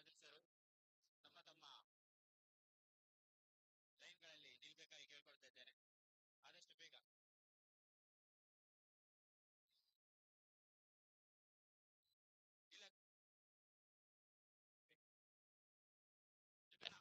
ಸದಸ್ಯರು ತಮ್ಮ ತಮ್ಮ ಲೈನ್ಗಳಲ್ಲಿ ನಿಲ್ಬೇಕಾಗಿ ಕೇಳ್ಕೊಳ್ತಾ ಇದ್ದೇನೆ. ಆದಷ್ಟು ಬೇಗ. ಇಲ್ಲ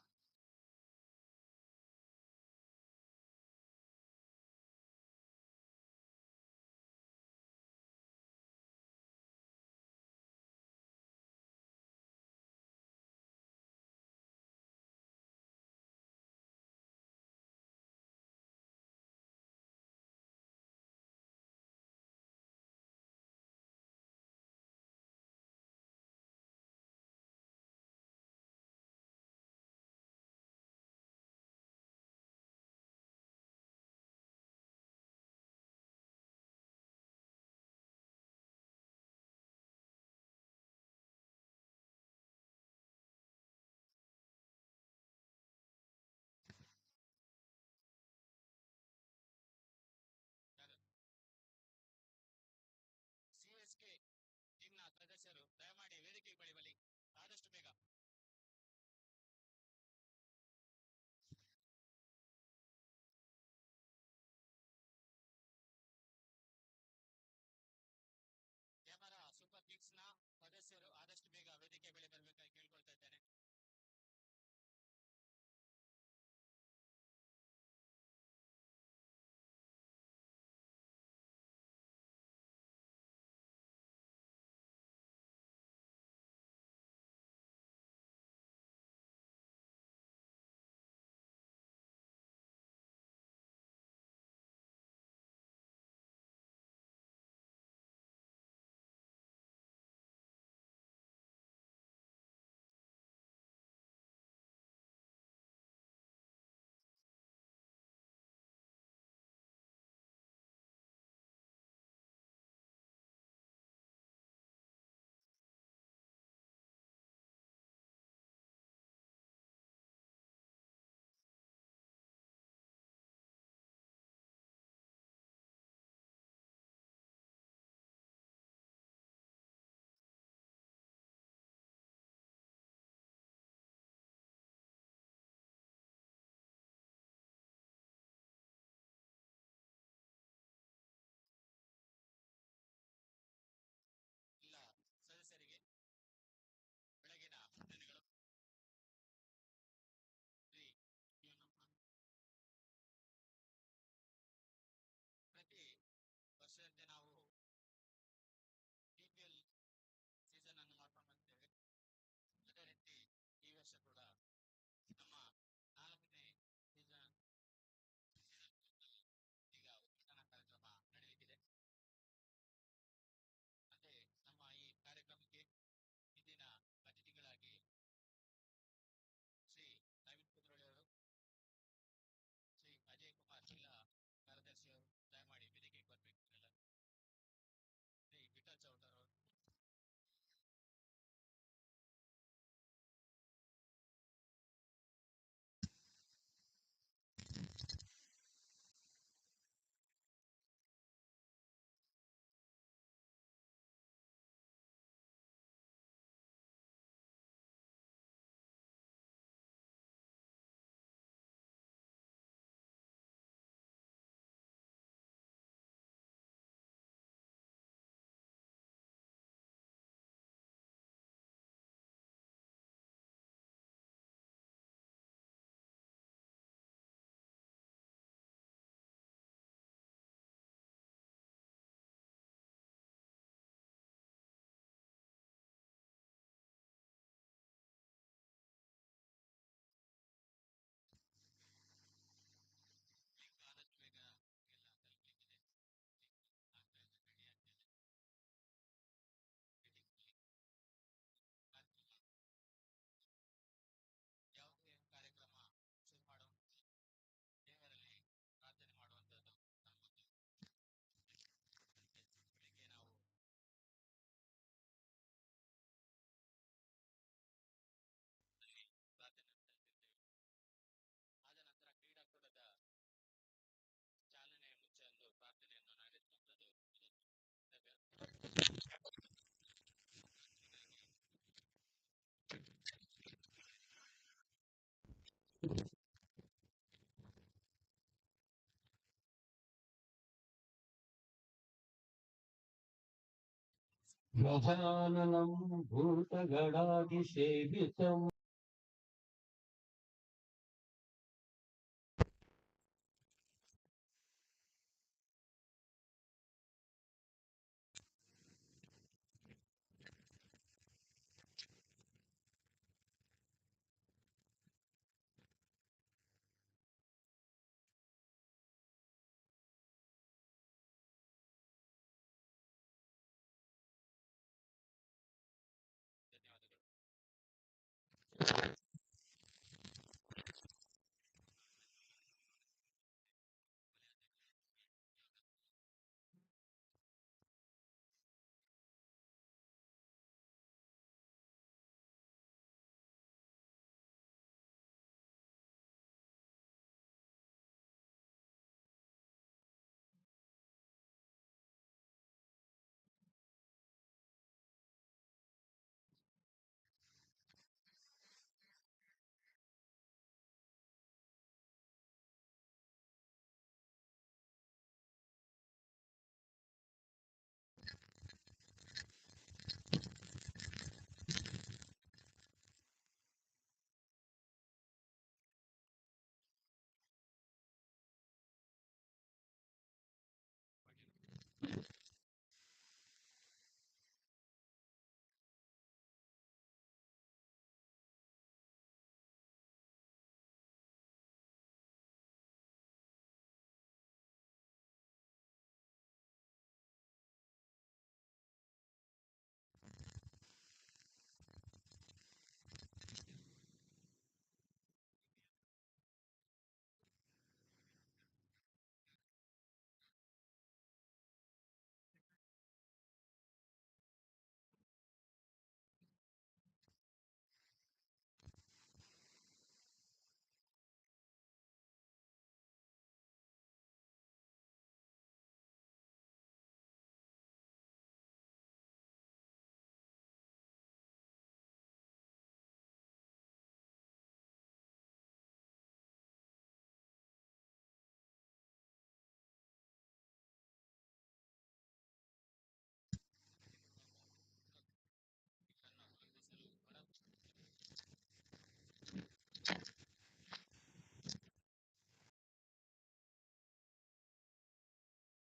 ಜೊತೆನಾ? CSK ಟೀಮ್ನ ಸದಸ್ಯರು ದಯಮಾಡಿ ವೇದಿಕೆಗೆ ಬಳಿ ಬಲಿ ಆದಷ್ಟು ಬೇಗ. ಕ್ಯಾಮರಾ ಸೂಪರ್ ಕಿಕ್ಸ್ ನ ಸದಸ್ಯರು ಆದಷ್ಟು ಬೇಗ ವೇದಿಕೆ ಬಳಿ ಬರಬೇಕಾಗಿ ಕೇಳ್ಕೊಳ್ತಾ ಇದ್ದೇನೆ. ಗಜಾನನಂ ಭೂತಗಣಾಧಿಸೇವಿತಂ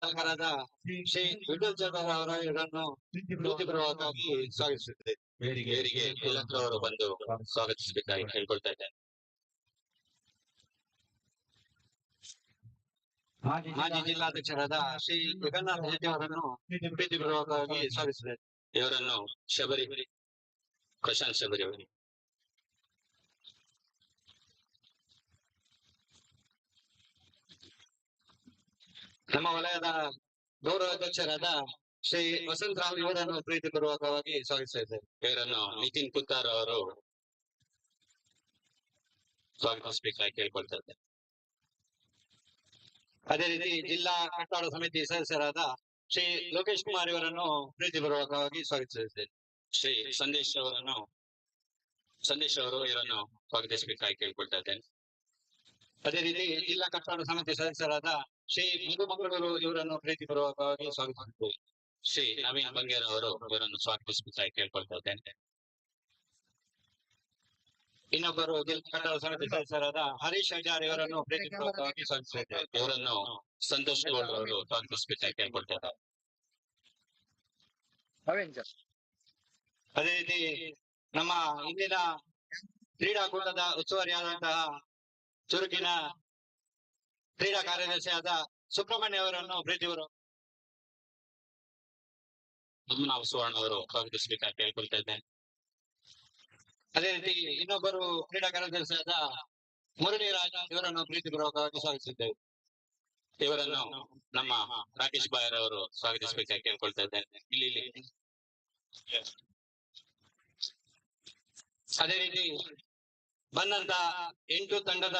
ಕಲಾಕಾರದ ಶ್ರೀ ವಿಠಲ್ ಚಂದ್ರ ಅವರ ಇವರನ್ನು ಪ್ರೀತಿಪೂರ್ವಕವಾಗಿ ಸ್ವಾಗತಿಸುತ್ತದೆ. ಇವರಿಗೆ ಎಲ್ಲರೂ ಅವರು ಬಂದು ಸ್ವಾಗತಿಸಬೇಕಾಗಿ ಕೇಳ್ಕೊಳ್ತಾ ಇದ್ದೇನೆ. ಮಾಜಿ ಜಿಲ್ಲಾಧ್ಯಕ್ಷರಾದ ಶ್ರೀ ಜಗನ್ನಾಥ ಶೆಟ್ಟಿ ಅವರನ್ನು ಪ್ರೀತಿಪೂರ್ವಕವಾಗಿ ಸ್ವಾಗತಿಸಿದೆ. ಇವರನ್ನು ಶಬರಿ ಪ್ರಶಾಂತ್ ಶಬರಿ ಅವರು. ನಮ್ಮ ವಲಯದ ಗೌರವಾಧ್ಯಕ್ಷರಾದ ಶ್ರೀ ವಸಂತರಾವ್ ಇವರನ್ನು ಪ್ರೀತಿಪೂರ್ವಕವಾಗಿ ಸ್ವಾಗತಿಸ್ತಾ ಇದ್ದೇವೆ. ಇವರನ್ನು ನಿತಿನ್ ಕುತ್ತಾರ್ ಅವರು ಸ್ವಾಗತಿಸಬೇಕಾಗಿ ಕೇಳ್ಕೊಳ್ತಾ ಇದ್ದಾರೆ. ಅದೇ ರೀತಿ ಜಿಲ್ಲಾ ಕಟ್ಟಾಡ ಸಮಿತಿ ಸದಸ್ಯರಾದ ಶ್ರೀ ಲೋಕೇಶ್ ಕುಮಾರ್ ಇವರನ್ನು ಪ್ರೀತಿಪೂರ್ವಕವಾಗಿ ಸ್ವಾಗತಿಸಿದ್ದೇವೆ. ಶ್ರೀ ಸಂದೇಶ್ ಅವರು ಇವರನ್ನು ಸ್ವಾಗತಿಸಬೇಕಾಗಿ ಕೇಳ್ಕೊಳ್ತಾ ಇದ್ದೇನೆ. ಅದೇ ರೀತಿ ಜಿಲ್ಲಾ ಕಟ್ಟಾಡ ಸಮಿತಿ ಸದಸ್ಯರಾದ ಶ್ರೀ ಮಂಗಳೂರು ಇವರನ್ನು ಪ್ರೀತಿಪೂರ್ವಕವಾಗಿ ಸ್ವಾಗತಿಸಿದ್ದೇವೆ. ಶ್ರೀ ನವೀನ್ ಬಂಗೇರ್ ಅವರು ಇವರನ್ನು ಸ್ವಾಗತಿಸಬೇಕಾಗಿ ಕೇಳ್ಕೊಳ್ತಾ ಇದ್ದೇನೆ. ಇನ್ನೊಬ್ಬರು ಜಿಲ್ಲಾ ಕಟ್ಟಾಡ ಸಮಿತಿ ಸದಸ್ಯರಾದ ಹರೀಶ್ ಹಜಾರ್ ಇವರನ್ನು ಪ್ರೀತಿಪೂರ್ವಕವಾಗಿ ಸ್ವಾಗತಿಸಿದ್ದೇವೆ. ಇವರನ್ನು ಸಂತೋಷ್ ಗೌಡ್ ಅವರು ಸ್ವಾಗತಿಸಬೇಕಾಗಿ ಕೇಳ್ಕೊಳ್ತಾ ಇದ್ದಾರೆ. ಅದೇ ರೀತಿ ನಮ್ಮ ಇಂದಿನ ಕ್ರೀಡಾಕೂಟದ ಉಸ್ತುವಾರಿಯಾದಂತಹ ಚುರುಕಿನ ಕ್ರೀಡಾ ಕಾರ್ಯದರ್ಶಿಯಾದ ಸುಬ್ರಹ್ಮಣ್ಯ ಅವರನ್ನು ಪ್ರೀತಿಪೂರ್ವಕ ಸುವರ್ಣ ಅವರು ಸ್ವಾಗತಿಸಬೇಕಾಗಿ ಕೇಳ್ಕೊಳ್ತಾ ಇದ್ದೇನೆ. ಅದೇ ರೀತಿ ಇನ್ನೊಬ್ಬರು ಕ್ರೀಡಾ ಕಾರ್ಯದರ್ಶಿಯಾದ ಮುರಳೀರಾಜ್ ಇವರನ್ನು ಪ್ರೀತಿಪೂರ್ವಕವಾಗಿ ಸ್ವಾಗತಿಸಿದ್ದೇವೆ. ಇವರನ್ನು ನಮ್ಮ ರಾಕೇಶ್ ಬಾಯರ್ ಅವರು ಸ್ವಾಗತಿಸಬೇಕಾಗಿ ಕೇಳ್ಕೊಳ್ತಾ ಇದ್ದೇನೆ. ಇಲ್ಲಿ ಅದೇ ರೀತಿ ಬಂದಂತ 8 ತಂಡದ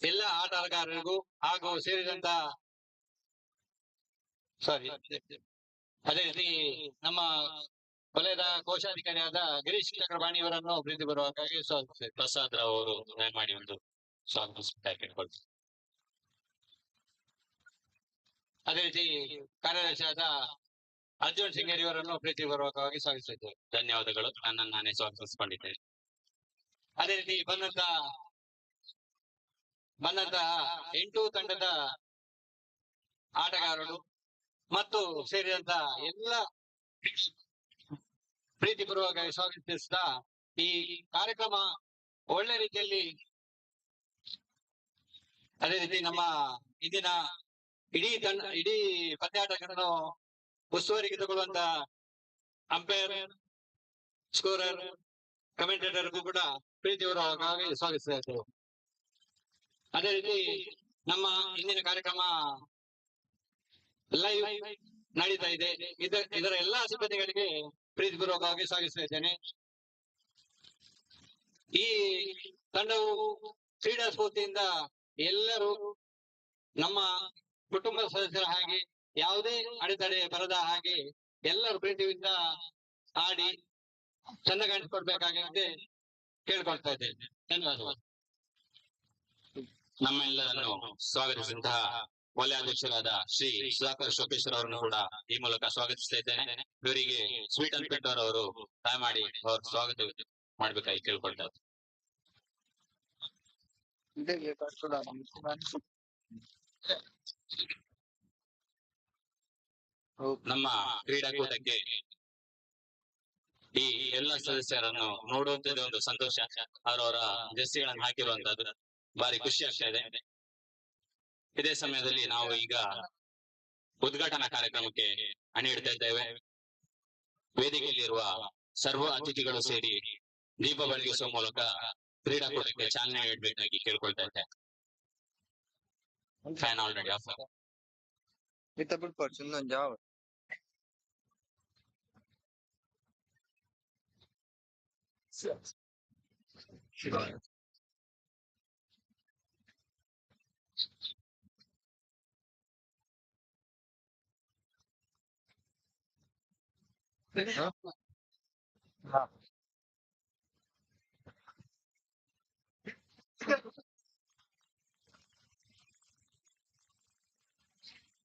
ಎಲ್ಲ ಆಟಗಾರರಿಗೂ ಹಾಗೂ ಸೇರಿದಂತ ಅದೇ ರೀತಿ ನಮ್ಮ ವಲಯದ ಕೋಶಾಧಿಕಾರಿಯಾದ ಗಿರೀಶ್ ಚಕ್ರಪಾಣಿ ಅವರನ್ನು ಪ್ರೀತಿಪೂರ್ವಕವಾಗಿ ಸ್ವಾಗತಿಸಿದೆ. ಪ್ರಸಾದ್ ರಾವ್ ಅವರು ದಯಮಾಡಿ ಒಂದು ಸ್ವಾಗತಿಸಬೇಕಾಗಿ. ಅದೇ ರೀತಿ ಕಾರ್ಯದರ್ಶಿಯಾದ ಅರ್ಜುನ್ ಸಿಂಗೇರಿ ಅವರನ್ನು ಪ್ರೀತಿಪೂರ್ವಕವಾಗಿ ಸ್ವಾಗತಿಸಿದ್ದೇವೆ. ಧನ್ಯವಾದಗಳು. ನನ್ನನ್ನು ನಾನೇ ಸ್ವಾಗತಿಸಿಕೊಂಡಿದ್ದೇನೆ. ಅದೇ ರೀತಿ ಬಂದಂತಹ 8 ತಂಡದ ಆಟಗಾರರು ಮತ್ತು ಸೇರಿದಂತ ಎಲ್ಲ ಪ್ರೀತಿಪೂರ್ವಕವಾಗಿ ಸ್ವಾಗತಿಸಿದ ಈ ಕಾರ್ಯಕ್ರಮ ಒಳ್ಳೆ ರೀತಿಯಲ್ಲಿ ಅದೇ ರೀತಿ ನಮ್ಮ ಇಂದಿನ ಇಡೀ ಪಂದ್ಯಾಟಗಳನ್ನು ಉಸ್ತುವಾರಿಗೆ ತಗೊಳ್ಳುವಂತ ಅಂಪೈರ್, ಸ್ಕೋರರ್, ಕಮೆಂಟೇಟರ್ಗೂ ಕೂಡ ಪ್ರೀತಿಪೂರ್ವಕವಾಗಿ ಸ್ವಾಗತಿಸ್ತಾ ಇದ್ದೇವೆ. ಅದೇ ರೀತಿ ನಮ್ಮ ಇಂದಿನ ಕಾರ್ಯಕ್ರಮ ಲೈವ್ ನಡೀತಾ ಇದೆ. ಇದರ ಎಲ್ಲಾ ಸಿಬ್ಬಂದಿಗಳಿಗೆ ಪ್ರೀತಿಪೂರ್ವಕವಾಗಿ ಸ್ವಾಗತಿಸ್ತಾ ಇದ್ದೇನೆ. ಈ ತಂಡವು ಕ್ರೀಡಾ ಸ್ಫೂರ್ತಿಯಿಂದ ಎಲ್ಲರೂ ನಮ್ಮ ಕುಟುಂಬ ಸದಸ್ಯರ ಹಾಗೆ ಯಾವುದೇ ಅಡೆತಡೆ ಬರದ ಹಾಗೆ ಎಲ್ಲರೂ ಪ್ರೀತಿಯಿಂದ ಆಡಿ ಚೆಂದ ಕಾಣಿಸಿಕೊಡ್ಬೇಕಾಗಿ ಕೇಳ್ಕೊಳ್ತಾ ಇದ್ದೇನೆ. ಧನ್ಯವಾದಗಳು. ನಮ್ಮೆಲ್ಲರನ್ನು ಸ್ವಾಗತಿಸಿದಂತಹ ವಲಯ ಅಧ್ಯಕ್ಷರಾದ ಶ್ರೀ ಸುಧಾಕರ್ ಶೋಕೇಶ್ವರ್ ಅವರನ್ನು ಕೂಡ ಈ ಮೂಲಕ ಸ್ವಾಗತಿಸ್ತಾ ಇದ್ದೇನೆ. ಇವರಿಗೆ ಸ್ವೀಟ್ ಅಂಡ್ ಪೆಟ್ಟರ್ ಅವರು ದಯಮಾಡಿ ಅವರು ಸ್ವಾಗತ ಮಾಡ್ಬೇಕಾಗಿ ಕೇಳ್ಕೊಳ್ತಾ ಇದ್ದಾರೆ. ನಮ್ಮ ಕ್ರೀಡಾಕೂಟಕ್ಕೆ ಈ ಎಲ್ಲ ಸದಸ್ಯರನ್ನು ನೋಡುವಂತದ್ದು ಒಂದು ಸಂತೋಷ. ಅವರವರ ಜೆರ್ಸಿಗಳನ್ನು ಹಾಕಿರುವಂತದ್ದು ಬಾರಿ ಖುಷಿ ಆಗ್ತಾ ಇದೆ. ಇದೇ ಸಮಯದಲ್ಲಿ ನಾವು ಈಗ ಉದ್ಘಾಟನಾ ಕಾರ್ಯಕ್ರಮಕ್ಕೆ ಅಣಿ ಇಡ್ತಾ ಇದ್ದೇವೆ. ವೇದಿಕೆಯಲ್ಲಿರುವ ಸರ್ವ ಅತಿಥಿಗಳು ಸೇರಿ ದೀಪ ಬೆಳಗಿಸುವ ಮೂಲಕ ಕ್ರೀಡಾಕೂಟಕ್ಕೆ ಚಾಲನೆ ನೀಡಬೇಕಾಗಿ ಕೇಳ್ಕೊಳ್ತಾ ಇದ್ದೇನೆ. Fan already of.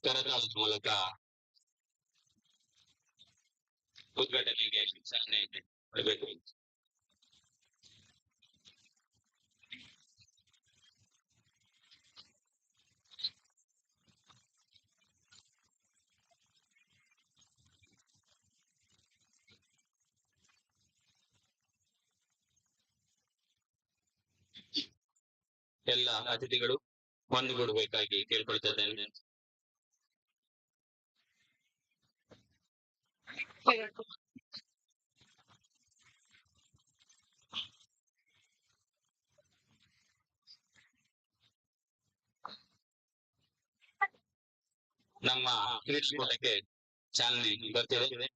ಕರತಾಳದ ಮೂಲಕ ಉದ್ಘಾಟನೆಗೆ ಚಾಲನೆ ನೀಡಬೇಕು. ಎಲ್ಲ ಅತಿಥಿಗಳು ಒಂದುಗೂಡಬೇಕಾಗಿ ಕೇಳ್ಕೊಳ್ತಾ ಇದ್ದೇನೆ. ನಮ್ಮ ಕ್ರೀಡಾಕೂಟಕ್ಕೆ ಚಾಲನೆ ಬರ್ತಿದೆ.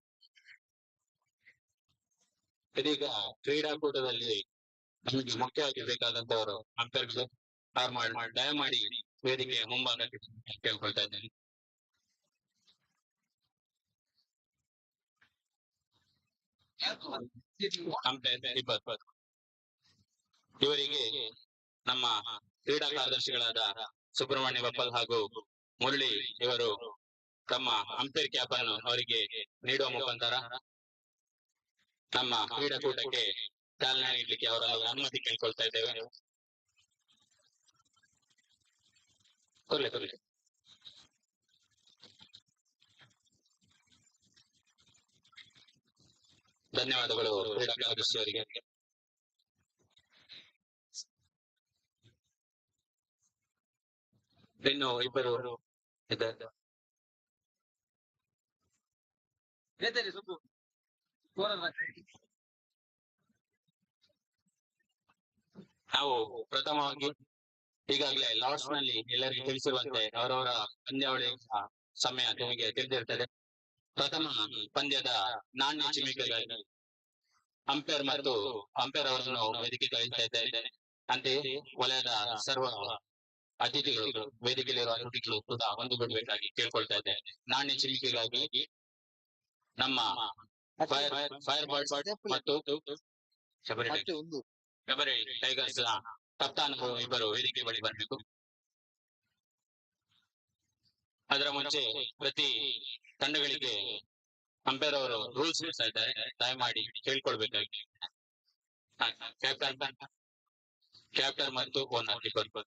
ಇದೀಗ ಕ್ರೀಡಾಕೂಟದಲ್ಲಿ ನಮಗೆ ಮುಖ್ಯವಾಗಿ ಬೇಕಾದಂತವರು ಅಂಪೈರ್ಗಳು ದಯಮಾಡಿ ವೇದಿಕೆಯ ಮುಂಭಾಗಕ್ಕೆ ಕೇಳ್ಕೊಳ್ತಾ ಇದ್ದೇನೆ. ಅಂಪೈರ್ ಇವರಿಗೆ ನಮ್ಮ ಕ್ರೀಡಾ ಕಾರ್ಯದರ್ಶಿಗಳಾದ ಸುಬ್ರಹ್ಮಣ್ಯ ಬಪ್ಪಲ್ ಹಾಗೂ ಮುರಳಿ ಇವರು ತಮ್ಮ ಅಂಪೈರ್ ಕ್ಯಾಪ್ ಅನ್ನು ಅವರಿಗೆ ನೀಡುವ ಮುಖಾಂತರ ನಮ್ಮ ಕ್ರೀಡಾಕೂಟಕ್ಕೆ ಚಾಲನೆ ನೀಡಲಿಕ್ಕೆ ಅವರಲ್ಲಿ ಅನುಮತಿ ಕೇಳ್ಕೊಳ್ತಾ ಇದ್ದೇವೆ. ಕೊರ್ಲೆ ಧನ್ಯವಾದಗಳು ಕ್ರೀಡಾ ಕಾರ್ಯದರ್ಶಿ ಅವರಿಗೆ. ಇನ್ನು ಇಬ್ಬರು ನಾವು ಪ್ರಥಮವಾಗಿ ಈಗಾಗಲೇ ಲಾರ್ಡ್ಸ್ ನಲ್ಲಿ ಎಲ್ಲರಿಗೂ ತಿಳಿಸಿರುವಂತೆ ಅವರವರ ಪಂದ್ಯಾವಳಿ ಸಮಯ ನಿಮಗೆ ತಿಳಿದಿರ್ತದೆ. ಪ್ರಥಮ ಪಂದ್ಯದ ನಾಣ್ಯ ಚಿಮ್ಮಿಕೆಗಾಗಿ ಅಂಪೈರ್ ಮತ್ತು ಅಂಪೈರ್ ಅವರನ್ನು ವೇದಿಕೆ ಕಳಿಸ್ತಾ ಇದ್ದೇನೆ. ಅಂತೆಯೇ ವಲಯದ ಸರ್ವ ಅತಿಥಿಗಳು ವೇದಿಕೆಯಲ್ಲಿರುವ ಅತಿಥಿಗಳು ಕೂಡ ಒಂದುಗೂಡಬೇಕಾಗಿ ಕೇಳ್ಕೊಳ್ತಾ ಇದ್ದೇನೆ. ನಾಣ್ಯ ಚಿಮ್ಮಿಕೆಗಾಗಿ ನಮ್ಮ ಫೈರ್ ಬರ್ಡ್ಸ್ ಮತ್ತು ಶಬರಿ ಟೈಗರ್ಸ್ ಕಪ್ತಾನರು ಇಬ್ಬರು ವೇದಿಕೆ ಬಳಿ ಬರಬೇಕು. ಅದರ ಮುಂಚೆ ಪ್ರತಿ ತಂಡಗಳಿಗೆ ಅಂಪೈರ್ ಅವರು ರೂಲ್ಸ್ ಹೇಳ್ತಾ ಇದ್ದಾರೆ, ದಯಮಾಡಿ ಕೇಳ್ಕೊಳ್ಬೇಕಾಗಿ. ಕ್ಯಾಪ್ಟನ್ ಕ್ಯಾಪ್ಟನ್ ಮತ್ತು ಓನರ್ ಇಬ್ಬರು.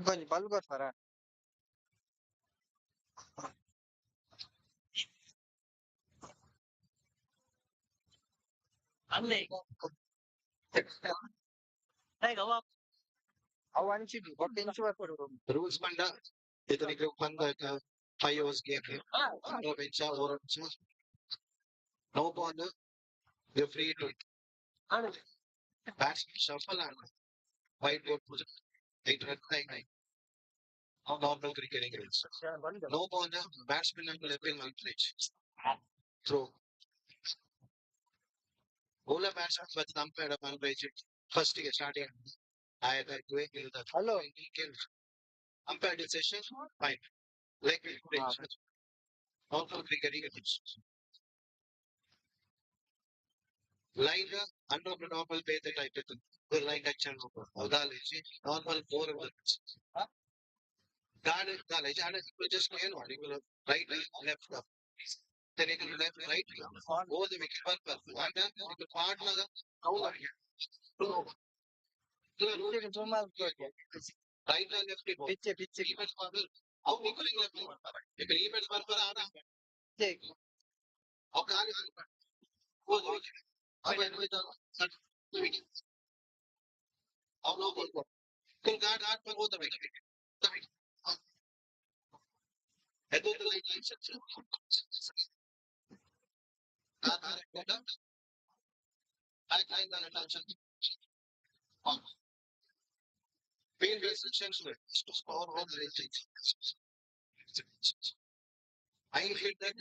కొంచెం బల్బ్ వస్తారా? అవి అంచి ఒక ఇంచు వరకు ರೂಲ್ಸ್ ಬಂದ ಇದರಿಗೆ ಬಂದ 5 overs game no ball you're free to bats shuffle and white ball position 8 run nine normal cricketing rules no ball batsman and left in one pitch throw bowler batsman with umpire one pitch first ಗೆ starting I like going to the hello umpire decision fine like normal cricketing rules line under the normal pay the type the line action udaleji normal 4 overs guard udaleji and it will just clear one it will right left up then it will left right go the wicket per and the part na counter right and left it పిచ్చి పిచ్చి events for how equally if events per ana how can go the wicket how when we the wicket how no goal can guard per go the wicket head of the line section back line and attention field restrictions to score on the racing I hit that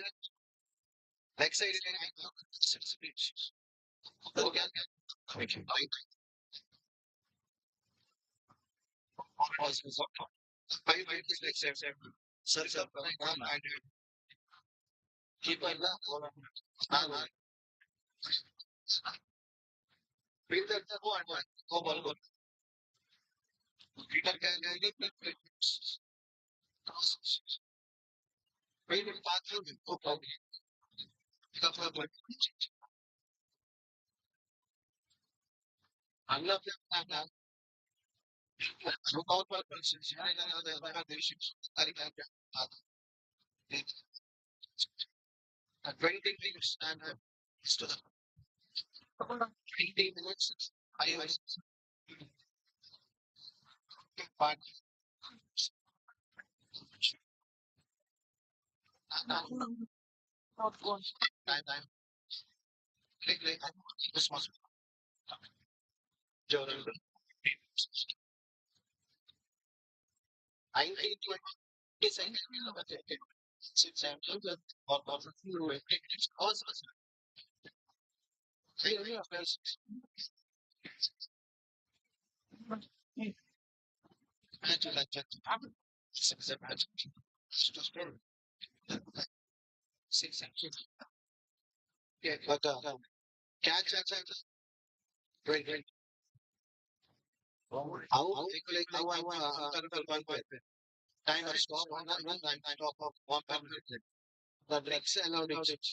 leg side speech okay five minutes leg side circle and keeper la field that go and go ball go keeper can field path go ball Allah look out for persons the issues 20 minutes and 20 minutes I was part time click this was journal I think 20 seconds since I'm or also but catch right how equally how one time of stop one top of one the next allowed it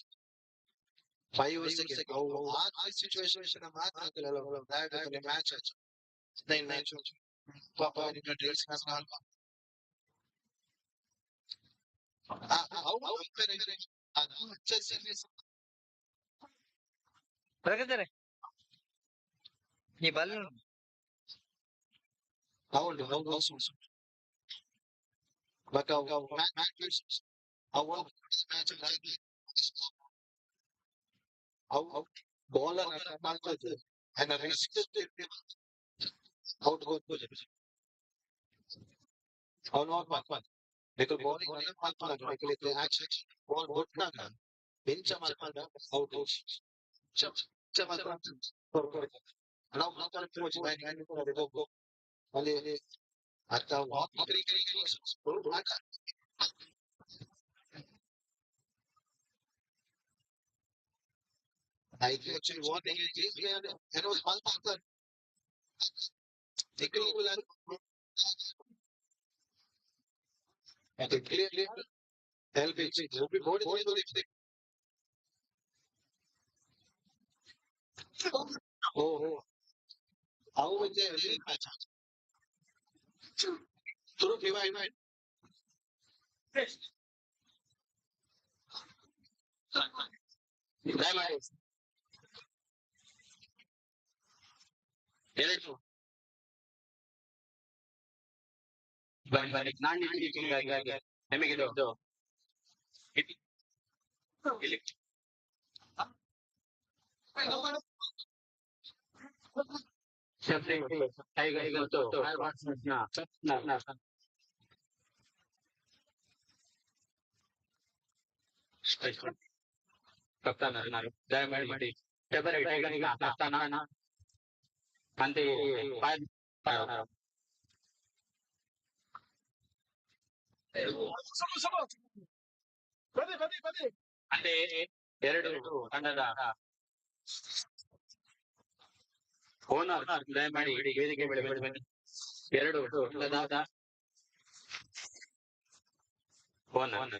5 seconds ಆ situation that match then match papa in drills how ప్రగతిరే ఈ బల్లు how but match how match how bowler and a risk out ಹೋಗ್ಬೋದು ಅವ್ನು ಹೋಗ್ಬಾರ್ದು ಬೇಕು bowling ಅನ್ನ ಮಾಡ್ತಾರೆ ಬೇಕು action ball ಕೊಟ್ಟಾಗ ಬೆಂಚ ಮಾಡ್ಕೊಂಡ ಔಟ್ ನಾವು ಮಾತಾಡ್ತೀವಿ ಹೋಗು ಅಲ್ಲಿ ಅಥವಾ actually what they is and was one factor they clearly help it body oh how was the match through divide ಎರಡು ನಾನು ನಿಮಗಿದು ಇಲ್ಲಿ ಟೈಗರ್ ಮತ್ತು ಕಪ್ತಾನ ದಯಮಾಡಿ ಫೆಬ್ರವರಿ ಟೈಗರ್ಗೆ ಕಪ್ತಾನ ಅಂತೆಯೇ ಅಂತೆಯೇ ಎರಡು ತಂಡದ ಓನರ್ ದಯಮಾಡಿ ವೇದಿಕೆ ಬಳಿ ಬನ್ನಿ ಎರಡು ತಂಡದ ಓನರ್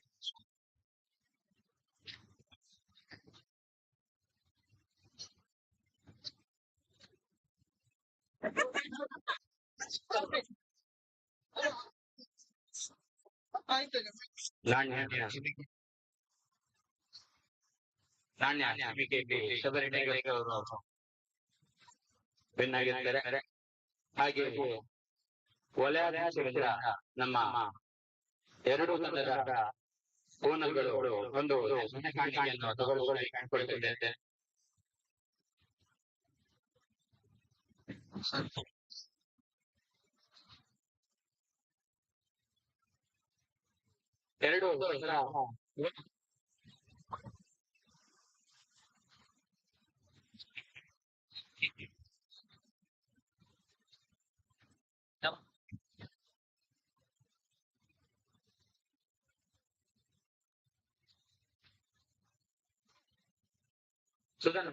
ನಾಣ್ಯ ಫೆಬ್ರವರಿ ಟೈಗರ್ಗೆ ಅವರು ವಿನ್ ಆಗಿದ್ದಾರೆ ಹಾಗೆ ವಲಯಾಧ್ಯಕ್ಷರಿಂದ ನಮ್ಮ ಎರಡು ತಂಡದ ಓನರ್ಗಳು ಒಂದು ಕಾಣಿಕೆಯನ್ನು ತಗೊಳ್ಳುತ್ತಿದ್ದೇನೆ ಎರಡು ಸುಧಾನ್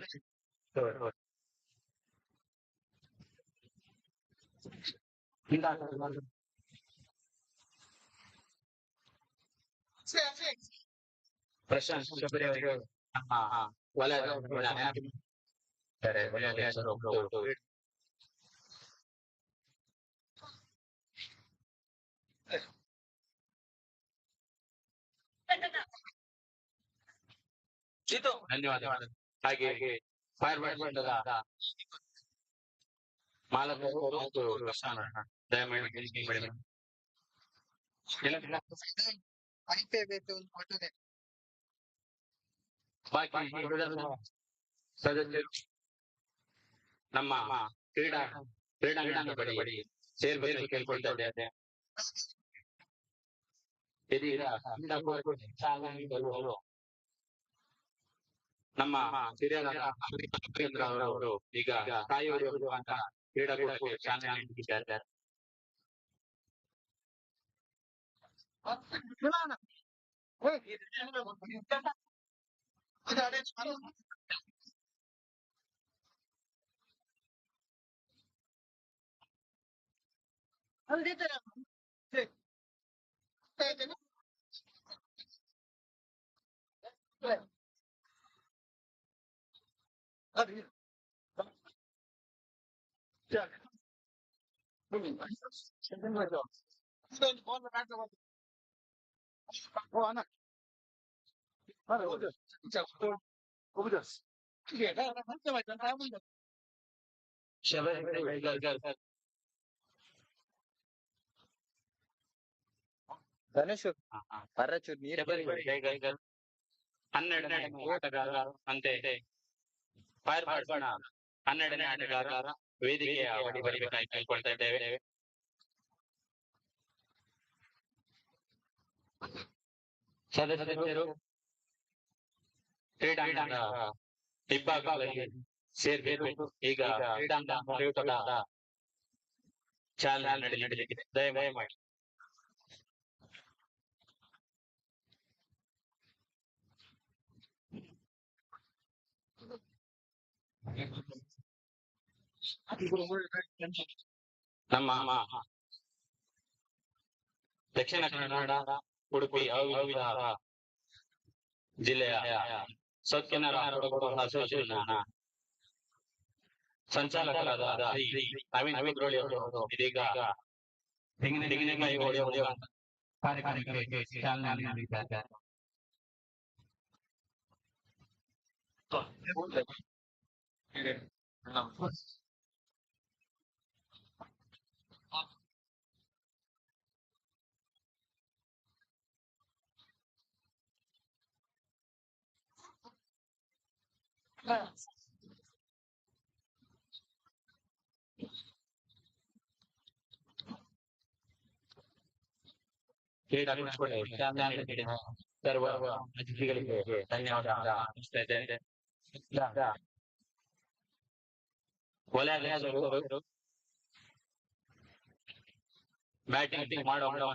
ಪ್ರಶಾಂತ್ ಫೆಬ್ರವರಿ ನಮ್ಮ ವಲಯಾಧ್ಯಕ್ಷರು ಧನ್ಯವಾದ ಹಾಗೆ ಫೈರ್ಬರ್ಡ್ ತಂಡದ ಮಾಲಕರು ಮತ್ತು ದಯಮಾಡಿ ಬಾಕಿ ಸದಸ್ಯರು ನಮ್ಮ ಕ್ರೀಡಾಂಗಣದ ಬಳಿ ಸೇರ್ಬೇಕು ಕೇಳ್ಕೊಳ್ತಾ ಇದ್ದೇನೆ ಇದೀಗ ನಮ್ಮ ಹಿರಿಯರಾದ ಅವರು ಈಗ ಕಾಯುವುದು ಅಂತ ಕ್ರೀಡಾಕೂಟಕ್ಕೆ ಚಾಲನೆ ನೀಡಿದ್ದಾರೆ ಧನುಷ್ ಪರಚೂರ್ ನೀರು 12ನೇ ಆಟಗಾರ ಅಂತೆ ಫೈರ್ಬರ್ಡ್ಸ್ನ 12ನೇ ಆಟಗಾರ ವೇದಿಕೆಯ ಬರಬೇಕಾಗಿ ಕೇಳ್ಕೊಳ್ತಾ ಇದ್ದೇವೆ. ಸದಸ್ಯರು ಕ್ರೀಡಾಂಗಣದ ಇಬ್ಬಾಗಗಳಲ್ಲಿ ಸೇರ್ಬೇಕು. ಈಗ ಕ್ರೀಡಾಂಗಣ ಪ್ರಯೋಗದ ಚಾಲನೆ ನಡೆಯಲಿದೆ. ದಯಮಾಡಿ ನಮ್ಮ ದಕ್ಷಿಣ ಕನ್ನಡ, ಉಡುಪಿ, ಅವಿಭಾಗ ಜಿಲ್ಲೆಯ ಸೌತ್ ಕೆನರಾ ಅಸೋಸಿಯೇಷನ್ ಸಂಚಾಲಕರಾದ ಶ್ರೀ ನವೀನ್ ಕುದ್ರೋಳಿ ಅವರು ಇದೀಗ ತೆಂಗಿನಕಾಯಿ ಹೊಡೆಯುವ ಕಾರ್ಯಕ್ರಮಕ್ಕೆ ಚಾಲನೆ ನೀಡಿದ್ದಾರೆ. ಕ್ರೀಡಾಕೂಟಕ್ಕೆ ಚಾಲನೆ ನೀಡಿದ ಸರ್ವ ಅತಿಥಿಗಳಿಗೆ ಧನ್ಯವಾದ ಅರ್ಪಿಸ್ತಾ ಇದ್ದೇನೆ. ವಲಯಾಧ್ಯಕ್ಷರು ಬ್ಯಾಟಿಂಗ್ ಮಾಡುವ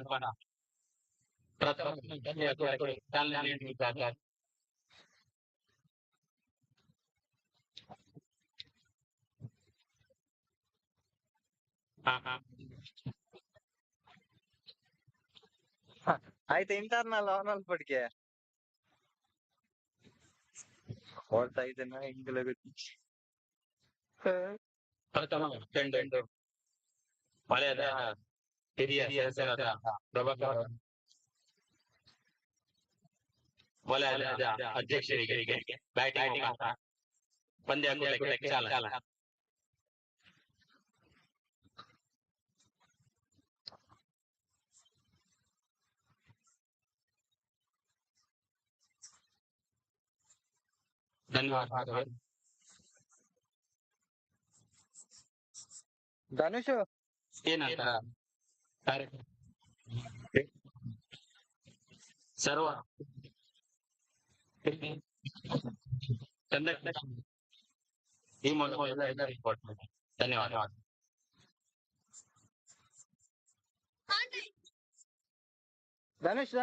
ಪ್ರಥಮ ಚಾಲನೆ ನೀಡಿದ್ದಾರೆ. ಆಯ್ತು ಇಂಟರ್ನಲ್ ಅವನಲ್ಲಿ ಪಡಿಕೆ ಓಡ್ತಾ ಇದ್ದೇನೆ ಹಿಂಗೆಲ್ಲ ಪ್ರಥಮ ಚೆಂಡು ವಲಯದ ಹಿರಿಯ ಸದಸ್ಯರಾದ ಪ್ರಭಾಕರ್ ವಲಯದ ಅಧ್ಯಕ್ಷರಿಗೆ ಬ್ಯಾಟಿಂಗ್ ಪಂದ್ಯಾಕೂಟಕ್ಕೆ ಚಾಲನೆ. ಧನ್ಯವಾದಗಳು. ಧನುಷ್ ಏನಂತ ಸರ್ವ ಈ ಮೂಲಕ ಎಲ್ಲ ರಿಪೋರ್ಟ್ ಮಾಡಿ. ಧನ್ಯವಾದ. ಧನುಷ್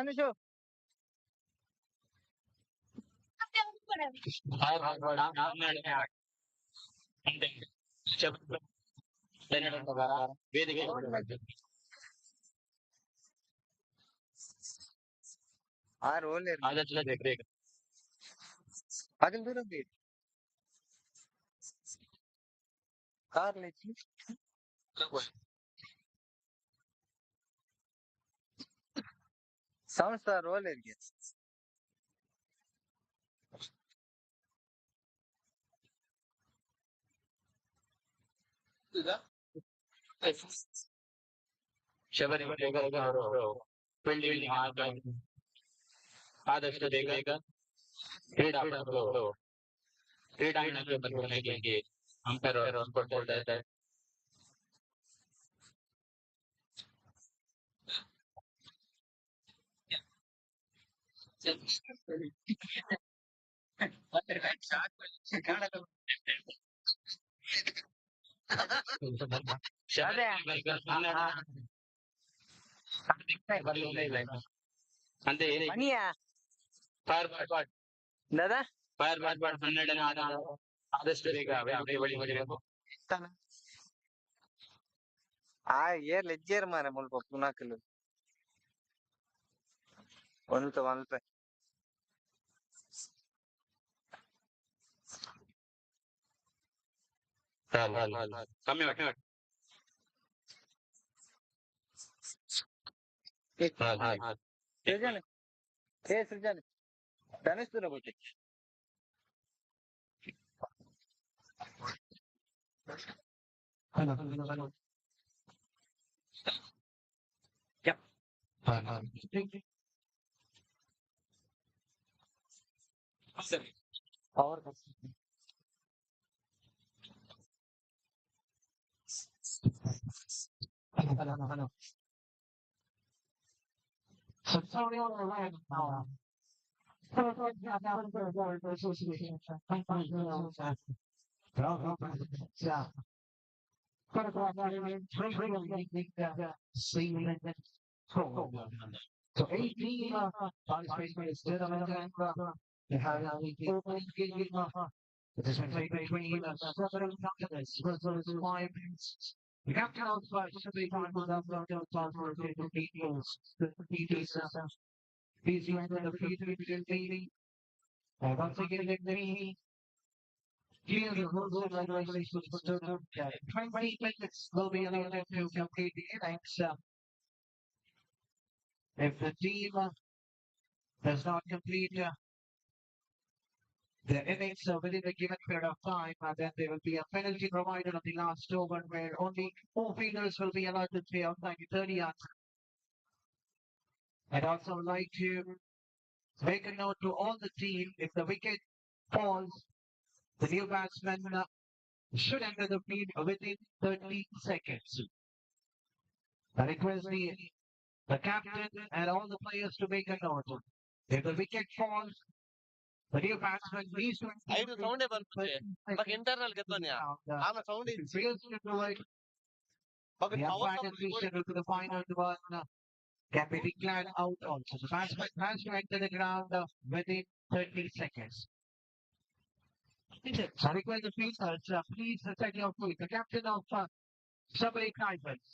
ವೇದಿಕೆ ಓಲೆ ಅಗಲ್ ದೂರ ಕಾರ್ ಸಂಸ್ಥಾ ರೋಲರ್ಗೆ ಶಬರಿಮಲೆ ಅವರು ಫೀಲ್ಡಿಂಗ್ ಆದಷ್ಟು ಬೇಗ ಕ್ರೀಡಾಪಟುಗಳು ಕ್ರೀಡಾಂಗಣಕ್ಕೆ ಬರಬೇಕಾಗಿ ಅಂಪೈರ್ ಕೊಡ್ತಾ ಇದ್ದಾರೆ. ಅಂತೆ ದಾದಾ ಫೈರ್ ಬ್ಯಾಟ್ 12ನೇ ಆದಷ್ಟು ಬೇಗ ವೇದಿಕೆ ಬಳಿ ಬರಬೇಕು. ಏರ್ ಲೆಜ್ಜೇರ್ ಮಾರ ಮುಲ್ಪ ಪುನಾಕಲು ಒಂದು ಮಲ್ಪೆ ಕಮ್ಮಿ ಮಾಡಿ ಸೃಜನ್ ಸೃಜನ್ ಧನುಷ್ ದೂರ ಬಿಟ್ಟು So 18 participation is still available. They have the opening game. This is played between several companies versus 5 minutes. The captain of should be time with us to transfer to details. The details please enter the field between daily. Once again, let me clear the rules and regulations for the 20 minutes will be allowed to complete the innings. If the team does not complete the innings within the given period of time, and then there will be a penalty provided on the last over where only 4 fielders will be allowed to play outside the 30 yards. I'd also like to make a note to all the team if the wicket falls, the new batsman should enter the field within 30 seconds. I request the captain and all the players to make a note. If the wicket falls, the new batsman needs to ಐದು ಸೌಂಡೇ ಬರ್ತದೆ ಮಗ internal ಗೆದ್ದೋನ್ಯಾ ಆಮೇಲೆ sound fails to do it, ಮಗ the power umpire is scheduled to the final one can be declared out also. The batsman has to enter the ground within 30 seconds. So I request the fielders, please set your feet. The captain of Subway Tigers.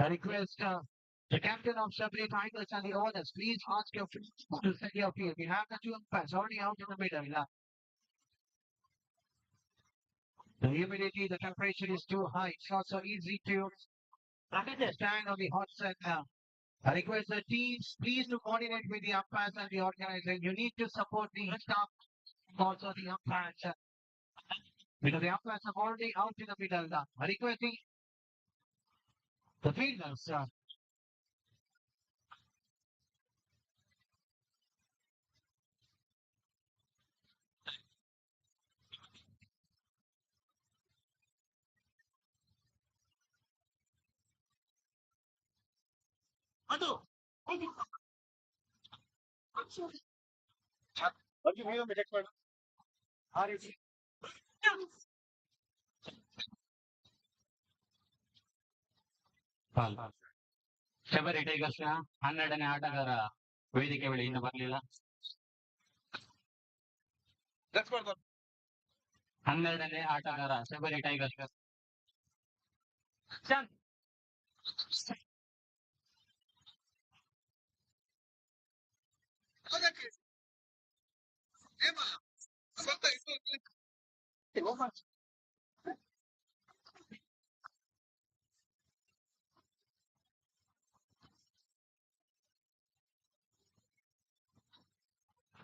I request the captain of Subway Tigers and the owners, please ask your fielders to set your field. We have the two umpires already out in the middle. The humidity, the temperature is too high. It's not so easy to stand on the hot sun now. I request the teams, please to coordinate with the umpires and the organizer. You need to support the staff, also the umpires. Because the umpires are already out in the middle. I request the fielders. ಬಗ್ಗೆ ನೀವು check ಮಾಡಿ Shabari tigers ನ 12ನೇ ಆಟಗಾರ ವೇದಿಕೆ ಬಳಿ ಇನ್ನು ಬರಲಿಲ್ಲ. Check ಮಾಡ್ತಾರೆ 12ನೇ ಆಟಗಾರ ಶಬರಿ ಟೈಗರ್ಸ್.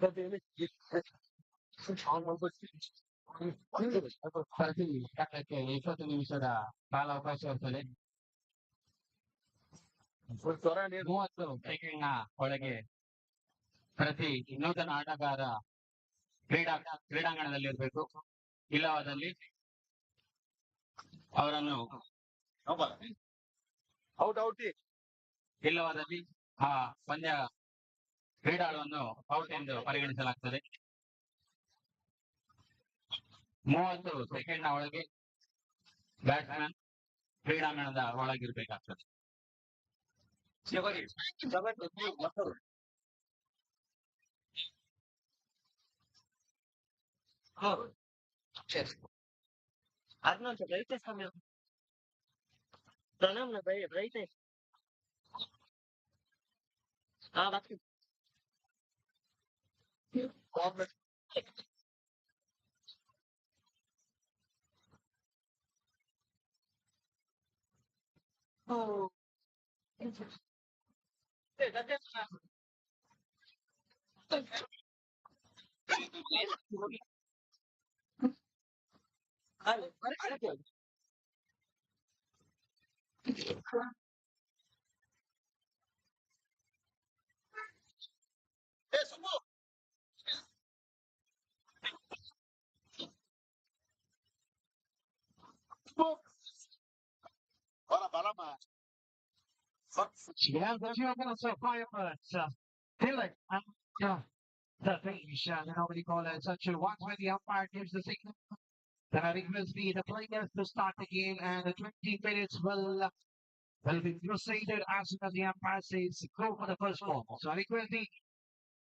ಪ್ರತಿ ತಂಡಕ್ಕೆ 20 ನಿಮಿಷದ ಕಾಲಾವಕಾಶ ಇರುತ್ತದೆ. 30 ಸೆಕೆಂಡ್ನ ಒಳಗೆ ಪ್ರತಿ ನೂತನ ಆಟಗಾರ ಕ್ರೀಡಾಂಗಣದಲ್ಲಿರಬೇಕು. ಇಲ್ಲವಾದಲ್ಲಿ ಅವರನ್ನು ಔಟ್ ಔಟ್ ಇಲ್ಲವಾದಲ್ಲಿ ಆ ಪಂದ್ಯ ಕ್ರೀಡಾಳುವನ್ನು ಔಟ್ ಎಂದು ಪರಿಗಣಿಸಲಾಗ್ತದೆ. 30 ಸೆಕೆಂಡ್ನ ಒಳಗೆ ಬ್ಯಾಟ್ಸ್ಮನ್ ಕ್ರೀಡಾಂಗಣದ ಒಳಗಿರ್ಬೇಕಾಗ್ತದೆ. ಅದನ್ನೊಂದು ರೈತ ಸಮಯ ಪ್ರಣಮ್ನ ರೈತ ಬರ್ತೀನಿ Yeah, the 2 minutes of Firebirds. Dylan, the finish, we call it such a once when the umpire gives the signal, then I think must be the players to start the game, and the 20 minutes will be proceeded as soon as the umpire says go for the first ball. So I think will be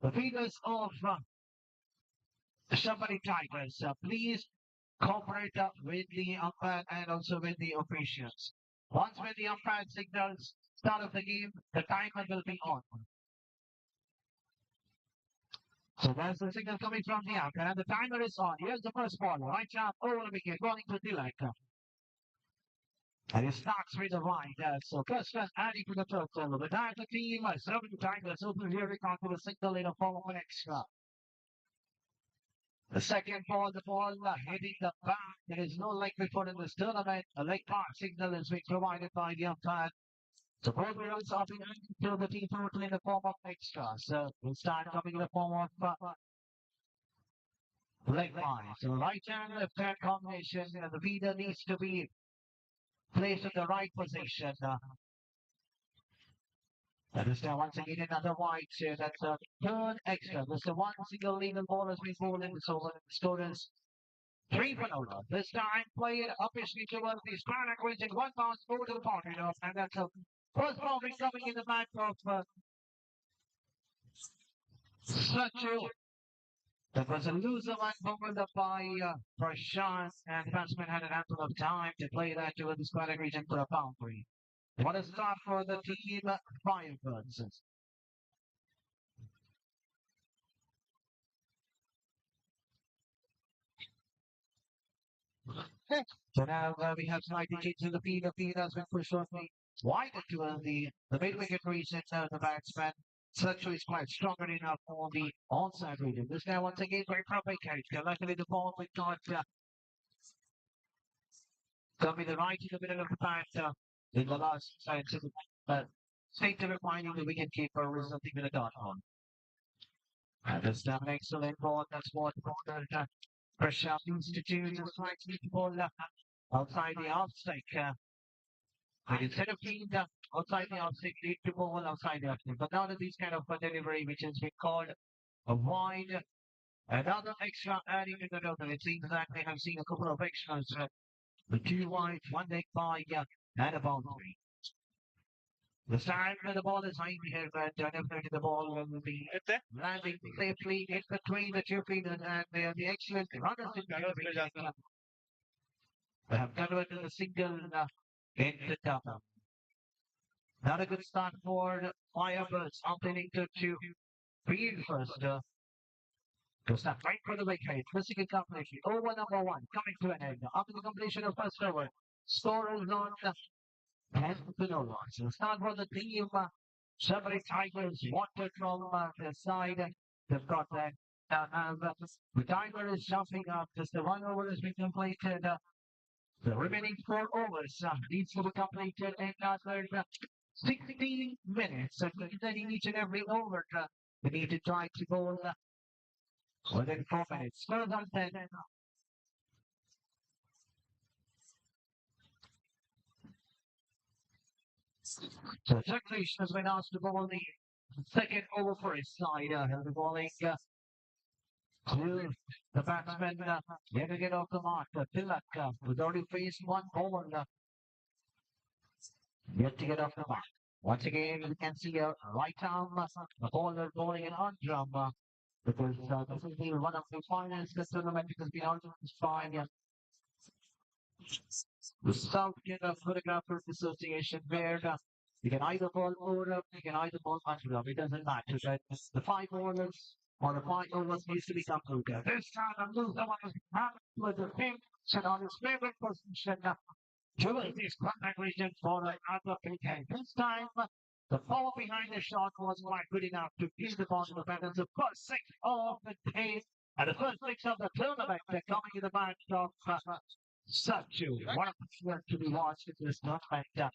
the leaders of the Shabari Tigers. Please cooperate with the umpire and also with the officials. Once when the umpire signals start of the game, the timer will be on. So there's the signal coming from the umpire, and the timer is on. Here's the first ball, right sharp over the wicket, going to Tilak. And it starts with the right. So first one adding to the total. The Tiger team, serving Tigers over here, to the signal in a form of an extra. The second ball, the ball hitting the back. There is no leg before in this tournament. A leg pass signal is being provided by the umpire. So both runs are being added to the team total in the form of extra. So we'll start coming in the form of leg pass. So right hand, left hand combination. The feeder needs to be placed in the right position. That is now once again another wide. So that's a third extra. There's the one single legal ball has been bowled in. So the score is 3 for no. This time play it up his feet towards the square region. One bounce over to the boundary, and that's a first ball coming in the back of Sachu. That was a loser one bowled up by Prashant, and the batsman had an ample of time to play that towards the square region for a boundary. What a start for the team, Firebirds. So now we have slightly changed the feed. The feed has been pushed slightly wider to the mid-wicket region. The batsman Sachu is quite stronger enough for the onside region. This now once again very proper carriage. Luckily the ball we got coming the right in the middle of the bat in the last side. State of reminding the wicket keeper is something with a dot on. And this an excellent ball. That's what the Prashant Institute is trying to ball outside the off stick. But instead of being outside the off stick, need to ball outside the off stick. But now that this kind of delivery, which has been called a wide, another extra adding to the total. It seems that they have seen a couple of extras. The 2 wide, 1 leg by and a boundary. This time the ball is high here, but definitely the ball will be landing safely in between the 2 fielders, and the excellent runners in the they have converted a single in the top. Not a good start for the Firebirds, opting to field first. To start right for the wicket, missing a completion. Over number 1, coming to an end. After the completion of first over, score is on 10 to no one. So start for the team. Shabari Tigers wanted from the side. They've got that. The timer is jumping up. Just the 1 over has been completed. The remaining 4 overs needs to be completed in another 16 minutes. And then in each and every over, we need to try to go within 4 minutes. Further on 10. So Jagdish has been asked to bowl the second over for his side. He'll be bowling to the batsman. Yet to get off the mark. Tilak, who's already faced 1 ball. Yet to get off the mark. Once again, we can see a right arm. The bowler bowling an on drum. Because this will be one of the finals. The tournament has been on fine. The South Indian Photographers Association, where you can either bowl over up, you can either bowl under up. It doesn't matter. Right? The 5 overs or the 5 overs needs to be completed. This time, I'm losing one with the pink and on his favorite position. Towards this contact region for another pink hand. This time, the ball behind the shot was quite good enough to give the ball to the batters. The first 6 of the day and the first 6 of the tournament. They're coming in the back of Sachu. One of the first to be watched in this tournament.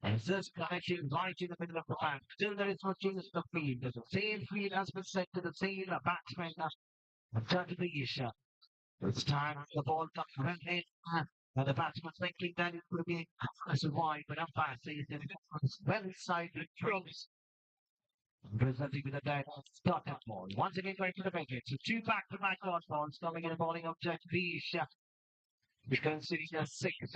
And this connection right in the middle of the pack. Still there is no change to the field. There's the same field has been set to the same batsman. Turn to the issue. It's time the ball comes in. And the batsman thinking that it would be as wide, but umpire says that it was well inside the close. Resulting with a dead started ball. Once again going to the wicket. So two back-to-back dot balls coming in a bowling of Jagdish. Because it's a six.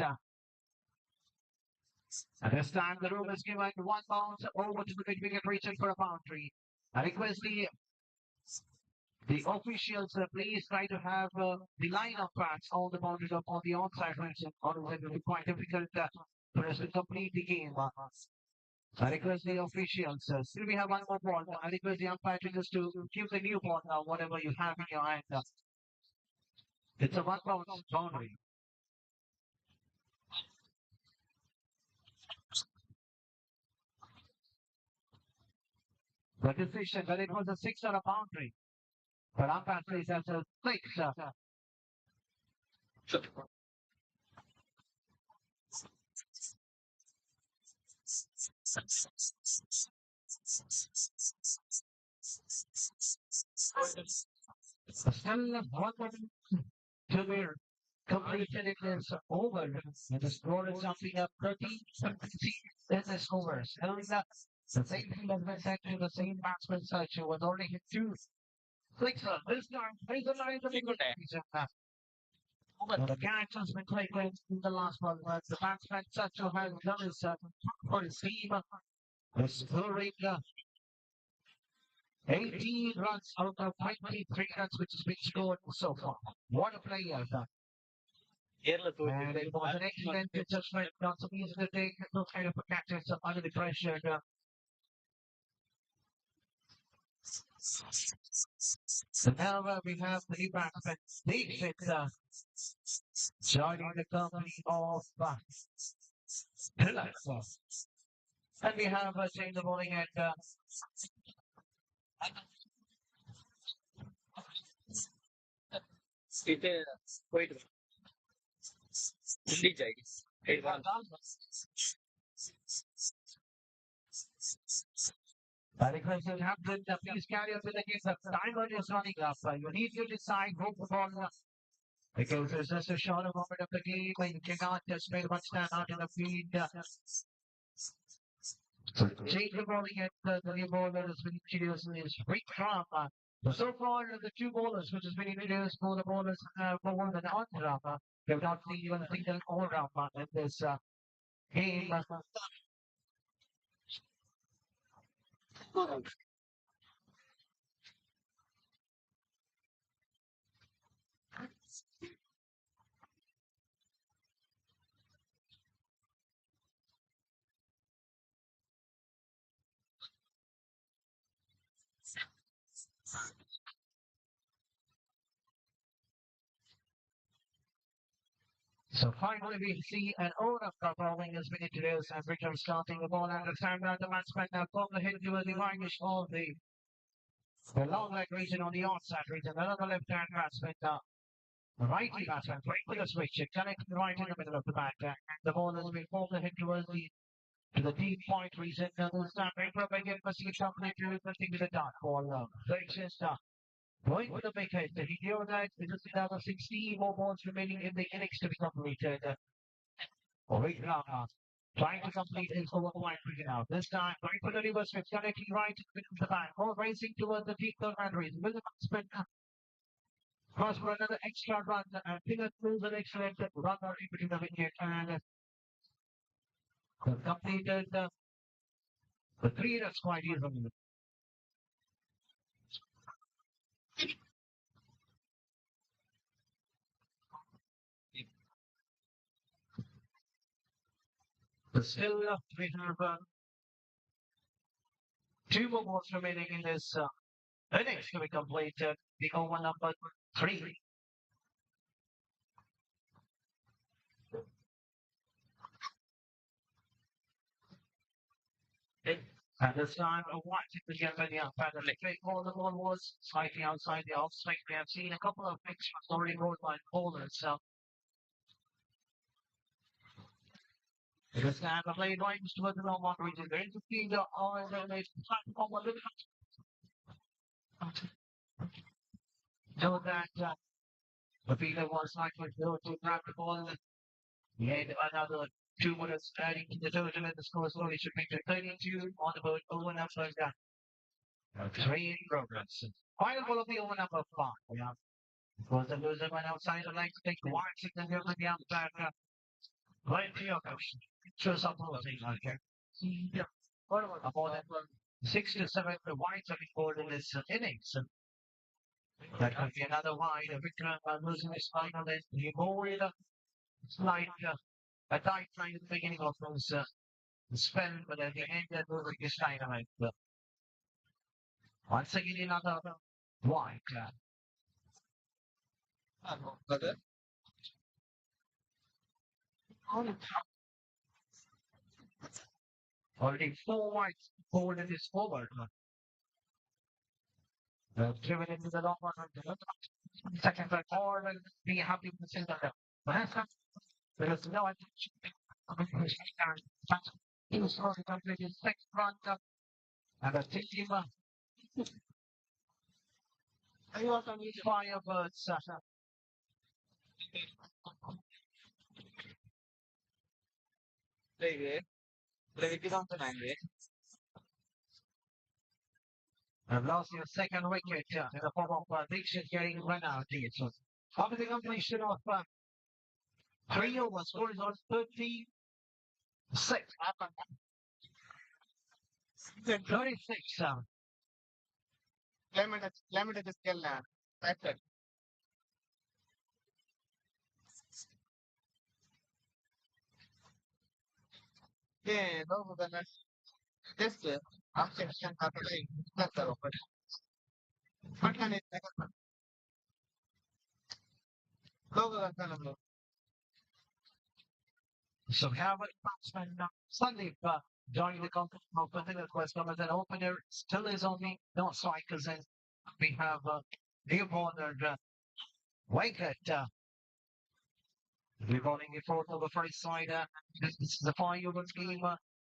And this time the rule is given one bounce over to the mid-wicket region for a boundary. I request the officials please try to have the line of bats on the boundaries of on the onside region, or it will be quite difficult for us to complete the game. I request the officials. Still we have one more ball. I request the umpire just to give the new ball now, whatever you have in your hand. It's a one bounce boundary. The decision that it was a six or a boundary. But umpire says that's a six. Still one to be completed in this over. And the score is something up 13 in this over. Still the same thing has been said to the same batsman such who was already hit two sixer. This time, here's the line of the well, the catch has been taken in the last one, but the batsman such who has done his for his team. Scoring 18 runs out of 23 runs, which has been scored so far. What a player! And it was an excellent judgment, not so easy to take those kind of catches under the pressure. So now we have the new batsman, David, joining the company of Pillars. And we have changed the bowling at wait. Hindi जाएगी. the question happened, please carry on with the game. The timer is running up. You need to decide who the ball because there's just a shorter moment of the game where you cannot just make much time out in the field. So change the bowling at the new bowler has been introduced is Rick Ram. So far, the two bowlers which has been introduced, both the bowlers have bowled an on-ramp. We have not seen even a single all-ramp in this game. So finally we see an owner bowling has been introduced and Richard starting the ball and the time that the batsman now got the hit to the dividish of the long leg region on the outside region. Another left hand batsman, righty batsman, right with a switch, connecting right in the middle of the bat. And the ball has been formed the hit towards to the deep point region. This time Rick again must see something to nothing with the dot ball. So it's just going for the wicket. He knew that it is another 16 more balls remaining in the innings to be completed. Rick trying to complete his over quite quickly now. This time, going for the reverse switch, connecting right in the middle of the back. Ball racing towards the deep third man region. With the batsman cross for another extra run. And Pinnett moves an excellent run in between the wicket. And completed the three runs quite easily. Still, we have two more balls remaining in this innings to be completed. The over number 3. And this time, a white to get by the umpire. The big ball, the ball was slightly outside the off swing. We have seen a couple of picks already rolled by bowlers. So this time, the play right towards the long one region. They're into field on the platform a little so that the fielder was likely to grab the ball We had another 2 minutes adding to the total, and the score slowly should make it 32 on the board. Over number three in progress. Final ball of the over number 5. Yeah. Was the loser went outside the line to take the wide signal here with the umpire. Plenty of options. Shows up all things like here. Yeah. More than 6 to 7 the wides have been called in this innings. That could be another wide. Victor losing his final then. He bowled slight a tight line at the beginning of his spell, but at the end that was his dynamite. Once again another wide. Already 4 wides bowled in this forward. Driven into the long one. Second right forward and be happy with the center. Because no attention. He was already completed 6 front and a team. He also needs Firebirds. Have lost your second wicket in the form of Dixon getting run out here. So after the completion of 3 overs, score is on 36. 36. Climate is still factor. Yeah, no, the just option after that's the what can it go. So we have a batsman Sunday joining the competition of the West Ham as an opener. Still is only no strikers, and we have new bowler Wicket. We're bowling the fourth over for his side. This is the 5 over game.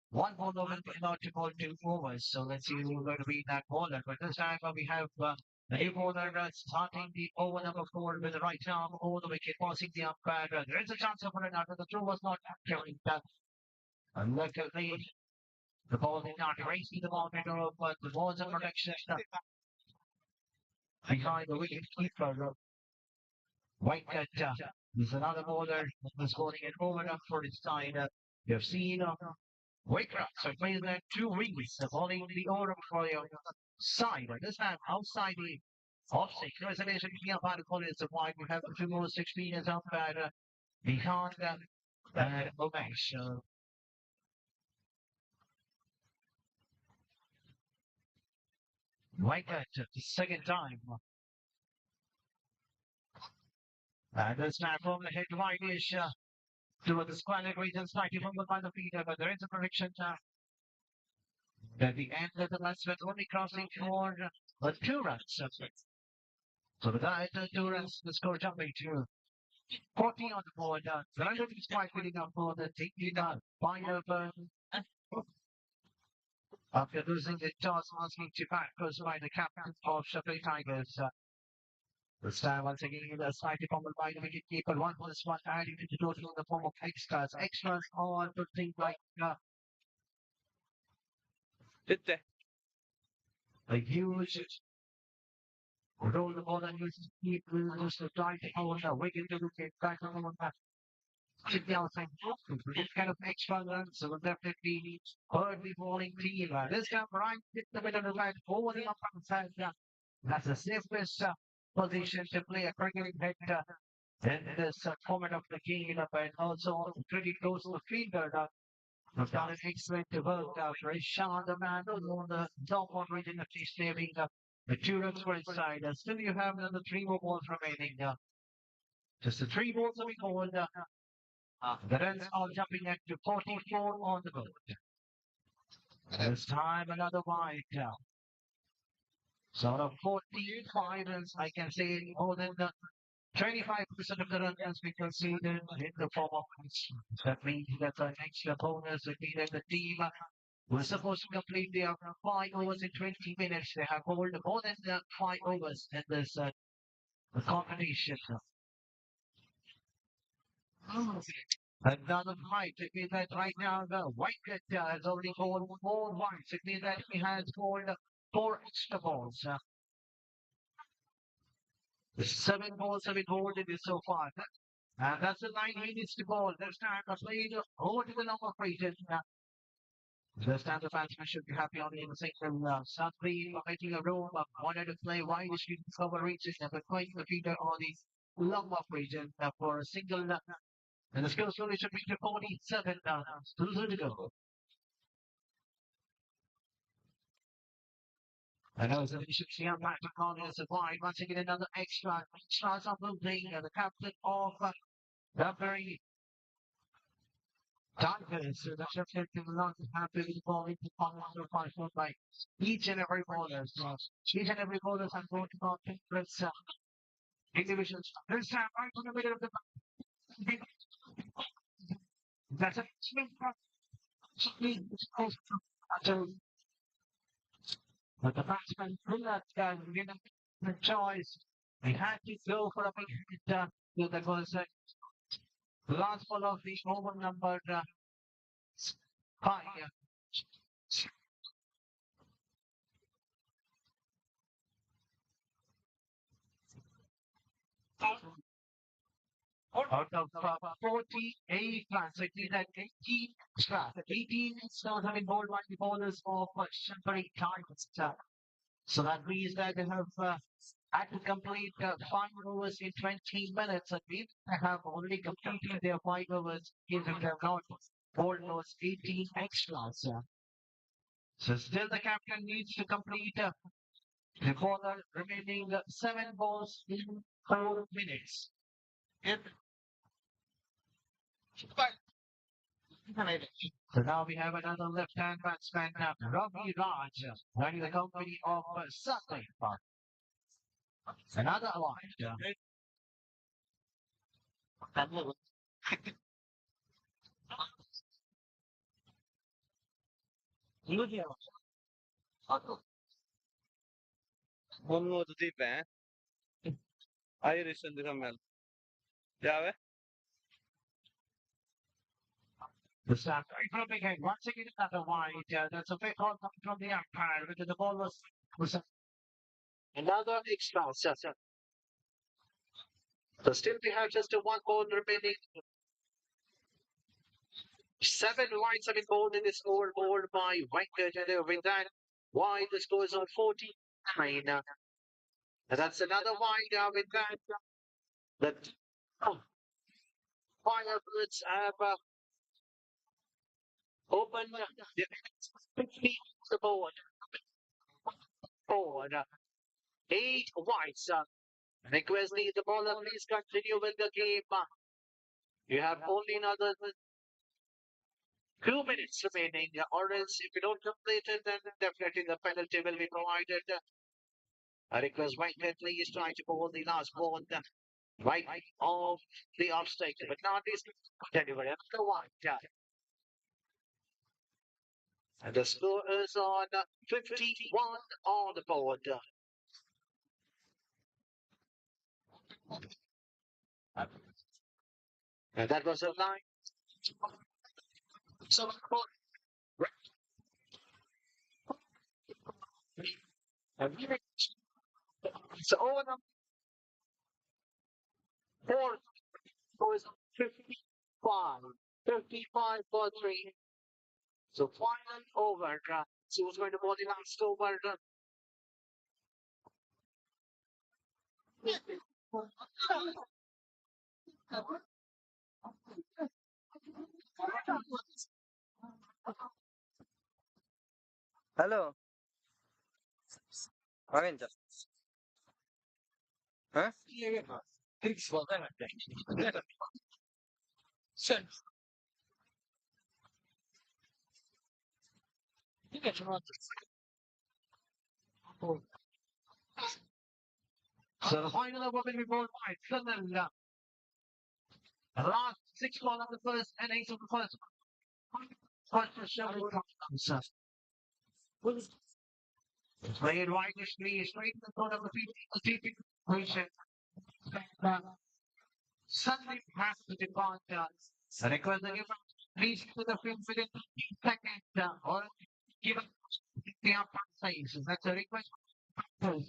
1 ball over not to ball 2 overs. So let's see who's going to be that bowler. But this time we have the new bowler starting the over number 4 with the right arm over the wicket, passing the umpire. There is a chance of running out, but the throw was not accurate. Luckily, the ball did not race the ball middle, but the ball's in protection behind the wicket keeper. Wicket is another bowler who's scoring an over for his side. You have seen Wakerat, so it plays that 2 rings, bowling the over for your side. This time outside the offside. Reservation here by the college of wide. We have 2 more 16 as umpire behind and Umesh. Wicket the second time. And this time from the head right-ish to the squalid region, slightly fumbled by the feeder, but there is a prediction at the end of the match with only crossing for 2 runs. So the guy at 2 runs, the score jumping to 40 on the board. The run is quite good enough for the taking final after losing the toss, asking to back goes by the captain of Sheffield Tigers. This time, once again, slightly fumbled by the wicketkeeper. 1+1 adding to the total in the form of extras. Extras on to things like a huge roll the ball and use to keep just to try to hold the wicket to the back on the back. The outside this kind of extra runs will definitely hurt the bowling team. This time, right hit the middle of the line over the upper side. That's the safest position to play a cricketing head in this format of the game. And also pretty close to the fielder. We've done an excellent work. Rishad, the man on the top one region of he's saving the 2 runs for his side. Still, you have another 3 more balls remaining. Just the 3 balls have been called. The runs are jumping at to 44 on the board. This time, another wide. So, out of 45 runs, I can say more than 25% of the run has been conceded in the form of points. That means that the extra bonus would be that the team was supposed to complete their 5 overs in 20 minutes. They have bowled more than 5 overs in this competition. Another fight. It means that right now the white has already scored 4 points. It means that he has scored 4 extra balls. 7 balls have been holding this so far. And that's the line he needs to go. This time the played over to the number region. This time the batsman should be happy only in the second. Suddenly making a room. Wanted to play wide. He should cover reaches. But quite the feeder on the long off region for a single. And the skill solution reached to 47. Still to go. And that was a should see on back to corner as a wide. Once again, another extra. Extras are moving. The captain of the very Tigers. So that's just going to not happy with ball into corner five by each and every bowler. So each and every bowler are going to go different individuals. This time, right in the middle of the that's a so, but the batsman did not give the choice. They had to go for a big hit. That was last ball of the over number 5. Out of 48 runs, it is at 18 extra. 18 extras have been bowled by the bowlers of Shankari Tigers. So that means that they have had to complete 5 overs in 20 minutes. And we have already completed their 5 overs if they have not bowled those 18 extras. So still the captain needs to complete the bowler remaining 7 balls in 4 minutes. So now we have another left-hand batsman, Ravi Raj, running the company of Skpa. Another wide. One deep, eh? Irish and the Camel. Yeah, The start from again. Once again, another wide. That's a big call coming from the umpire. But the ball was another extra. So still we have just a 1 ball remaining. 7 wides have been bowled in this over bowled by Venkat, and with that wide the score is on 49. And that's another wide with that. The Firebirds have opened the 50 the board forward. 8 wides. Request the bowler please continue with the game. You have only another 2 minutes remaining, or else if you don't complete it, then definitely the penalty will be provided. I request Whitehead please try to bowl the last ball right of the off stake, but not this delivery. Another one. And the score is on 51 on the board. And that was a line. So, so over number 4 scores 55. 55 for 3. So final over. So who's going to bowl the last over? Hello. Again, huh? So the final over will be bowled by Sunil. The last 6 ball of the first innings of the first. First show comes. Played widely, straight in front of the feet. Patient. Suddenly past the depart. I request the giver please to the field within 15 seconds or give us the upper size. That's a request. 30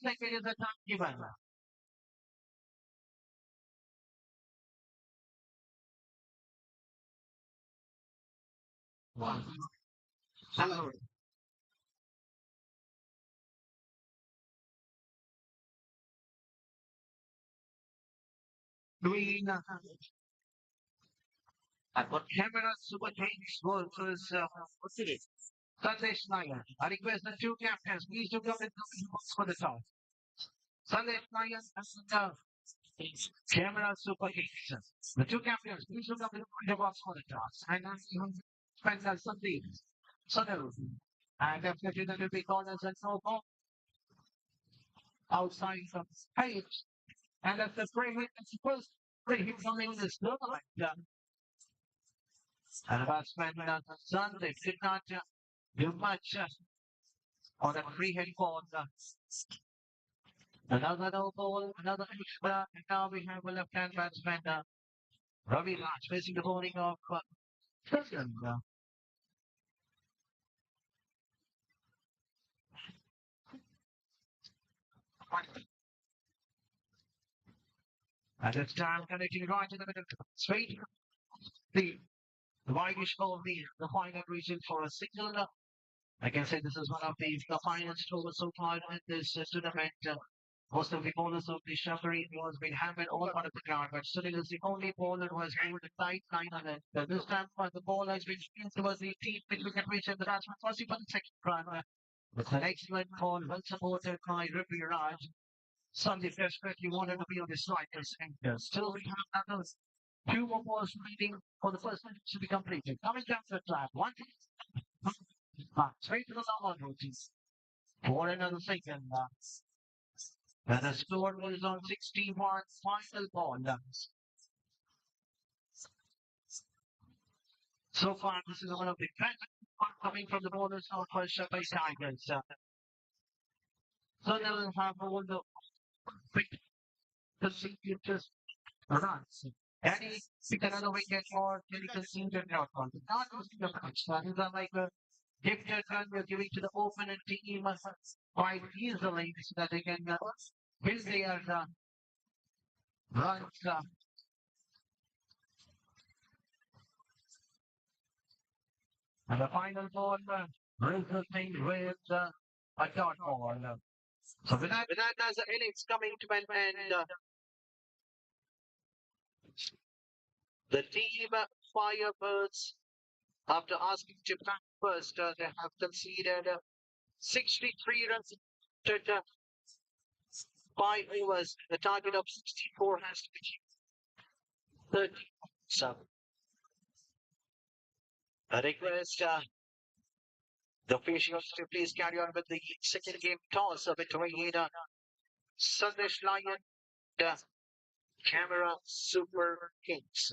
seconds is the time given. One. Hello. Green. Camera Super Kings versus Sandesh Nayan. I request the two captains please to come in the box for the toss. Sandesh Nayan and Camera Super Kings. The two captains please to come in the box for the toss. And Spencer Sunday. Sunil. And definitely that will be called as a no ball outside from page. And that's the free hit. It's supposed free hit coming in this tournament. And the batsman Sunday did not do much on a free hit ball. Another no ball, another extra, and now we have a left-hand batsman, Ravi Raj, facing the bowling of Sutton. And this time connecting right in the middle. Straight the whitish of the final region for a single. I can say this is one of the finest overs so far in this tournament. Most of the bowlers of the Shafari was been hammered all out of the ground, but still is the only bowler who has held a tight line on it. This time the ball has been spin towards the deep mid-wicket reach and the batsman crossing for the second run. It's an excellent ball, well supported by Ravi Raj. Sunday desperately wanted to be on the strikers and still we have another two more balls waiting for the first innings to be completed. Coming down to the track, one straight to the long routines for another second. And the score was on 61 final ball. So far, this is one of the best coming from the bowlers of Skpa Tigers. So they will have all the quick just runs. And he picked another wicket or he conceded not one. Not losing the match. That is like a gifted run you're giving to the opponent team quite easily so that they can build their runs. And the final ball resulting with a dot ball. So with that as the innings coming to an end, the team Firebirds, after asking to bat first, they have conceded 63 runs to 5 overs. The target of 64 has to be achieved. 30. So, a request the officials to please carry on with the second game toss between Sundesh Lion and Camera Super Kings.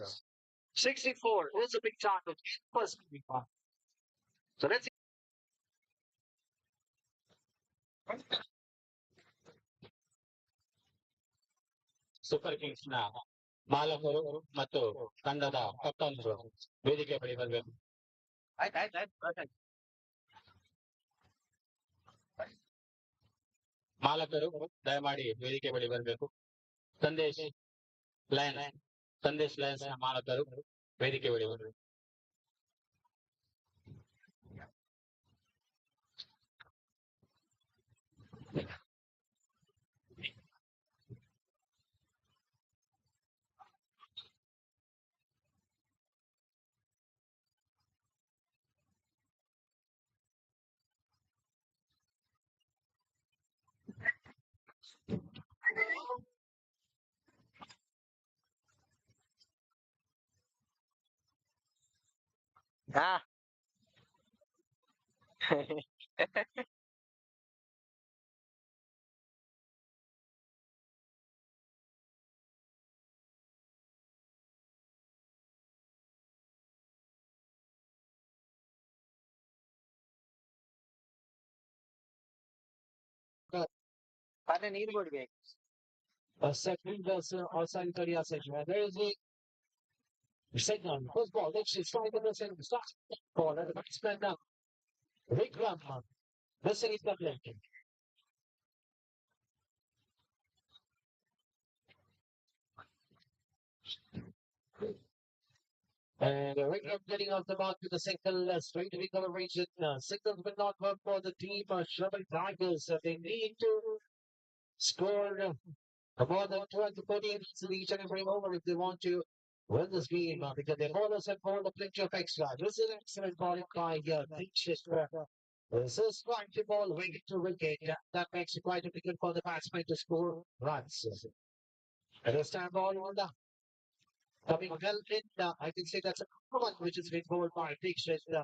64 is a big target. First, so let's super Kings ನ ಮಾಲಕರು ಮತ್ತು ತಂಡದ ಕಪ್ತಾನರು ವೇದಿಕೆ ಬಳಿ ಬರಬೇಕು. ಮಾಲಕರು ದಯಮಾಡಿ ವೇದಿಕೆ ಬಳಿ ಬರಬೇಕು. ಸಂದೇಶ್ ಲಯನ್ಸ್ ನ ಮಾಲಕರು ವೇದಿಕೆ ಬಳಿ ಬರಬೇಕು. Ah. Paano need mo A second also in Korea section. There is a Second, first ball, next is 5 minutes and starts ball at the batsman now. Vikram, missing it completely. And Vikram getting off the mark with the single straight recovery region. Singles will not work for the team. Sherman Tigers, they need to score more than 12 to 14 runs in each and every over if they want to win this game because the bowlers have bowled a plenty of extra. This is an excellent bowling by Pitchester. This is trying to ball wicket to wicket. That makes it quite difficult for the batsman to score runs. And this time ball on the coming well in. I can say that's a one which has been bowled by Pitchester.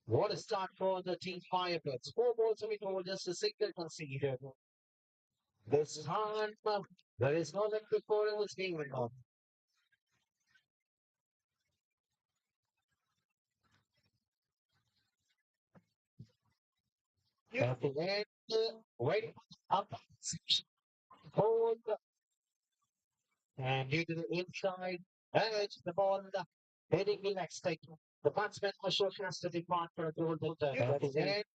What a start for the team Firebirds. 4 balls have been bowled, just a single conceded. This time, there is no left before in this game right now. At the end, waiting up, hold, and due to the inside edge, the ball heading the next take. The batsman also has to depart for a golden turn. At the end,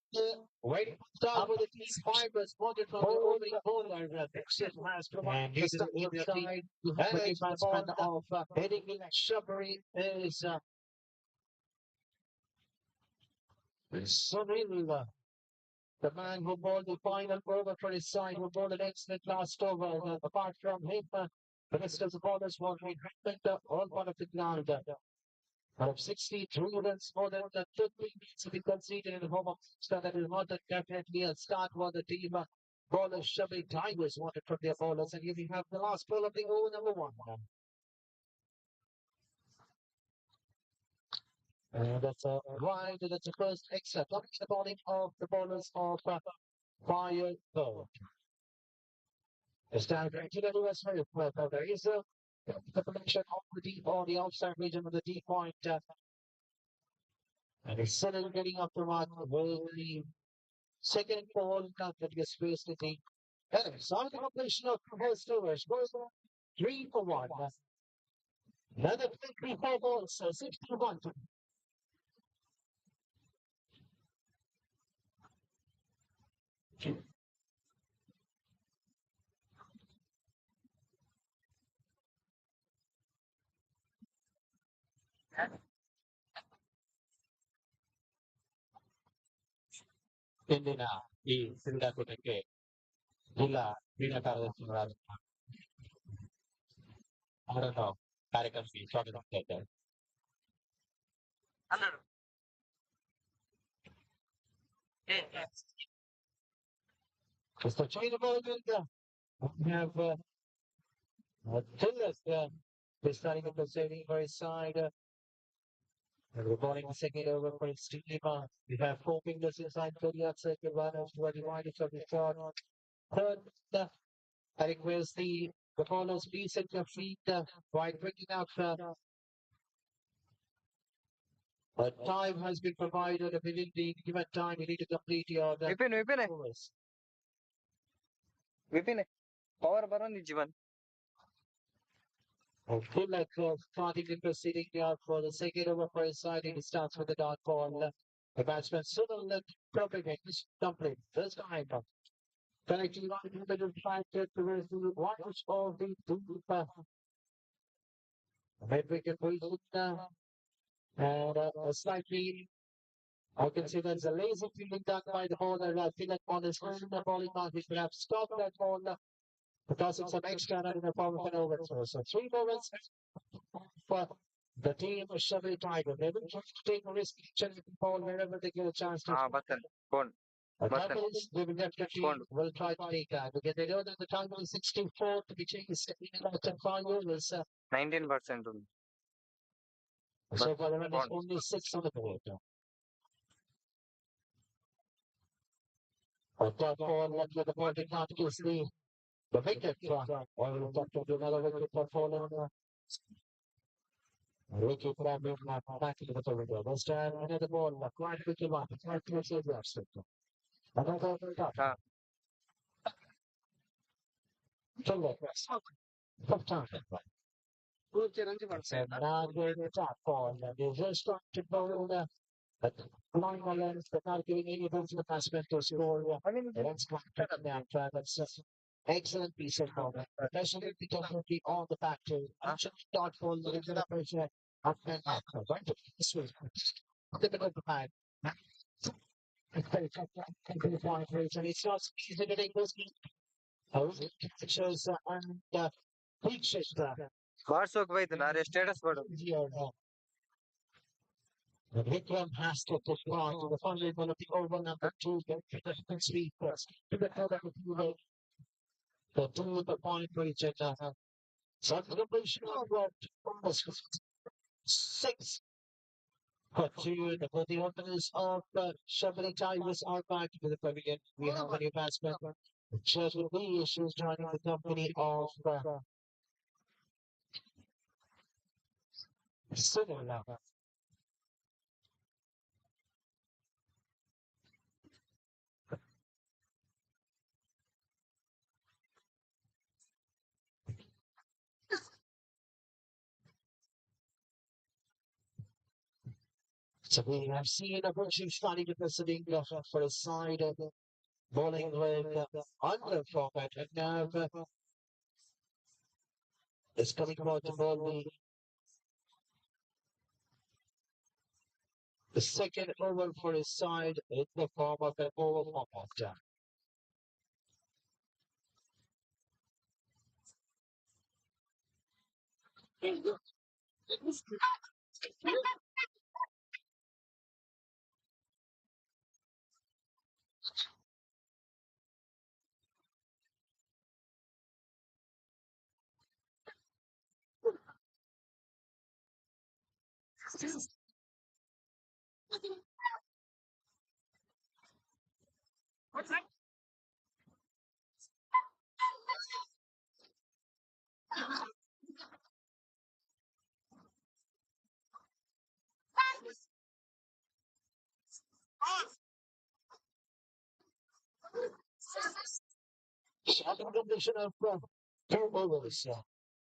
waiting start with the team Fibers wanted from the opening bowler. Dixon has come up and due to the inside edge, the ball of heading the next shrubbery is Sunil. The man who bowled the final over for his side, who bowled an excellent last over. Apart from him, the rest of the bowlers were all part of the ground. Out of 63 runs, more than the 50 needs to be conceded in the home of so that is not definitely a start for the team. Bowlers Shabby Tigers wanted from their bowlers, and here we have the last ball of the over number 1. And that's a right, that's the first extra. Coming the bowling of the bowlers of Fire Bird. It's down to the US well, there is the connection of the deep or the outside region of the deep point. And it's still getting up the mark with the second ball that gets placed in the solid completion of first overs. Goes 3 for 1. Another 3 balls, so 61. Hindi na i-sindakotake ila pinakaroon I don't know. कार्यक्रम की स्वागत करते हैं. Mr. Changeable, we have Tillis starting at the saving for his side. And we're bowling the second over for Skpa. We have 4 fingers inside 30 outside the runners to a divided of the shot. Third, I request the bowlers please set your feet while bringing out a time has been provided. Within the given time, you need to complete your overs. Vipin, power baron ni Jivan. Full like starting in proceeding yard for the second over for his side. He starts with the dot ball. The batsman Sunil left perfect complete. This time, connecting on the middle side to the watch of the two mid-wicket position and slightly. I can see there's a lazy fielding done by the bowler. I feel like on his own, the bowling mark, he should have stopped that ball. Tossing some extra run in the form of an overthrow. So 3 overs for the team of Chevy Tiger. They will try to take a risk each and every ball wherever they get a chance to. Button. Phone. But Button. that is, they will definitely will try to take that because they know that the time is 64 to be changed in about 5 overs. 19% ఉంది. So far, there is only 6 on the board. But that ball, luckily the ball did not use the wicket. Or we'll talk to another wicket for falling. Wicket problem back to the window. This time, another ball, quite quickly one. Quite quickly left. Another top. Tough time. So now going to top on the just started ball but long lens, but not giving any room for the batsman to score. Runs back now, that's excellent piece of ball. Especially definitely on the back to thoughtful, the pressure up and up. Right to this way. Typical of the and it's not easy to take those catches and reaches WhatsApp పోయింది అరే status పడు here. Vikram has to push on to the final one of the over number two. Get speed first. To the other to the point reach at so completion of almost 6 for two. The openers of Shabali Tigers are back to the pavilion. We have a new batsman. Just with the issues joining the company of Sunil. So we have seen a Virtue starting to proceeding for a side bowling with under format and now is coming about to bowl the second over for his side in the form of an over format. Shot completion of 2 overs.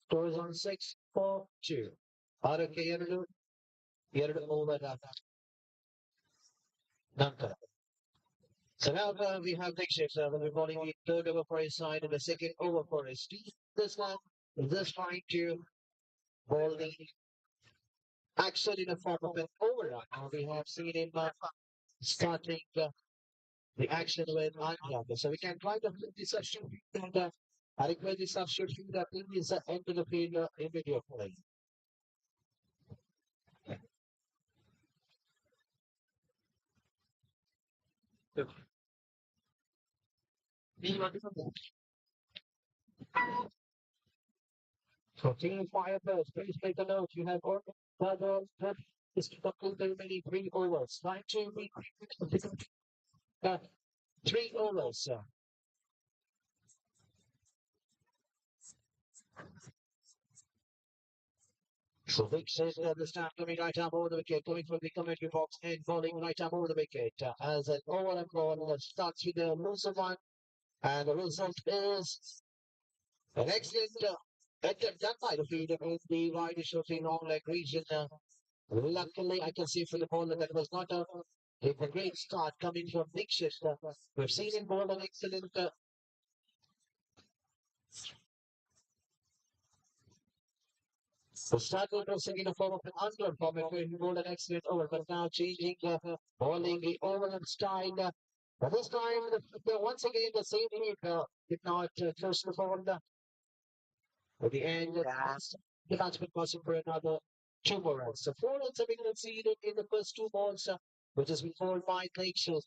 Scores on 6-4-2. ಆರಕ್ಕೆ ಎರಡು over ನಂತರ. So now we have Nick Shifter will be bowling the third over for his side and the second over for his team. This trying to bowl the action in a form of an overrun. We have seen him starting the action with Anya. So we can try to flip this substitute and adequately substitute that in this end of the field immediately. So team Firebirds, please take a note. You have all that is to conclude the remaining 3 overs. Trying to be 3 overs. So Vic says this time coming right up over the wicket, coming from the commentary box and bowling right up over the wicket. As an over and ball starts with the looser one, and the result is an excellent attempt done by the fielder in the widest of the long leg region. Luckily, I can see for the bowler that was not a great start coming from Vic Shifter. We've seen him bowl an excellent so started crossing in the form of an under format where he bowled an excellent over, but now changing bowling the over and style. But this time, once again, the same hit did not touch the ball. At the end, the batsman was in for another 2 more runs. So 4 runs have been conceded in the first 2 balls, which has been bowled by Lakeshore.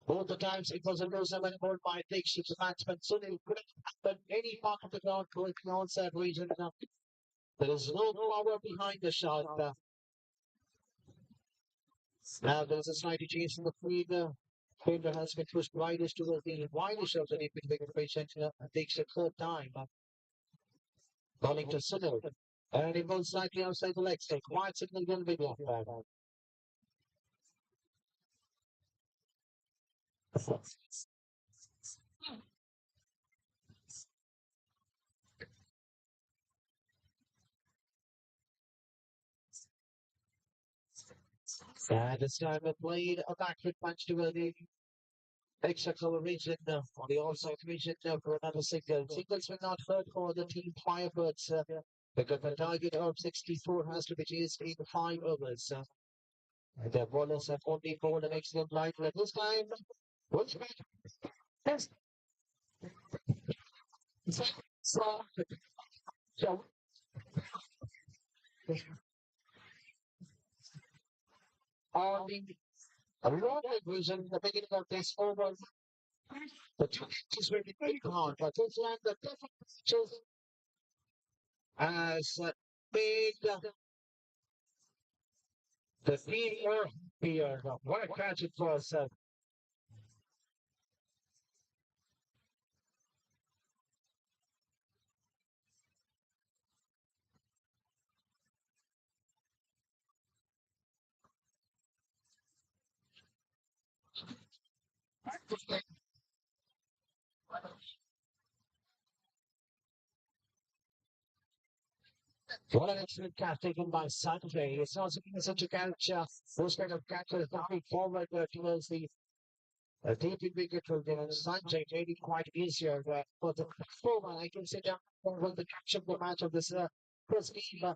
Both the times it was a loser when bowled by Lakeshore. The batsman Sunil couldn't happen any part of the ground going outside region. There is no power behind the shot. Now there's a slight change in the field. Fielder has been pushed widest towards the widest of the deep patient and takes the third time. Bowling to Sunil. And he bowls slightly outside the leg stick. Wide signal will be blocked by that. And this time it played a backward punch to the extra cover region on the offside region for another single. Singles were not hurt for the team Firebirds because the target of 64 has to be chased in 5 overs. And the bowlers have only bowled an excellent line. But this time, what's back? Yes. So, so, on the wrong vision, the beginning of this over, the chances will be very hard. But this time, the different pitches as made the team more here. What a catch it was. What an excellent catch taken by Sanjay. It's not such a catch. Those kind of catches coming forward towards the deep in wicket will give Sanjay made it quite easier for the forward. I can say that was the catch of the match of this first game.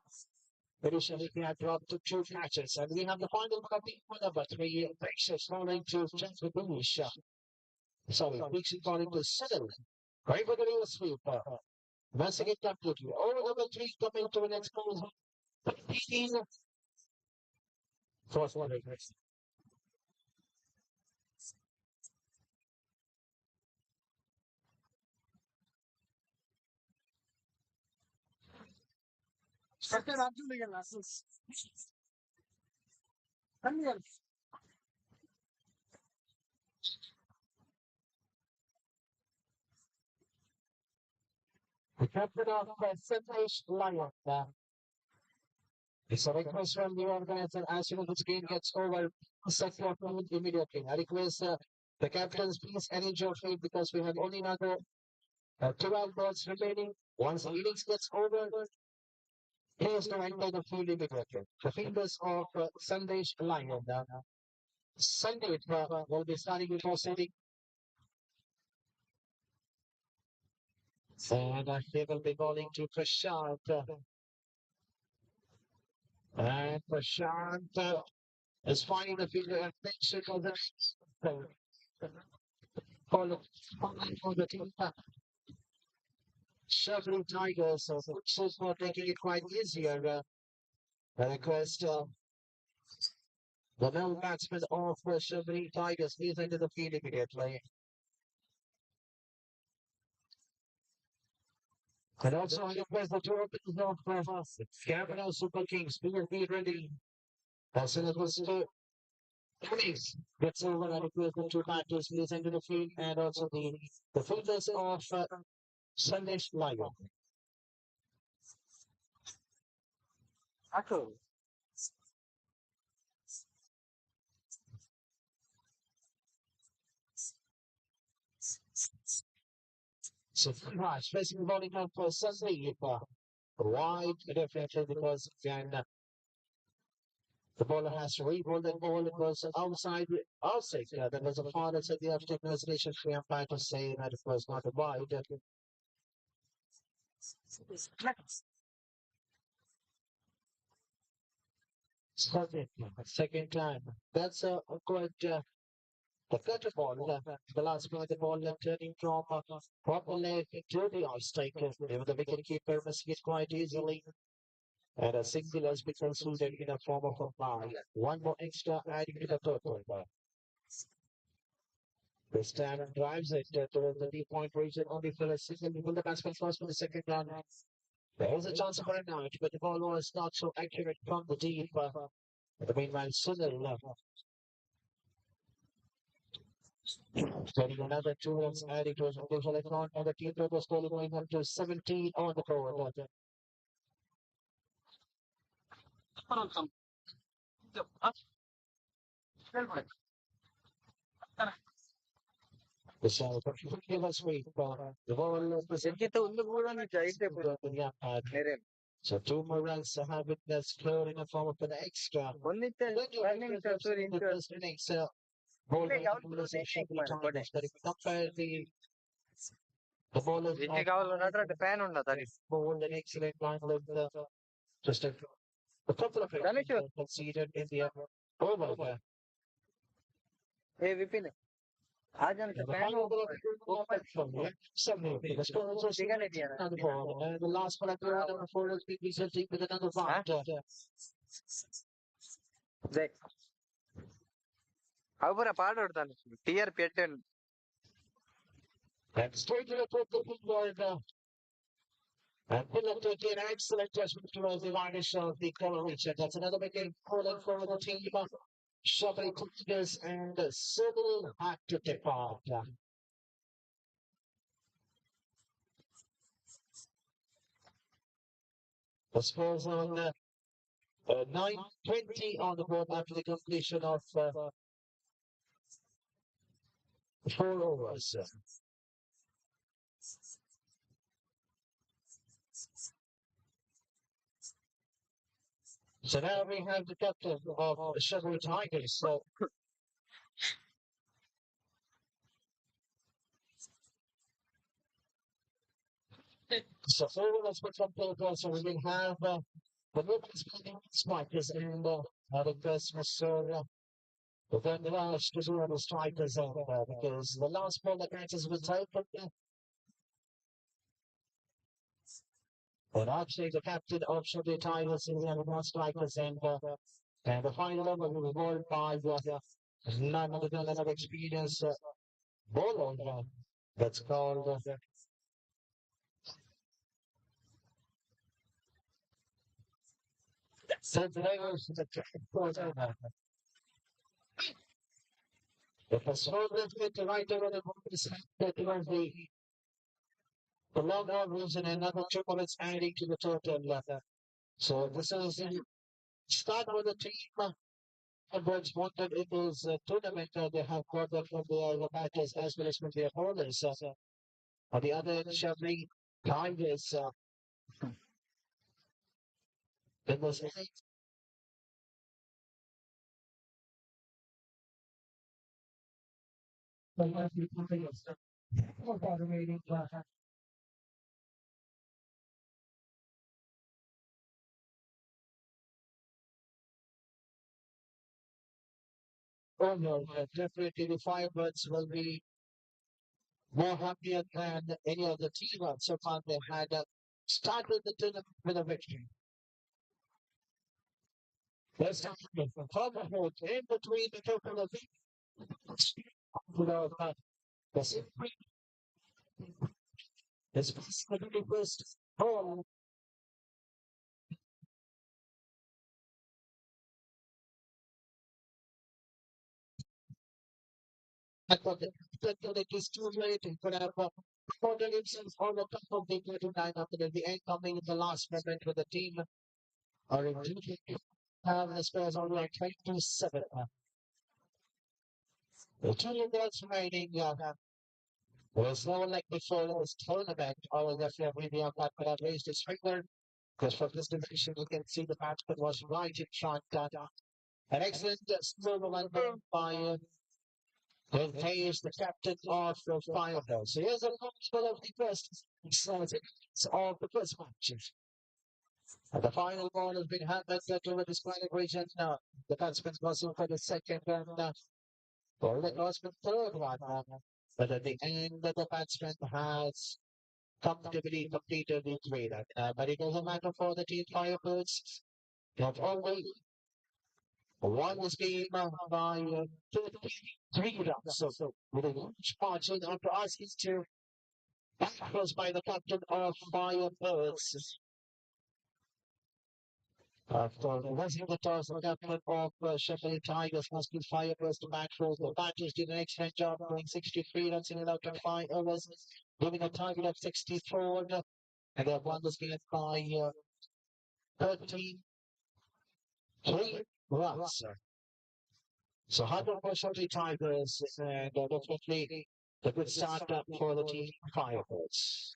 Initially, we had dropped to 2 catches, and we have the final copy number 3. Precious falling to Chance with Bush. Sorry, Dixon falling to Siddle. Right for the real sweep. Messing it completely. Over number 3 coming to the next goal. 15. Fourth one. The captain of Sandesh Lion. It's a request from the organizer as soon as this game gets over, set your field immediately. I request the captains please arrange your field because we have only another 12 balls remaining. Once the innings gets over, please to enter the field immediately. The fielders of Sandesh Lion. Sunday will be starting before setting. And they will be bowling to Prashant. And Prashant is finding the fielder and makes it for the for the team. Shuffling Tigers, so Pitchers not making it quite easier. I request the male batsman of Shuffling Tigers, please enter the field immediately. And also I request the two openers of Capital Super Kings, please be ready. As soon as Mr. Innings gets over, I request the two batters, please enter the field, and also the fielders of Sunday Lion. So, right, facing bowling out for Sunday, wide, definitely, because again, the bowler has to re-bowl that ball. It was outside. There was a foul that said the after consideration free umpire to say that it was not a wide. Second time. That's a good the cutter ball. The last one, the ball turning from proper leg to the off strike. Even the wicket keeper missing it quite easily. And a single has been considered in a form of a bye. One more extra adding to the total. This time drives it towards the deep point region only for a single. Will the batsman first for the second run? There was a chance for a night, but the ball was not so accurate from the deep. The meanwhile, Sunil getting another 2 runs adding to his official account, and the team total score going up to 17 on the board. The shot give us weight. The ball was Kita undu కూడా ని జైతే yeah, मेरे So 2 more runs have been scored in the form of an extra. ಒಂದಿತ್ತು running In into the first innings, bowlers Big out bowlers to and Sheffield man, but Tigers. But if you compare the bowlers ఇంటికి కావాలి ఉన్నట్టు fan ఉండదు అది bowled an excellent line with just a couple of Ganesh. runs conceded in the over. ఏ విపిన్ ఆజన్ And the fan final ball from the suddenly the score was also Digan idea. on the ball. And the last one after that, number 4 has been resulting with another one. ಅವರ ಪಾಡ ಹೊಡ್ತಾನೆ TR ಪೆಟ್ಟನ್ And straight to the football board. And pull up to an excellent judgment towards the varnish of the Croatia. That's another wicket fallen for the team. Sheffield Tigers and Civil had to depart. The scores on 9:20 on the board after the completion of 4 overs. So now we have the captain of the Sheffield Tigers. So let's put some people. So we will have the Lucas strikers and the first Mr. Then the last is all the strikers because the last ball that catches was taken. But actually, the captain of Sheffield Tigers is the one strikers and the final over will be bowled by none other than an experienced bowler that's called. So today was the fourth over. If the slow left it to right over the was the long overs and another 2 minutes adding to the total. So this is the start with the team. Edwards wanted in this tournament. They have got that from the batters as well as from their bowlers. On the other end, Sheffield Tigers in this oh no, definitely the Firebirds will be more happier than any other team so far. They had started the tournament with a victory. Let's talk about in between the total of the specifically first home. I thought that it was too late to put up Porter himself on the top of the 39 after the end coming in the last moment with the team are in the Spurs only like 27. The 2 minutes remaining was no like before this tournament. I will definitely be on that, but I've raised his finger because from this dimension you can see the batsman was right in front. An excellent silver one by Hayes, the captain of the Firebirds. So here's a couple of the first of the first match. And the final ball has been handed to the display region. The batsman was in for the second and well, it was the third one. But at the end, the batsman has comfortably completed the three. But it doesn't matter for the team Firebirds. Not only won this game by 33 runs. So with a huge margin after asking to backwards by the captain of Firebirds. After losing the toss, the captain of Sheffield Tigers must be Firebirds to bat for. The batters did an excellent job, going 63 runs in and out of 5 overs, giving a target of 64. And they have won this game by 33 runs. So 100 for Sheffield Tigers, and definitely a good start up for the team Firebirds.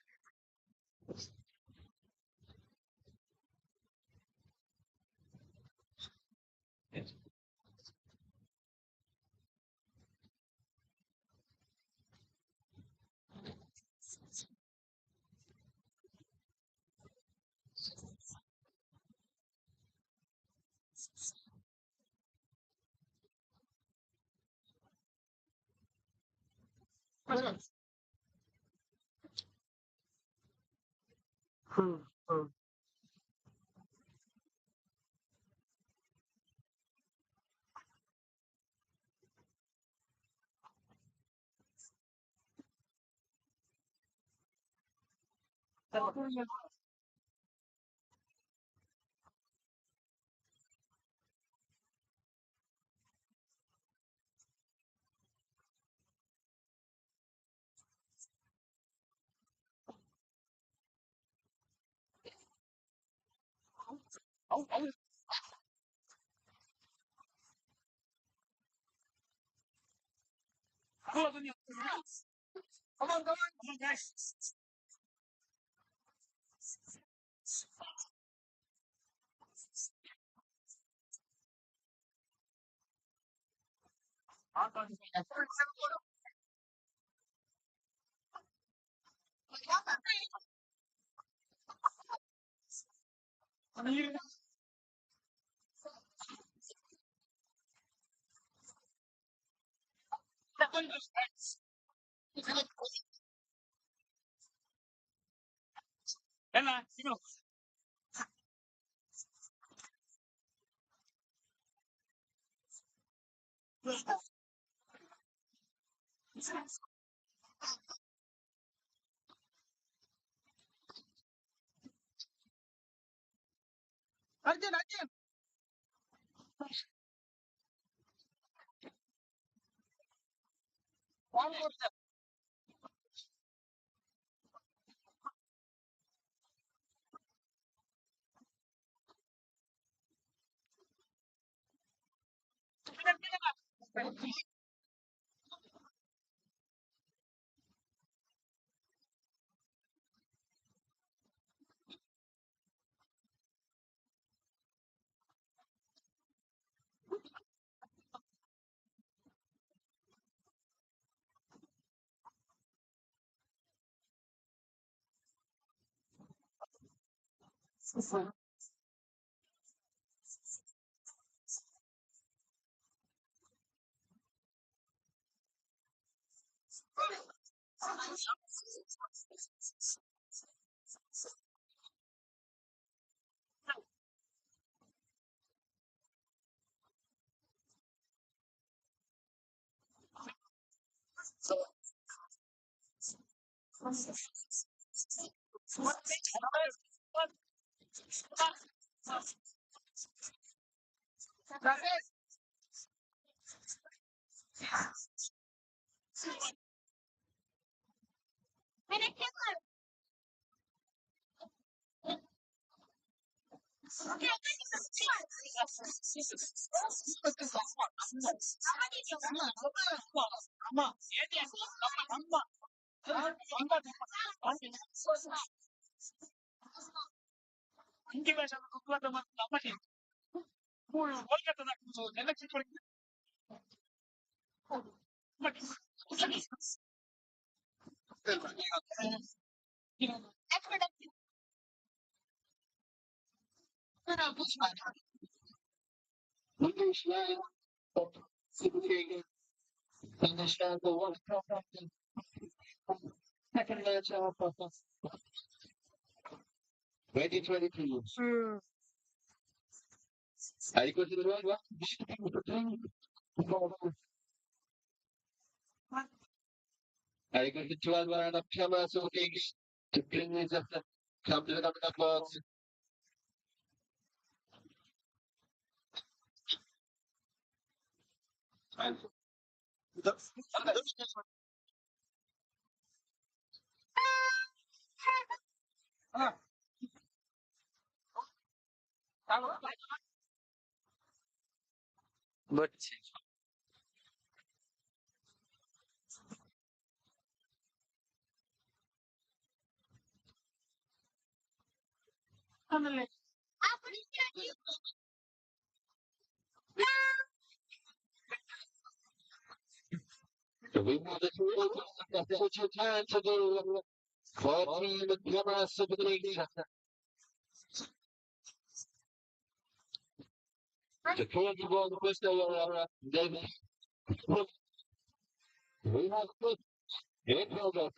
But It will go.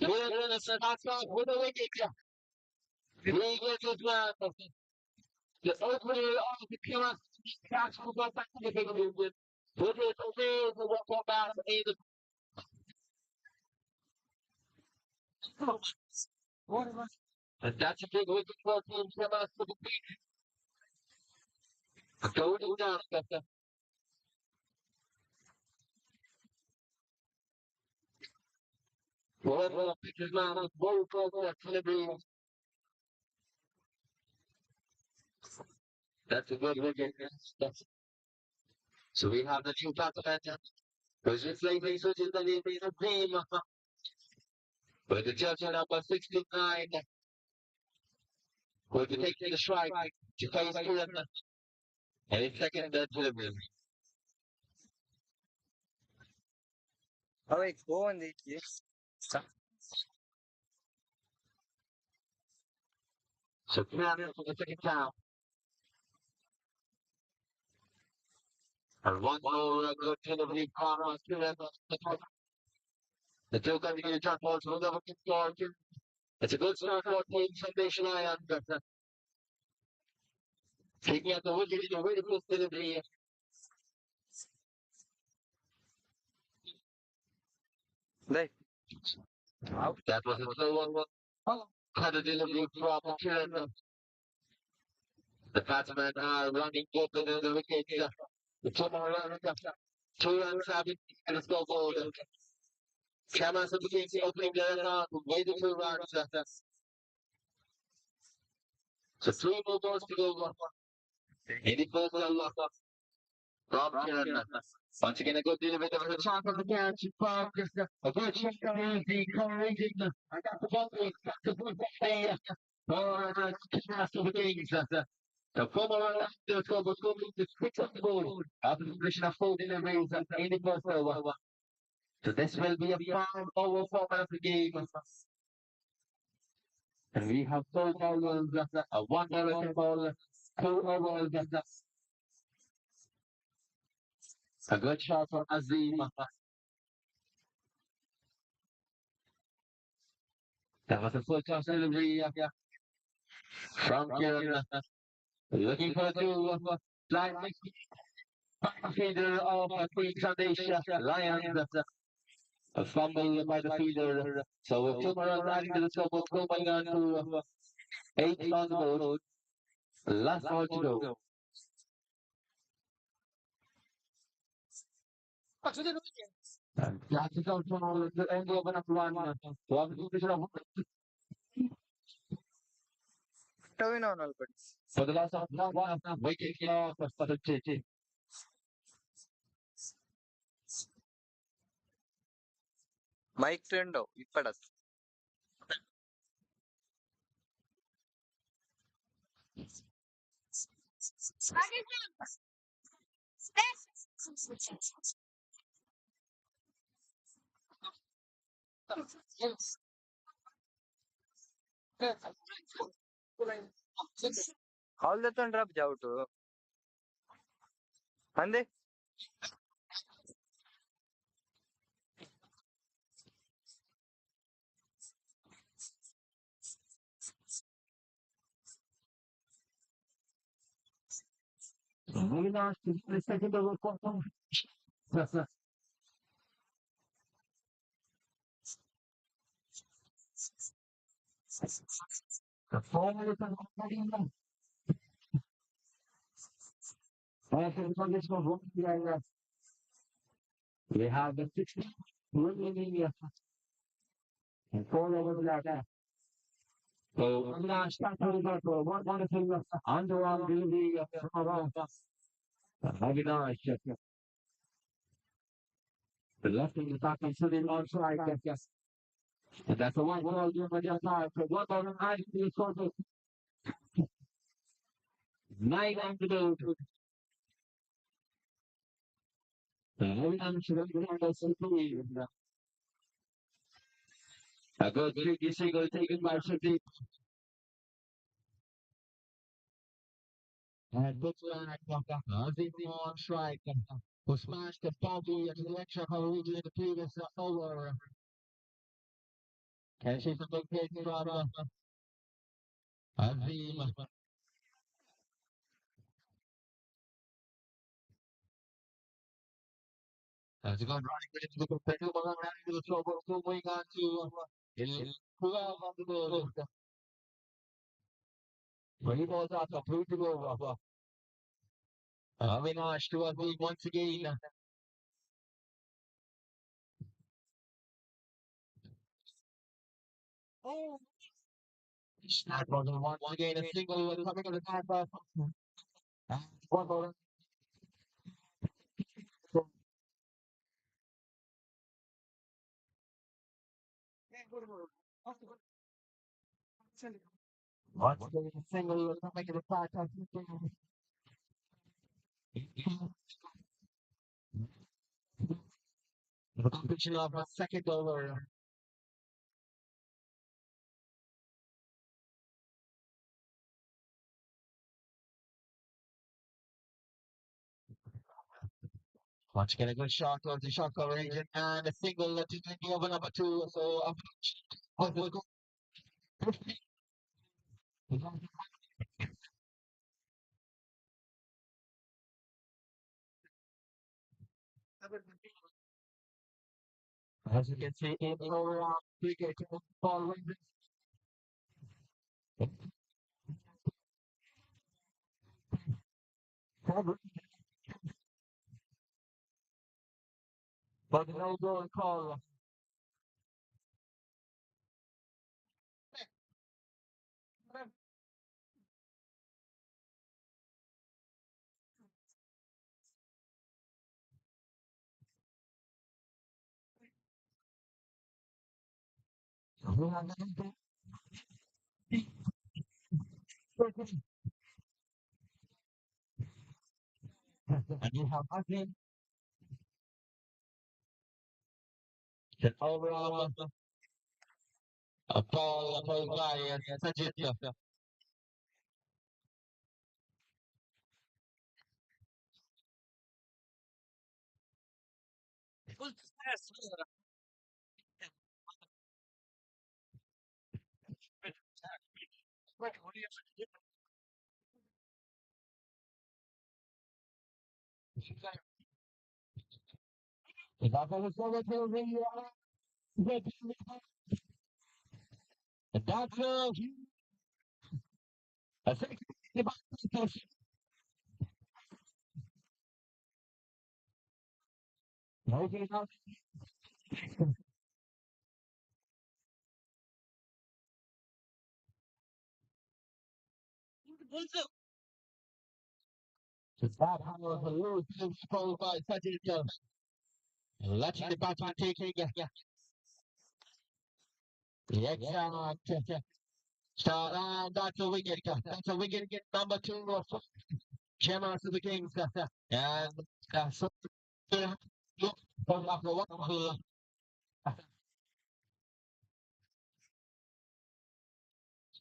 We're going to start off with a wicket. We get to the opening of the pure catch will go back to the big movement. Put it away to walk about in the and that's a big wicket for team Skpa to beat. Going down, whoever pitches man with ball for that delivery. That's a good wicket. So we have the new batsman. Who's reflecting switches the name of the team. With the judge number 69. Will be taking the strike to face Kiran. And in second, the delivery. अब एक phone देखिए So Kiran for the second time. And one more good delivery from Kiran. The two coming in the jump balls will never get scored. It's a good start for Team Foundation Iron. Taking out the wicket in a really good delivery. देख That was a slow one. Had a delivery from Kiran. The batsmen are running open in the wicket. The two more runs. 2 runs have it and it's scoreboard. Cameras of the team opening their account with the 2 runs. So 3 more balls to go. In the first over from Kiran. Once again, a good delivery. There was a chance of the catch. A good shot on the encouraging. I got the ball. Got the ball there. Oh, that's the Kings. The former runner, the scoreboard scoring to fix up the ball. After the completion of 4 deliveries in the first over. So this will be a 5-over format of the game. And we have 4 bowlers, a 1 American ball, 2 overs. A good shot from Azim. That was a full toss delivery from Kiran. Looking for two blind feeder of Queen Foundation Lions. A fumble by the feeder. So with 2 more runs adding to the scoreboard, going on to 8 on the board. Last ball to go. That's it out from the end of an one. So I'm twin ऑनल पर for the loss of one wicket loss for the team. Mike friend ఇప్పుడు వాళ్ళతో drop out అందే Moving on to the second over quarter. The forward is on the we have the 60 remaining and 4 overs left. So I'm going to start over for one thing underarm delivery from around. Very nice. The left in the back and sitting on strike. And that's the one ball doing on the outside. So 1 ball and 9 to the scoreboard. 9 on the board. Moving on to the a good tricky single taken by Shadi. And looks like Azim on strike. Who smashed the bogey at the extra hole in the previous over. And she's a big hit from Azim. As he got running into the Pedro to the trouble going on to 12 on the board. When he was out of 2 to go. Avinash to Azim once again. That was once again a single coming to the canvas. And one more. Once again a single coming to the canvas. The completion of a second over. Once again a good shot towards the shot coverage and a single to the over number 2. So up will go. As you can see, in over cricket ball wins. But no goal call. And you have again the overall a ball by Sajid. Full stress. If I was over to the doctor, I think okay, now to start how a low control by Sajid. Letting the batsman taking the exact start, and that's a wicket. That's a wicket number 2 of Chairman of the Kings. And so after one,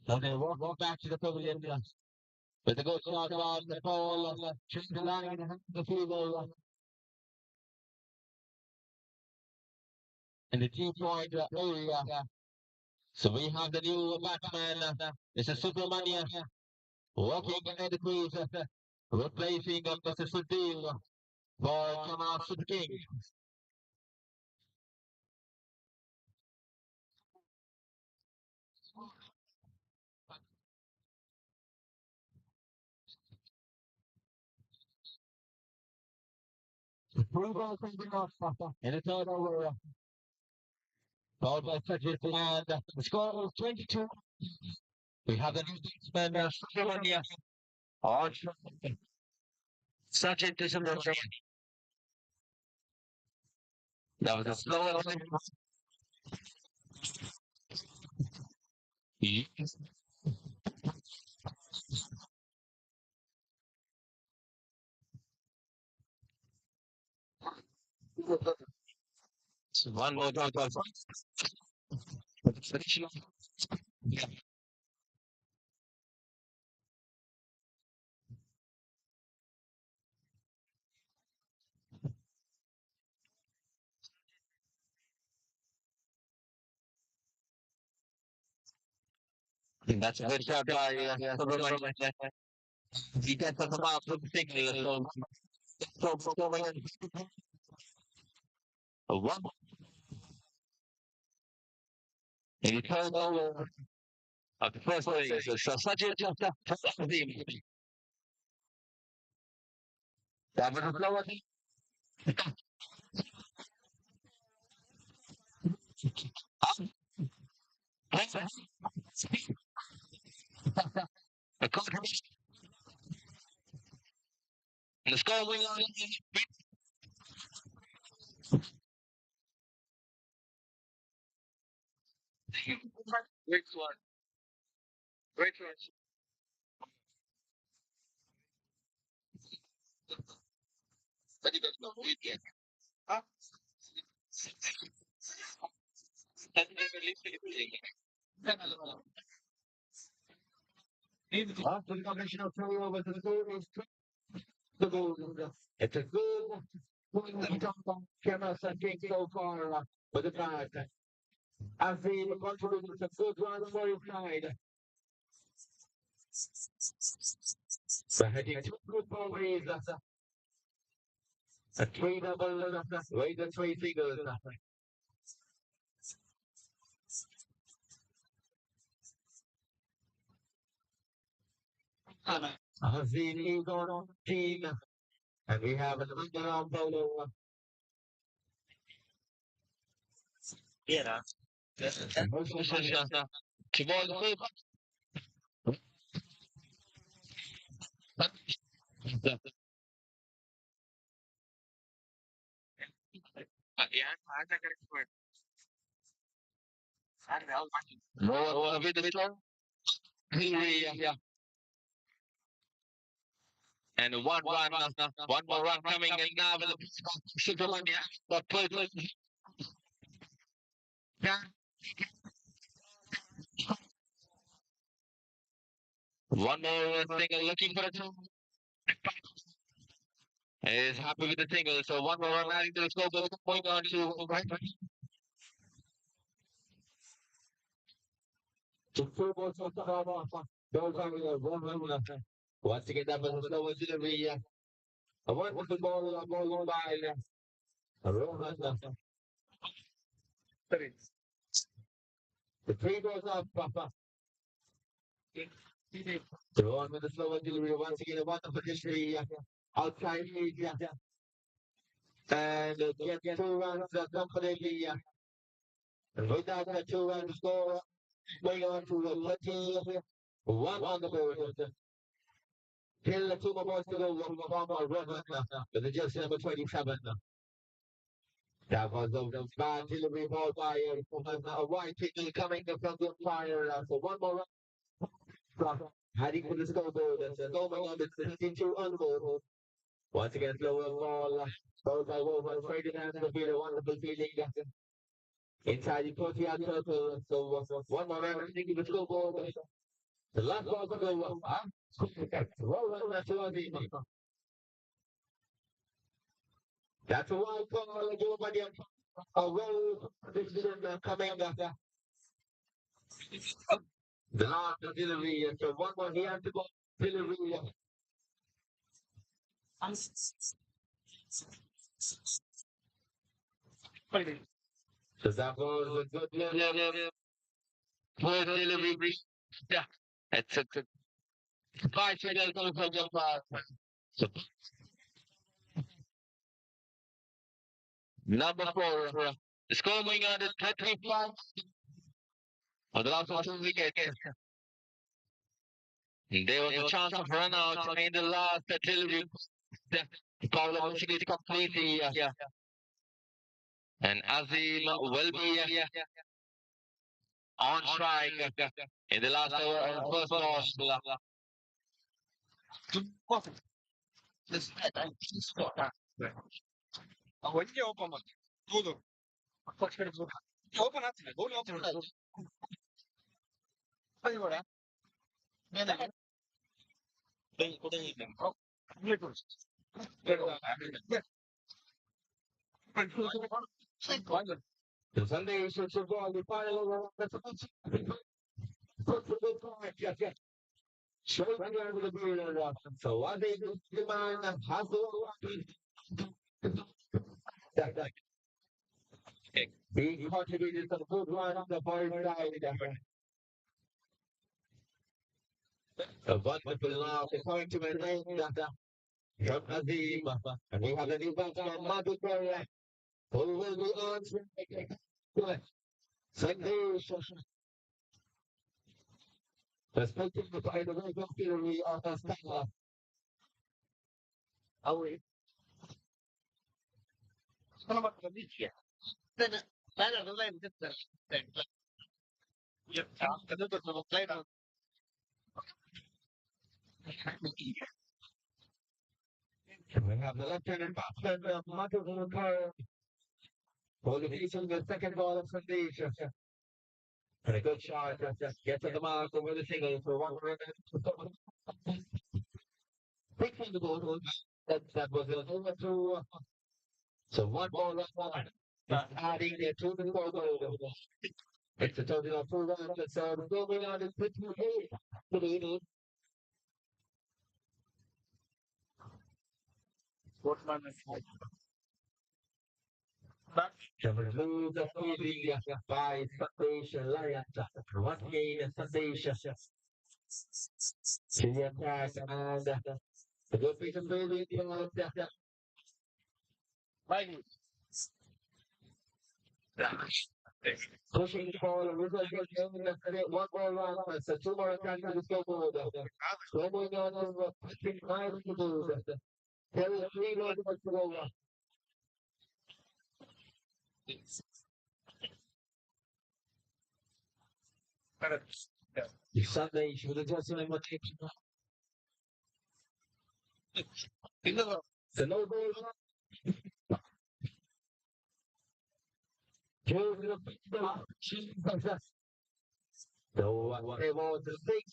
so they walk back to the pavilion with a good shot on the ball, change the line in the field in the 2 point area. So we have the new batsman, Mr. Subramania, walking in the crease, replacing Mr. Sudil for Kamal Super King. Three balls in the third over. Followed by Sajid, and the score is 22. We have the new batsman, Subramania. On Sajid Subramania. That was a slow one more dot. That's a good shot by Subramanian. He gets us about the signal. So going one. And he turns over at the first place. So such a team. That was a flow. A coach. And the score wing on. Great one. Great one. But you don't know who it is. Huh? That's never After the conventional throw over to the goal is the goal. It's a good Cameras again so far for the pass. As the contributor, it's a good run for his side. The heading two good boundaries. A three double, right the three figures. Hazin is on team. And we have an underarm bowler. Yeah. No, with the slow. Yeah. And one more run coming in now with the Superman. But put one more single looking for a two. Is happy with the single. So one more run adding to the scoreboard. Going on to The two balls of the ball. Those are the one. Once again, that was a slow delivery. A wonderful ball by Rohan. The three goes up. Rohan with the slow delivery. Once again, a wonderful delivery outside area. And get 2 runs completely. And with that, 2 runs score. Going on to 21 on the board. Still 2 more balls to go from Rohan. But the just number 27. That was a bad delivery ball by a wide kick coming from the fire. So one more run. Heading for the scoreboard. Oh my God, it's 52 on the board. Once again, lower ball. Ball by Wolverine. Straight in the field. A wonderful feeling. Inside the 40-yard circle. So one more run. Heading to the scoreboard. The last ball to go. Well, that's what I mean. That's a wild call. A well decision coming. The last delivery. So one more here to go. Delivery. So that was a good delivery. First delivery. Yeah. It's a five signal coming from the far. So number 4. The score going on is 35. On the last 2 wickets. There was a chance of run out in the last delivery. The problem was it completely. And Azim will be on strike in the last over and first ball. ಅವನ್ಗೆ open ಮಾಡಿ ಹೌದು open ಆಗ್ತಿಲ್ಲ ಗೋಲ್ open The Sunday should ball the final over. So what they do, demand has to he contributed to the good run on the ball side. A wonderful laugh is going to an end from Azim. And we have a new batsman, Madhukar, who will be answering. Sunday, respecting the final victory of the Skpa. Away. We have the lieutenant batsman, Madhukar, who will be facing the second ball of Sunday. And a good shot, gets to the mark over the single for 1 run. Picking the ball, that was an overthrow. So 1 ball up 1. Adding there to the scoreboard. It's a total of 4 runs. So going on is 58. Good evening. To remove the feeling by Station Lions. One game in Station. To the attack and the good piece of building. Pushing the ball, and we're going to get 1 ball run. So 2 more attacks to the scoreboard. Going on over 59 to do. There is 3 more to go. Sunday, you should have just seen what the no ball. So they want the six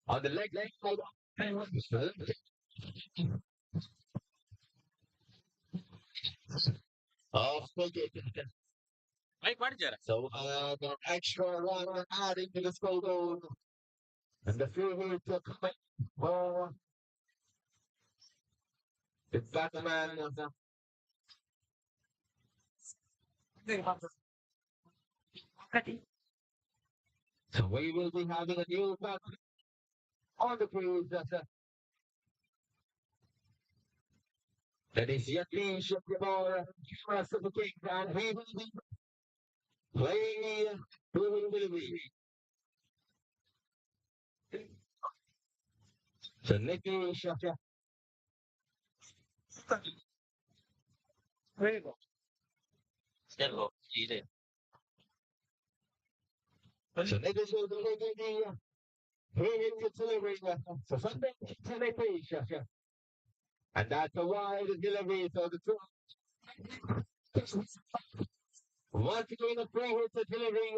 on the leg side. Oh, so the extra run adding to the scoreboard. And the free hit to come. Well, the batsman. So we will be having a new batsman on the crease. That is yet being shipped for the rest of the king, and he will be playing delivery. So Nicky Shaka. So Nicky Shaka. He hits delivery. So Sunday to Nicky Shaka. And that's a wide delivery. So the two. Once again, a free hit to delivery.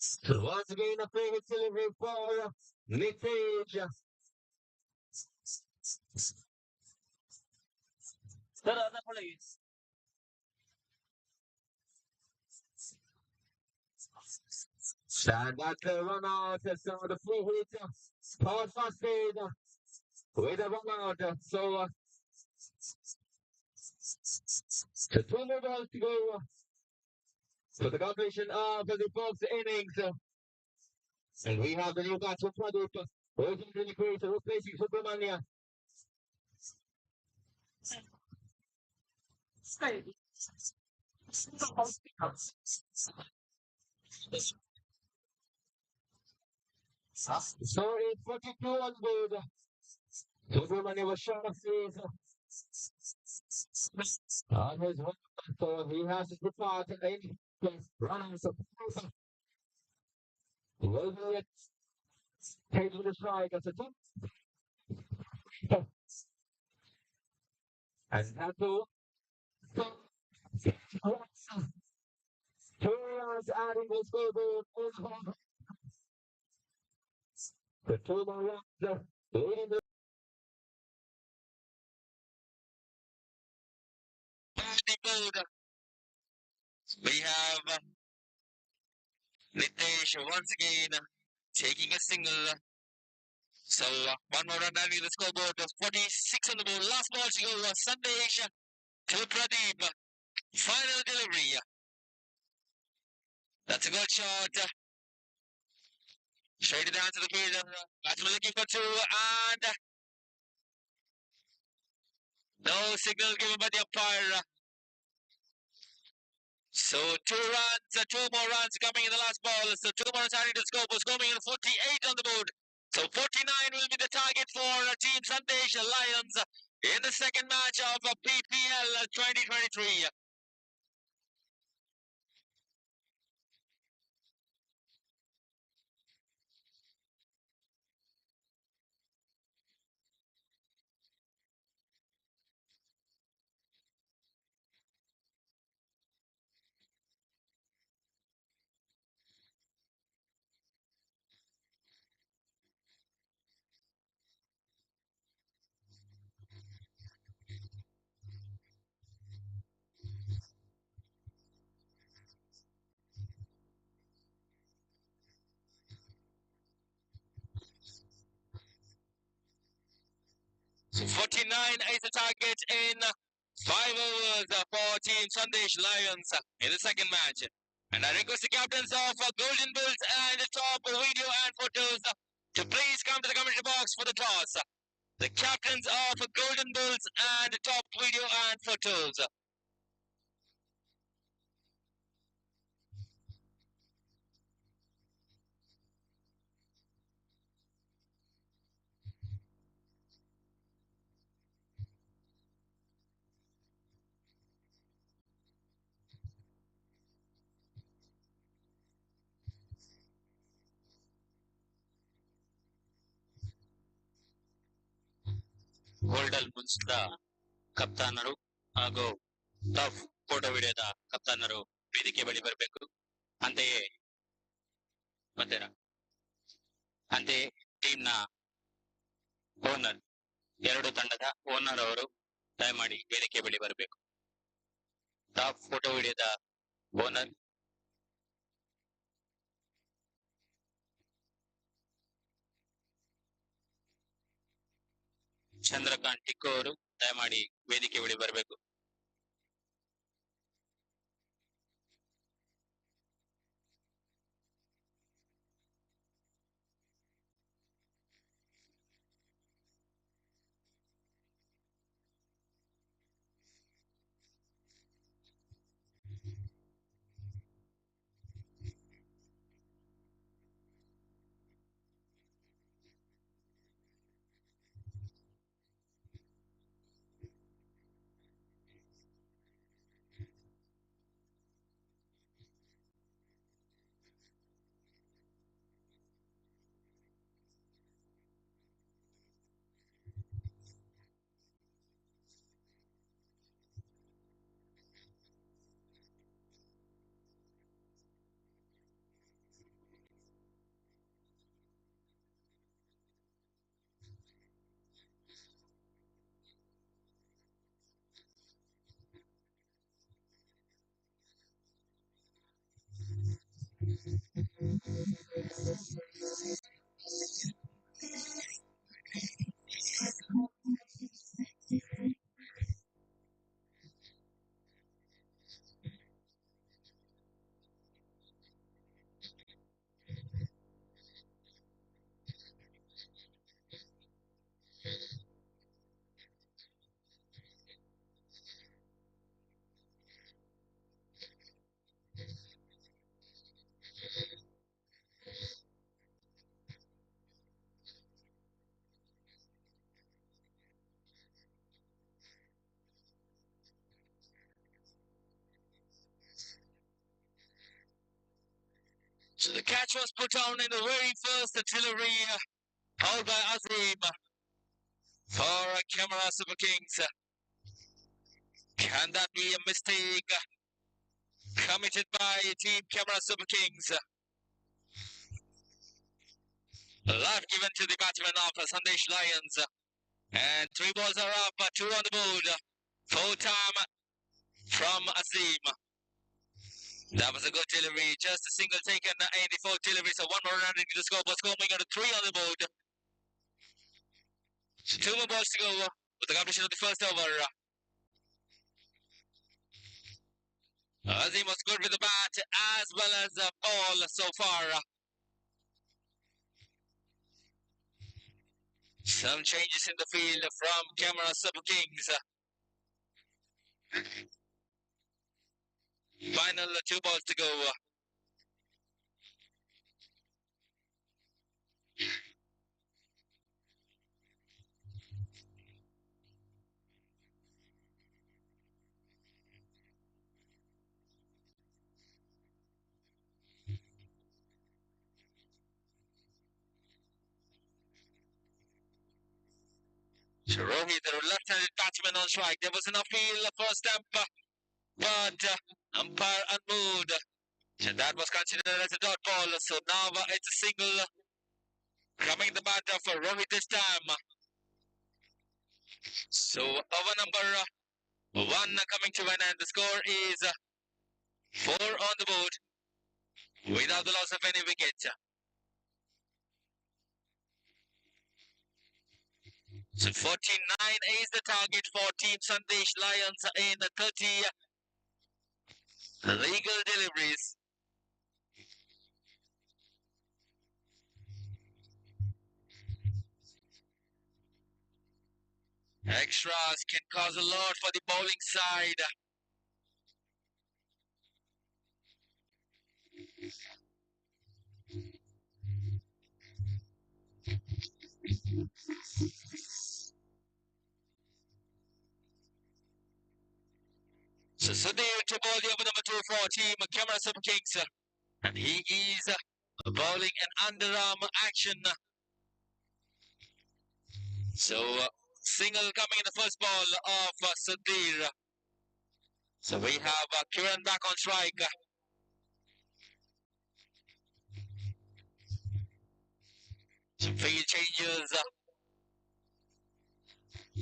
So once again, a free hit delivery for Nicky. Stand at the run out, so the free hit, pass fast speed, with a run out, so the 2 more balls to go for the completion of the first innings. And we have the new batsman product, waiting to the crease, replacing Subramania. So it's 42 on board. Subramania was short of space. On his one, so he has to depart in runners of will be it. Taking the strike as a tip. And that too. 2 runs adding the scoreboard. The 2 more runs leading the the board, we have Nitesh once again taking a single. So one more run adding the scoreboard. 46 on the board. Last ball to go. Sandesh to Pradeep. Final delivery. That's a good shot. Straight down to the field. Batsman looking for two, and no signal given by the umpire. So two more runs coming in the last ball. So two more runs adding to the scoreboard. Scoring in 48 on the board. So 49 will be the target for Team Sandesh Lions in the second match of PPL 2023. So 49 is the target in 5 overs for Team Sandesh Lions in the second match. And I request the captains of Golden Bulls and Top Video and Photos to please come to the commentary box for the toss. The captains of Golden Bulls and Top Video and Photos. Golden ಮುನ್ಸ್ದ ಕಪ್ತಾನರು ಹಾಗೂ top photo ವಿಡಿಯೋದ ಕಪ್ತಾನರು ವೇದಿಕೆ ಬಳಿ ಬರಬೇಕು. ಅಂತೆಯೇ ಅಂತೆಯೇ ಟೀಮ್ನ owner, ಎರಡು ತಂಡದ ಓನರ್ ಅವರು ದಯಮಾಡಿ ವೇದಿಕೆ ಬಳಿ ಬರಬೇಕು. ಟಾಪ್ ಫೋಟೋ ವಿಡಿಯೋದ ಓನರ್ ಚಂದ್ರಕಾಂತ್ ಟಿಕ್ಕು ಅವರು ದಯಮಾಡಿ ವೇದಿಕೆ ಬಳಿ ಬರಬೇಕು. So the catch was put on in the very first delivery, held by Azim for Camera Super Kings. Can that be a mistake committed by Team Camera Super Kings? Love given to the batsman of Sandesh Lions. And 3 balls are up, 2 on the board. Full time from Azim. That was a good delivery. Just a single taken in the fourth delivery. So one more round into the scoreboard. Scoring on a 3 on the board. So 2 more balls to go with the completion of the first over. Azim was good with the bat as well as the ball so far. Some changes in the field from Camera Super Kings. Final 2 balls to go. So Rohit, the left-handed batsman on strike. There was enough field for a stamp, but umpire unmoved. So that was considered as a dot ball. So now it's a single coming the batter for Rohit this time. So over number 1 coming to an end. The score is 4 on the board without the loss of any wicket. So 49 is the target for Team Sandesh Lions in 30 legal deliveries. Extras can cause a lot for the bowling side. So Sudhir to bowl the over number 2 for Team Camera Super Kings. And he is bowling an underarm action. So single coming in the first ball of Sudhir. So we have Kiran back on strike. Some field changes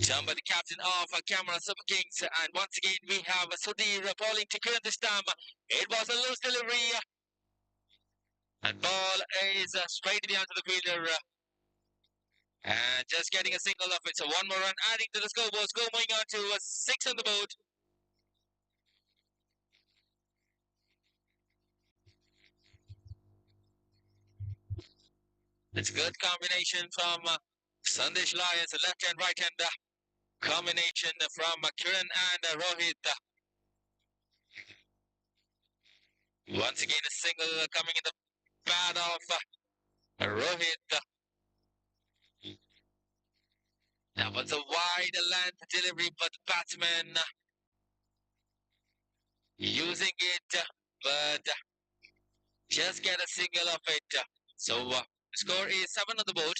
done by the captain of Camera Super Kings. And once again we have Sudhir bowling to Kiran this time. It was a loose delivery. And ball is straight to the end of the fielder. And just getting a single off it. So one more run adding to the scoreboard. Score moving on to 6 on the board. It's a good combination from Sandesh Lions, a left and right hand combination from Kiran and Rohit. Once again, a single coming in the pad of Rohit. That was a wide length delivery, but the batsman using it, but just get a single of it. So the score is 7 on the board.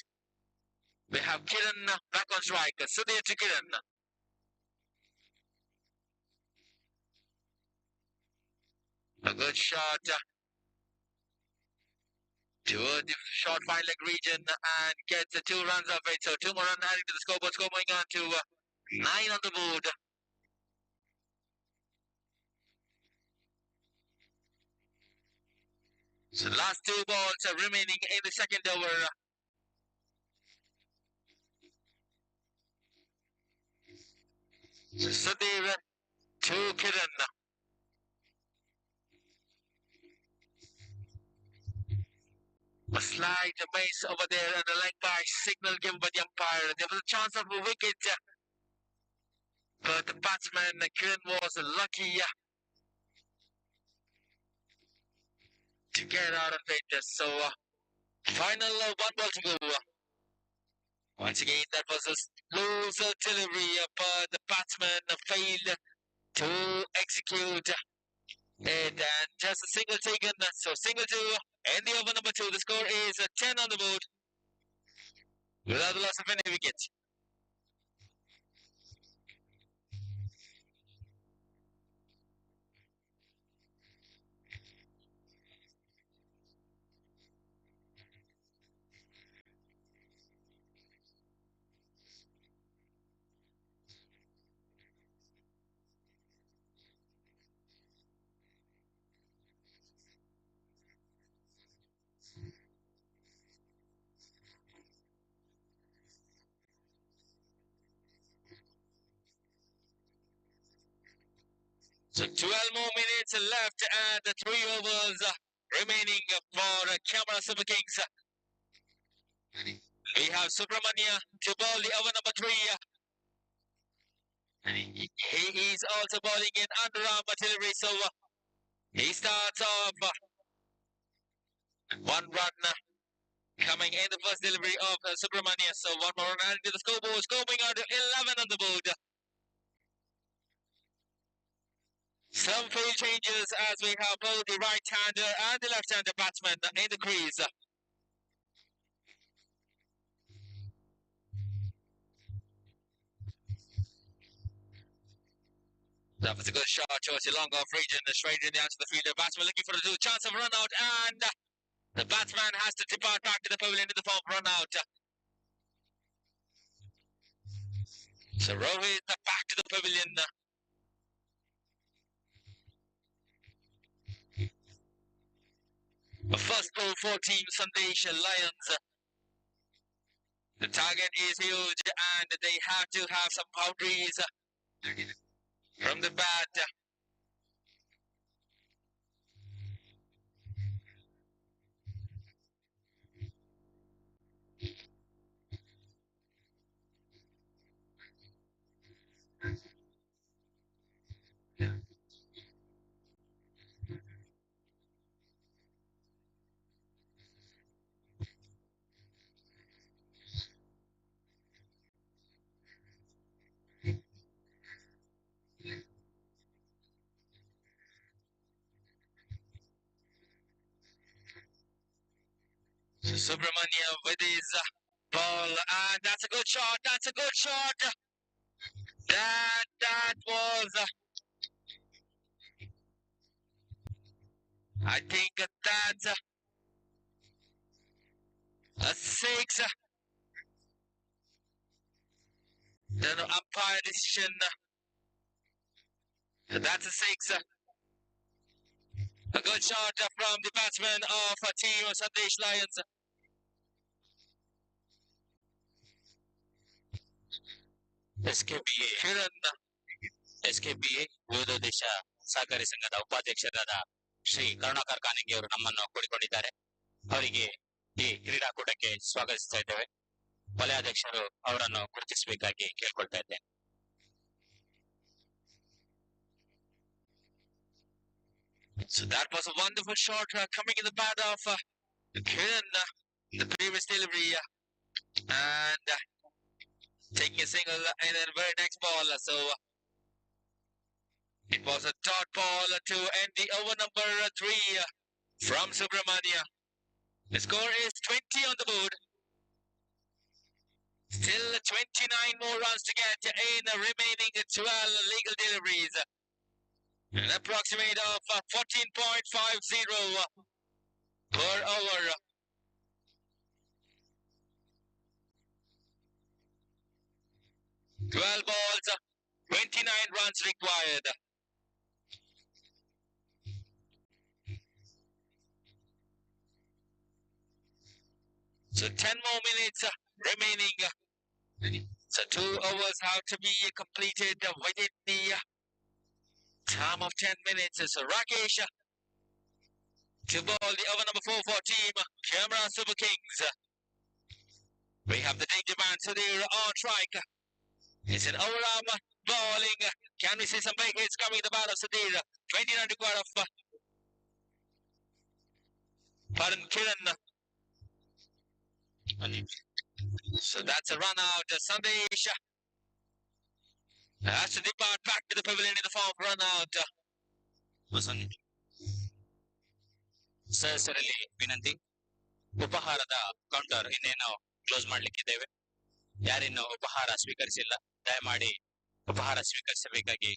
We have Kiran back on strike. Sudhir to Kiran. A good shot toward the short fine leg region and gets 2 runs of it. So 2 more runs adding to the scoreboard. Score going on to 9 on the board. So the last 2 balls are remaining in the second over. Sudhir to Kiran. A slight miss over there and a leg by signal given by the umpire. There was a chance of a wicket, but the batsman Kiran was lucky to get out of it. So final 1 ball to go. Once again, that was a loose delivery, but the batsman failed to execute it. And just a single taken. So single 2 in the over number 2. The score is 10 on the board without the loss of any wickets. So 12 more minutes left and 3 overs remaining for Camera Super Kings. We have Subramania to bowl the over number 3. He is also bowling in underarm artillery, so he starts off 1 run coming in the first delivery of Subramania. So 1 more run added to the scoreboard, scoring out to 11 on the board. Some field changes as we have both the right-hander and the left-hander batsman in the crease. That was a good shot towards the long off region, straight in the answer the fielder. Batsman looking for a chance of run out, and the batsman has to depart back to the pavilion in the form of run out. So Rohit back to the pavilion. The first ball for Team Sandesh Lions. The target is huge and they have to have some boundaries from the bat. So Subramania with his ball, and that's a good shot. That's a good shot. That was, I think that's a 6. The umpire decision. That's a 6. A good shot from the batsman of Team Sandesh Lions. SKPA Kiran SKPA ವಿವಿಧ ದೇಶ ಸಹಕಾರಿ ಸಂಘದ ಉಪಾಧ್ಯಕ್ಷರಾದ ಶ್ರೀ ಕರುಣಾಕರ್ ಕಾನಿಂಗಿ ಅವರು ನಮ್ಮನ್ನು ಕೂಡಿಕೊಂಡಿದ್ದಾರೆ. ಅವರಿಗೆ ಈ ಕ್ರೀಡಾಕೂಟಕ್ಕೆ ಸ್ವಾಗತಿಸ್ತಾ ಇದ್ದೇವೆ. ವಲಯಾಧ್ಯಕ್ಷರು ಅವರನ್ನು ಗುರುತಿಸಬೇಕಾಗಿ ಕೇಳ್ಕೊಳ್ತಾ ಇದ್ದೇನೆ. So that was a wonderful shot coming in the bat of Kiran, the previous delivery, and taking a single in the very next ball. So it was a dot ball to end the over number 3 from Subramania. The score is 20 on the board. Still 29 more runs to get in the remaining 12 legal deliveries. An approximate of 14.50 per hour. Twelve balls, 29 runs required. So 10 more minutes remaining. So 2 hours have to be completed within the time of 10 minutes. So Rakesh to bowl the over number 4 for Team Camera Super Kings. We have the danger man Sudhir on strike. It's an overarm bowling. Can we see some big hits coming in the bat of Sudhir? 29 required of Paran Kiran. So that's a run out. Sandesh has to depart back to the pavilion in the form of run out. ಸದಸ್ಯರಲ್ಲಿ ವಿನಂತಿ, ಉಪಹಾರದ counter ಇನ್ನೇನು close ಮಾಡ್ಲಿಕ್ಕಿದ್ದೇವೆ. ಯಾರಿನ್ನು ಉಪಹಾರ ಸ್ವೀಕರಿಸಿಲ್ಲ, ದಯಮಾಡಿ ಉಪಹಾರ ಸ್ವೀಕರಿಸಬೇಕಾಗಿ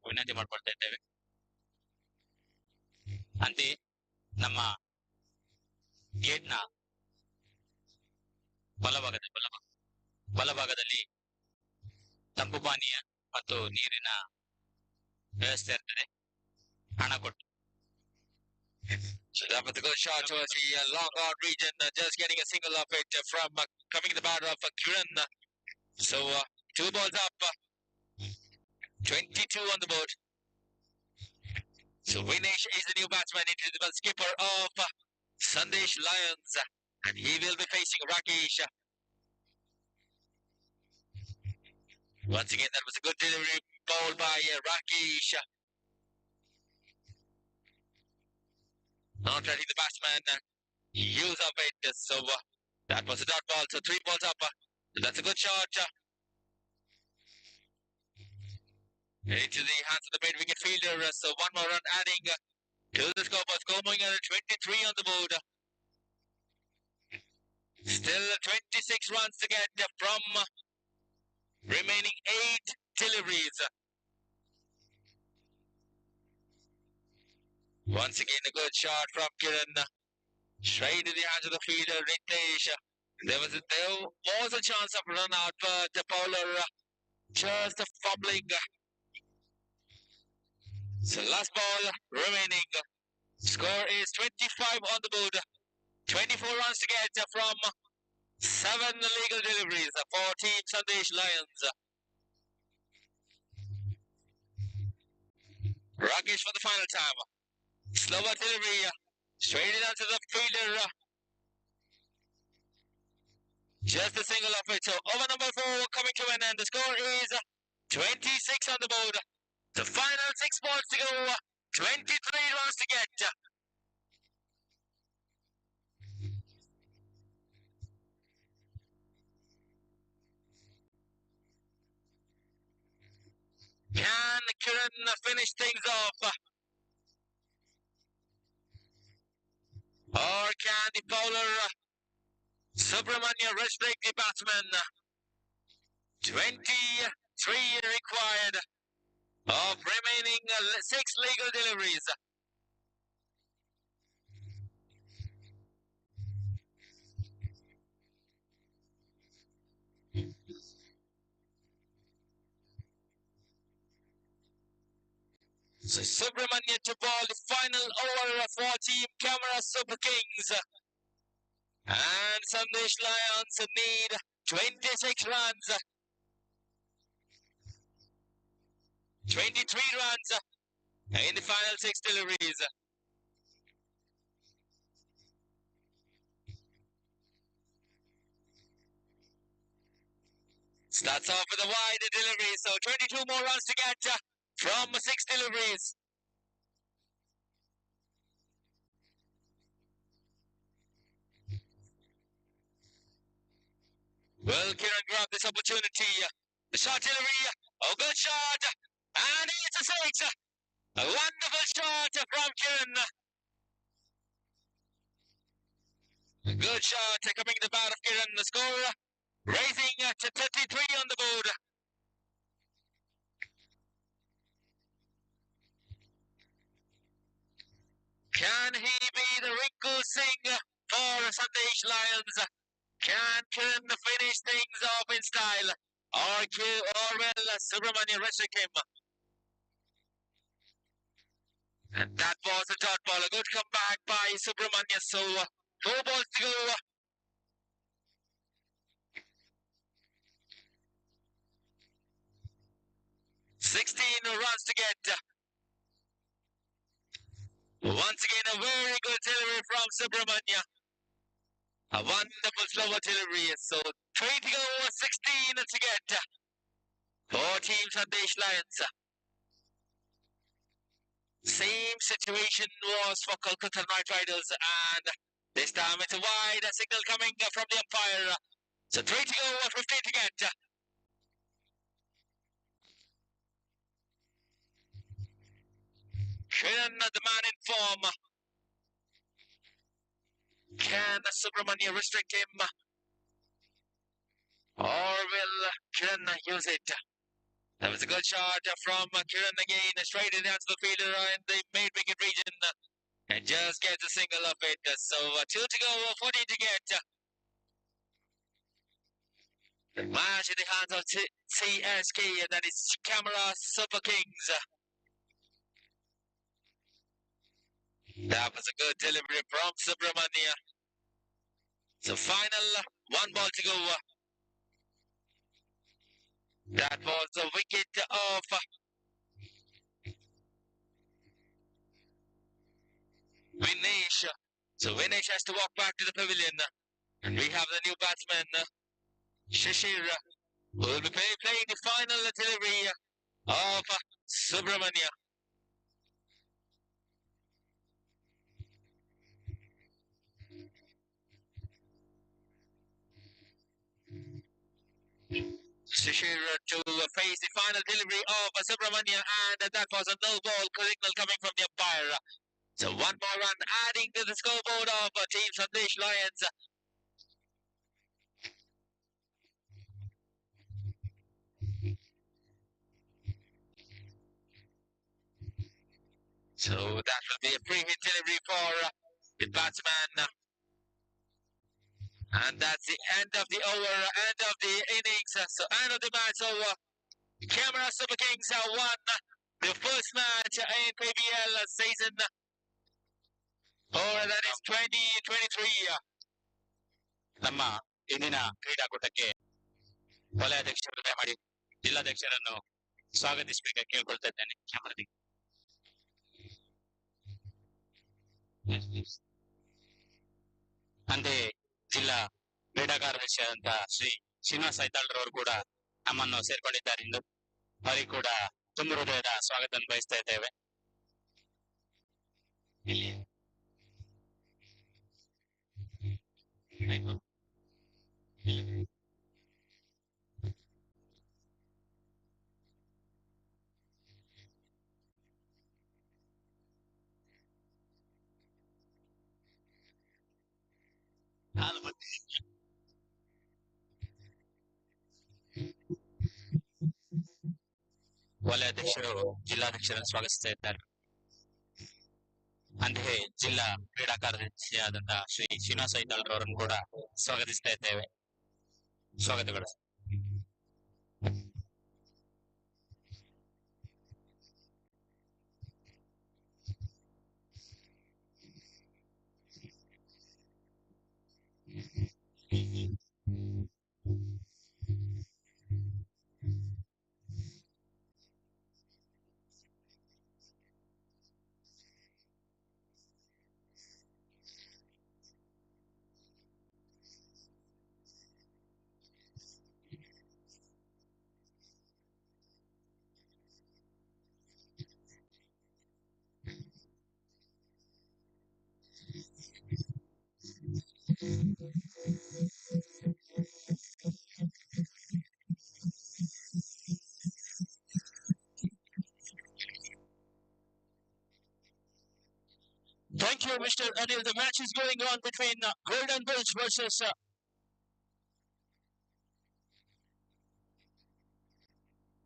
ವಿನಂತಿ ಮಾಡ್ಕೊಳ್ತಾ ಇದ್ದೇವೆ. ಅಂತೆ ನಮ್ಮ ಗೇಟ್ನ ಬಲಭಾಗದಲ್ಲಿ ತಂಪು ಪಾನೀಯ ಮತ್ತು ನೀರಿನ ವ್ಯವಸ್ಥೆ ಇರ್ತದೆ. ಹಣ ಕೊಟ್ಟು So that was a good shot towards the long on region, just getting a single of it from coming the batter of Kiran. So 2 balls up, 22 on the board. So Vinesh is the new batsman, individual skipper of Sandesh Lions, and he will be facing Rakesh. Once again, that was a good delivery ball by Rakesh. Not letting the batsman use of it. So that was a dot ball. So 3 balls up. That's a good shot. Into the hands of the mid wicket fielder. So 1 more run adding to the scoreboard. Going at 23 on the board. Still 26 runs to get from remaining 8 deliveries. Once again, a good shot from Kiran. Straight to the hands of the fielder, Ritesh. There was a chance of run out, but the bowler just fumbling. So last ball remaining. Score is 25 on the board. 24 runs to get from 7 legal deliveries for Team Sandesh Lions. Rakesh for the final time. Slower delivery. Straight in onto the fielder. Just a single of it. So over number 4 coming to an end. The score is 26 on the board. The final 6 balls to go. 23 runs to get. Can Kiran finish things off? Or can the bowler Subramanya restrict the batsman? 23 required of remaining 6 legal deliveries. So Subramanya to ball the final over for Team Camera Super Kings. And Sandesh Lions need 26 runs. 23 runs in the final 6 deliveries. Starts off with a wide delivery, so 22 more runs to get from 6 deliveries. Well, Kiran grabbed this opportunity. The shot delivery. Oh, good shot. And it's a 6. A wonderful shot from Kiran. Good shot coming to the bat of Kiran. The score raising to 33 on the board. Can he be the Rinku Singh for Sandesh Lions? Can Kiran finish things off in style? Or will Subramanya restrict him? And that was a dot ball. A good comeback by Subramanya. So 4 balls to go. 16 runs to get. Once again, a very good delivery from Subramanya. A wonderful slower delivery. So 3 to go, 16 to get. 4 teams Sandesh Lions. Same situation was for Kolkata Knight Riders, and this time it's a wide signal coming from the umpire. So 3 to go, 15 to get. Kiran, the man in form. Can Subramanya restrict him? Or will Kiran use it? That was a good shot from Kiran again, straight in onto the fielder in the mid-wicket region. And just gets a single of it. So 2 to go, 14 to get. The match in the hands of CSK, that is Camera Super Kings. That was a good delivery from Subramania. So final 1 ball to go. That was a wicket of Vinesh. So Vinesh has to walk back to the pavilion. And we have the new batsman, Shishir, who will be playing the final delivery of Subramania. Shishir to face the final delivery of Subramania, and that was a no ball signal coming from the umpire. So 1 more run adding to the scoreboard of Team Sandesh Lions. So that will be a free hit delivery for the batsman. And that's the end of the over, end of the innings, so end of the match. So Camera Super Kings have won the first match in KBL season, or that is 2023. ನಮ್ಮ ಇಂದಿನ ಕ್ರೀಡಾಕೂಟಕ್ಕೆ ವಲಯಾಧ್ಯಕ್ಷರು ದಯಮಾಡಿ ಜಿಲ್ಲಾಧ್ಯಕ್ಷರನ್ನು ಸ್ವಾಗತಿಸಬೇಕಾಗಿ ಕೇಳ್ಕೊಳ್ತಾ ಇದ್ದೇನೆ. ಅಂತೆ ಜಿಲ್ಲಾ ಕ್ರೀಡಾ ಕಾರ್ಯದರ್ಶಿಯಾದಂತಹ ಶ್ರೀ ಶ್ರೀನಿವಾಸ ಐತಾಳ್ರವರು ಕೂಡ ನಮ್ಮನ್ನು ಸೇರ್ಕೊಂಡಿದ್ದಾರೆ. ಇಂದು ಅವರಿಗೆ ಕೂಡ ತುಂಬ ಹೃದಯದ ಸ್ವಾಗತ ಬಯಸ್ತಾ ಇದ್ದೇವೆ. ವಲಯಾಧ್ಯಕ್ಷರು ಜಿಲ್ಲಾಧ್ಯಕ್ಷರನ್ನು ಸ್ವಾಗತಿಸ್ತಾ ಇದ್ದಾರೆ. ಅಂತೆಯೇ ಜಿಲ್ಲಾ ಕ್ರೀಡಾ ಕಾರ್ಯದರ್ಶಿಯಾದಂತಹ ಶ್ರೀ ಶ್ರೀನಿವಾಸ ಐತಾಳ್ರವರನ್ನು ಕೂಡ ಸ್ವಾಗತಿಸ್ತಾ ಇದ್ದೇವೆ. ಸ್ವಾಗತಗಳು. Thank you, Mr. Anil. The match is going on between Golden Bulls versus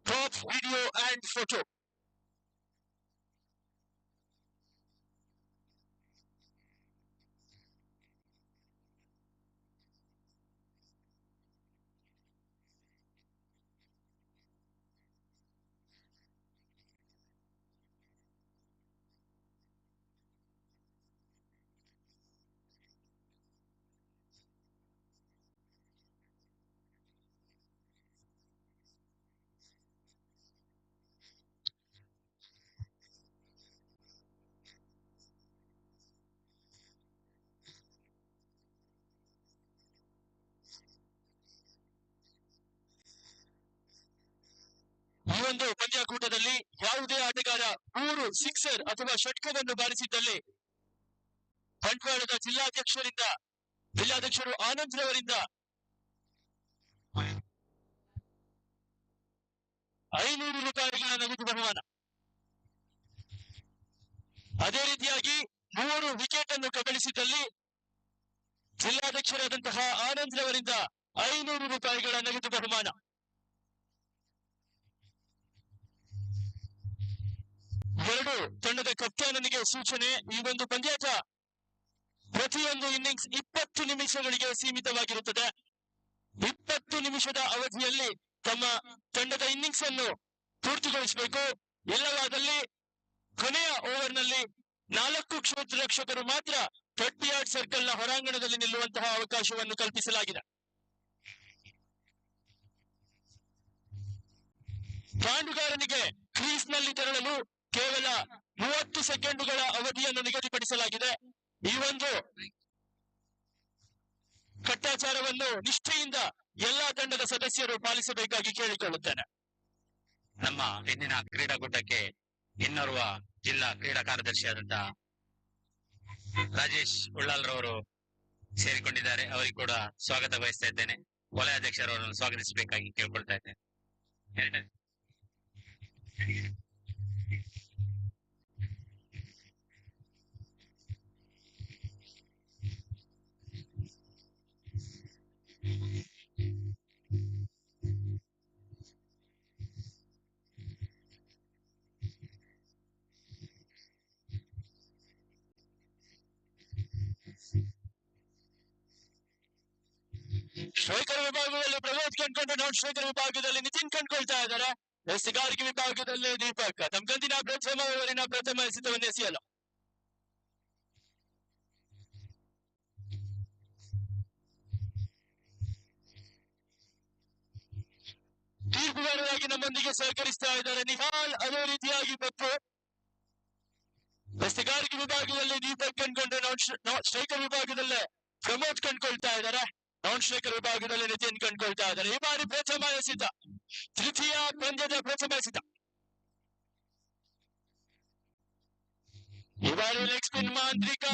Top Video and Photo. ಈ ಒಂದು ಪಂದ್ಯಾಕೂಟದಲ್ಲಿ ಯಾವುದೇ ಆಟಗಾರ 3 ಸಿಕ್ಸರ್ ಅಥವಾ ಷಟ್ಕವನ್ನು ಬಾರಿಸಿದ್ದಲ್ಲಿ ಬಂಟ್ವಾಳದ ಜಿಲ್ಲಾಧ್ಯಕ್ಷರು ಆನಂದ್ ರವರಿಂದ 500 ರೂಪಾಯಿಗಳ ನಗದು ಬಹುಮಾನ. ಅದೇ ರೀತಿಯಾಗಿ 3 ವಿಕೆಟ್ ಅನ್ನು ಕಬಳಿಸಿದಲ್ಲಿ ಜಿಲ್ಲಾಧ್ಯಕ್ಷರಾದಂತಹ ಆನಂದ್ ರವರಿಂದ 500 ರೂಪಾಯಿಗಳ ನಗದು ಬಹುಮಾನ. ಎರಡು ತಂಡದ ಕಪ್ತಾನನಿಗೆ ಸೂಚನೆ, ಈ ಒಂದು ಪಂದ್ಯಾಟ ಪ್ರತಿಯೊಂದು ಇನ್ನಿಂಗ್ಸ್ 20 ನಿಮಿಷಗಳಿಗೆ ಸೀಮಿತವಾಗಿರುತ್ತದೆ. 20 ನಿಮಿಷದ ಅವಧಿಯಲ್ಲಿ ತಮ್ಮ ತಂಡದ ಇನ್ನಿಂಗ್ಸ್ ಅನ್ನು ಪೂರ್ತಿಗೊಳಿಸಬೇಕು. ಇಲ್ಲವಾದಲ್ಲಿ ಕೊನೆಯ ಓವರ್ನಲ್ಲಿ 4 ಕ್ಷೇತ್ರ ರಕ್ಷಕರು ಮಾತ್ರ 30 ಯಾರ್ಡ್ ಸರ್ಕಲ್ ನ ಹೊರಾಂಗಣದಲ್ಲಿ ನಿಲ್ಲುವಂತಹ ಅವಕಾಶವನ್ನು ಕಲ್ಪಿಸಲಾಗಿದೆ. ಪಾಂಡುಗಾರನಿಗೆ ಕ್ರೀಸ್ ನಲ್ಲಿ ತೆರಳಲು ಕೇವಲ 30 ಸೆಕೆಂಡುಗಳ ಅವಧಿಯನ್ನು ನಿಗದಿಪಡಿಸಲಾಗಿದೆ. ಈ ಒಂದು ಕಟ್ಟಾಚಾರವನ್ನು ನಿಷ್ಠೆಯಿಂದ ಎಲ್ಲಾ ತಂಡದ ಸದಸ್ಯರು ಪಾಲಿಸಬೇಕಾಗಿ ಕೇಳಿಕೊಳ್ಳುತ್ತೇನೆ. ನಮ್ಮ ಇಂದಿನ ಕ್ರೀಡಾಕೂಟಕ್ಕೆ ಇನ್ನೋರ್ವ ಜಿಲ್ಲಾ ಕ್ರೀಡಾ ಕಾರ್ಯದರ್ಶಿಯಾದಂತಹ ರಾಜೇಶ್ ಉಳ್ಳಾಲ್ರವರು ಸೇರಿಕೊಂಡಿದ್ದಾರೆ. ಅವರಿಗೆ ಕೂಡ ಸ್ವಾಗತ ಬಯಸ್ತಾ ಇದ್ದೇನೆ. ವಲಯಾಧ್ಯಕ್ಷರವರನ್ನು ಸ್ವಾಗತಿಸಬೇಕಾಗಿ ಕೇಳ್ಕೊಳ್ತಾ ಇದ್ದೇನೆ. ಸ್ಟ್ರೈಕರ್ ವಿಭಾಗದಲ್ಲಿ ಪ್ರಮೋದ್ ಕಂಡ್ಕೊಂಡು ನಾನ್ ಸ್ಟ್ರೈಕರ್ ವಿಭಾಗದಲ್ಲಿ ನಿತಿನ್ ಕಂಡ್ಕೊಳ್ತಾ ಇದ್ದಾರೆ. ಎಸೆಗಾರಿಕೆ ವಿಭಾಗದಲ್ಲಿ ದೀಪಕ್ ತಮ್ಮ ಕಂದಿನ ಪ್ರಥಮ ಓವರಿನ ಪ್ರಥಮ ಎಸೆತವನ್ನು ಎಸೆಯಲು ತೀರ್ಪುಗಾರರಾಗಿ ನಮ್ಮೊಂದಿಗೆ ಸಹಕರಿಸ್ತಾ ಇದ್ದಾರೆ ನಿಹಾಲ್, ಅದೇ ರೀತಿಯಾಗಿ ಪಪ್ಪು. ಎಸೆಗಾರಿಕೆ ವಿಭಾಗದಲ್ಲಿ ದೀಪಕ್ ಕಂಡ್ಕೊಂಡು ನಾನ್ ಸ್ಟ್ರೈಕರ್ ವಿಭಾಗದಲ್ಲೇ ಪ್ರಮೋದ್ ಕಂಡ್ಕೊಳ್ತಾ ಇದ್ದಾರೆ. ನಾನ್ ಸ್ಟ್ರೈಕರ್ ವಿಭಾಗದಲ್ಲಿ ನಿತಿನ್ ಕಂಡ್ಕೊಳ್ತಾ ಇದ್ದಾರೆ. ಈ ಬಾರಿ ಪ್ರಥಮ ಎಸೆತ, ತೃತೀಯ ಪಂದ್ಯದ ಪ್ರಥಮ ಎಸೆತ. ಈ ಬಾರಿ ಲೆಗ್ ಸ್ಪಿನ್ ಮಾಂತ್ರಿಕ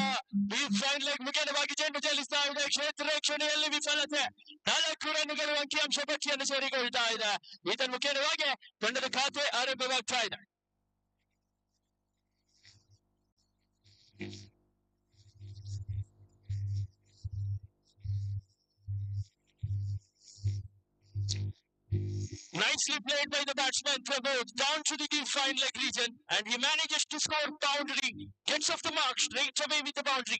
ಡೀಪ್ ಫೈನ್ ಲೆಗ್ ಮುಖೇನವಾಗಿ ಚೆಂಡು ಚಲಿಸ್ತಾ ಇದೆ. ಕ್ಷೇತ್ರ ರಕ್ಷಣೆಯಲ್ಲಿ ವಿಫಲತೆ. 4 ರನ್ನುಗಳು ಅಂಕಿಅಂಶ ಪಟ್ಟಿಯನ್ನು ಸೇರಿಕೊಳ್ತಾ ಇದೆ. ಈತನ ಮುಖೇನವಾಗಿ ತಂಡದ ಖಾತೆ ಆರಂಭವಾಗ್ತಾ ಇದೆ. Nicely played by the batsman Prabodh down to the deep fine leg region, and he manages to score boundary. Gets off the mark straight away with the boundary.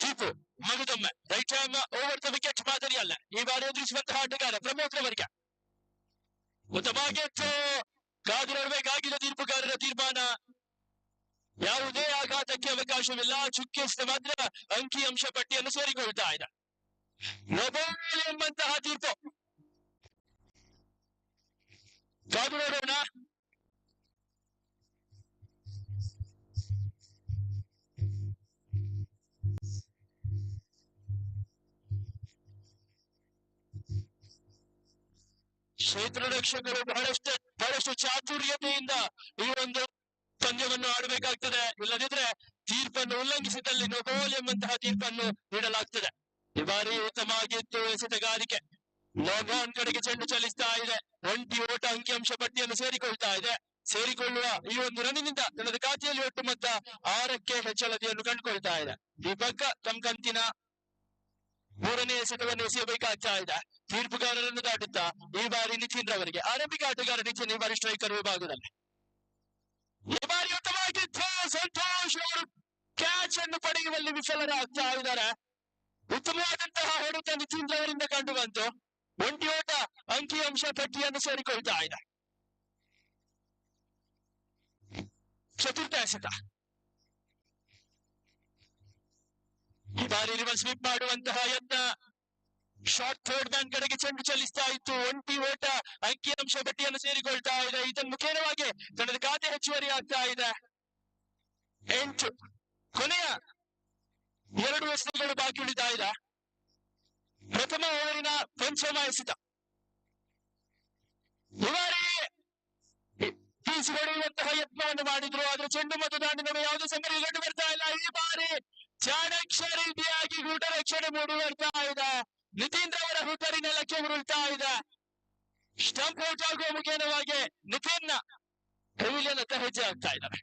Tipu ಮಗದೊಮ್ಮೆ right hand over the wicket ಮಾದರಿಯಲ್ಲ ಈ ಬಾರಿ ಎದುರಿಸುವಂತಹ ಆಟಗಾರ ಪ್ರಮೋದ್ ರವರಿಗೆ ಉತ್ತಮವಾಗಿ ಕಾದು ನೋಡಬೇಕಾಗಿದ್ದ ತೀರ್ಪುಗಾರರ ತೀರ್ಮಾನ. ಯಾವುದೇ ಆಘಾತಕ್ಕೆ ಅವಕಾಶವಿಲ್ಲ. ಚುಕ್ಕಿಸಿದ ಮಾತ್ರ ಅಂಕಿಅಂಶ ಪಟ್ಟಿಯನ್ನು ಸೇರಿಕೊಳ್ತಾ ಇದೆ. ನೊಬೆಲ್ ಎಂಬಂತಹ ತೀರ್ಪು. ಕಾದು ನೋಡೋಣ. ಕ್ಷೇತ್ರ ರಕ್ಷಕರು ಬಹಳಷ್ಟು ಚಾತುರ್ಯತೆಯಿಂದ ಈ ಒಂದು ಪಂದ್ಯವನ್ನು ಆಡಬೇಕಾಗ್ತದೆ. ಇಲ್ಲದಿದ್ರೆ ತೀರ್ಪನ್ನು ಉಲ್ಲಂಘಿಸಿದಲ್ಲಿ ನೊಬೆಲ್ ಎಂಬಂತಹ ತೀರ್ಪನ್ನು ನೀಡಲಾಗ್ತದೆ. ಈ ಬಾರಿ ಉತ್ತಮವಾಗಿತ್ತು ಎಸೆತಗಾರಿಕೆ. ಲಾಂಗ್ ಆನ್ ಕಡೆಗೆ ಚೆಂಡು ಚಲಿಸ್ತಾ ಇದೆ. 20 ಓಟ ಅಂಕಿಅಂಶ ಪಟ್ಟಿಯನ್ನು ಸೇರಿಕೊಳ್ತಾ ಇದೆ. ಸೇರಿಕೊಳ್ಳುವ ಈ ಒಂದು ರನ್ನಿನಿಂದ ತನ್ನದ ಖಾತೆಯಲ್ಲಿ ಒಟ್ಟು ಮೊತ್ತ 6ಕ್ಕೆ ಹೆಚ್ಚಳತೆಯನ್ನು ಕಂಡುಕೊಳ್ತಾ ಇದೆ. ದೀಪಕ್ ತಮ್ಮ ಕಂತಿನ 3ನೇ ಎಸೆತವನ್ನು ಎಸೆಯಬೇಕಾಗ್ತಾ ಇದೆ. ತೀರ್ಪುಗಾರರನ್ನು ದಾಟುತ್ತಾ ಈ ಬಾರಿ ನಿತಿನ್ ರವರಿಗೆ ಆರಂಭಿಕ ಆಟಗಾರ ನಿತಿನ್ ಈ ಬಾರಿ ಸ್ಟ್ರೈಕರ್ ವಿಭಾಗದಲ್ಲಿ. ಈ ಬಾರಿ ಉತ್ತಮವಾಗಿತ್ತು. ಸಂತೋಷ್ ಅವರು ಕ್ಯಾಚ್ ಅನ್ನು ಪಡೆಯುವಲ್ಲಿ ವಿಫಲರಾಗ್ತಾ ಇದ್ದಾರೆ. ಉತ್ತಮವಾದಂತಹ ಹೊಡೆತ ನಿತಿನ್ ರವರಿಂದ ಕಂಡು ಬಂತು. 20 ಓಟ ಅಂಕಿಅಂಶ ಪಟ್ಟಿಯನ್ನು ಸೇರಿಕೊಳ್ತಾ ಇದೆ. ಚತುರ್ಥ ಎಸೆತ. ಈ ಬಾರಿ ರಿವರ್ಸ್ ಸ್ವೀಪ್ ಮಾಡುವಂತಹ ಯತ್ನ. ಶಾರ್ಟ್ ಥರ್ಡ್ ಮ್ಯಾನ್ ಕಡೆಗೆ ಚೆಂಡು ಚಲಿಸ್ತಾ ಇತ್ತು. 20 ಓಟ ಅಂಕಿಅಂಶ ಪಟ್ಟಿಯನ್ನು ಸೇರಿಕೊಳ್ತಾ ಇದೆ. ಇದನ್ನು ಮುಖೇನವಾಗಿ ತನ್ನದ ಖಾತೆ ಹೆಚ್ಚುವರಿ ಆಗ್ತಾ ಇದೆ. 8 ಕೊನೆಯ 2 ಎಸೆತಗಳು ಬಾಕಿ ಉಳಿತಾ ಇದೆ. ಪ್ರಥಮ ಓವರಿನ ಪಂಚಮ ಎಸೆತ. ಈ ಬಾರಿ ಬೀಸಿ ಹೊಡೆಯುವಂತಹ ಯತ್ನವನ್ನು ಮಾಡಿದ್ರು. ಆದ್ರೆ ಚೆಂಡು ಮತ್ತು ದಾಂಡಿನ ಯಾವುದೇ ಸಂಗತಿ ಕಂಡು ಬರ್ತಾ ಇಲ್ಲ. ಈ ಬಾರಿ ಚಾಣಕ್ಯ ರೀತಿಯಾಗಿ ಗೂಟ ರಕ್ಷಣೆ ಮೂಡಿ ಬರ್ತಾ ಇದೆ. ನಿತಿನ್ ರವರ ಹುಟ್ಟರಿ ನೆಲಕ್ಕೆ ಉರುಳ್ತಾ ಇದೆ. ಸ್ಟಂಪ್ ಔಟ್ ಆಗುವ ಮುಖೇನವಾಗಿ ನಿತಿನ್ ಪೆವಿಲಿಯನ್ ಹತ್ತ ಹೆಜ್ಜೆ ಆಗ್ತಾ ಇದ್ದಾರೆ.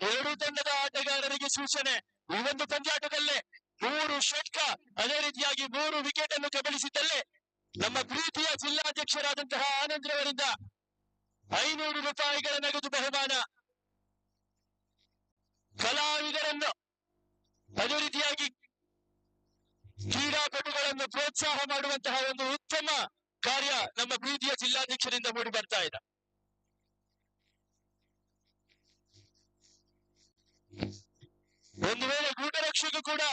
ಎರಡೂ ತಂಡದ ಆಟಗಾರರಿಗೆ ಸೂಚನೆ. ಈ ಒಂದು ಪಂದ್ಯಾಟದಲ್ಲೇ 3 ಷಟ್ಕ ಅದೇ ರೀತಿಯಾಗಿ 3 ವಿಕೆಟ್ ಅನ್ನು ಕಬಳಿಸಿದ್ದಲ್ಲೇ ನಮ್ಮ ಪ್ರೀತಿಯ ಜಿಲ್ಲಾಧ್ಯಕ್ಷರಾದಂತಹ ಆನಂದ್ ರವರಿಂದ ₹500 ನಗದು ಬಹುಮಾನ. ಕಲಾವಿದರನ್ನು ಅದೇ ರೀತಿಯಾಗಿ ಕ್ರೀಡಾಪಟುಗಳನ್ನು ಪ್ರೋತ್ಸಾಹ ಮಾಡುವಂತಹ ಒಂದು ಉತ್ತಮ ಕಾರ್ಯ ನಮ್ಮ ಪ್ರೀತಿಯ ಜಿಲ್ಲಾಧ್ಯಕ್ಷರಿಂದ ಮೂಡಿ ಬರ್ತಾ ಇದೆ. ಒಂದು ವೇಳೆ ಗೂಟರಕ್ಷಕ ಕೂಡ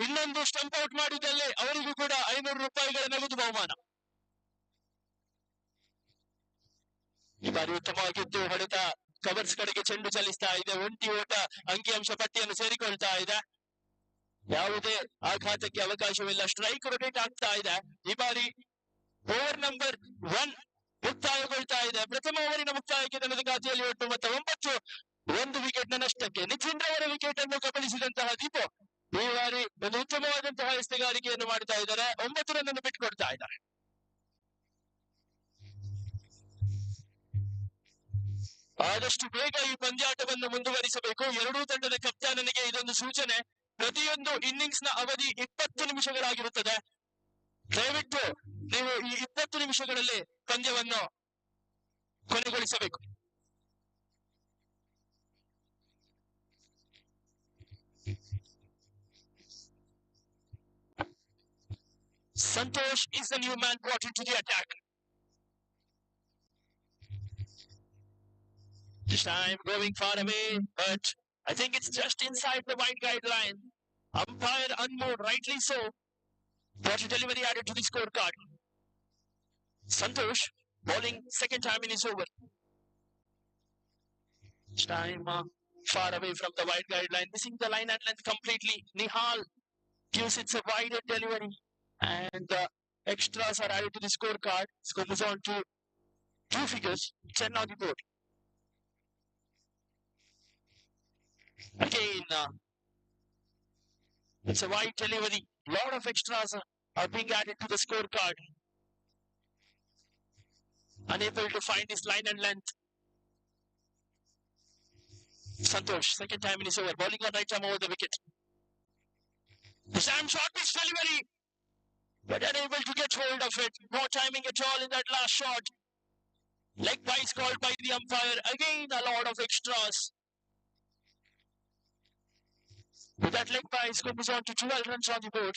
ಇನ್ನೊಂದು ಸ್ಟಂಪ್ ಔಟ್ ಮಾಡಿದಲ್ಲಿ ಅವರಿಗೂ ಕೂಡ ₹500 ನಗದು ಬಹುಮಾನ. ಈ ಬಾರಿ ಉತ್ತಮವಾಗಿದ್ದು ಹೊಡೆತ ಕವರ್ಸ್ ಕಡೆಗೆ ಚೆಂಡು ಚಲಿಸ್ತಾ ಇದೆ. ಒಂಟಿ ಓಟ ಅಂಕಿಅಂಶ ಪಟ್ಟಿಯನ್ನು ಸೇರಿಕೊಳ್ತಾ ಇದೆ. ಯಾವುದೇ ಆಘಾತಕ್ಕೆ ಅವಕಾಶವಿಲ್ಲ. ಸ್ಟ್ರೈಕ್ ರೊಟೇಟ್ ಆಗ್ತಾ ಇದೆ. ಈ ಬಾರಿ ಓವರ್ ನಂಬರ್ 1 ಮುಕ್ತಾಯಗೊಳ್ತಾ ಇದೆ. ಪ್ರಥಮ ಓವರಿನ ಮುಕ್ತಾಯಕ್ಕೆ ತನ್ನದು ಖಾತೆಯಲ್ಲಿ ಒಟ್ಟು ಮೊತ್ತ 9. 1 ವಿಕೆಟ್ ನಷ್ಟಕ್ಕೆ ನಿಖಿಲ್ ಅವರ ವಿಕೆಟ್ ಅನ್ನು ಕಬಳಿಸಿದಂತಹ ದೀಪು ಈ ಬಾರಿ ಒಂದು ಉತ್ತಮವಾದಂತಹ ಎಸೆಗಾರಿಕೆಯನ್ನು ಮಾಡ್ತಾ ಇದ್ದಾರೆ. 9 ರನ್ ಅನ್ನು ಬಿಟ್ಟುಕೊಡ್ತಾ ಇದ್ದಾರೆ. ಆದಷ್ಟು ಬೇಗ ಈ ಪಂದ್ಯಾಟವನ್ನು ಮುಂದುವರಿಸಬೇಕು. ಎರಡೂ ತಂಡದ ಕಪ್ತಾನನಿಗೆ ಇದೊಂದು ಸೂಚನೆ. ಪ್ರತಿಯೊಂದು ಇನ್ನಿಂಗ್ಸ್ ನ ಅವಧಿ 20 ನಿಮಿಷಗಳಾಗಿರುತ್ತದೆ. ದಯವಿಟ್ಟು ನೀವು ಈ 20 ನಿಮಿಷಗಳಲ್ಲಿ ಪಂದ್ಯವನ್ನು ಕೊನೆಗೊಳಿಸಬೇಕು. Santosh is the new man brought into the attack. This time going far away, but I think it's just inside the wide guideline. Umpire unmoved, rightly so. Brought a delivery added to the scorecard. Santosh bowling second time in his over. This time far away from the wide guideline, missing the line and length completely. Nihal gives it a wider delivery. And extras are added to the scorecard. Score moves on to 2 figures, 10 on the board. Again, it's a wide delivery. Lot of extras are being added to the scorecard. Unable to find his line and length. Santosh, second time in his over, bowling on right arm over the wicket. This time short pitch delivery, but unable to get hold of it. No timing at all in that last shot. Leg byes called by the umpire. Again, a lot of extras. With that leg by, score moves on to 12 runs on the board.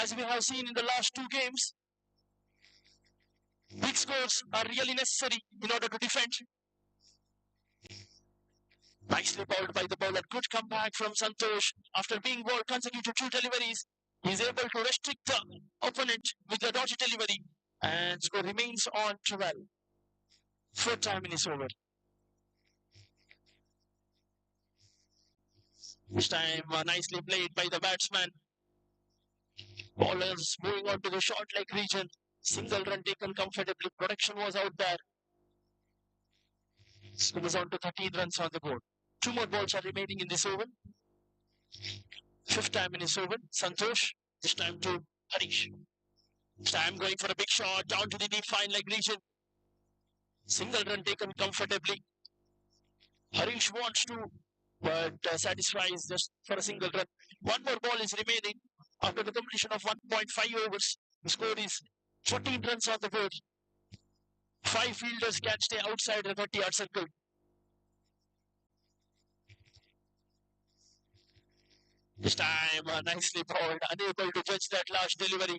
As we have seen in the last 2 games, big scores are really necessary in order to defend. Nicely bowled by the bowler. Good comeback from Santosh. After being bowled consecutive 2 deliveries, he is able to restrict the opponent with the dodgy delivery. And score remains on 12. 4th time in his over. This time nicely played by the batsman. Bowlers moving on to the short leg region. Single run taken comfortably. Production was out there. Score was on to 13 runs on the board. 2 more balls are remaining in this over. 5th time in his over. Santosh. This time to Harish. This time going for a big shot down to the deep fine leg region. Single run taken comfortably. Harish wants to, but satisfies just for a single run. 1 more ball is remaining after the completion of 1.5 overs. The score is 14 runs on the board. 5 fielders can stay outside the 30-yard circle. This time nicely bowled, unable to judge that last delivery.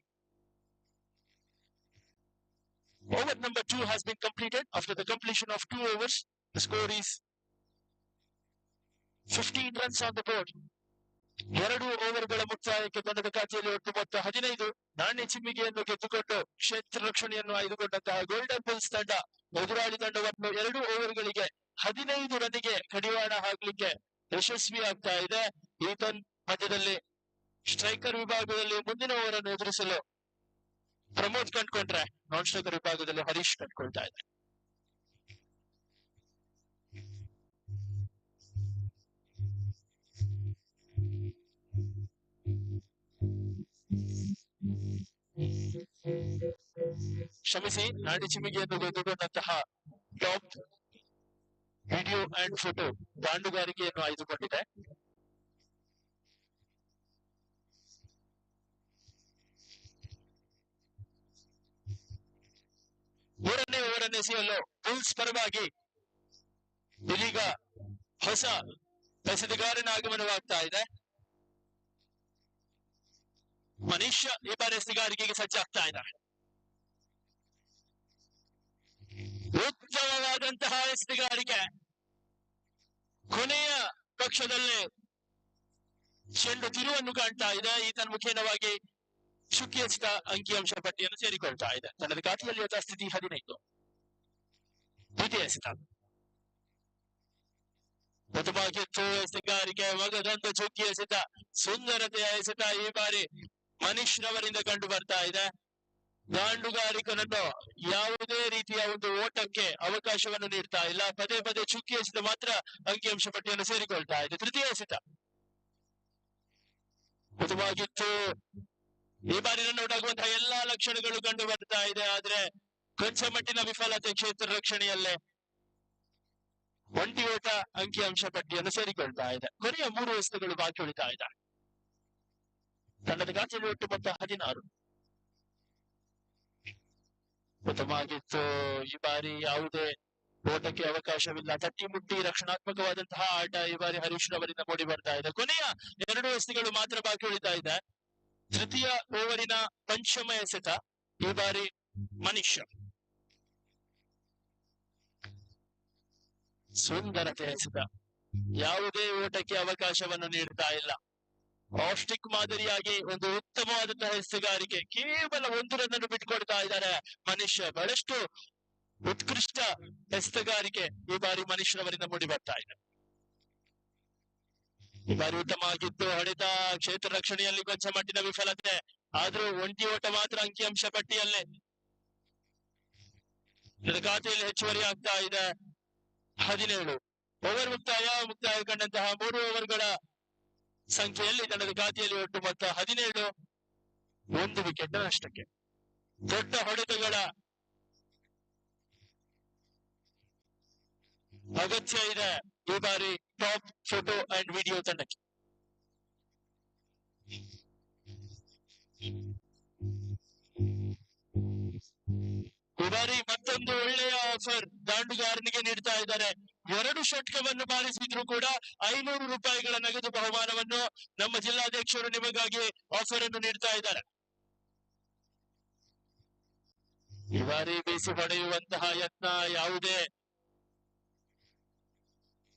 Over number 2 has been completed after the completion of 2 overs. The score is 15 runs on the board. 2 ಓವರ್ಗಳ ಮುಕ್ತಾಯಕ್ಕೆ ತಂಡದ ಖಾತೆಯಲ್ಲಿ ಒಟ್ಟು ಮೊತ್ತ 15. ನಾಣ್ಯ ಚಿಮ್ಮಿಗೆಯನ್ನು ಗೆದ್ದುಕೊಂಡು ಕ್ಷೇತ್ರ ರಕ್ಷಣೆಯನ್ನು ಆಯ್ದುಕೊಂಡಂತಹ golden Bulls ತಂಡ ಎದುರಾಳಿ ತಂಡವನ್ನು 2 ಓವರ್ಗಳಿಗೆ 15 ರನ್ನಿಗೆ ಕಡಿವಾಣ ಹಾಕಲಿಕ್ಕೆ ಯಶಸ್ವಿಯಾಗ್ತಾ ಇದೆ. ಈ ಮಧ್ಯದಲ್ಲಿ ಸ್ಟ್ರೈಕರ್ ವಿಭಾಗದಲ್ಲಿ ಮುಂದಿನ ಓವರ್ ಅನ್ನು ಎದುರಿಸಲು ಪ್ರಮೋದ್ ಕಂಡುಕೊಂಡ್ರೆ ನಾನ್ ಸ್ಟ್ರೈಕರ್ ವಿಭಾಗದಲ್ಲಿ ಹರೀಶ್ ಕಂಡುಕೊಳ್ತಾ ಇದೆ. ಕ್ಷಮಿಸಿ, ನಾಡಿ ಚಿಮಿಗೆಯನ್ನು ಗೆದ್ದುಕೊಂಡಂತಹ ಟಾಪ್ ವಿಡಿಯೋ ಅಂಡ್ ಫೋಟೋ ದಾಂಡುಗಾರಿಕೆಯನ್ನು ಆಯ್ದುಕೊಂಡಿದೆ. ಮೂರನೇ ಓವರನ್ನು ಎಸೆಯಲು ಬುಲ್ಸ್ ಪರವಾಗಿ ಇದೀಗ ಹೊಸ ಎಸೆತಗಾರನ ಆಗಮನವಾಗ್ತಾ ಇದೆ. ಮನೀಶ್ ಈ ಬಾರಿ ಎಸೆಗಾರಿಕೆಗೆ ಸಜ್ಜಾಗ್ತಾ ಇದ್ದಾರೆ. ಉತ್ತಮವಾದಂತಹ ಎಸೆಗಾರಿಕೆ. ಕೊನೆಯ ಪಕ್ಷದಲ್ಲಿ ಚೆಂಡು ತಿರುವನ್ನು ಕಾಣ್ತಾ ಇದೆ. ಈತನ ಮುಖೇನವಾಗಿ ಶುಕಿ ಎಸೆತ ಅಂಕಿಅಂಶ ಪಟ್ಟಿಯನ್ನು ಸೇರಿಕೊಳ್ತಾ ಇದೆ. ತನ್ನದ ಖಾತೆಯಲ್ಲಿ ಯಥಾಸ್ಥಿತಿ 15. ದ್ವಿತೀಯ ಎಸೆತ ಉತ್ತಮವಾಗಿತ್ತು ಎಸೆಗಾರಿಕೆ. ಮಗದೊಂದು ಚುಕ್ಕಿ ಎಸೆತ, ಸುಂದರತೆಯ ಎಸೆತ ಈ ಬಾರಿ ಮನೀಶ್ ರವರಿಂದ ಕಂಡು ಬರ್ತಾ ಇದೆ. ದಾಂಡುಗಾರಿಕನನ್ನು ಯಾವುದೇ ರೀತಿಯ ಒಂದು ಓಟಕ್ಕೆ ಅವಕಾಶವನ್ನು ನೀಡ್ತಾ ಇಲ್ಲ. ಪದೇ ಪದೇ ಚುಕ್ಕಿ ಎಸೆತ ಮಾತ್ರ ಅಂಕಿಅಂಶ ಪಟ್ಟಿಯನ್ನು ಸೇರಿಕೊಳ್ತಾ ಇದೆ. ತೃತೀಯ ಎಸೆತ ಉತ್ತಮವಾಗಿತ್ತು. ಈ ಬಾರಿ ರನ್ಔಟ್ ಆಗುವಂತಹ ಎಲ್ಲಾ ಲಕ್ಷಣಗಳು ಕಂಡು ಬರ್ತಾ ಇದೆ. ಆದ್ರೆ ಕೊಂಚ ಮಟ್ಟಿನ ವಿಫಲತೆ ಕ್ಷೇತ್ರ ರಕ್ಷಣೆಯಲ್ಲೇ. ಒಂಟಿ ಓಟ ಅಂಕಿಅಂಶ ಪಟ್ಟಿಯನ್ನು ಸೇರಿಕೊಳ್ತಾ ಇದೆ. ಕೊನೆಯ 3 ಎಸೆತಗಳು ಬಾಕಿ ಉಳಿತಾ ಇದೆ. ತಂಡದ ಖಾತೆಯಲ್ಲಿ ಒಟ್ಟು ಮೊತ್ತ 16. ಉತ್ತಮವಾಗಿತ್ತು. ಈ ಬಾರಿ ಯಾವುದೇ ಓಟಕ್ಕೆ ಅವಕಾಶವಿಲ್ಲ. ತಟ್ಟಿ ಮುಟ್ಟಿ ರಕ್ಷಣಾತ್ಮಕವಾದಂತಹ ಆಟ ಈ ಬಾರಿ ಹರೀಶ್ ರವರಿಂದ ಮೂಡಿ ಬರ್ತಾ ಇದೆ. ಕೊನೆಯ 2 ಎಸೆತಗಳು ಮಾತ್ರ ಬಾಕಿ ಉಳಿತಾ ಇದೆ. ತೃತೀಯ ಓವರಿನ ಪಂಚಮ ಎಸೆತ ಈ ಬಾರಿ ಮನೀಶ್. ಸುಂದರತೆ ಎಸೆತ, ಯಾವುದೇ ಓಟಕ್ಕೆ ಅವಕಾಶವನ್ನು ನೀಡ್ತಾ ಇಲ್ಲ. ಆಫ್ ಸ್ಟಿಕ್ ಮಾದರಿಯಾಗಿ ಒಂದು ಉತ್ತಮವಾದಂತಹ ಎಸೆಗಾರಿಕೆ. ಕೇವಲ 1 ರನ್ ಅನ್ನು ಬಿಟ್ಟುಕೊಡ್ತಾ ಇದ್ದಾರೆ ಮನೀಶ್. ಬಹಳಷ್ಟು ಉತ್ಕೃಷ್ಟ ಎಸೆಗಾರಿಕೆ ಈ ಬಾರಿ ಮನೀಶ್ ರವರಿಂದ ಮೂಡಿ ಬರ್ತಾ ಇದೆ. ಈ ಬಾರಿ ಉತ್ತಮವಾಗಿದ್ದು ಹೊಡೆತ. ಕ್ಷೇತ್ರ ರಕ್ಷಣೆಯಲ್ಲಿ ಕೊಂಚ ಮಟ್ಟಿನ ವಿಫಲತೆ. ಆದ್ರೂ ಒಂಟಿ ಓಟ ಮಾತ್ರ ಅಂಕಿಅಂಶ ಪಟ್ಟಿಯಲ್ಲಿ. ಖಾತೆಯಲ್ಲಿ ಹೆಚ್ಚುವರಿ ಆಗ್ತಾ ಇದೆ 17. ಓವರ್ ಮುಕ್ತಾಯ ಕಂಡಂತಹ 3 ಓವರ್ಗಳ ಸಂಖ್ಯೆಯಲ್ಲಿ ತಂಡದ ಖಾತೆಯಲ್ಲಿ ಒಟ್ಟು ಮೊತ್ತ 17. 1 ವಿಕೆಟ್ ನಷ್ಟಕ್ಕೆ. ದೊಡ್ಡ ಹೊಡೆತಗಳ ಅಗತ್ಯ ಇದೆ ಈ ಬಾರಿ ಟಾಪ್ ಫೋಟೋ ಅಂಡ್ ವಿಡಿಯೋ ತಂಡಕ್ಕೆ. ಈ ಬಾರಿ ಮತ್ತೊಂದು ಒಳ್ಳೆಯ ಆಫರ್ ದಾಂಡುಗಾರನಿಗೆ ನೀಡ್ತಾ ಇದ್ದಾರೆ. 2 ಷಟ್ಕವನ್ನು ಬಾರಿಸಿದ್ರು ಕೂಡ 500 ರೂಪಾಯಿಗಳ ನಗದು ಬಹುಮಾನವನ್ನು ನಮ್ಮ ಜಿಲ್ಲಾಧ್ಯಕ್ಷರು ನಿಮಗಾಗಿ ಆಫರ್ ಅನ್ನು ನೀಡ್ತಾ ಇದ್ದಾರೆ. ಈ ಬಾರಿ ಬೀಸಿ ಹೊಡೆಯುವಂತಹ ಯತ್ನ, ಯಾವುದೇ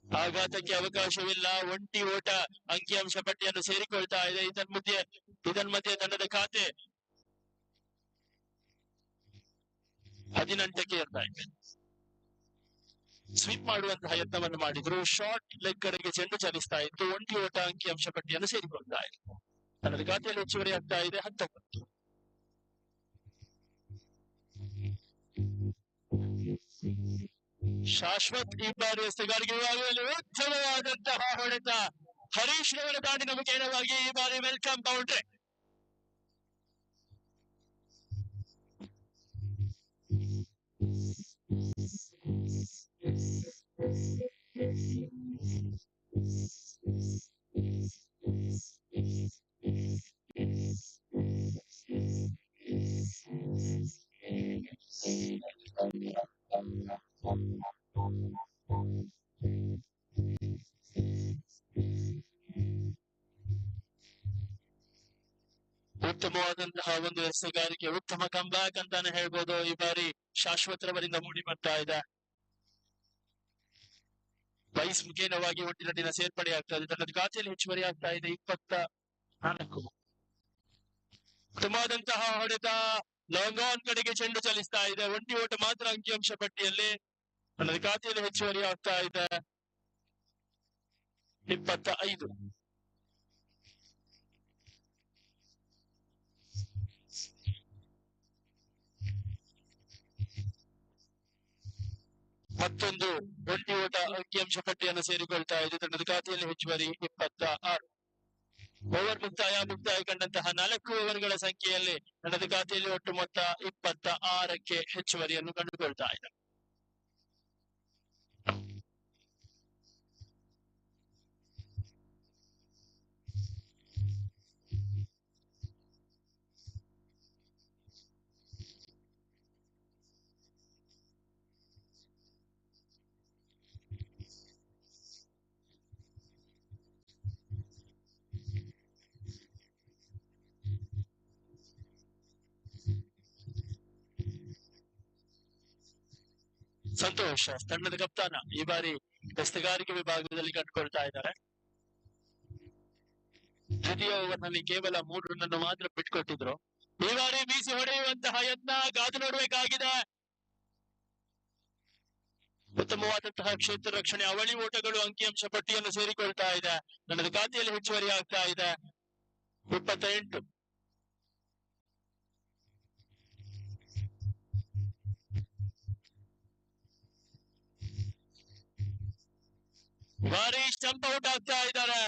ಆಘಾತಕ್ಕೆ ಅವಕಾಶವಿಲ್ಲ. ಒಂಟಿ ಓಟ ಅಂಕಿಅಂಶ ಪಟ್ಟಿಯನ್ನು ಸೇರಿಕೊಳ್ತಾ ಇದೆ. ಇದನ್ಮಧ್ಯೆ ತಂಡದ ಖಾತೆ 18ಕ್ಕೆ ಏರ್ತಾ ಇದೆ. ಸ್ವೀಪ್ ಮಾಡುವಂತಹ ಯತ್ನವನ್ನು ಮಾಡಿದ್ರು. ಶಾರ್ಟ್ ಲೆಗ್ ಕಡೆಗೆ ಚೆಂಡು ಚಲಿಸ್ತಾ ಇತ್ತು. ಒಂಟಿ ಓಟ ಅಂಕಿಅಂಶ ಪಟ್ಟಿಯನ್ನು ಸೇರಿಕೊಳ್ತಾ ಇದೆ. ತನ್ನದ ಖಾತೆಯಲ್ಲಿ ಹೆಚ್ಚುವರಿ ಆಗ್ತಾ ಇದೆ 19. ಶಾಶ್ವತ್ ಈ ಬಾರಿ ಎಸೆಗಾರಿಕೆ ವಿಭಾಗದಲ್ಲಿ ಉತ್ತಮವಾದಂತಹ ಹೊಡೆತ. ಹರೀಶ್ ರವರ ದಾಂಡಿನ ಮುಖೇನವಾಗಿ ಈ ಬಾರಿ ವೆಲ್ಕಮ್ ಬೌಂಡ್ರಿ. ಉತ್ತಮವಾದಂತಹ ಒಂದು ಎಸೆಗಾರಿಕೆ, ಉತ್ತಮ ಕಂಬ್ಯಾಕ್ ಅಂತಾನೆ ಹೇಳ್ಬೋದು. ಈ ಬಾರಿ ಶಾಶ್ವತ್ ರವರಿಂದ ಮೂಡಿ ಬರ್ತಾ ಇದೆ. ವೈಸ್ ಮುಖೇನವಾಗಿ ಒಟ್ಟಿನಟ್ಟಿನ ಸೇರ್ಪಡೆ ಆಗ್ತಾ ಇದೆ. ತನ್ನದ ಖಾತೆಯಲ್ಲಿ ಹೆಚ್ಚುವರಿ ಆಗ್ತಾ ಇದೆ 24. ಉತ್ತಮವಾದಂತಹ ಹೊಡೆತ. ಲಾಂಗ್ ಆನ್ ಕಡೆಗೆ ಚೆಂಡು ಚಲಿಸ್ತಾ ಇದೆ. ಒಂಟಿ ಓಟ ಮಾತ್ರ ಅಂಕಿಅಂಶ ಪಟ್ಟಿಯಲ್ಲಿ. ತನ್ನದ ಖಾತೆಯಲ್ಲಿ ಹೆಚ್ಚುವರಿ ಆಗ್ತಾ ಇದೆ 25. ಮತ್ತೊಂದು ಒಂಟಿ ಓಟ ಅಂಕಿಅಂಶ ಪಟ್ಟಿಯನ್ನು ಸೇರಿಕೊಳ್ತಾ ಇದೆ. ತಂಡದ ಖಾತೆಯಲ್ಲಿ ಹೆಚ್ಚುವರಿ 26. ಓವರ್ ಮುಕ್ತಾಯ ಕಂಡಂತಹ 4 ಓವರ್ಗಳ ಸಂಖ್ಯೆಯಲ್ಲಿ ತಂಡದ ಖಾತೆಯಲ್ಲಿ ಒಟ್ಟು ಮೊತ್ತ 26ಕ್ಕೆ ಹೆಚ್ಚುವರಿಯನ್ನು ಕಂಡುಕೊಳ್ತಾ ಇದೆ. ಸಂತೋಷ್ ತಂಡದ ಕಪ್ತಾನ ಈ ಬಾರಿ ಬೆಸ್ತಗಾರಿಕೆ ವಿಭಾಗದಲ್ಲಿ ಕಂಡುಕೊಳ್ತಾ ಇದ್ದಾರೆ. ದ್ವಿತೀಯ ಓವರ್ನಲ್ಲಿ ಕೇವಲ 3 ರನ್ ಅನ್ನು ಮಾತ್ರ ಬಿಟ್ಕೊಟ್ಟಿದ್ರು. ಈ ಬಾರಿ ಬೀಸಿ ಹೊಡೆಯುವಂತಹ ಯತ್ನ ಕಾದು ನೋಡಬೇಕಾಗಿದೆ. ಉತ್ತಮವಾದಂತಹ ಕ್ಷೇತ್ರ ರಕ್ಷಣೆ, ಅವಳಿ ಓಟಗಳು ಅಂಕಿಅಂಶ ಪಟ್ಟಿಯನ್ನು ಸೇರಿಕೊಳ್ತಾ ಇದೆ. ನನ್ನದು ಖಾತೆಯಲ್ಲಿ ಹೆಚ್ಚುವರಿ ಆಗ್ತಾ ಇದೆ. 28. ಭಾರಿ ಸ್ಟಂಪ್ ಔಟ್ ಆಗ್ತಾ ಇದ್ದಾರೆ.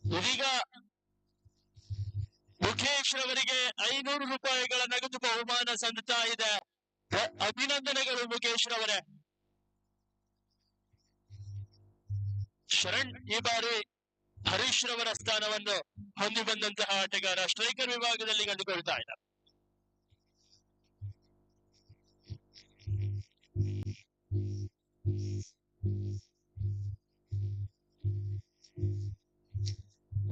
ಇದೀಗ ಮುಖೇಶ್ ರವರಿಗೆ 500 ರೂಪಾಯಿಗಳ ನಗದು ಬಹುಮಾನ ಸಂದುತ್ತಾ ಇದೆ. ಅಭಿನಂದನೆಗಳು ಮುಖೇಶ್ ರವರೇ. ಶರಣ್ ಈ ಬಾರಿ ಹರೀಶ್ ರವರ ಸ್ಥಾನವನ್ನು ಹೊಂದಿ ಬಂದಂತಹ ಆಟಗಾರ ಸ್ಟ್ರೈಕರ್ ವಿಭಾಗದಲ್ಲಿ ಕಂಡುಕೊಳ್ತಾ ಇದ್ದಾರೆ.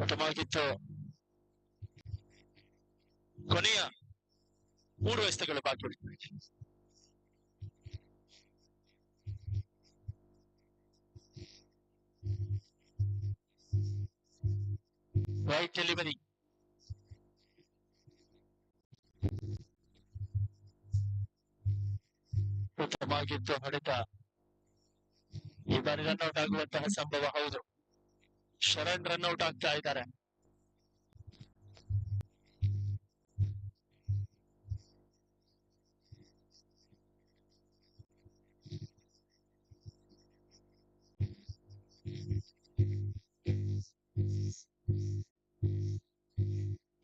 ಉತ್ತಮವಾಗಿತ್ತು. ಕೊನೆಯ 3 ಎಸೆತಗಳು ಬಾಕಿ ಉಳಿದಿವೆ. Right delivery. ಉತ್ತಮವಾಗಿತ್ತು ಹೊಡೆತ. ಈ ಬಾರಿ ರನ್ಔಟ್ ಆಗುವಂತಹ ಸಂಭವ ಹೌದು. ಶರಣ್ ರನ್ಔಟ್ ಆಗ್ತಾ ಇದ್ದಾರೆ.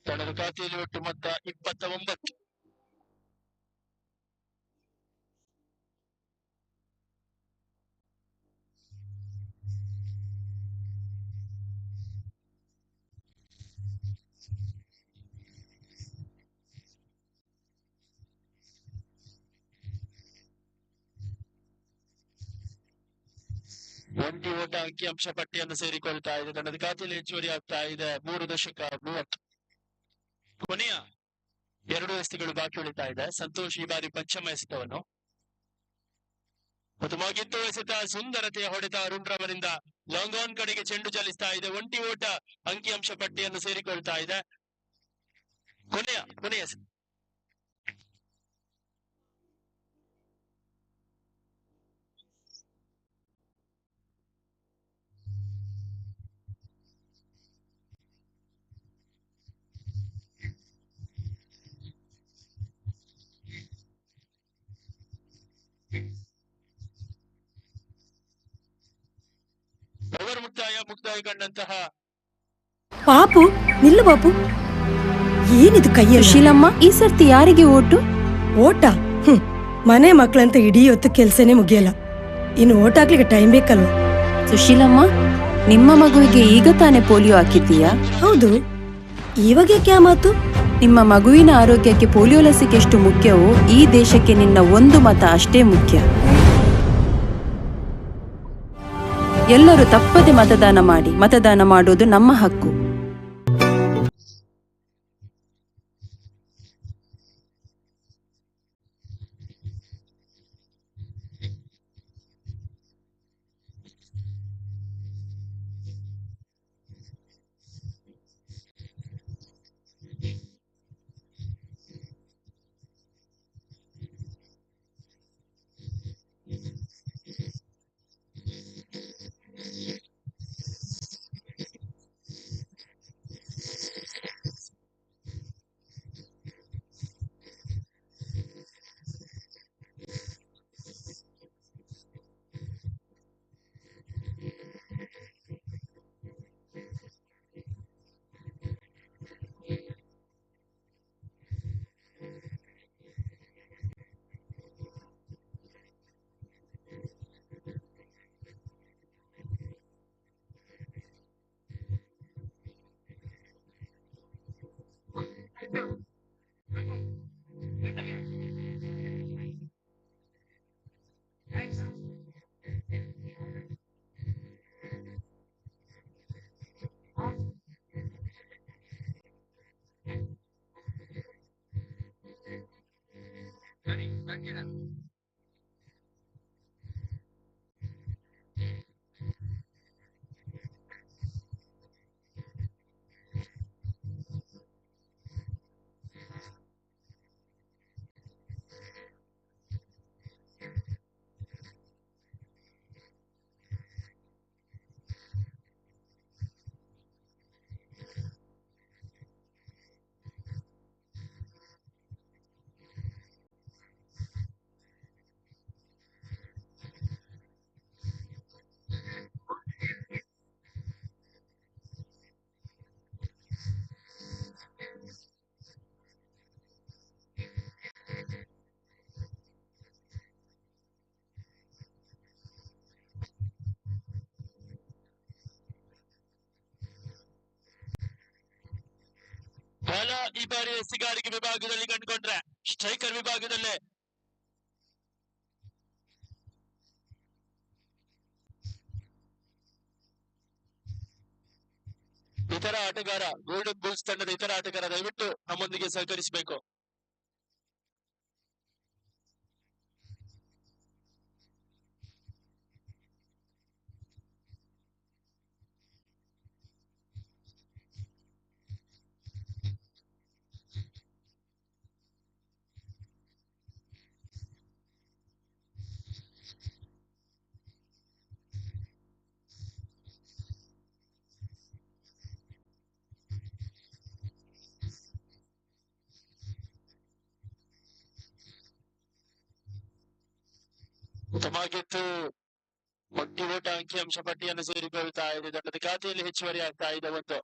ತಂಡದ ಖಾತೆಯಲ್ಲಿ ಒಟ್ಟು ಮೊತ್ತ 29. ಒಂಟಿ ಓಟ ಅಂಕಿಅಂಶ ಪಟ್ಟಿಯನ್ನು ಸೇರಿಕೊಳ್ತಾ ಇದೆ. ತಂಡದ ಖಾತೆಯಲ್ಲಿ ಹೆಚ್ಚುವರಿ ಆಗ್ತಾ ಇದೆ 3.30. ಕೊನೆಯ 2 ಎಸೆತಗಳು ಬಾಕಿ ಉಳಿತಾ ಇದೆ. ಸಂತೋಷ್ ಈ ಬಾರಿ ಪಂಚಮ ಎಸೆತವನ್ನು. ಉತ್ತಮವಾಗಿತ್ತು ಎಸೆತ. ಸುಂದರತೆಯ ಹೊಡೆತ ಅರುಣ್ ರವರಿಂದ ಲಾಂಗ್ ಆನ್ ಕಡೆಗೆ ಚೆಂಡು ಚಲಿಸ್ತಾ ಇದೆ. ಒಂಟಿ ಓಟ ಅಂಕಿಅಂಶ ಪಟ್ಟಿಯನ್ನು ಸೇರಿಕೊಳ್ತಾ ಇದೆ. ಕೊನೆಯ ಎಸೆತ. ಓವರ್ ಮುಕ್ತಾಯ ಕಂಡಂತಹ ಪಾಪು ನಿಲ್ಲು ಬಾಪು, ಏನಿದು ಕೈಯಲ್ಲಿ? ಸುಶೀಲಮ್ಮ, ಈ ಸರ್ತಿ ಯಾರಿಗೆ ಓಟು? ಓಟ? ಮನೆ ಮಕ್ಕಳಂತ ಇಡೀ ಹೊತ್ತು ಕೆಲ್ಸನೇ ಮುಗಿಯಲ್ಲ, ಇನ್ನು ಓಟ್ ಹಾಕ್ಲಿಕ್ಕೆ ಟೈಮ್ ಬೇಕಲ್ವ? ಸುಶೀಲಮ್ಮ, ನಿಮ್ಮ ಮಗುವಿಗೆ ಈಗ ತಾನೇ ಪೋಲಿಯೋ ಹಾಕಿದ್ದೀಯಾ? ಹೌದು. ಇವಾಗ ಯಾಕೆ ಆ ಮಾತು? ನಿಮ್ಮ ಮಗುವಿನ ಆರೋಗ್ಯಕ್ಕೆ ಪೋಲಿಯೋ ಲಸಿಕೆ ಎಷ್ಟು ಮುಖ್ಯವೋ ಈ ದೇಶಕ್ಕೆ ನಿನ್ನ ಒಂದು ಮತ ಅಷ್ಟೇ ಮುಖ್ಯ. ಎಲ್ಲರೂ ತಪ್ಪದೆ ಮತದಾನ ಮಾಡಿ. ಮತದಾನ ಮಾಡೋದು ನಮ್ಮ ಹಕ್ಕು. ಬಾಲ ಈ ಬಾರಿ ಎಸ್ಸಿಗಾರಿಕೆ ವಿಭಾಗದಲ್ಲಿ ಕಂಡುಕೊಂಡ್ರೆ ಸ್ಟ್ರೈಕರ್ ವಿಭಾಗದಲ್ಲೇ ಇತರ ಆಟಗಾರ ಗೋಲ್ಡನ್ ಬುಲ್ಸ್ ತಂಡದ ಇತರ ಆಟಗಾರ ದಯವಿಟ್ಟು ನಮ್ಮೊಂದಿಗೆ ಸಹಕರಿಸಬೇಕು. ಉತ್ತಮವಾಗಿತ್ತು. ಒಟ್ಟಿ ಓಟ ಅಂಕಿಅಂಶ ಪಟ್ಟಿಯನ್ನು ಸೇರಿಕೊಳ್ತಾ ಇದೆ. ತಂಡದ ಖಾತೆಯಲ್ಲಿ ಹೆಚ್ಚುವರಿ ಆಗ್ತಾ ಇದೆ ಒಂದು.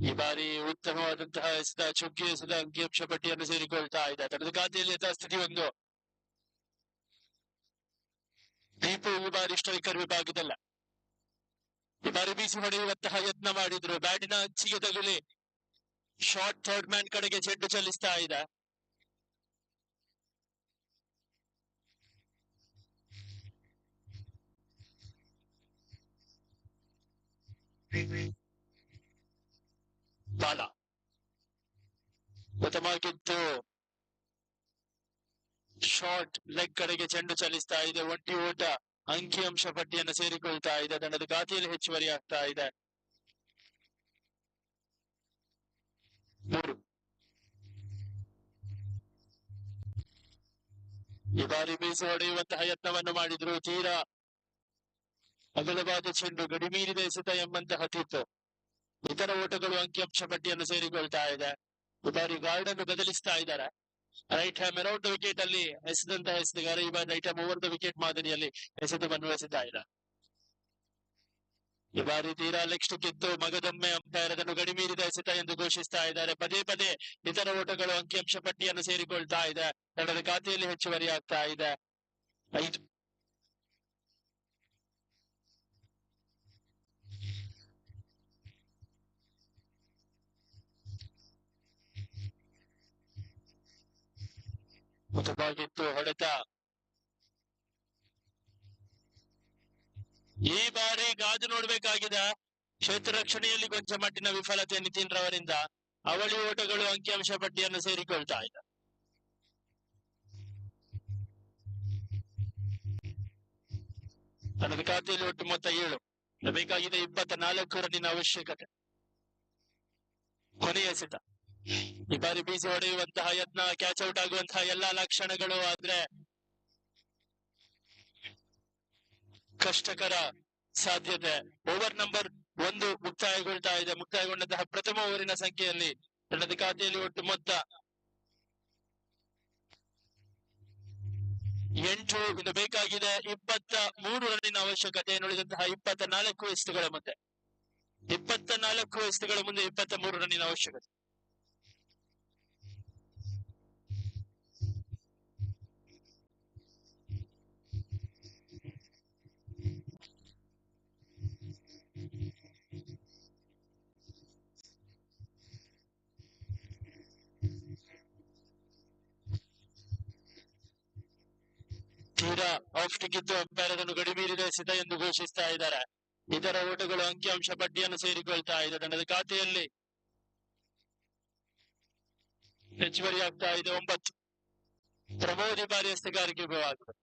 ಈ ಬಾರಿ ಉತ್ತಮವಾದಂತಹ ಎಸೆತ, ಚುಕ್ಕಿ ಎಸೆದ ಅಂಕಿಅಂಶ ಪಟ್ಟಿಯನ್ನು ಸೇರಿಕೊಳ್ತಾ ಇದೆ. ತಂಡದ ಖಾತೆಯಲ್ಲಿ ಯಥಾಸ್ಥಿತಿ ಒಂದು. ದೀಪು ಈ ಬಾರಿ ಸ್ಟ್ರೈಕರ್ ವಿಭಾಗದಲ್ಲ. ಈ ಬಾರಿ ಬೀಸಿ ಹೊಡೆಯುವಂತಹ ಯತ್ನ ಮಾಡಿದ್ರು. ಬ್ಯಾಟಿನ ಅಂಚಿಗೆ ತಗುಲಿ ಶಾರ್ಟ್ ಥರ್ಡ್ ಮ್ಯಾನ್ ಕಡೆಗೆ ಚೆಂಡು ಚಲಿಸ್ತಾ ಇದೆ. ಬಾಲ ಉತ್ತಮವಾಗಿತ್ತು. ಶಾರ್ಟ್ ಲೆಗ್ ಕಡೆಗೆ ಚೆಂಡು ಚಲಿಸ್ತಾ ಇದೆ. ಒಂಟಿ ಓಟ ಅಂಕಿಅಂಶ ಪಟ್ಟಿಯನ್ನು ಸೇರಿಕೊಳ್ತಾ ಇದೆ. ತಂಡದ ಖಾತೆಯಲ್ಲಿ ಹೆಚ್ಚುವರಿ ಆಗ್ತಾ ಇದೆ 3. ಈ ಬಾರಿ ಬೀಸಿ ಹೊಡೆಯುವಂತಹ ಯತ್ನವನ್ನು ಮಾಡಿದ್ರು. ತೀರಾ ಅಗಲವಾದ ಚೆಂಡು, ಗಡಿಮೀರಿದ ಎಸೆತ ಎಂಬಂತಹ ತೀರ್ಪು. ಇತರ ಓಟಗಳು ಅಂಕಿಅಂಶ ಪಟ್ಟಿಯನ್ನು ಸೇರಿಕೊಳ್ತಾ ಇದೆ. ಈ ಬಾರಿ ಗಾರ್ಡ್ ಅನ್ನು ಬದಲಿಸ್ತಾ ಇದ್ದಾರೆ. Right ham around the wicket ಅಲ್ಲಿ ಎಸೆದಂತಹ ಎಸೆತಗಾರ ಈ ಬಾರಿ right ham over the wicket ಮಾದರಿಯಲ್ಲಿ ಎಸೆತವನ್ನು ಎಸೆತಾ ಇದೆ. ಈ ಬಾರಿ ತೀರಾ ಲೆಗ್ ಸ್ಟಿಕ್ ಇತ್ತು. ಮಗದೊಮ್ಮೆ ಅಂಪೈರ್ ಅದನ್ನು ಗಡಿಮೀರಿದ ಎಸೆತ ಎಂದು ಘೋಷಿಸ್ತಾ ಇದ್ದಾರೆ. ಪದೇ ಪದೇ ಇತರ ಓಟಗಳು ಅಂಕಿಅಂಶ ಪಟ್ಟಿಯನ್ನು ಸೇರಿಕೊಳ್ತಾ ಇದೆ. ತಂಡದ ಖಾತೆಯಲ್ಲಿ ಹೆಚ್ಚುವರಿ ಆಗ್ತಾ ಇದೆ 5. ಉತ್ತಮವಾಗಿತ್ತು ಹೊಡೆತ. ಈ ಬಾರಿ ಗಾಜು ನೋಡ್ಬೇಕಾಗಿದೆ. ಕ್ಷೇತ್ರ ರಕ್ಷಣೆಯಲ್ಲಿ ಕೊಂಚ ಮಟ್ಟಿನ ವಿಫಲತೆ ನಿತಿನ್ ರವರಿಂದ. ಅವಳಿ ಓಟಗಳು ಅಂಕಿಅಂಶ ಪಟ್ಟಿಯನ್ನು ಸೇರಿಕೊಳ್ತಾ ಇದೆ. ತನ್ನದ ಖಾತೆಯಲ್ಲಿ ಒಟ್ಟು ಮೊತ್ತ 7. ಬೇಕಾಗಿದೆ 24 ರನ್ನಿನ ಅವಶ್ಯಕತೆ. ಕೊನೆಯ ಎಸೆತ. ಈ ಬಾರಿ ಬೀಸಿ ಹೊಡೆಯುವಂತಹ ಯತ್ನ, ಕ್ಯಾಚ್ ಔಟ್ ಆಗುವಂತಹ ಎಲ್ಲಾ ಲಕ್ಷಣಗಳು, ಆದ್ರೆ ಕಷ್ಟಕರ ಸಾಧ್ಯತೆ. ಓವರ್ ನಂಬರ್ 1 ಮುಕ್ತಾಯಗೊಳ್ತಾ ಇದೆ. ಮುಕ್ತಾಯಗೊಂಡಂತಹ ಪ್ರಥಮ ಓವರಿನ ಸಂಖ್ಯೆಯಲ್ಲಿ ತಂಡದ ಖಾತೆಯಲ್ಲಿ ಒಟ್ಟು ಮೊತ್ತ 8. ಇದು ಬೇಕಾಗಿದೆ 23 ರನ್ನಿನ ಅವಶ್ಯಕತೆ. ನುಳಿದಂತಹ 24 ಎಸೆತಗಳ ಮುಂದೆ 24 ಎಸೆತಗಳ ಮುಂದೆ 23 ರನ್ನಿನ ಅವಶ್ಯಕತೆ. ಆಫ್ ಟಿಕ್ಕಿತ್ತು ಅಂಪೈರ್ ಅದನ್ನು ಗಡಿಮೀರಿದ ಎಸೆತ ಎಂದು ಘೋಷಿಸ್ತಾ ಇದ್ದಾರೆ. ಇತರ ಓಟಗಳು ಅಂಕಿಅಂಶ ಪಟ್ಟಿಯನ್ನು ಸೇರಿಕೊಳ್ತಾ ಇದೆ. ತಂಡದ ಖಾತೆಯಲ್ಲಿ ಹೆಚ್ಚುವರಿ ಆಗ್ತಾ ಇದೆ 9. ಪ್ರಮೋದ್ ಈ ಬಾರಿ ಎಸೆಗಾರಿಕೆ ಆಗಿದೆ.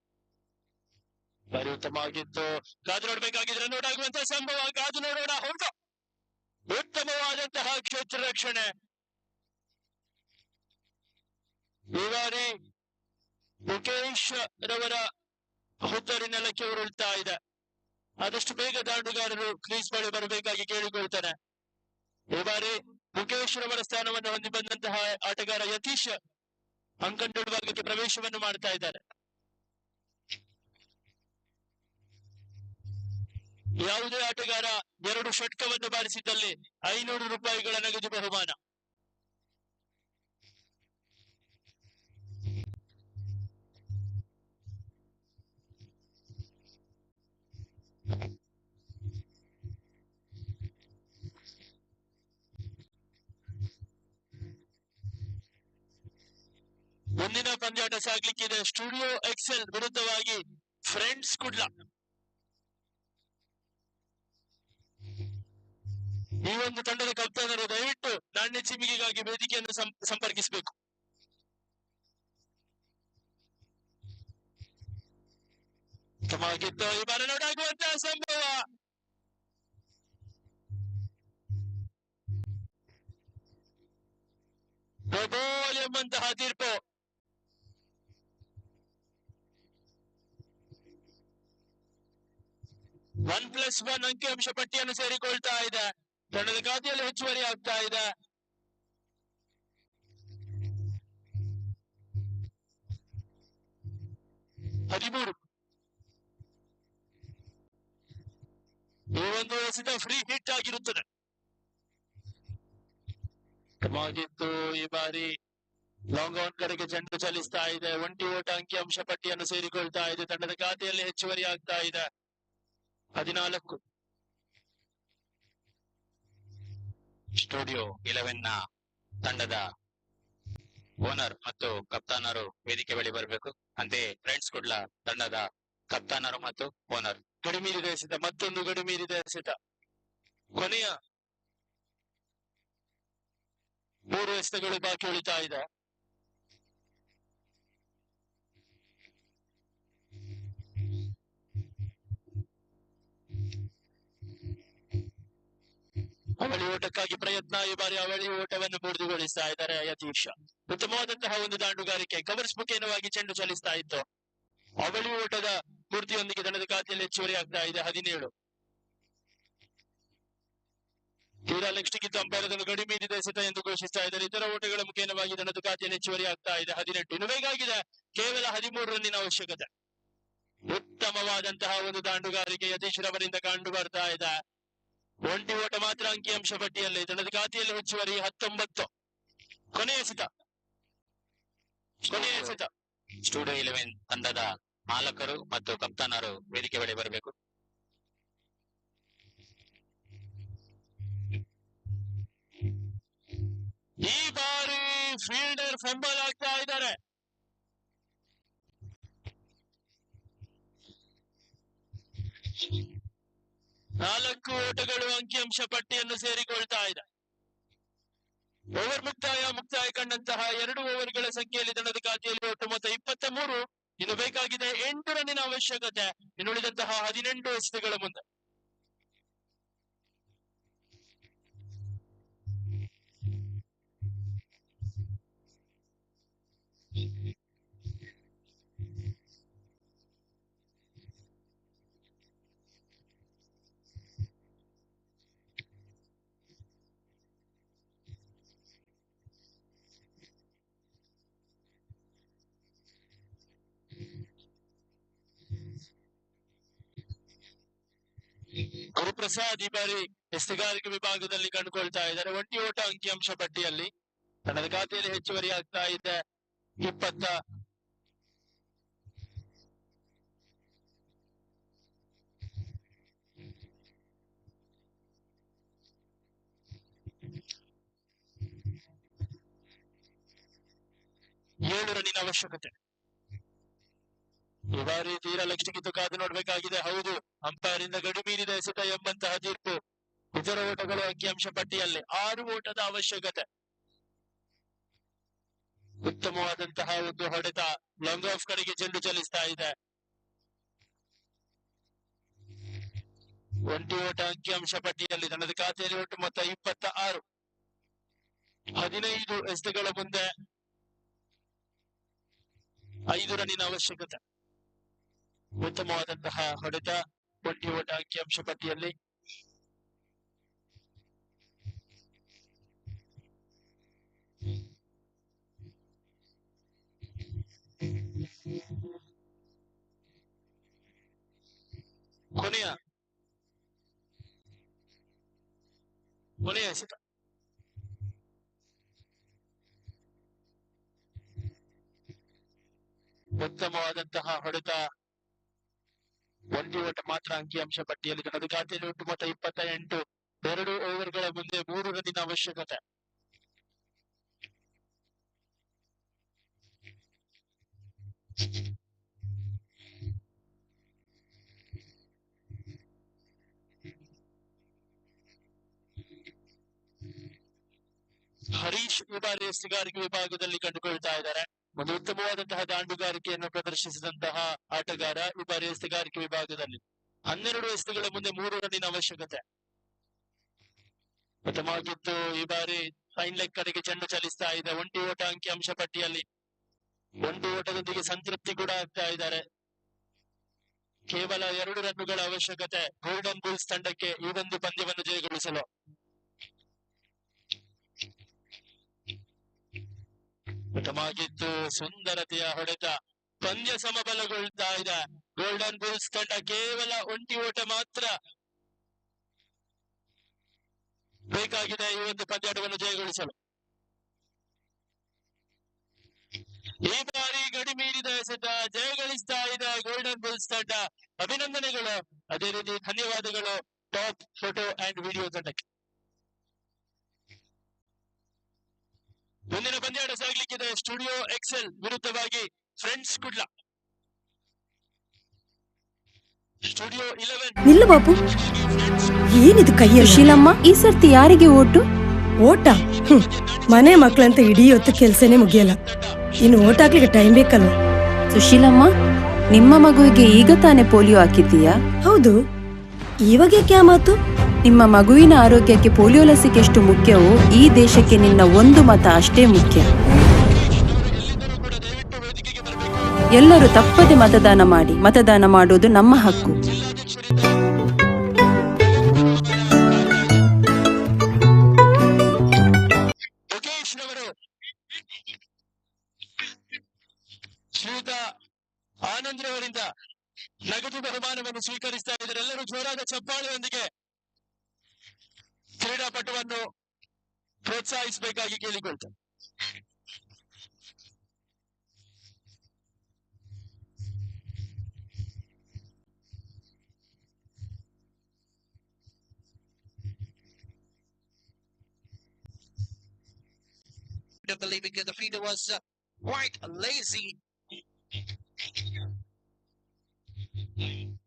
ಬಾರಿ ಉತ್ತಮವಾಗಿತ್ತು. ಕಾದು ನೋಡ್ಬೇಕಾಗಿದ್ರೆ ನೋಡಾಗುವಂತಹ ಸಂಭವ. ಕಾದು ನೋಡೋಣ. ಹೌದು, ಉತ್ತಮವಾದಂತಹ ಕ್ಷೇತ್ರ ರಕ್ಷಣೆ. ಈ ಬಾರಿ ಮುಖೇಶ್ ರವರ ಹುದ್ದರಿ ನೆಲಕ್ಕೆ ಉರುಳ್ತಾ ಇದೆ. ಆದಷ್ಟು ಬೇಗ ದಾಂಡುಗಾರರು ಕ್ರೀಸ್ ಬಳಿ ಬರಬೇಕಾಗಿ ಕೇಳಿಕೊಳ್ತಾನೆ. ಈ ಬಾರಿ ಮುಖೇಶ್ ರವರ ಸ್ಥಾನವನ್ನು ಹೊಂದಿ ಬಂದಂತಹ ಆಟಗಾರ ಯತೀಶ್ ಅಂಕಣ ಭಾಗಕ್ಕೆ ಪ್ರವೇಶವನ್ನು ಮಾಡ್ತಾ ಇದ್ದಾರೆ. ಯಾವುದೇ ಆಟಗಾರ 2 ಷಟ್ಕವನ್ನು ಬಾರಿಸಿದ್ದಲ್ಲಿ 500 ರೂಪಾಯಿಗಳ ನಗದು ಬಹುಮಾನ. ಮುಂದಿನ ಪಂದ್ಯಾಟ ಸಾಗ್ಲಿಕ್ಕಿದೆ. ಸ್ಟುಡಿಯೋ ಎಕ್ಸೆಲ್ ವಿರುದ್ಧವಾಗಿ ಫ್ರೆಂಡ್ಸ್ ಕುಡ್ಲ. ಈ ಒಂದು ತಂಡದ ಕಪ್ತಾನರು ದಯವಿಟ್ಟು ನಾಣ್ಯ ಚಿಮಿಗೆಗಾಗಿ ವೇದಿಕೆಯನ್ನು ಸಂಪರ್ಕಿಸಬೇಕು. ಉತ್ತಮವಾಗಿತ್ತು. ಈ ಬಾರಿ ನೋಡಾಗುವಂತಹ ಸಂಭವ. ಬೋಲ್ ಎಂಬಂತಹ ತೀರ್ಪು. +1 ಅಂಕಿಅಂಶ ಪಟ್ಟಿಯನ್ನು ಸೇರಿಕೊಳ್ತಾ ಇದೆ. ತಂಡದ ಖಾತೆಯಲ್ಲಿ ಹೆಚ್ಚುವರಿ ಆಗ್ತಾ ಇದೆ. ಹದಿಮೂರು. ಈ ಒಂದು ಎಸೆತ ಫ್ರೀ ಹಿಟ್ ಆಗಿರುತ್ತದೆ. ಉತ್ತಮವಾಗಿತ್ತು. ಈ ಬಾರಿ ಲಾಂಗ್ ಆನ್ ಕಡೆಗೆ ಚೆಂಡು ಚಲಿಸ್ತಾ ಇದೆ. ಒಂಟಿ ಓಟ ಅಂಕಿಅಂಶ ಪಟ್ಟಿಯನ್ನು ಸೇರಿಕೊಳ್ತಾ ಇದೆ. ತಂಡದ ಖಾತೆಯಲ್ಲಿ ಹೆಚ್ಚುವರಿ ಆಗ್ತಾ ಇದೆ. 14. ಸ್ಟುಡಿಯೋ 11 ನ ತಂಡದ ಓನರ್ ಮತ್ತು ಕಪ್ತಾನರು ವೇದಿಕೆ ಬಳಿ ಬರಬೇಕು. ಅಂತೆಯೇ ಫ್ರೆಂಡ್ಸ್ ಕುಡ್ಲ ತಂಡದ ಕಪ್ತಾನರು ಮತ್ತು ಓನರ್. ಗಡಿಮೀರಿದ ಎಸೆತ, ಮತ್ತೊಂದು ಗಡಿಮೀರಿದ ಎಸೆತ. ಕೊನೆಯ 3 ಎಸೆತಗಳು ಬಾಕಿ ಉಳಿತಾ ಇದೆ. ಅವಳಿ ಓಟಕ್ಕಾಗಿ ಪ್ರಯತ್ನ. ಈ ಬಾರಿ ಅವಳಿ ಓಟವನ್ನು ಪೂರ್ತಿಗೊಳಿಸ್ತಾ ಇದ್ದಾರೆ ಯತೀಶ್. ಉತ್ತಮವಾದಂತಹ ಒಂದು ದಾಂಡುಗಾರಿಕೆ. ಕವರ್ಸ್ ಮುಖೇನವಾಗಿ ಚೆಂಡು ಚಲಿಸ್ತಾ ಇತ್ತು. ಅವಳಿ ಓಟದ ಪೂರ್ತಿಯೊಂದಿಗೆ ತಂಡದ ಖಾತೆಯಲ್ಲಿ ಹೆಚ್ಚುವರಿ ಆಗ್ತಾ ಇದೆ. 17. ತೀರಾ ಲೆಗ್ಸ್ಟಿಕ್ಕಿತ್ತು. ಅಂಪೈರ್ ಅದನ್ನು ಗಡಿಮೀರಿದ ಎಸೆತ ಎಂದು ಘೋಷಿಸ್ತಾ ಇದ್ದಾರೆ. ಇತರ ಓಟಗಳ ಮುಖೇನವಾಗಿ ತಂಡದ ಖಾತೆಯಲ್ಲಿ ಹೆಚ್ಚುವರಿ ಆಗ್ತಾ ಇದೆ. 18. ಇನ್ನು ಬೇಕಾಗಿದೆ ಕೇವಲ 13 ರನ್ನಿನ ಅವಶ್ಯಕತೆ. ಉತ್ತಮವಾದಂತಹ ಒಂದು ದಾಂಡುಗಾರಿಕೆ ಯತೀಶ್ ರವರಿಂದ ಕಂಡು ಬರ್ತಾ ಇದೆ. ಒಂಟಿ ಓಟ ಮಾತ್ರ ಅಂಕಿಅಂಶ ಪಟ್ಟಿಯಲ್ಲಿ. ತಂಡದ ಖಾತೆಯಲ್ಲಿ ಹೆಚ್ಚುವರಿ 19. ಕೊನೆಯ ಎಸೆತ. ಸ್ಟುಡಿಯೋ 11 ತಂಡದ ಮಾಲಕರು ಮತ್ತು ಕಪ್ತಾನರು ವೇದಿಕೆ ಬಳಿ ಬರಬೇಕು. ಈ ಬಾರಿ ಫೀಲ್ಡರ್ ಫಂಬಲ್ ಆಗ್ತಾ ಇದ್ದಾರೆ. ನಾಲ್ಕು ಓಟಗಳು ಅಂಕಿಅಂಶ ಪಟ್ಟಿಯನ್ನು ಸೇರಿಕೊಳ್ತಾ ಇದೆ. ಓವರ್ ಮುಕ್ತಾಯ ಕಂಡಂತಹ 2 ಓವರ್ಗಳ ಸಂಖ್ಯೆಯಲ್ಲಿ ತಂಡದ ಖಾತೆಯಲ್ಲಿ ಒಟ್ಟು ಮೊತ್ತ 23. ಇನ್ನು ಬೇಕಾಗಿದೆ 8 ರನ್ನಿನ ಅವಶ್ಯಕತೆ ಇನ್ನುಳಿದಂತಹ 18 ಎಸೆತಗಳ ಮುಂದೆ. ಗುರುಪ್ರಸಾದ್ ಈ ಬಾರಿ ಎಸೆಗಾರಿಕೆ ವಿಭಾಗದಲ್ಲಿ ಕಂಡುಕೊಳ್ತಾ ಇದ್ದಾರೆ. ಒಂಟಿ ಓಟ ಅಂಕಿಅಂಶ ಪಟ್ಟಿಯಲ್ಲಿ ತಂಡದ ಖಾತೆಯಲ್ಲಿ ಹೆಚ್ಚುವರಿ ಆಗ್ತಾ ಇದೆ 20. ಏಳು ರನ್ನಿನ ಅವಶ್ಯಕತೆ. ಈ ಬಾರಿ ತೀರಾ ಲಕ್ಷಕ್ಕಿಂತ ಕಾದು ನೋಡ್ಬೇಕಾಗಿದೆ. ಹೌದು, ಅಂಪೈರ್ ಇಂದ ಗಡಿ ಮೀರಿದ ಎಸೆತ ಎಂಬಂತಹ ತೀರ್ಪು. ಇತರ ಓಟಗಳು ಅಂಕಿಅಂಶ ಪಟ್ಟಿಯಲ್ಲಿ 6 ಓಟದ ಅವಶ್ಯಕತೆ. ಉತ್ತಮವಾದಂತಹ ಒಂದು ಹೊಡೆತ, ಲಾಂಗ್ ಆಫ್ ಕಡೆಗೆ ಚೆಂಡು ಚಲಿಸ್ತಾ ಇದೆ. 20 ಓಟ ಅಂಕಿಅಂಶ ಪಟ್ಟಿಯಲ್ಲಿ ತನ್ನದ ಖಾತೆಯಲ್ಲಿ ಒಟ್ಟು ಮೊತ್ತ 26. 15 ಎಸೆತಗಳ ಮುಂದೆ 5 ರನ್ನಿನ ಅವಶ್ಯಕತೆ. ಉತ್ತಮವಾದಂತಹ ಹೊಡೆತ, 20 ಓಟ ಅಂಕಿಅಂಶ ಪಟ್ಟಿಯಲ್ಲಿ. ಕೊನೆಯ ಎಸೆತ. ಉತ್ತಮವಾದಂತಹ ಹೊಡೆತ, 1 ಓಟ ಮಾತ್ರ ಅಂಕಿಅಂಶ ಪಟ್ಟಿಯಲ್ಲಿ. ತನ್ನದು ಖಾತೆಯಲ್ಲಿ ಒಟ್ಟು ಮೊತ್ತ 28. 2 ಓವರ್ಗಳ ಮುಂದೆ 3 ರನ್ನಿನ ಅವಶ್ಯಕತೆ. ಹರೀಶ್ ಈ ಬಾರಿ ಎಸೆಗಾರಿಕೆ ವಿಭಾಗದಲ್ಲಿ ಕಂಡುಕೊಳ್ತಾ ಇದ್ದಾರೆ. ಒಂದು ಉತ್ತಮವಾದಂತಹ ದಾಂಡುಗಾರಿಕೆಯನ್ನು ಪ್ರದರ್ಶಿಸಿದಂತಹ ಆಟಗಾರ ಈ ಬಾರಿ ಎಸೆಗಾರಿಕೆ ವಿಭಾಗದಲ್ಲಿ. 12 ಎಸೆತಗಳ ಮುಂದೆ 3 ರನ್ನಿನ ಅವಶ್ಯಕತೆ. ಉತ್ತಮವಾಗಿತ್ತು. ಈ ಬಾರಿ ಫೈನ್ ಲೆಗ್ ಕಡೆಗೆ ಚೆಂಡು ಚಲಿಸ್ತಾ ಇದೆ. 1 ಓಟ ಅಂಕಿಅಂಶ ಪಟ್ಟಿಯಲ್ಲಿ. 1 ಓಟದೊಂದಿಗೆ ಸಂತೃಪ್ತಿ ಕೂಡ ಆಗ್ತಾ ಇದ್ದಾರೆ. ಕೇವಲ 2 ರನ್ನುಗಳ ಅವಶ್ಯಕತೆ ಗೋಲ್ಡನ್ ಬುಲ್ಸ್ ತಂಡಕ್ಕೆ ಈ ಒಂದು ಪಂದ್ಯವನ್ನು ಜಯಗಳಿಸಲು. ಉತ್ತಮವಾಗಿತ್ತು. ಸುಂದರತೆಯ ಹೊಡೆತ, ಪಂದ್ಯ ಸಮಬಲಗೊಳ್ತಾ ಇದೆ. ಗೋಲ್ಡನ್ ಬುಲ್ಸ್ ತಂಡ ಕೇವಲ 1 ಓಟ ಮಾತ್ರ ಬೇಕಾಗಿದೆ ಈ ಒಂದು ಪಂದ್ಯಾಟವನ್ನು ಜಯಗಳಿಸಲು. ಈ ಬಾರಿ ಗಡಿ ಮೀರಿದ ಎಸೆತ ಜಯಗಳಿಸ್ತಾ ಇದೆ ಗೋಲ್ಡನ್ ಬುಲ್ಸ್ ತಂಡ. ಅಭಿನಂದನೆಗಳು, ಅದೇ ರೀತಿ ಧನ್ಯವಾದಗಳು ಟಾಪ್ ಫೋಟೋ ಅಂಡ್ ವಿಡಿಯೋ ತಂಡಕ್ಕೆ. ಮುಂದಿನ ಪಂದ್ಯಾಟ ಸಾಗಲಿಕ್ಕಿದೆ. ಸ್ಟುಡಿಯೋ ಎಕ್ಸೆಲ್ ವಿರುದ್ಧವಾಗಿ ಫ್ರೆಂಡ್ಸ್ ಕುಡ್ಲ. ಸ್ಟುಡಿಯೋ 11 ನಿಲ್ಲು ಬಾಬು, ಏನಿದು ಕೈಯಲ್ಲಿ? ಸುಶೀಲಮ್ಮ, ಈ ಸರ್ತಿ ಯಾರಿಗೆ ಓಟು? ಓಟ? ಮನೆ ಮಕ್ಕಳಂತ ಇಡೀ ಹೊತ್ತು ಕೆಲ್ಸನೇ ಮುಗಿಯಲ್ಲ, ಇನ್ನು ಓಟ್ ಹಾಕ್ಲಿಕ್ಕೆ ಟೈಮ್ ಬೇಕಲ್ವ? ಸುಶೀಲಮ್ಮ, ನಿಮ್ಮ ಮಗುವಿಗೆ ಈಗ ತಾನೇ ಪೋಲಿಯೋ ಹಾಕಿದ್ದೀಯಾ? ಹೌದು, ಇವಾಗ ಯಾಕೆ ಆ ಮಾತು? ನಿಮ್ಮ ಮಗುವಿನ ಆರೋಗ್ಯಕ್ಕೆ ಪೋಲಿಯೋ ಲಸಿಕೆ ಎಷ್ಟು ಮುಖ್ಯವೋ ಈ ದೇಶಕ್ಕೆ ನಿನ್ನ ಒಂದು ಮತ ಅಷ್ಟೇ ಮುಖ್ಯ. ಎಲ್ಲರೂ ತಪ್ಪದೆ ಮತದಾನ ಮಾಡಿ. ಮತದಾನ ಮಾಡುವುದು ನಮ್ಮ ಹಕ್ಕು. ಶ್ರೀಯುತ ಆನಂದ್ ರವರಿಂದ ನಗದು ಬಹುಮಾನವನ್ನು ಸ್ವೀಕರಿಸ್ತಾ ಇದ್ದಾರೆ. ಎಲ್ಲರೂ ಜೋರಾದ ಚಪ್ಪಾಳೆಯೊಂದಿಗೆ ಕ್ರೀಡಾಪಟುವನ್ನು ಪ್ರೋತ್ಸಾಹಿಸಬೇಕಾಗಿ ಕೇಳಿಕೊಳ್ತಾರೆ. Because the fielder was quite lazy.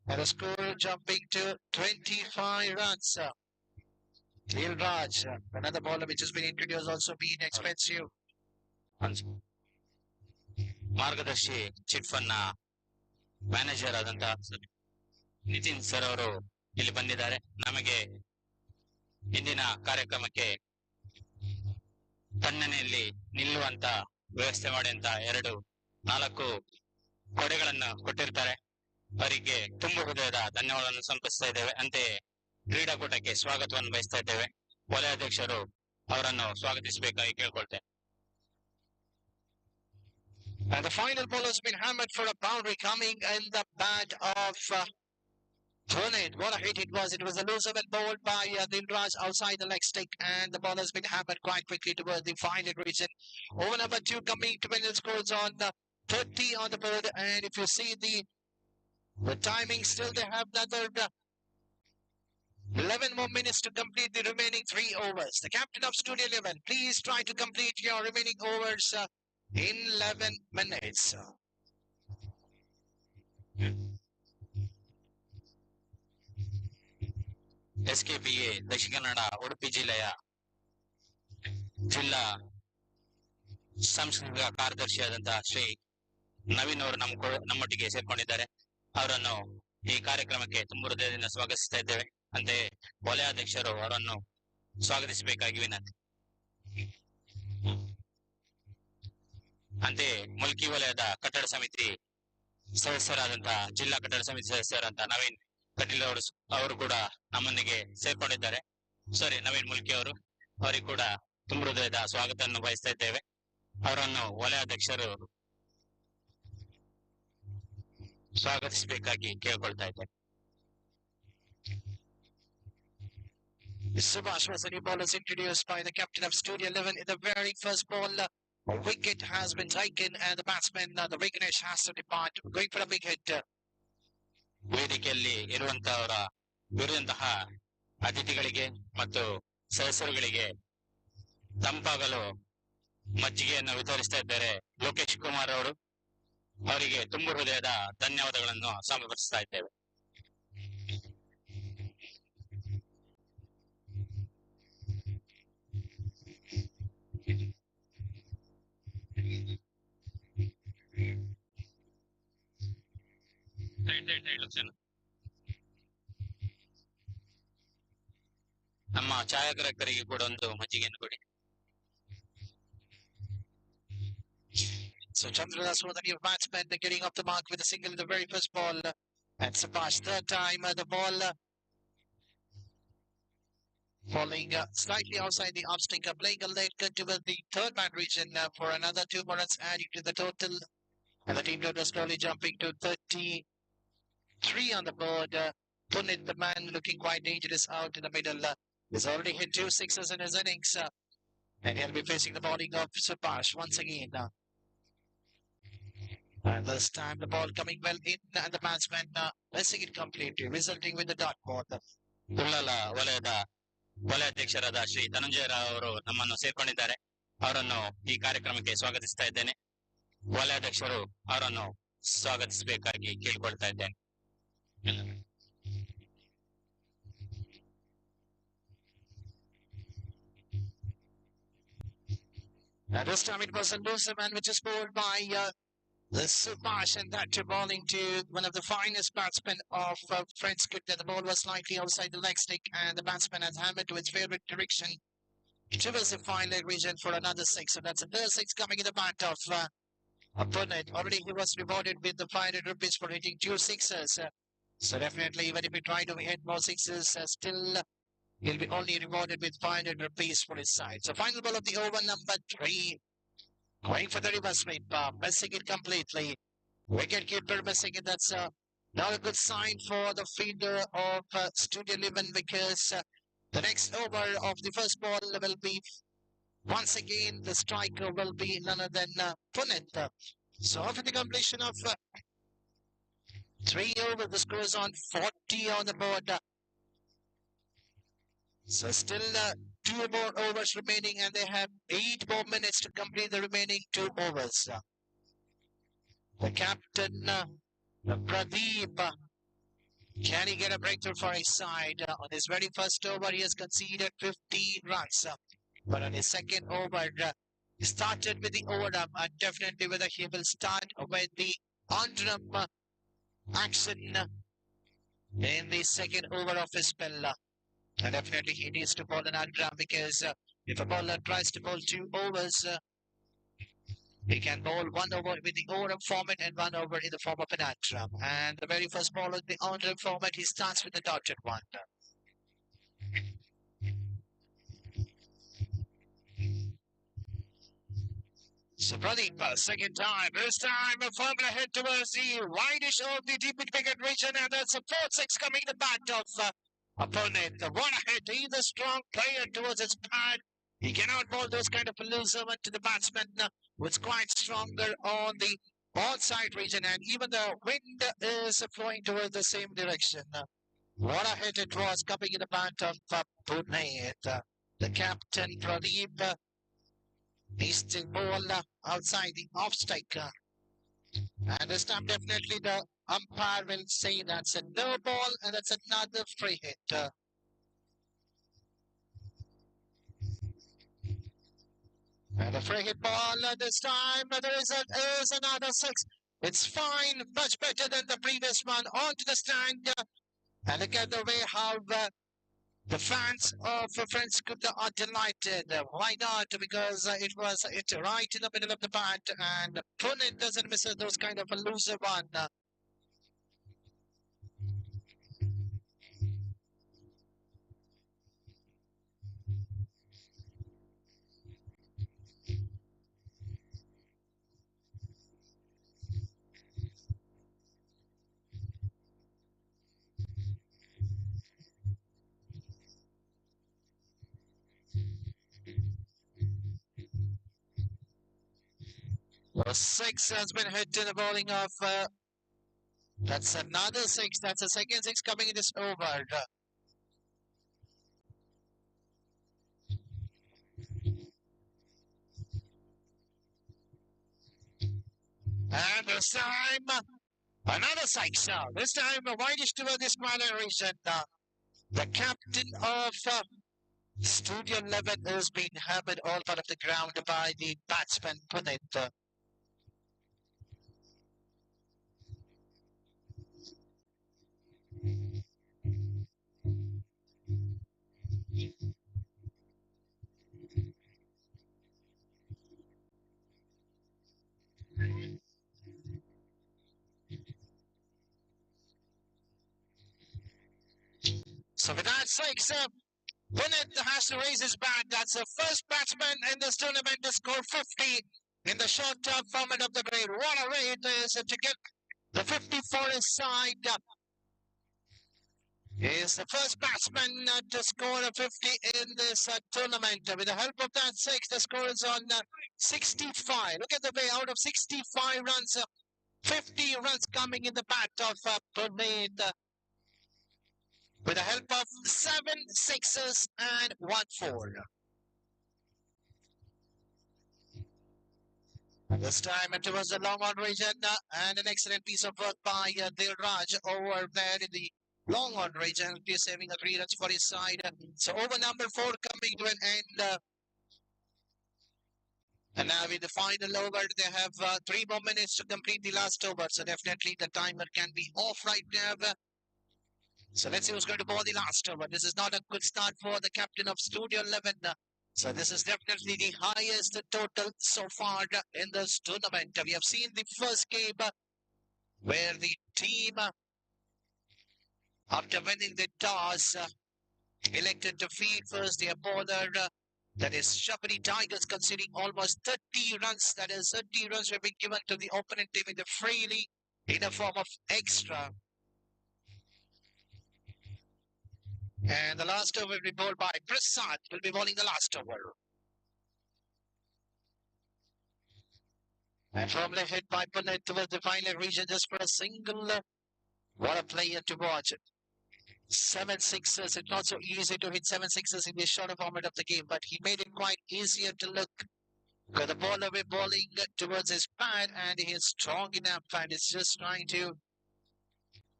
And the score jumping to 25 runs. Lil Raj, another bowler which has been introduced, also been expensive. ಮಾರ್ಗದರ್ಶಿ ಚಿಟ್ ಫಂಡ್ ನ ಮ್ಯಾನೇಜರ್ ಆದಂತಹ ನಿತಿನ್ ಸರ್ ಅವರು ಇಲ್ಲಿ ಬಂದಿದ್ದಾರೆ. ನಮಗೆ ಇಂದಿನ ಕಾರ್ಯಕ್ರಮಕ್ಕೆ ತಣ್ಣನೆಯಲ್ಲಿ ನಿಲ್ಲುವಂತ ವ್ಯವಸ್ಥೆ ಮಾಡಿ ಅಂತ 4 ಕೊಡೆಗಳನ್ನು ಕೊಟ್ಟಿರ್ತಾರೆ. ಅವರಿಗೆ ತುಂಬ ಹೃದಯದ ಧನ್ಯವಾದವನ್ನು ಸಮರ್ಪಿಸ್ತಾ ಇದ್ದೇವೆ. ಅಂತೆಯೇ ಕ್ರೀಡಾಕೂಟಕ್ಕೆ ಸ್ವಾಗತವನ್ನು ಬಯಸ್ತಾ ಇದ್ದೇವೆ. ವಲಯಾಧ್ಯಕ್ಷರು ಅವರನ್ನು ಸ್ವಾಗತಿಸಬೇಕಾಗಿ ಕೇಳ್ಕೊಳ್ತೇವೆ. And the final ball has been hammered for a boundary coming in the bat of Dhonit. What a hit it was. It was a loser when bowled by Dilraj outside the leg stick, and the ball has been hammered quite quickly towards the final region. Over number 2 coming to win the scores on the 30 on the board. And if you see the timing, still they have another 11 more minutes to complete the remaining 3 overs. The captain of Studio 11, please try to complete your remaining overs in 11 minutes. SKPA Dakshina Kannada Udupi ಜಿಲ್ಲೆಯ ಜಿಲ್ಲಾ ಸಾಂಸ್ಕೃತಿಕ ಕಾರ್ಯದರ್ಶಿಯಾದಂತಹ ಶ್ರೀ ನವೀನ್ ಅವರು ನಮ್ಮೊಟ್ಟಿಗೆ ಸೇರ್ಕೊಂಡಿದ್ದಾರೆ. ಅವರನ್ನು ಈ ಕಾರ್ಯಕ್ರಮಕ್ಕೆ ತುಂಬ ಹೃದಯದಿಂದ ಸ್ವಾಗತಿಸ್ತಾ ಇದ್ದೇವೆ. ಅಂತೆಯೇ ವಲಯಾಧ್ಯಕ್ಷರು ಅವರನ್ನು ಸ್ವಾಗತಿಸಬೇಕಾಗಿ ವಿನಂತಿ. ಅಂತೆಯೇ ಮುಲ್ಕಿ ವಲಯದ ಕಟ್ಟಡ ಸಮಿತಿ ಸದಸ್ಯರಾದಂತಹ ಜಿಲ್ಲಾ ಕಟ್ಟಡ ಸಮಿತಿ ಸದಸ್ಯರಾದಂತಹ ನವೀನ್ ಕಟೀಲ್ ಅವರು ಕೂಡ ನಮ್ಮೊಂದಿಗೆ ಸೇರ್ಕೊಂಡಿದ್ದಾರೆ. ಸರಿ, ನವೀನ್ ಮುಲ್ಕಿ ಅವರಿಗೆ ಕೂಡ ತುಂಬ ಹೃದಯದ ಸ್ವಾಗತವನ್ನು ಬಯಸ್ತಾ ಇದ್ದೇವೆ. ಅವರನ್ನು ವಲಯಾಧ್ಯಕ್ಷರು ಸ್ವಾಗತಿಸಬೇಕಾಗಿ ಕೇಳ್ಕೊಳ್ತಾ ಇದ್ದೇವೆ. Subhash was the new ball is introduced by the captain of Studio 11 in the very first ball. A wicket has been taken and the batsman, the Vignesh, has to depart. Going for a big hit. ವೇದಿಕೆಯಲ್ಲಿ ಇರುವಂತಹ ಅತಿಥಿಗಳಿಗೆ ಮತ್ತು ಸದಸ್ಯರುಗಳಿಗೆ ತಂಪಾಗಲು ಮಜ್ಜಿಗೆಯನ್ನು ವಿತರಿಸ್ತಾ ಇದ್ದಾರೆ ಲೋಕೇಶ್ ಕುಮಾರ್ ಅವರು. ಅವರಿಗೆ ತುಂಬ ಹೃದಯದ ಧನ್ಯವಾದಗಳನ್ನು ಸಮರ್ಪಿಸ್ತಾ ಇದ್ದೇವೆ. ನಮ್ಮ ಛಾಯಾಗ್ರಾಹಕರಿಗೆ ಕೂಡ ಒಂದು ಮಜ್ಜಿಗೆಯನ್ನು ಕೊಡಿ. So Chandradas was the new batsman getting off the mark with a single in the very first ball. And Subhash, third time the ball falling slightly outside the off stinker, playing a late cut towards the third man region for another 2 minutes, adding to the total. And the team total slowly jumping to 33 on the board. Punit, the man looking quite dangerous out in the middle, has already hit 2 sixes in his innings. And he'll be facing the bowling of Subhash once again. And this time the ball coming well in and the batsman missing it completely, resulting with the dot ball. Ullal ವಲಯದ ವಲಯಾಧ್ಯಕ್ಷರಾದ ಶ್ರೀ ಧನಂಜಯ ರಾವ್ ಅವರು ನಮ್ಮನ್ನು ಸೇರ್ಕೊಂಡಿದ್ದಾರೆ. ಅವರನ್ನು ಈ ಕಾರ್ಯಕ್ರಮಕ್ಕೆ ಸ್ವಾಗತಿಸ್ತಾ ಇದ್ದೇನೆ. ವಲಯಾಧ್ಯಕ್ಷರು ಅವರನ್ನು ಸ್ವಾಗತಿಸಬೇಕಾಗಿ ಕೇಳಿಕೊಳ್ತಾ ಇದ್ದೇನೆ. And this time it was a loser man which is bowled by the Subhash, and that to bowling to one of the finest batsmen of French cricket. The ball was slightly outside the leg stick and the batsman has hammered to its favorite direction towards the fine leg region for another 6. So that's another 6 coming in the bat of opponent. Already he was rewarded with the 500 rupees for hitting 2 sixes. So definitely even if he tried to hit more sixes, still he'll be only rewarded with 500 rupees for his side. So final ball of the over number 3. Going for the reverse sweep, missing it completely. Wicket keeper missing it. That's not a good sign for the fielder of Studio 11 because the next over of the first ball will be once again the striker will be none other than Punit. So after the completion of 3 overs, the score is on 40 on the board. So still 2 more overs remaining and they have 8 more minutes to complete the remaining 2 overs. The captain, Pradeep, can he get a breakthrough for his side? On his very first over, he has conceded 15 runs. But on his second over, he started with the overarm and definitely whether he will start with the underarm action in the second over of his spell. And definitely he needs to bowl an underarm because if a bowler tries to bowl 2 overs, he can bowl 1 over with the overarm format and 1 over in the form of an underarm. And the very first ball in the underarm format, he starts with the dotted one. So Pradeep, second time. This time a firm ahead towards the widest of the deep wicket region, and that's a 4-6 coming the bat of opponent. One ahead. He's a strong player towards his pad. He cannot bowl those kind of elusive to the batsman who is quite stronger on the outside region, and even the wind is flowing towards the same direction. What a hit it was coming in the bat of Punet. The captain Pradeep needs to bowl outside the off stake. And this time, definitely the umpire will say that's a no ball and that's another free hit. And a free hit ball this time. There is another six. It's fine, much better than the previous one. On to the stand. And look at the way how the fans of Friends Gupta are delighted. Why not? Because it was right in the middle of the bat, and Punit doesn't miss those kind of a loser one. The six has been hit to the bowling of. That's another six. That's a second six coming in this over. And this time, another six. This time, whitish toward this corner region. The captain of Studio 11 is being hammered all part of the ground by the batsman Punit. So with that six, Punit has to raise his bat. That's the first batsman in this tournament to score 50 in the short-term format of the grade. What a way it is to get the 50 for his side. He is the first batsman to score a 50 in this tournament. With the help of that six, the score is on 65. Look at the way out of 65 runs, 50 runs coming in the bat of Punit. With the help of 7 sixes and 1 4. This time it was a long on region and an excellent piece of work by Dilraj over there in the long on region. He's saving a 3 runs for his side. So over number 4 coming to an end. And now in the final over, they have 3 more minutes to complete the last over. So definitely the timer can be off right now. So let's see who's going to bowl the last over. This is not a good start for the captain of Studio 11. So this is definitely the highest total so far in this tournament. We have seen the first game where the team, after winning the toss, elected to field first their bowler. That is Shabani Tigers conceding almost 30 runs. That is 30 runs have been given to the opponent team in the freely in a form of extra. And the last over will be bowled by Prasad. Will be bowling the last over. And firmly hit by Punit towards the final region just for a single. What a player to watch. 7 sixes. It's not so easy to hit 7 sixes in the shorter format of the game, but he made it quite easier to look. Got the ball away bowling towards his pad, and he is strong enough, and it's just trying to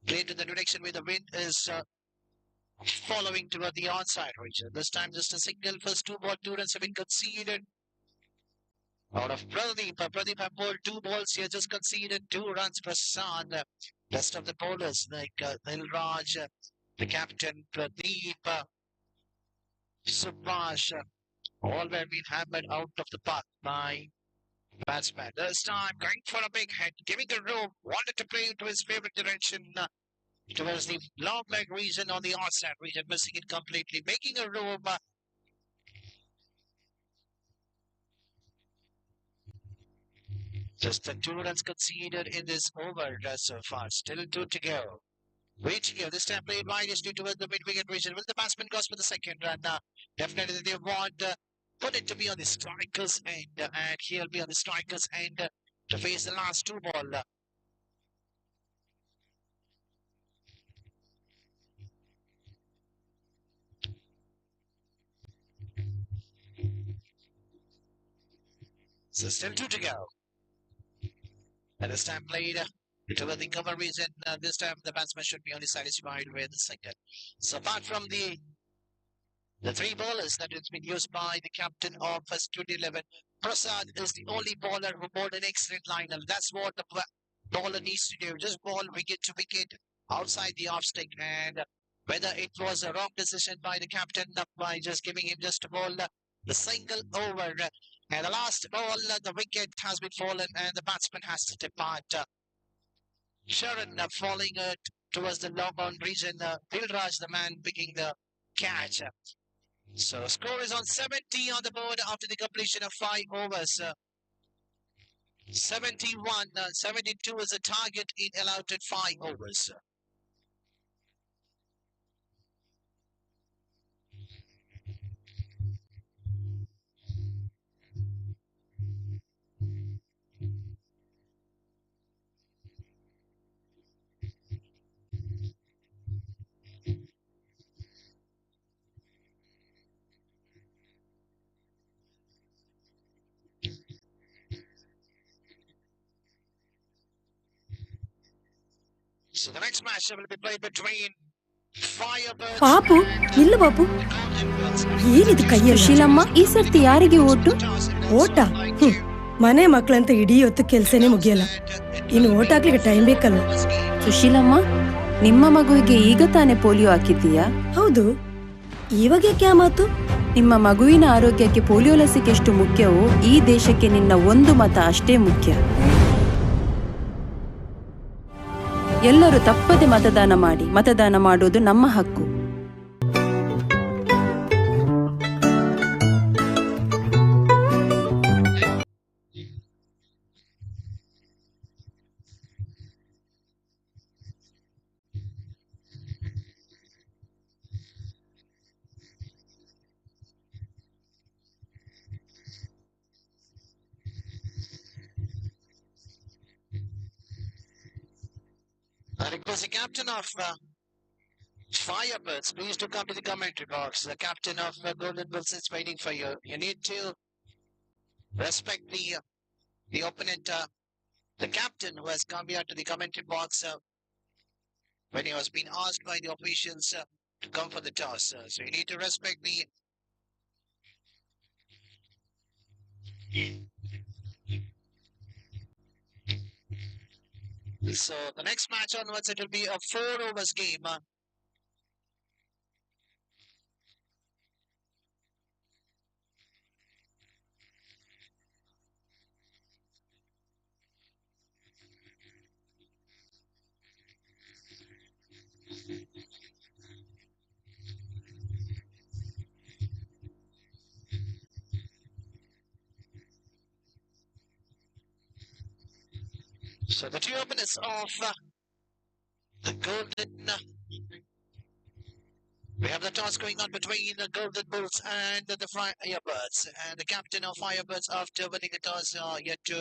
play to the direction where the wind is following toward the onside region. This time just a single. First 2 ball, 2 runs have been conceded. Out of Pradeep. Pradeep have bowled 2 balls. He has just conceded 2 runs. Prasad. Rest of the bowlers like Nilraj, the captain, Pradeep, Subhash, all were being hammered out of the park by batsman. This time going for a big hit, giving the room, wanted to play into his favorite direction. Towards the long leg region on the outside region, missing it completely, making a room. Just the 2 runs conceded in this over so far. Still 2 to go. Wait here. This time played wide is due towards the mid-wicket region. Will the batsman goes for the second run? Definitely they want put it to be on the strikers end, and he'll be on the strikers end to face the last 2 ball. So still 2 to go. And this time played toward the cover region. This time the batsman should be only satisfied with the single. So apart from the three bowlers that has been used by the captain of Studio 11, Prasad is the only bowler who bowled an excellent lineup. That's what the bowler needs to do. Just bowl wicket to wicket outside the off stick. And whether it was a wrong decision by the captain by just giving him just a ball, the single over. And the last ball, the wicket has been fallen and the batsman has to depart. Sharon falling towards the long on region. Dilraj, the man picking the catch. So score is on 70 on the board after the completion of 5 overs. 71, 72 is a target in allotted 5 overs. So the next match will be played between Firebirds ಪಾಪು ನಿಲ್ಲು ಬಾಪು ಏನಿದು ಕೈಯಲ್ಲಿ ಸುಶೀಲಮ್ಮ ಈ ಸರ್ತಿ ಯಾರಿಗೆ vote? ಓಟ ಮನೆ ಮಕ್ಕಳಂತ ಇಡೀ ಹೊತ್ತು ಕೆಲ್ಸನೇ ಮುಗಿಯಲ್ಲ, ಇನ್ನು ಓಟ್ ಹಾಕ್ಲಿಕ್ಕೆ ಟೈಮ್ ಬೇಕಲ್ವ? ಸುಶೀಲಮ್ಮ, ನಿಮ್ಮ ಮಗುವಿಗೆ ಈಗ ತಾನೇ ಪೋಲಿಯೋ ಹಾಕಿದ್ದೀಯಾ? ಹೌದು. ಇವಾಗ ಯಾಕೆ ಆ ಮಾತು? ನಿಮ್ಮ ಮಗುವಿನ ಆರೋಗ್ಯಕ್ಕೆ ಪೋಲಿಯೋ ಲಸಿಕೆ ಎಷ್ಟು ಮುಖ್ಯವೋ ಈ ದೇಶಕ್ಕೆ ನಿನ್ನ ಒಂದು ಮತ ಅಷ್ಟೇ ಮುಖ್ಯ. ಎಲ್ಲರೂ ತಪ್ಪದೆ ಮತದಾನ ಮಾಡಿ. ಮತದಾನ ಮಾಡೋದು ನಮ್ಮ ಹಕ್ಕು. I request the captain of Firebirds, please to come to the commentary box. The captain of Golden Bulls is waiting for you. You need to respect the opponent, the captain who has come here to the commentary box when he was being asked by the officials to come for the toss. So you need to respect the So the next match onwards, it will be a 4 overs game. So the two openers of the Golden. We have the toss going on between the Golden Bulls and the Firebirds. And the captain of Firebirds, after winning the toss, yet to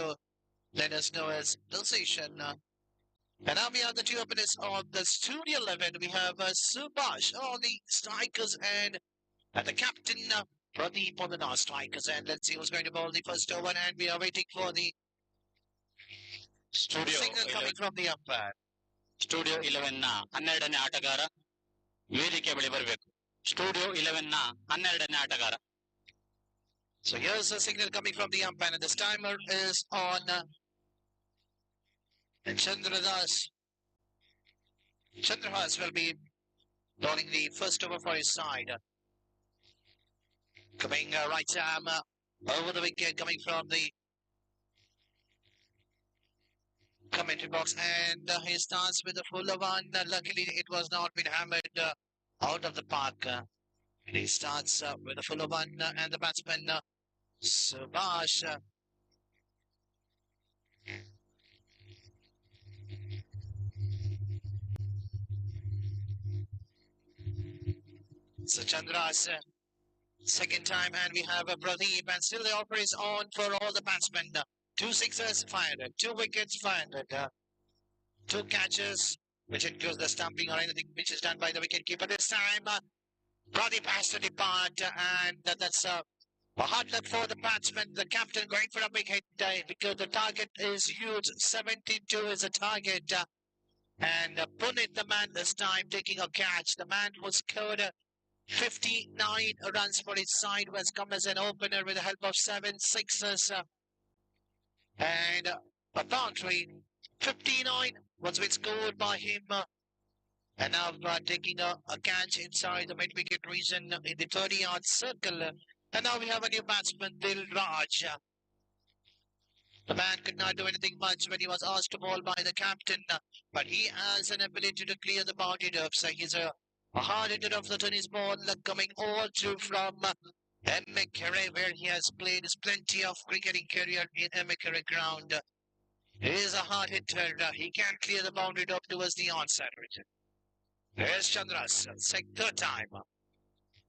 let us know his decision. And now we have the two openers of the Studio 11. We have Subhash, all the strikers, and the captain Pradeep on the non-strikers. And let's see who's going to bowl the first over. And we are waiting for the signal coming from the umpire. Studio 11 ನ 12ನೇ ಆಟಗಾರ ವೇದಿಕೆ ಬಳಿ ಬರಬೇಕು. Studio 11 ನ 12ನೇ ಆಟಗಾರ. So here's a signal coming from the umpire, and this timer is on Chandradas. Chandradas will be bowling the first over for his side. Coming right arm over the wicket, coming from the commentary box, and he starts with a fuller one. Luckily, it was not been hammered out of the park. And he starts with a fuller one, and the batsman Subhash. So Chandra's second time, and we have a Pradeep, and still the offer is on for all the batsmen. 2 sixers, 500, 2 wickets, 500, 2 catches, which includes the stumping or anything which is done by the wicketkeeper. This time, Pradeep has to depart, and that's A hard luck for the batsman, the captain going for a big hit because the target is huge. 72 is a target. And Punit, the man this time, taking a catch. The man who scored 59 runs for his side was come as an opener with the help of 7 sixes and a boundary. 59 was been scored by him. And now taking a catch inside the mid-wicket region in the 30-yard circle. And now we have a new batsman, Dil Raj. The man could not do anything much when he was asked to bowl by the captain, but he has an ability to clear the boundary ropes. He's a hard hitter of the tennis ball coming all through from Emekere, where he has played his plenty of cricketing career in Emekere ground. He is a hard hitter. He can clear the boundary rope towards the onside region. There's Chandras, third time.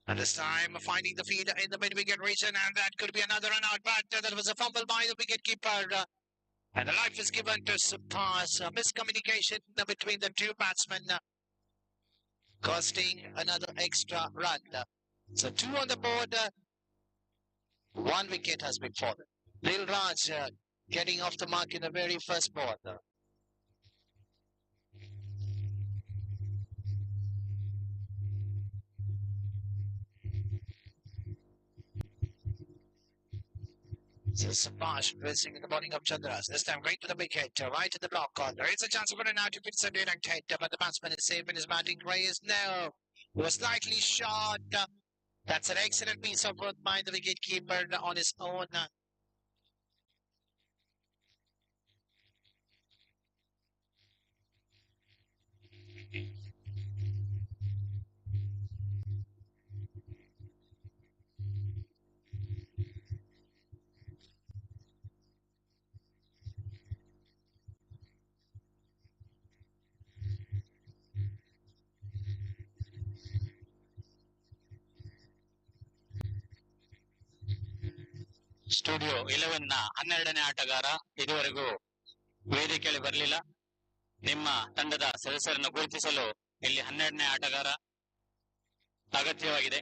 And this time finding the field in the mid-wicket region, and that could be another run out, but that was a fumble by the wicket-keeper. And the life is given to Skpa. Miscommunication between the two batsmen, costing another extra run. So 2 on the board, 1 wicket has been fallen. Dil Raj getting off the mark in the very first ball. So Sabash facing the bowling of Chandras. This time right to the big hit, right to the block corner. It's a chance for an out if it's a direct hit, but the batsman is safe in his batting race. No, he was slightly short. That's an excellent piece of work by the wicket-keeper on his own. Studio 11 ನ 12ನೇ ಆಟಗಾರ ಇದುವರೆಗೂ ವೇದಿಕೆಯಲ್ಲಿ ಬರಲಿಲ್ಲ. ನಿಮ್ಮ ತಂಡದ ಸದಸ್ಯರನ್ನು ಗುರುತಿಸಲು ಇಲ್ಲಿ 12ನೇ ಆಟಗಾರ ಅಗತ್ಯವಾಗಿದೆ.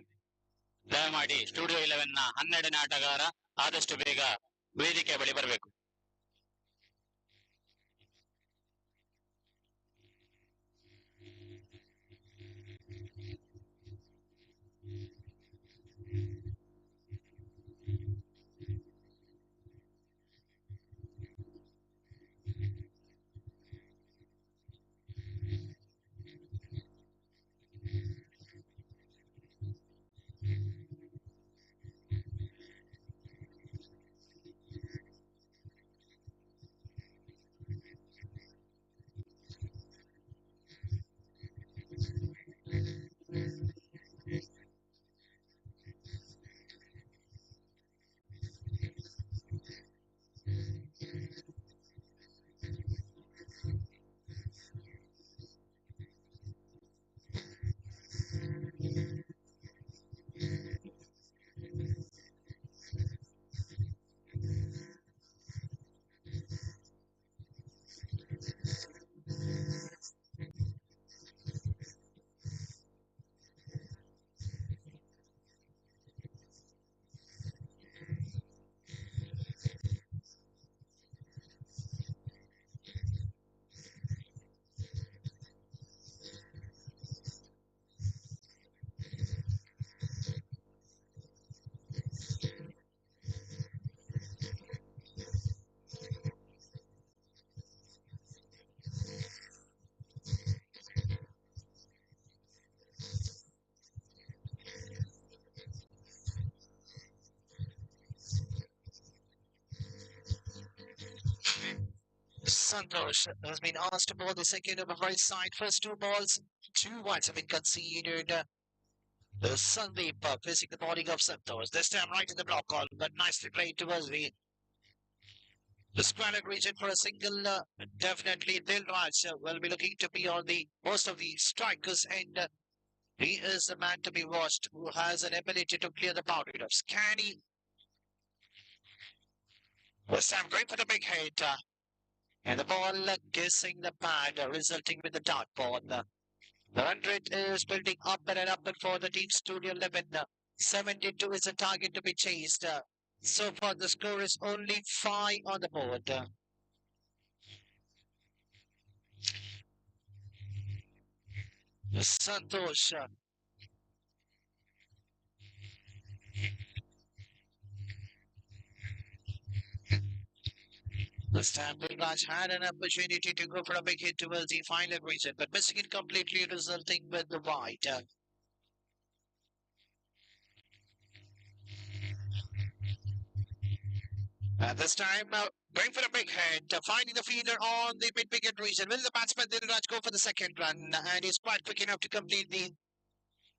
ದಯಮಾಡಿ ಸ್ಟುಡಿಯೋ 11 ನ 12ನೇ ಆಟಗಾರ ಆದಷ್ಟು ಬೇಗ ವೇದಿಕೆ ಬಳಿ ಬರಬೇಕು. Santosh has been asked to bowl the second over right side. First 2 balls, 2 wides have been conceded. Sandeep facing the bowling of Santosh. This time right in the block call, but nicely played towards the square leg region for a single. Definitely Dil Raj will be looking to be on the most of the strikers, and he is the man to be watched who has an ability to clear the boundary of Scani. This time going for the big hit. And the ball kissing the pad, resulting with the dart ball. The run rate is building up and up for the team Studio 11. 72 is a target to be chased. So far, the score is only 5 on the board. Santosh. This time, Raj had an opportunity to go for a big hit towards the final region, but missing it completely, resulting with the wide. And this time, going for a big hit, finding the fielder on the mid-wicket region. Will the batsman Dilraj go for the second run? And he's quite quick enough to complete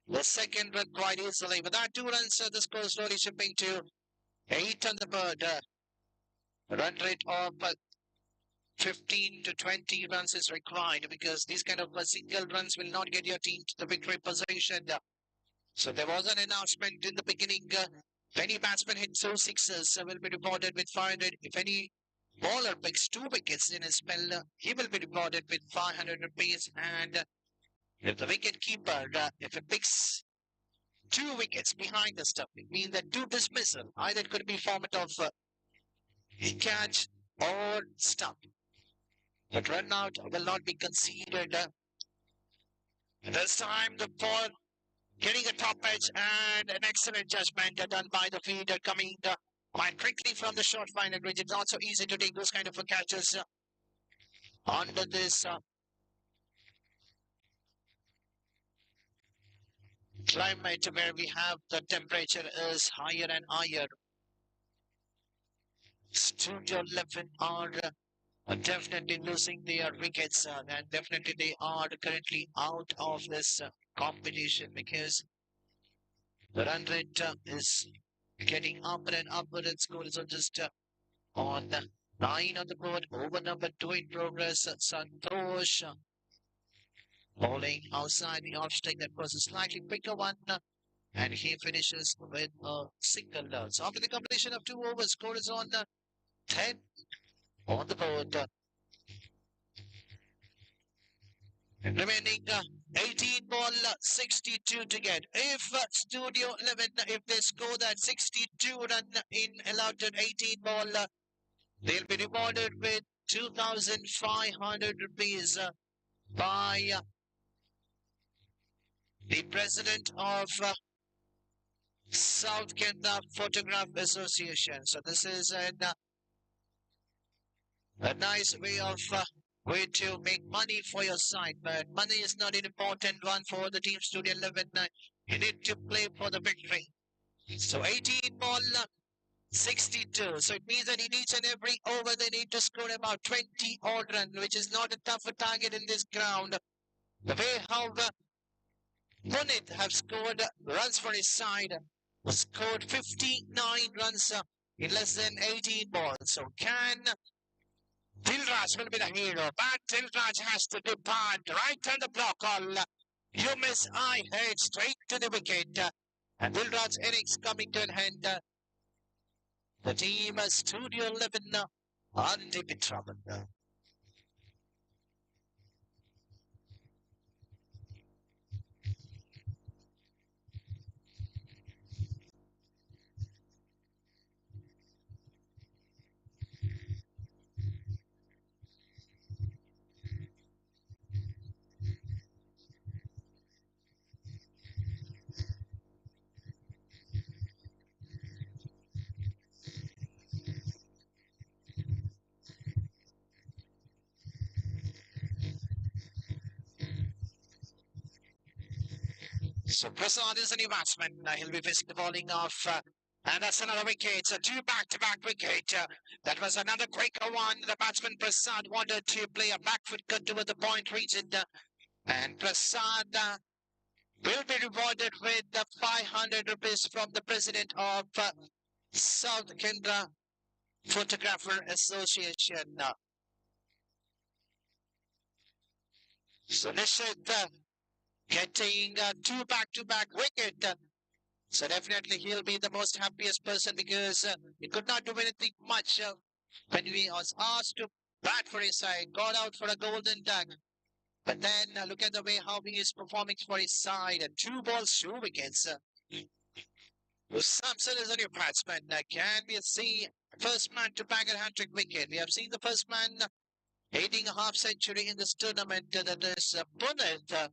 the second run quite easily. With that 2 runs, the score slowly shipping to 8 on the board. Run rate of 15 to 20 runs is required because these kind of single runs will not get your team to the victory position. So there was an announcement in the beginning. If any batsman hits 2 sixes, will be rewarded with 500. If any bowler picks 2 wickets in a spell, he will be rewarded with 500 rupees. And if the wicket keeper, if it picks 2 wickets behind the stump, it means that 2 dismissal. Either it could be format of catch or stump. But run out will not be conceded. This time the ball getting a top edge and an excellent judgment done by the fielder coming quite quickly from the short final range. It's not so easy to take those kind of catches under this climate where we have the temperature is higher and higher. Studio 11 are definitely losing their wickets and definitely they are currently out of this competition because the run rate is getting up and upward and scores are just on 9 on the board. Over number 2 in progress. Santosh bowling outside the off stick. That was a slightly quicker one. And he finishes with a single run. So after the completion of 2 overs, score is on 10 on the board. Remaining 18 ball, 62 to get. If Studio 11, if they score that 62 run in allotted 18 ball, they'll be rewarded with 2,500 rupees by the president of South Kenda Photograph Association. So this is a nice way to make money for your side, but money is not an important one for the team Studio 11. You need to play for the victory. So 18 ball, 62. So it means that in each and every over they need to score about 20 odd run, which is not a tough target in this ground. The way how Punit have scored runs for his side, scored 59 runs in less than 18 balls. So can Dilraj will be the hero, but Dilraj has to depart right on the block all. You miss, I head straight to the wicket. And Dilraj's innings coming to an end. The team Studio 11 are in deep trouble. So Prasad is the new batsman. He'll be facing the bowling of, and that's another wicket. So 2 back-to-back wicket. That was another quicker one. The batsman Prasad wanted to play a back foot cut toward the point region. And Prasad will be rewarded with 500 rupees from the president of South Kendra Photographer Association. So Nishit getting 2 back-to-back wicket. So definitely he'll be the most happiest person because he could not do anything much when he was asked to bat for his side, got out for a golden duck. But then look at the way how he is performing for his side. 2 balls, 2 wickets. Samson is a new batsman. Can we see first man to bag a hat-trick wicket? We have seen the first man hitting a half century in this tournament. That is Punnett.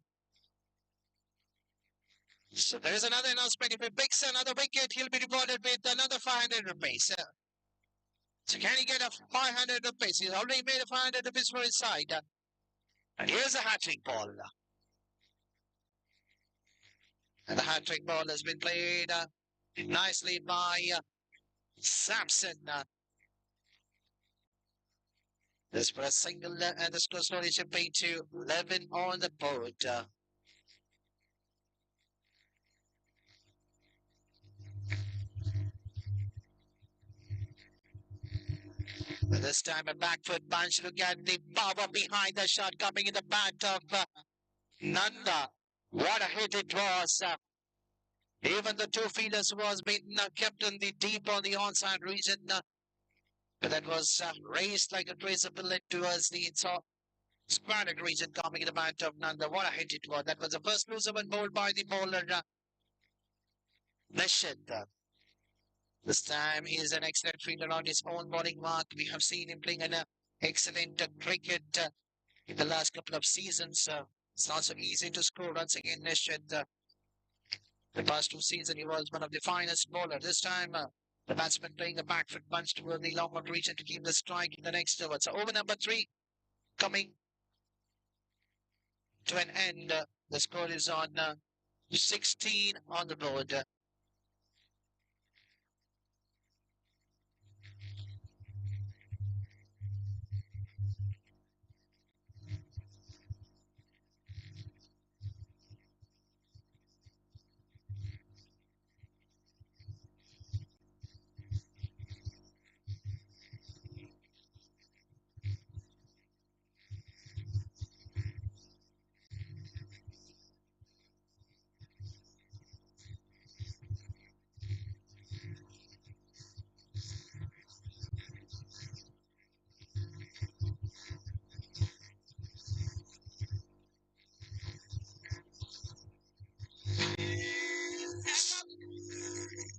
So there is another announcement. If he picks another wicket, he'll be rewarded with another 500 rupees. So can he get a 500 rupees? He's already made a 500 rupees for his side. And here's a hat-trick ball. And the hat-trick ball has been played nicely by Samson. This for a single, and the score slowly should be to 11 on the board. But this time a back foot punch. Look at the power behind the shot coming in the bat of Nanda. What a hit it was. Even the two fielders was being kept in the deep on the onside region. But that was raised like a tracer bullet towards the squared region coming in the bat of Nanda. What a hit it was. That was the first loser one bowled by the bowler Nishid. This time he is an excellent fielder on his own bowling mark. We have seen him playing an excellent cricket in the last couple of seasons. It's not so easy to score runs against Nishid. The past two seasons he was one of the finest bowlers. This time the batsman playing a back foot punch toward the long out region to keep the strike in the next over. So over number 3 coming to an end. The score is on 16 on the board.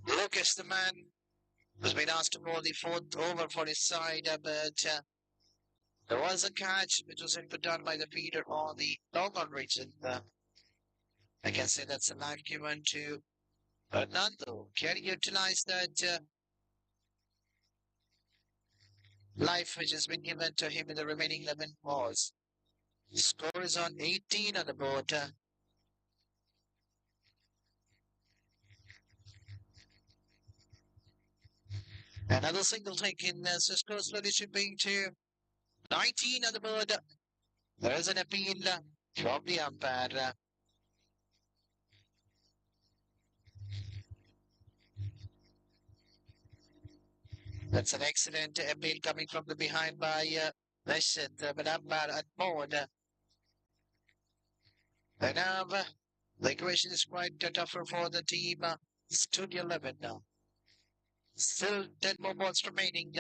Lucas, the man who's been asked to bowl the 4th over for his side, but there was a catch which was put down by the feeder on the long on region. I can say that's a life given to Fernando. Can he utilize that life which has been given to him in the remaining 11 balls? Score is on 18 on the board. Another single taken. So score slowly shipping to 19 on the board. There is an appeal from the umpire. That's an excellent appeal coming from the behind by Rashid, but umpire at board. And now the equation is quite tougher for the team. It's 2-11 now. Still 10 more balls remaining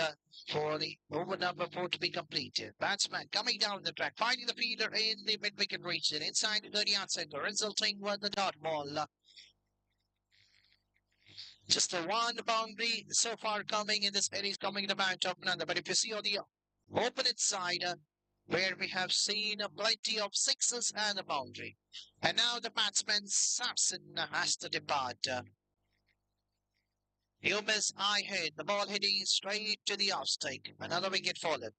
for the over number 4 to be completed. Batsman coming down the track, finding the fielder in the mid-wicket region, inside the 30-yard center, resulting with the dot ball. Just a one boundary so far coming in this innings, coming in the match of Nanda. But if you see on the opponent side, where we have seen plenty of sixes and a boundary. And now the batsman Samson has to depart. You miss eye hit, the ball hitting straight to the off stake. Another wicket fallen.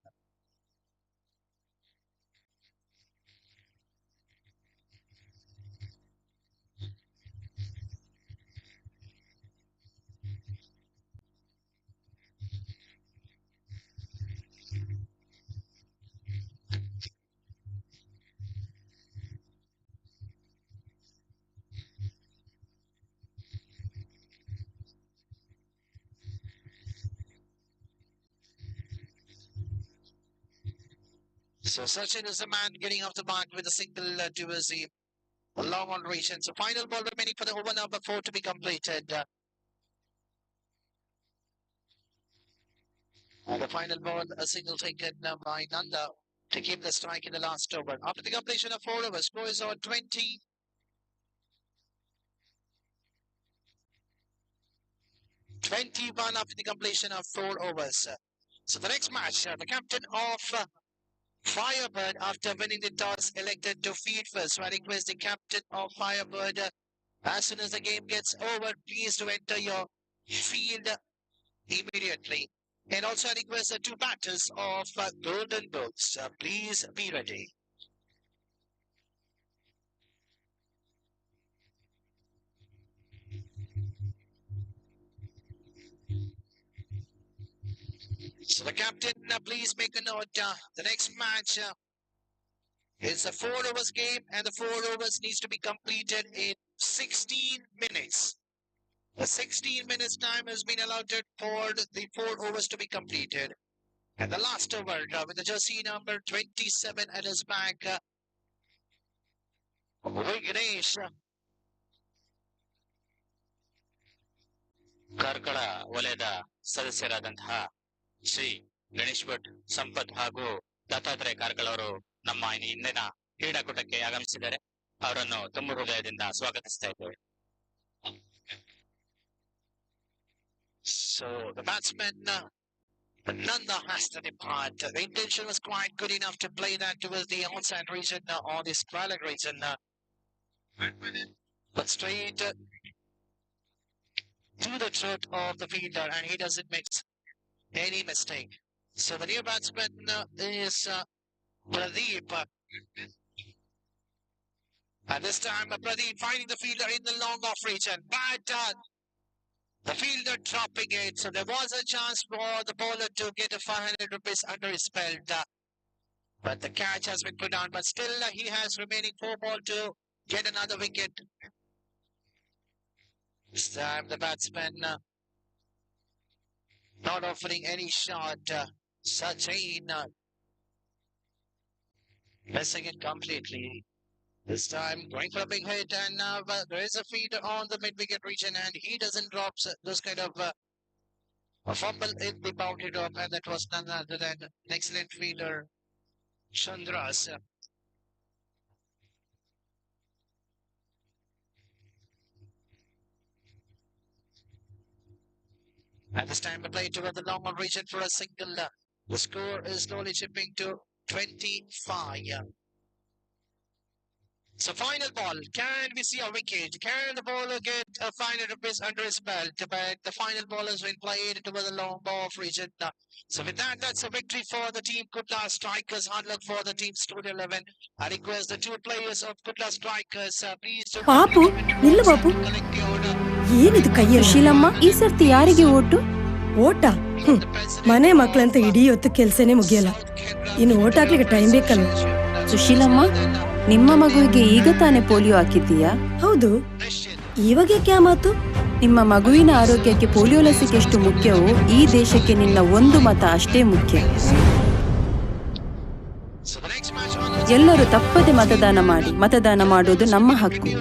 So Sachin is the man getting off the mark with a single towards the long on region. So final ball remaining for the over number 4 to be completed. The final ball, a single taken by Nanda to keep the strike in the last over. After the completion of 4 overs, score is on 20. 21 after the completion of 4 overs. So the next match, the captain of Firebird, after winning the toss, elected to field first. So I request the captain of Firebird, as soon as the game gets over, please to enter your field immediately. And also I request the two batters of Golden Bulls, please be ready. So the captain, please make a note. The next match is a 4 overs game, and the 4 overs needs to be completed in 16 minutes. The 16 minutes time has been allotted for the 4 overs to be completed. And the last over with the jersey number 27 at his back, Vignesh. Karkala ವಲಯದ ಸದಸ್ಯರಾದಂತಹ ಶ್ರೀ ಗಣೇಶ್ ಭಟ್, ಸಂಪತ್ ಹಾಗೂ ದತ್ತಾತ್ರೇಯ ಕಾರ್ಕಳ ಅವರು ನಮ್ಮ ಇಂದಿನ ಕ್ರೀಡಾಕೂಟಕ್ಕೆ ಆಗಮಿಸಿದ್ದಾರೆ. ಅವರನ್ನು ತುಂಬ ಹೃದಯದಿಂದ ಸ್ವಾಗತಿಸ್ತಾ ಇದ್ದೇವೆ. So the batsman Nanda has to depart. The intention was quite good enough to play that towards the outside region or the squalid region. But straight to the throat of the fielder, and he doesn't make any mistake. So the new batsman is Pradeep. At this time, Pradeep finding the fielder in the long off region, but the fielder dropping it. So there was a chance for the bowler to get a 500 rupees under his belt. But the catch has been put on. But still, he has remaining 4 balls to get another wicket. This time, the batsman not offering any shot. Sachin missing it completely. This time, going for a big hit, and now there is a feeder on the mid-wicket region, and he doesn't drop those kind of a fumble in the boundary drop, and that was none other than an excellent feeder, Chandras. At this time, the play toward the long on region for a single. The score is slowly chipping to 25. So final ball, can we see a wicket? Can the bowler get a 500 rupees under his belt? But the final ball has been played towards the long ball of region. So with that, that's a victory for the team Kutla Strikers. Hard luck for the team Studio 11. I request the two players of Kutla Strikers, please to ಪಾಪು ನಿಲ್ಲು ಬಾಪು, ಏನಿದು ಕೈಯಲ್ಲಿ? ಸುಶೀಲಮ್ಮ, ಈ ಸರ್ತಿ ಯಾರಿಗೆ vote? ಓಟ? ಮನೆ ಮಕ್ಕಳಂತ ಇಡೀ ಹೊತ್ತು ಕೆಲ್ಸನೇ ಮುಗಿಯಲ್ಲ, ಇನ್ನು ಓಟ್ ಹಾಕ್ಲಿಕ್ಕೆ ಟೈಮ್ ಬೇಕಲ್ಲ. ಸುಶೀಲಮ್ಮ, ನಿಮ್ಮ ಮಗುವಿಗೆ ಈಗ ತಾನೇ ಪೋಲಿಯೋ ಹಾಕಿದ್ದೀಯಾ? ಹೌದು. ಇವಾಗ ಯಾಕೆ ಆ ಮಾತು? ನಿಮ್ಮ ಮಗುವಿನ ಆರೋಗ್ಯಕ್ಕೆ ಪೋಲಿಯೋ ಲಸಿಕೆ ಎಷ್ಟು ಮುಖ್ಯವೋ ಈ ದೇಶಕ್ಕೆ ನಿನ್ನ ಒಂದು ಮತ ಅಷ್ಟೇ ಮುಖ್ಯ. ಎಲ್ಲರೂ ತಪ್ಪದೆ ಮತದಾನ ಮಾಡಿ. ಮತದಾನ ಮಾಡೋದು ನಮ್ಮ ಹಕ್ಕು.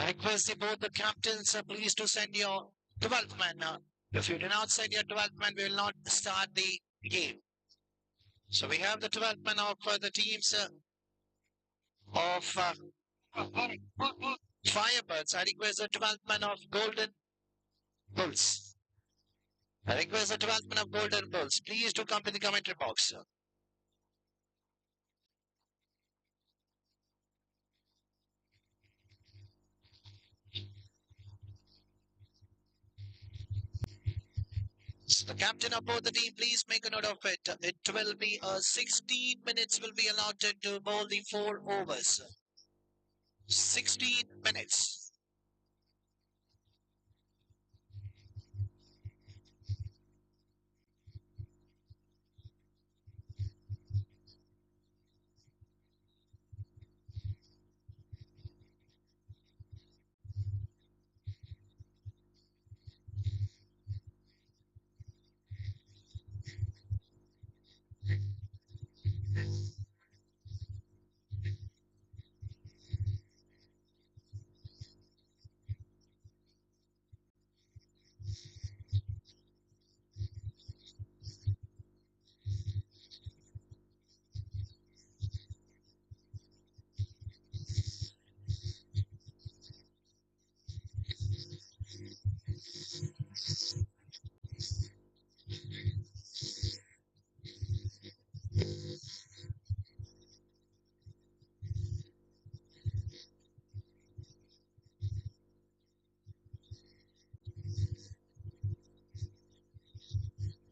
I request both the captains, please to send your 12th man. If you do not send your 12th man, we will not start the game. So we have the 12th man of the teams of Firebirds. I request the 12th man of Golden Bulls. I request the 12th man of Golden Bulls. Please to come to the commentary box. So the captain of both the team, please make a note of it. It will be 16 minutes will be allowed to bowl the 4 overs. 16 minutes.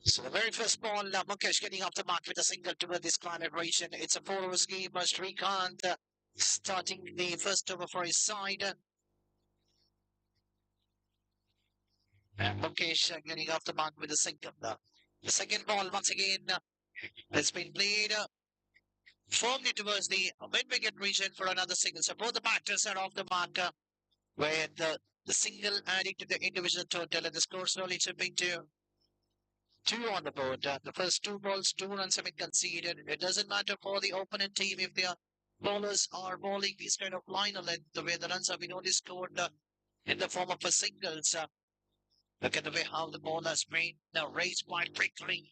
So the very first ball, Mukesh getting off the mark with a single toward this corner region. It's a 4 overs game. Srikanth starting the first over for his side. And Mukesh getting off the mark with a single. The second ball, once again, has been played firmly towards the mid-wicket region for another single. So both the batters are off the mark with the single adding to the individual total, and the score slowly chipping to 2 on the board. The first 2 balls, 2 runs have been conceded. It doesn't matter for the opponent team if their bowlers are bowling these kind of liner length, the way the runs have been only scored in the form of a singles. Look at the way how the ball has been raised quite quickly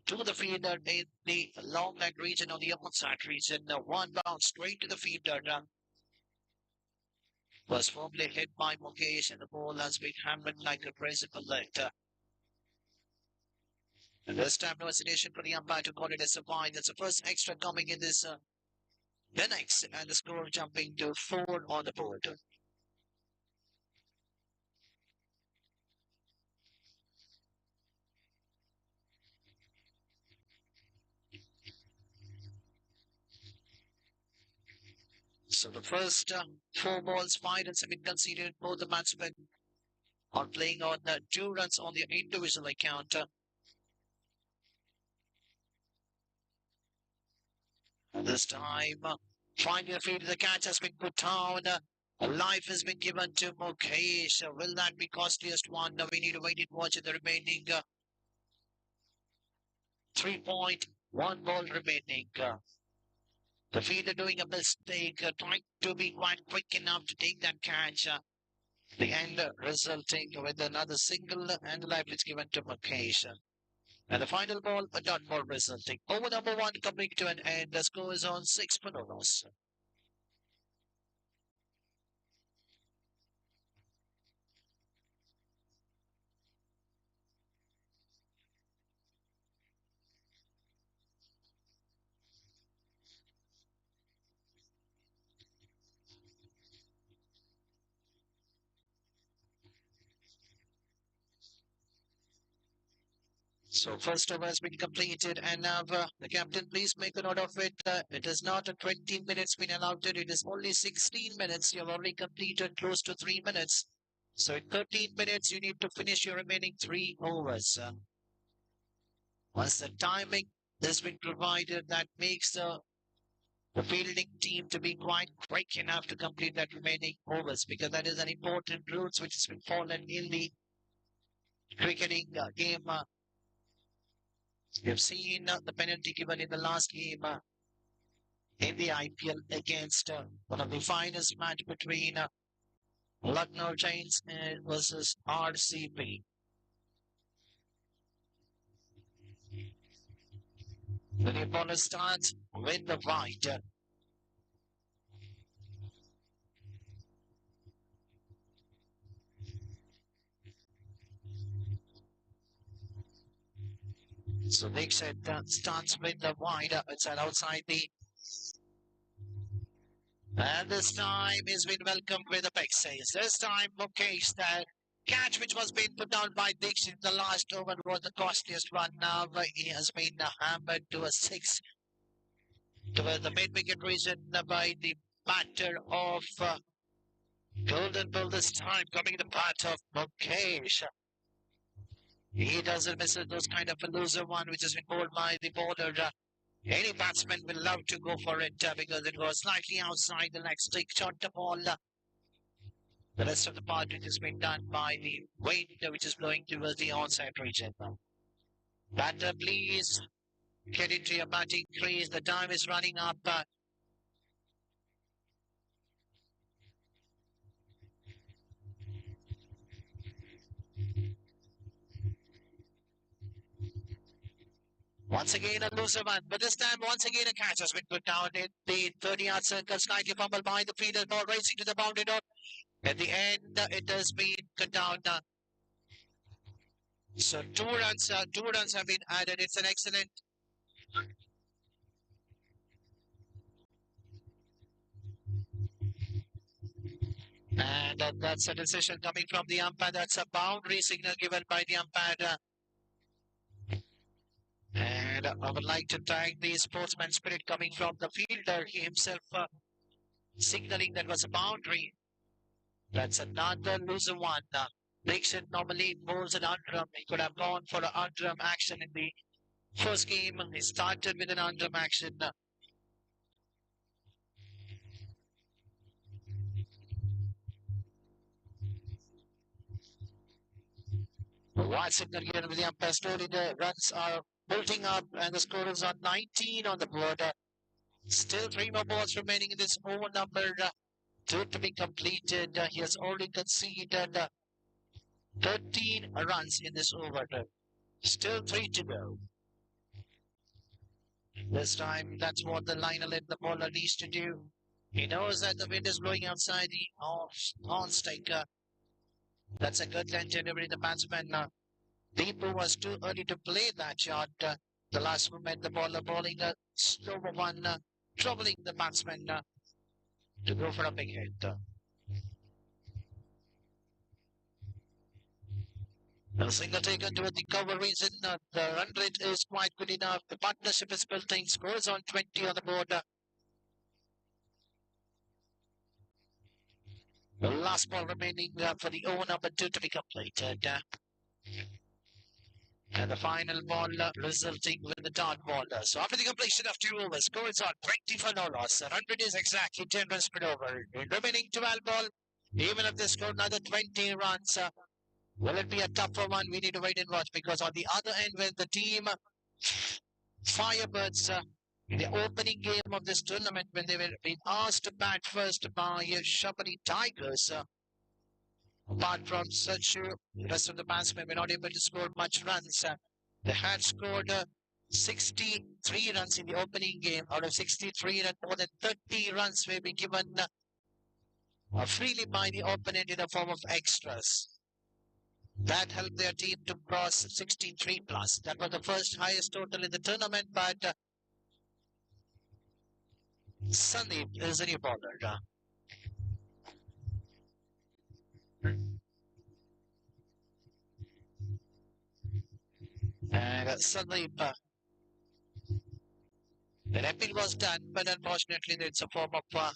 to the fielder in the long leg region or the onside region. One bounce straight to the fielder. Was firmly hit by Mukesh, and the ball has been hammered like a crazy bullet. And this time, no hesitation for the umpire to call it as a wide. That's the first extra coming in this innings, and the score jumping to 4 on the board. So the first 4 balls, 5 runs have been conceded. Both the batsmen are playing on 2 runs on their individual account. This time, finding the field, the catch has been put down. Life has been given to Mukesh. Will that be costliest one? We need to wait and watch the remaining 3.1 ball remaining. The fielder doing a mistake, trying to be quite quick enough to take that catch. The end resulting with another single, and life is given to Mukesh. And the final ball, a dot ball resulting. Over number 1 coming to an end. The score is on 6 for no loss. So first over has been completed, and now the captain, please make a note of it. It is not a 20 minutes been allowed. It is only 16 minutes. You have already completed close to 3 minutes. So in 13 minutes, you need to finish your remaining 3 overs. Once the timing has been provided, that makes the fielding team to be quite quick enough to complete that remaining overs, because that is an important rule which has been followed in the cricketing game. You've seen the penalty given in the last game in the IPL against one of the finest match between Lucknow Giants versus RCB. The new bowler starts with the wide. So Dixit starts with the wide. It's outside the. And this time he's been welcomed with a pick six. This time Mukesh, the catch which was being put down by Dixit in the last over was the costliest one. Now he has been hammered to a six towards the mid-wicket region by the batter of Golden Bull this time, coming the part of Mukesh. He doesn't miss those kind of a loser one which has been bowled by the bowler. Any batsman will love to go for it because it was slightly outside the leg stick, shot the ball. The rest of the part which has been done by the wind which is blowing towards the onside region. Batter, please get into your batting crease. The time is running up. Once again a loser one, but this time once again a catch has been put down in the 30-yard circle, slightly fumbled by the fielder, ball racing to the boundary dot. At the end, it has been cut down. So two runs have been added. It's an excellent. And that's a decision coming from the umpire. That's a boundary signal given by the umpire. And I would like to thank the sportsman spirit coming from the fielder. He himself signaling that was a boundary. That's another loser one. Dixon normally bowls an underarm. He could have gone for an underarm action in the first game. He started with an underarm action. Wide signal given with the umpire. Slowly the runs are building up and the score is on 19 on the board. Still 3 more balls remaining in this over number 2 to be completed. He has already conceded 13 runs in this over. Still 3 to go. This time, that's what the liner let the bowler needs to do. He knows that the wind is blowing outside the on-stake. That's a good length delivery. The batsman, Deepu, was too early to play that shot. The last moment, the bowler bowling a slower one, troubling the batsman to go for a big hit. A single taken toward the cover reason. The run rate is quite good enough. The partnership is building. Scores on 20 on the board. The last ball remaining for the over number 2 to be completed. And the final ball resulting with the dart ball. So after the completion of 2 overs, scores on 20 for no loss. 100 is exactly 10 runs per over. In remaining 12 ball, even if they score another 20 runs, will it be a tougher one? We need to wait and watch because on the other end, when the team Firebirds in the opening game of this tournament, when they were being asked to bat first by Shabari Tigers, apart from such, the rest of the batsmen were not able to score much runs. They had scored 63 runs in the opening game. Out of 63, and more than 30 runs were being given freely by the opponent in the form of extras. That helped their team to cross 63 plus. That was the first highest total in the tournament, but Sandeep is a new bowler. And Sandeep, the appeal was done, but unfortunately it's a form of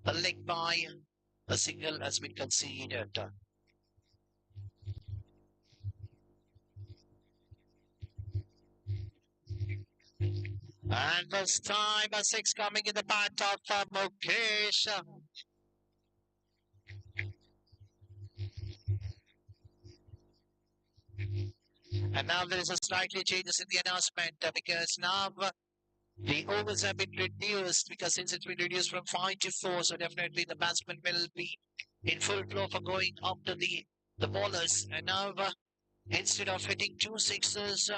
a leg by. A single has been conceded. And this time a 6 coming in the bat of Mukesh. And now there is a slightly changes in the announcement because now the overs have been reduced because since it's been reduced from 5 to 4, so definitely the batsman will be in full flow for going after the bowlers. And now, instead of hitting 2 sixes,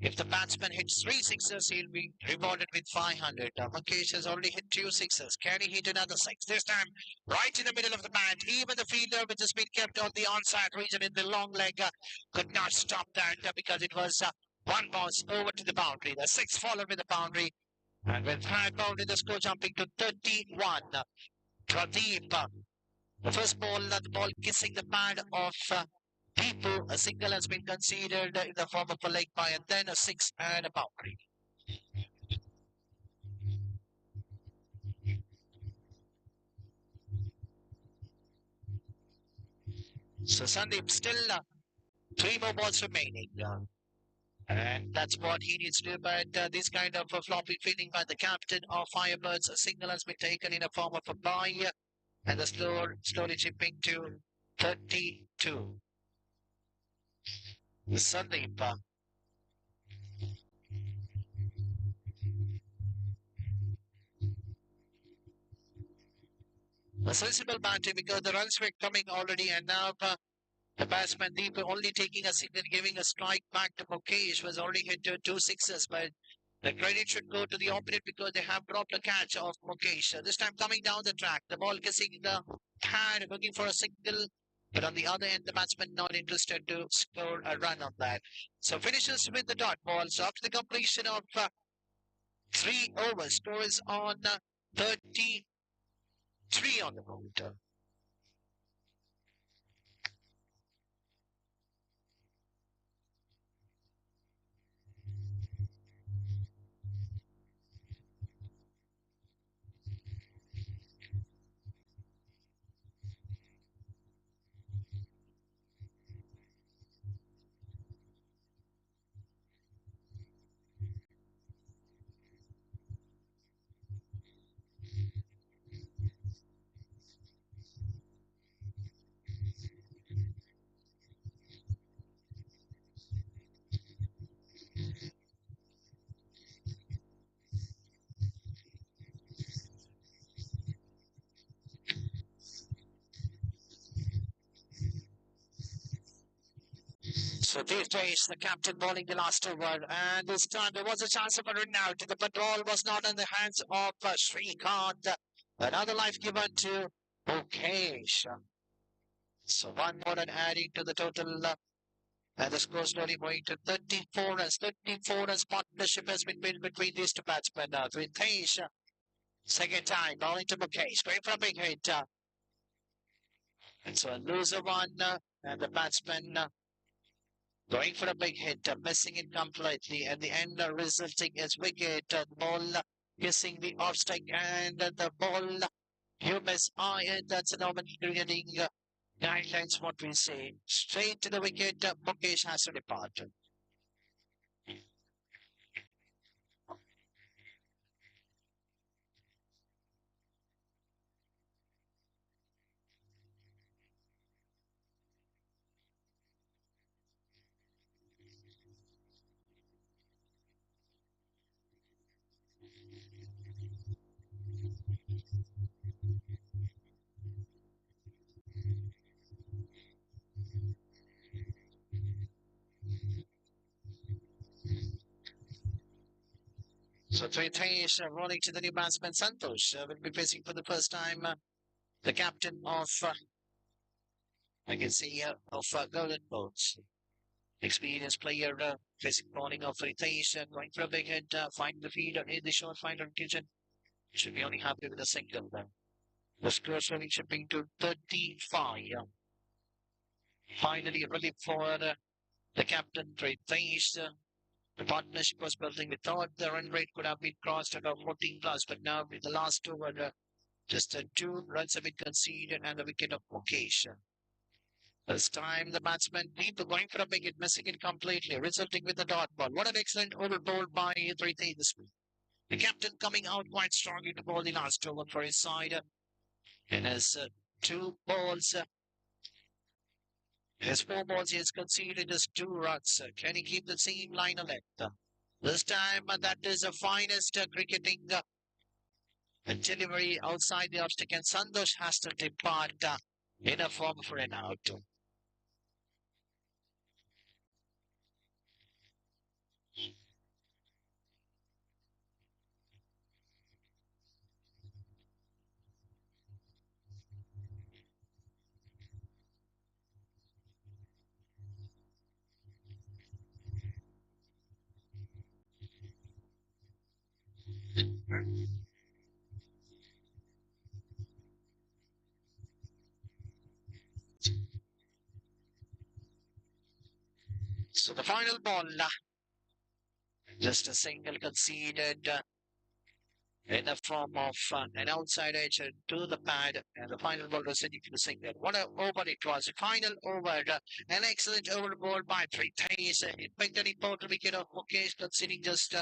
if the batsman hits 3 sixes, he'll be rewarded with 500. Mukesh has already hit 2 sixes. Can he hit another 6? This time, right in the middle of the bat. Even the fielder, which has been kept on the onside region in the long leg, could not stop that because it was one bounce over to the boundary. The 6 followed with the boundary. And with 5 boundary, the score jumping to 31. Pradeep, the first ball, the ball kissing the pad of Deepu. A single has been conceded in the form of a leg by, and then a 6 and a boundary. So Sandeep still 3 more balls remaining. And that's what he needs to do. But this kind of floppy feeling by the captain of Firebirds, a single has been taken in a form of a bye. And the score slowly chipping to 32. Sandeep. A sensible batting because the runs were coming already, and now the batsman Deep only taking a single, giving a strike back to Mukesh, was already hit 2 sixes, but the credit should go to the opponent because they have dropped a catch of Mukesh. This time coming down the track, the ball kissing the pad, looking for a single, but on the other end, the batsman not interested to score a run on that. So finishes with the dot ball. So after the completion of 3 overs, score is on 33 on the board. So these days, the captain bowling the last over, and this time there was a chance of a run out. The ball was not in the hands of Srikanth. Another life given to Mukesh. So one more and adding to the total, and the score slowly moving to 34 runs. 34 runs partnership has been built between these two batsmen. Ritesh, second time bowling to Mukesh, going for a big hit. And so a loser one, and the batsman. Going for a big hit, missing it completely. At the end, resulting is wicket. Ball kissing the off stick, and the ball you miss iron. That's a normal cricketing guidelines. What we say, straight to the wicket. Mukesh has to depart. So Ritesh rolling to the new batsman Santosh will be facing for the first time the captain of I can see here of Golden Boats. Experienced player facing bowling of Ritesh, going for a big hit, finding the feeder in the short finder kitchen. Should be only happy with a single then. The score slowly shipping to 35. Finally, a relief for the captain, Ritesh. The partnership was building. We thought the run rate could have been crossed at about 14 plus, but now with the last over, just 2 runs have been conceded and the wicket of Mukesh. This time the batsman Deep going for a big hit, missing it completely, resulting with the dot ball. What an excellent over ball by Ritesh this week. The captain coming out quite strongly to bowl the last over for his side. In his 2 balls, his 4 balls, he has conceded just 2 runs. Can he keep the same line of length? This time, that is the finest cricketing delivery outside the obstacle. And Santosh has to depart. in a form for an out. So the final ball, just a single conceded in the form of an outside edge to the pad, and the final ball was sending to the single. What a over it was! Final over, an excellent over ball by three. It picked an important wicket of Mukesh, conceding just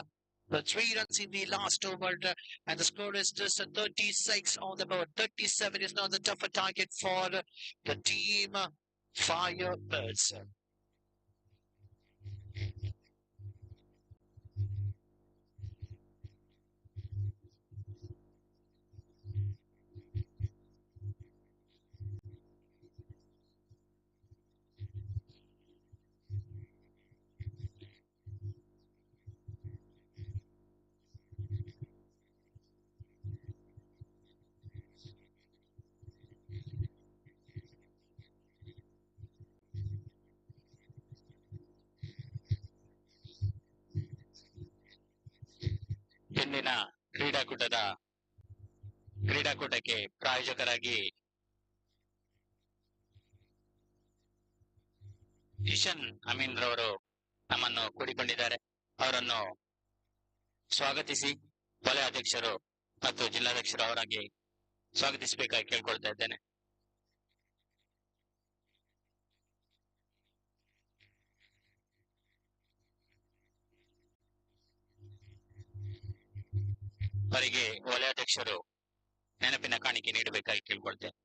the 3 runs in the last over, and the score is just 36 on the board. 37 is not the tougher target for the team Firebirds. ಇಂದಿನ ಕ್ರೀಡಾಕೂಟಕ್ಕೆ ಪ್ರಾಯೋಜಕರಾಗಿ ಇಶನ್ ಅಮೀನ್ ರವರು ನಮ್ಮನ್ನು ಕೂಡಿಕೊಂಡಿದ್ದಾರೆ. ಅವರನ್ನು ಸ್ವಾಗತಿಸಿ ವಲಯ ಅಧ್ಯಕ್ಷರು ಮತ್ತು ಜಿಲ್ಲಾಧ್ಯಕ್ಷರು ಅವರಾಗಿ ಸ್ವಾಗತಿಸಬೇಕಾಗಿ ಕೇಳ್ಕೊಳ್ತಾ ಇದ್ದೇನೆ. ಅವರಿಗೆ ವಲಯಾಧ್ಯಕ್ಷರು ನೆನಪಿನ ಕಾಣಿಕೆ ನೀಡಬೇಕಾಗಿ ಕೇಳ್ಕೊಳ್ತೇನೆ.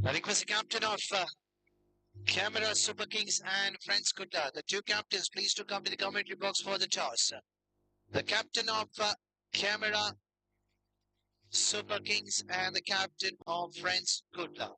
I request the captain of Camera Super Kings and Friends Kutta, the two captains, please to come to the commentary box for the toss. The captain of Camera Super Kings and the captain of Friends Kutta.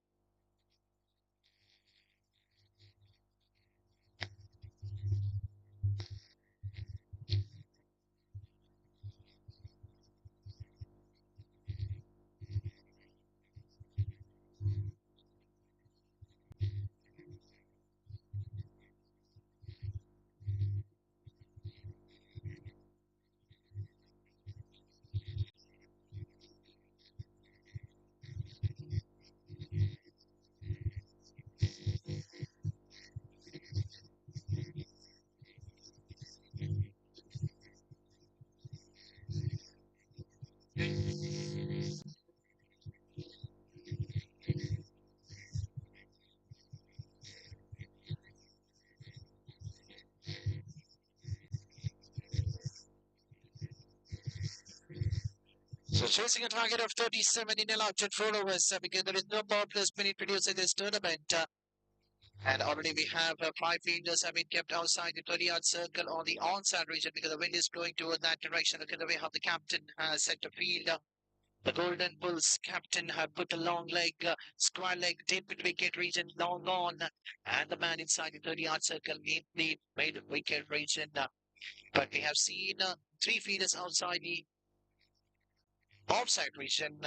So chasing a target of 37 in allowed 4 overs because there is no power plus been introduced in this tournament. And already we have 5 fielders have been kept outside the 20-yard circle on the onside region because the wind is blowing toward that direction. Look at the way how the captain has set the field. The Golden Bulls captain have put a long leg, square leg, deep mid wicket region, long on, and the man inside the 30-yard circle in the mid wicket region. But we have seen 3 fielders outside the offside region.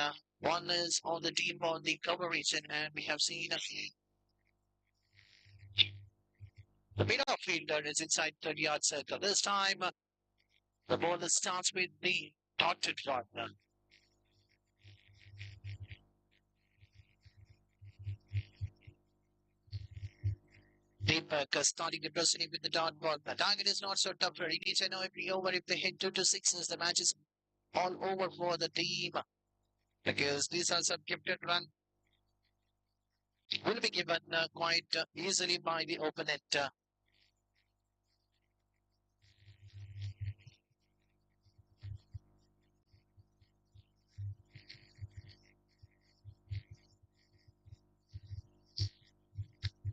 One is on the deep on the cover region, and we have seen the mid-off fielder is inside 30-yard circle. This time, the bowler starts with the dotted one. Deepak starting to proceed with the dot ball. The target is not so tough for each and every over. If they hit 2 to 6s, the match is all over for the team because these are some gifted run will be given quite easily by the opponent.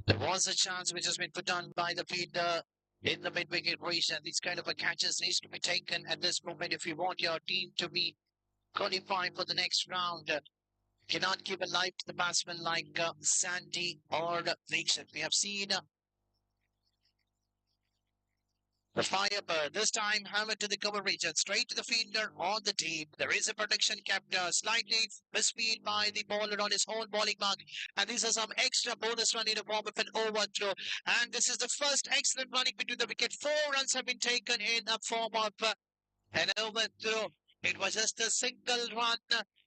There was a chance which has been put on by the fielder in the mid-wicket region. These kind of catches needs to be taken at this moment if you want your team to be qualified for the next round. Cannot give a life to the batsman like Sandy or Dixon. We have seen the Firebird this time hammered to the cover region, straight to the fielder on the deep. There is a protection kept slightly misspeed by the bowler on his own bowling mark. And these are some extra bonus run in the form of an overthrow. And this is the first excellent running between the wicket. 4 runs have been taken in the form of an overthrow. It was just a single run,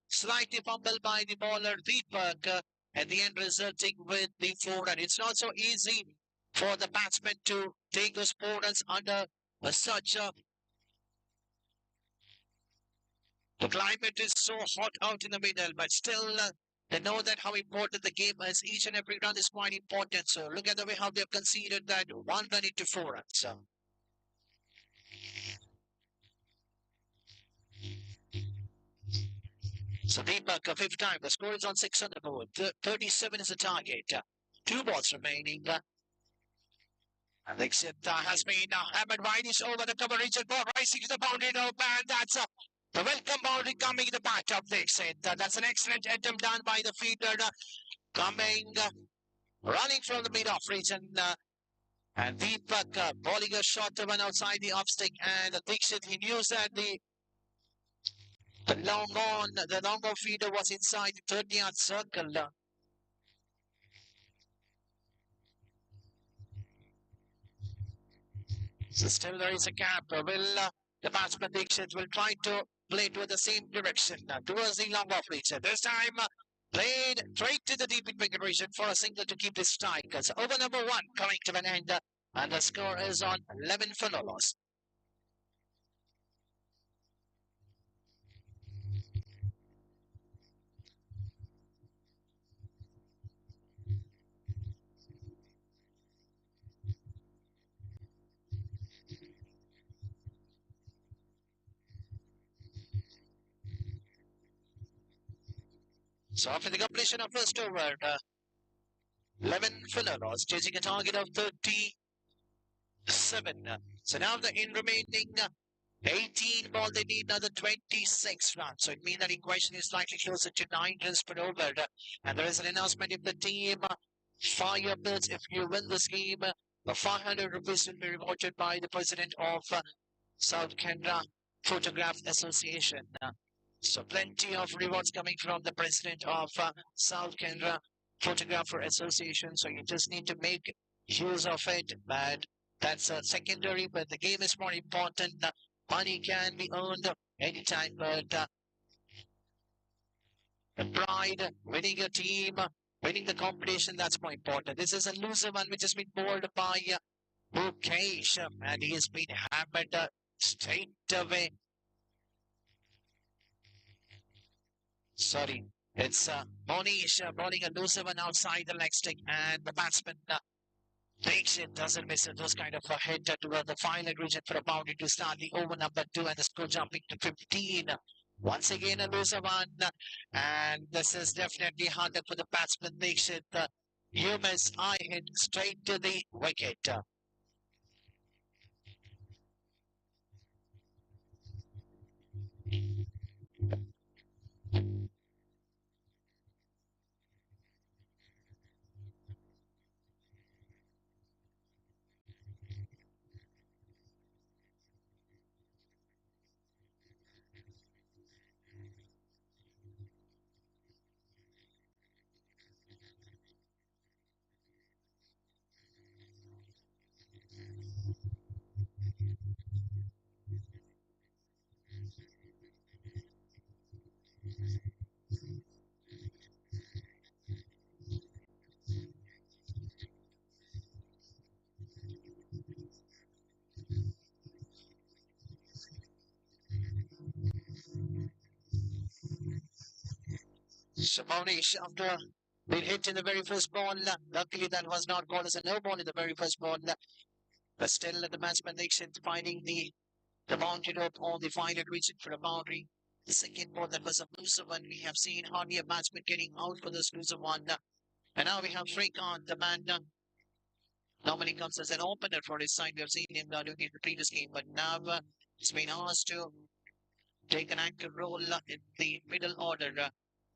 slightly fumbled by the bowler Deepak. At the end, resulting with the 4 run. It's not so easy for the batsman to take those 4 runs under such a. The climate is so hot out in the middle, but still they know that how important the game is. Each and every run is quite important. So look at the way how they have conceded that 1 run into 4 runs. So Deepak, a 5th time. The score is on 6 on the board. 37 is the target. 2 balls remaining. Dixit has been hammered wide. He's over the cover region. Ball rising to the boundary. No, man, that's the welcome boundary coming in the back of Dixit. That's an excellent attempt done by the fielder. Coming, running from the mid-off region. And Deepak bowling a shot to one outside the off stick. And Dixit, he knew that the long on feeder was inside the 30-yard circle. So still there is a gap. Will the batsman Dixit will try to play toward the same direction towards the long off feeder. This time played straight to the deep wicket region for a single to keep this tie. Because over number 1 coming to an end. And the score is on 11 for no loss. So after the completion of first over, 11 for no loss, chasing a target of 37. So now the in remaining 18 ball, they need another 26 runs. So it means that equation is slightly closer to 9 runs per over. And there is an announcement if the team Firebirds, if you win this game, 500 rupees will be rewarded by the president of South Canara Photograph Association. So plenty of rewards coming from the president of South Canara Photographer Association. So you just need to make use of it. But that's secondary, but the game is more important. Money can be earned anytime, but the pride, winning a team, winning the competition, that's more important. This is a loser one which has been bowled by Mukesh, and he has been hammered straight away. Sorry, it's Monish bowling a loser one outside the leg stick, and the batsman takes it, doesn't miss it. Those kind of a hit toward the final region for a boundary to start the over number 2, and the score jumping to 15. Once again, a loser one, and this is definitely harder for the batsman. Takes it, you miss, I hit straight to the wicket. So Monish, after being hit in the very first ball, luckily that was not called as a no ball in the very first ball. But still, the batsman Dixit finding the boundary rope or the final reaching for a boundary. The second ball that was a loser one. We have seen hardly a batsman getting out for this loser one. And now we have Shrikant, the man normally comes as an opener for his side. We have seen him doing it in the previous game, but now he's been asked to take an active role in the middle order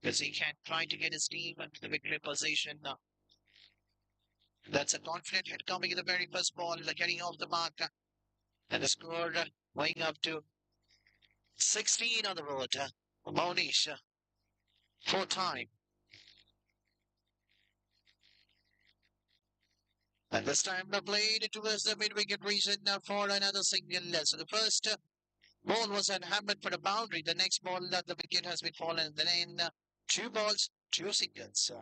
because he can try to get his team into the victory position. That's a confident hit coming in the very first ball, getting off the mark. And the score going up to 16 on the road. Monish, full time. And this time the played towards the mid-wicket region for another single. So the first ball was hammered for the boundary. The next ball that the wicket has been fallen. Then 2 balls, 2 singles.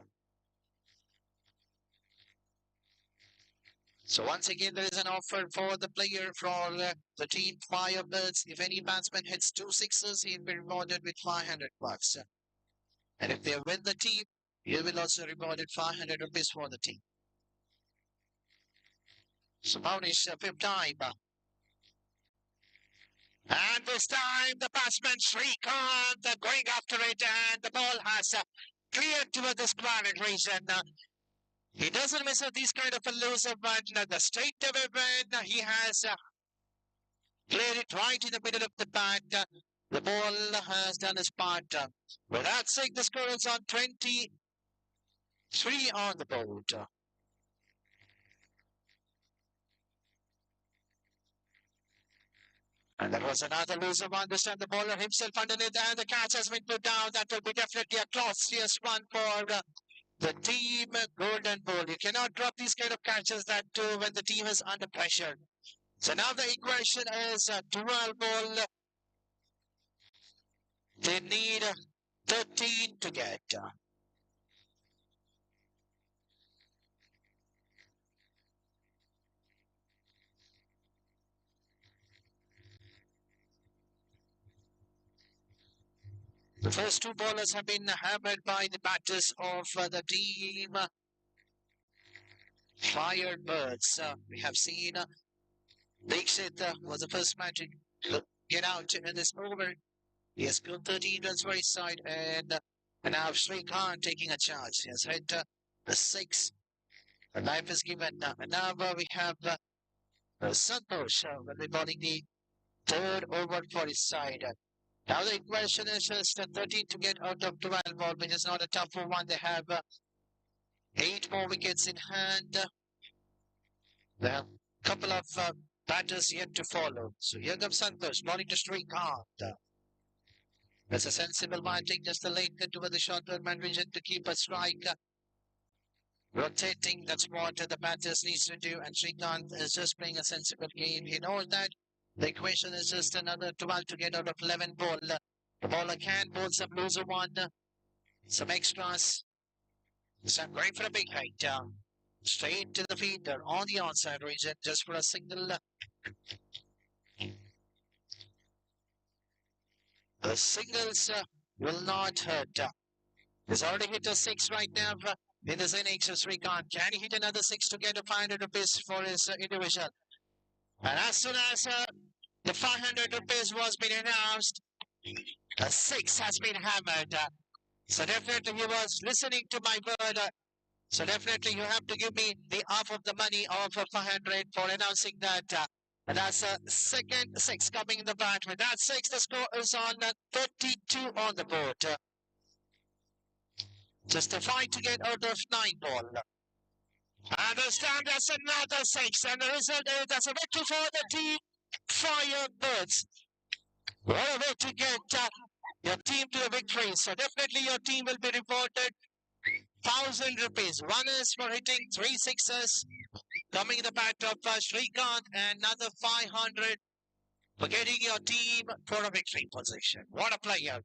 So once again, there is an offer for the player for the team Firebirds. If any batsman hits 2 sixes, he'll be rewarded with 500 bucks. And if they win the team, he will also rewarded 500 rupees for the team. So Monish, fifth time. And this time, the batsman Shrikant going after it, and the ball has cleared toward the square region. He doesn't miss these kind of a loser, but the straight away when he has played it right in the middle of the bat. The ball has done his part. With that sake, the score is on 23 on the board. And that was another loser one. This time the bowler himself underneath, and the catch has been put down. That will be definitely a costliest one for the team Golden Bull. You cannot drop these kind of catches that too when the team is under pressure. So now the equation is 12 ball. They need 13 to get. The first 2 bowlers have been hammered by the batters of the team Firebirds. We have seen Dixit was the first man to get out in this over. He has scored 13 runs for his side, and now Shrikant taking a charge. He has hit the 6. A life is given. And now we have Santosh will be bowling the 3rd over for his side. Now the question is just 13 to get out of 12 ball, which is not a tough one. They have 8 more wickets in hand. They have a couple of batters yet to follow. So here comes Santosh, bowling to Shrikant. That's a sensible one. Take just the late cut over the short-term region to keep a strike rotating. That's what the batters needs to do. And Shrikant is just playing a sensible game. He knows that the equation is just another 12 to get out of 11 ball. The bowler can bowl some loser one, some extras. So I'm going for a big hit. Straight to the fielder on the onside region just for a single. The singles will not hurt. He's already hit a 6 right now in this innings. Shrikant, can he hit another 6 to get a 500 rupees for his individual? And as soon as the 500 rupees was being announced, a 6 has been hammered. So definitely he was listening to my word. So definitely you have to give me the half of the money of 500 for announcing that. And that's a second 6 coming in the bat. With that 6, the score is on 32 on the board. Just a fight to get out of 9 ball. And this time that's another 6. And the result is that's a victory for the team Firebirds. What a way to get your team to a victory. So definitely your team will be rewarded 1,000 rupees. One is for hitting 3 sixes. Coming in the bat of Shrikant, and another 500 for getting your team for a victory position. What a player.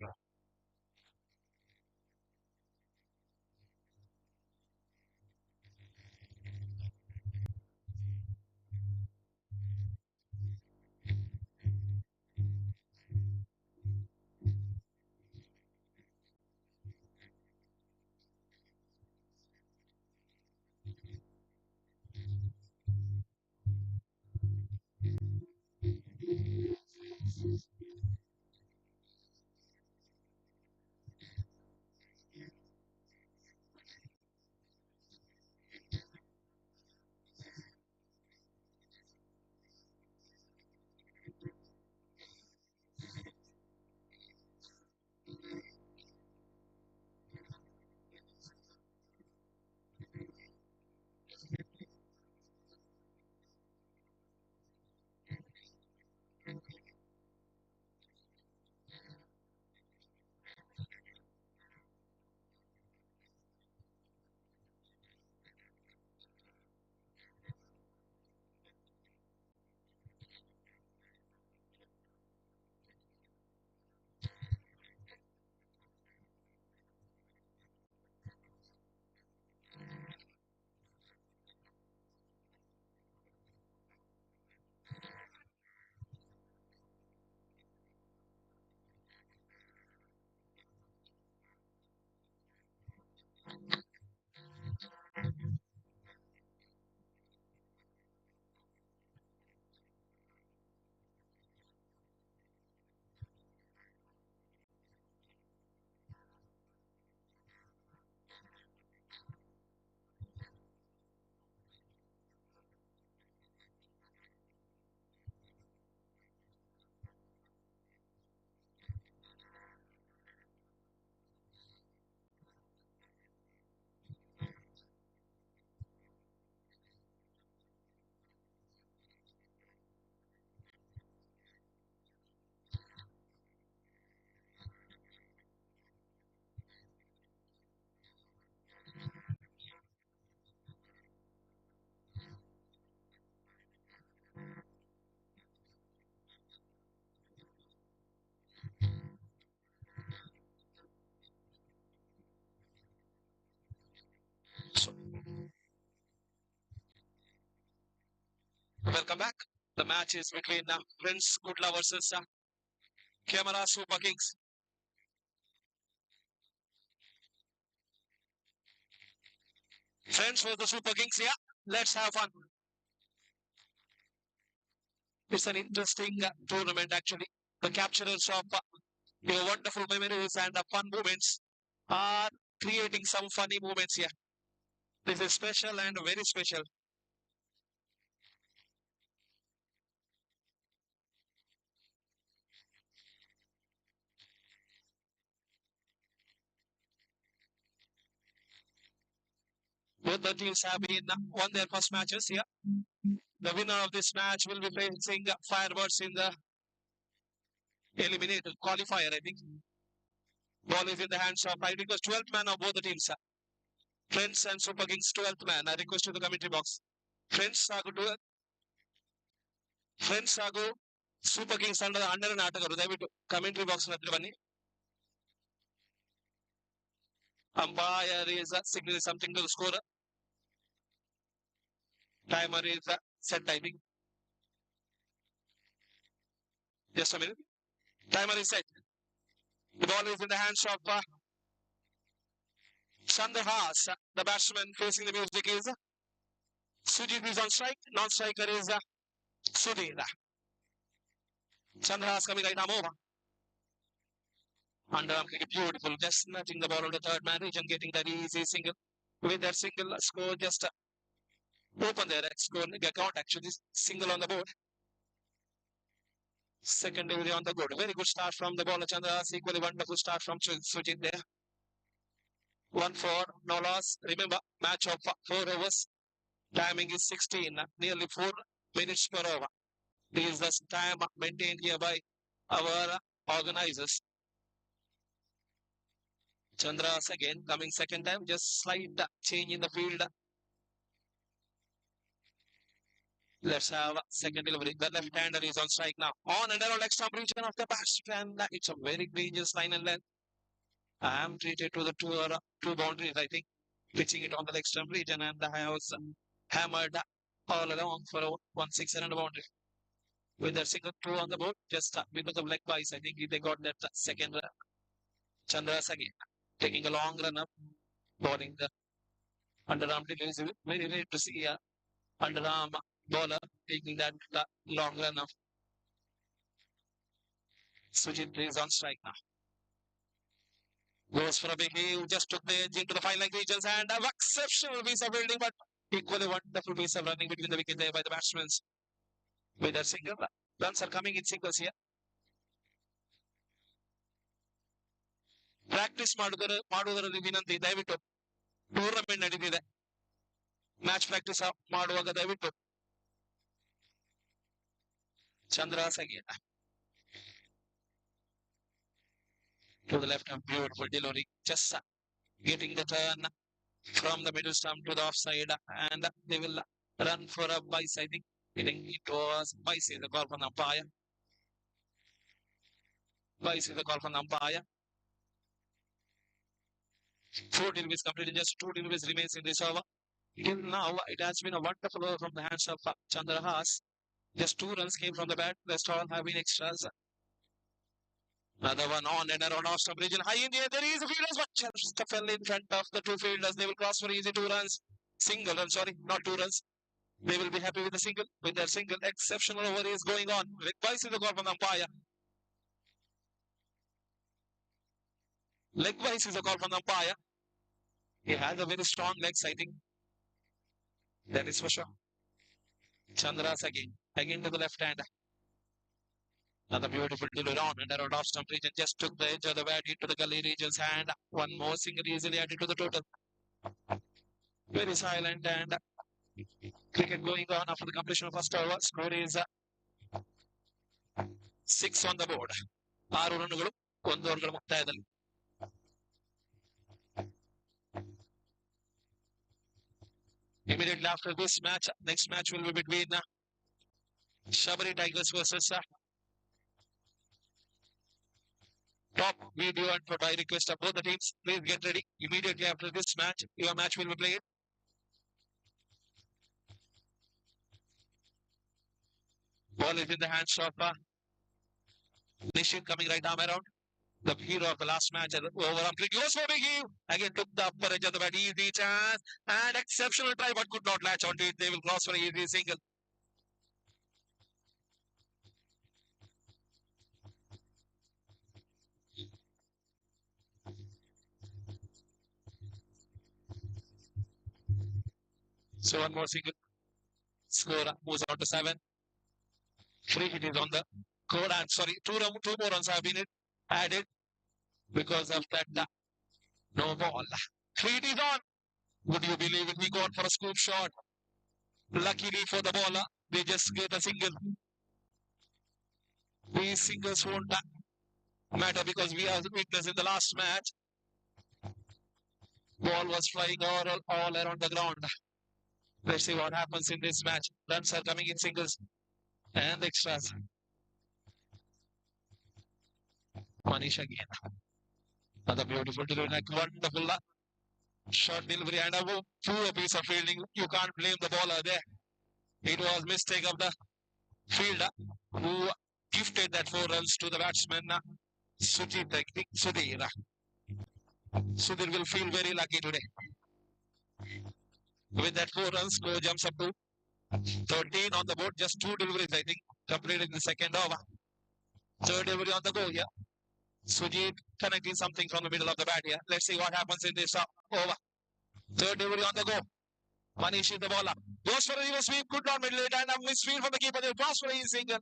Welcome back. The match is between Prince Kudla versus Camera Super Kings. Friends for the Super Kings, yeah. Let's have fun. It's an interesting tournament actually. The capturers of your wonderful memories and fun moments are creating some funny moments here. This is special and very special. Both the teams have been won their first matches here. The winner of this match will be facing Firebirds in the eliminator qualifier, I think. Ball is in the hands of, I request 12th man of both the teams. Friends and Super Kings 12th man. I request to the commentary box. Friends ಹಾಗೂ super Kings ತಂಡದ 12 ಆಟಗಾರರು ದಯವಿಟ್ಟು commentary box ಹತ್ರ ಬನ್ನಿ. Umpire is signaling something to the scorer. Timer is set, I think. Just a minute. Timer is set. The ball is in the hands of Chandra. The batsman facing the music is Sujit is on strike. Non-striker is Sudhir. Chandra coming right arm over. Underarm kick, beautiful. Just nudging the ball on the third man region, getting that easy single. With that single score, just open their score account. Actually, single on the board. Second delivery on the board. Very good start from the bowler Chandra. Equally wonderful start from Sujit there. 1-4, no loss. Remember, match of 4 overs. Timing is 16, nearly 4 minutes per over. This is the time maintained here by our organizers. Chandras again coming second time, just slight change in the field. Let's have second delivery. The left-hander is on strike now. On and around extra region of the batsman. It's a very dangerous line and length. I am treated to the two boundaries, I think. Pitching it on the leg stump region, and I was hammered all along for 1-6 and a boundary. With their single 2 on the board, just because of leg bias, I think they got that second. Chandras again taking a long run up, bowling the underarm delivery. Very rare to see a underarm bowler taking that long run up. Sujit is on strike now. Goes for a big heel, just took the edge into the fine leg regions, and an exceptional piece of fielding, but equally wonderful piece of running between the wicket there by the batsmen. With a single, runs are coming in singles here. Practice ಮಾಡುವುದರಲ್ಲಿ ವಿನಂತಿ, ದಯವಿಟ್ಟು tournament ನಡೀತಿದೆ, match practice ಮಾಡುವಾಗ ದಯವಿಟ್ಟು. Chandras again to the left, and beautiful delivery, just getting the turn from the middle stump to the offside, and they will run for a vice. I think it was vice is the call from the umpire. Vice is the call from the umpire. 4 deliveries completed, just 2 deliveries remains in this over. Till now, it has been a wonderful over from the hands of Chandra. Just 2 runs came from the bat. Rest all have been extras. Another one on and around off stump region. High in the air, there is a fielders, but just fell in front of the 2 fielders. They will cross for easy 2 runs. Single, I'm sorry, not 2 runs. They will be happy with the single. With their single, exceptional over is going on. Vice is the call from the umpire. Leg wise is a call from the umpire. He has a very strong legs, I think. That is for sure. Chandras again to the left hand. Another beautiful delivery on and around off stump region. Just took the edge of the bat into the gully region's hand. One more single easily added to the total. Very silent and cricket going on after the completion of first over. Score is 6 on the board. 6 ರನ್ನುಗಳು 1 ಓವರ್ಗಳ ಮುಕ್ತಾಯದಲ್ಲಿ. Immediately after this match, next match will be between Shabari Tigers versus Top Video and Photo. I request of both the teams, please get ready. Immediately after this match, your match will be played. Ball is in the hands of Nishit coming right arm around. The hero of the last match and over completely goes for big heave. Again took the upper edge of the bat. Easy chance and exceptional try but could not latch onto it. They will cross for an easy single. So one more single. Score moves on to 7. Free hit is on the code and sorry, two more runs have been added because of that no ball. Free hit is on. Would you believe it? He got for a scoop shot. Luckily for the bowler, they just get a single. These singles won't matter because we are witness in the last match. Ball was flying all around the ground. Let's see what happens in this match. Runs are coming in singles and extras. Manish again. Another beautiful delivery, like wonderful short delivery and a poor piece of fielding. You can't blame the bowler there. It was mistake of the fielder who gifted that 4 runs to the batsman Sudhir. Sudhir will feel very lucky today. With that 4 runs, score jumps up to 13 on the board. Just 2 deliveries, I think, completed in the second over. 3rd delivery on the go here. Sujit connecting something from the middle of the bat here. Let's see what happens in this over. 3rd delivery on the go. Manish is the bowler. Goes for a reverse sweep. Could not middle it and a misfield from the keeper. They cross for a single.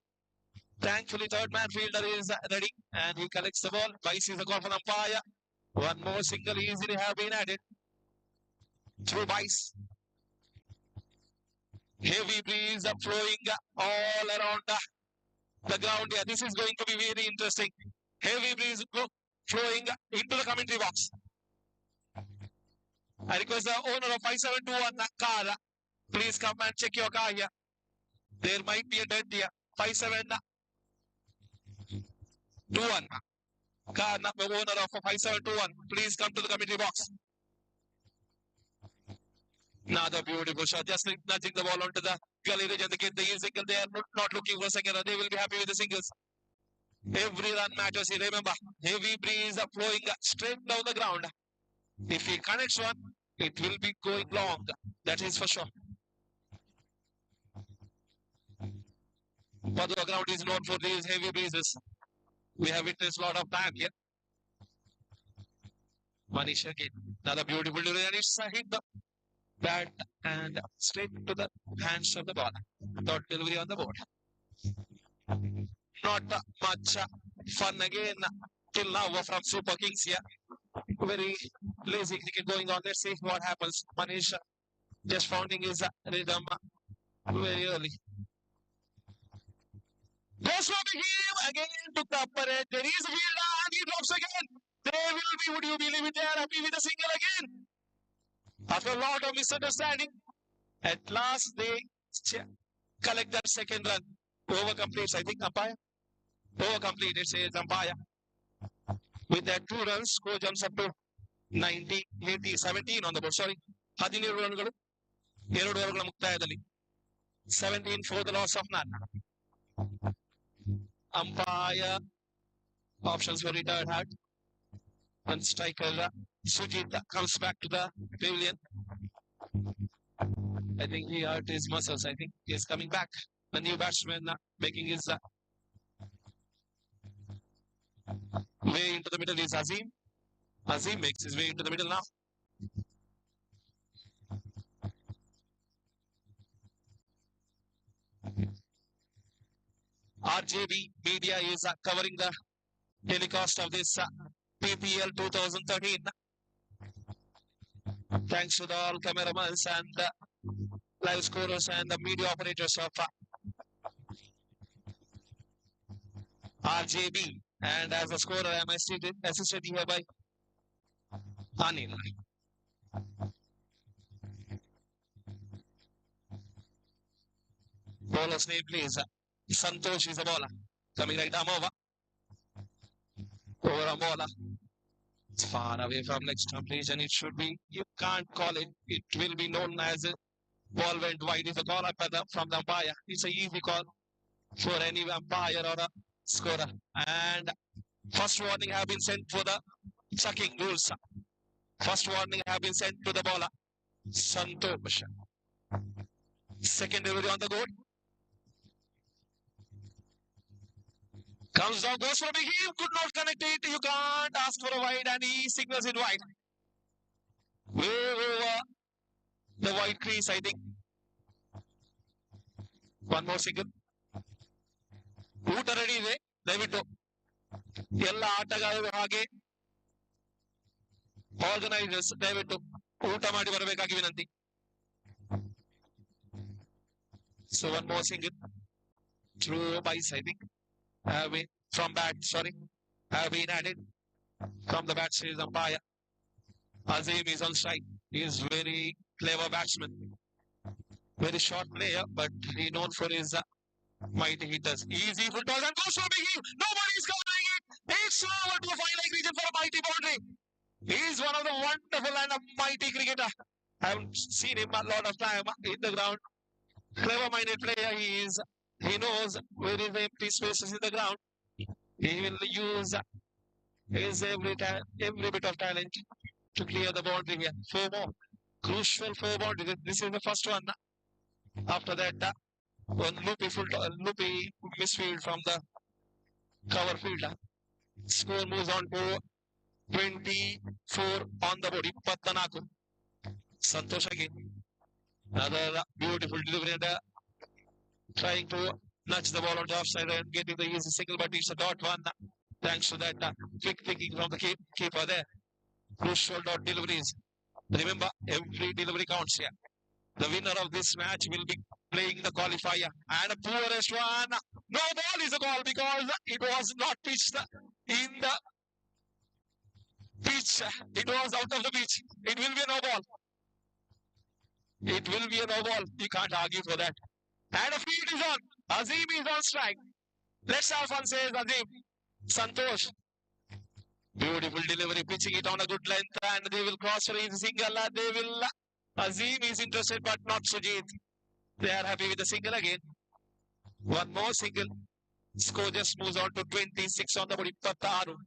Thankfully, 3rd man fielder is ready and he collects the ball. Vice is the call for the umpire. One more single easily have been added. Through Vice. Heavy breeze flowing all around the ground here. This is going to be very interesting. Heavy breeze flowing into the commentary box. I request the owner of 5721 car, please come and check your car here. There might be a dent here. 5721. Car number owner of 5721, please come to the commentary box. Another beautiful shot, just nudging the ball onto the gully ridge and they get the single. They are not looking for a second run. They will be happy with the singles. Every run matters here. Remember, heavy breeze flowing straight down the ground. If he connects one, it will be going long. That is for sure. Padua ground is known for these heavy breezes. We have witnessed a lot of time here. Manish again. Another beautiful delivery and it's hit the bat and straight to the hands of the ball. 3rd delivery on the board. Not much fun again till now from Super Kings here. Very lazy cricket going on. Let's see what happens. Manish just finding his rhythm very early. Goes for the heel again, took the upper edge. There is a fielder and he drops again. They will be, would you believe it, they are happy with a single again. After a lot of misunderstanding, at last they collect that 2nd run. Over completes, I think, umpire. Over complete, it says umpire. With that 2 runs, score jumps up to 90, 80, 17 on the board. Sorry, 17 ರನ್ಗಳು 2 ಓವರ್ಗಳ ಮುಕ್ತಾಯದಲ್ಲಿ 17 for the loss of none. Umpire options for retired hat. And striker Sujit comes back to the pavilion. I think he hurt his muscles. I think he is coming back. The new batsman making his way into the middle is Azim. Azim makes his way into the middle now. RJB Media is covering the telecast of this PPL 2013. Thanks to all cameramen and live scorers and the media operators of RJB. And as a scorer, I am assisted here by Anil. Bowler's name, please. Santosh is a bowler. Coming right arm over. Over a bowler. It's far away from leg stump reach and it should be, you can't call it. It will be known as a ball went wide. It's a call up from the umpire. It's an easy call. for any umpire or a scorer. And first warning have been sent for the chucking rules. First warning have been sent to the bowler. Santosh. Second delivery on the goal. Comes down, goes for a big hit, could not connect it. You can't ask for a wide, and he signals it wide. Way over the wide crease, I think. One more single. ಊಟ ready ಇದೆ ದಯವಿಟ್ಟು ಎಲ್ಲ ಆಟಗಾರರು ಹಾಗೆ organisers ದಯವಿಟ್ಟು ಊಟ ಮಾಡಿ ಬರಬೇಕಾಗಿ ವಿನಂತಿ. So one more single. Through bice, I think. Have been from bat, sorry. Have been added from the bat series umpire. Azim is on strike. He is very clever batsman. Very short player, but he known for his mighty hitters. Easy full toss and goes for a big hit. Nobody is covering it. It's over to the final region for a mighty boundary. He is one of the wonderful and a mighty cricketer. I haven't seen him a lot of time in the ground. Clever-minded player he is. He knows where is the empty spaces in the ground. He will use his every bit of talent to clear the boundary here. 4 more. Crucial 4 boundaries. This is the first one. After that, one loopy misfield from the cover fielder. Score moves on to 24 on the board. 24. Santosh again. Another beautiful delivery and trying to nudge the ball on the offside and getting the easy single, but it's a dot one. Thanks to that quick thinking from the keeper there. Crucial dot deliveries. Remember, every delivery counts here. The winner of this match will be playing the qualifier. And the poorest one. No ball is a call because it was not pitched in the pitch. It was out of the pitch. It will be a no ball. It will be a no ball. You can't argue for that. And a field is on. Azim is on strike. Let's have fun, says Azim. Santosh. Beautiful delivery, pitching it on a good length, and they will cross for easy single. They will. Azim is interested, but not Sujit. They are happy with the single again. One more single. Score just moves on to 26 on the board. 26.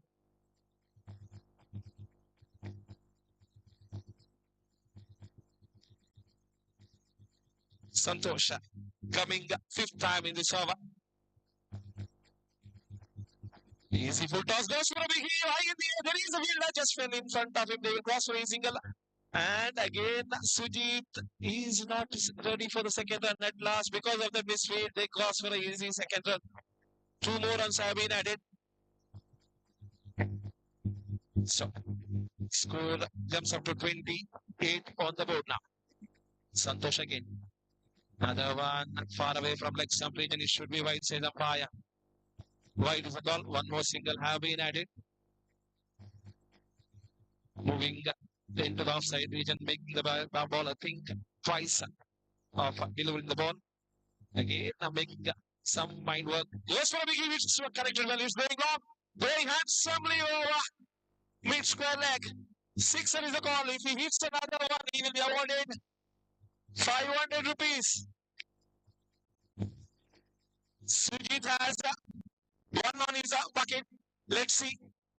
Santosh coming 5th time in this over. Easy full toss, goes for a big hit, high in the air. There is a fielder just fell in front of him. They will cross for a single. And again, Sujit is not ready for the second run at last because of the misfield. They cross for a easy second run. 2 more runs have been added. So, score jumps up to 28 on the board now. Santosh again. Another one far away from leg stump region. It should be wide, says umpire. Wide is a call. 1 more single have been added. Moving into the offside region, making the bowler think twice of delivering the ball. Again, making some mind work. Goes for a big hit, which connected well. It's going long. Very handsomely over mid-square leg. 6 is the call. If he hits another one, he will be awarded 500 rupees. Sujit has one on his bucket. Let's see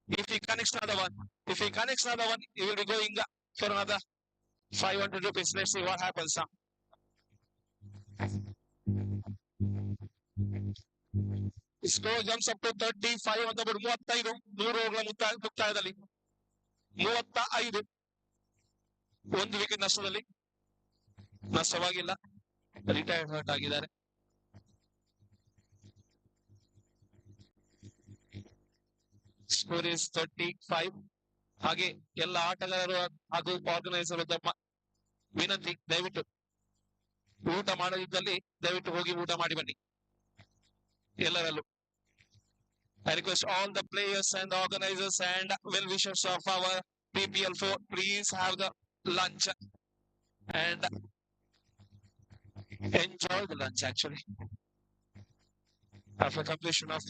if he connects another one. If he connects another one, he will be going for another 500 rupees. Let's see what happens now. Score jumps up to 35 on the board. 35. 100 ಓವರ್ಗಳ ಮುಕ್ತಾಯದಲ್ಲಿ 35. 1 wicket ನಷ್ಟದಲ್ಲಿ. ನಷ್ಟವಾಗಿಲ್ಲ. Retired ಆಗಿದ್ದಾರೆ. Score is 35. ಹಾಗೆ ಎಲ್ಲ ಆಟಗಾರರು ಹಾಗೂ organiser ವಿನಂತಿ, ದಯವಿಟ್ಟು ಊಟ ಮಾಡದಿದ್ದಲ್ಲಿ ದಯವಿಟ್ಟು ಹೋಗಿ ಊಟ ಮಾಡಿ ಬನ್ನಿ ಎಲ್ಲರಲ್ಲೂ. I request all the players and the organizers and well-wishers of our PPL4, please have the lunch and enjoy the lunch actually. After completion of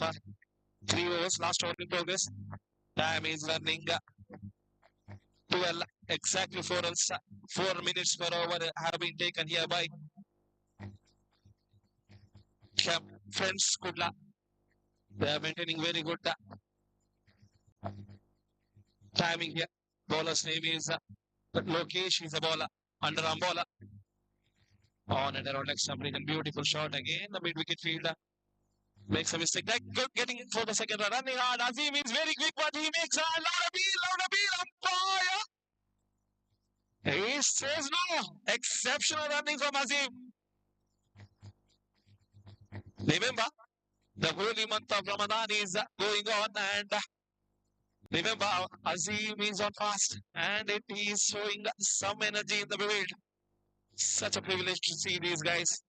3 overs, last over in progress. Time is running 12, exactly 4 minutes per over have been taken here by Friends Kudla. They are maintaining very good timing here. Bowler's name is Lokesh. He's a bowler. Underarm bowler. On and around like somebody. Beautiful shot again. The mid wicket fielder makes a mistake. That good getting it for the second run. Running hard. Azim is very quick, but he makes a loud appeal. Umpire. He says no. Exceptional running from Azim. Remember, the holy month of Ramadan is going on, and remember, Azim is on fast, and it is showing some energy in the field. Such a privilege to see these guys.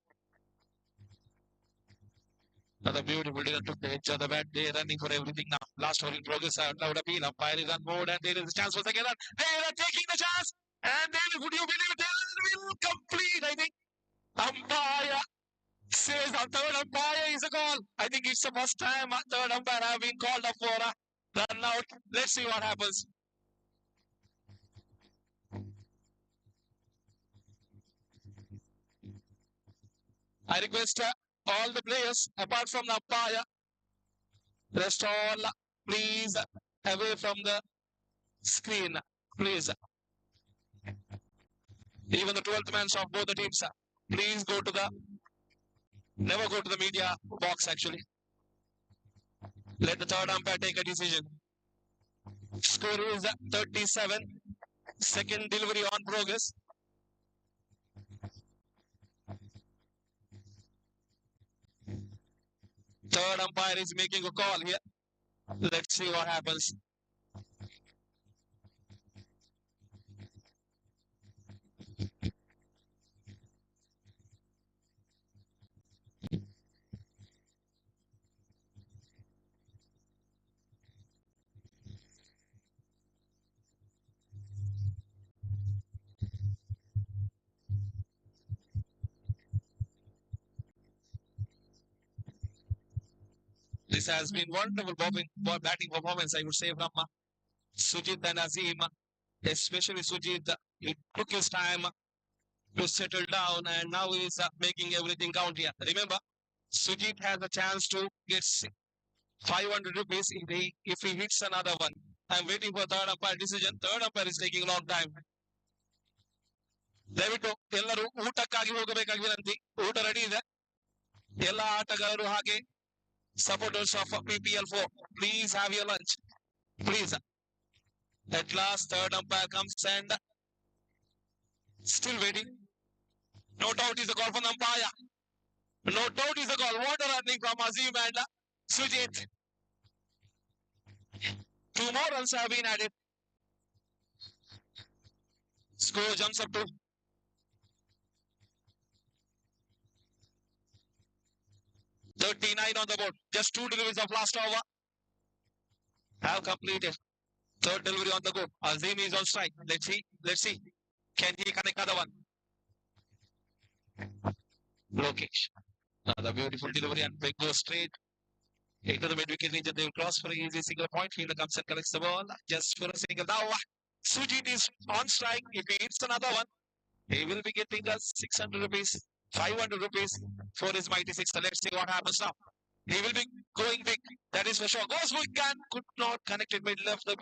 Another beautiful dinner took the edge of the bat. They're running for everything now. Last over in progress. Loud appeal. Umpire is on board, and there is a chance for second run. They are taking the chance, and then would you believe it? They will complete. I think umpire says a third umpire is a call. I think it's the first time a third umpire have been called up for a run out. Let's see what happens. I request all the players, apart from the umpire, rest all, please, away from the screen, please. Even the 12th man of both the teams, please go to the, never go to the media box actually. Let the third umpire take a decision. Score is 37. Second delivery on progress. Third umpire is making a call here. Let's see what happens. This has been wonderful batting performance, I would say, from Sujit and Azim. Especially Sujit, he took his time to settle down, and now he is making everything count here. Remember, Sujit has a chance to get 500 rupees if he hits another one. I'm waiting for third umpire decision. Third umpire is taking a long time. ದಯವಿಟ್ಟು ಎಲ್ಲರೂ ಊಟಕ್ಕಾಗಿ ಹೋಗಬೇಕಾಗಿ ವಿನಂತಿ. ಊಟ ready ಇದೆ. ಎಲ್ಲ ಆಟಗಾರರು ಹಾಗೆ supporters of PPL4, please have your lunch. Please. At last, third umpire comes and still waiting. No doubt is a call from the umpire. No doubt is a call. What a running from Azim and Sujit. 2 more runs have been added. Score jumps up to 39 on the board. Just 2 deliveries of last over have completed. Third delivery on the go. Azim is on strike. Let's see. Can he connect another one? Lokesh. Another beautiful delivery, and they go straight into the mid-wicket region. They will cross for an easy single point. Fielder comes and collects the ball just for a single. Now, Sujit is on strike. If he hits another one, he will be getting us 600 rupees, 500 rupees for his mighty six. So let's see what happens now. He will be going big. That is for sure. Goes quick and could not connect it middle of the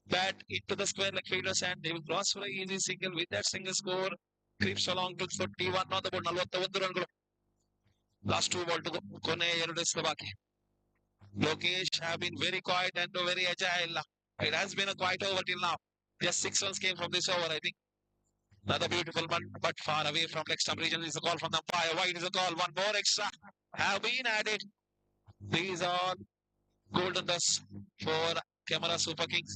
bat into the square leg fielders, and they will cross for an easy single. With that single score, creeps along to 41 on the board. 41 runಗಳು. Last 2 ball to go. ಕೊನೆ 2 ಎಸೆತ ಬಾಕಿ. Lokesh have been very quiet and very agile. It has been a quiet over till now. Just 6 runs came from this over, I think. Another beautiful one, but far away from leg stump region is a call from the umpire. Wide is a call. 1 more extra have been added. These are golden dust for Camara Super Kings.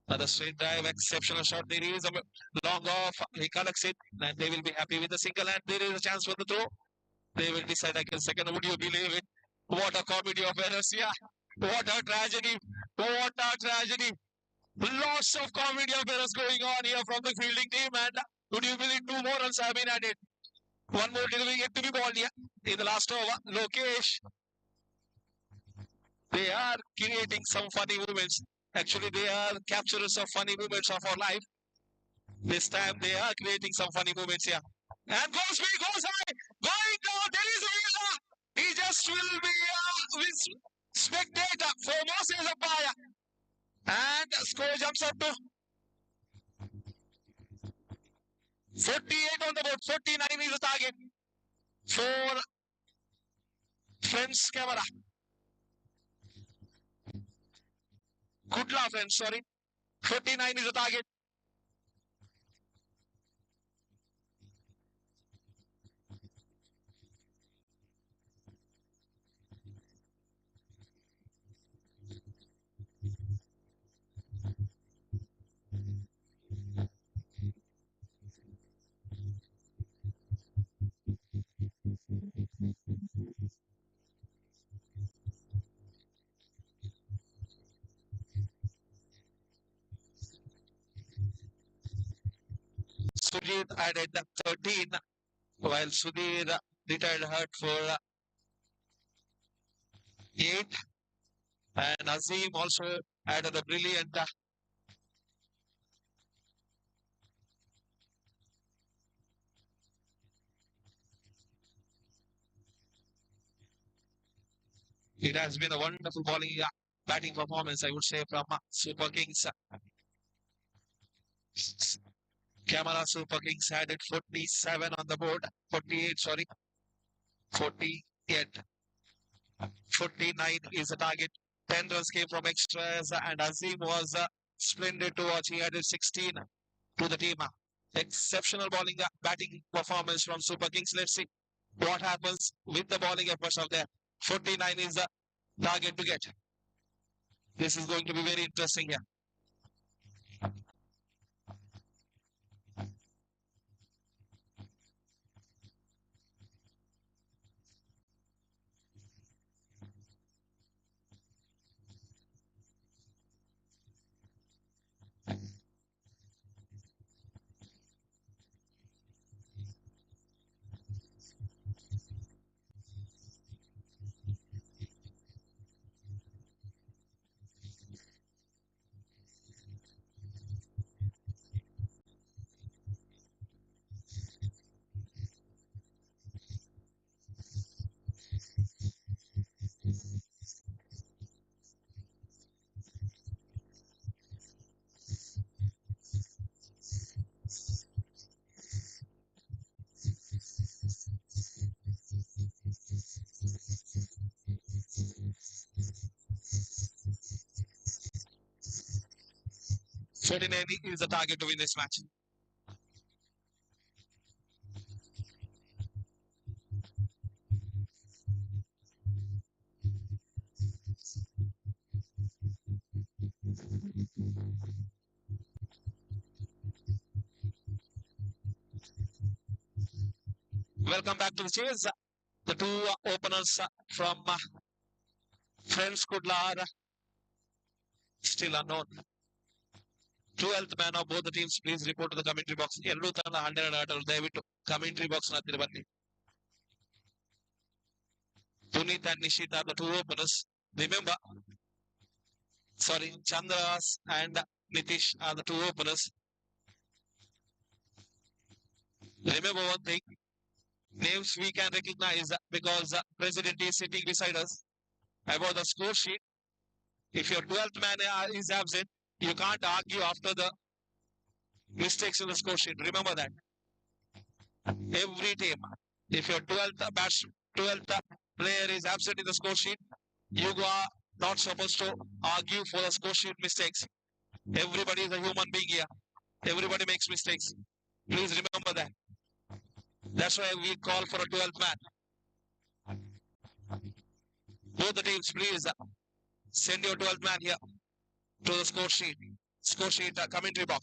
Another straight drive, exceptional shot. There is a long off. He collects it, and they will be happy with the single. And there is a chance for the throw. They will decide again. Second, would you believe it? What a comedy of errors. Yeah. What a tragedy. What a tragedy. Lots of comedy of errors going on here from the fielding team. And would you believe 2 more runs have been added? 1 more delivery yet to be balled here in the last over. Lokesh. They are creating some funny moments. Actually, they are capturers of funny moments of our life. This time, they are creating some funny moments here. And goes big, goes high, going down. There is a fielder. He just will be a spectator for Moses Apaya. And score jumps up to 48 on the board. 49 is the target for Friends Camera. Kudla Friends, sorry. 49 is the target. Sudhir added 13, while Sudhir retired hurt for 8. And Azim also added a brilliant it has been a wonderful batting performance, I would say, from Super Kings. Camera Super Kings added 47 on the board. 48, sorry. 48. 49 is the target. 10 runs came from extras, and Azim was splendid to watch. He added 16 to the team. Exceptional batting performance from Super Kings. Let's see what happens with the bowling efforts of them. 49 is the target to get. This is going to be very interesting here. Ferdinand is the target to win this match. Welcome back to the chase. The two openers from Friends Kudla are still unknown. 12th man of both the teams, please report to the commentary box. Eradu tana 100 ಆಟಗಳು ದಯವಿಟ್ಟು commentary box ನ ಹತ್ತಿರ ಬನ್ನಿ. Puneet and Nishit are the two openers. Remember, Chandras and Nitish are the two openers. Remember one thing, names we can recognize because the president is sitting beside us. About the score sheet, if your 12th man is absent, you can't argue after the mistakes in the score sheet. Remember that. Every team, if your 12th player is absent in the score sheet, you are not supposed to argue for the score sheet mistakes. Everybody is a human being here. Everybody makes mistakes. Please remember that. That's why we call for a 12th man. Both the teams, please send your 12th man here to the score sheet commentary box.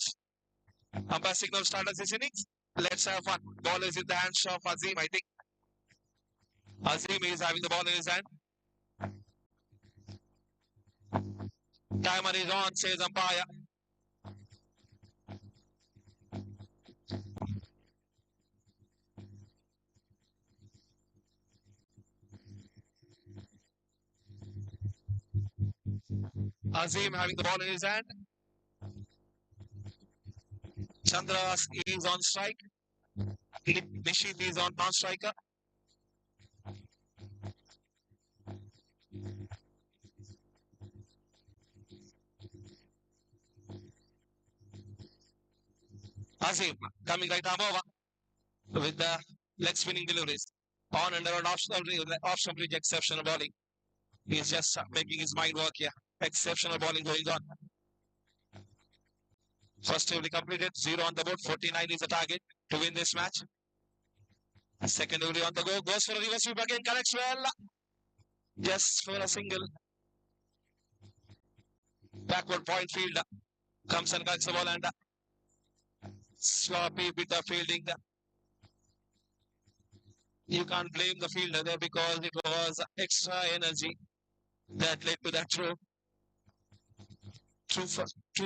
Umpire signal start this innings. Let's have fun. Ball is in the hands of Azim, I think. Azim is having the ball in his hand. Timer is on, says umpire. Azim having the ball in his hand. Chandras is on strike. Nishit is on non-striker. Azim coming right arm over with the leg spinning deliveries. On and around off complete exceptional bowling. He's just making his mind work here. Exceptional bowling going on. First delivery completed, 0 on the board, 49 is the target to win this match. Second delivery on the go, goes for a reverse sweep again, connects well. Just for a single. Backward point field comes and collects the ball and sloppy bit of fielding. You can't blame the fielder there because it was extra energy that led to that throw. Two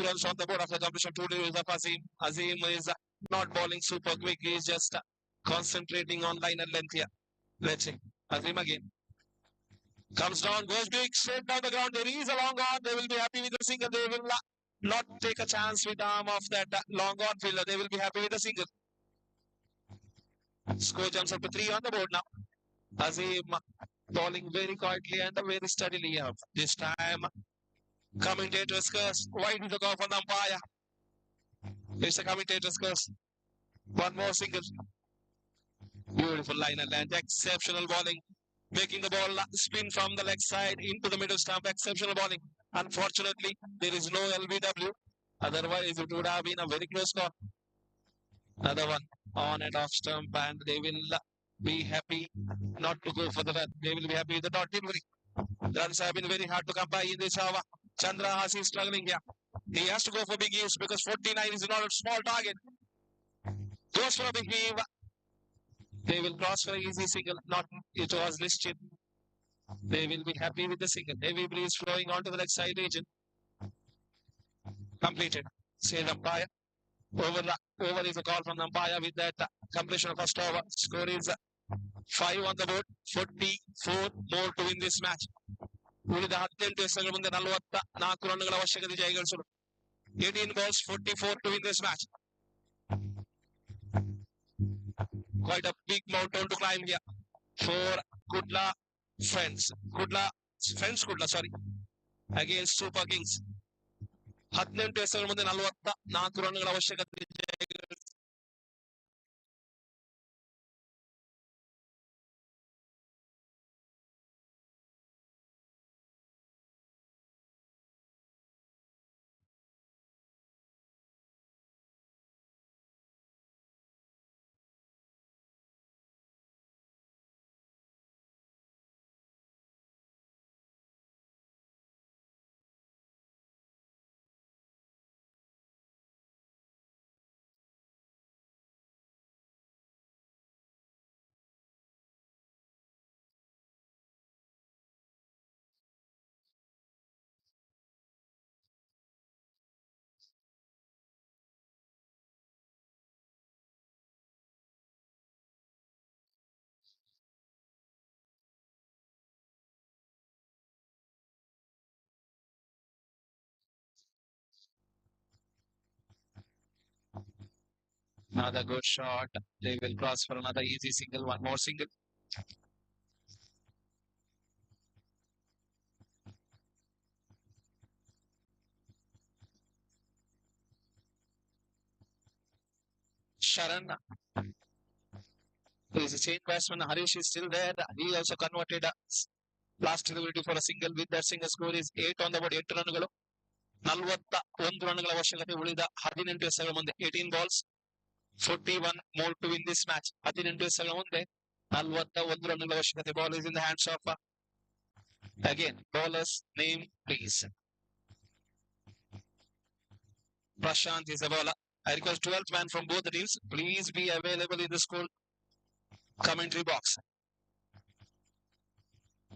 runs on the board after completion. 2 deliveries of Azim. Azim is not bowling super quick. He is just concentrating on line and length here. Let's see. Azim again. Comes down, goes big, straight down the ground. There is a long on. They will be happy with the single. They will not take a chance with the arm of that long on fielder. They will be happy with the single. Score jumps up to 3 on the board now. Azim bowling very quietly and very steadily here. This time, commentator's curse. Wide is the call for the umpire. It's a commentator's curse. One more single. Beautiful line and land. Exceptional bowling. Making the ball spin from the leg side into the middle stump. Exceptional bowling. Unfortunately, there is no LBW. Otherwise, it would have been a very close call. Another one on and off stump, and they will be happy not to go for the run. They will be happy with the dot delivery. Runs have been very hard to come by in this hour. Chandra Hasi is struggling here. He has to go for big heaves because 49 is not a small target. Goes for a big heave. They will cross for an easy single. Not it was listed. They will be happy with the single. Heavy breeze flowing onto the leg side region. Completed. Say the umpire. Over is a call from the umpire with that completion of first over. Score is 5 on the board. 44 more to win this match. ಉಳಿದ 18 ಎಸೆಗಳ ಮುಂದೆ 44 ರನ್ನುಗಳ ಅವಶ್ಯಕತೆ ಜಯಗಳಿಸಲು. 18 balls, 44 to win this match. Quite a big mountain to climb here for Kudla Kudla, against Super Kings. 18 ಎಸೆಗಳ ಮುಂದೆ 44 ರನ್ನುಗಳ ಅವಶ್ಯಕತೆ. Another good shot. They will cross for another easy single. One more single. Sharan is a change batsman. Harish is still there. He also converted last delivery for a single. With that single score is 8 on the board. 8 ರನ್ನುಗಳು 41 ರನ್ನುಗಳ ಅವಶ್ಯಕತೆ ಉಳಿದ 18 ಎಸೆಗಳ ಮುಂದೆ. 18 balls, 41 more to win this match. 18 ಎಸೆಗಳ ಮುಂದೆ 41 ರನ್ನುಗಳ ಅವಶ್ಯಕತೆ. Ball is in the hands of again bowler's name please. Prashant is the bowler. I request 12th man from both the teams, please be available in the school commentary box.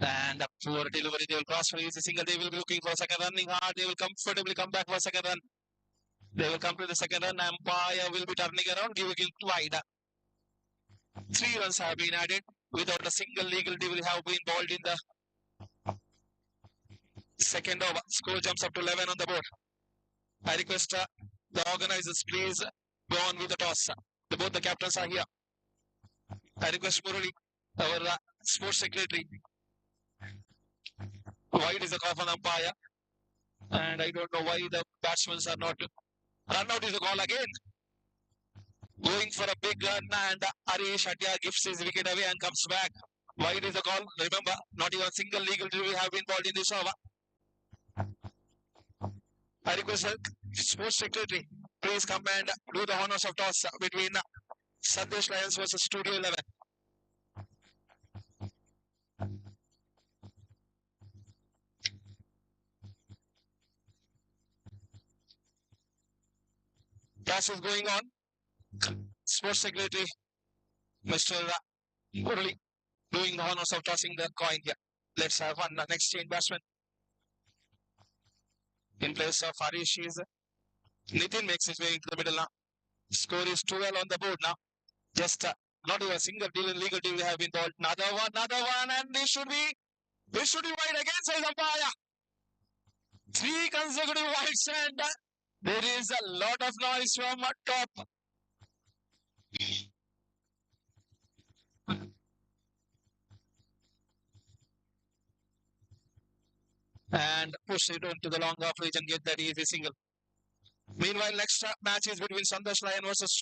And a poor delivery. They will cross for easy single. They will be looking for a second, running hard. They will comfortably come back for a second run. They will come to the second run. Umpire will be turning around, giving it wide. 3 runs have been added without a single legal delivery have been bowled in the second over. Score jumps up to 11 on the board. I request the organizers please go on with the toss. Both the captains are here. I request Murali, our sports secretary. Wide is the call from the umpire. And I don't know why the batsmen are not. Run out is the call again. Going for a big run, and Arish Atia gives his wicket away and comes back. Wide is the call. Remember, not even a single legal delivery have been balled in this over. I request Sports Secretary, please come and do the honors of toss between Sandesh Lions versus Studio 11. Toss is going on. Sports Secretary, Mr. Murali, doing the honors of tossing the coin here. Let's have one next change batsman. In place of Harish is Nitin makes his way into the middle now. Score is 12 on the board now. Just not even a single legal deal have been balled. Another one, and this should be wide again, says umpire. 3 consecutive wides, and there is a lot of noise from top. And push it into the long off region, get that easy single. Meanwhile, next match is between Sandesh Lion versus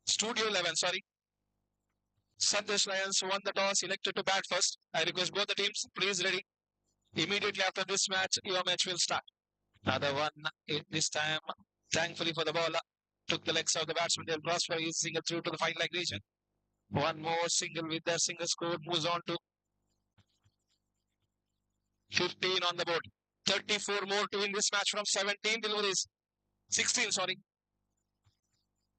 Studio 11, sorry. Sandesh Lions won the toss, elected to bat first. I request both the teams, please ready. Immediately after this match, your match will start. Another one, this time, thankfully for the bowler, took the legs of the batsman. They'll cross for his single through to the fine leg region. One more single with their single score moves on to 15 on the board. 34 more to win this match from 17 deliveries. 16, sorry.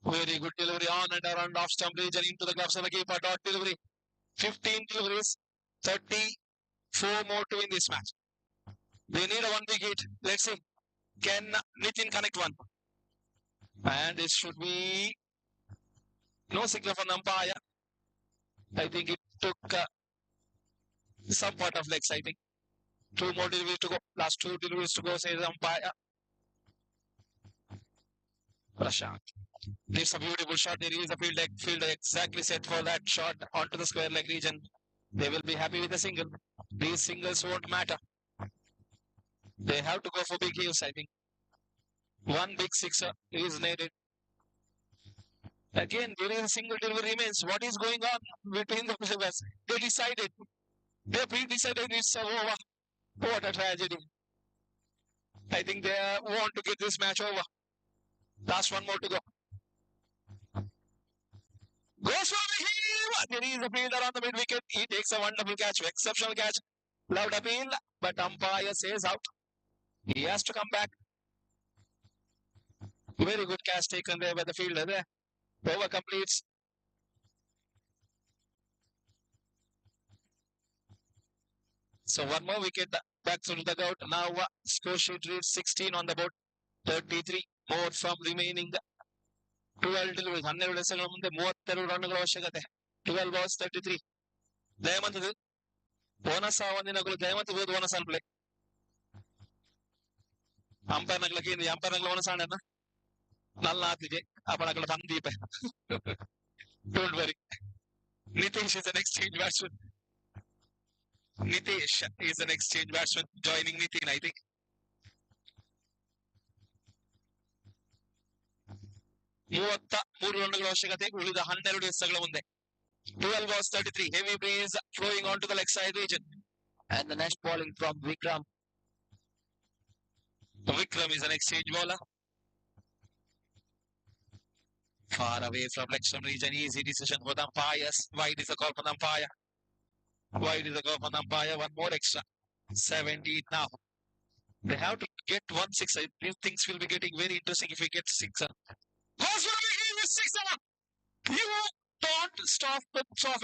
Very good delivery on and around off stump region into the gloves of the keeper. Dot delivery. 15 deliveries. 34 more to win this match. They need a 1 wicket. Let's see. Can Nitin connect one? And it should be no signal from umpire. I think it took some part of legs, I think. 2 more deliveries to go. Last 2 deliveries to go, says the umpire. Prashant. It's a beautiful shot. There is a fielder exactly set for that shot onto the square leg region. They will be happy with a single. These singles won't matter. They have to go for big hills, I think. 1 big sixer is needed. Again, there is a single delivery remains. What is going on between the players? They decided. They pre-decided it's over. What a tragedy. I think they want to get this match over. Last 1 more to go. Goes for the heel. There is a fielder on the mid wicket. He takes a wonderful catch, exceptional catch. Loud appeal, but umpire says out. He has to come back. Very good catch taken there by the fielder there. Over completes. So 1 more wicket back to the dugout. Now score sheet reads 16 on the board. 33 more from remaining 12 deliveries. 12 ಎಸೆಗಳ ಮುಂದೆ 32 ರನ್ಗಳ ಅವಶ್ಯಕತೆ. 12 balls 33. ದಯಮಂತ bonus ಒಂದಿನಗಳು ದಯಮಂತ bonus ಅನ್ಪ್ಲೇ. Umpire నగలకి umpire నగల bonus ಆಡನ. నల్ల ఆతిజే అపడకల బందీపే. Don't worry. Nitish is the next change batsman. Nitish is the next change batsman joining Nitin, I think. ಮೂವತ್ತ 3 ರನ್ಗಳ ಅವಶ್ಯಕತೆ ಉಳಿದ 12 ಎಸೆಗಳ ಮುಂದೆ. 12 balls 33. Heavy breeze flowing onto the leg side region. And the next bowling from Vikram. Vikram is an exchange bowler. Far away from leg stump region. Easy decision for the umpires. Wide is the call for the umpire. Wide is the call for the umpire. 1 more extra. 17 now. They have to get 1 6. These things will be getting very interesting if we get 6. Goes for the 6. You don't stop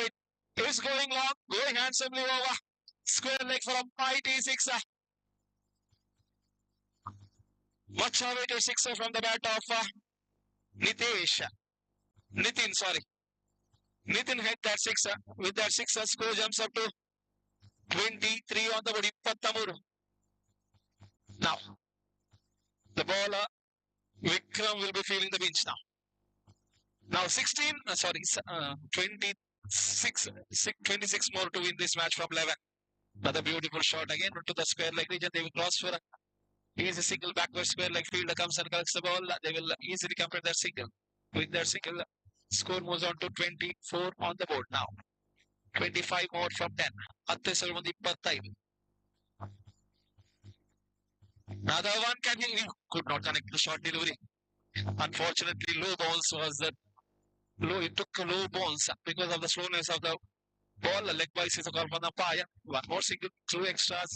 it. It's going long, going handsomely over. Square leg for a mighty 6. Much awaited 6 from the bat of Nitin, sorry. Nitin hit that 6. With that 6, score jumps up to 23 on the body. 23. Now, the bowler, Vikram, will be feeling the pinch now. Now 26 more to win this match from 11. Another beautiful shot again to the square leg region. They will cross for a easy single backward square leg fielder comes and collects the ball. They will easily complete their single. with their single. Score moves on to 24 on the board now. 25 more from 10. 10 ಸಾವಿರ ಒಂದು 25. Another one can he could not connect the short delivery. Unfortunately, low balls was that low. It took low balls because of the slowness of the ball. Leg wise is a call from the umpire. One more single, 2 extras.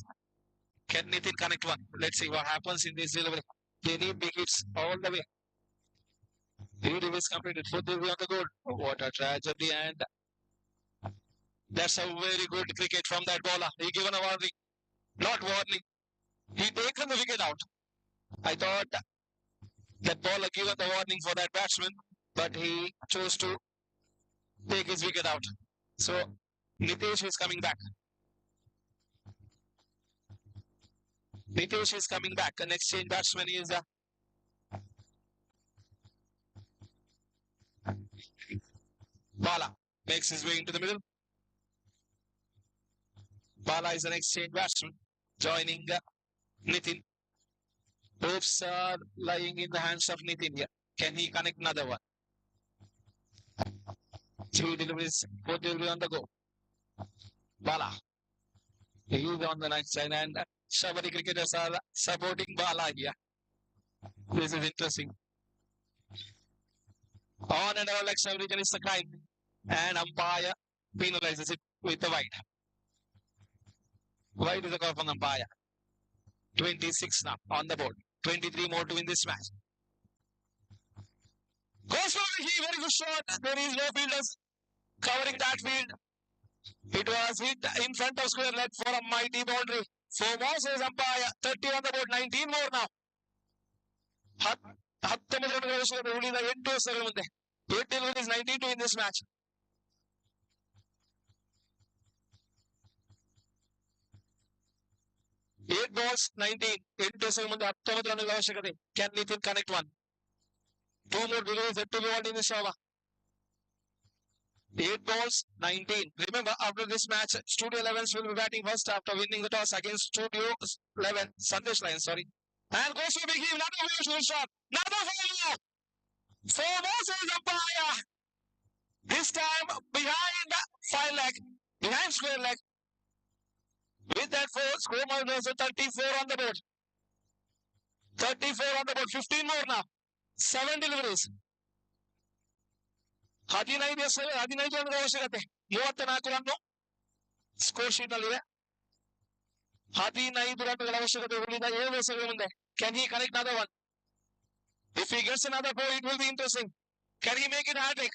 Can Nitin connect one? Let's see what happens in this delivery. They need big hits all the way. Delivery is completed. 4th delivery on the goal. What a tragedy! And that's a very good cricket from that bowler. He given a warning. Not warning. He taken the wicket out. I thought that bowler given the warning for that batsman, but he chose to take his wicket out. So Nitesh is coming back. Nitesh is coming back. The next change batsman is Bala. Makes his way into the middle. Bala is an exchange batsman joining Nitin. Hopes are lying in the hands of Nitin here. Can he connect another one? 3 deliveries, 4 delivery on the go. Bala. He is on the night side and Shabari cricketers are supporting Bala here. This is interesting. On and over like Shabari is the crime. And umpire penalizes it with the wide. Wide is a call from the umpire. 26 now on the board. 23 more to win this match. Goes for the very good shot. There is no fielders covering that field. It was hit in front of square leg for a mighty boundary. 4 more says umpire. 30 on the board. 19 more now. 19 ರನ್ಗಳ ಅವಶ್ಯಕತೆ ಉಳಿದ 8 ಎಸೆಗಳ ಮುಂದೆ. 8 deliveries, 19 to win this match. Eight balls, 19. 8 ಎಸೆಗಳ ಮುಂದೆ 19 ರನ್ಗಳ ಅವಶ್ಯಕತೆ. Can Nitin connect one? 2 more deliveries yet to be won in this over. 8 balls, 19. Remember, after this match, Studio 11s will be batting first after winning the toss against Studio 11, Sandesh Lions, sorry. And goes for big hit, another beautiful shot, another failure. 4 more says umpire. This time behind 5 leg, behind square leg. With that 4, score minus 34 on the board. 34 on the board, 15 more now. 7 deliveries. 15 ರನ್ಗಳ ಅವಶ್ಯಕತೆ. 34 run score sheet ನಲ್ಲಿದೆ. 15 ರನ್ಗಳ ಅವಶ್ಯಕತೆ ಉಳಿದ 7 ಎಸೆಗಳ ಮುಂದೆ. Can he connect another one? If he gets another 4, it will be interesting. Can he make it hat-trick?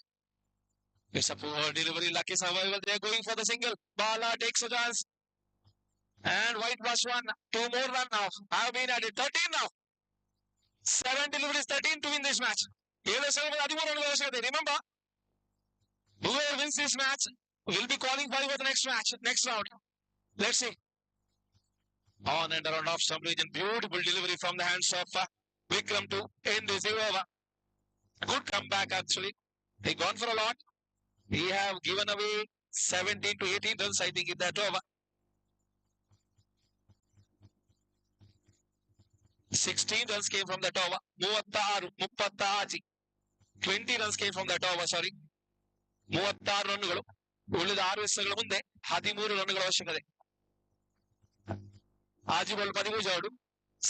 It's a poor delivery. Lucky survival. They are going for the single. Bala takes a chance. And white plus 1. 2 more run now. Have been added. 13 now. 7 deliveries, 13 to win this match. 7 ಎಸೆಗಳ ಮುಂದೆ 13 ರನ್ಗಳ ಅವಶ್ಯಕತೆ. Remember, whoever wins this match will be qualifying for the next match, next round. Let's see. On and around off some region. Beautiful delivery from the hands of Vikram to end this over. Good comeback actually. He gone for a lot. He have given away 17 to 18 runs, I think, in that over. 16 runs came from that over. 36. 20 runs came from that over, sorry. 36 ರನ್ನುಗಳು. ಉಳಿದ 6 ಎಸೆಗಳ ಮುಂದೆ 13 ರನ್ನುಗಳ ಅವಶ್ಯಕತೆ. ಆಜಿ ball 13 out.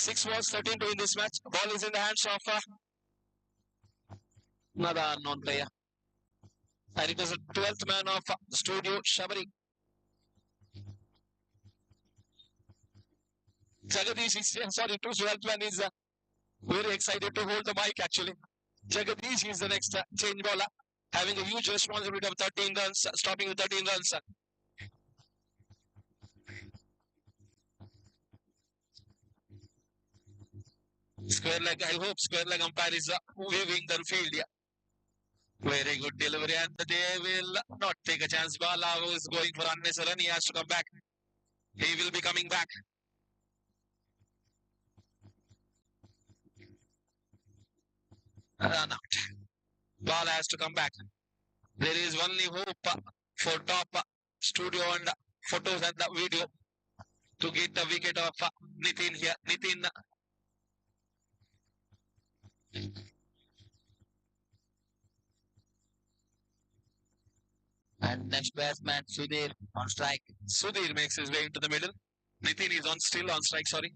6 balls, 13 to win this match. Ball is in the hands of another unknown player. And it is the 12th man of Studio Shabari. Jagadish is, sorry, 12th man is very excited to hold the mic actually. Jagadish is the next change bowler, having a huge responsibility of 13 runs, stopping with 13 runs. Square leg, I hope square leg umpire is waving the field here. Very good delivery, and they will not take a chance. Bala who is going for unnecessary run, he has to come back. He will be coming back. Run out. Bala has to come back. There is only hope for top studio and photos and the video to get the wicket of Nitin here. Nitin. 30 And next batsman, Sudhir on strike. Sudhir makes his way into the middle. Nitin is still on strike, sorry.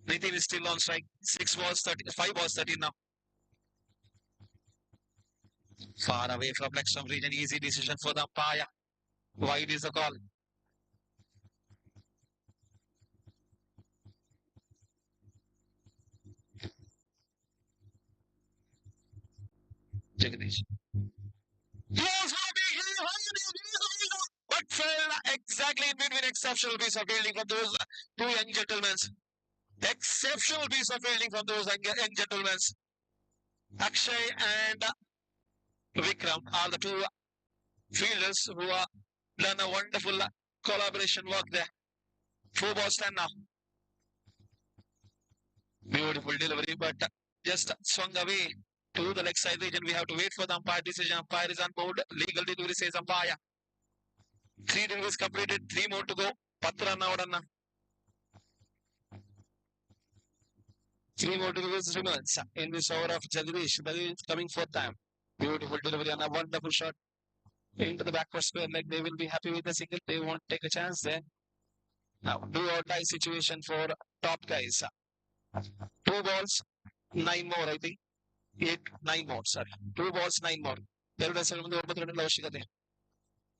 Nitin is still on strike. 5 balls, 13 now. Far away from leg stump region. Easy decision for the umpire. Wide is the call. Jagadish. But fell exactly in between. Exceptional piece of fielding from those two young gentlemen. Exceptional piece of fielding from those young gentlemen. Akshay and Vikram are the two fielders who have done a wonderful collaboration work there. 4 balls 10 now. Beautiful delivery, but just swung away to the leg side region. We have to wait for the umpire decision. Umpire is on board. Legal delivery says umpire. 3 deliveries completed. 3 more to go. Patra Naudana. 3 more deliveries remains in this over of Jagadish. Jagadish coming 4th time. Beautiful delivery and a wonderful shot into the backward square leg. They will be happy with the single. They won't take a chance there. Now, do or die situation for top guys. 2 balls, 9 more, I think. 9 more, sorry. 2 balls, 9 more.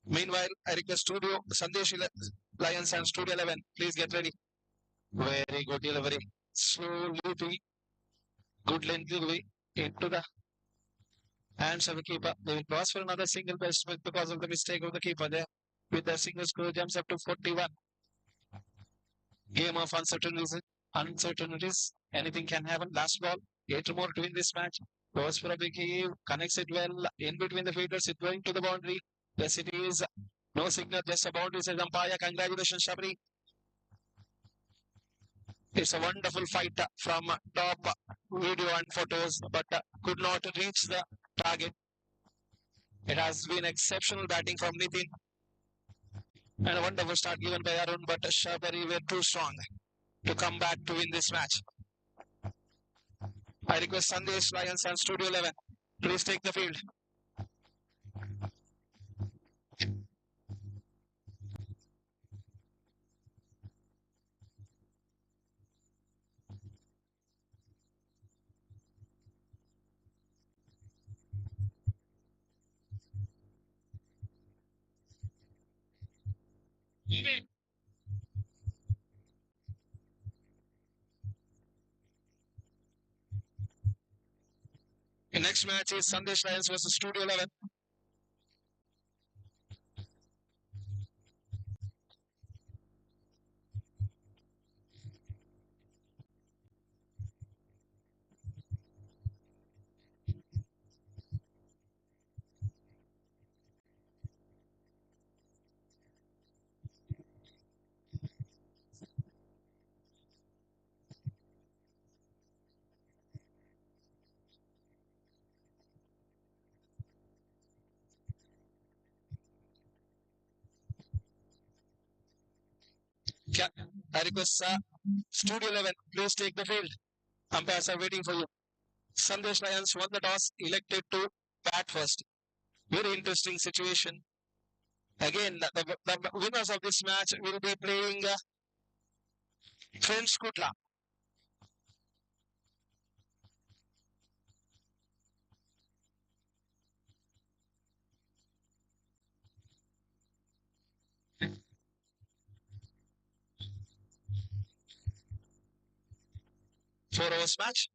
Meanwhile, I request Studio Sandesh Lions and Studio 11. Please get ready. Very good delivery. Slowly, good length delivery into the hands of the keeper. They will pass for another single best because of the mistake of the keeper there. With the single score jumps up to 41. Game of uncertainties. Anything can happen. Last ball. 8 more to win this match. Goes for a big heave. Connects it well in between the fielders. It's going to the boundary. Yes, it is. No signal. Just a boundary. Says umpire. Congratulations, Shabri. It's a wonderful fight from top video and photos, but could not reach the target. It has been exceptional batting from Nitin. And a wonderful start given by Arun, but Shabari were too strong to come back to win this match. I request Sandesh Lions and Studio 11. Please take the field. The next match is Sandesh Lions versus Studio 11. I request Studio 11, please take the field. Umpires are waiting for you. Sandesh Lions won the toss, elected to bat first. Very interesting situation. Again, the winners of this match will be playing French Kutla. Four overs match.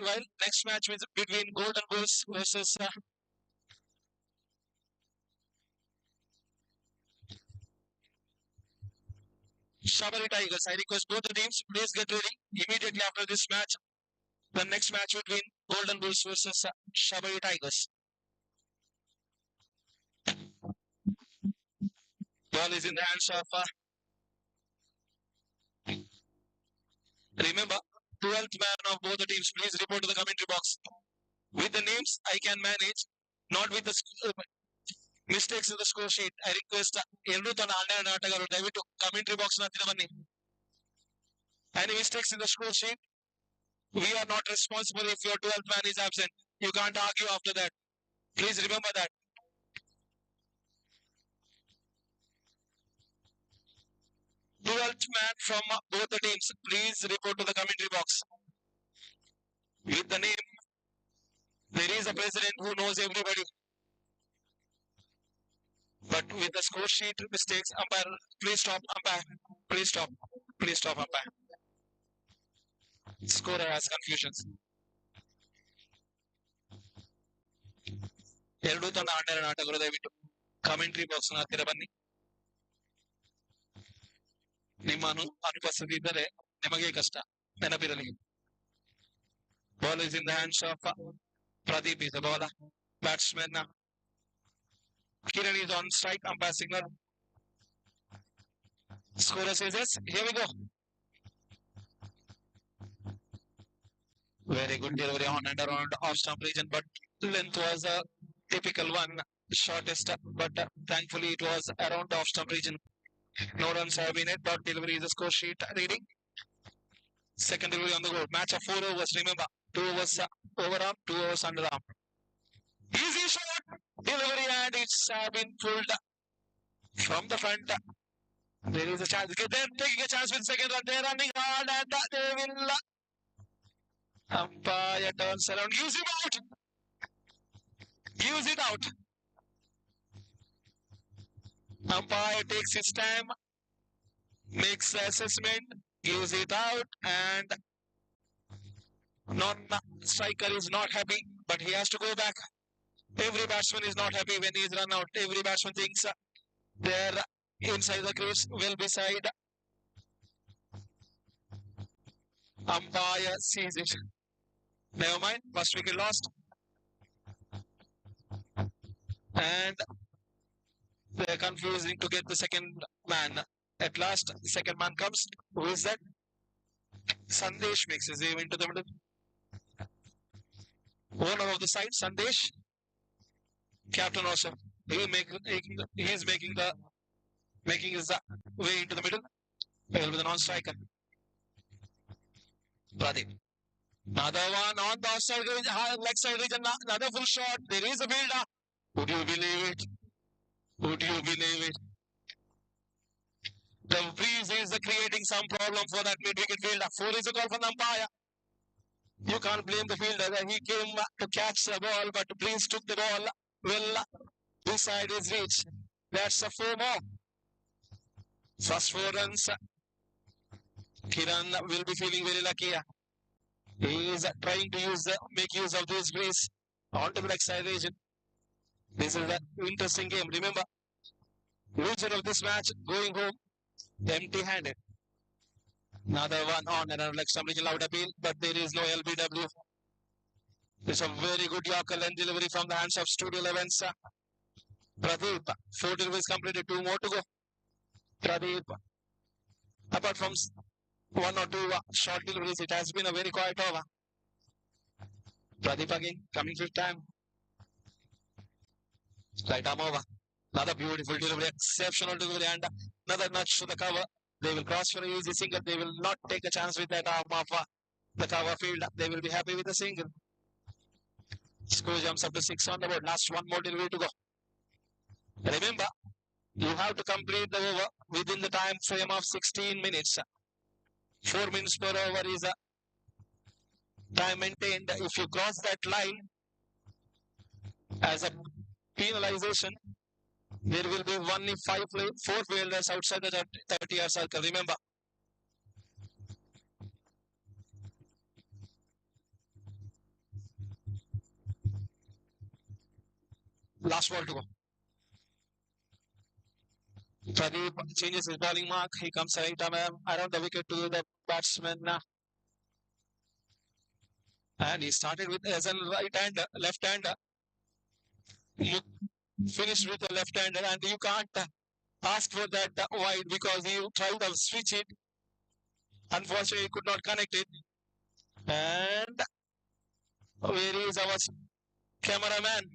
Meanwhile, next match is between Golden Bulls versus Shabari Tigers. I request both the teams, please get ready immediately after this match. The next match between Golden Bulls versus Shabari Tigers. Ball is in the hands of remember, 12th man of both the teams. Please report to the commentary box. With the names, I can manage. Not with the mistakes in the score sheet. I request ದಯವಿಟ್ಟು commentary box ನ ಹತ್ತಿರ ಬನ್ನಿ. Any mistakes in the score sheet? We are not responsible if your 12th man is absent. You can't argue after that. Please remember that. Twelfth man from both the teams, please report to the commentary box. With the name, there is a president who knows everybody. But with the score sheet mistakes, umpire, please stop, umpire. Please stop. Please stop, umpire. Scorer has confusions. ಎರಡು ತಂಡ ಆಟಗಾರ ಆಟಗಾರರು ದಯವಿಟ್ಟು commentary box ನ ಹತ್ತಿರ ಬನ್ನಿ. ನಿಮ್ಮ ಅನುಪಸ್ಥಿತಿ ಇದ್ದರೆ ನಿಮಗೆ ಕಷ್ಟ, ನೆನಪಿರಲಿ. Ball is in the hands of Pradeep is the bowler. Batsman Kiran is on strike. Umpire signal. Scorer says yes. Here we go. Very good delivery on and around off stump region, but length was a typical one, shortest, but thankfully it was around the off stump region. No runs have been hit. Dot delivery is the score sheet reading. Second delivery on the board. Match of 4 overs. Remember, 2 overs overarm, 2 overs underarm. Easy shot, delivery, and it's been pulled from the front. There is a chance. They're taking a chance with second run. They're running hard, and they will. Umpire turns around. Use him out. Use it out. Umpire takes his time, makes the assessment, gives it out, and striker is not happy, but he has to go back. Every batsman is not happy when he is run out. Every batsman thinks they're inside the crease, well beside. Umpire sees it. Never mind, first wicket lost. And they're confusing to get the second man. At last, the second man comes. Who is that? Sandesh makes his way into the middle. Owner of the side, Sandesh. Captain also. He is making his way into the middle. With a non-striker. Pradeep. Another one on the outside leg side region. Another full shot. There is a build-up. Would you believe it? Would you believe it? The breeze is creating some problem for that mid-wicket fielder. 4 is a call from the umpire. You can't blame the fielder. He came to catch the ball, but the breeze took the ball well beside his reach. That's a 4 more. First 4 runs. Kiran will be feeling very lucky. He is trying to make use of this breeze onto the leg side region. This is an interesting game. Remember, loser of this match going home empty-handed. Another one on and like somebody loud appeal, but there is no LBW. It's a very good Yorker length delivery from the hands of Studio 11's Pradeep. 4 deliveries completed, 2 more to go. Pradeep, apart from 1 or 2 short deliveries, it has been a very quiet over. Pradeep again, coming 5th time. Right arm over. Another beautiful delivery, exceptional delivery, and another nudge to the cover. They will cross for an easy single. They will not take a chance with that arm of the cover field. They will be happy with the single. Score jumps up to 6 on the board. Last 1 more delivery to go. Remember, you have to complete the over within the time frame of 16 minutes. 4 minutes per over is a time maintained. If you cross that line as a penalization, there will be only 4 fielders outside the 30-yard circle. Remember. Last ball to go. Pradeep changes his bowling mark. He comes right around the wicket to the batsman. And he started with as a right hander, left hander. Finished with a left hander, and you can't ask for that wide because he tried to switch it. Unfortunately, he could not connect it. And where is our cameraman?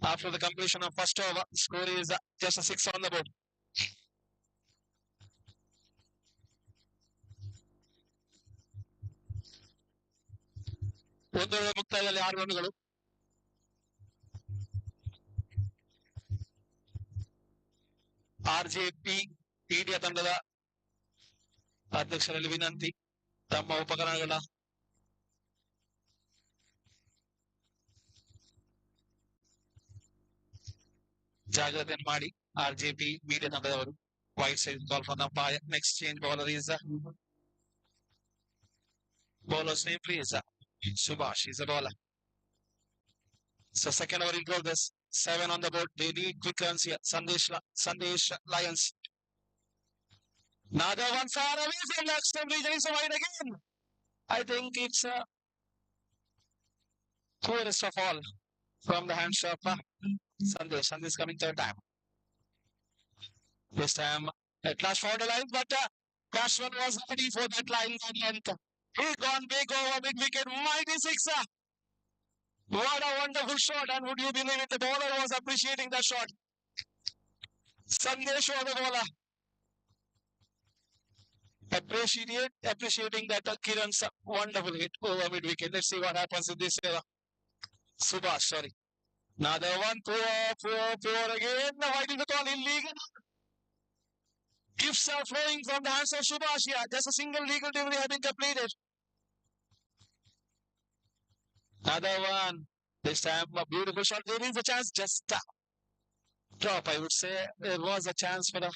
After the completion of first over, score is just a 6 on the board. ಒಂದು ಮುಕ್ತಾಯದಲ್ಲಿ 6 ರನ್ಗಳು. ಆರ್ಜೆಪಿ India ತಂಡದ ಅಧ್ಯಕ್ಷರಲ್ಲಿ ವಿನಂತಿ, ತಮ್ಮ ಉಪಕರಣಗಳ ಜಾಗ್ರತೆಯನ್ನು ಮಾಡಿ. RJP media ತಂಡದವರು wide side ball for umpire. Next change bowler is bowler's name please. Subhash is a bowler. So second over in progress. 7 on the board. They need quick runs here. Sandesh Lions. Another one far away from left stump region. It's wide again. I think it's poorest of all from the hands of Sandesh. Sandesh coming third time. This time at last found a line, but batsman was ready for that line and length. He gone big over mid wicket. Mighty sixer. What a wonderful shot, and would you believe it, the bowler was appreciating that shot. Sandesh was the bowler. Appreciating that Kiran's wonderful hit over mid wicket. Let's see what happens in this Subhash, sorry. Another one, poor again. Why did the call illegal? Gifts are flowing from the hands of Subhash here. Just a single legal delivery has been completed. Another one. This time a beautiful shot. There is a chance. Just drop, I would say. There was a chance for the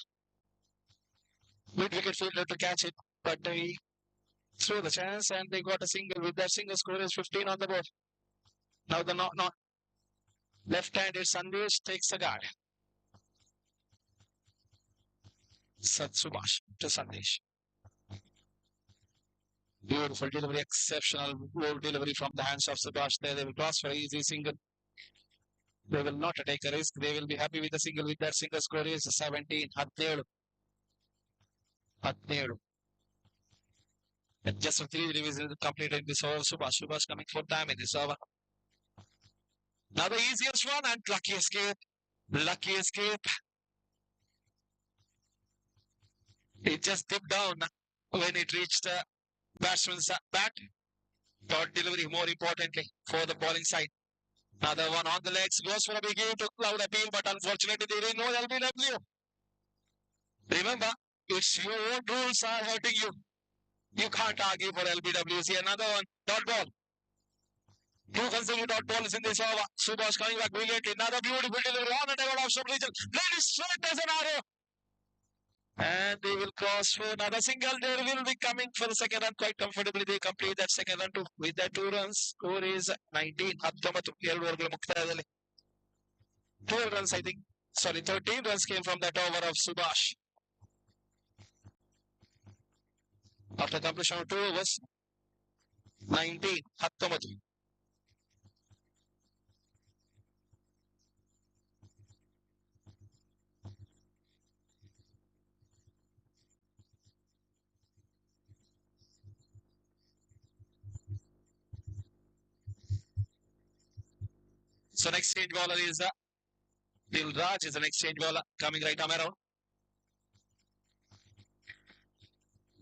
mid-wicket fielder to catch it, but he threw the chance and they got a single. With that single, score is 15 on the board. Now the left-handed Sandesh takes the guard. Subhash to Sandesh. Beautiful delivery, exceptional goal delivery from the hands of Subhash. There they will cross for easy single. They will not take a risk. They will be happy with the single. With that single, score is 17. 17. And just 3 divisions completed in this over. Subhash coming for time in this over. Now the easiest one and lucky escape. Lucky escape. It just dipped down when it reached the batsman's bat. Dot delivery more importantly for the bowling side. Another one on the legs, goes for a big hit, took loud appeal, but unfortunately there is no LBW. Remember, it's your own rules are hurting you. You can't argue for LBWs here. Another one, dot ball. 2 consecutive dot balls in this over. Subhash coming back brilliantly. Another beautiful delivery on the table of some region. Let it straight as an arrow. And they will cross for another single. They will be coming for the second run quite comfortably. They complete that second run too. With that 2 runs, score is 19. 12 runs, I think. Sorry, 13 runs came from that over of Subhash. After completion of 2 overs, 19. 19. So next change bowler is Dilraj is the next change bowler coming right arm around.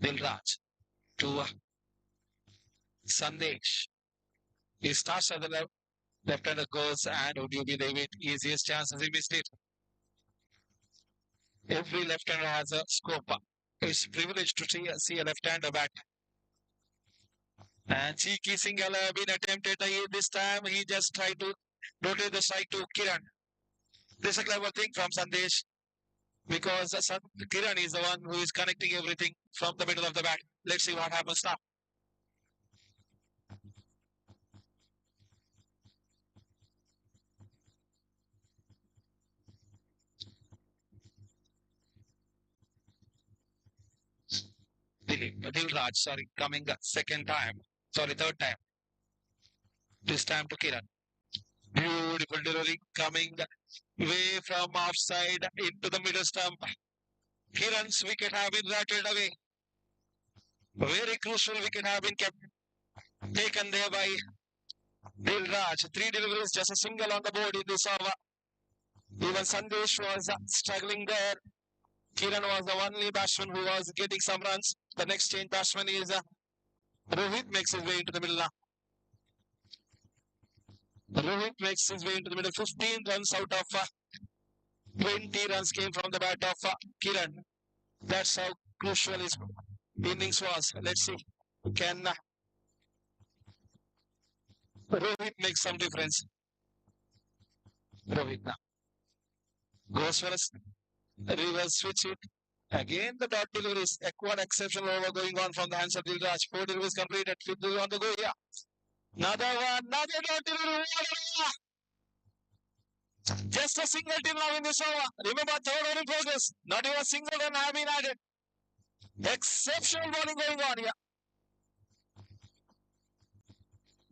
Dilraj to Sandesh. He starts at the left-hander goes and would you believe it? Easiest chances he missed it. Every left-hander has a Skpa. It's privileged to see a left-hander bat. And cheeky single have been attempted this time. He just tried to rotate the strike to Kiran. This is a clever thing from Sandesh. because Kiran is the one who is connecting everything from the middle of the bat. Let's see what happens now. Dilraj, sorry, coming second time. Sorry, third time. This time to Kiran. Beautiful delivery coming way from offside into the middle stump. Kiran's wicket have been rattled away. Very crucial wicket have been taken there by Dilraj. 3 deliveries, just a single on the board in this over. Even Sandesh was struggling there. Kiran was the only batsman who was getting some runs. The next change batsman is Rohit, makes his way into the middle now. Rohit makes his way into the middle. 15 runs out of 20 runs came from the bat of Kiran. That's how crucial his innings was. Let's see. Can Rohit make some difference? Rohit now goes for a reverse switch hit. Again, the dot deliveries. One exceptional over going on from the hands of Dilraj. 4 deliveries completed. 5th delivery on the go here. Another one. Another dot delivery. Just a single till now in this over. Remember, third over in progress. Not even a single run have been added. Exceptional bowling going on here.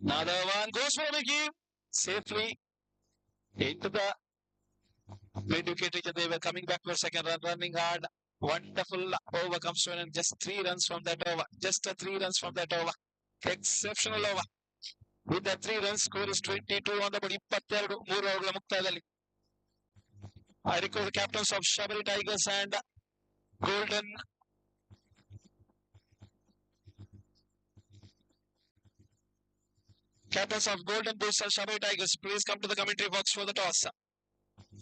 Another one goes for the game. Safely into the mid wicket. They were coming back for second run, running hard. Wonderful over comes to an end. Just 3 runs from that over. Just 3 runs from that over. Exceptional over. With the 3 runs, score is 22 on the body. 22 3 ಓವರ್ಗಳ ಮುಕ್ತಾಯದಲ್ಲಿ. I request the captains of Shabari Tigers and Golden Captains of Golden Bulls and Shabari Tigers, please come to the commentary box for the toss.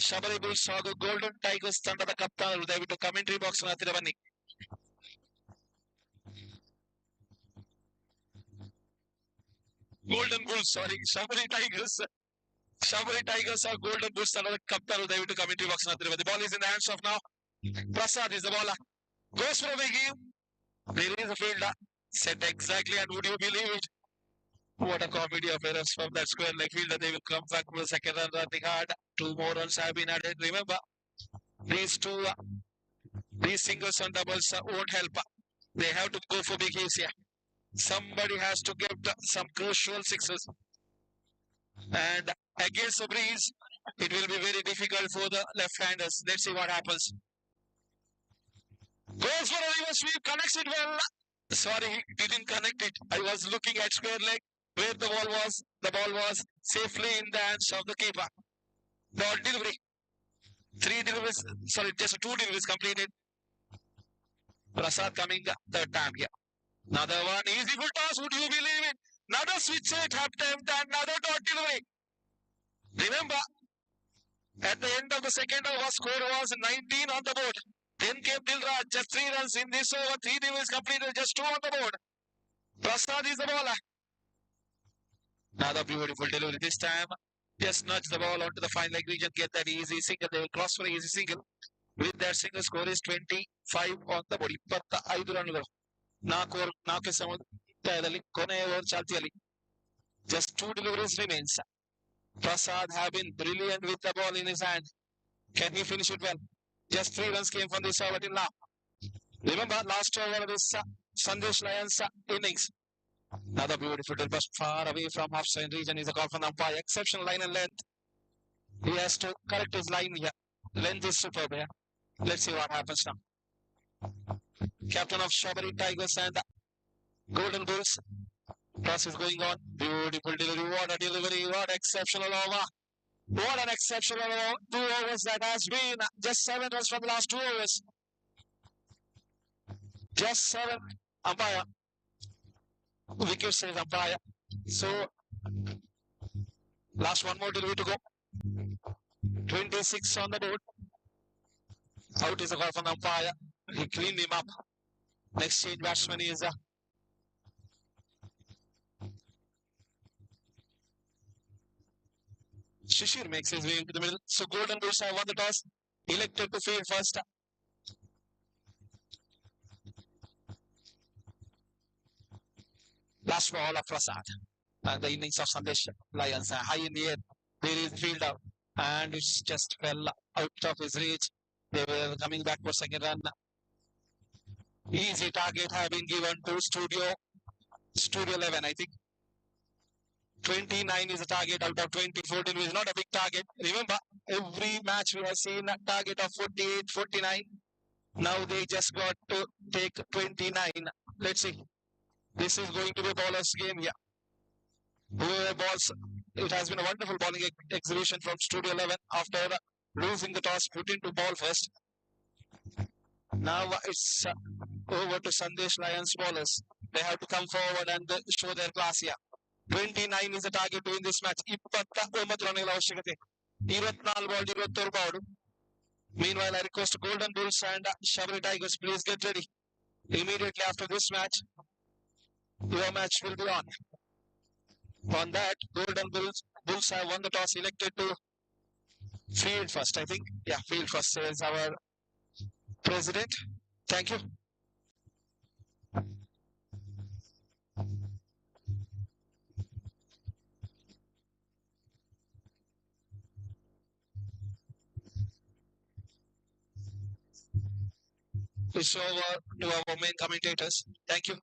Shabari Bulls ಹಾಗೂ Golden Tigers ತಂಡದ ಕಪ್ತಾನರು ದಯವಿಟ್ಟು commentary box ಹತ್ತಿರ ಬನ್ನಿ. Golden Bulls, sorry, Shabari Tigers. Shabari Tigers or Golden Bulls ತಂಡದ ಕಪ್ತಾನರು ದಯವಿಟ್ಟು commentary box ಹತ್ತಿರ ಬನ್ನಿ. Ball is in the hands of now. Prasad is the bowler. Goes for a big game. There is a fielder. Set exactly, and would you believe it? What a comedy of errors from that square leg fielder. They will come back for the second run running hard. 2 more runs have been added. Remember, these singles and doubles won't help. They have to go for big hits here. Somebody has to get some crucial sixes. And against the breeze, it will be very difficult for the left-handers. Let's see what happens. Goes for a reverse sweep, connects it well. Sorry, he didn't connect it. I was looking at square leg where the ball was. The ball was safely in the hands of the keeper. The delivery. 3 deliveries, sorry, just 2 deliveries completed. Prasad coming the third time here. Another one, easy full toss, would you believe it? Another switch hit attempt and another dot delivery. Remember, at the end of the second over, score was 19 on the board. Then came Dilraj, just 3 runs in this over, 3 deliveries completed, just 2 on the board. Prasad is the bowler. Another beautiful delivery this time. Just nudge the ball onto the fine leg region, get that easy single. They will cross for an easy single. With that single, score is 25 on the board. 25 ರನ್ಗಳು. 4 ಸಮುದಾಯದಲ್ಲಿ ಕೊನೆಯ over ಚಾಲ್ತಿಯಲ್ಲಿ. Just 2 deliveries remains. Prasad have been brilliant with the ball in his hand. Can he finish it well? Just 3 runs came from this over till now. Remember, last over of this Sandesh Lions innings. Another beautiful delivery far away from offside region is a call from the umpire. Exceptional line and length. He has to correct his line here. Length is superb here. Let's see what happens now. Captain of Shabari Tigers and Golden Bulls. Toss is going on. Beautiful delivery. What a delivery. What exceptional over. What an exceptional 2 overs that has been. Just 7 runs from the last 2 overs. Just 7. Umpire. Wicket says umpire. So, last 1 more delivery to go. 26 on the board. Out is a call from the umpire. He cleaned him up. Next change batsman is Shishir makes his way into the middle. So Golden Bulls have won the toss. Elected to field first. Last ball of Prasad. And the innings of Sandesh Lions high in the air. There is field out. And it just fell out of his reach. They were coming back for second run. Easy target have been given to Studio 11, I think. 29 is a target out of 20. 14 is not a big target. Remember, every match we have seen a target of 48, 49. Now they just got to take 29. Let's see. This is going to be a bowler's game, yeah. Whoever balls, it has been a wonderful bowling exhibition from Studio 11 after losing the toss, put into ball first. Now it's over to Sandesh Lions bowlers. They have to come forward and show their class here. 29 is the target to win this match. 29 ರನ್ಗಳ ಅವಶ್ಯಕತೆ. 24 ball 22 ball. Meanwhile, I request Golden Bulls and Shabri Tigers, please get ready. Immediately after this match, your match will be on. On that, Golden Bulls have won the toss, elected to field first, I think. Yeah, field first is our president. Thank you. It's over to our main commentators. Thank you.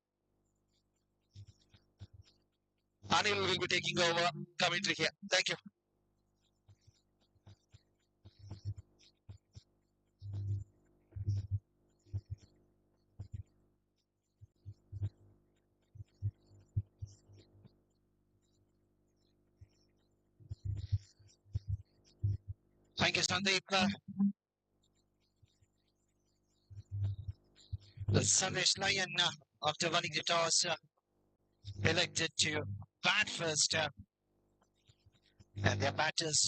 Anil will be taking over commentary here. Thank you. Thank you, Sandeep. The Sandesh Lion, after winning the toss, elected to bat first. And their batters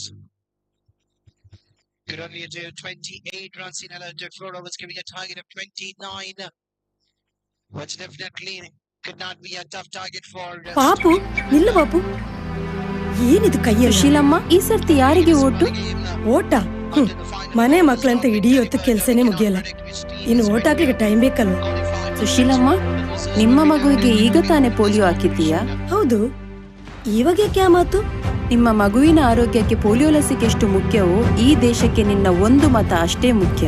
could only do 28 runs in 4 overs, giving a target of 29, which definitely could not be a tough target for. ಪಾಪು ನಿಲ್ಲು ಬಾಪು, ಏನಿದು ಕೈಯಲ್ಲಿ? ಸುಶೀಲಮ್ಮ, ಈ ಸರ್ತಿ ಯಾರಿಗೆ vote? ಓಟ? ಮನೆ ಮಕ್ಕಳಂತ ಇಡೀ ಹೊತ್ತು ಕೆಲಸನೇ ಮುಗಿಯಲ್ಲ, ಇನ್ನು ಓಟ್ ಹಾಕ್ಲಿಕ್ಕೆ ಟೈಮ್ ಬೇಕಲ್ವ? ಸುಶೀಲಮ್ಮ, ನಿಮ್ಮ ಮಗುವಿಗೆ ಈಗ ತಾನೇ ಪೋಲಿಯೋ ಹಾಕಿದ್ದೀಯಾ? ಹೌದು. ಇವಾಗ ಯಾಕೆ ಮಾತು? ನಿಮ್ಮ ಮಗುವಿನ ಆರೋಗ್ಯಕ್ಕೆ ಪೋಲಿಯೋ ಲಸಿಕೆ ಎಷ್ಟು ಮುಖ್ಯವೋ ಈ ದೇಶಕ್ಕೆ ನಿನ್ನ ಒಂದು ಮತ ಅಷ್ಟೇ ಮುಖ್ಯ.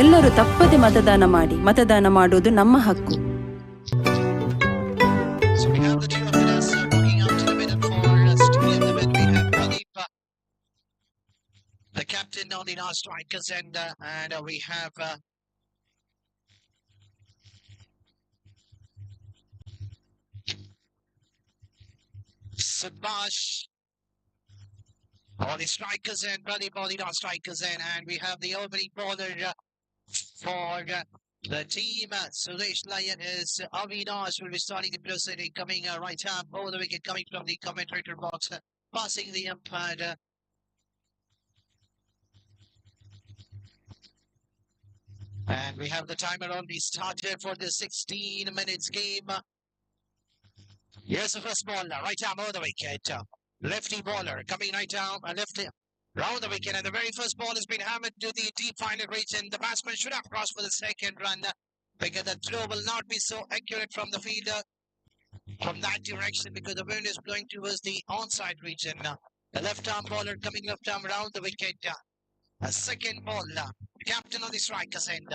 ಎಲ್ಲರೂ ತಪ್ಪದೆ ಮತದಾನ ಮಾಡಿ. ಮತದಾನ ಮಾಡೋದು ನಮ್ಮ ಹಕ್ಕು. The captain on the last strikers end, and we have Subhash on the strikers end, Pradeep on the last strikers end, and we have the opening bowler for the team. Suresh Lion is Avinash will be starting the proceeding, coming right up over the wicket, coming from the commentator box, passing the umpire. And we have the timer on the starter for the 16 minutes game. Here's the first ball, right arm over the wicket. Lefty bowler coming right down, lefty round the wicket, and the very first ball has been hammered to the deep final region. The batsman should have crossed for the second run because the throw will not be so accurate from the fielder from that direction because the wind is blowing towards the onside region. The left arm bowler coming left arm round the wicket. A second ball, captain on the strikers end.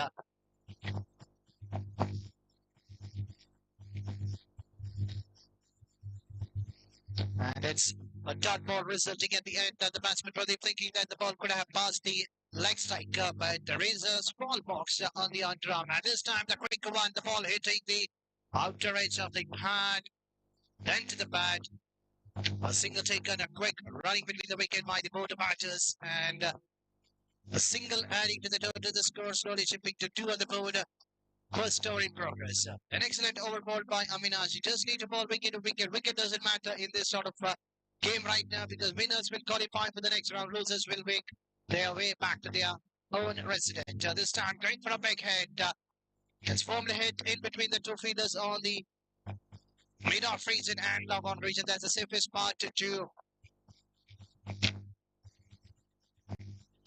And it's a dot ball resulting at the end. The batsman Pradeep thinking that the ball could have passed the leg strike, but there is a small box on the underarm. And this time the quick one, the ball hitting the outer edge of the pad, then to the bat. A single taken, a quick running between the wicket by the both batters, and a single adding to the total. The score slowly chipping to 2 on the board. First over in progress. An excellent over ball by Aminash. He just need to ball wicket to wicket. Wicket doesn't matter in this sort of game right now because winners will qualify for the next round. Losers will make their way back to their own resident. This time going for a big head. It's formed a hit in between the two fielders on the mid-off region and long-on region. That's the safest part to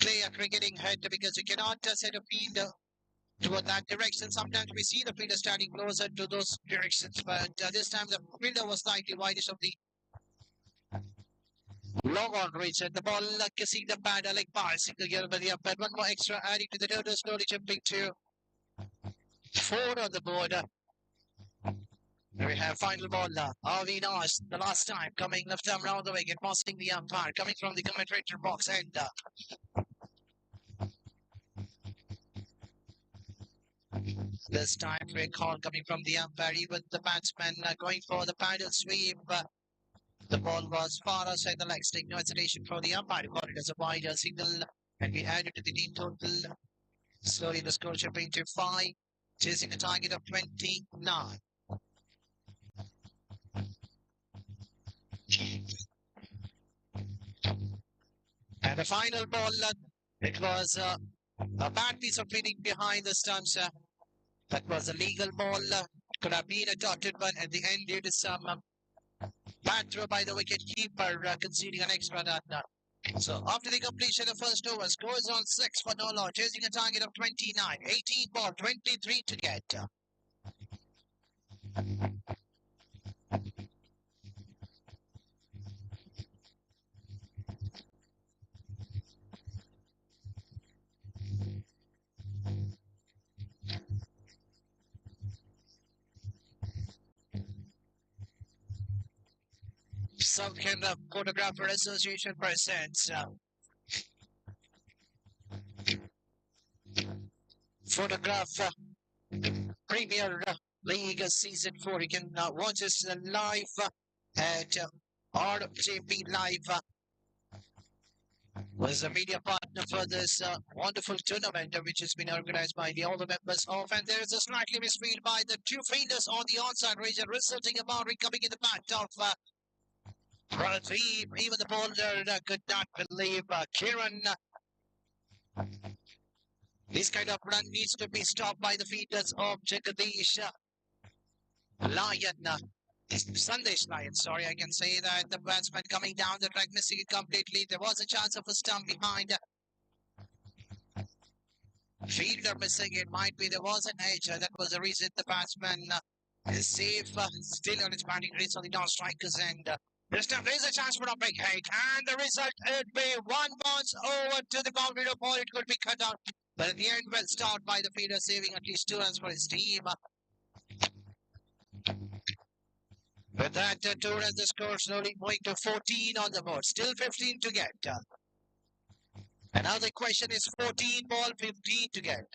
play a cricketing head because you cannot set a fielder toward that direction. Sometimes we see the fielder standing closer to those directions, but this time the fielder was slightly widish of the long on reach, and the ball kissing the pad like bicycle here by the umpire. One more extra adding to the total, slowly jumping to 4 on the board. We have final ball. Avinash, the last time coming left arm round the wicket, passing the umpire, coming from the commentator box, and this time for a call coming from the umpire, even the batsman going for the paddle sweep. The ball was far outside the leg stick. No hesitation for the umpire. Called it as a wider signal, and we added to the team total. Slowly the score jumping to 5, chasing a target of 29. And the final ball, it was a bad piece of fielding behind the stumps. That was a legal ball. Could have been a dotted one at the end due to some bad throw by the wicket keeper, conceding an extra run. So after the completion of first over, scores on 6 for no law, chasing a target of 29. 18 ball, 23 to get. South Canada Photographer Association presents Photograph Premier League Season 4. You can watch us live at RJP Live. Was a media partner for this wonderful tournament, which has been organized by all the members of. And there is a slightly misfield by the two fielders on the onside region, resulting in a boundary coming in the bat of Pradeep. Even the bowler could not believe Kiran. This kind of run needs to be stopped by the fielders of Jagadish Lion. Sandesh Lion, sorry, I can say that the batsman coming down the track, missing it completely. There was a chance of a stump behind. Fielder missing it, might be there was an edge. That was the reason the batsman is safe, still on his batting crease on the non-strikers end. This time there is a chance for a big hit, and the result would be 1 bounce over to the boundary ball. It could be cut out, but at the end, well started by the fielder, saving at least 2 runs for his team. With that, 2 runs, the score slowly going to 14 on the board. Still 15 to get. And now the question is 14 ball, 15 to get.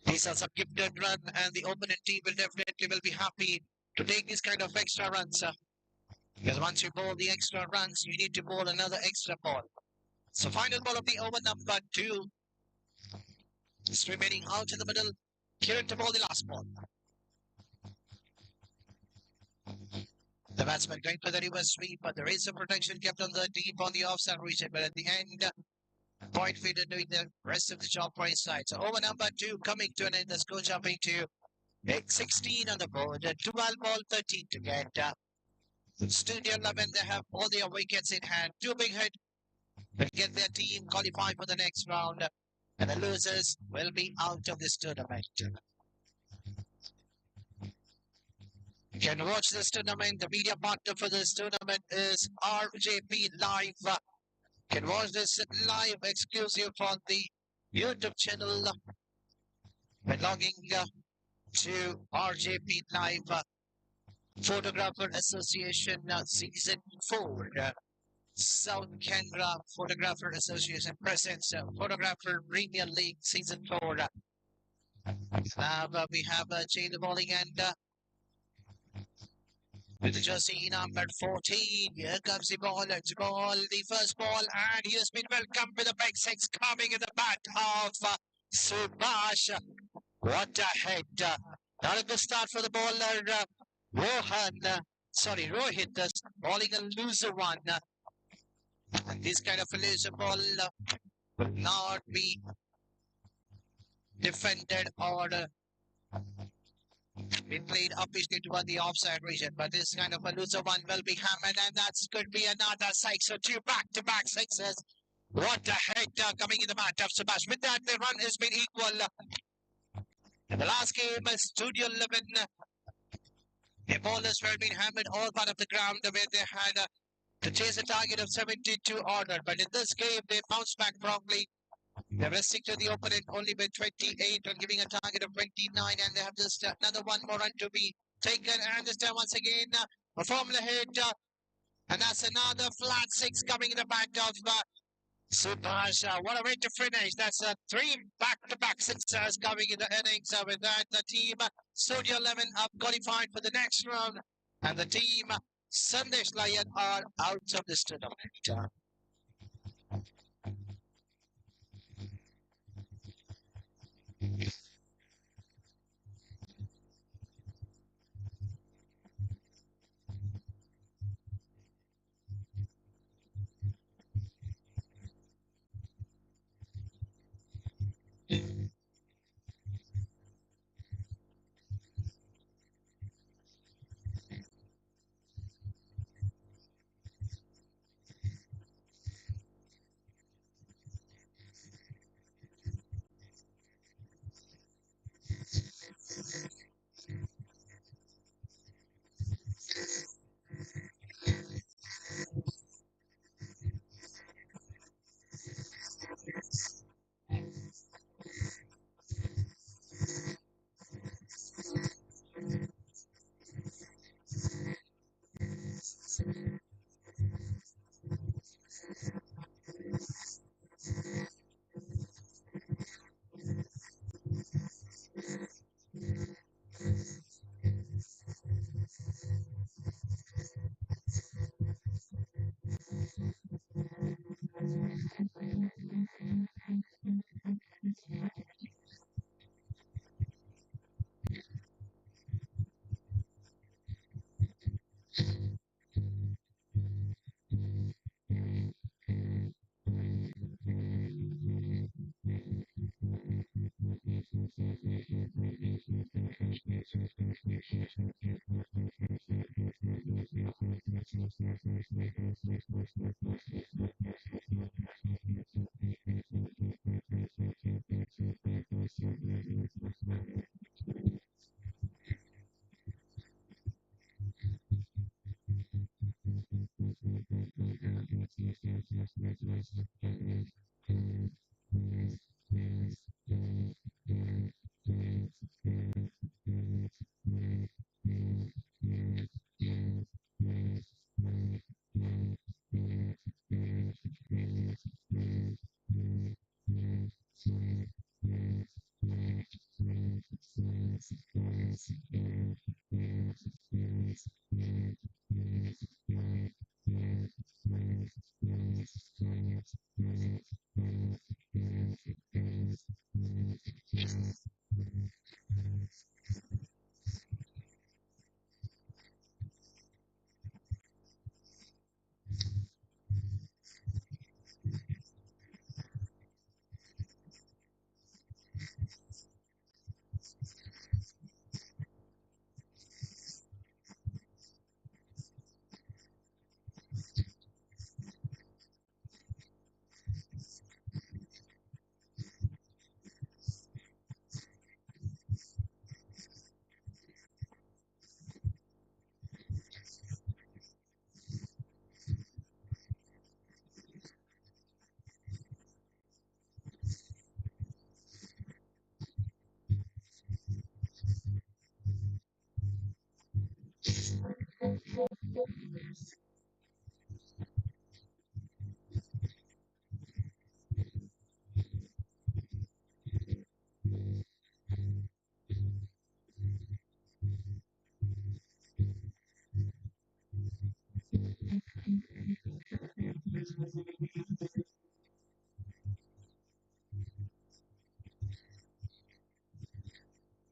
These are some gifted run, and the opponent team will be happy to take this kind of extra runs. Because once you bowl the extra runs, you need to bowl another extra ball. So final ball of the over number 2. Just remaining out in the middle. Kiran to bowl the last ball. The batsman going for the reverse sweep, but there is some protection kept on the deep on the offside region. But at the end, point feeder doing the rest of the job for his side. So over number 2 coming to an end. The score jumping to 16 on the board. 12 ball, 13 to get. Studio 11, they have all their wickets in hand. 2 big hit will get their team qualified for the next round. And the losers will be out of this tournament. You can watch this tournament. The media partner for this tournament is RJP Live. You can watch this live exclusive on the YouTube channel belonging to RJP Live Photographer Association Season 4. South Canada Photographer Association presents Photographer Premier League Season 4. We have Jay the bowling and with the jersey number 14. Here comes the ball. Let's ball the first ball, and he has been welcomed with a big 6 coming in the bat of Subhash. What a hit. Not a good start for the bowler. Rohit bowling a loser one. And this kind of a loser ball will not be defended or been played officially toward the offside region, but this kind of a loser one will be hammered, and that could be another six. So two back-to-back sixes. What a hit coming in the match of Subhash. With that, the run has been equal. In the last game, Studio 11, the bowlers were being hammered all part of the ground where they had to chase a target of 72 order. But in this game, they bounced back properly. They restricted the opponent only by 28 and giving a target of 29, and they have just another one more run to be taken. And this time, once again, a formula hit, and that's another flat six coming in the back of Subhash. What a way to finish. That's three back-to-back sixes coming in the innings. With that, the team Studio 11 up qualified for the next round, and the team Sandesh Lion are out of this tournament.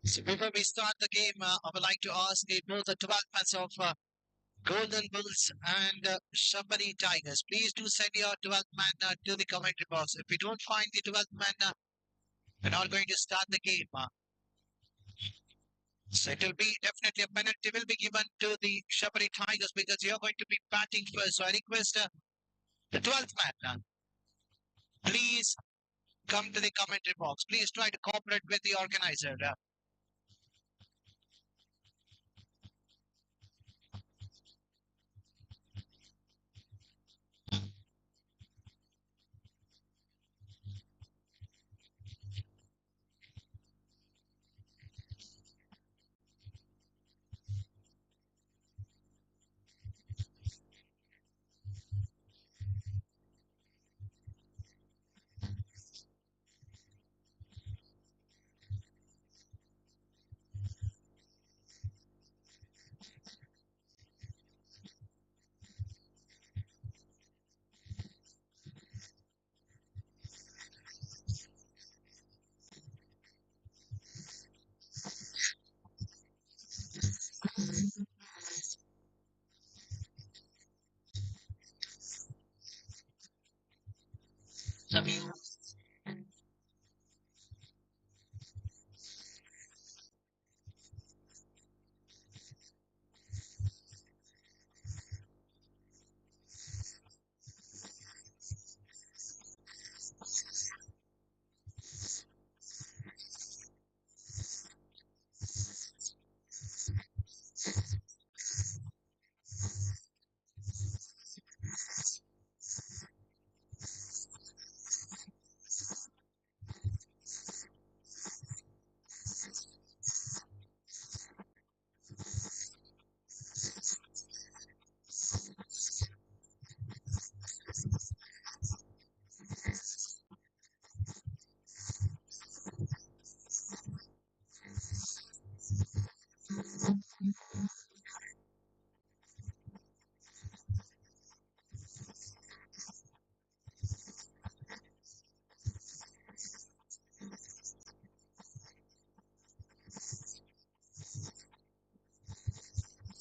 So before we start the game, I would like to ask both the developments of Golden Bulls and Shabari Tigers. Please do send your development to the commentary box. If we don't find the development, we're not going to start the game. So it will be definitely a penalty will be given to the Shabari Tigers because you're going to be batting first. So I request the 12th man, please come to the commentary box. Please try to cooperate with the organizer.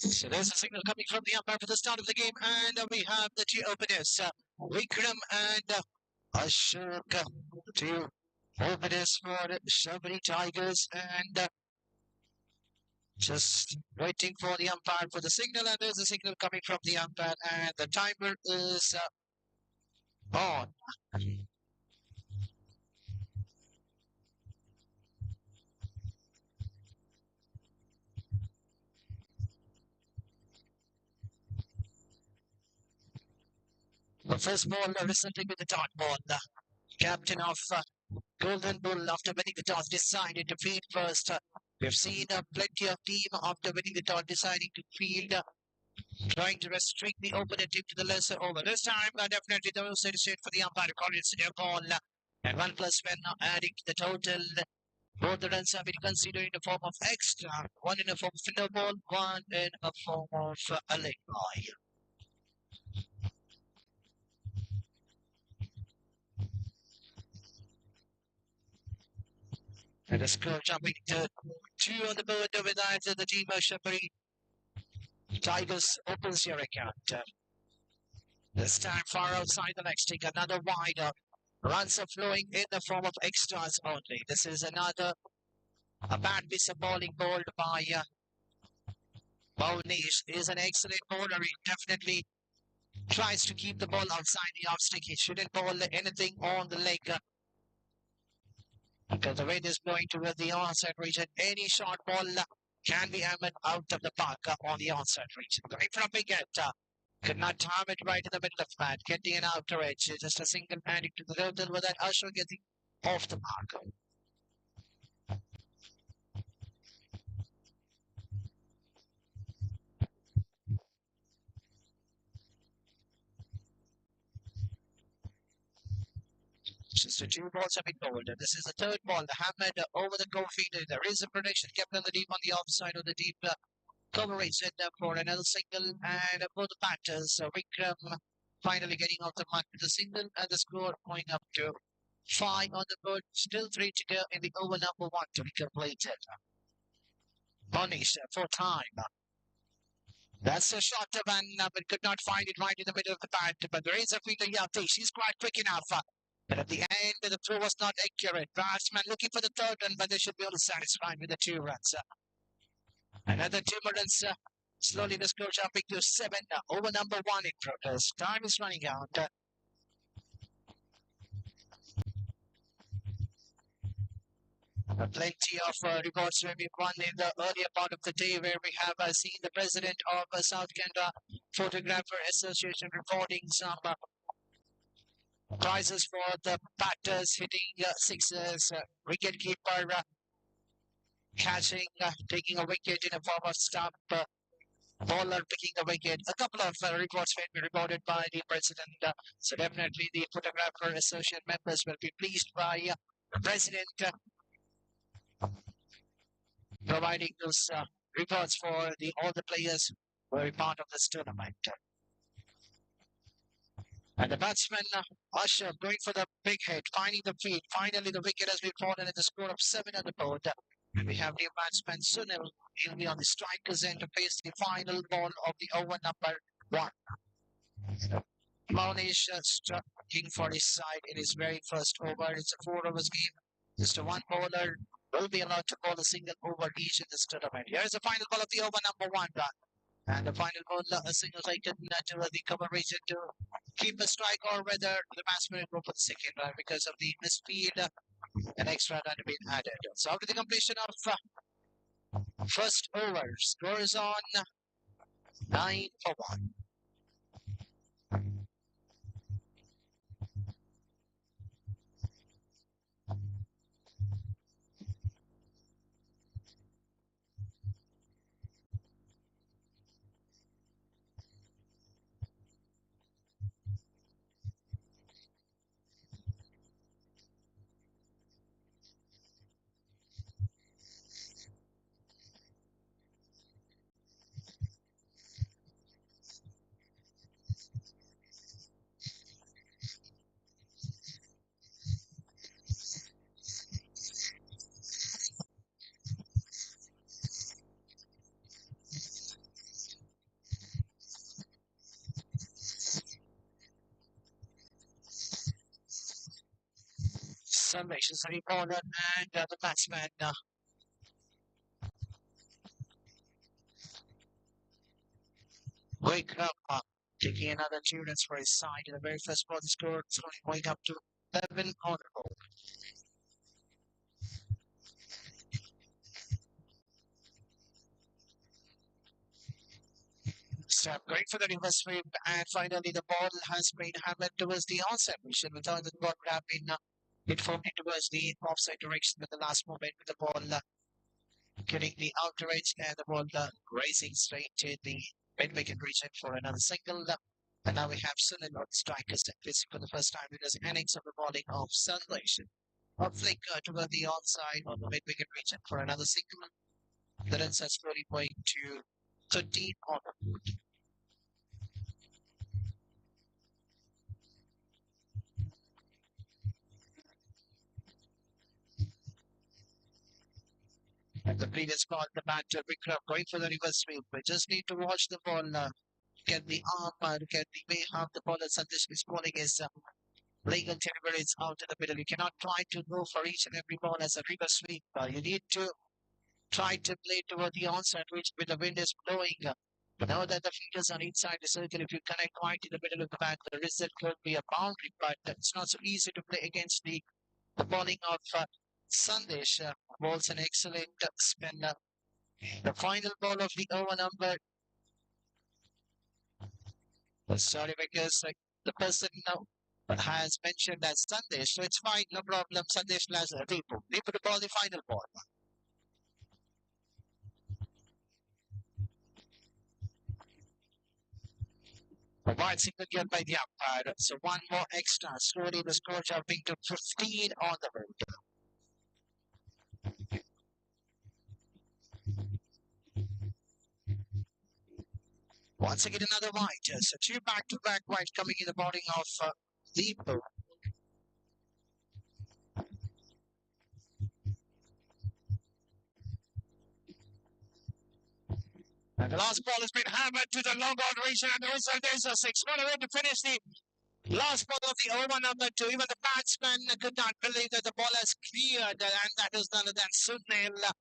So there's a signal coming from the umpire for the start of the game, and we have the two openers, Vikram and Ashok, two openers for Shabari Tigers, and just waiting for the umpire for the signal, and there's a signal coming from the umpire, and the timer is on. The first ball recently with the dot ball. The captain of Golden Bull, after winning the toss, decided to field first. We've seen plenty of team after winning the toss deciding to field, trying to restrict the opponent team to the lesser over. This time, definitely they will set straight for the umpire to call it a ball. And 1+1 adding to the total. Both the runs have been considered in the form of extra. One in the form of no ball, one in a form of a leg bye. And the score jumping to 2 on the board with either the team of Shabari Tigers opens your account. This time far outside the leg stick, another wider. Runs are flowing in the form of extras only. This is another a bad piece of bowling bowled by Bownish. Is an excellent bowler. He definitely tries to keep the ball outside the off stick. He shouldn't bowl anything on the leg. Because the wind is blowing towards the onside region. Any short ball can be hammered out of the park on the onside region. Going for a big hit. Could not time it right in the middle of the mat. Getting an outer edge. Just a single handing to the total with that Ashwin getting off the mark. Just the 2 balls have been bowled. This is the third ball. The hammered over the goal fielder. There is a prediction kept on the deep on the offside of the deep coverage for another single. And both the batters, Vikram finally getting off the mark with the single, and the score going up to 5 on the board. Still 3 to go in the over number 1 to be completed. Bonish for time. That's a shot of an, but could not find it right in the middle of the bat. But there is a fielder Yati. She's quite quick enough. But at the end, the throw was not accurate. Batsman looking for the third run, but they should be able to satisfy with the 2 runs. Another 2 minutes. Slowly the score jumping to 7. Over number 1 in progress. Time is running out. Plenty of reports where we won in the earlier part of the day, where we have seen the president of South Canada Photographer Association reporting some prizes for the batters hitting sixes, wicketkeeper catching, taking a wicket in a form of stump, bowler picking a wicket. A couple of reports will be reported by the president. So definitely the Photographer Association members will be pleased by the president providing those reports for all the players who are part of this tournament. And the batsman, Usher, going for the big hit, finding the field. Finally, the wicket has been fallen at the score of 7 on the board. And we have new batsman Sunil. He'll be on the striker's end to face the final ball of the over number 1. Monish striking for his side in his very first over. It's a 4 overs game. Just a one bowler will be allowed to bowl a single over each in this tournament. Here is the final ball of the over number 1 run. And the final ball, a single taken to the cover region to keep a strike, or whether the batsman will go for the second run because of the misfield, an extra run to be added. So after the completion of first over, score is on 9 for 1. Salvation is important, and the batsman wake up, taking another 2 runs for his side. In the very first ball, the score is only going up to 11 on the board. Step great for the reverse sweep, and finally the ball has been hammered towards the onside position. We thought that the ball would have been hit firmly towards the offside direction at the last moment, with the ball getting the outer edge and the ball racing straight to the mid-wicket region for another single. And now we have Sunil on strikers facing for the first time in his innings of the bowling of Salvation. A flick toward the onside on the mid-wicket region for another single. The runs are slowly going to 13 on the board. At the previous ball, the batter Vikram going for the reverse sweep. We just need to watch the ball, get the arm, get the way how the ball is bowling is legal delivery is out in the middle. You cannot try to go for each and every ball as a reverse sweep. You need to try to play toward the onside reach when the wind is blowing. You know that the fingers on inside the circle. If you connect quite in the middle of the back, the result could be a boundary, but it's not so easy to play against the bowling of Sandesh. Bowls an excellent spin. The final ball of the over number. Sorry, because the person now has mentioned that Sandesh, so it's fine, no problem. Sandesh has a Deepu. Deepu to ball the final ball. A wide single given by the umpire. So one more extra. Slowly the score jumping to 15 on the road. Once again, another wide. So 2 back-to-back wide coming in the bowling of Deepu. And the last ball has been hammered to the long alteration, and the result is a 6. What a way to finish the last ball of the over number 2. Even the batsman could not believe that the ball has cleared, and that is none other than Sunil.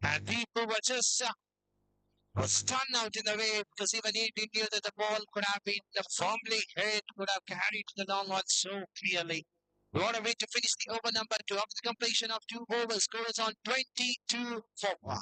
And Deepu were just was stunned out in the way because even he knew that the ball could have been firmly hit, could have carried the long one so clearly. What a way to finish the over number 2 after the completion of 2 overs. Score is on 22 for 1.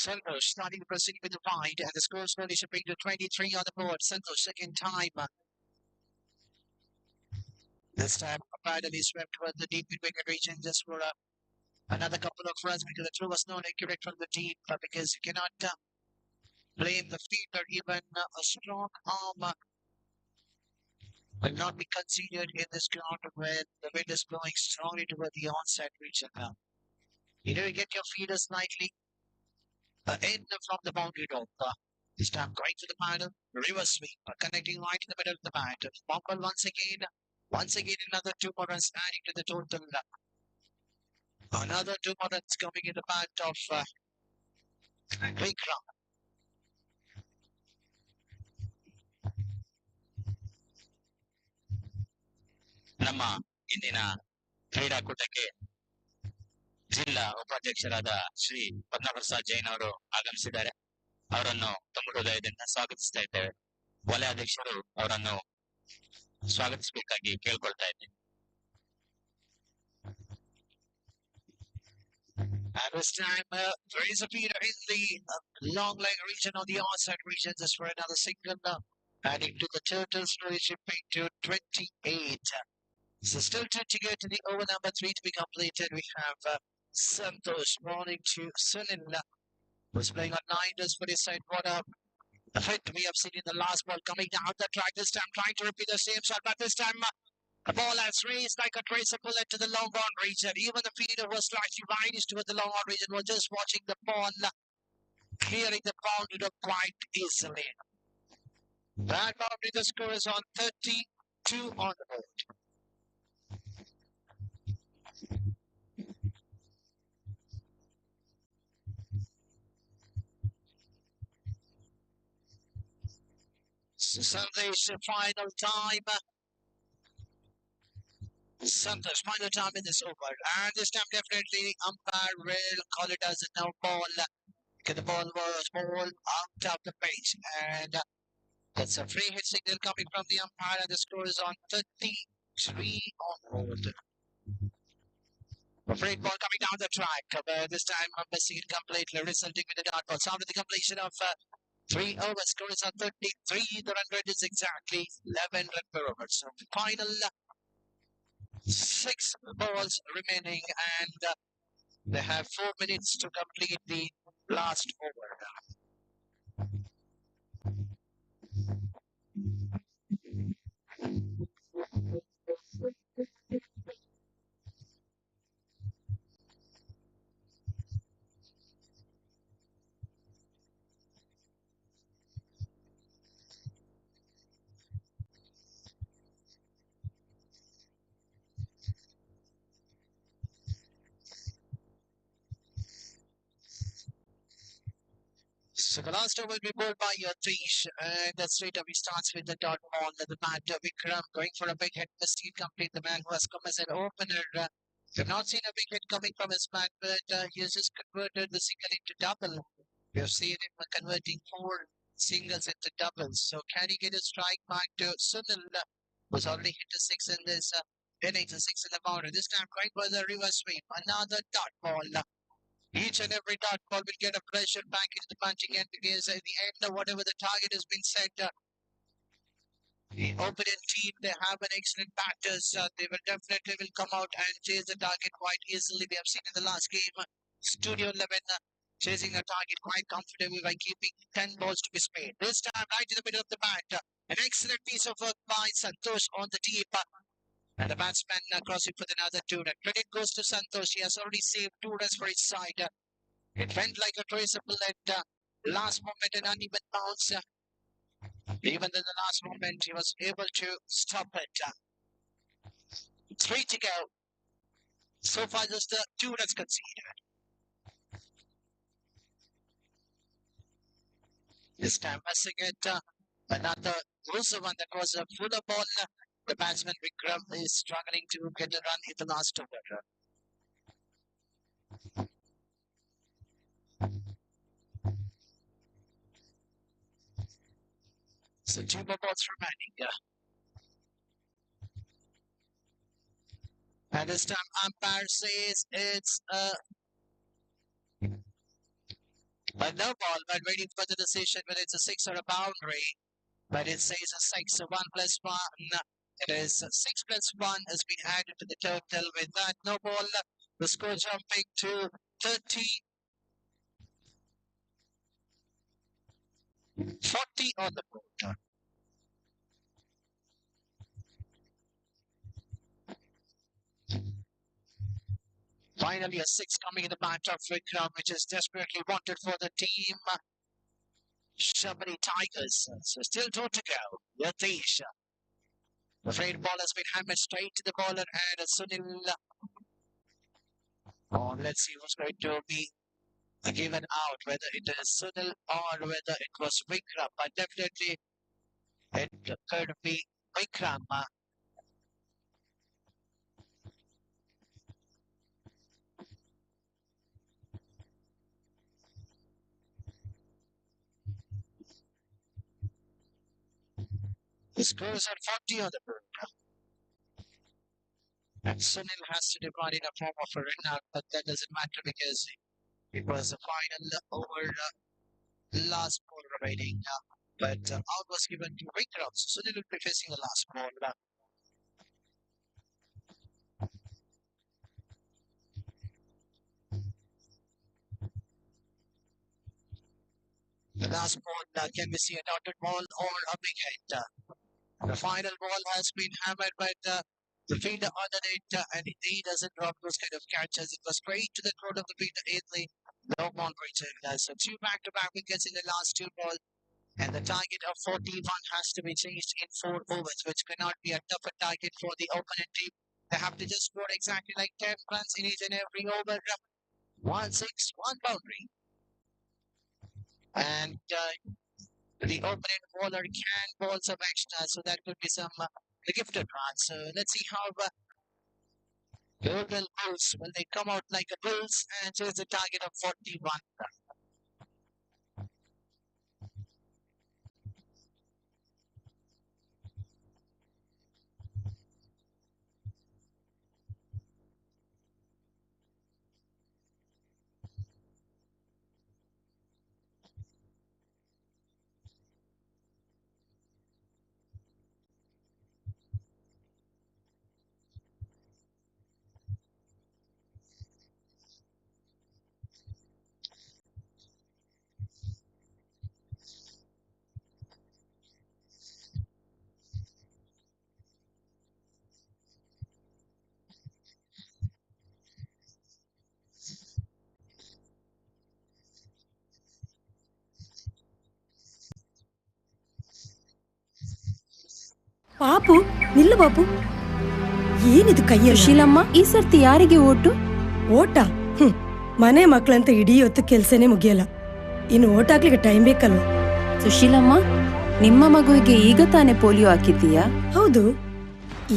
Santosh starting to proceed with the wide, and the score is slowly shipping to 23 on the board. Santosh second time. This time, finally swept toward the deep mid-wicket region just for another couple of runs because the throw was not accurate from the deep because you cannot blame the fielder. Even a strong arm will not be considered in this ground when the wind is blowing strongly toward the onside region. You know, you get your feeder slightly in from the boundary rope. This time going to the paddle, reverse sweep, connecting right in the middle of the bat. Bumble once again another 2 more runs adding to the total. Another 2 more runs coming in the bat of Vikram. ನಮ್ಮ ಇಂದಿನ ಕ್ರೀಡಾಕೂಟಕ್ಕೆ ಜಿಲ್ಲಾ ಉಪಾಧ್ಯಕ್ಷರಾದ ಶ್ರೀ ಪದ್ಮಪ್ರಸಾದ್ ಜೈನ್ ಅವರು ಆಗಮಿಸಿದ್ದಾರೆ. ಅವರನ್ನು ತುಂಬ ಹೃದಯದಿಂದ ಸ್ವಾಗತಿಸ್ತಾ ಇದ್ದೇವೆ. ವಲಯಾಧ್ಯಕ್ಷರು ಅವರನ್ನು ಸ್ವಾಗತಿಸಬೇಕಾಗಿ ಕೇಳ್ಕೊಳ್ತಾ ಇದ್ದೇನೆ. At this time, there is a feeder in the long leg region on the outside region just for another single, adding to the total slowly shipping to 28. So still to go to the over number 3 to be completed. We have Santosh morning to Sunil, who's playing on 9 runs for his side. What a hit we have seen in the last ball coming down the track. This time trying to repeat the same shot, but this time the ball has raised like a tracer bullet to the long on region. Even the fielder was slightly wide toward the long on region. Was just watching the ball clearing the boundary quite easily. That boundary, the score is on 32 on the board. Sunday's final time. Santosh, final time in this over. And this time definitely the umpire will call it as a no ball. Because the ball was ball out of the pitch. And that's a free hit signal coming from the umpire. And the score is on 33 on board. A free ball coming down the track. But this time missing it completely, resulting in the dot ball. So after the completion of 3 overs, score is on 33. The run rate is exactly 11 run per over. So final 6 balls remaining, and they have 4 minutes to complete the last over. So the last over will be bowled by Yatish, and that straight away starts with the dot ball. The batter Vikram going for a big hit, missing complete. The man who has come as an opener. We have not seen a big hit coming from his bat, but he has just converted the single into double. We have seen him converting 4 singles into doubles. So can he get a strike back to Sunil, who's already hit a 6 in this hitting the 6 in the boundary. This time going for the reverse sweep. Another dot ball. Each and every dot ball will get a pressure back into the punching end because at the end of whatever the target has been set, the opponent team, they have an excellent batters. They will definitely come out and chase the target quite easily. We have seen in the last game, Studio 11 chasing a target quite comfortably by keeping 10 balls to be spared. This time right in the middle of the bat, an excellent piece of work by Santosh on the deep. And the batsman crossing for another 2 run. Credit goes to Santosh. He has already saved 2 runs for his side. It went like a tracer bullet. Last moment, an uneven bounce. Even in the last moment, he was able to stop it. 3 to go. So far, just 2 runs conceded. This time, missing it. Another closer one that was a fuller ball. The batsman Vikram is struggling to get a run in the last over. So 2 more balls remaining. And this time umpire says it's a no ball, but waiting for the decision whether it's a 6 or a boundary. But it says a 6, so 1 plus 1. It is 6 plus 1 has been added to the total. With that no ball, the score jumping to 30. 40 on the board. Finally, a 6 coming in the bat of Vikram, which is desperately wanted for the team. Shabani Tigers. So still 2 to go. Yatish. The fade ball has been hammered straight to the bowler and Sunil. Oh, let's see who's going to be given out, whether it is Sunil or whether it was Vikram. But definitely it could be Vikram. The score is at 40 on the board. And Sunil has to depart in a form of a run out, but that doesn't matter because it was a final over last ball remaining. But out was given to Vikram. So Sunil will be facing the last ball. The last ball, can we see a dotted ball or a big hit? The final ball has been hammered, but the fielder under it, and he doesn't drop those kind of catches. It was straight to the throat of the fielder in the low ball return. So 2 back-to-back wickets in the last 2 balls, and the target of 41 has to be changed in 4 overs, which cannot be a tougher target for the opponent team. They have to just score exactly like 10 runs in each and every over. 1-6, 1 boundary. And the opponent bowler can bowl some extra, so that could be some gifted runs. So let's see how Golden Bulls, will they come out like a Bulls and chase the target of 41. ಪಾಪು ನಿಲ್ಲು ಬಾಪು, ಏನಿದು ಕೈಯಲ್ಲಿ? ಸುಶೀಲಮ್ಮ, ಈ ಸರ್ತಿ ಯಾರಿಗೆ vote? ಓಟ? ಮನೆ ಮಕ್ಕಳಂತ ಇಡೀ ಹೊತ್ತು ಕೆಲ್ಸನೇ ಮುಗಿಯಲ್ಲ, ಇನ್ನು ಓಟ್ ಹಾಕ್ಲಿಕ್ಕೆ ಟೈಮ್ ಬೇಕಲ್ವ? ಸುಶೀಲಮ್ಮ, ನಿಮ್ಮ ಮಗುವಿಗೆ ಈಗ ತಾನೇ ಪೋಲಿಯೋ ಹಾಕಿದ್ದೀಯಾ? ಹೌದು.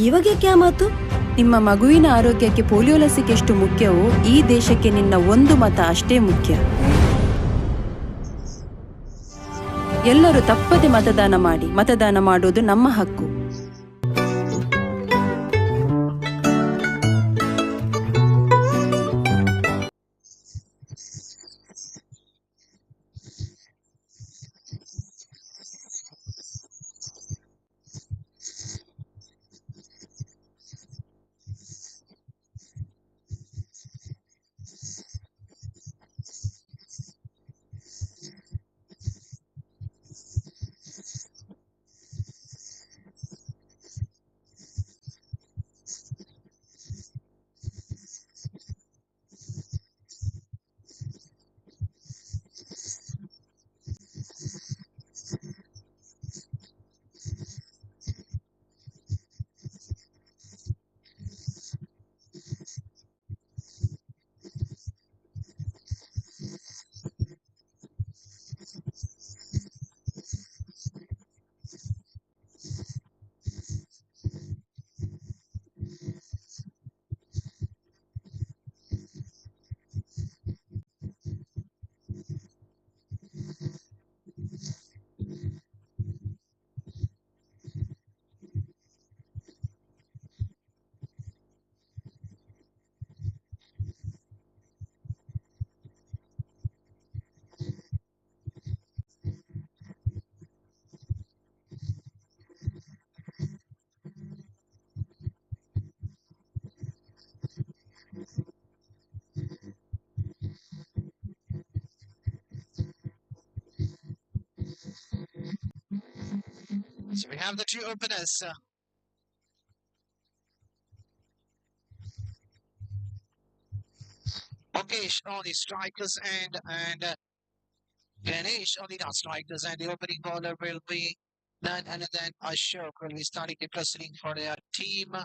ಇವಾಗ ಕ್ಯಾ ಮಾತು? ನಿಮ್ಮ ಮಗುವಿನ ಆರೋಗ್ಯಕ್ಕೆ ಪೋಲಿಯೋ ಲಸಿಕೆ ಎಷ್ಟು ಮುಖ್ಯವೋ ಈ ದೇಶಕ್ಕೆ ನಿನ್ನ ಒಂದು ಮತ ಅಷ್ಟೇ ಮುಖ್ಯ. ಎಲ್ಲರೂ ತಪ್ಪದೆ ಮತದಾನ ಮಾಡಿ. ಮತದಾನ ಮಾಡೋದು ನಮ್ಮ ಹಕ್ಕು. we have the two openers. Mukesh on the strikers and Ganesh on the non-strikers, and the opening bowler will be none other than Ashok, will be starting the proceeding for their team.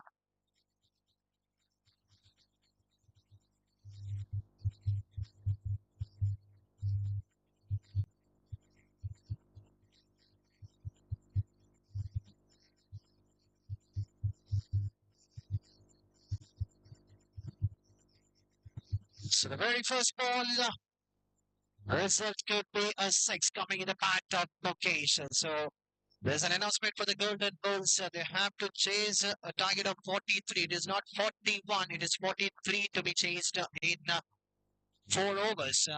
So the very first ball, result could be a 6 coming in the bat of Mukesh. So there's an announcement for the Golden Bulls. They have to chase a target of 43. It is not 41, it is 43 to be chased in 4 overs.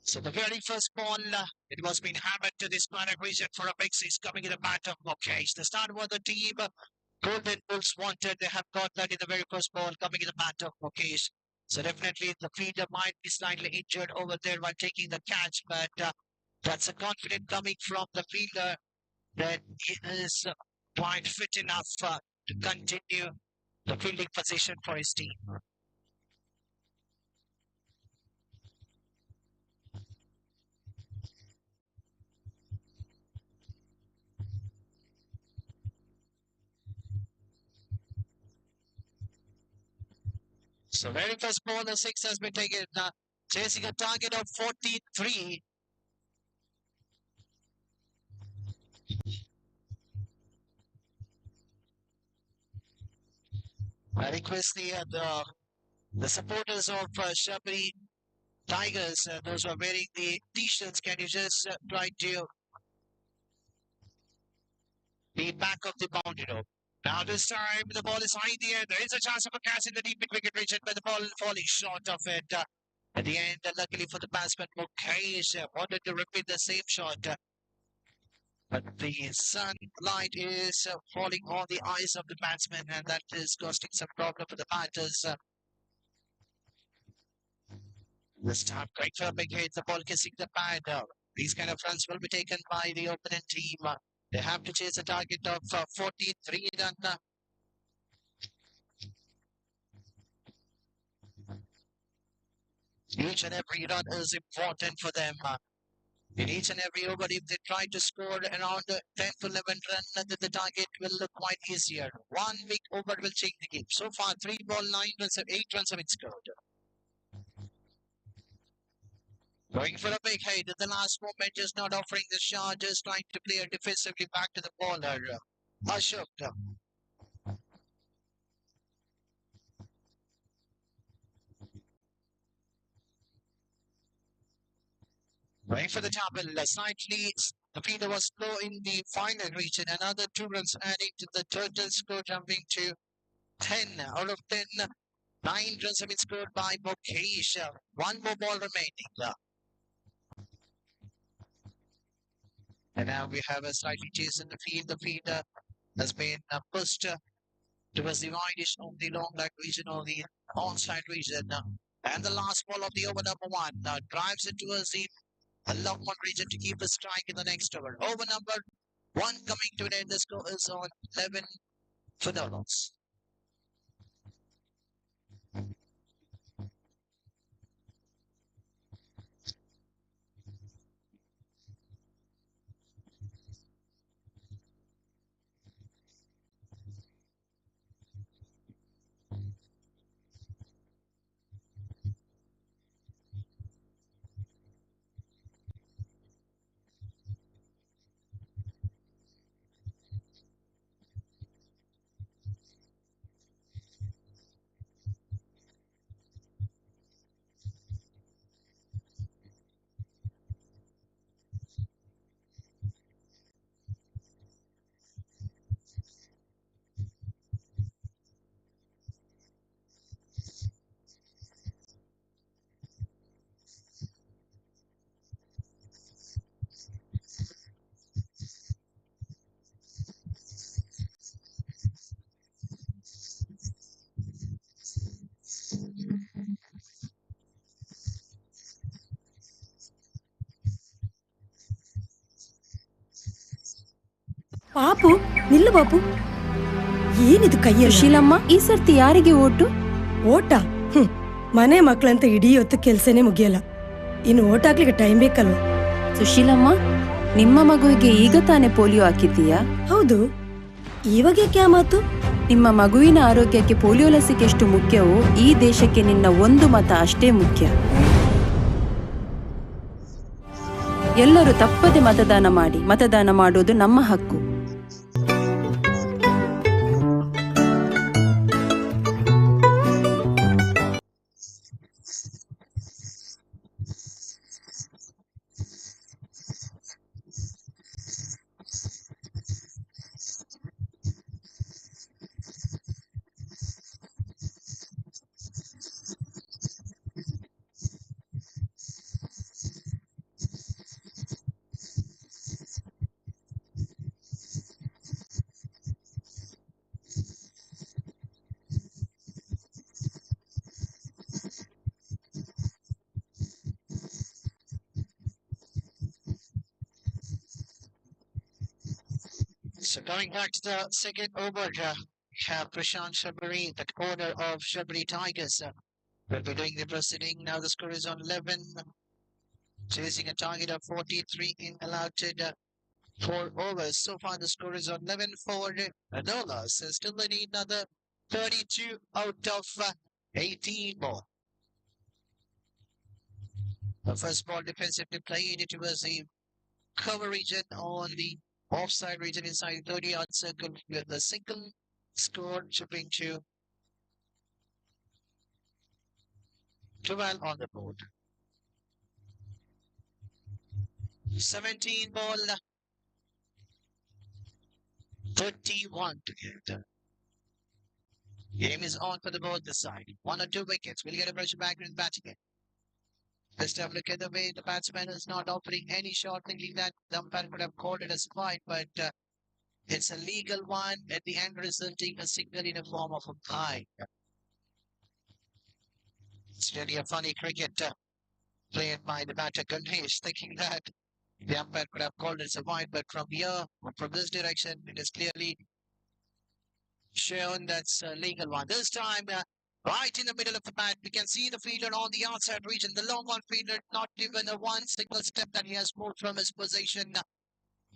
So the very first ball, it was being hammered to this planet region for a big 6 coming in the bat of Mukesh. The start was the team Golden Bulls wanted. They have got that in the very first ball coming in the bat of Mukesh. So definitely the fielder might be slightly injured over there while taking the catch, but that's a confidence coming from the fielder that he is quite fit enough to continue the fielding position for his team. So very first ball, the 6 has been taken, chasing a target of 43. I request the supporters of Shabri Tigers, those who are wearing the t-shirts, can you just try to be back of the boundary rope? Now this time the ball is high in the air. There is a chance of a catch in the deep mid-wicket region, but the ball falling short of it. At the end, luckily for the batsman, Mukesh wanted to repeat the same shot. But the sunlight is falling on the eyes of the batsman, and that is causing some problem for the batters. This time, great for a big hit. The ball kissing the pad. These kind of runs will be taken by the opponent team. They have to chase a target of 43 run. Each and every run is important for them. In each and every over, if they try to score around 10 to 11 runs, then the target will look quite easier. One big over will change the game. So far, 3 ball, 9 runs, 8 runs have been scored. Going for a big hit at the last moment, just not offering the shot, just trying to play it defensively back to the bowler. Ashok. Going for the double, slightly the fielder was slow in the final region. Another 2 runs adding to the total score, jumping to 10 out of 10. 9 runs have been scored by Mukesh. 1 more ball remaining. And now we have a slightly chase in the field. The fielder has been pushed towards the widest of the long leg region or the onside region. And the last ball of the over number 1 drives it towards the long one region to keep a strike in the next over. Over number 1 coming to an end. The score is on 11 for Dollars. ಪಾಪು ನಿಲ್ಲು ಬಾಪು, ಏನಿದು ಕೈಯಲ್ಲಿ? ಸುಶೀಲಮ್ಮ, ಈ ಸರ್ತಿ ಯಾರಿಗೆ vote? ಓಟ? ಮನೆ ಮಕ್ಕಳಂತ ಇಡೀ ಹೊತ್ತು ಕೆಲ್ಸನೇ ಮುಗಿಯಲ್ಲ, ಇನ್ನು ಓಟ್ ಹಾಕ್ಲಿಕ್ಕೆ ಟೈಮ್ ಬೇಕಲ್ವ? ಸುಶೀಲಮ್ಮ, ನಿಮ್ಮ ಮಗುವಿಗೆ ಈಗ ತಾನೇ ಪೋಲಿಯೋ ಹಾಕಿದ್ದೀಯಾ? ಹೌದು. ಇವಾಗ ಕ್ಯಾ ಮಾತು? ನಿಮ್ಮ ಮಗುವಿನ ಆರೋಗ್ಯಕ್ಕೆ ಪೋಲಿಯೋ ಲಸಿಕೆ ಎಷ್ಟು ಮುಖ್ಯವೋ ಈ ದೇಶಕ್ಕೆ ನಿನ್ನ ಒಂದು ಮತ ಅಷ್ಟೇ ಮುಖ್ಯ. ಎಲ್ಲರೂ ತಪ್ಪದೆ ಮತದಾನ ಮಾಡಿ. ಮತದಾನ ಮಾಡೋದು ನಮ್ಮ ಹಕ್ಕು. So going back to the second over, have Prashant Shabari, the owner of Shabari Tigers, will be doing the proceeding. Now the score is on 11, chasing a target of 43 in allotted 4 overs. So far the score is on 11 for Adola. So still they need another 32 out of 18 ball. The first ball defensively played. It was the cover region on the offside region inside 30-yard circle with a single score chipping to 12 on the board. 17 ball, 31 to get. Game is on for the board this side. 1 or 2 wickets. We'll get a pressure back in batting it. Let's have a look at the way the batsman is not offering any shot, thinking that the umpire could have called it as wide, but it's a legal one at the end, resulting a signal in a form of a pie. It's really a funny cricket played by the batter Ganesh, thinking that the umpire could have called it as a wide, but from here, from this direction, it is clearly shown that's a legal one. This time, right in the middle of the bat, we can see the fielder on the outside region. The long on fielder, not even a one single step that he has moved from his position.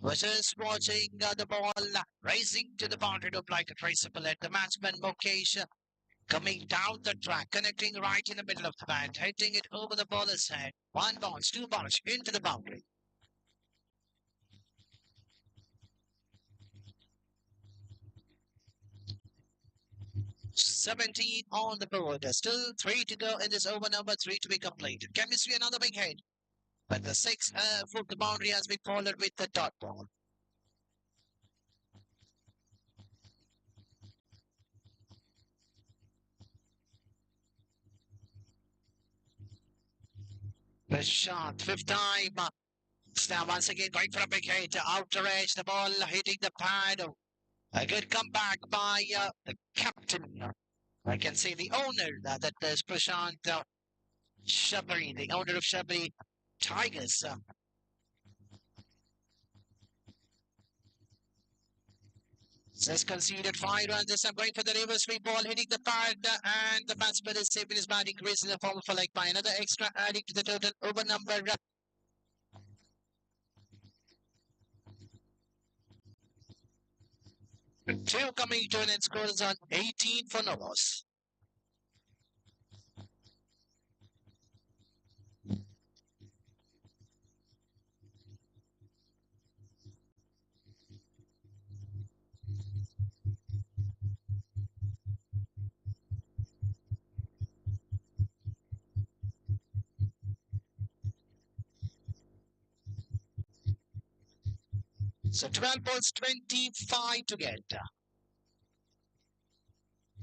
Was just watching the ball racing to the boundary to apply the traceable at the batsman Mukesh coming down the track, connecting right in the middle of the bat, hitting it over the bowler's head. 1 bounce, 2 bounce into the boundary. "17 on the board. Still 3 to go in this over number 3 to be completed. Can we see another big hit? But the 6-foot boundary has been followed with the dot ball. Prashant, 5th time. Now once again going for a big hit. Outer edge, the ball hitting the pad. A good comeback by the captain. I can say the owner, that is Prashant Shabari, the owner of Shabari Tigers. Says conceded 5 runs. This time going for the reverse sweep ball, hitting the pad, and the batsman is saving his batting crease in the form of a leg by another extra, adding to the total over number 2 coming to an end. Scores on 18 for no loss. So 12 balls, 25 to get.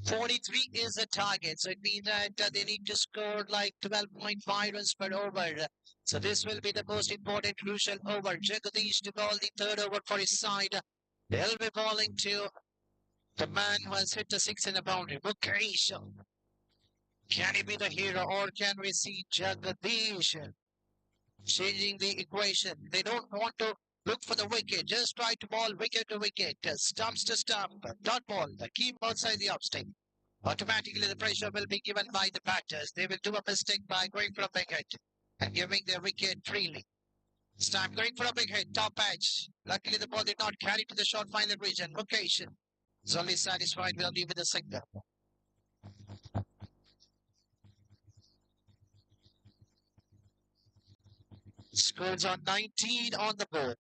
43 is the target. So it means that they need to score like 12.5 runs per over. So this will be the most important crucial over. Jagadish to bowl the 3rd over for his side. They'll be bowling to the man who has hit the 6 in the boundary, Mukesh. Can he be the hero, or can we see Jagadish changing the equation? They don't want to look for the wicket. Just try to ball wicket to wicket. Stumps to stump. Dot ball. Keep outside the off stick. Automatically the pressure will be given by the batters. They will do a mistake by going for a big hit and giving their wicket freely. Stamp going for a big hit, top edge. Luckily the ball did not carry to the short final region. Location is only satisfied will leave with a single. Scores on 19 on the board.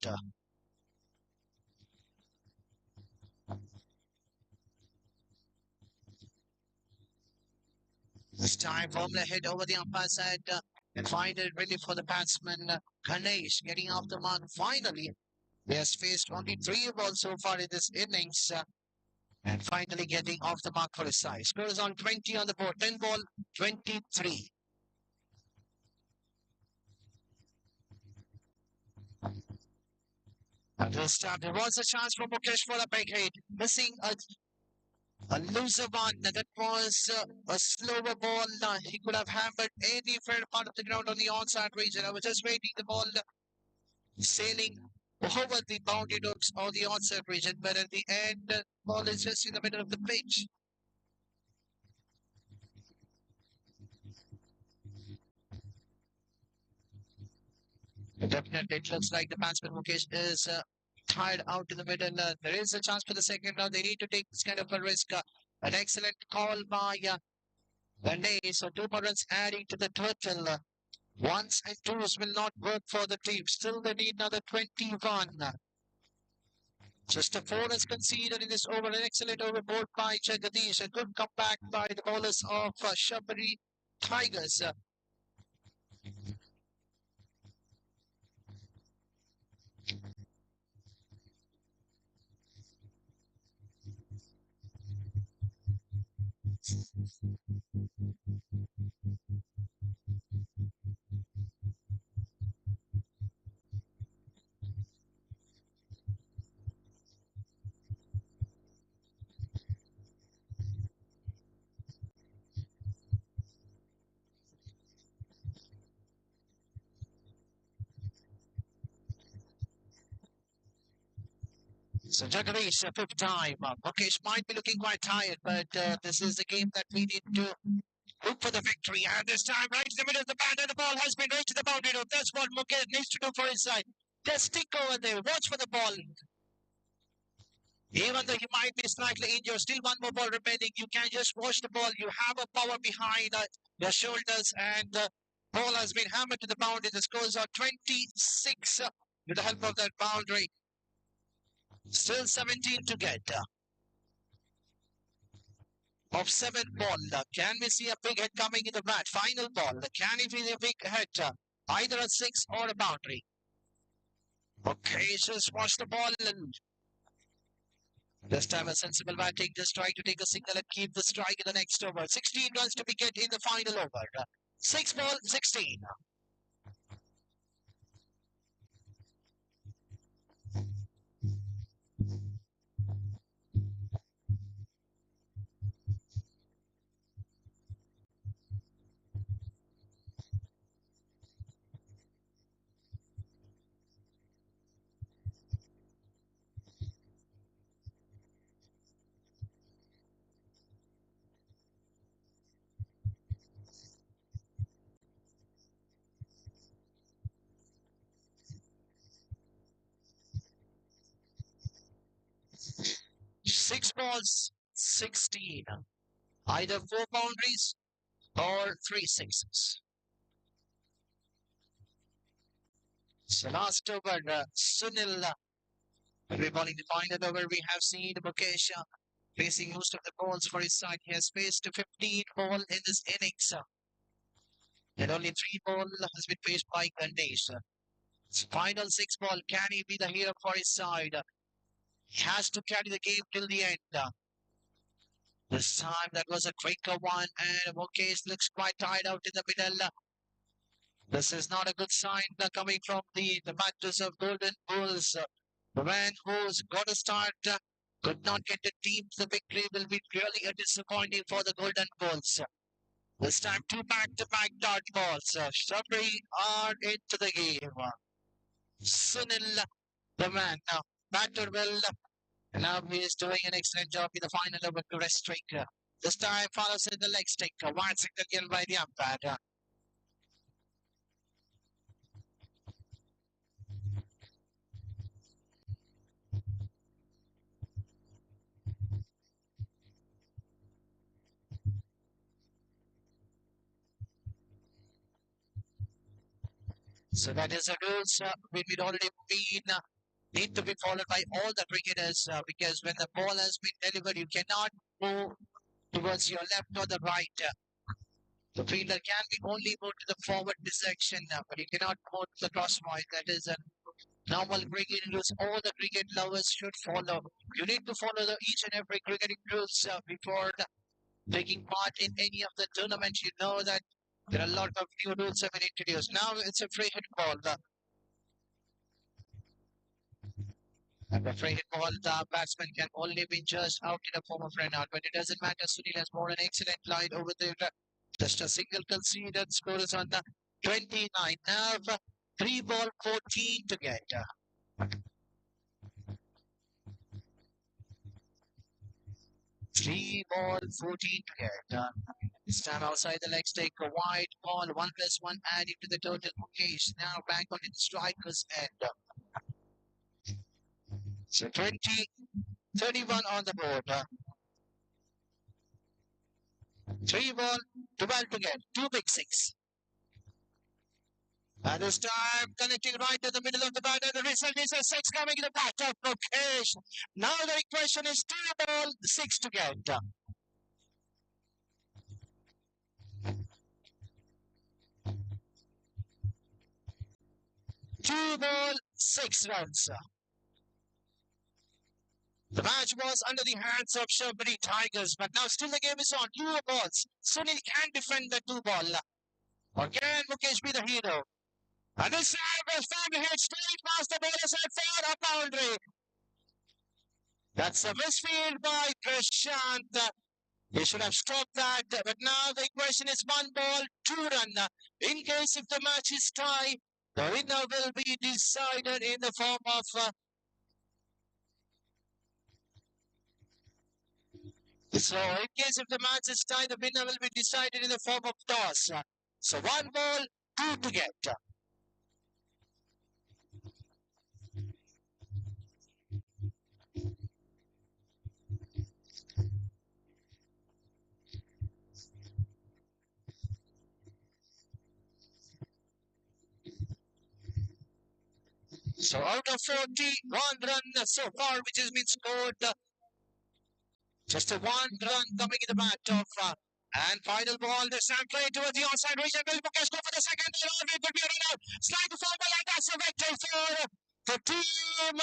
This time, Formula hit over the umpire side and find a relief for the batsman Ganesh getting off the mark finally. He has faced only 3 balls so far in this innings and finally getting off the mark for his side. Scores on 20 on the board, 10 ball, 23. And this time there was a chance for Mukesh for a big hit, missing a loser one. That was a slower ball. He could have hammered any fair part of the ground on the onside region. I was just waiting the ball sailing over the boundary ropes or the onside region, but at the end, the ball is just in the middle of the pitch. Definitely, it looks like the batsman Mukesh is tired out in the middle. There is a chance for the second round. They need to take this kind of a risk. An excellent call by Ganesh. So 2 more runs adding to the total. Ones and twos will not work for the team. Still, they need another 21. Just a 4 is conceded in this over. An excellent overboard by Jagadish. A good comeback by the bowlers of Shabari Tigers. So Jagadish, 5th time. Mukesh might be looking quite tired, but this is the game that we need to look for the victory. And this time, right in the middle of the bat, and the ball has been right to the boundary rope. That's what Mukesh needs to do for his side. Just stick over there. Watch for the ball. Even though he might be slightly injured, still 1 more ball remaining. You can just watch the ball. You have a power behind your shoulders, and the ball has been hammered to the boundary. The scores are 26 with the help of that boundary. Still 17 to get. Of 7 ball. Can we see a big hit coming in the bat? Final ball. Can it be a big hit? Either a 6 or a boundary. Okay, just watch the ball. This time a sensible batting. Just try to take a single and keep the strike in the next over. 16 runs to be get in the final over. 6 ball, 16. Six balls, 16. Either 4 boundaries or 3 sixes. So last over, Sunil will be bowling the final over. We have seen Mukesh facing most of the balls for his side. He has faced 15 ball in this innings. And only 3 ball has been faced by Ganesh. Final 6 ball, can he be the hero for his side? He has to carry the game till the end. This time that was a quicker one, and Mukesh looks quite tired out in the middle. This is not a good sign coming from the batters of Golden Bulls. The man who's got a start could not get the team to the victory will be really a disappointing for the Golden Bulls. This time 2 back-to-back dot balls. Shabri are into the game. Sunil the man now batted well. And now he is doing an excellent job in the final over to rest streak. This time follows in the leg stick. Wide signal given by the umpire. So that is the rules which will already been need to be followed by all the cricketers because when the ball has been delivered, you cannot move towards your left or the right. The fielder can be only moved to the forward section, but you cannot move to the crosswise. That is a normal cricket rules. All the cricket lovers should follow. You need to follow each and every cricketing rules before taking part in any of the tournaments. You know that there are a lot of new rules have been introduced. Now it's a free hit ball. And the free hit ball, the batsman can only be judged out in the form of run out. But it doesn't matter. Sunil has brought an excellent line over there. Just a single conceded. Score is on the 29. Now 3 ball 14 to get. 3 ball 14 to get. This time outside the leg stick, a wide ball, 1+1 adding to the total. Mukesh now back on the striker's end. So 31 on the board. 3 ball, 12 to get. 2 big 6. And this time connecting right to the middle of the bat. And the result is a 6 coming in the bat of Mukesh. Now the question is 2 ball, 6 to get. 2 ball, 6 runs. The match was under the hands of Skpa Tigers, but now still the game is on. 2 balls. Sunil can defend the 2 ball. Or can Mukesh be the hero? And this time is found to hit straight past the bowler's head for a boundary. That's a misfield by Prashant. He should have stopped that, but now the question is 1 ball, 2 run. In case if the match is tie, the winner will be decided in the form of so in case if the match is tied, the winner will be decided in the form of toss. So 1 ball, 2 to get. So out of 40, 1 run so far which has been scored. Just a 1 run coming in the bat of and final ball. This time play towards the onside region. Will Mukesh go for the second? It could be a run out. Slide to forward and that's a victory for the team.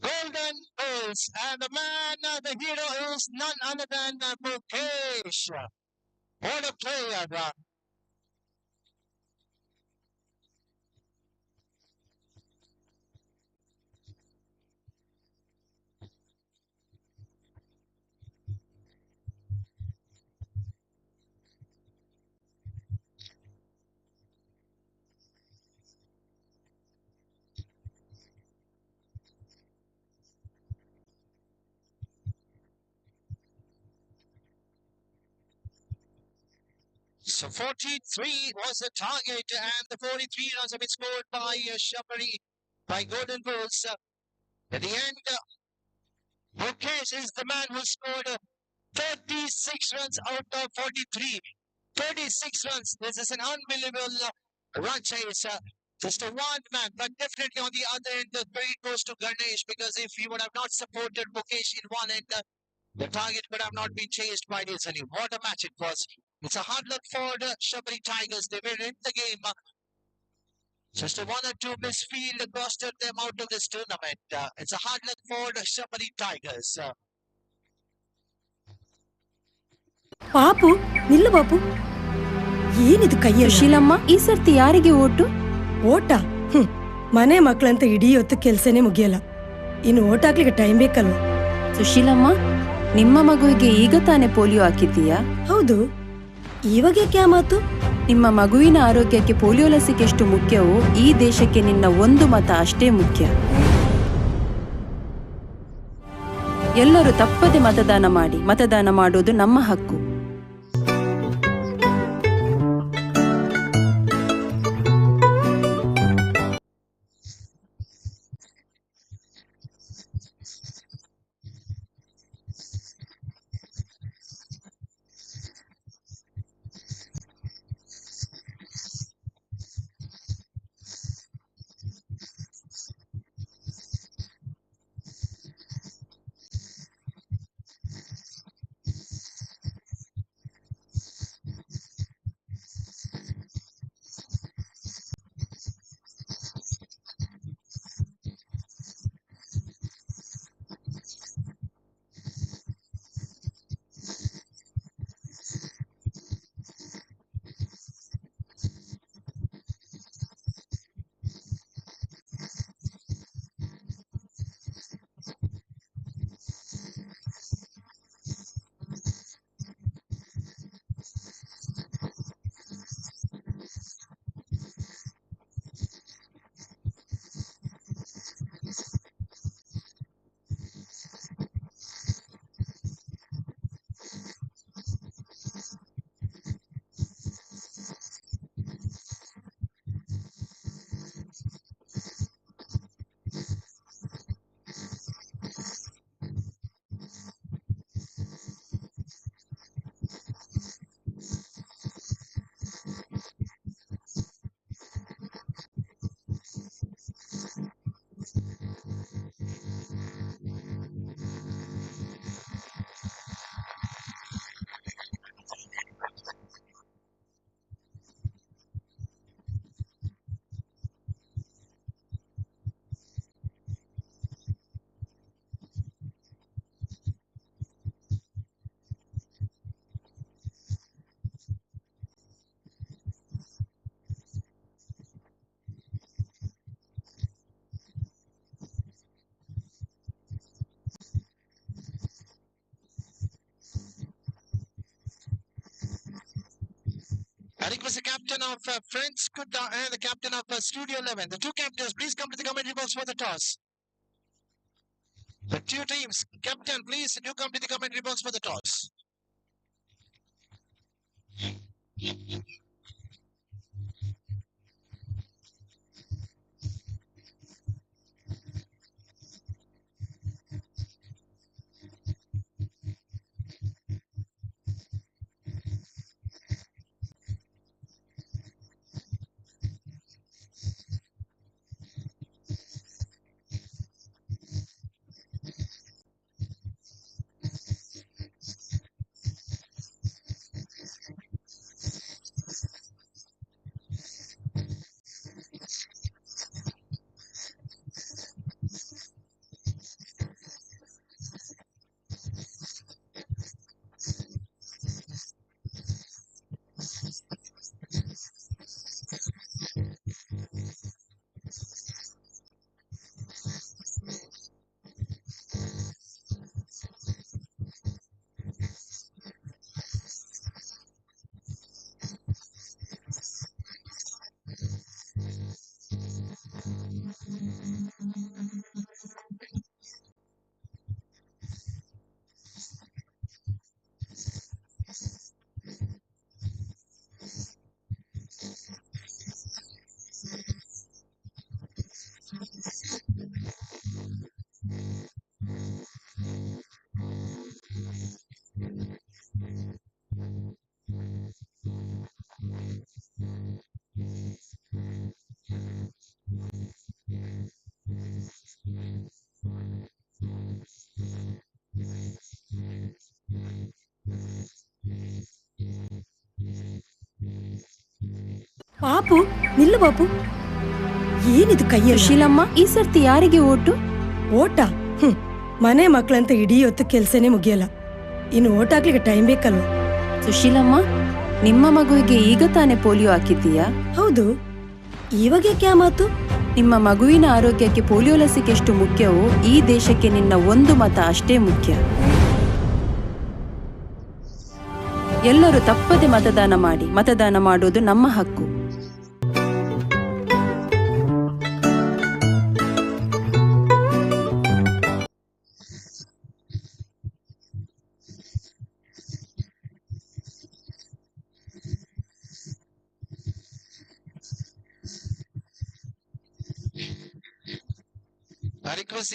Golden Bulls. And the man, the hero is none other than Mukesh. What a player. So 43 was the target and the 43 runs have been scored by Skpa, by Golden Bulls. At the end, Mukesh is the man who scored 36 runs out of 43. 36 runs. This is an unbelievable run chase. Just a 1 man, but definitely on the other end, the credit goes to Ganesh because if he would have not supported Mukesh in one end, the target could have not been chased by easily. What a match it was. It's a hard luck for the Skpa Tigers. They were in the game. Just a 1 or 2 misfield costed them out of this tournament. It's a hard luck for the Skpa Tigers. ಪಾಪು ನಿಲ್ಲು ಬಾಪು ಏನಿದು ಕೈಯಲ್ಲಿ ಸುಶೀಲಮ್ಮ ಈ ಸರ್ತಿ ಯಾರಿಗೆ vote? ಓಟ ಮನೆ ಮಕ್ಕಳಂತ ಇಡೀ ಹೊತ್ತು ಕೆಲಸನೇ ಮುಗಿಯಲ್ಲ, ಇನ್ನು ಓಟ್ ಹಾಕ್ಲಿಕ್ಕೆ ಟೈಮ್ ಬೇಕಲ್ವಾ? ಸುಶೀಲಮ್ಮ, ನಿಮ್ಮ ಮಗುವಿಗೆ ಈಗ ತಾನೇ ಪೋಲಿಯೋ ಹಾಕಿದ್ದೀಯಾ? ಹೌದು, ಇವಾಗ ಯಾಕೆ ಆ ಮಾತು? ನಿಮ್ಮ ಮಗುವಿನ ಆರೋಗ್ಯಕ್ಕೆ ಪೋಲಿಯೋ ಲಸಿಕೆ ಎಷ್ಟು ಮುಖ್ಯವೋ ಈ ದೇಶಕ್ಕೆ ನಿನ್ನ ಒಂದು ಮತ ಅಷ್ಟೇ ಮುಖ್ಯ. ಎಲ್ಲರೂ ತಪ್ಪದೆ ಮತದಾನ ಮಾಡಿ. ಮತದಾನ ಮಾಡೋದು ನಮ್ಮ ಹಕ್ಕು. I request the captain of Friends Skpa and the captain of Studio 11. The two captains, please come to the commentary box for the toss. The two teams, captain, please do come to the commentary box for the toss. ಪಾಪು ನಿಲ್ಲು ಬಾಪು, ಏನಿದು ಕೈಯಲ್ಲಿ? ಸುಶೀಲಮ್ಮ, ಈ ಸರ್ತಿ ಯಾರಿಗೆ vote? ಓಟ? ಮನೆ ಮಕ್ಕಳಂತ ಇಡೀ ಹೊತ್ತು ಕೆಲ್ಸನೇ ಮುಗಿಯಲ್ಲ, ಇನ್ನು ಓಟ್ ಹಾಕ್ಲಿಕ್ಕೆ ಟೈಮ್ ಬೇಕಲ್ವ? ಸುಶೀಲಮ್ಮ, ನಿಮ್ಮ ಮಗುವಿಗೆ ಈಗ ತಾನೇ ಪೋಲಿಯೋ ಹಾಕಿದ್ದೀಯಾ? ಹೌದು. ಇವಾಗ ಕ್ಯಾ ಮಾತು? ನಿಮ್ಮ ಮಗುವಿನ ಆರೋಗ್ಯಕ್ಕೆ ಪೋಲಿಯೋ ಲಸಿಕೆ ಎಷ್ಟು ಮುಖ್ಯವೋ ಈ ದೇಶಕ್ಕೆ ನಿನ್ನ ಒಂದು ಮತ ಅಷ್ಟೇ ಮುಖ್ಯ. ಎಲ್ಲರೂ ತಪ್ಪದೆ ಮತದಾನ ಮಾಡಿ. ಮತದಾನ ಮಾಡುವುದು ನಮ್ಮ ಹಕ್ಕು. I request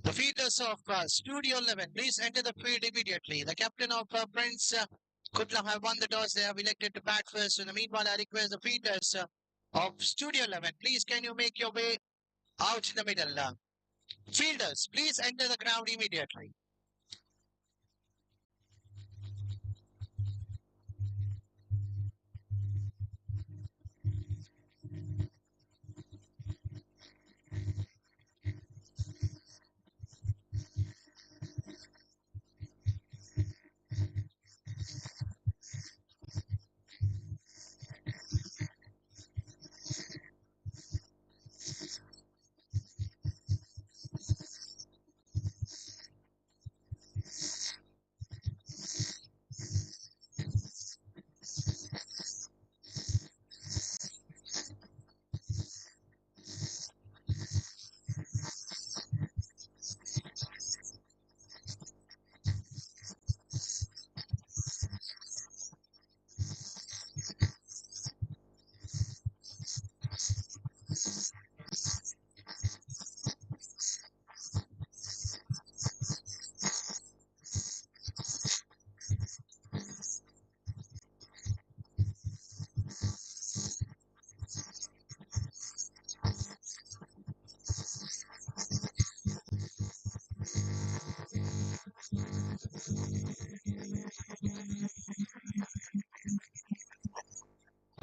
the fielders of Studio 11, please enter the field immediately. The captain of Prince Kutlam have won the toss. They have elected to bat first. In the meanwhile, I request the fielders of Studio 11, please can you make your way out in the middle? Fielders, please enter the ground immediately.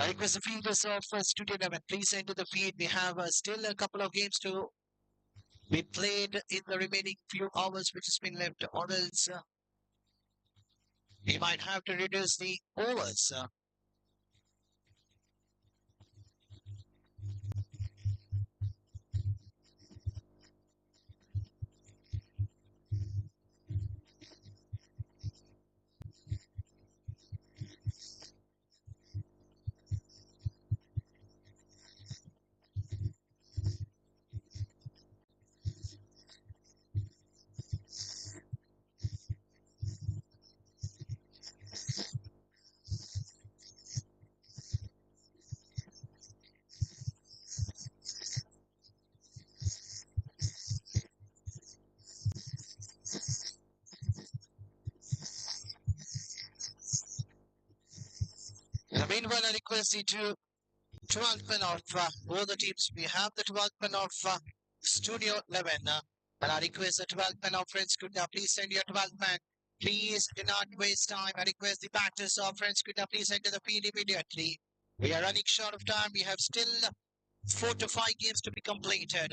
I request the fielders of Studio 11, please enter the field. We have still a couple of games to be played in the remaining few hours which has been left, or else we might have to reduce the overs. Meanwhile, I request you to 12th man of both the teams. We have the 12th man of Studio 11. And I request the 12th man of Friends Kuda, please send your 12th man. Please do not waste time. I request the batters of Friends Kuda, please enter the field immediately. We are running short of time. We have still 4 to 5 games to be completed.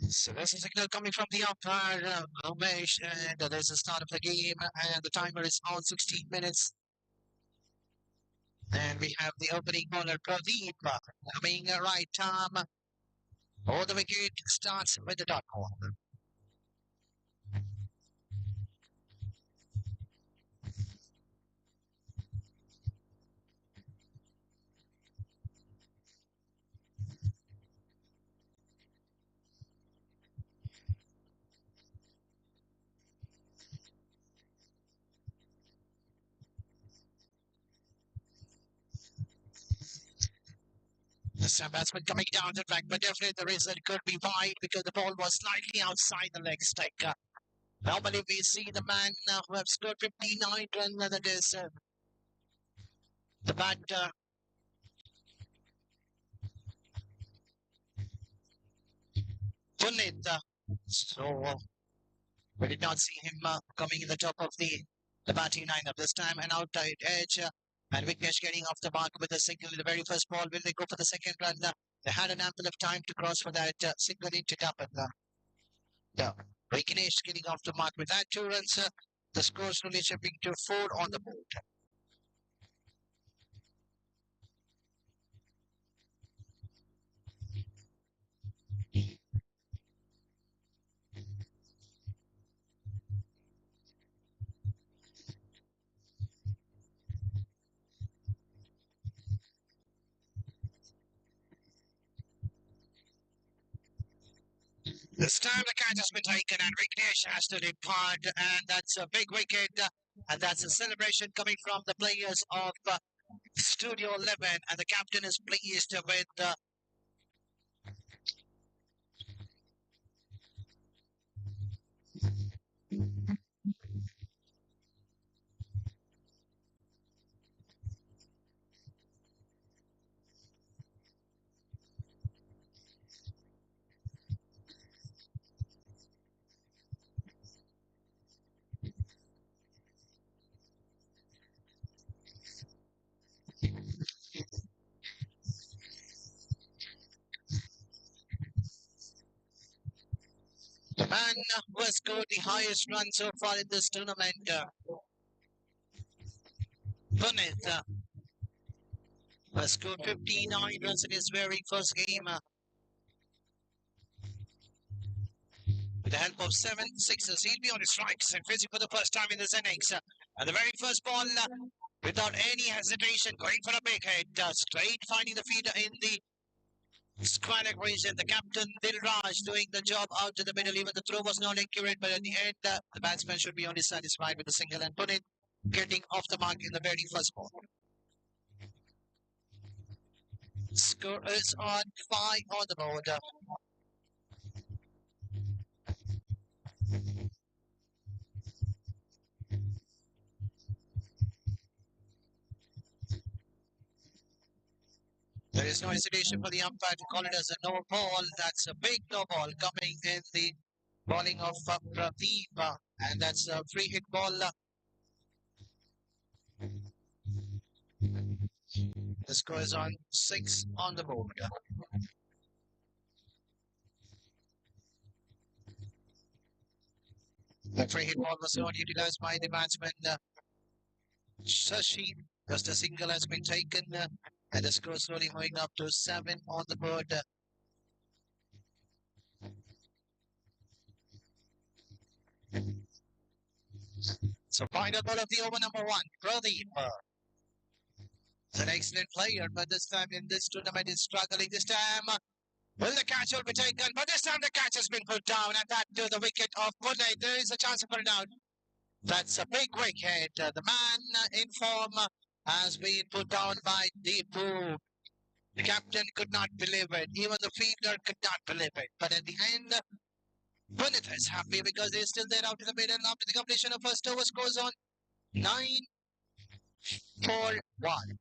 So there's a signal coming from the umpire, Umesh, and there's a start of the game, and the timer is on 16 minutes. And we have the opening bowler, Pradeep, coming right arm. All the wicket starts with the dot ball. This time batsman coming down the track, but definitely the reason it could be wide because the ball was slightly outside the leg stick. Normally we see the man who have scored 59 runs, that is the batter. Punit. So we did not see him coming in the top of the batting lineup this time. An outside edge. And Vignesh getting off the mark with a single in the very first ball. Will they go for the second run? They had an ample of time to cross for that single into double. Yeah. Vignesh getting off the mark with that 2 runs. The score slowly shipping to 4 on the board. This time the catch has been taken and Vignesh has to depart, and that's a big wicket, and that's a celebration coming from the players of Studio 11, and the captain is pleased with the man who has scored the highest run so far in this tournament. Punit has scored 59 runs in his very first game. With the help of 7 sixes, he'll be on his strikes and facing for the first time in this innings. And the very first ball, without any hesitation, going for a big hit, straight finding the feeder in the square region. The captain Dilraj doing the job out to the middle. Even the throw was not accurate, but at the end, the batsman should be only satisfied with the single and Punit getting off the mark in the very first ball. Score is on 5 on the board. There is no hesitation for the umpire to call it as a no ball. That's a big no ball coming in the bowling of Pradeep. And that's a free hit ball. The score is on 6 on the board. The free hit ball was not utilized by the batsman Shashi. Just a single has been taken. And the score slowly moving up to 7 on the board. So final ball of the over number 1, Pradeep. He's an excellent player, but this time in this tournament is struggling. This time, will the catch will be taken? But this time the catch has been put down, and that to the wicket of Pune. There is a chance for it out. That's a big wicket. The man in form has been put down by Deepu. The captain could not believe it. Even the fielder could not believe it. But at the end, Punit is happy because he's still there out in the middle. After the completion of first over, scores on 9-4-1.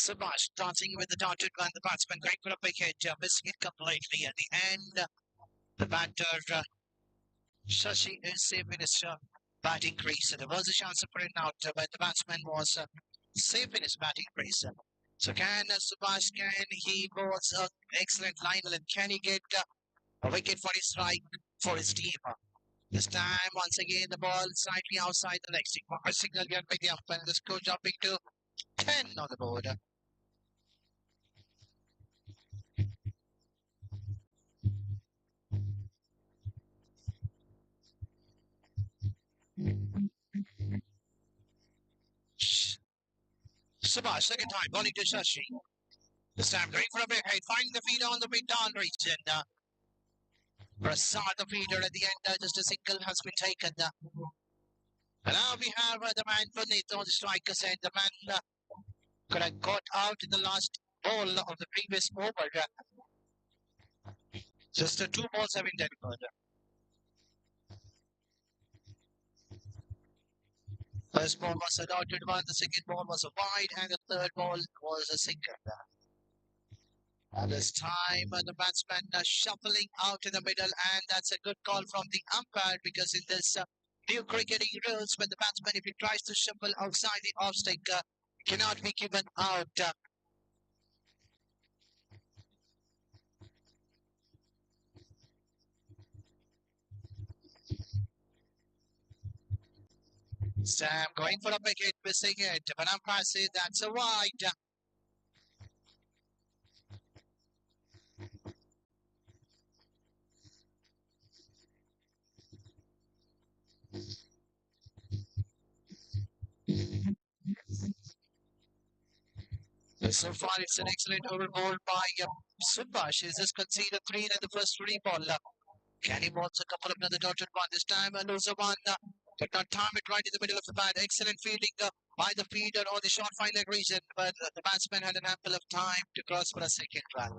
Subhash starting with the dotted one. The batsman going for a big hit, missing it completely at the end. The batter, Shashi, is safe in his batting crease. There was a chance to put it out, but the batsman was safe in his batting crease. So can Subhash, can he was an excellent line and can he get a wicket for his strike for his team? This time, once again, the ball slightly outside the leg stick. A signal given by the umpire. The score jumping to 10 on the board. Subhash, second time, bowling to Shashi. This time, going for a big hit, finding the feeder on the mid down region. Prasad, the feeder at the end, just a single has been taken. And now we have the man beneath on the striker's end. The man could have got out in the last ball of the previous over. Just two balls have been delivered. First ball was a dotted one, the second ball was a wide, and the third ball was a single. And this time, the batsman shuffling out in the middle, and that's a good call from the umpire because in this new cricketing rules, when the batsman, if he tries to shuffle outside the off stick, cannot be given out. Sam going for a wicket, missing it, but umpire said that's a wide. So far, it's an excellent over ball by Subhash. He's just conceded 3 in the first 3 ball. Can he balls a couple of another dotted one this time? And lose one. Did not time it right in the middle of the bat. Excellent fielding by the feeder or the short fine leg region. But the batsman had an ample of time to cross for a second run.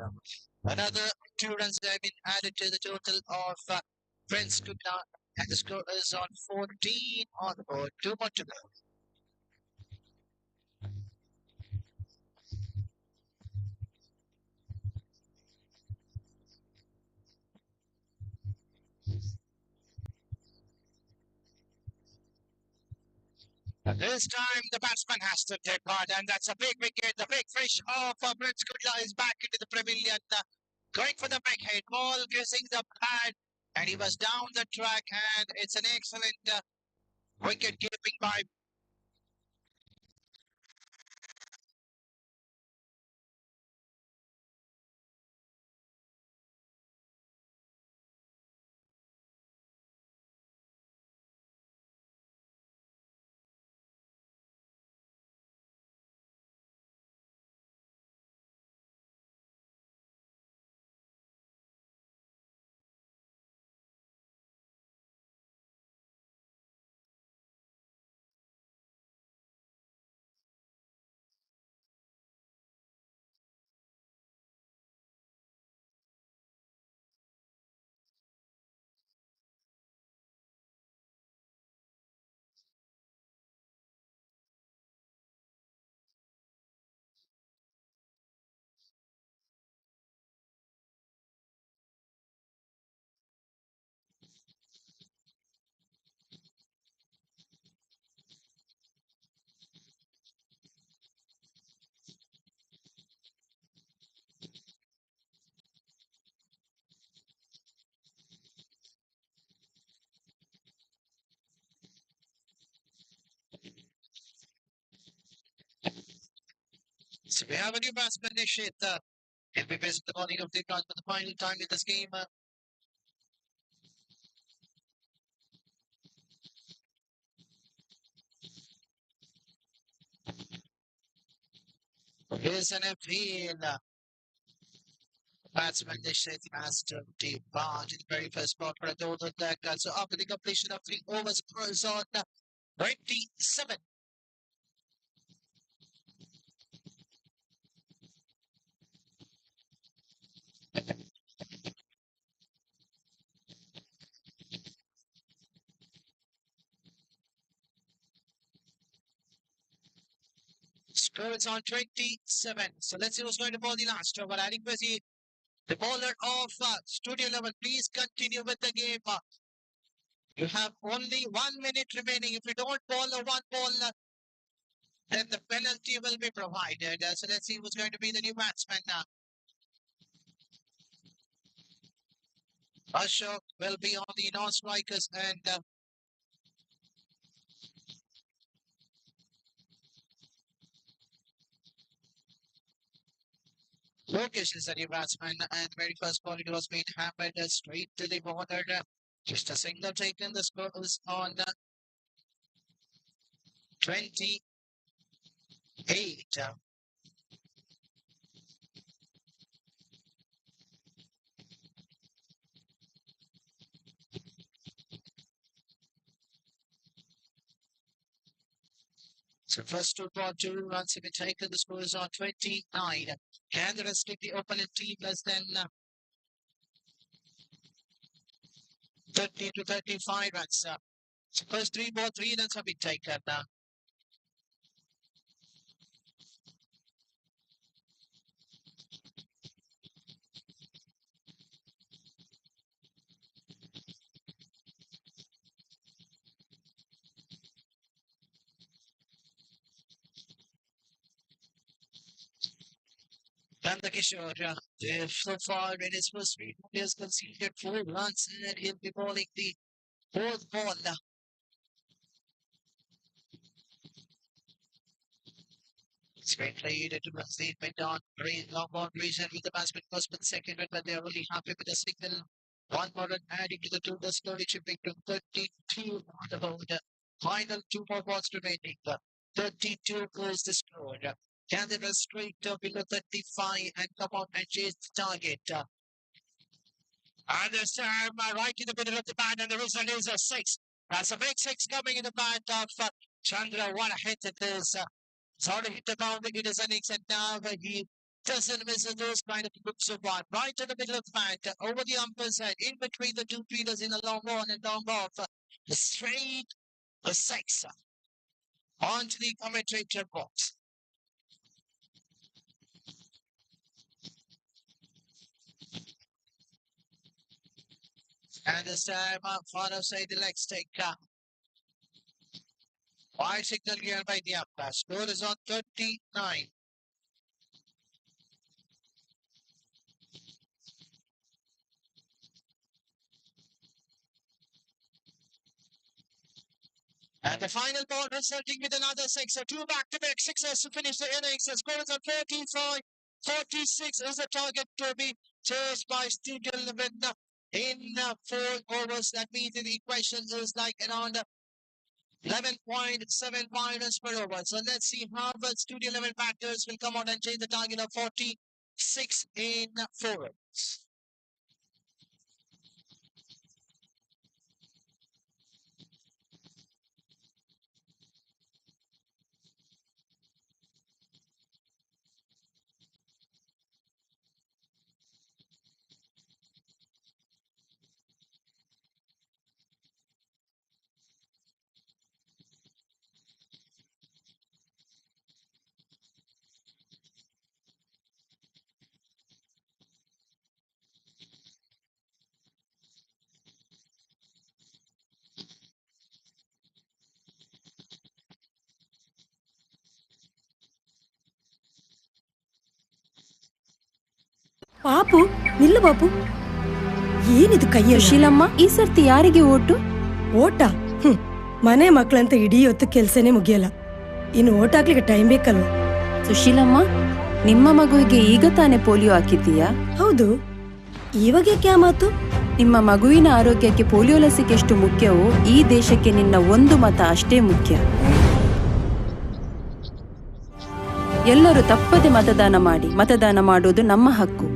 Another 2 runs have been added to the total of Prince Kutla. And the score is on 14 on the board. 2 more to go. This time the batsman has to take part, and that's a big wicket. The big fish of Prince Kudla is back into the pavilion, going for the big hit. Ball kissing the pad, and he was down the track, and it's an excellent wicket keeping by. So we have a new batsman, Nishit. He'll be facing the bowling of Dikraj for the final time in this game. Here's an appeal. Batsman Nishit has to depart in the very first ball for a total deck. So after the completion of 3 overs, scores on 27. Score is on 27. So let's see who's going to bowl the last over. I request the bowler of Studio Level, please continue with the game. You have only 1 minute remaining. If you don't bowl a one ball, then the penalty will be provided. So let's see who's going to be the new batsman now. Ashok will be on the non-strikers and Lokesh is the new batsman, and the very first ball it was being hammered straight to the border. Just a single taken. The score is on 28. So first 2.2 runs have been taken. The score is on 29. Can the rest of the opponent team less than 30 to 35 runs? So first 3 runs have been taken. Nanda Kishore, so far in his first 3 he has conceded 4 runs and he'll be bowling the fourth ball. Straight played to Brazil, went on, long boundaries and with the batsman first but second, but they're only happy with the single. One more run adding to the total, slowly chipping to 32 on the board. Final 2 more balls remaining. 32 is the score. Can they run straight below 35 and come out and chase the target? And this time, right in the middle of the bat, and the result is a 6. That's a big 6 coming in the bat of Chandra. What a hit it is. Sort of hit the boundary in his innings, and now he doesn't miss those kind of groups of one. Right in the middle of the bat, over the umpire's head, in between the two fielders in a long on and long off. Straight a 6 onto the commentator box. And this time, far outside the leg stick. Wide signal given by the umpire. Score is on 39. And the final ball resulting with another 6. So 2 back-to-back sixes to finish the innings. The score is on 45. 46 is the target to be chased by Studio 11 in 4 overs. That means the equation is like around 11.75 runs per over. So let's see how the Studio 11 batters will come out and chase the target of 46 in 4 overs. ಪಾಪು ನಿಲ್ಲು ಬಾಪು, ಏನಿದು ಕೈಯಲ್ಲಿ? ಸುಶೀಲಮ್ಮ, ಈ ಸರ್ತಿ ಯಾರಿಗೆ vote? ಓಟ? ಮನೆ ಮಕ್ಕಳಂತ ಇಡೀ ಹೊತ್ತು ಕೆಲ್ಸನೇ ಮುಗಿಯಲ್ಲ, ಇನ್ನು ಓಟ್ ಹಾಕ್ಲಿಕ್ಕೆ ಟೈಮ್ ಬೇಕಲ್ವ? ಸುಶೀಲಮ್ಮ, ನಿಮ್ಮ ಮಗುವಿಗೆ ಈಗ ತಾನೇ ಪೋಲಿಯೋ ಹಾಕಿದ್ದೀಯಾ? ಹೌದು. ಇವಾಗ ಯಾಕೆ ಆ ಮಾತು? ನಿಮ್ಮ ಮಗುವಿನ ಆರೋಗ್ಯಕ್ಕೆ ಪೋಲಿಯೋ ಲಸಿಕೆ ಎಷ್ಟು ಮುಖ್ಯವೋ ಈ ದೇಶಕ್ಕೆ ನಿನ್ನ ಒಂದು ಮತ ಅಷ್ಟೇ ಮುಖ್ಯ. ಎಲ್ಲರೂ ತಪ್ಪದೆ ಮತದಾನ ಮಾಡಿ. ಮತದಾನ ಮಾಡೋದು ನಮ್ಮ ಹಕ್ಕು.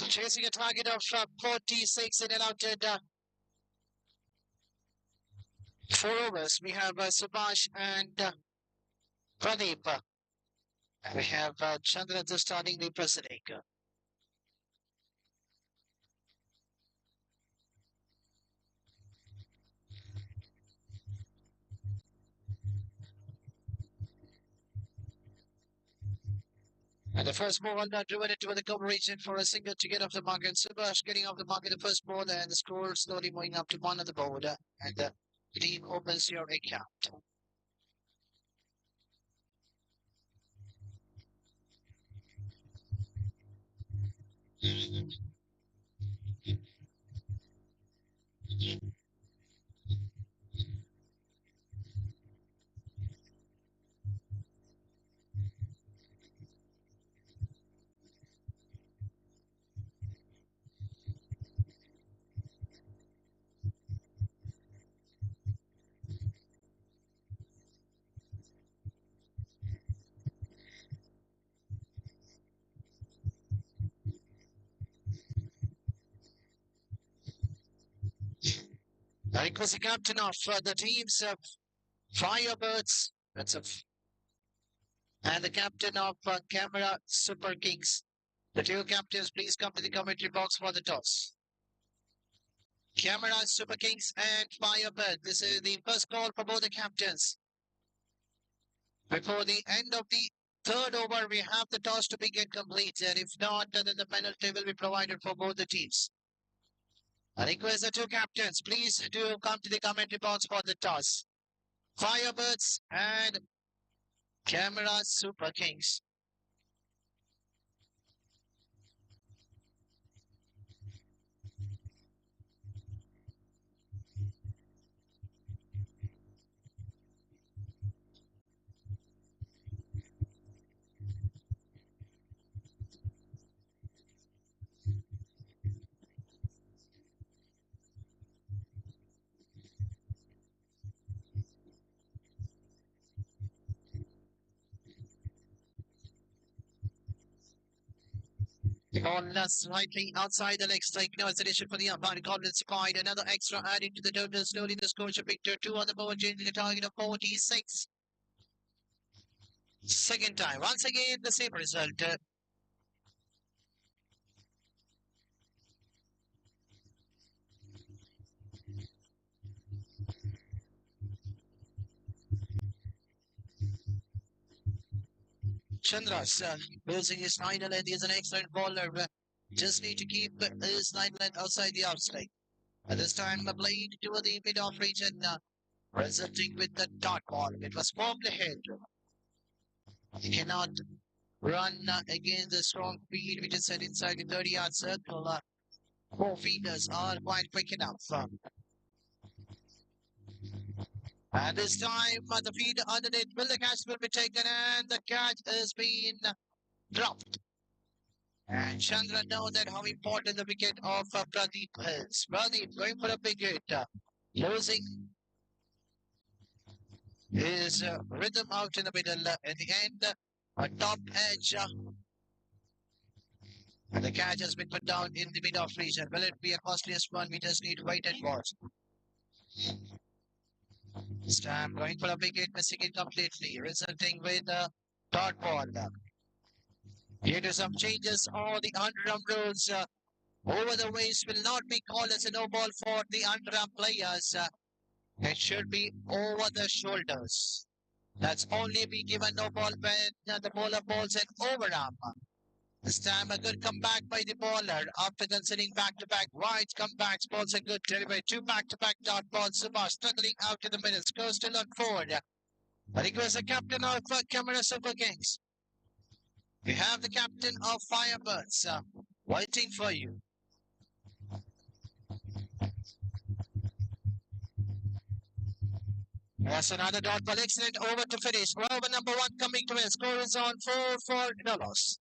Chasing a target of 46 and allowed 4 overs. We have Subhash and Pradeep. And we have Chandra just starting the proceeding. And the first ball driven into the cover region for a single to get off the mark. And Subhash getting off the mark in the first ball, and the score slowly moving up to one on the board. And the team opens your account. I was the captain of the team's Firebirds. And the captain of Camera Super Kings. The two captains, please come to the commentary box for the toss. Camera Super Kings and Firebird. This is the first call for both the captains. Before the end of the third over, we have the toss to be get completed. If not, then the penalty will be provided for both the teams. I request the two captains, please do come to the commentary box for the toss. Firebirds and Camera Super Kings. The ball slightly outside the leg strike. Now it's an issue for the umpire. Collins spied another extra adding to the total. Slowly the score should pick to 2 on the board, changing the target of 46. Second time. Once again, the same result. Chandra's losing his 9 and he is an excellent bowler. Just need to keep his 9 length outside the outside. At this time, the blade to the mid-off region, resulting with the dot ball. It was firmly held. He cannot run against the strong speed which is set inside the 30-yard circle. 4 fielders are quite quick enough. And this time, the fielder underneath will the catch will be taken and the catch is being dropped. And Chandra knows that how important the wicket of Pradeep is. Pradeep going for a big hit. Losing his rhythm out in the middle. At the end, a top edge. And the catch has been put down in the mid-off region. Will it be a costliest one? We just need to wait and watch. This time going for a big hit, missing it completely, resulting with a dot ball. Due to some changes on the under-arm rules, over the waist will not be called as a no ball for the under-arm players. It should be over the shoulders. That's only be given no ball when the bowler balls an overarm. This time a good comeback by the bowler after considering back-to-back wide comebacks. Balls a good delivery. 2 back-to-back dot balls. Subhash struggling out in the middle. Score still on forward. But he was the captain of Camera Super Kings. We have the captain of Firebirds waiting for you. That's another dot ball. Excellent over to finish. Over number 1 coming to win. Score is on 4 for no loss.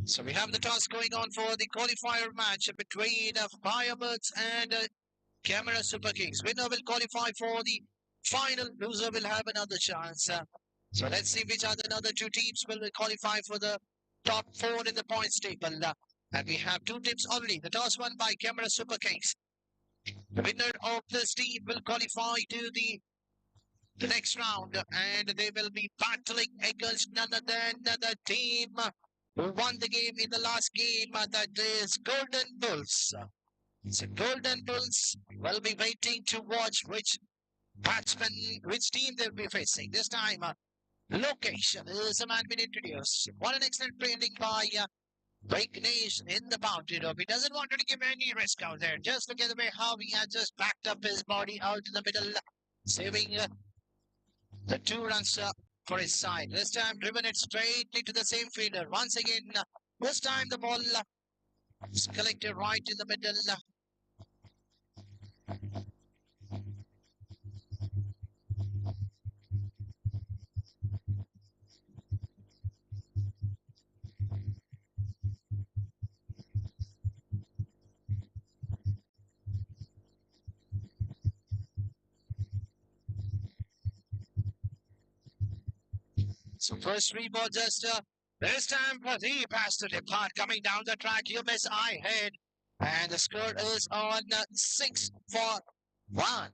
So we have the toss going on for the qualifier match between Firebirds and Camera Super Kings. Winner will qualify for the final. Loser will have another chance. So let's see which are the other two teams will qualify for the top four in the points table. And we have two teams only. The toss won by Camera Super Kings. The winner of this team will qualify to the next round, and they will be battling against none other than the team who won the game in the last game. That is Golden Bulls. So Golden Bulls will be waiting to watch which batsman, which team they'll be facing. This time, location is a man been introduced. What an excellent fielding by Vignesh in the boundary rope. He doesn't want to give any risk out there. Just look at the way how he has just backed up his body out in the middle, saving the 2 runs for his side. This time, driven it straightly to the same fielder. Once again, this time the ball is collected right in the middle. So first three ball just this time Pradeep has to depart coming down the track. You miss eye head. And the score is on 6-1.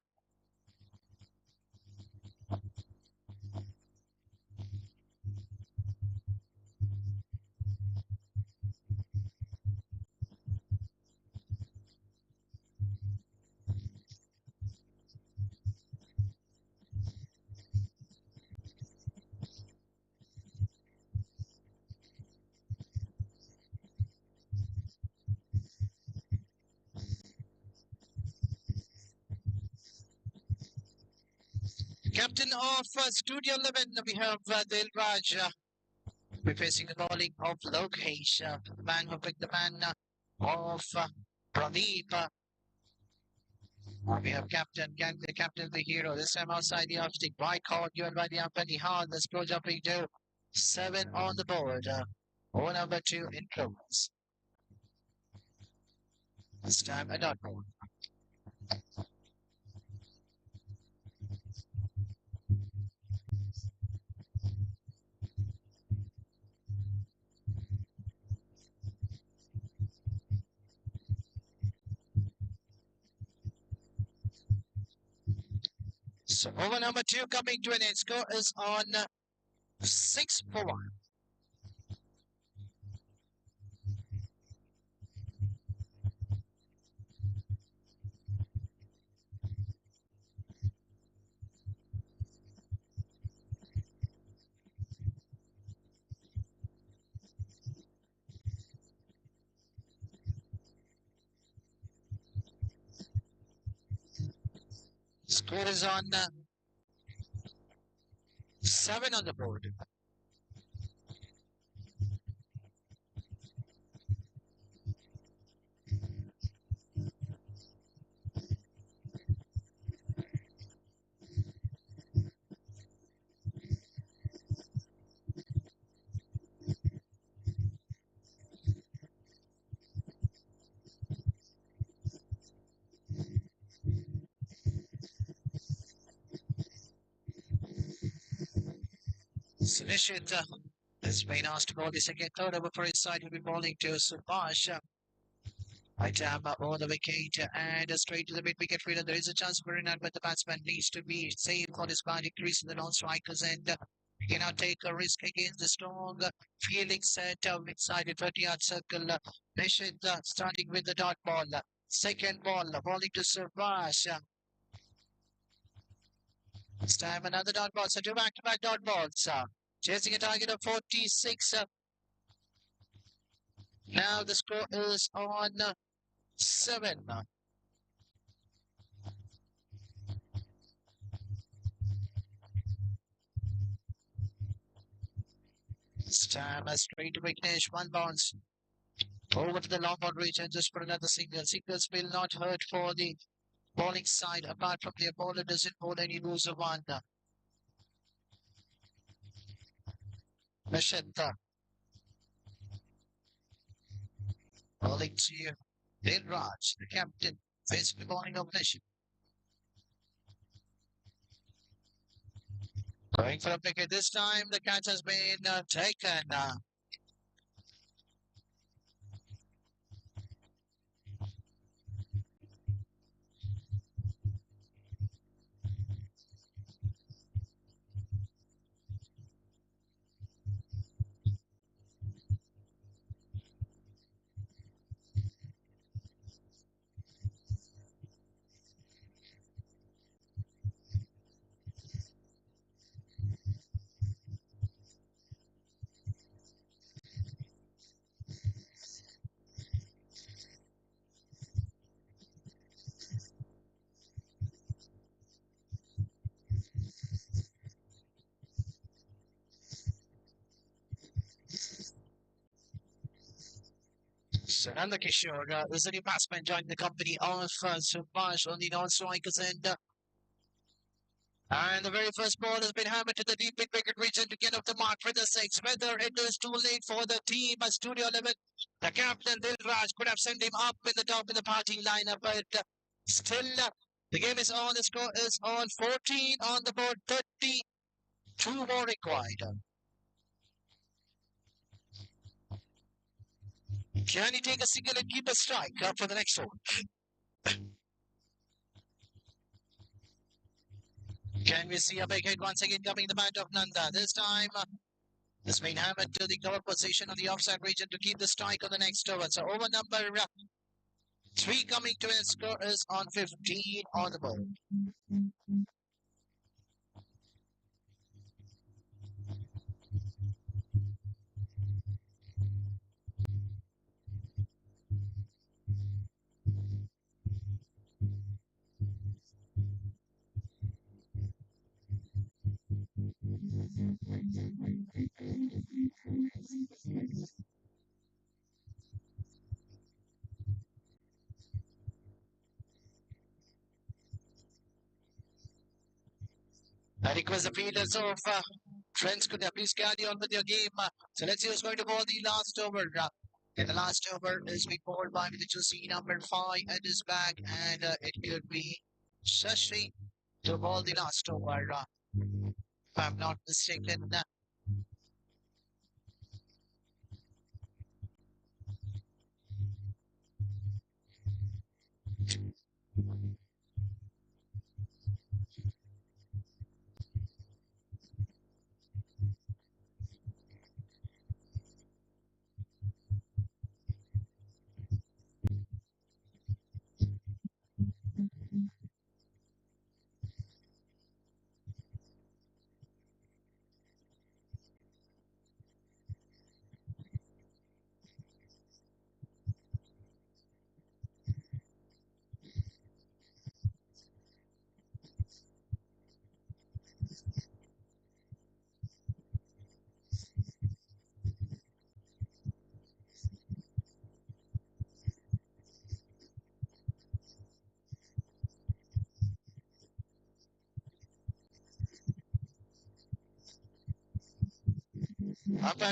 Captain of Studio 11, we have Dilraj. We're facing the bowling of Lokesh, the man who picked the man of Pradeep. We have the captain, the hero. This time outside the off stick, right call given by the umpire. Hard. Let's go jumping to 7 on the board. Over number 2 in progress. This time a dot ball. So over number 2 coming to an end. Score is on 6-1. Score is on 7 on the board. So Nishit has been asked to bowl the second third over for his side. He'll be bowling to Subhash. Right over the wicket and straight to the mid wicket fielder. There is a chance for an out, but the batsman needs to be safe on his boundary crease in the non-strikers end. He cannot take a risk against the strong fielding set inside the 30-yard circle. Nishit starting with the dot ball. Second ball, bowling to Subhash. This time another dot ball. So 2 back-to-back dot balls. Chasing a target of 46. Now the score is on 7. This time a straight to Vignesh. 1 bounce. Over to the long ball reach and just for another single. Singles will not hurt for the bowling side apart from the bowler doesn't bowl any loser 1. Nishit Bowling to Raj, the captain, facing the bowling opposition. Going for a wicket this time, the catch has been taken. Sananda Kishore is the new batsman joining the company of Subhash on the non-strikers end. And the very first ball has been hammered to the deep mid-wicket region to get off the mark for the six. Whether it is too late for the team at Studio 11, the captain Dilraj could have sent him up in the top of the batting lineup, but still the game is on. The score is on 14 on the board, 32 more required. Can he take a single and keep a strike for the next over? Can we see a big hit once again coming the bat of Nanda? This time it's been hammered to the cover position on the offside region to keep the strike on the next over. So over number 3 coming to a score is on 15 on the board. I request the fielders of friends could please carry on with your game. So let's see who's going to bowl the last over. And the last over is being bowled by the Chelsea number 5 at his back, and it could be Shashi to bowl the last over. If I'm not mistaken.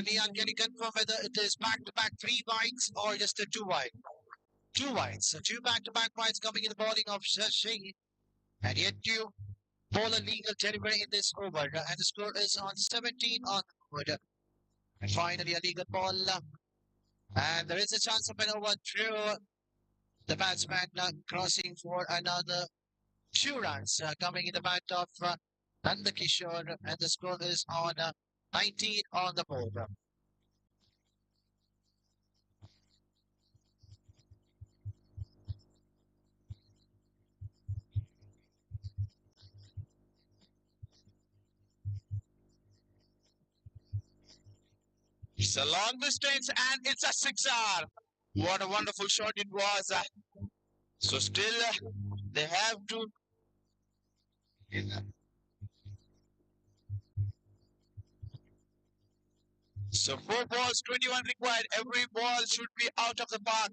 Leon, can you confirm whether it is back-to-back 3 wides or just a 2 wide? 2 wides. So 2 back-to-back wides coming in the bowling of Shashi. And yet to bowl a legal delivery in this over. And the score is on 17 on the board. And finally a legal ball. And there is a chance of an over through the batsman crossing for another 2 runs coming in the bat of Nanda Kishore. And the score is on 19 on the board. It's a long distance and it's a sixer. What a wonderful shot it was. So still they have to. So 4 balls, 21 required. Every ball should be out of the park.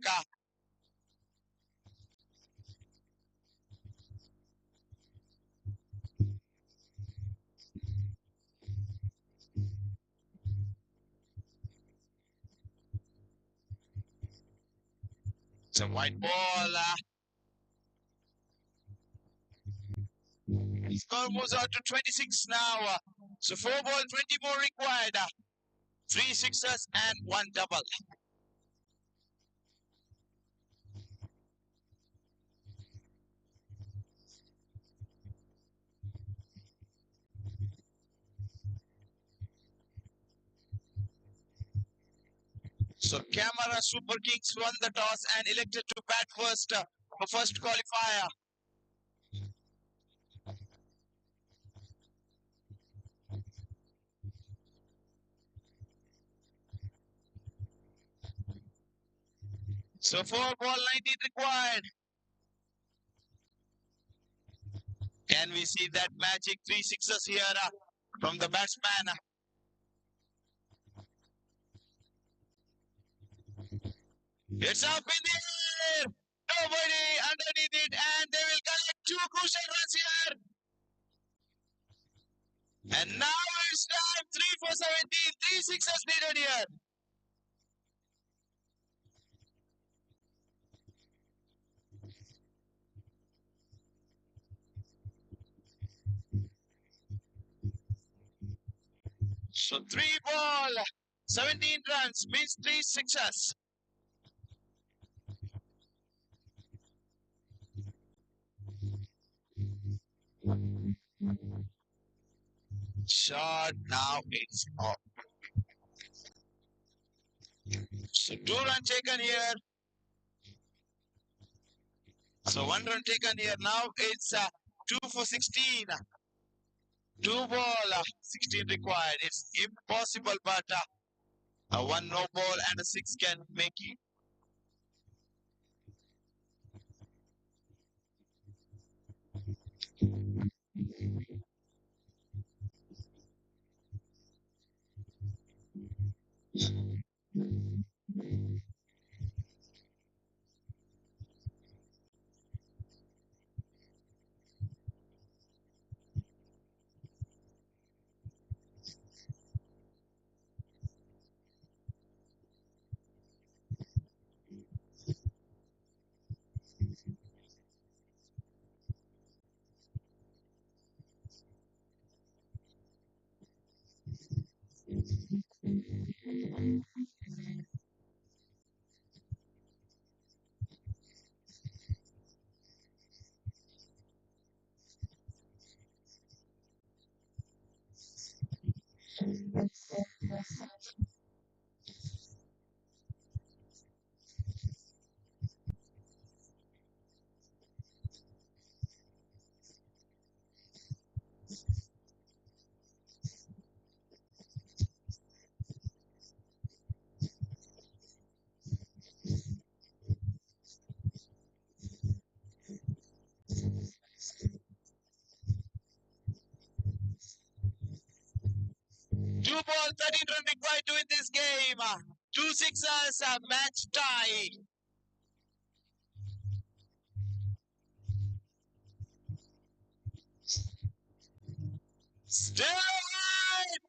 It's a white ball. Score moves on to 26 now. So 4 ball, 20 more required. 3 sixes and 1 double. So Camara Super Kings won the toss and elected to bat first for first qualifier. So 4 ball, 19 required. Can we see that magic 3 sixes here from the batsman? It's up in the air. Nobody underneath it, and they will collect 2 crucial runs here. And now it's time 3 for 17. 3 sixes needed here. So 3 ball, 17 runs means 3 sixes. Shot, now it's off. So 2 run taken here. So 1 run taken here. Now it's 2 for 16. 2 ball, 16 required. It's impossible, but a 1 no ball and a 6 can make it. Two ball, 13 run required to win this game. 2 sixes, match tie. Still alive.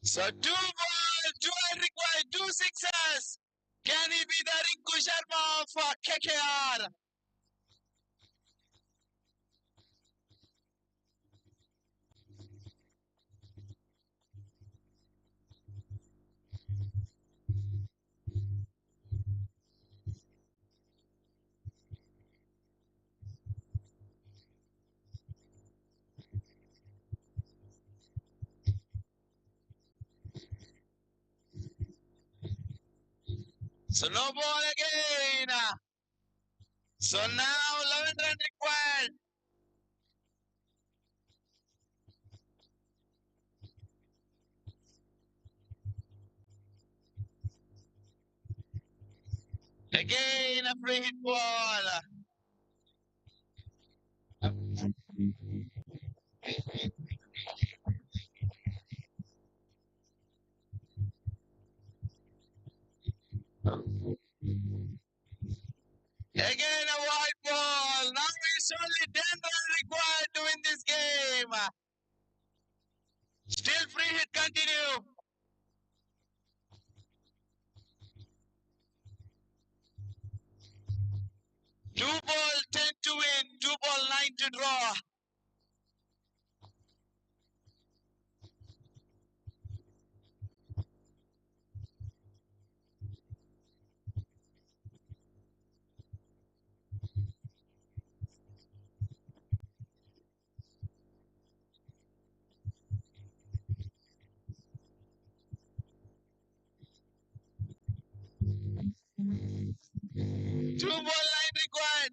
So 2 ball, 2 run required, 2 sixes. Can he be the Rinku Sharma of KKR? So no ball again. So now 11 run required. Again a free hit ball. Again a white ball. Now it's only 10 runs required to win this game. Still free hit continue. going to draw. Two ball line required.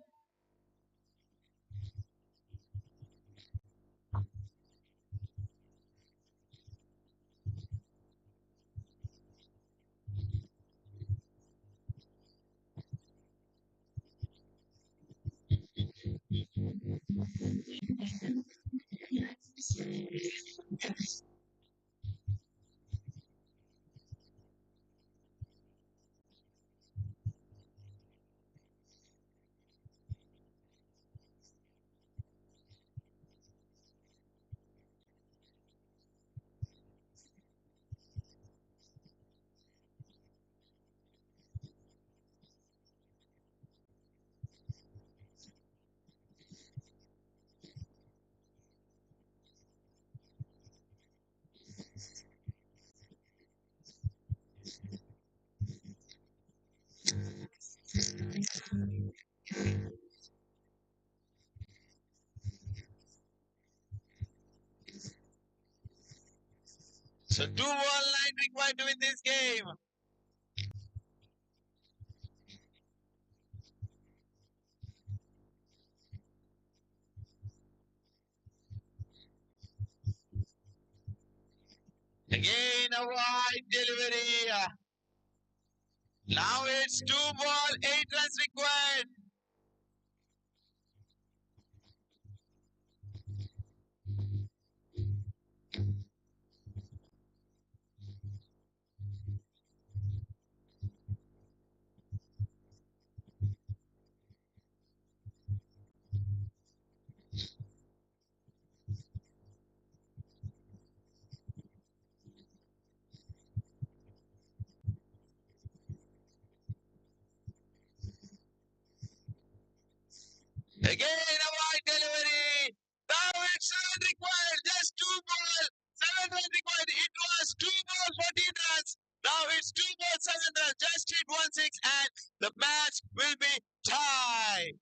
So 2 ball line required to win this game. Again a wide delivery. Now it's 2 ball, 8 runs required. Again a wide delivery. Now it's 7 required. Just 2 ball, 7 runs required. It was 2 ball, 14 runs. Now it's 2 ball, 7 runs. Just hit 1-6 and the match will be tied.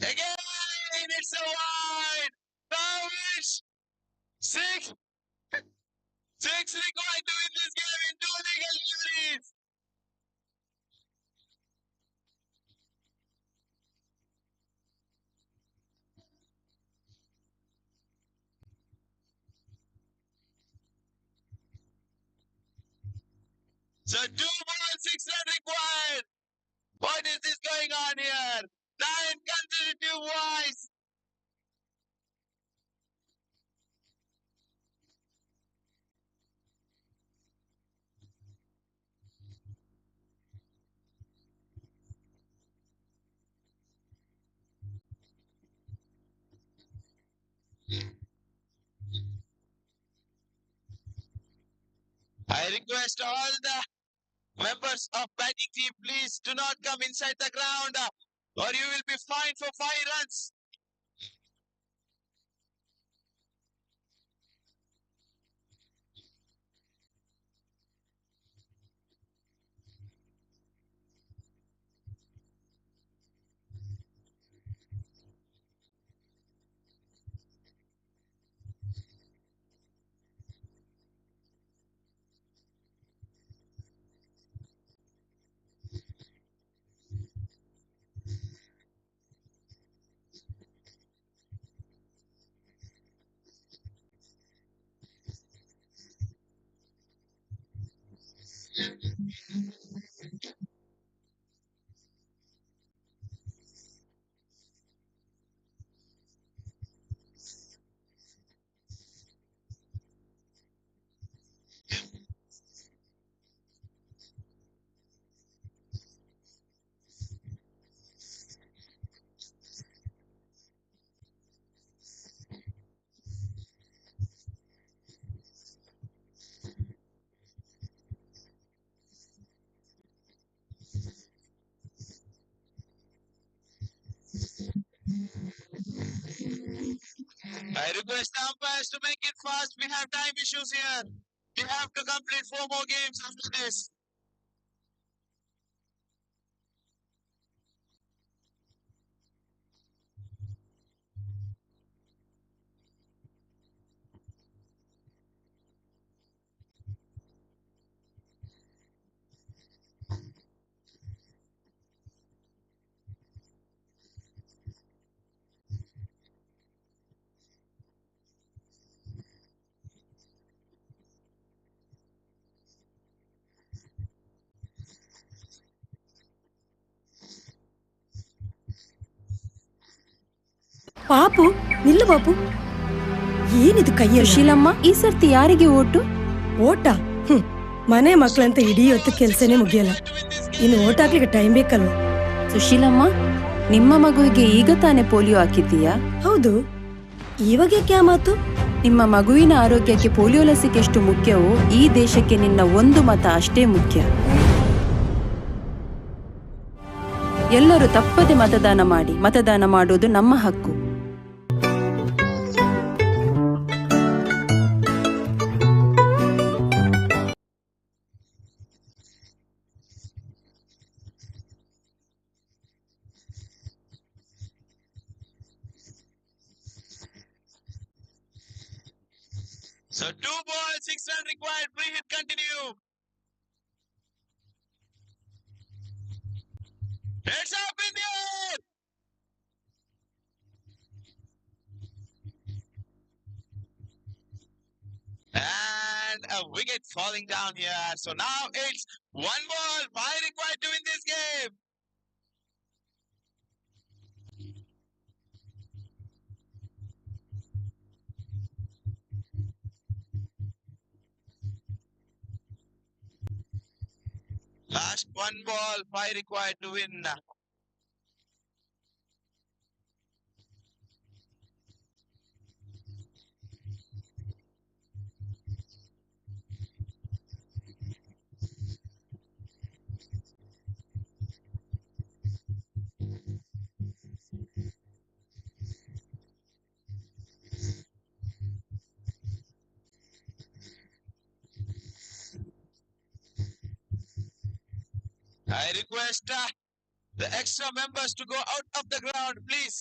Again it's a wide. Now it's 6. 6 required to win this game in 2 legal deliveries. So 2 balls, 6 runs required. What is this going on here? 9 consecutive wides. I request all the members of batting team, please do not come inside the ground or you will be fined for 5 runs. I request the umpires to make it fast. We have time issues here. We have to complete 4 more games after this. ಪಾಪು ನಿಲ್ಲು ಬಾಪು, ಏನಿದು ಕೈಯಲ್ಲಿ? ಸುಶೀಲಮ್ಮ, ಈ ಸರ್ತಿ ಯಾರಿಗೆ vote? ಓಟ? ಮನೆ ಮಕ್ಕಳಂತ ಇಡೀ ಹೊತ್ತು ಕೆಲ್ಸನೇ ಮುಗಿಯಲ್ಲ, ಇನ್ನು ಓಟ್ ಹಾಕ್ಲಿಕ್ಕೆ ಟೈಮ್ ಬೇಕಲ್ವ? ಸುಶೀಲಮ್ಮ, ನಿಮ್ಮ ಮಗುವಿಗೆ ಈಗ ತಾನೇ ಪೋಲಿಯೋ ಹಾಕಿದ್ದೀಯಾ? ಹೌದು. ಇವಾಗ ಯಾಕೆ ಆ ಮಾತು? ನಿಮ್ಮ ಮಗುವಿನ ಆರೋಗ್ಯಕ್ಕೆ ಪೋಲಿಯೋ ಲಸಿಕೆ ಎಷ್ಟು ಮುಖ್ಯವೋ ಈ ದೇಶಕ್ಕೆ ನಿನ್ನ ಒಂದು ಮತ ಅಷ್ಟೇ ಮುಖ್ಯ. ಎಲ್ಲರೂ ತಪ್ಪದೆ ಮತದಾನ ಮಾಡಿ. ಮತದಾನ ಮಾಡೋದು ನಮ್ಮ ಹಕ್ಕು. So 2 balls, 6 runs required. Free hit continue. It's up in the air. And a wicket falling down here. So now it's 1 ball, 5 required to win this game. Last 1 ball, 5 required to win. I request the extra members to go out of the ground, please.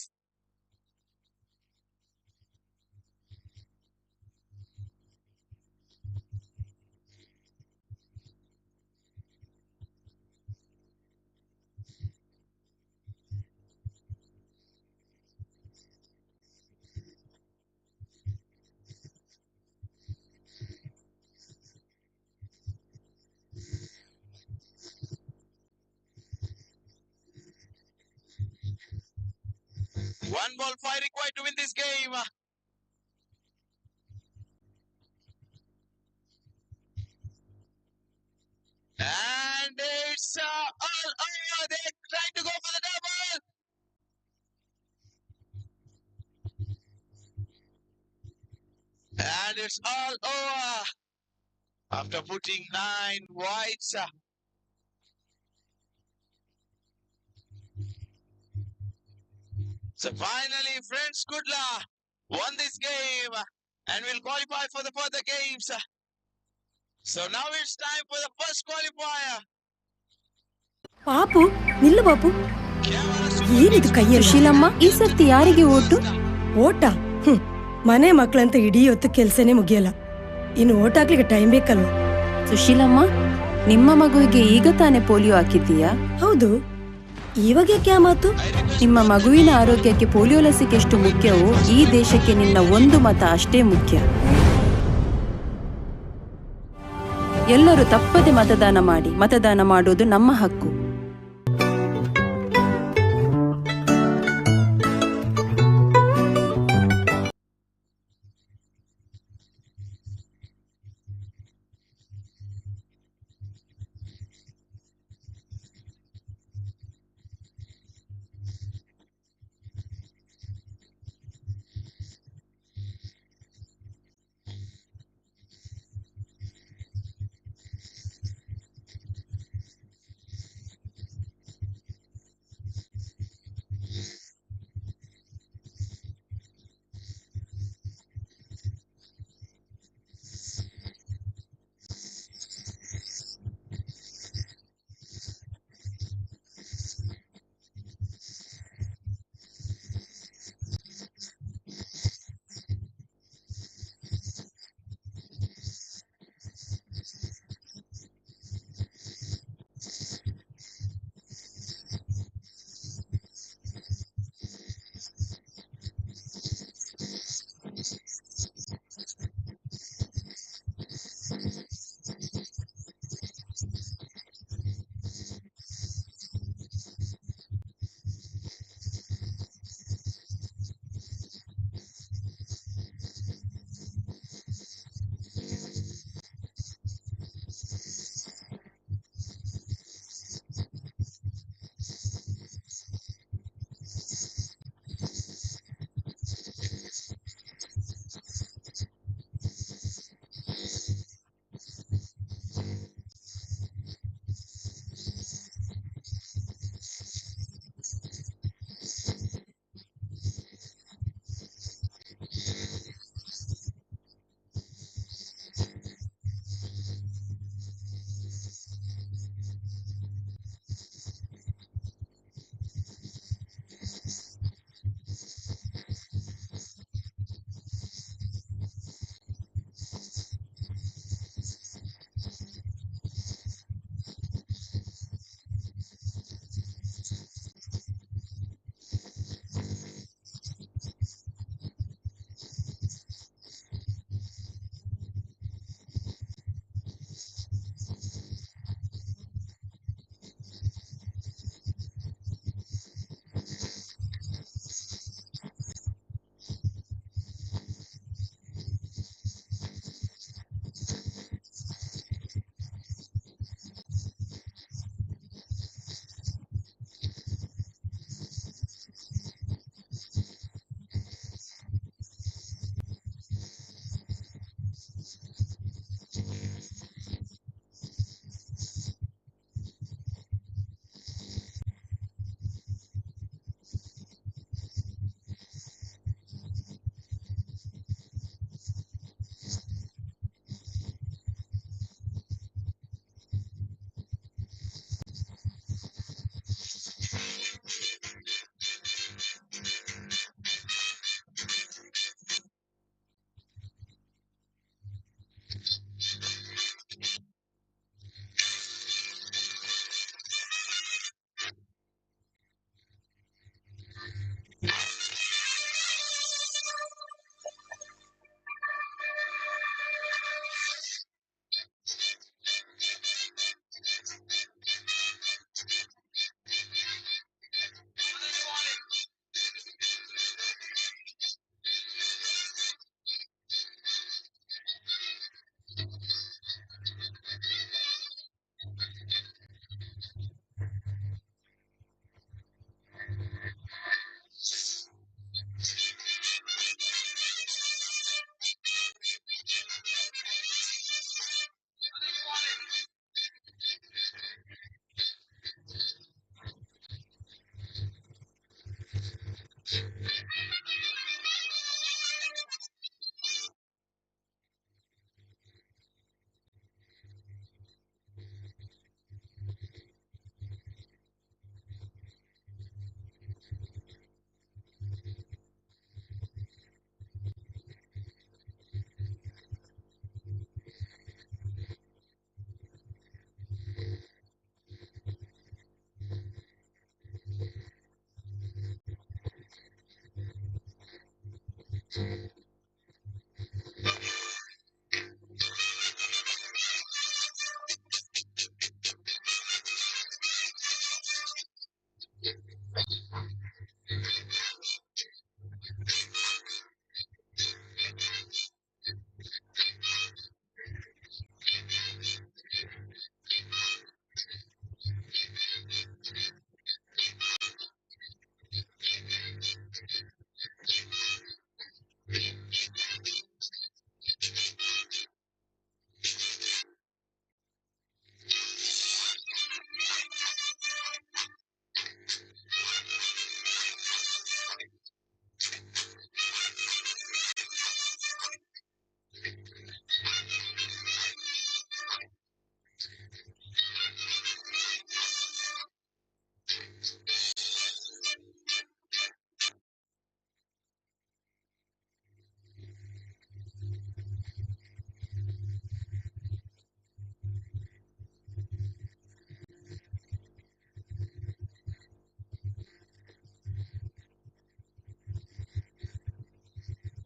One ball, 5 required to win this game. And it's all over. They're trying to go for the double. And it's all over. After putting 9 wides. So finally, Friends Kudla won this game and will qualify for the further games. So now it's time for the first qualifier. ಪಾಪು ನಿಲ್ಲು ಬಾಪು, ಏನಿದು ಕೈಯಲ್ಲಿ? ಸುಶೀಲಮ್ಮ, ಈ ಸರ್ತಿ ಯಾರಿಗೆ vote? ಓಟ? ಮನೆ ಮಕ್ಕಳಂತ ಇಡೀ ಹೊತ್ತು ಕೆಲ್ಸನೇ ಮುಗಿಯಲ್ಲ, ಇನ್ನು ಓಟ್ ಹಾಕ್ಲಿಕ್ಕೆ ಟೈಮ್ ಬೇಕಲ್ವ? ಸುಶೀಲಮ್ಮ, ನಿಮ್ಮ ಮಗುವಿಗೆ ಈಗ ತಾನೇ ಪೋಲಿಯೋ ಹಾಕಿದ್ದೀಯಾ? ಹೌದು. ಇವಾಗ ಯಾಕೆ ಆ ಮಾತು? ನಿಮ್ಮ ಮಗುವಿನ ಆರೋಗ್ಯಕ್ಕೆ ಪೋಲಿಯೋ ಲಸಿಕೆ ಎಷ್ಟು ಮುಖ್ಯವೋ ಈ ದೇಶಕ್ಕೆ ನಿನ್ನ ಒಂದು ಮತ ಅಷ್ಟೇ ಮುಖ್ಯ. ಎಲ್ಲರೂ ತಪ್ಪದೆ ಮತದಾನ ಮಾಡಿ. ಮತದಾನ ಮಾಡೋದು ನಮ್ಮ ಹಕ್ಕು.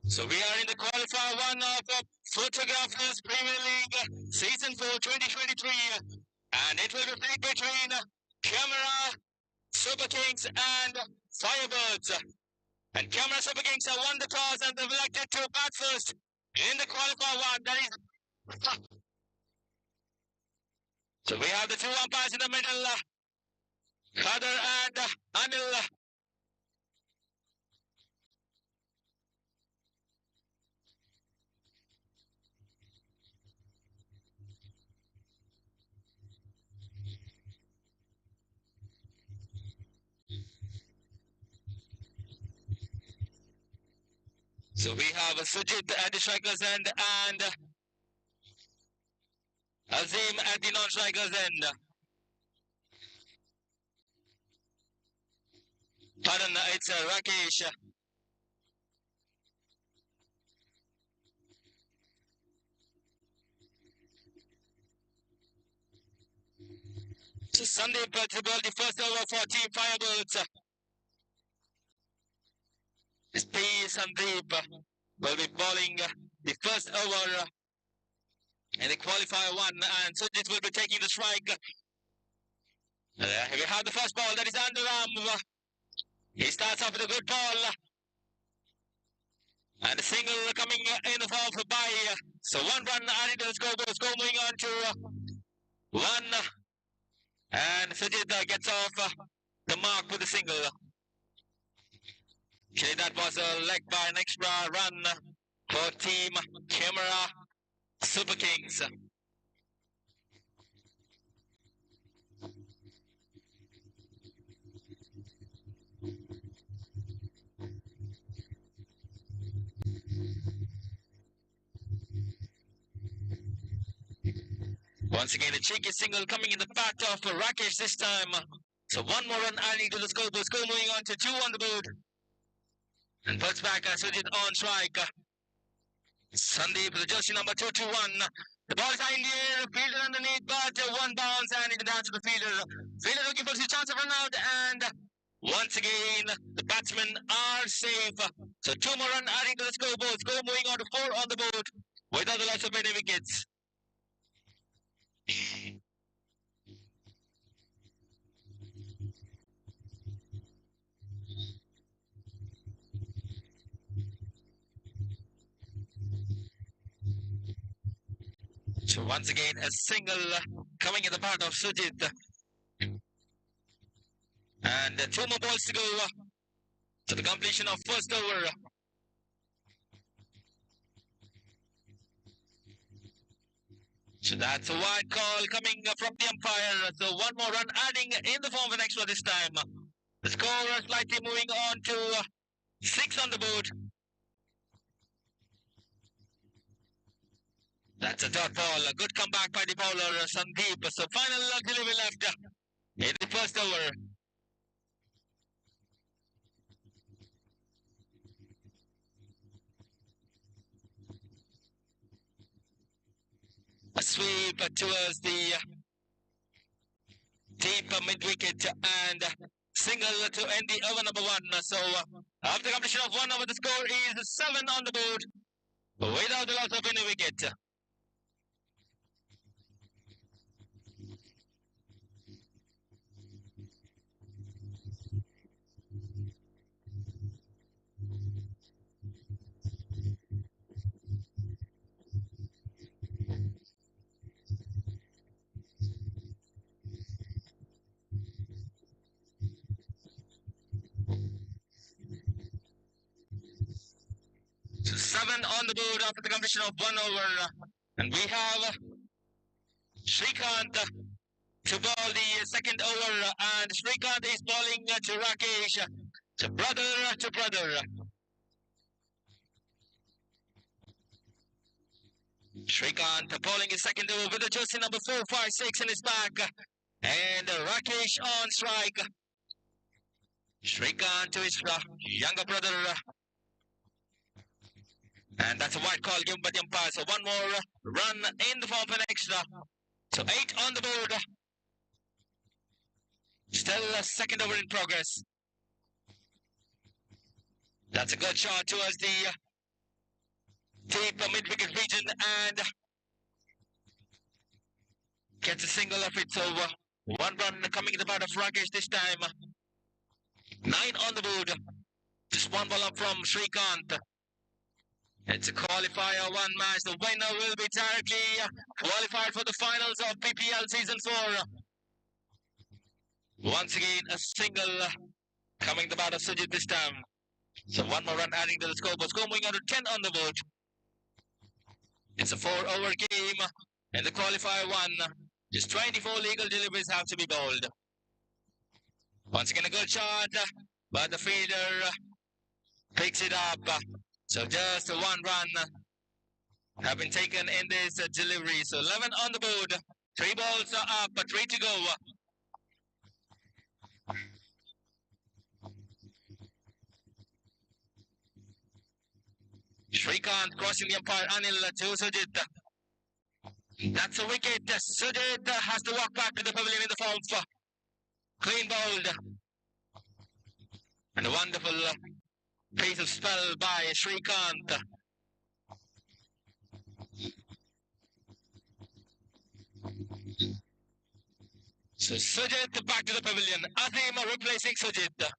So we are in the qualifier one of Photographers Premier League Season 4 2023, and it will be played between Camera Super Kings and Firebirds. And Camera Super Kings have won the toss and they've elected to bat first in the qualifier one. That is. So we have the two umpires in the middle, Khadar and Anil. So we have Sujit at the strikers end and Azim at the non-strikers end. Pardon, it's Rakesh. So Sandeep to ball the first over for Team Firebirds. P. Sandeep will be bowling the first over in the qualifier one, and Sujit will be taking the strike. We have the first ball, that is underarm. He starts off with a good ball. And a single coming in the form for by. So 1 run added to the scoreboard. Score moving on to 1. And Sujit gets off the mark with a single. Okay, that was a leg by an extra run for Team Camera Super Kings. Once again, a cheeky single coming in the bat of Rakesh this time. So 1 more run adding to the scoreboard. Score moving on to 2 on the board. And puts back Sujit on strike. Sandeep, the jersey number 221. The ball is high in the air, fielder underneath, but 1 bounce and it down to the fielder. Fielder looking for his chance of run out, and once again, the batsmen are safe. So 2 more run adding to the scoreboard. Score moving on to 4 on the board without the loss of any wickets. So once again, a single coming in the part of Sujit. And 2 more balls to go to the completion of first over. So that's a wide call coming from the umpire. So 1 more run adding in the form of an extra this time. The score slightly moving on to 6 on the board. That's a dot ball. A good comeback by the bowler, Sandeep. So final delivery left in the first over. A sweep towards the deep mid-wicket and single to end the over number 1. So After completion of 1 over, the score is 7 on the board without the loss of any wicket. So 7 on the board after the completion of 1 over. And we have Shrikant to ball the second over. And Shrikant is bowling to Rakesh. So brother to brother. Shrikant bowling his second over with the jersey number 456 in his back. And Rakesh on strike. Shrikant to his younger brother. And that's a white call given by the umpire. So one more run in the form of an extra. So 8 on the board. Still a second over in progress. That's a good shot towards the deep mid-wicket region and gets a single of it. So one run coming in the part of Rakesh this time. 9 on the board. Just one ball up from Shrikant. It's a qualifier 1 match. The winner will be directly qualified for the finals of PPL Season 4. Once again, a single coming the bat of Sujit this time. So one more run adding to the score. But score moving on to 10 on the board. It's a 4-over game in the qualifier 1. Just 24 legal deliveries have to be bowled. Once again, a good shot, but the fielder picks it up. So just one run have been taken in this delivery. So 11 on the board. 3 balls are up, 3 to go. Shrikant crossing the umpire, Anil to Sujit. That's a wicket. Sujit has to walk back to the pavilion in the form of clean bowled. And a wonderful piece of spell by Shrikant. So Sujit back to the pavilion. Azim replacing Sujit.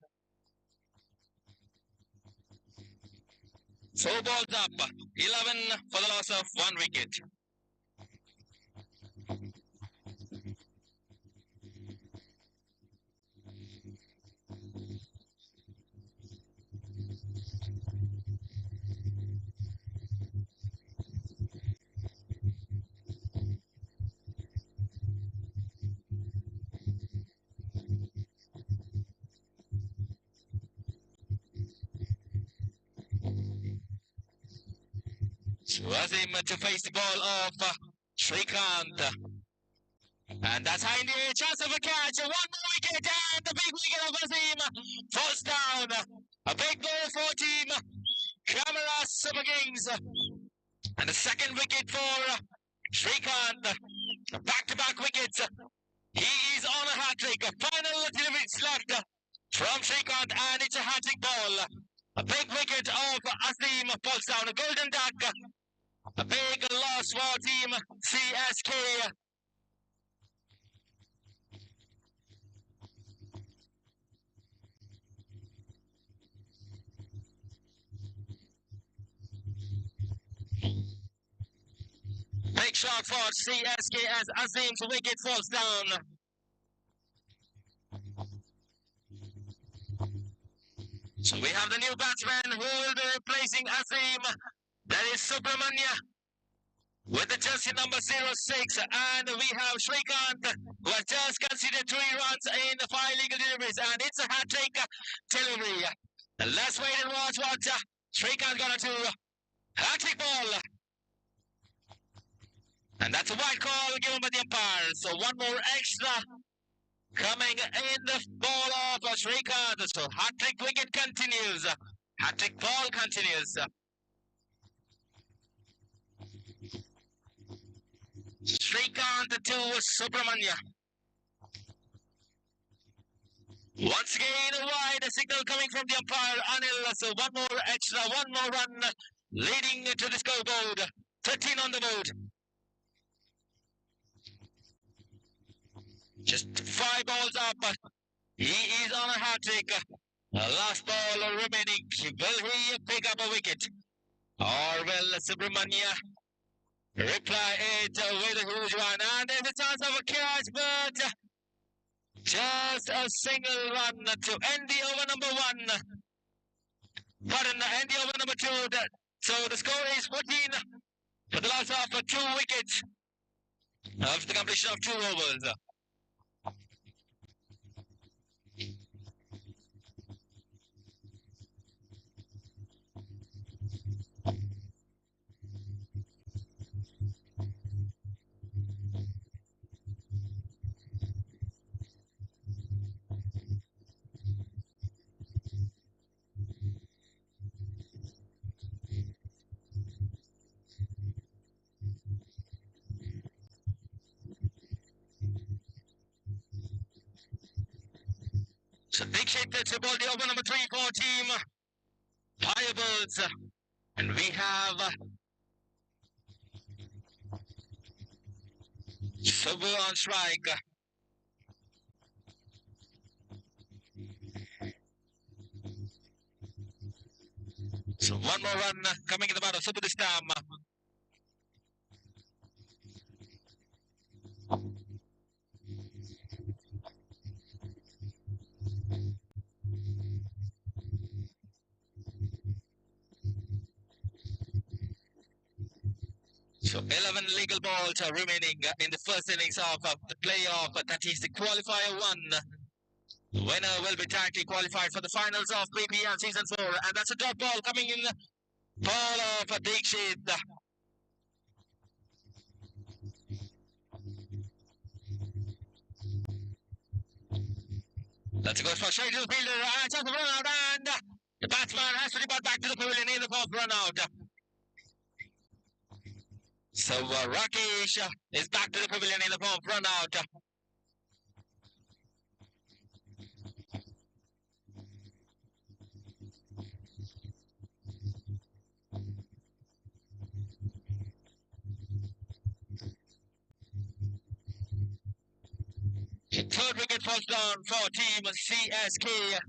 4 balls up. 11 for the loss of 1 wicket. So Azim to face the ball of Shrikant. And that's high in the air, chance of a catch. 1 more wicket and the big wicket of Azim falls down. A big goal for team Camera Super Kings. And the second wicket for Shrikant. Back-to-back wickets. He is on a hat-trick. Final delivery left from Shrikant and it's a hat-trick ball. A big wicket of Azim falls down. A golden duck. A big loss for team CSK. Big shot for CSK as Azim's wicket falls down. So we have the new batsman who will be replacing Azim. That is Subramanya with the jersey number 06. And we have Shrikant who has just conceded 3 runs in 5 legal deliveries. And it's a hat-trick delivery. And let's wait and watch what Shrikant gonna do. Hat-trick ball. And that's a white call given by the umpire. So one more extra coming in the ball of Shrikant. So hat-trick wicket continues. Hat-trick ball continues. Shrikant to Subramanya. Once again, a wide signal coming from the umpire, Anil. So one more extra, one more run leading to the scoreboard. 13 on the board. Just 5 balls up. He is on a hat trick. Last ball remaining. Will he pick up a wicket? Or will Subramania reply it with a huge one? And there's a chance of a catch, but just a single run to end the over number 1. Pardon, end the over number 2. So the score is 14 for the loss of 2 wickets after the completion of 2 overs. So big shake to ball the over number 3 for team Firebirds. And we have Subbu on strike. So one more run coming in the bat of Subbu this time. So 11 legal balls are remaining in the first innings of the playoff. That is the qualifier 1. The winner will be directly qualified for the finals of BPL Season 4. And that's a dot ball coming in. Ball of Dikshit. That's a good for straight to the fielder. And just a run out. And the batsman has to depart back to the pavilion in the 4th run out. So Rakesh is back to the pavilion in the 4th run out. Third wicket falls down for team CSK.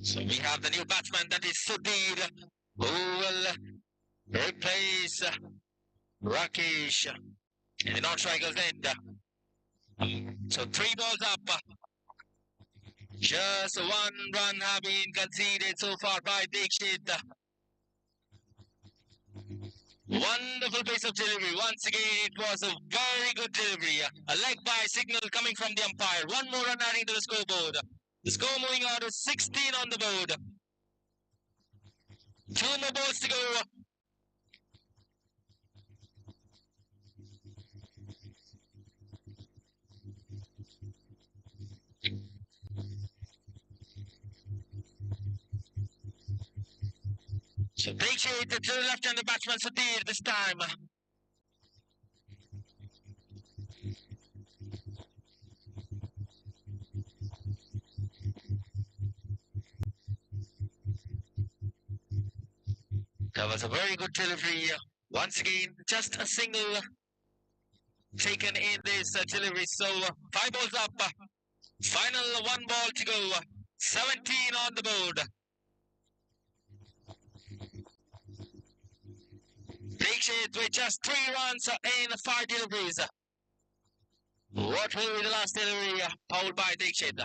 So we have the new batsman, that is Sudhir, who will replace Rakesh in the non-strikers end. So 3 balls up. Just 1 run have been conceded so far by Dikshit. Wonderful pace of delivery. Once again, it was a very good delivery. A leg by signal coming from the umpire. 1 more run adding to the scoreboard. The score moving out is 16 on the board. 2 more balls to go. So big shade to the left-handed batsman Sudhir this time. That was a very good delivery. Once again, just a single taken in this delivery. So 5 balls up. Final 1 ball to go. 17 on the board. Dikshit with just 3 runs in 5 deliveries. What will be the last delivery fouled by Dikshit?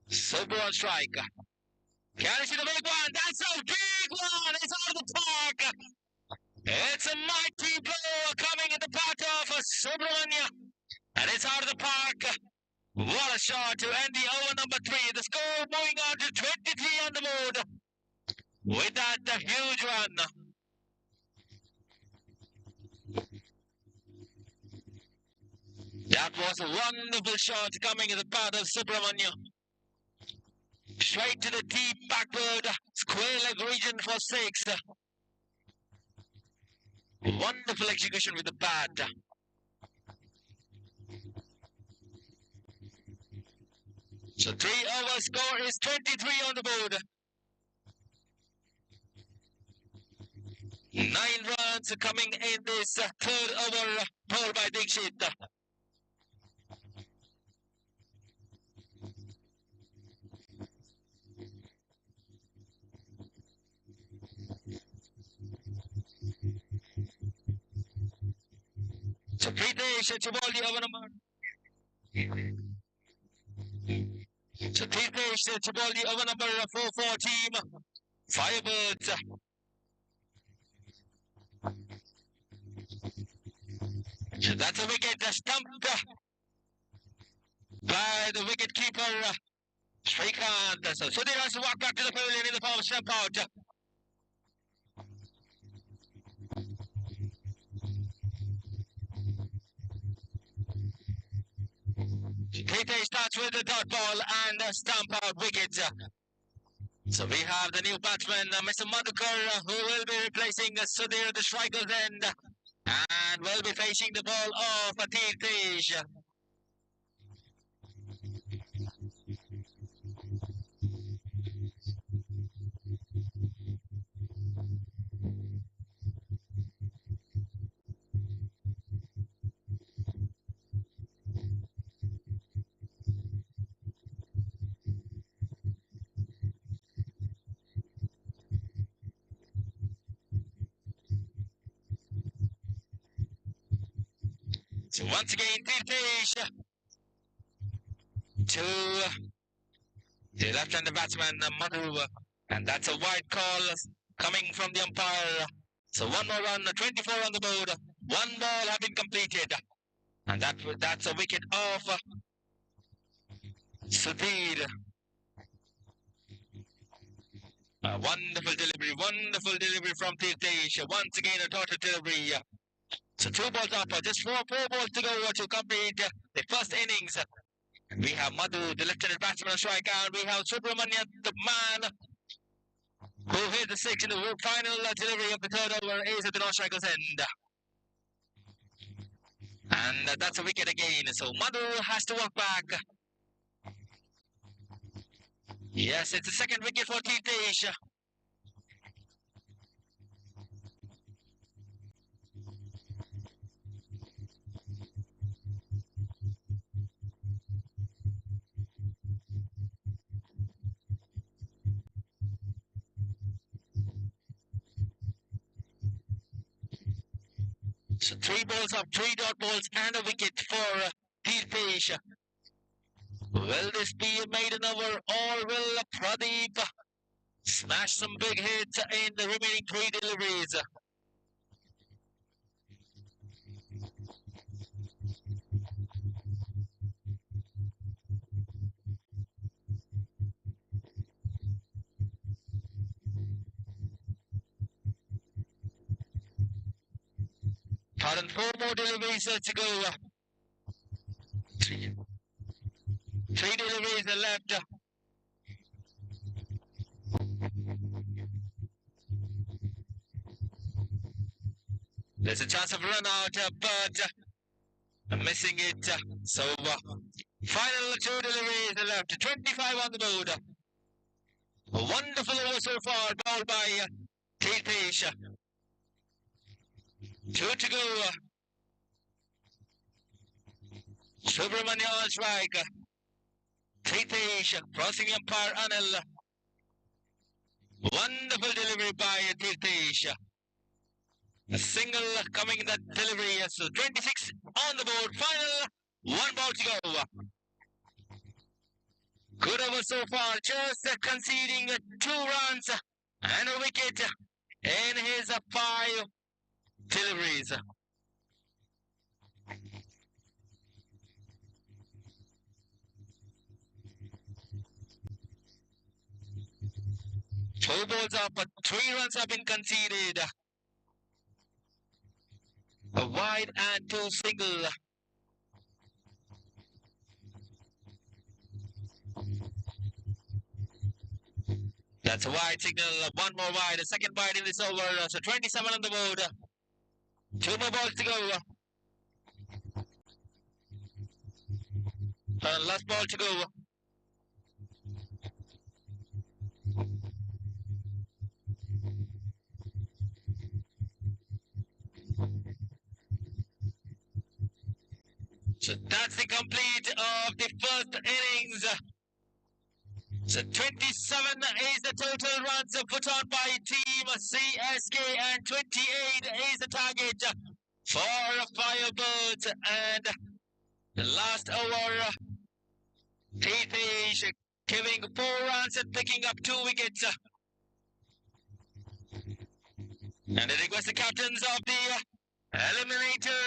Subbu on strike. Can you see the big one? That's a big one! It's out of the park! It's a mighty blow coming in the path of Subramania. And it's out of the park. What a shot to end the over number 3. The score moving on to 23 on the board. With that huge run. That was a wonderful shot coming in the path of Subramania. Straight to the deep backward square leg region for 6. Wonderful execution with the bat. So 3 over score is 23 on the board. 9 runs coming in this third over, bowled by Dikshit. So Pritesh Chiboldi over number. So Pritesh Chiboldi over number 4 team. Firebirds. So that's a wicket stumped by the wicket keeper Shrikant. So Sudhir has to walk back to the pavilion in the form of stump out. Pritesh starts with the dot ball and stump out wickets. So we have the new batsman, Mr. Madhukar, who will be replacing Sudhir at the striker's end and will be facing the ball of Tirthesh. So once again, Tirthesh to the left-handed batsman, Madhu, and that's a wide call coming from the umpire. So one more run, 24 on the board, one ball have been completed, and that's a wicket of Sudhir. Wonderful delivery from Tirthesh. Once again, a total delivery. So 2 balls up, just four balls to go to complete the first innings. We have Madhu, the left-handed batsman on strike, and we have Subramanian, the man who hit the 6 in the final delivery of the third over is at the non-striker's end. And that's a wicket again, so Madhu has to walk back. Yes, it's the second wicket for Tirthesh. So 3 balls up, 3 dot balls and a wicket for Tirthesh. Will this be a maiden over or will Pradeep smash some big hits in the remaining 3 deliveries? Pardon, 4 more deliveries to go. 3 deliveries are left. There's a chance of run out, but missing it. So final 2 deliveries are left. 25 on the board. A wonderful over so far, bowled by Tirthesh. 2 to go. Subramania on strike. Tirthesh crossing umpire Anil. Wonderful delivery by Tirthesh. A single coming in that delivery. So 26 on the board. Final 1 ball to go. Good over so far. Just conceding 2 runs and a wicket in his 5 deliveries. Two balls up, but 3 runs have been conceded. A wide and 2 single. That's a wide signal. 1 more wide. A second wide in this over. So 27 on the board. 2 more balls to go. Last ball to go. So that's the complete of the first innings. So 27 is the total runs put on by team CSK and 28 is the target for Firebirds. And the last over, Hitesh giving 4 runs and picking up 2 wickets. And I request the captains of the eliminator.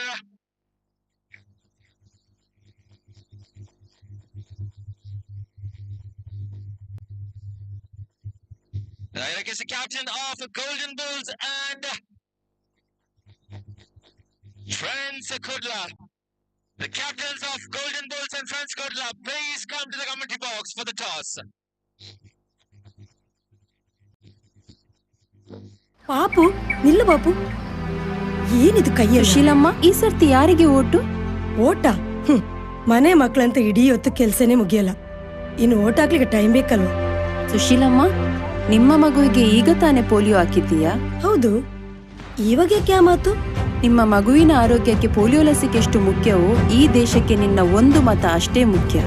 I request the captain of Golden Bulls and Friends Kudla. The captains of Golden Bulls and Friends Kudla, please come to the commentary box for the toss. ಪಾಪು ನಿಲ್ಲು ಬಾಪು, ಏನಿದು ಕೈಯಲ್ಲಿ? ಸುಶೀಲಮ್ಮ, ಈ ಸರ್ತಿ ಯಾರಿಗೆ vote? ಓಟ? ಮನೆ ಮಕ್ಕಳಂತ ಇಡೀ ಹೊತ್ತು ಕೆಲ್ಸನೇ ಮುಗಿಯಲ್ಲ, ಇನ್ನು ಓಟ್ ಹಾಕ್ಲಿಕ್ಕೆ ಟೈಮ್ ಬೇಕಲ್ವ? ಸುಶೀಲಮ್ಮ, ನಿಮ್ಮ ಮಗುವಿಗೆ ಈಗ ತಾನೇ ಪೋಲಿಯೋ ಹಾಕಿದ್ದೀಯಾ? ಹೌದು. ಇವಾಗ ಕ್ಯಾ ಮಾತು? ನಿಮ್ಮ ಮಗುವಿನ ಆರೋಗ್ಯಕ್ಕೆ ಪೋಲಿಯೋ ಲಸಿಕೆ ಎಷ್ಟು ಮುಖ್ಯವೋ ಈ ದೇಶಕ್ಕೆ ನಿನ್ನ ಒಂದು ಮತ ಅಷ್ಟೇ ಮುಖ್ಯ.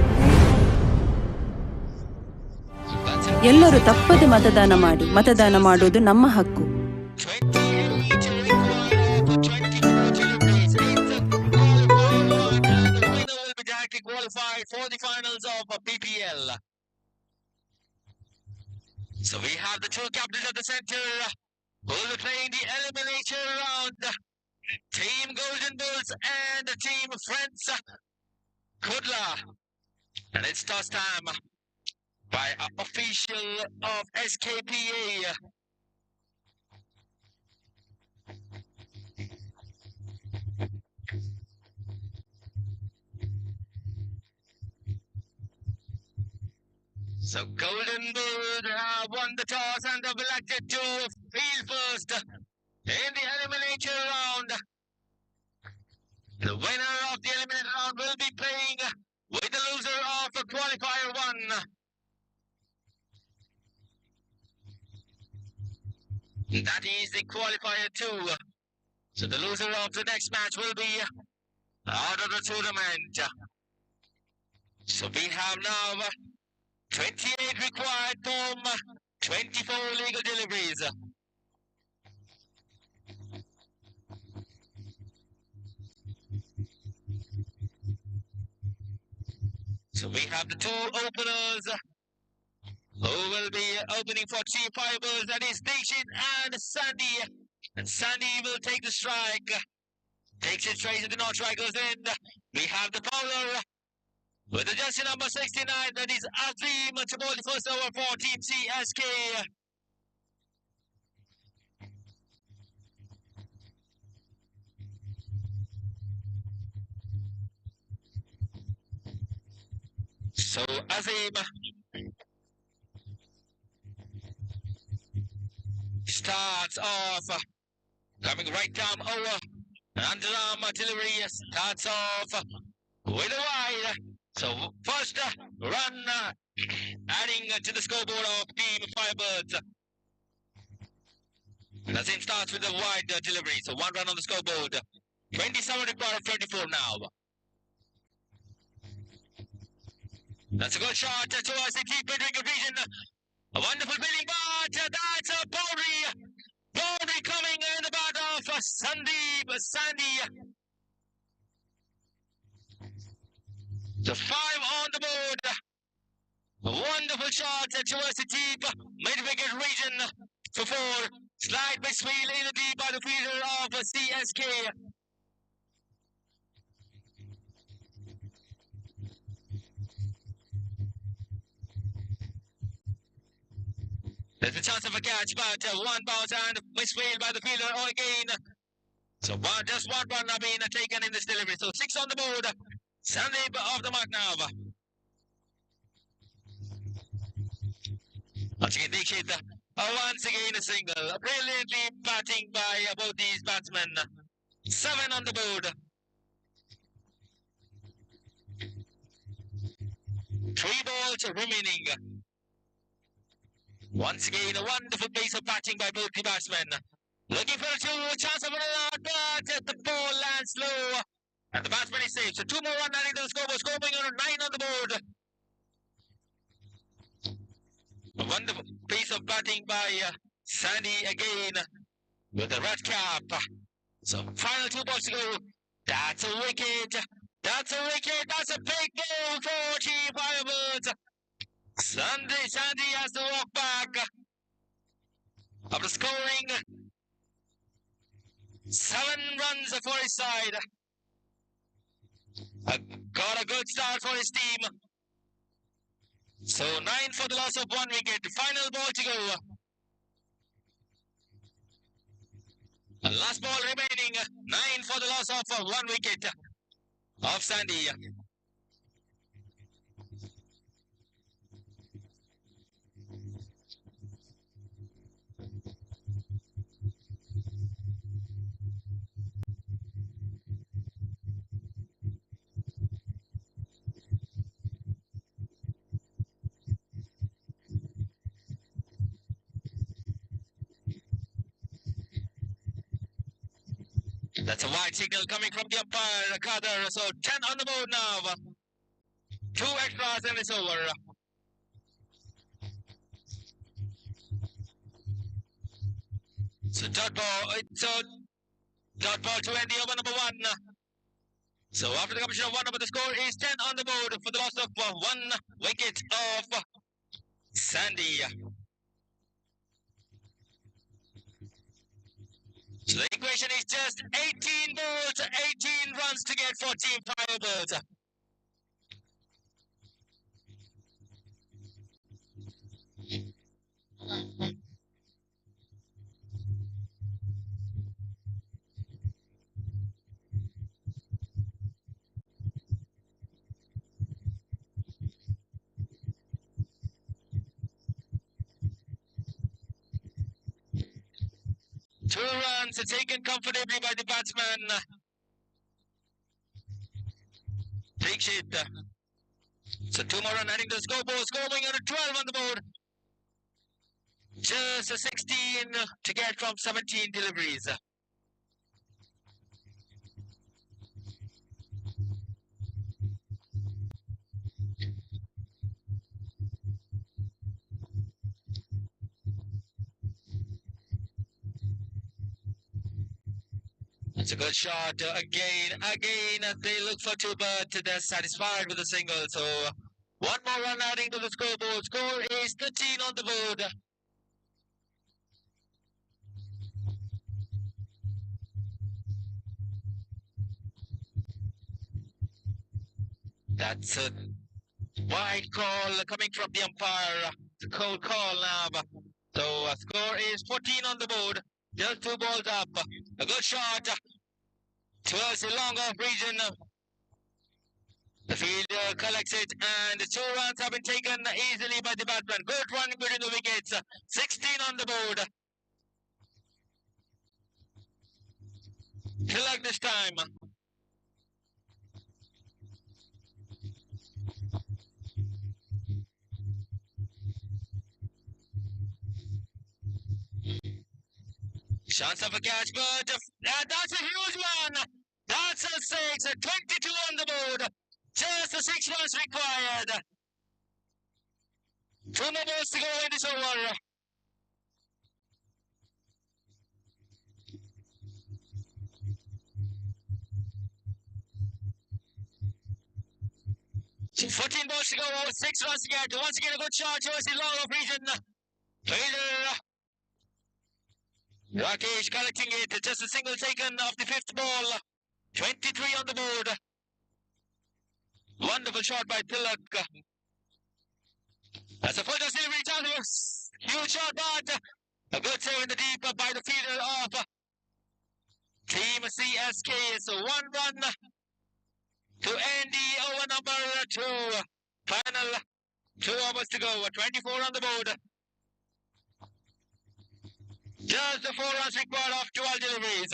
ಎಲ್ಲರೂ ತಪ್ಪದೆ ಮತದಾನ ಮಾಡಿ. ಮತದಾನ ಮಾಡೋದು ನಮ್ಮ ಹಕ್ಕು. Qualified for the finals of BPL. So we have the 2 captains at the center who will be playing the elimination round. Team Golden Bulls and Team Friends Kudla. And it's toss time by an official of Skpa. So Golden Bulls have won the toss and have elected to field first in the elimination round. The winner of the elimination round will be playing with the loser of qualifier 1. That is the qualifier 2. So the loser of the next match will be out of the tournament. So we have now 28 required from 24 legal deliveries. So we have the 2 openers who will be opening for Team Firebirds. That is Dixit and Sandy. And Sandy will take the strike. Takes it straight to the non-strike, goes in. We have the bowler with the jersey number 69, that is Azim to bowl the first over for Team CSK. So Azim starts off, coming right down over. Underarm artillery starts off with a wide. So first run adding to the scoreboard of Team Firebirds. Nazim starts with a wide delivery. So 1 run on the scoreboard. 27 required of 24 now. That's a good shot towards the deep mid-wicket region. A wonderful billing, but that's a boundary. Boundary coming in the bat of Sandy. The 5 on the board. A wonderful shot towards the deep mid-wicket region for 4. Slide by Sweel in the deep by the fielder of CSK. There's a chance of a catch, but 1 bounce and misfield by the fielder again. So just 1 run have been taken in this delivery. So 6 on the board. Sandeep off the mark now. Once again, Dixit, once again a single. Brilliantly batting by both these batsmen. 7 on the board. 3 balls remaining. Once again, a wonderful piece of batting by both the batsmen. Looking for a chance of a lot, but the ball lands low. And the batsman is safe. So 2 more run adding to the scoreboard. Score going on 9 on the board. A wonderful piece of batting by Sandy again with the red cap. So final 2 balls to go. That's a wicket. That's a wicket. That's a big ball for Team Firebirds. Sandy has to walk back after scoring 7 runs for his side. Got a good start for his team. So 9 for the loss of 1 wicket. Final ball to go. And last ball remaining. 9 for the loss of 1 wicket of Sandy. That's a wide signal coming from the umpire, Kader. So 10 on the board now. 2 extras and it's over. So dot ball to end the over number 1. So after the completion of 1 number, the score is 10 on the board for the loss of 1 wicket of Sandy. So the equation is just 18 balls, 18 runs to get for Team Firebirds. Two runs are taken comfortably by the batsman. Parikshit. So 2 more runs adding to the scoreboard. Scoring on a 12 on the board. Just a 16 to get from 17 deliveries. It's a good shot. Again, they look for 2, but they're satisfied with a single. So 1 more run adding to the scoreboard. Score is 13 on the board. That's a wide call coming from the umpire. It's a cold call now. So score is 14 on the board. Just 2 balls up. A good shot towards the long off region. The fielder collects it, and the 2 runs have been taken easily by the batsman. Good run between the wickets. 16 on the board. Tilak this time. Chance of a catch, but that's a huge one. That's a 6. 22 on the board. Just the 6 runs required. 2 more balls to go in this over. So 14 balls to go, 6 runs to get. Once again, a good shot towards the long off region. Fielder Rakesh collecting it. Just a single taken off the 5th ball. 23 on the board. Wonderful shot by Tilak. That's a full toss delivery chance. Huge shot, but a good save in the deep by the fielder of Team CSK. So 1 run to end the over number 2. Final 2 overs to go. 24 on the board. Just the 4 runs required of 12 deliveries.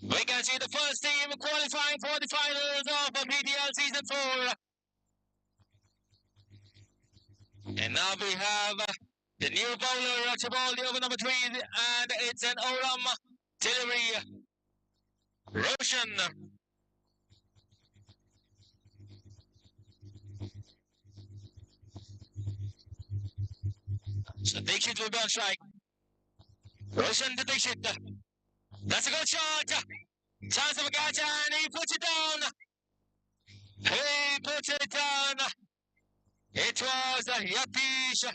We can see the first team qualifying for the finals of PDL Season 4. And now we have the new bowler to bowl the over number 3, and it's an Oram delivery. Roshan So Dixit will be on strike. Roshan to Dixit. That's a good shot. Chance of a catch and he puts it down. He puts it down. It was Yatish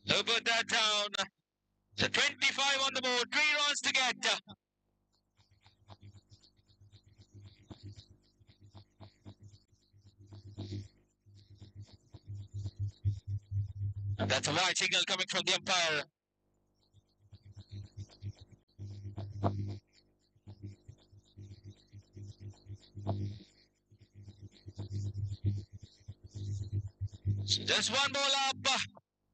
who put that down. So 25 on the board, 3 runs to get. And that's a white signal coming from the umpire. So just one ball up.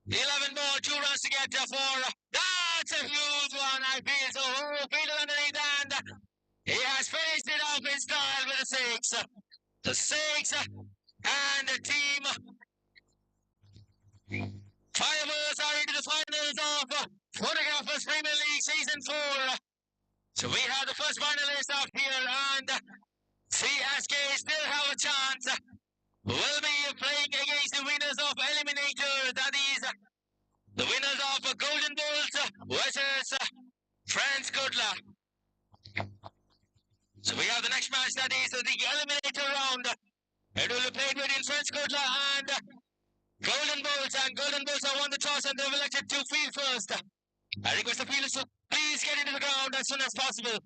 11 ball, 2 runs to get for. That's a huge one. I feel so. Feel it underneath, and he has finished it off in style with a 6. The 6 and the team. 5 of us are into the finals of Photographers Premier League Season 4. So we have the first finalist out here, and CSK still have a chance. We'll be playing against the winners of Eliminator, that is the winners of Golden Bulls versus France Kudla. So we have the next match, that is the Eliminator round. It will be played between France Kudla and Golden Bulls, and Golden Bulls have won the toss and they've elected to field first. I request the fielders to please get into the ground as soon as possible.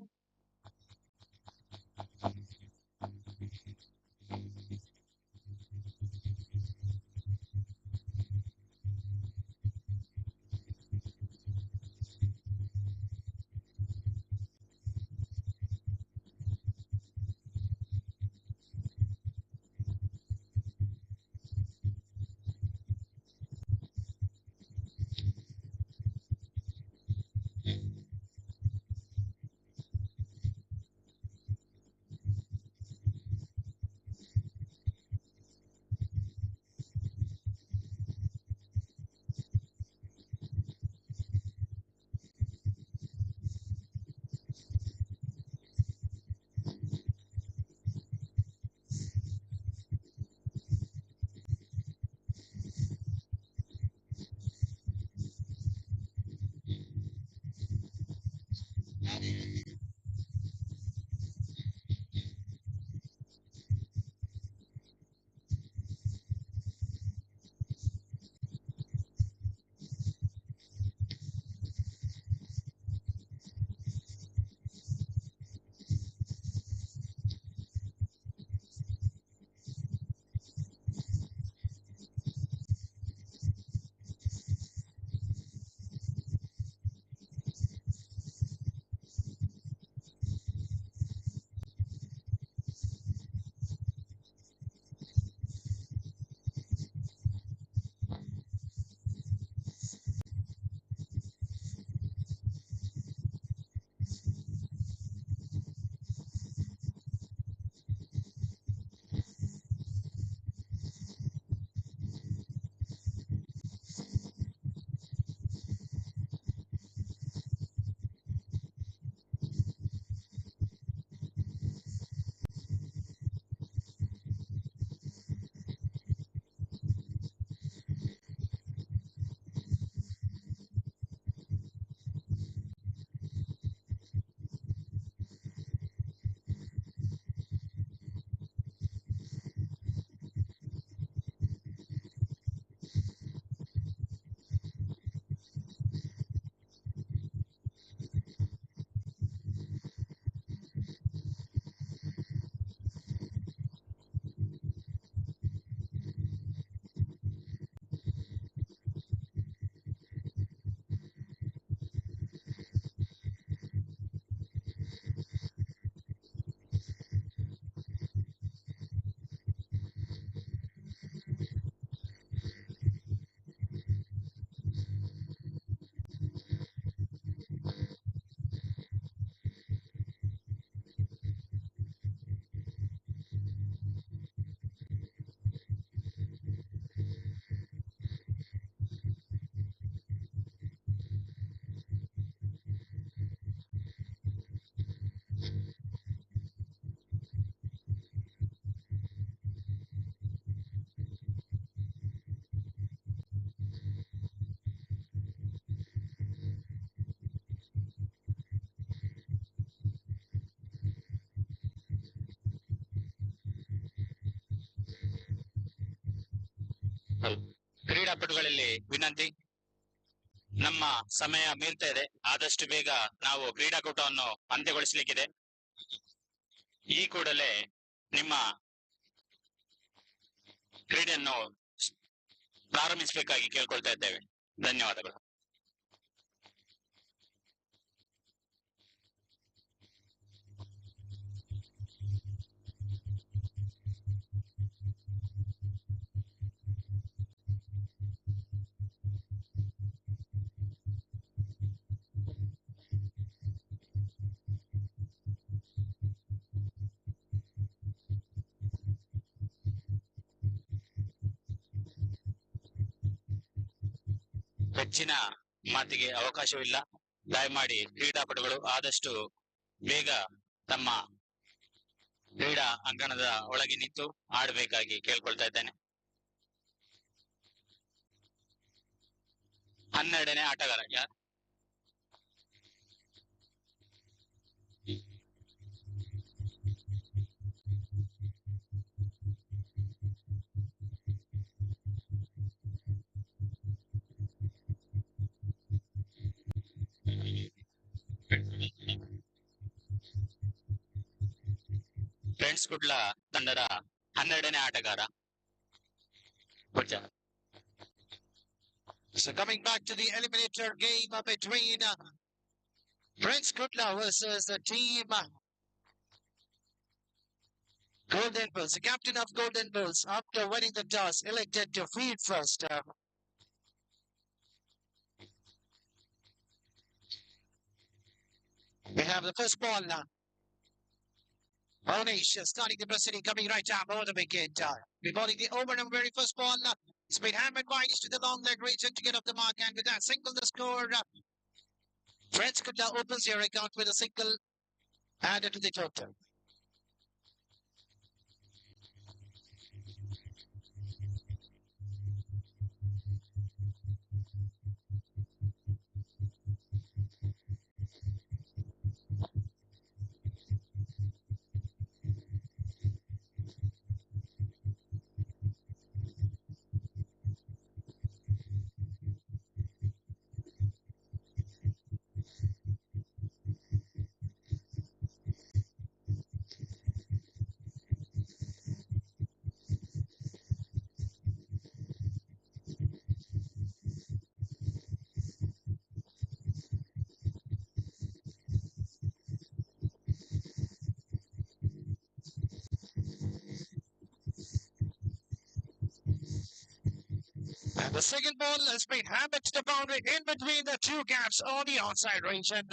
ಕ್ರೀಡಾಪಟುಗಳಲ್ಲಿ ವಿನಂತಿ, ನಮ್ಮ ಸಮಯ ಮೀರ್ತಾ ಇದೆ. ಆದಷ್ಟು ಬೇಗ ನಾವು ಕ್ರೀಡಾಕೂಟವನ್ನು ಅಂತ್ಯಗೊಳಿಸಲಿಕ್ಕಿದೆ. ಈ ಕೂಡಲೇ ನಿಮ್ಮ ಕ್ರೀಡೆಯನ್ನು ಪ್ರಾರಂಭಿಸಬೇಕಾಗಿ ಕೇಳ್ಕೊಳ್ತಾ ಇದ್ದೇವೆ. ಧನ್ಯವಾದಗಳು. ಹೆಚ್ಚಿನ ಮಾತಿಗೆ ಅವಕಾಶವಿಲ್ಲ. ದಯಮಾಡಿ ಕ್ರೀಡಾಪಟುಗಳು ಆದಷ್ಟು ಬೇಗ ತಮ್ಮ ಕ್ರೀಡಾ ಅಂಗಣದ ಒಳಗೆ ನಿಂತು ಆಡಬೇಕಾಗಿ ಕೇಳ್ಕೊಳ್ತಾ ಇದ್ದೇನೆ. 12ನೇ ಆಟಗಾರ ಯಾರು? ಫ್ರೆಂಡ್ಸ್ ಕುಡ್ಲ ತಂಡದ 12ನೇ ಆಟಗಾರ. So coming back to the eliminator game between Prince Kutla versus the team Golden Bulls. The captain of Golden Bulls, after winning the toss, elected to field first. We have the first ball now. Onish starting the proceeding, coming right down over the wicket. We're bowling the over and very first ball. It's been hammered wide to the long leg region to get up the mark, and with that single the score. Prince Kutla opens your account with a single added to the total. And the second ball has been hammered to the boundary in between the two gaps on the outside region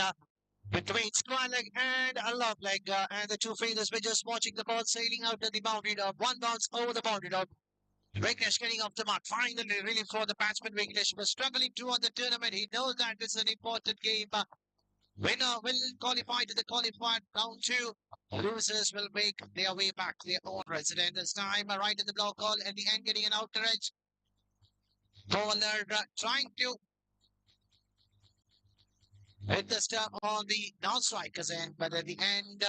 between square leg and a long leg. And the two fielders were just watching the ball sailing out to the boundary dot. One bounce over the boundary dot. Vignesh getting off the mark. Finally, really for the batsman, Vignesh was struggling throughout the tournament. He knows that it's an important game. Winner will qualify to the qualified round 2. Losers will make their way back to their own residence. This time, right in the block call at the end, getting an outer edge. Bowler trying to hit the stump on the non-strikers end, but at the end,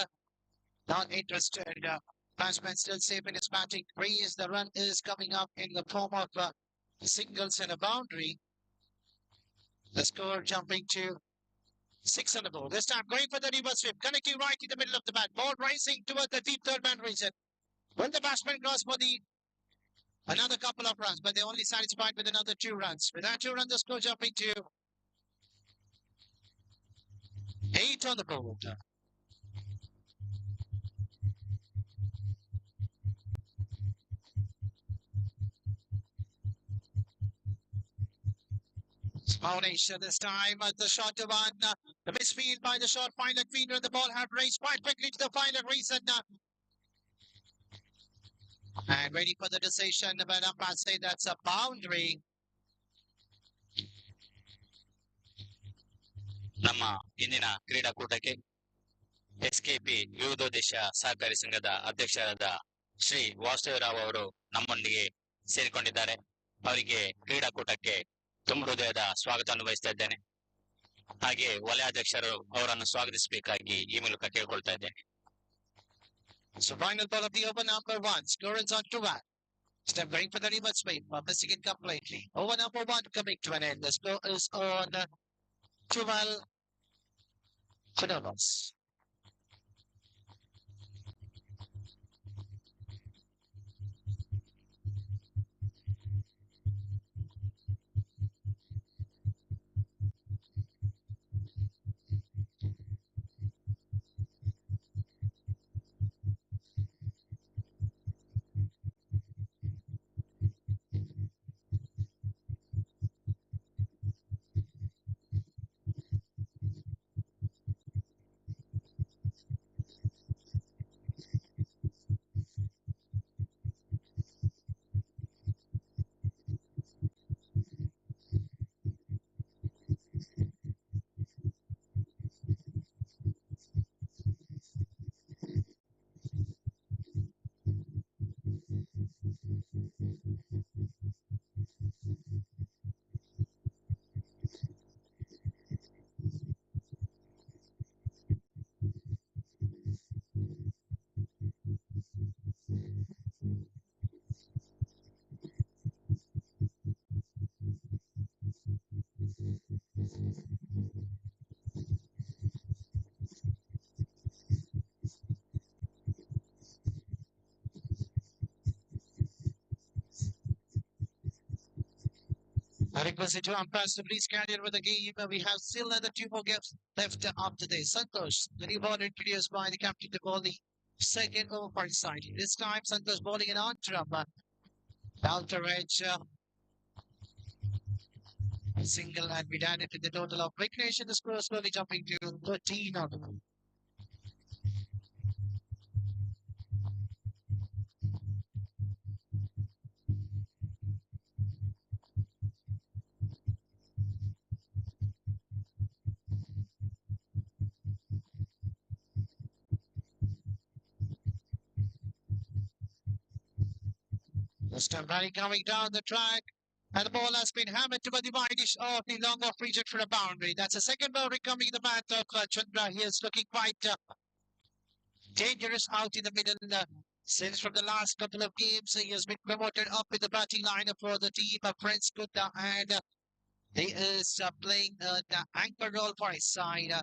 not interested. Batsman still safe in his batting crease. The run is coming up in the form of singles and a boundary. The score jumping to 6 on the ball. This time going for the reverse sweep, connecting right in the middle of the bat. Ball rising towards the deep third man region. Will the batsman cross for the another couple of runs, but they're only satisfied with another 2 runs. With that 2 runs, the score jumping to 8 on the board. Foundation this time at the short to one. The misfield by the short final fielder and the ball have raced quite quickly to the final reason. And waiting for the decision, but umpires say that's a boundary. ನಮ್ಮ ಇಂದಿನ ಕ್ರೀಡಾಕೂಟಕ್ಕೆ SKP ವಿವಿಧೋದ್ದೇಶ ಸಹಕಾರಿ ಸಂಘದ ಅಧ್ಯಕ್ಷರಾದ ಶ್ರೀ ವಾಸುದೇವರಾವ್ ಅವರು ನಮ್ಮೊಂದಿಗೆ ಸೇರಿಕೊಂಡಿದ್ದಾರೆ. ಅವರಿಗೆ ಕ್ರೀಡಾಕೂಟಕ್ಕೆ ತುಂಬ ಹೃದಯದ ಸ್ವಾಗತವನ್ನು ಬಯಸ್ತಾ ಇದ್ದೇನೆ. ಹಾಗೆ ವಲಯಾಧ್ಯಕ್ಷರು ಅವರನ್ನು ಸ್ವಾಗತಿಸಬೇಕಾಗಿ ಈ ಮೂಲಕ ಕೇಳ್ಕೊಳ್ತಾ ಇದ್ದೇನೆ. So final ball of the over number 1. Score is on to 1. Step going for the reverse sweep, missing it completely. Over number 1 coming to an end. The score is on 12 for no loss. I request you to umpires to please carry on with the game. We have still another 2 more games left after this. Santosh, the new ball introduced by the captain to ball the second over for his side. This time, Santosh bowling an on-trump. Outer edge. Single and we added to the total of recreation. The score slowly jumping to 13 on the board. Mr. coming down the track. And the ball has been hammered to the wideish of the long off region for a boundary. That's a second boundary coming in the bat of Chandra. He is looking quite dangerous out in the middle. Since from the last couple of games, he has been promoted up in the batting lineup for the team of Prince Kutta, and he is playing the anchor role for his side.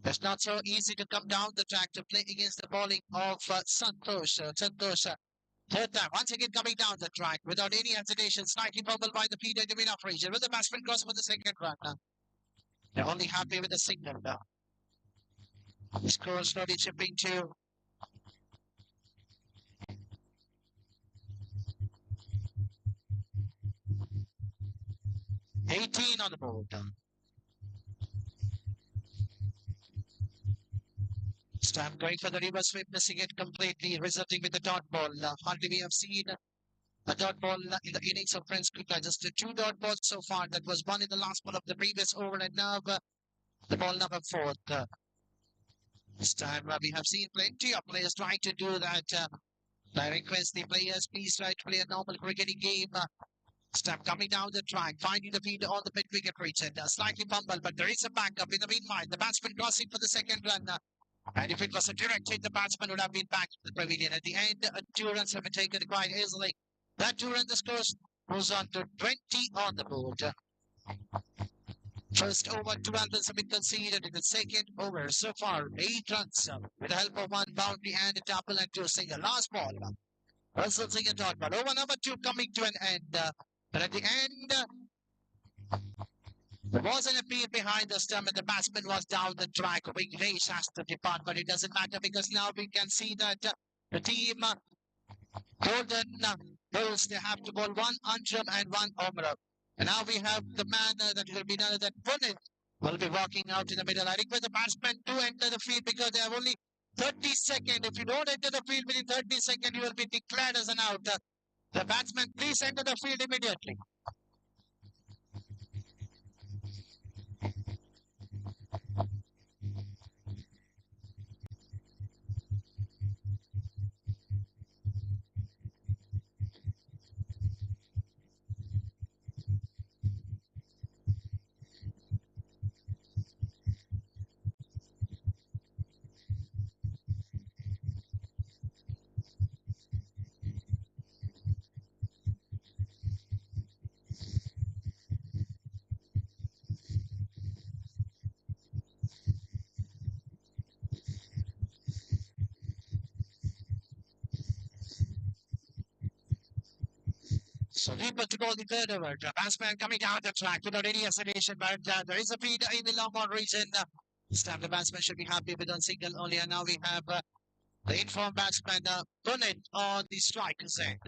It's not so easy to come down the track to play against the bowling of Santosh. Santosh, third time, once again coming down the track without any hesitation, slightly fumbled by the feeder in the mid-off region with the batsman cross for the second run. They're only happy with the signal now. The score slowly chipping to 18 on the board. Stamp going for the reverse sweep, missing it completely, resulting with the dot ball. Hardly we have seen a dot ball in the innings of Prince Kutta. Just 2 dot balls so far. That was one in the last ball of the previous over, and now the ball number 4. This time we have seen plenty of players trying to do that. I request the players please try to play a normal cricketing game. Stamp coming down the track, finding the field on the mid-wicket region. Slightly fumbled, but there is a backup in the meanwhile. The batsman crossing for the second run. And if it was a direct hit, the batsman would have been back to the pavilion. At the end, 2 runs have been taken quite easily. That 2 runs, the score goes on to 20 on the board. First over, 12 runs have been conceded in the second over. So far, 8 runs with the help of 1 boundary and a double and 2 single. Last ball, Russell Singh and dot ball. Over number 2 coming to an end. But at the end, there was an appeal behind the stump and the batsman was down the track. Vignesh has to depart, but it doesn't matter because now we can see that the team Golden Bulls, they have to bowl 1 Antrim and 1 Omra. And now we have the man that will be none other than Punit will be walking out in the middle. I request the batsman to enter the field because they have only 30 seconds. If you don't enter the field within 30 seconds, you will be declared as an out. The batsman, please enter the field immediately. So Reaper to go the third over. The batsman coming down the track without any hesitation, but there is a feed in the long on region. This time the batsman should be happy with one single only, and now we have the informed batsman Punnett on the striker's end.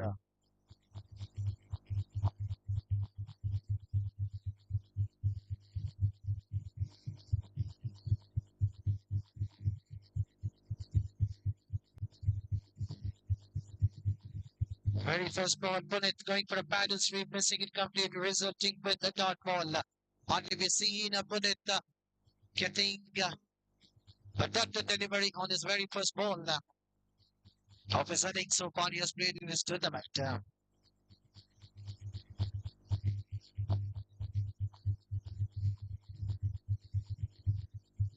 Very first ball, Punnett going for a paddle sweep, missing it completely, resulting with a dot ball. Hardly we've seen Punnett getting a dot delivery on his very first ball. Of his innings so far, he has played in his tournament.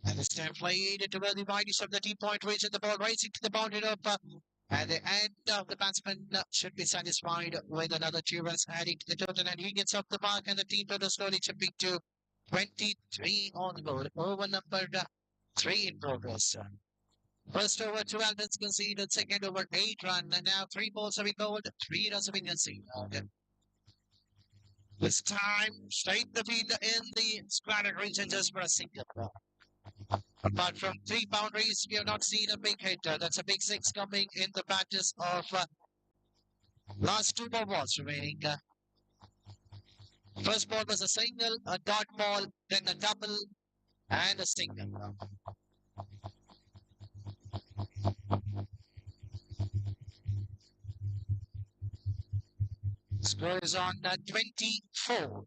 And this time played to where the widest of the deep point region, the ball racing to the boundary up. At the end of the batsman should be satisfied with another 2 runs adding to the total, and he gets off the mark, and the team total slowly chipping to 23 on the board. Over number 3 in progress. First over 12 runs conceded, second over 8 runs, and now 3 balls have been bowled, 3 runs have been conceded. This time, straight the field in the square region just for a single. Apart from 3 boundaries, we have not seen a big hit. That's a big 6 coming in the batches of last 2 more balls remaining. First ball was a single, a dot ball, then a double, and a single. Score is on 24.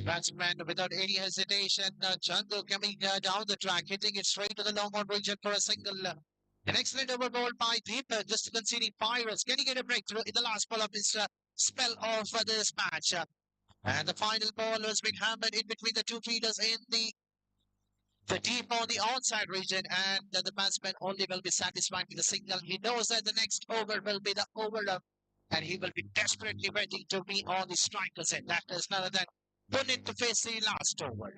Batsman without any hesitation, Chandu coming down the track, hitting it straight to the long on region for a single. An excellent over ball by Deepa, just conceding 5 runs. Can he get a breakthrough in the last ball of his spell of this match? And the final ball has been hammered in between the 2 feeders in the deep on the onside region, and the batsman only will be satisfied with a single. He knows that the next over will be the over up, and he will be desperately waiting to be on the striker's end. That is none other than Punnett to face the last over.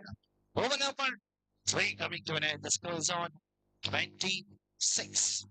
Over number 3 coming to an end. The score is on 26.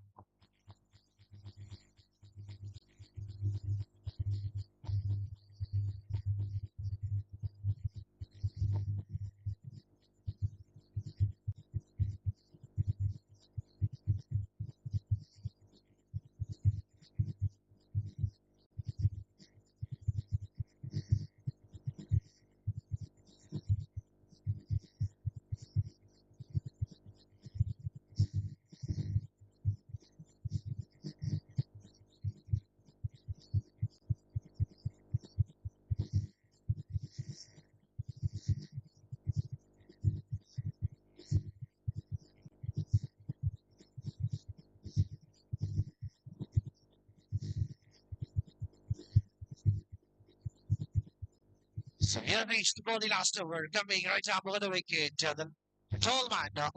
So here reached the body last over, coming right up over the wicket. The tall man of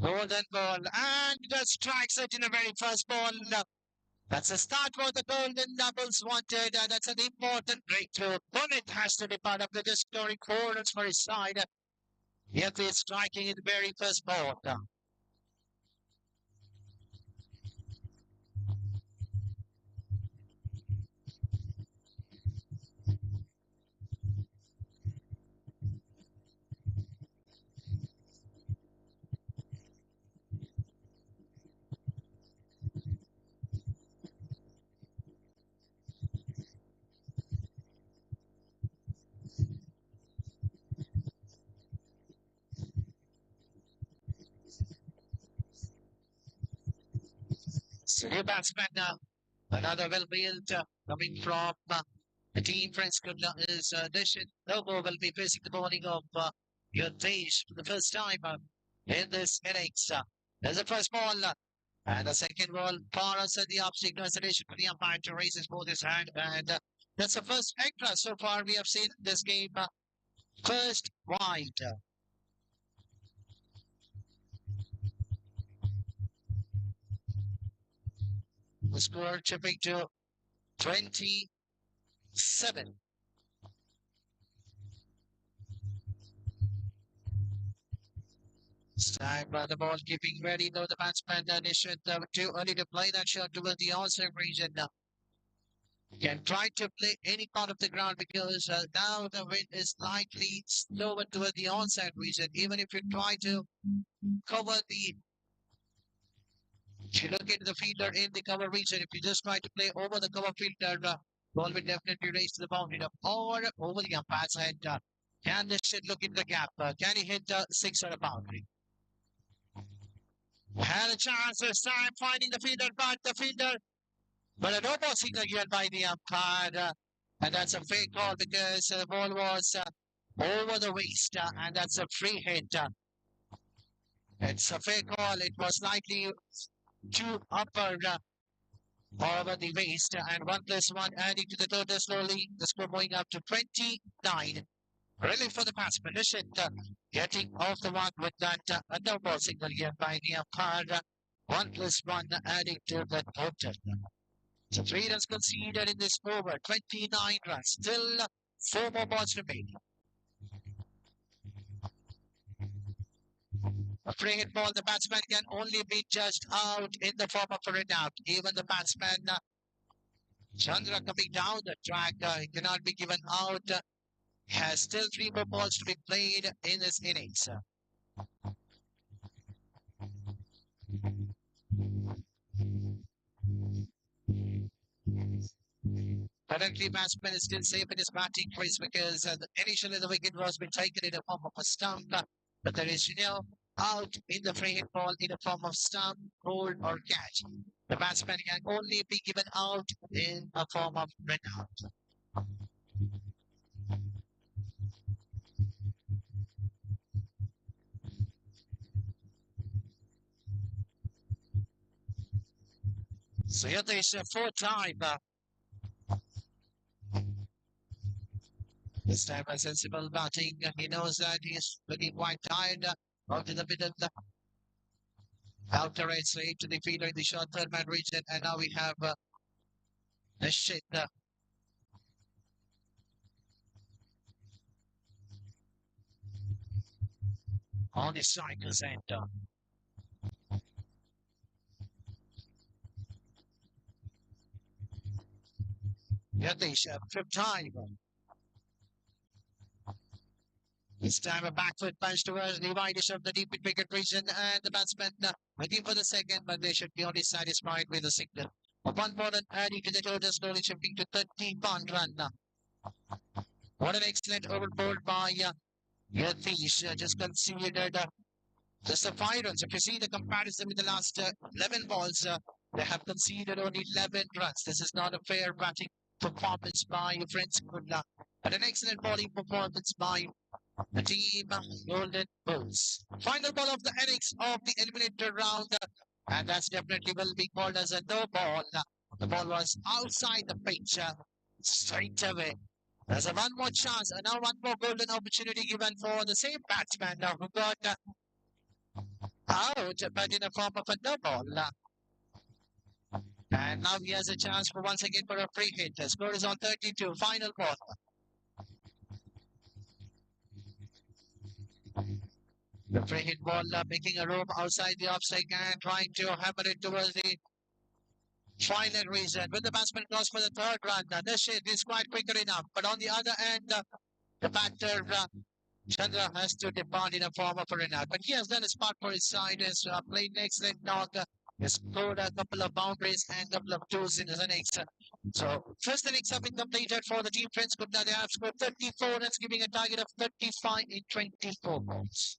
Golden Ball, and the strikes it in the very first ball. That's a start for the Golden Doubles wanted. That's an important breakthrough. Punnett has to be part of the scoring 4 runs for his side. Yet he's striking in the very first ball. So new batsman another well built coming from the team French is Dishin Lobo will be facing the bowling of Yotesh for the first time in this innings. There's the first ball and the second ball. Paras at the upstick, no hesitation for the umpire to raise his both his hand, and that's the first extra so far we have seen this game. First wide. The score chipping to 27. Stand by the ball, keeping ready though the batsman should too early to play that shot towards the onside region. Can try to play any part of the ground because now the wind is slightly slower toward the onside region. Even if you try to cover the, if you look at the fielder in the cover region, if you just try to play over the cover fielder, ball will definitely race to the boundary or over the umpire's head. Can this should look in the gap? Can he hit 6 on a boundary? Had a chance this time finding the fielder, but the fielder, but a no ball signal given by the umpire, and that's a fake call because the ball was over the waist, and that's a free hit. It's a fake call. It was slightly too upper over the waist, and 1+1 adding to the total slowly. The score going up to 29. Really for the batsman, getting off the mark with that no ball signal given by the umpire. 1+1 adding to the total. So 3 runs conceded in this over, 29 runs. Still 4 more balls remaining. A free hit ball, the batsman can only be judged out in the form of a run out. Even the batsman, Chandra, coming down the track, he cannot be given out. Has still 3 more balls to be played in this innings. Currently, batsman is still safe in his batting crease because initially the wicket was been taken in the form of a stump, but there is no out in the free hit ball in the form of stump, hold, or catch. The batsman can only be given out in a form of run out. So here there is a 4th time. This time a sensible batting. He knows that he's looking quite tired. Onto the middle. Outer right straight to the fielder in the short third man region. And now we have a shit. On the strikers end. Here they show 5th time. This time a back foot punch towards the widest of the deep wicket region, and the batsman waiting for the second, but they should be only satisfied with the signal. 1 ball and adding to the total, slowly shifting to 31 run. What an excellent over bowled by Yatish, just considered just the 5 runs. If you see the comparison with the last 11 balls, they have conceded only 11 runs. This is not a fair batting performance by Friends Kulla, but an excellent bowling performance by the team Golden Bulls. Final ball of the innings of the eliminator round, and that's definitely will be called as a no ball. The ball was outside the pitch straight away. There's a 1 more chance, and now 1 more golden opportunity given for the same batsman who got out, but in the form of a no ball. And now he has a chance for once again for a free hit. The score is on 32. Final ball. The free hit ball making a roam outside the off stake and trying to hammer it towards the final region. When the batsman goes for the 3rd run, this shit is quite quicker enough. But on the other end, the batter Chandra has to depart in a form of a run out. But he has done his part for his side. Has played an excellent knock. Has scored a couple of boundaries and a couple of twos in his innings. So, first innings have been completed for the team Friends Kulla. They have scored 34 runs, giving a target of 35 in 24 balls.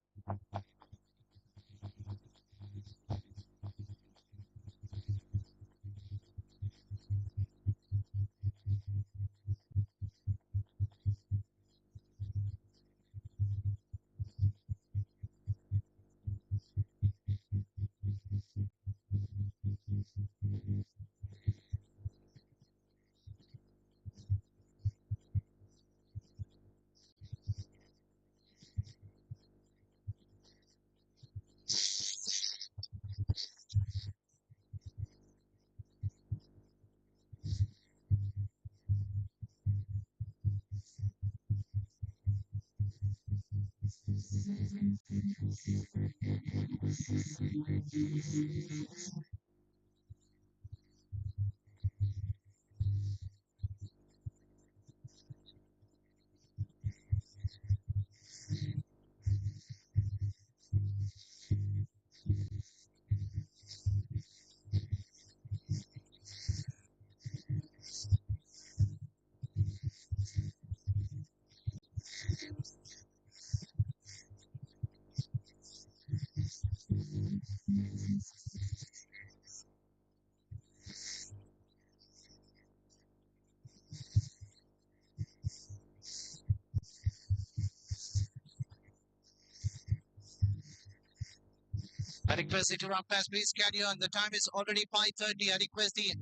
I request the two umpires, please carry on. The time is already 5:30. I request the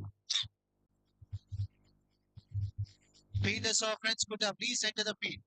fielders of Friends Kuta, please enter the field.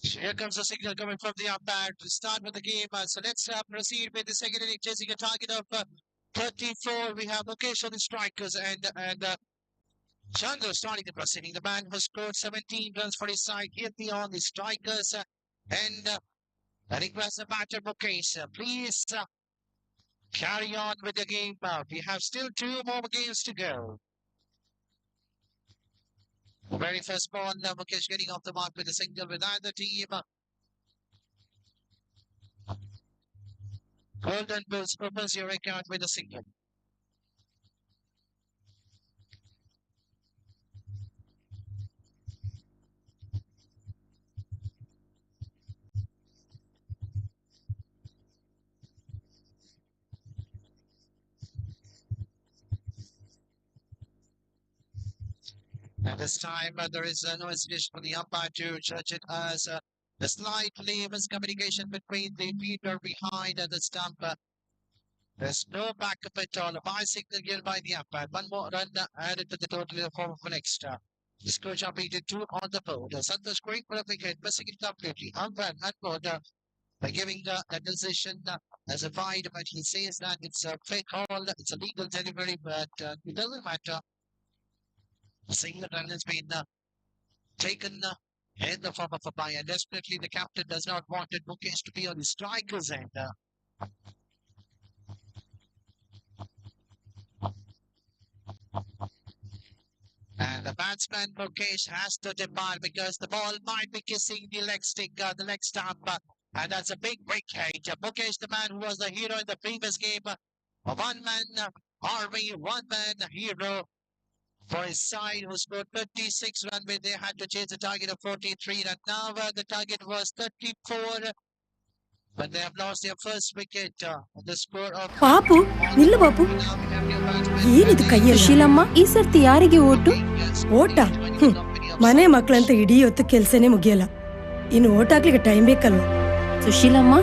Here comes a signal coming from the umpire to start with the game. So let's proceed with the second inning, chasing a target of 34. We have Mukesh on the strikers and Chandra starting the proceeding. The man who scored 17 runs for his side hit me on the strikers. I request the batter Mukesh, please carry on with the game. We have still 2 more games to go. Very first ball, Mukesh getting off the mark with a single with either team. Golden Bulls opens your record with a single. And this time there is no hesitation for the umpire to judge it as a slightly miscommunication between the fielder behind and the stump. There's no backup at all. A bicycle given by the umpire. 1 more run added to the total in the form of an extra. The score updated 2 on the board. Santosh going for a big hit, missing it completely. Umpire unboard by giving the decision as a wide, but he says that it's a fake call, it's a legal delivery, but it doesn't matter. A single run has been taken in the form of a bye, and desperately the captain does not want Mukesh to be on the strikers end. And the batsman Mukesh has to depart because the ball might be kissing the leg stick, the leg stump. And that's a big wicket. Mukesh, the man who was the hero in the previous game, a one-man army, one-man hero for his side, who scored 36 runs, where they had to chase a target of 43. And now the target was 34. But they have lost their first wicket. The score of ಪಾಪು ನಿಲ್ಲು ಬಾಪು ಏನಿದು ಕೈಯಲ್ಲ ಸುಶೀಲಮ್ಮ ಈ ಸರ್ತಿ ಯಾರಿಗೆ vote? ಓಟ ಮನೆ ಮಕ್ಕಳಂತ ಇಡೀ ಹೊತ್ತು ಕೆಲ್ಸನೇ ಮುಗಿಯಲ್ಲ ಇನ್ನು ಓಟ್ ಹಾಕ್ಲಿಕ್ಕೆ ಟೈಮ್ ಬೇಕಲ್ವಾ? ಸುಶೀಲಮ್ಮ,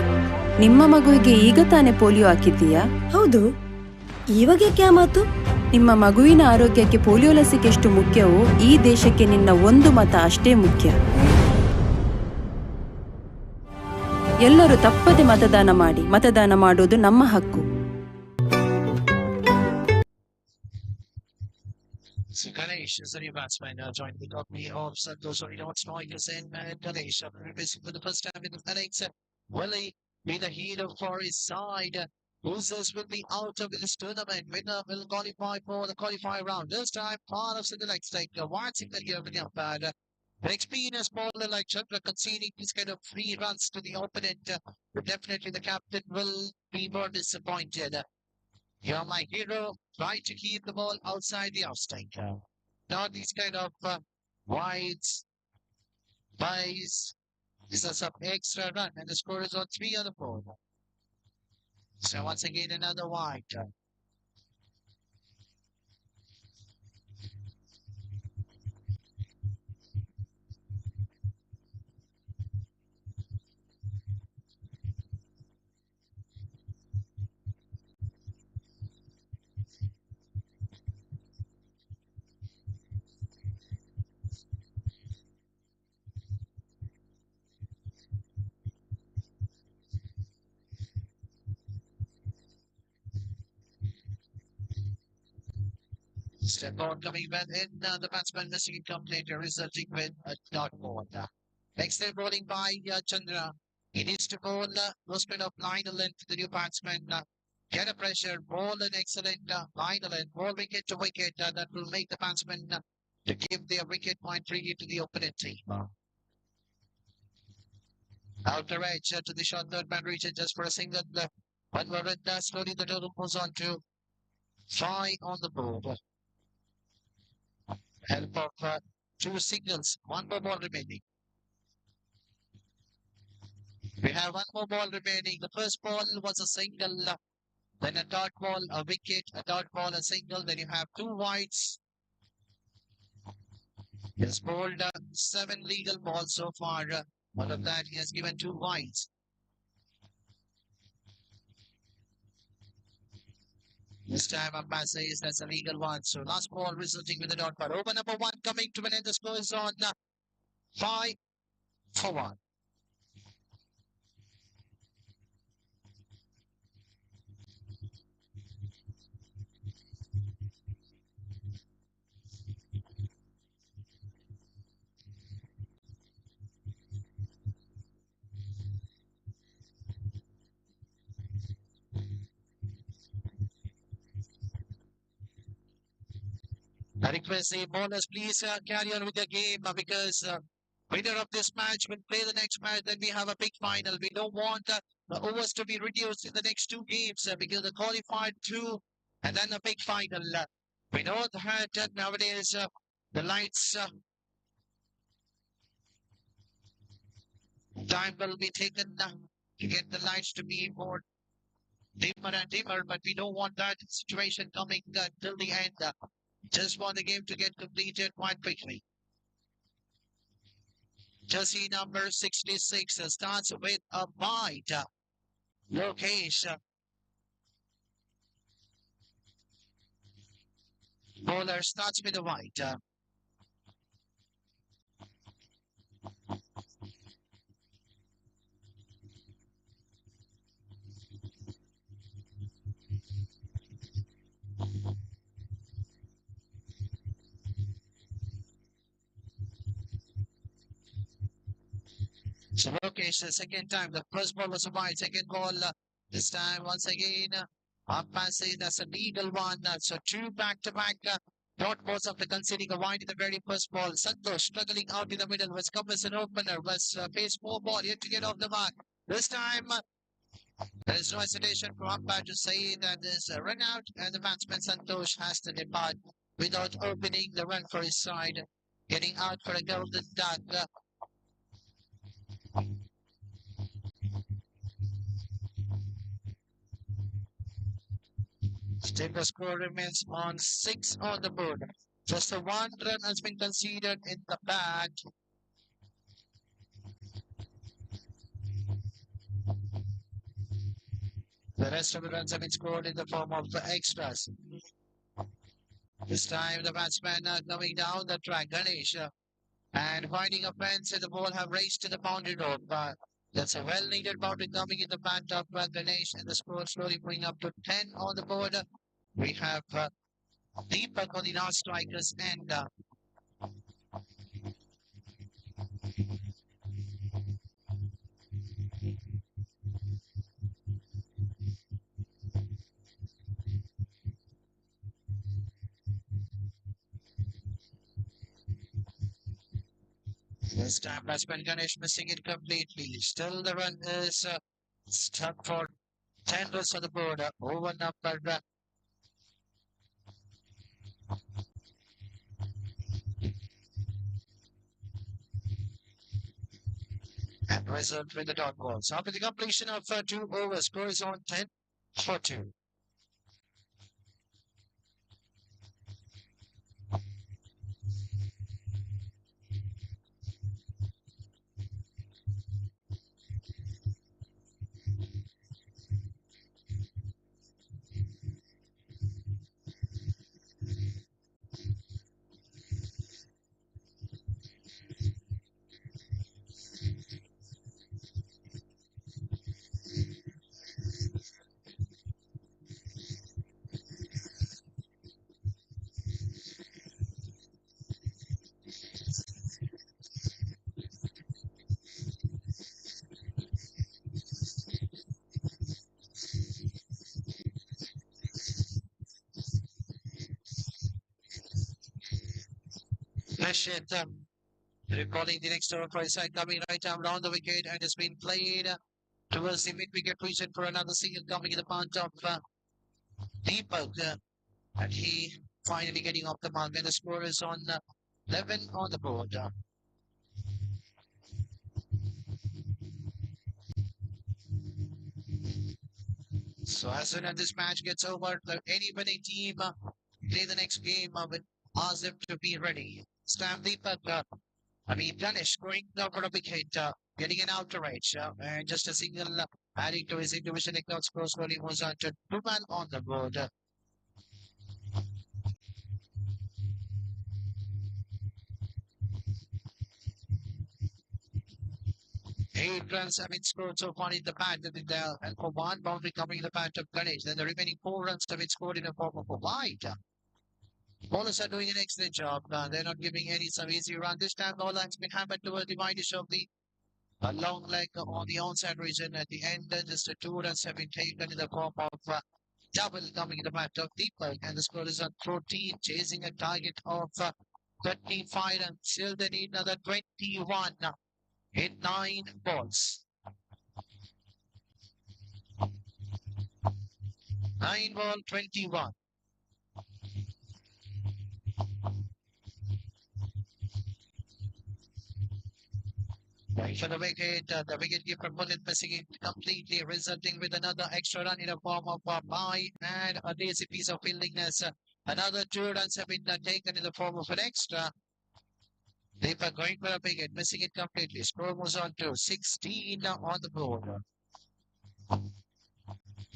ನಿಮ್ಮ ಮಗುವಿಗೆ ಈಗ ತಾನೇ ಪೋಲಿಯೋ ಹಾಕಿದ್ದೀಯಾ? ಹೌದು, ಇವಾಗ ಕ್ಯಾ ಮಾತು? ನಿಮ್ಮ ಮಗುವಿನ ಆರೋಗ್ಯಕ್ಕೆ ಪೋಲಿಯೋ ಲಸಿಕೆ ಎಷ್ಟು ಮುಖ್ಯವೋ ಈ ದೇಶಕ್ಕೆ ನಿನ್ನ ಒಂದು ಮತ ಅಷ್ಟೇ ಮುಖ್ಯ. ಎಲ್ಲರೂ ತಪ್ಪದೆ ಮತದಾನ ಮಾಡಿ. ಮತದಾನ ಮಾಡೋದು ನಮ್ಮ ಹಕ್ಕು. So Ganesh is the new batsman joining the company of Santosh Srinivas and Ganesh replacing for the first time in the innings. Will he be the hero for his side? Losers will be out of this tournament. Winner will qualify for the qualifying round. This time, part of the next take. One signal here with the umpire. An experienced bowler like Chandra conceding these kind of free runs to the opponent. But definitely the captain will be more disappointed. You're my hero. Try to keep the ball outside the off stake. Not these kind of wides, buys. This is some extra run, and the score is on 3 on the board. So once again, another wide. Step on coming back in. The batsman missing it complete, resulting with a dot ball. Next they're bowling by Chandra. He needs to bowl no speed of 9 length to the new batsman. Get a pressure, bowl an excellent 9 length, bowl wicket to wicket. That will make the batsman to give their wicket point freely to the opponent team. Outer edge to the short third man region just for a single. One more run. Slowly the total moves on to 5 on the board. Help of 2 signals, 1 more ball remaining. We have 1 more ball remaining. The first ball was a single, then a dot ball, a wicket, a dot ball, a single. Then you have 2 wides. He has bowled 7 legal balls so far. Out of that, he has given 2 wides. This time umpire says that's a legal one. So last ball resulting with a dot ball. Over number 1 coming to an end. The score is on 5 for 1. I request the bowlers, please carry on with the game because winner of this match will play the next match. Then we have a big final. We don't want the overs to be reduced in the next 2 games because the qualified 2 and then a big final. We know that nowadays the lights time will be taken to get the lights to be more dimmer and dimmer, but we don't want that situation coming till the end. Just want the game to get completed quite quickly. Jersey number 66 starts with a bite. Lokesh. Bowler starts with a white. So Lokesh, the second time, the first ball was a wide, second ball, this time once again, umpire says that's a legal one. So 2 back-to-back dot balls after conceding a wide in the very first ball. Santosh struggling out in the middle, was come as an opener, was faced 4 ball, yet to get off the mark. This time, there is no hesitation for umpire to say that there's a run out and the batsman Santosh has to depart without opening the run for his side, getting out for a golden duck. Still the score remains on 6 on the board. Just a 1 run has been conceded in the bat. The rest of the runs have been scored in the form of the extras. This time the batsman coming down the track, Ganesh, and finding a fence and the ball have raced to the boundary road. But that's a well-needed boundary coming in the bat of Ganesh, and the score slowly bring up to 10 on the board. We have Deepak on the last strikers and this time batsman Ganesh missing it completely. Still the run is stuck for 10 runs on the board. Over number and result with the dot ball. So after the completion of 2 overs, score is on 10 for 2. Rashid recalling the next over for his side, coming right down around the wicket and has been played towards the mid-wicket region for another single coming in the part of Deepak. And he finally getting off the mark, and the score is on 11 on the board. So as soon as this match gets over, any winning team play the next game with ask them to be ready. Stam Deepak, Ganesh going down for a wicket, getting an outrage, and just a single adding to his individual account score slowly moves on to 2 man on the board. 8 runs have been scored so far in the bat, and for 1 boundary coming in the bat of Ganesh. Then the remaining 4 runs have been scored in the form of a wide. Bowlers are doing an excellent job. They're not giving any some easy run. This time, ball has been hammered towards the widest of the long leg on the onside region. At the end, just 2 runs have been taken in the form of double coming in the bat of Deepak, and the score is on 14, chasing a target of 25, and still they need another 21 in 9 balls. 9 ball, 21. Right for the wicket-keeper bullet missing it completely, resulting with another extra run in the form of a bye and a lazy piece of fieldingness. Another 2 runs have been taken in the form of an extra. Deepak going for a wicket, missing it completely. Score moves on to 16 on the board.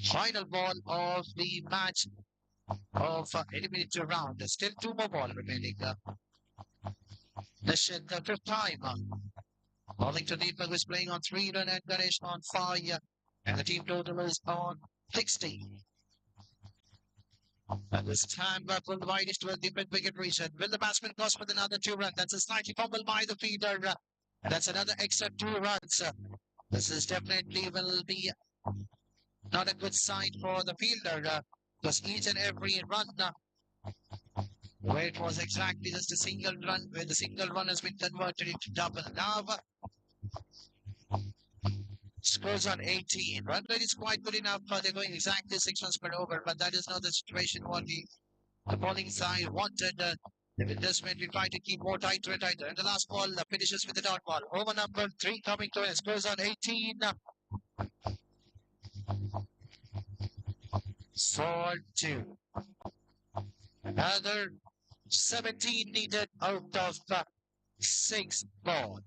Final ball of the match of eliminator round. Still 2 more balls remaining. This is the 5th time. Bowling to Deepak is playing on 3 run and Ganesh on 5. And the team total is on 60. And this time back from the widest to the mid-wicket region. Will the batsman cross with another 2 runs? That's a slightly fumble by the fielder. And that's another extra 2 runs. This is definitely will be not a good sign for the fielder. Because each and every run where it was exactly just a single run, where the single run has been converted into double. Now, Scores on 18. Run rate is quite good enough. They're going exactly 6 runs per over, but that is not the situation what the bowling side wanted. With this man, we try to keep more tighter and tighter. And the last ball finishes with the dot ball. Over number 3 coming to it. Scores on 18. For 2. Another 17 needed out of 6 ball.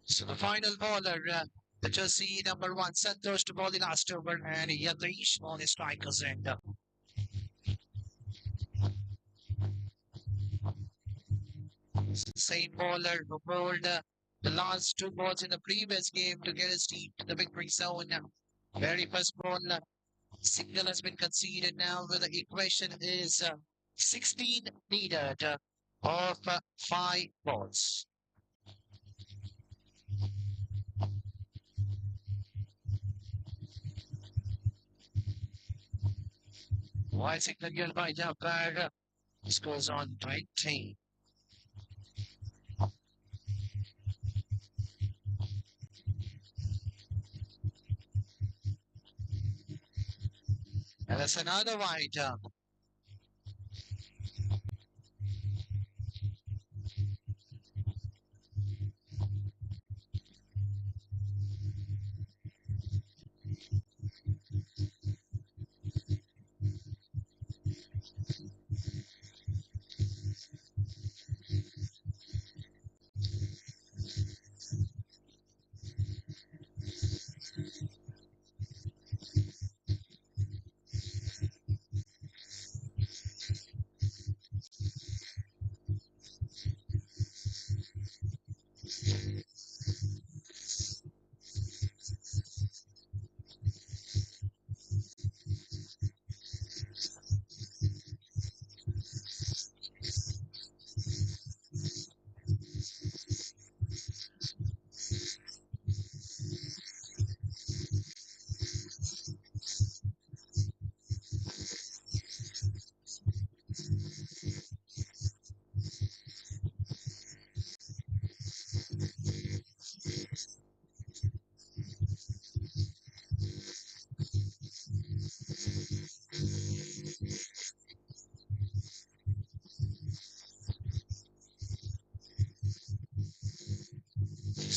So the final bowler, the jersey number 1, Santosh to bowl the last over, and Yadrish on the strikers end. Same bowler who bowled the last 2 balls in the previous game to get his team to the victory zone. Very first ball, single has been conceded now, where the equation is 16 needed of 5 balls. White signal given by the umpire. Scores on 20. And that's another wide.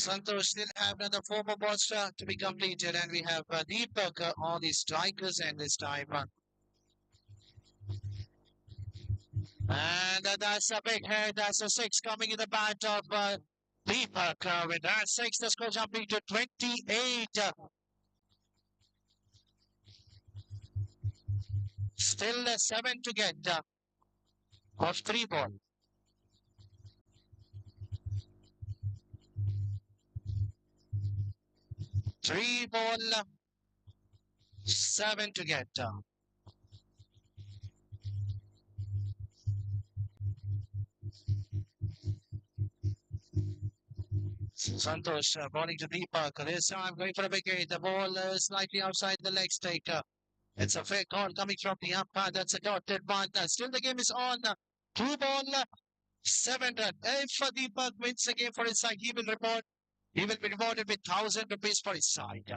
Santosh still have another 4 more balls to be completed, and we have Deepak on the strikers end this time. And that's a big hit. That's a 6 coming in the bat of Deepak. With that 6, the score jumping to 28. Still 7 to get of 3 ball. Three ball, 7 to get. Santosh bowling to Deepak. This time going for a wicket. The ball slightly outside the leg stake. It's a fair call coming from the umpire. That's a dotted one. Still the game is on. 2 ball, 7 run. If Deepak wins the game for his side, he will be rewarded with 1,000 rupees for his side.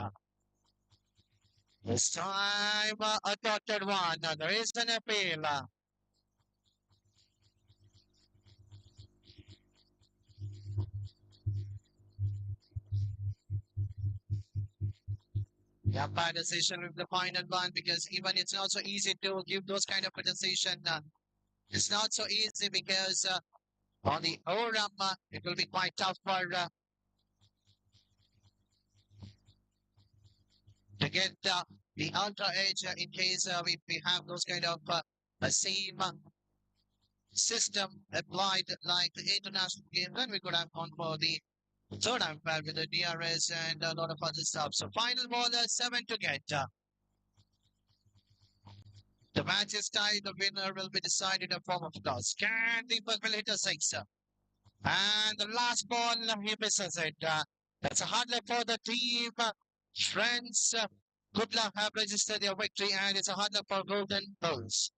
This time a dotted one. There is an appeal. Yeah, bad decision with the final one because even it's not so easy to give those kind of a decision. It's not so easy because on the Oram, it will be quite tough for to get the ultra edge in case we have those kind of a same system applied like the international game. Then we could have gone for the third umpire with the DRS and a lot of other stuff. So final ball, 7 to get. The match is tied. The winner will be decided in form of toss. Can Deepak will hit a 6? And the last ball, he misses it. That's a hard luck for the team. Friends, good luck have registered their victory, and it's a hard luck for Golden Bulls.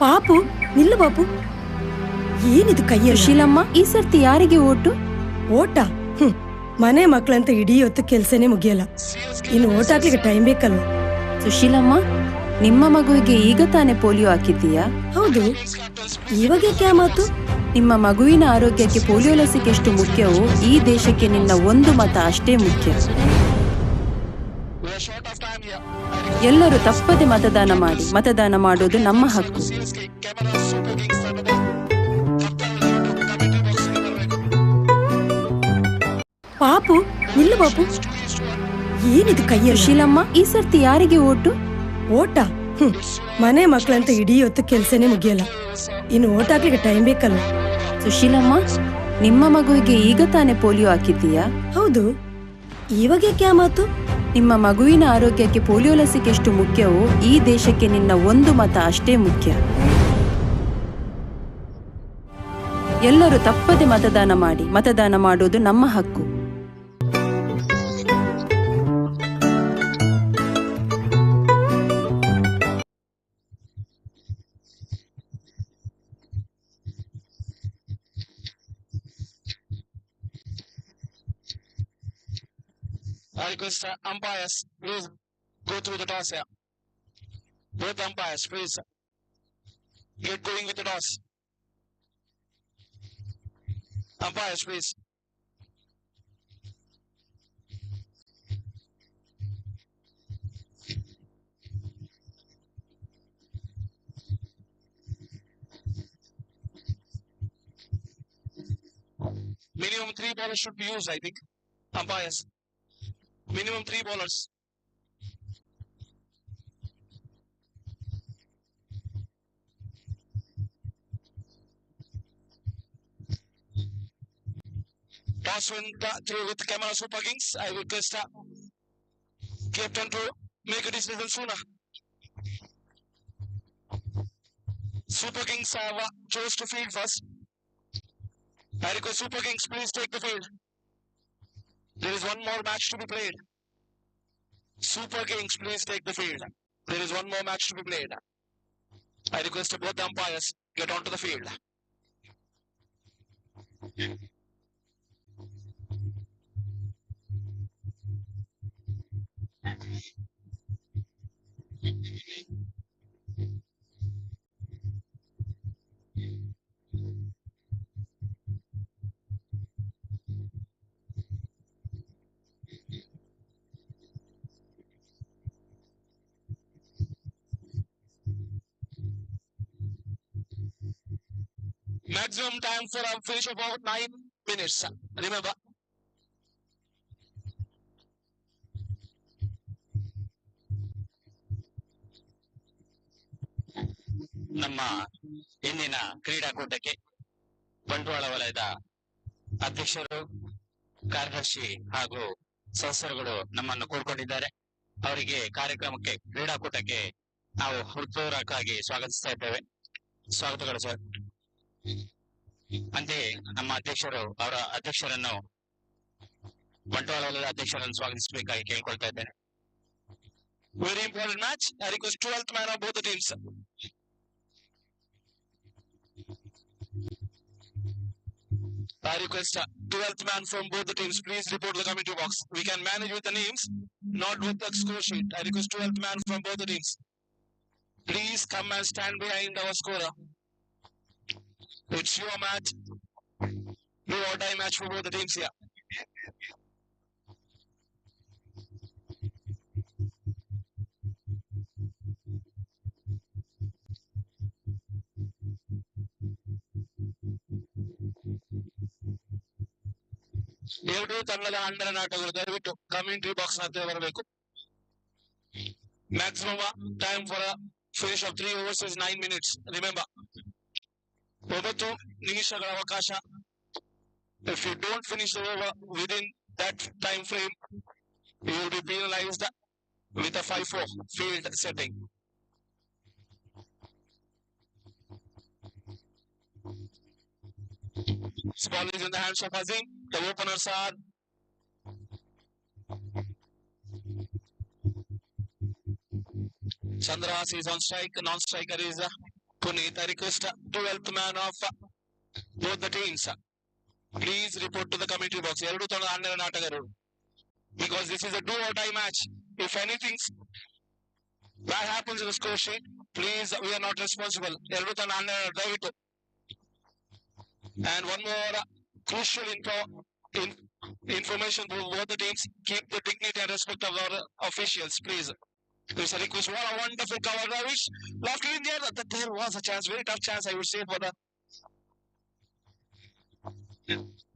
ಪಾಪು ನಿಲ್ಲು ಬಾಪು, ಏನಿದು ಕೈಯಲ್ಲಿ? ಸುಶೀಲಮ್ಮ, ಈ ಸರ್ತಿ ಯಾರಿಗೆ vote? ಓಟ? ಮನೆ ಮಕ್ಕಳಂತ ಇಡೀ ಹೊತ್ತು ಕೆಲ್ಸನೇ ಮುಗಿಯಲ್ಲ, ಇನ್ನು ಓಟ್ ಹಾಕ್ಲಿಕ್ಕೆ ಟೈಮ್ ಬೇಕಲ್ವ? ಸುಶೀಲಮ್ಮ, ನಿಮ್ಮ ಮಗುವಿಗೆ ಈಗ ತಾನೇ ಪೋಲಿಯೋ ಹಾಕಿದ್ದೀಯಾ? ಹೌದು. ಇವಾಗ ಯಾಕೆ ಆ ಮಾತು? ನಿಮ್ಮ ಮಗುವಿನ ಆರೋಗ್ಯಕ್ಕೆ ಪೋಲಿಯೋ ಲಸಿಕೆ ಎಷ್ಟು ಮುಖ್ಯವೋ ಈ ದೇಶಕ್ಕೆ ನಿನ್ನ ಒಂದು ಮತ ಅಷ್ಟೇ ಮುಖ್ಯ. ಎಲ್ಲರೂ ತಪ್ಪದೆ ಮತದಾನ ಮಾಡಿ. ಮತದಾನ ಮಾಡೋದು ನಮ್ಮ ಹಕ್ಕು. ಪಾಪು ನಿಲ್ಲು ಬಾಪು, ಏನಿದು ಕೈಯಲ್ಲಿ? ಸುಶೀಲಮ್ಮ, ಈ ಸರ್ತಿ ಯಾರಿಗೆ ಓಟು? ಓಟ? ಮನೆ ಮಕ್ಕಳಂತ ಇಡೀ ಹೊತ್ತು ಕೆಲ್ಸನೇ ಮುಗಿಯಲ್ಲ, ಇನ್ನು ಓಟ್ ಹಾಕ್ಲಿಕ್ಕೆ ಟೈಮ್ ಬೇಕಲ್ವ? ಸುಶೀಲಮ್ಮ, ನಿಮ್ಮ ಮಗುವಿಗೆ ಈಗ ತಾನೇ ಪೋಲಿಯೋ ಹಾಕಿದ್ದೀಯಾ? ಹೌದು. ಇವಾಗ ಯಾಕೆ ಆ ಮಾತು? ನಿಮ್ಮ ಮಗುವಿನ ಆರೋಗ್ಯಕ್ಕೆ ಪೋಲಿಯೋ ಲಸಿಕೆ ಎಷ್ಟು ಮುಖ್ಯವೋ ಈ ದೇಶಕ್ಕೆ ನಿನ್ನ ಒಂದು ಮತ ಅಷ್ಟೇ ಮುಖ್ಯ. ಎಲ್ಲರೂ ತಪ್ಪದೆ ಮತದಾನ ಮಾಡಿ. ಮತದಾನ ಮಾಡೋದು ನಮ್ಮ ಹಕ್ಕು. I request umpires, please go through the toss here. Both umpires, please get going with the toss. Umpires, please. Minimum 3 ballers should be used, I think. Umpires. Minimum 3 bowlers. Toss went through with camera Super Kings. I request captain to make a decision sooner. Super Kings have chose to field first. I request Super Kings, please take the field. There is one more match to be played. Super Kings, please take the field. There is one more match to be played. I request both the umpires get onto the field. Maximum time for a finish of about 9 minutes. Remember. ನಮ್ಮ ಇಂದಿನ ಕ್ರೀಡಾಕೂಟಕ್ಕೆ ಬಂಟ್ವಾಳ ವಲಯದ ಅಧ್ಯಕ್ಷರು, ಕಾರ್ಯದರ್ಶಿ ಹಾಗೂ ಸದಸ್ಯರುಗಳು ನಮ್ಮನ್ನು ಕೋರ್ಕೊಂಡಿದ್ದಾರೆ. ಅವರಿಗೆ ಕಾರ್ಯಕ್ರಮಕ್ಕೆ, ಕ್ರೀಡಾಕೂಟಕ್ಕೆ ನಾವು ಹೃತ್ಪೂರ್ವಕವಾಗಿ ಸ್ವಾಗತಿಸ್ತಾ ಇದ್ದೇವೆ. ಸ್ವಾಗತಗಳು ಸರ್. ಅಂತೆಯೇ ನಮ್ಮ ಅಧ್ಯಕ್ಷರು, ಅವರ ಅಧ್ಯಕ್ಷರನ್ನು, ಬಂಟ್ವಾಳ ವಲಯದ ಅಧ್ಯಕ್ಷರನ್ನು ಸ್ವಾಗತಿಸಬೇಕಾಗಿ ಕೇಳ್ಕೊಳ್ತಾ ಇದ್ದೇನೆ. Very important match. I request 12th man of both the teams. I request 12th man from both the teams, please report to the committee box. We can manage with the names, not with the score sheet. I request 12th man from both the teams. Please come and stand behind our scorer. It's your match. Do or die match for both the teams here. ಎರಡು ತಂಡದ under ಆಟಗಳು ದಯವಿಟ್ಟು commentary box ಹತ್ತಿರ ಬರಬೇಕು. Maximum time for finish of 3 overs is 9 minutes. Remember, 9 ನಿಮಿಷಗಳ ಅವಕಾಶ. If you don't finish the over within that time frame, you will be penalized with a 5-4 field setting. This ball is in the hands of Azim. The openers are Chandras is on strike. Non-striker is Puneet. I request 12th man of both the teams. Please report to the committee box. ಎರಡು ತಂಡದ under ಆಟಗಾರರು. Because this is a do or die match. If anything bad happens in the score sheet, please, we are not responsible. ಎರಡು ತಂಡ under ದಯವಿಟ್ಟು. And one more crucial information for both the teams. Keep the dignity and respect of our officials, please. There's a request. What a wonderful cover, Ravish. Luckily in there, that there was a chance, very tough chance, I would say, for the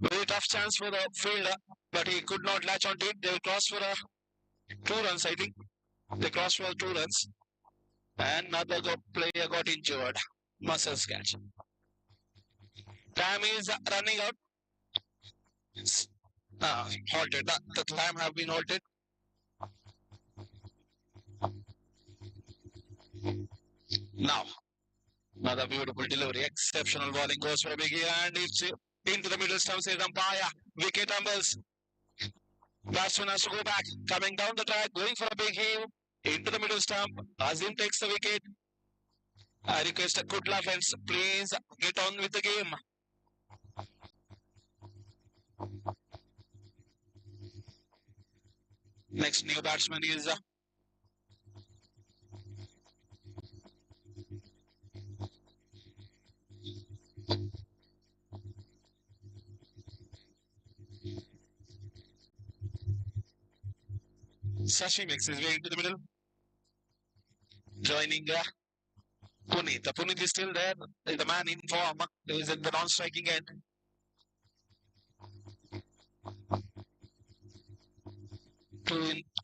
very tough chance for the fielder, but he could not latch on to it. They crossed for 2 runs, I think. They crossed for 2 runs. And another player got injured. Muscle catch. Time is running out. Halted. The time have been halted. Now, another beautiful delivery. Exceptional bowling goes for a big hit, and it's into the middle stump. Says umpire. Wicket tumbles. Batsman has to go back. Coming down the track, going for a big hit into the middle stump. Azim takes the wicket. I request good luck, friends. Please get on with the game. Next new batsman is Sashi makes his way into the middle, joining Puneet. Puneet is still there, the man in form. He is in the non-striking end.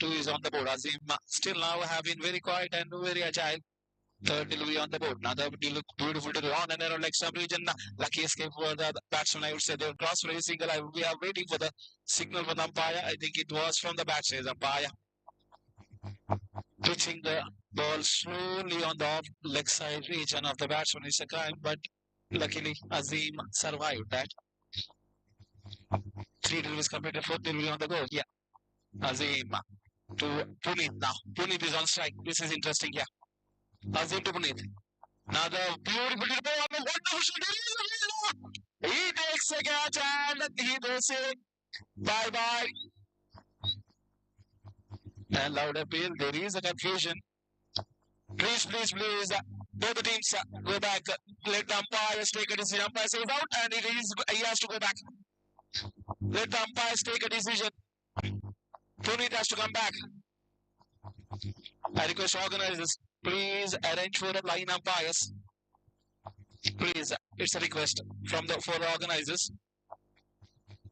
Two is on the board. Azim still now have been very quiet and very agile. Third delivery on the board. Another beautiful delivery on and around like some region. Lucky escape for the batsman. I would say they will cross for a single. We are waiting for the signal from the umpire. I think it was from the batsman's umpire. Pitching the ball slowly on the off leg side region of the batsman is a crime, but luckily Azim survived that. 3 deliveries completed, 4th delivery on the go. Yeah. Azim to Puneet now. Puneet is on strike. This is interesting. Yeah. Azim to Puneet. Now the beautiful wonderful shot. He takes a catch and he goes in. Bye bye. And loud appeal. There is a confusion. Please. Both the teams go back. Let the umpires take a decision. Umpire says out and he has to go back. Let the umpires take a decision. Puneet has to come back. I request organizers, please arrange for a line umpires. Please, it's a request for the organizers.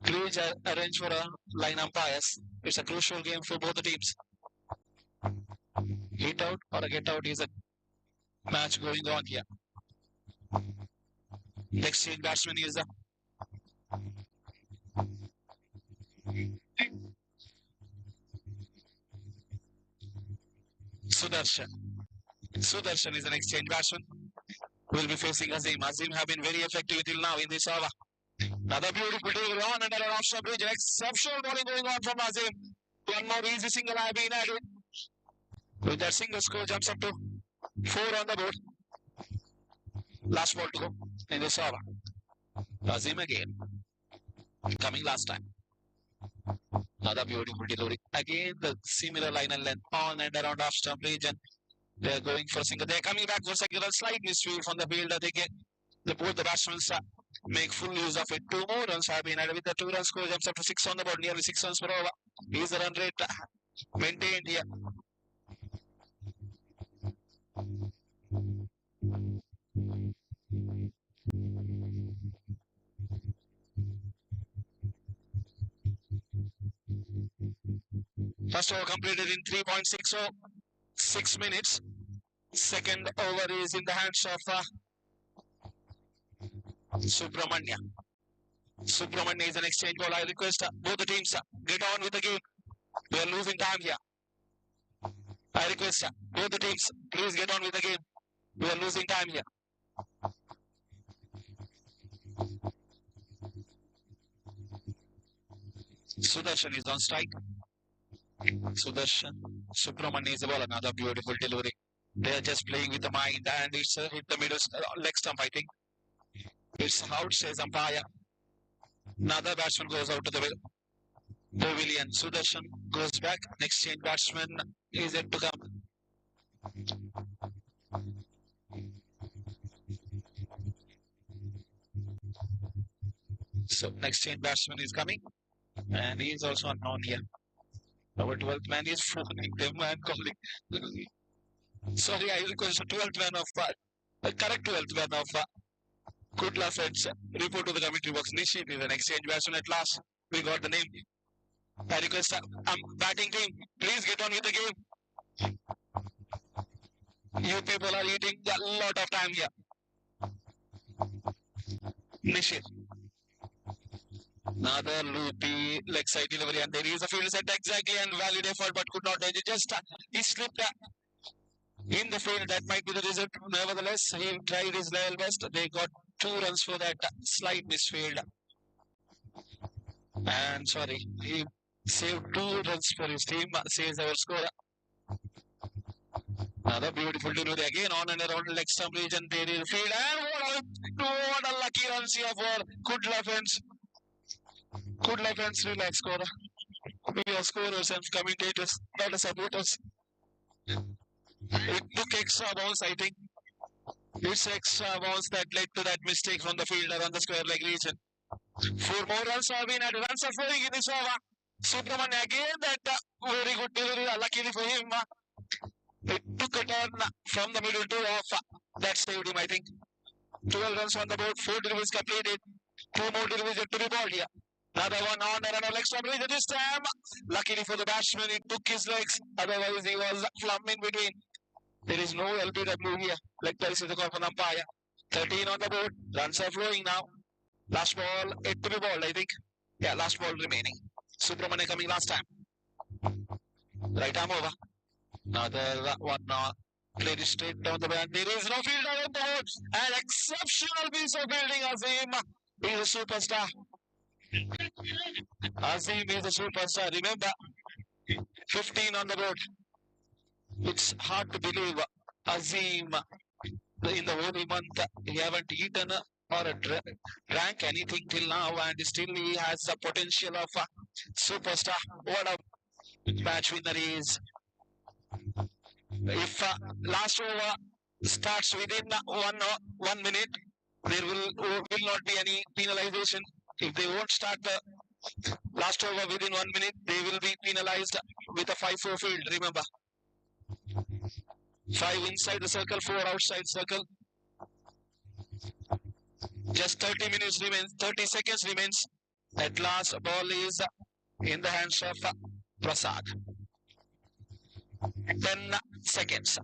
Please arrange for a line umpires. It's a crucial game for both the teams. Hit out or a get out is a match going on here. Next change batsman is Sudarshan. Sudarshan is an exchange batsman. Will be facing Azim. Azim have been very effective till now in this over. Another beautiful delivery on and an offshore bridge. Exceptional bowling going on from Azim. One more easy single have been added. With that single score jumps up to 4 on the board. Last ball to go in this over. Azim again. Coming last time. Another beautiful delivery. Again the similar line and length on and around off stump region. They are going for a single. They are coming back for a second. Slight misfield from the fielder. They get both the batsmen make full use of it. 2 more runs have been added with the 2 run score jumps up to 6 on the board. Nearly 6 runs per over. Is the run rate maintained here? First over completed in 3.60, 6 minutes. Second over is in the hands of Subramanya. Subramanya is an exchange ball. I request both the teams get on with the game. We are losing time here. I request both the teams, please get on with the game. We are losing time here. Sudarshan is on strike. Sudarshan. Subramanya is the ball. Another beautiful delivery. They are just playing with the mind and it's hit the middle leg stump, I think. It's out, says umpire. Another batsman goes out to the pavilion. Sudarshan goes back. Next change batsman is yet to come. So next change batsman is coming. And he is also unknown here. Our 12th man is phoning them and calling. Sorry, I request a 12th man of correct 12th man of Kudla friends. Report to the commentary box. Nishit is an exchange batsman at last. We got the name. I request batting team, please get on with the game. You people are eating a lot of time here. Nishit. Another loopy leg side delivery and there is a field set exactly and valid effort but could not edge it. Just he slipped in the field. That might be the result. Nevertheless, he tried his level best. They got 2 runs for that slight misfield. And sorry, he saved 2 runs for his team, says our scorer. Another beautiful delivery again on and around leg stump region. There is a field and what a lucky runs here for Kudla friends. Kudla friends, relax scorer. We are scorers and commentators, not the supporters. It took extra bounce, I think. It's extra bounce that led to that mistake from the fielder on the square leg region. 4 more runs have been at runs are flowing in this over. Subramanya again that very good delivery. Luckily for him, it took a turn from the middle to off. That saved him, I think. 12 runs on the board, 4 deliveries completed. 2 more deliveries yet to be balled here. Another one on and another leg stump region this time. Luckily for the batsman, it took his legs. Otherwise, he was flummed in between. There is no LBW here. Leg place is the call for the umpire. 13 on the board. Runs are flowing now. Last ball, 8 to be balled, I think. Yeah, last ball remaining. Subramanya coming last time. Right arm over. Another one now. Played it straight down the band. There is no fielder on the board. An exceptional piece of fielding. Azim is a superstar. Azim is a superstar. Remember, 15 on the board. It's hard to believe Azim in the whole month he haven't eaten or drank anything till now, and still he has the potential of a superstar. What a match winner he is. If last over starts within 1 minute, there will not be any penalization. If they won't start the last over within 1 minute, they will be penalized with a 5-4 field. Remember, 5 inside the circle, 4 outside circle. Just 30 minutes remains, 30 seconds remains. At last, ball is in the hands of Prasad. 10 seconds.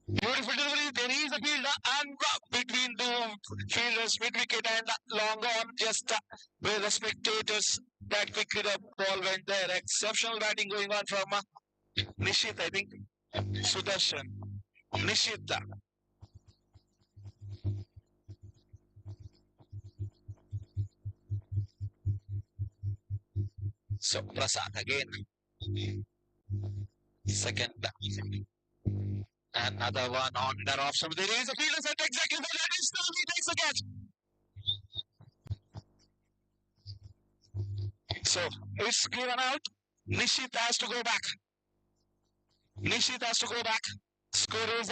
Beautiful delivery. There is a field and between the fielders, mid wicket and long on, just where the spectators that quickly the ball went there. Exceptional batting going on from Nishit, I think. Sudarshan. Nishit. So Prasad again. Second. Another one on and off. So there is a fielder set exactly for that. He takes the catch. So it's given out. Nishit has to go back. Nishit has to go back. Score is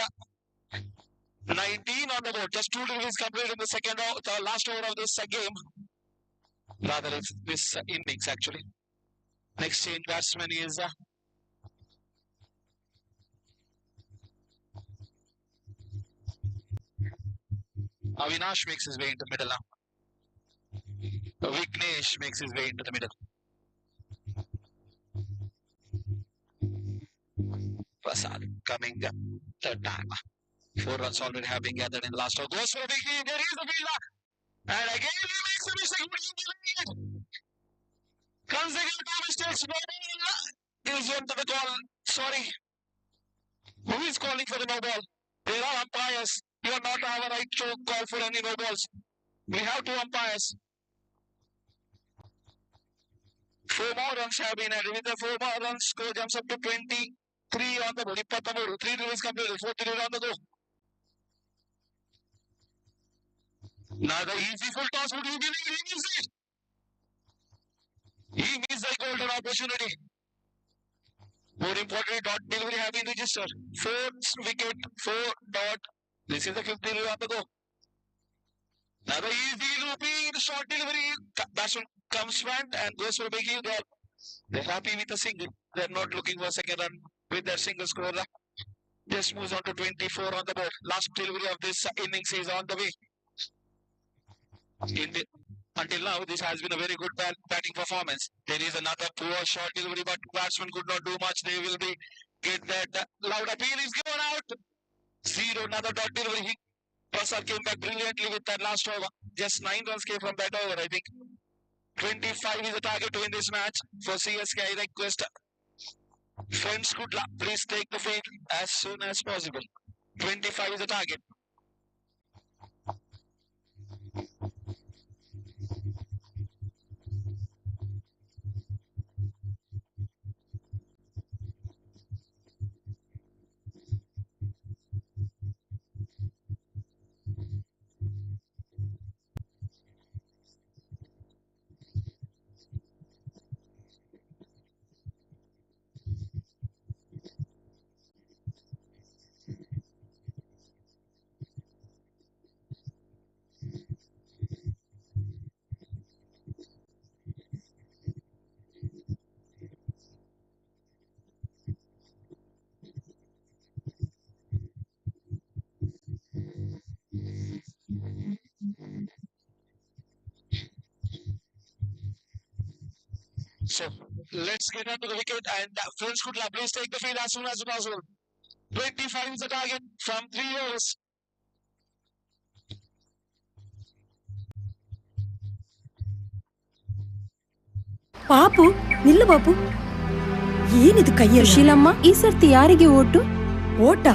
19 on the board. Just 2 deliveries completed in the the last over of this game. Rather, it's this innings actually. Next change batsman is Avinash makes his way into the middle now. Vignesh makes his way into the middle. Prasad coming third time. 4 runs already have been gathered in the last over. Goes for a big hit. There is the fielder. And again he makes a mistake. Consecutive 2 mistakes. No ball is on to the call. Sorry. Who is calling for the no ball? There are umpires. You are not have a right to call for any no balls. We have 2 umpires. 4 more runs have been added. With the 4 more runs, score jumps up to 23 on the board. 23. 3 deliveries completed. 4th delivery on the go. Now the easy full toss. Would you believe he missed it? He missed the golden opportunity. More importantly, dot delivery have been registered. 4th wicket, 4 dot. This is the 5th delivery on the go. Now the easy looping, short delivery. Batsman comes front and goes for a big hit. They're happy with a single. They're not looking for a second run with their single score. Just moves on to 24 on the board. Last delivery of this innings is on the way. Until now, this has been a very good batting performance. There is another poor short delivery, but batsman could not do much. They will be get that loud appeal is given out. 0, another dot delivery. Prasad came back brilliantly with that last over. Just 9 runs came from that over, I think. 25 is the target to win this match for CSK. I request friends Kudla, please take the field as soon as possible. 25 is the target. So let's get onto the wicket and friends Kudla, please take the field as soon as possible. 25 is the target from 3 overs. ಪಾಪು ನಿಲ್ಲು ಬಾಪು, ಏನಿದು ಕೈಯಲ್ಲಿ? ಸುಶೀಲಮ್ಮ, ಈ ಸರ್ತಿ ಯಾರಿಗೆ vote? ಓಟ?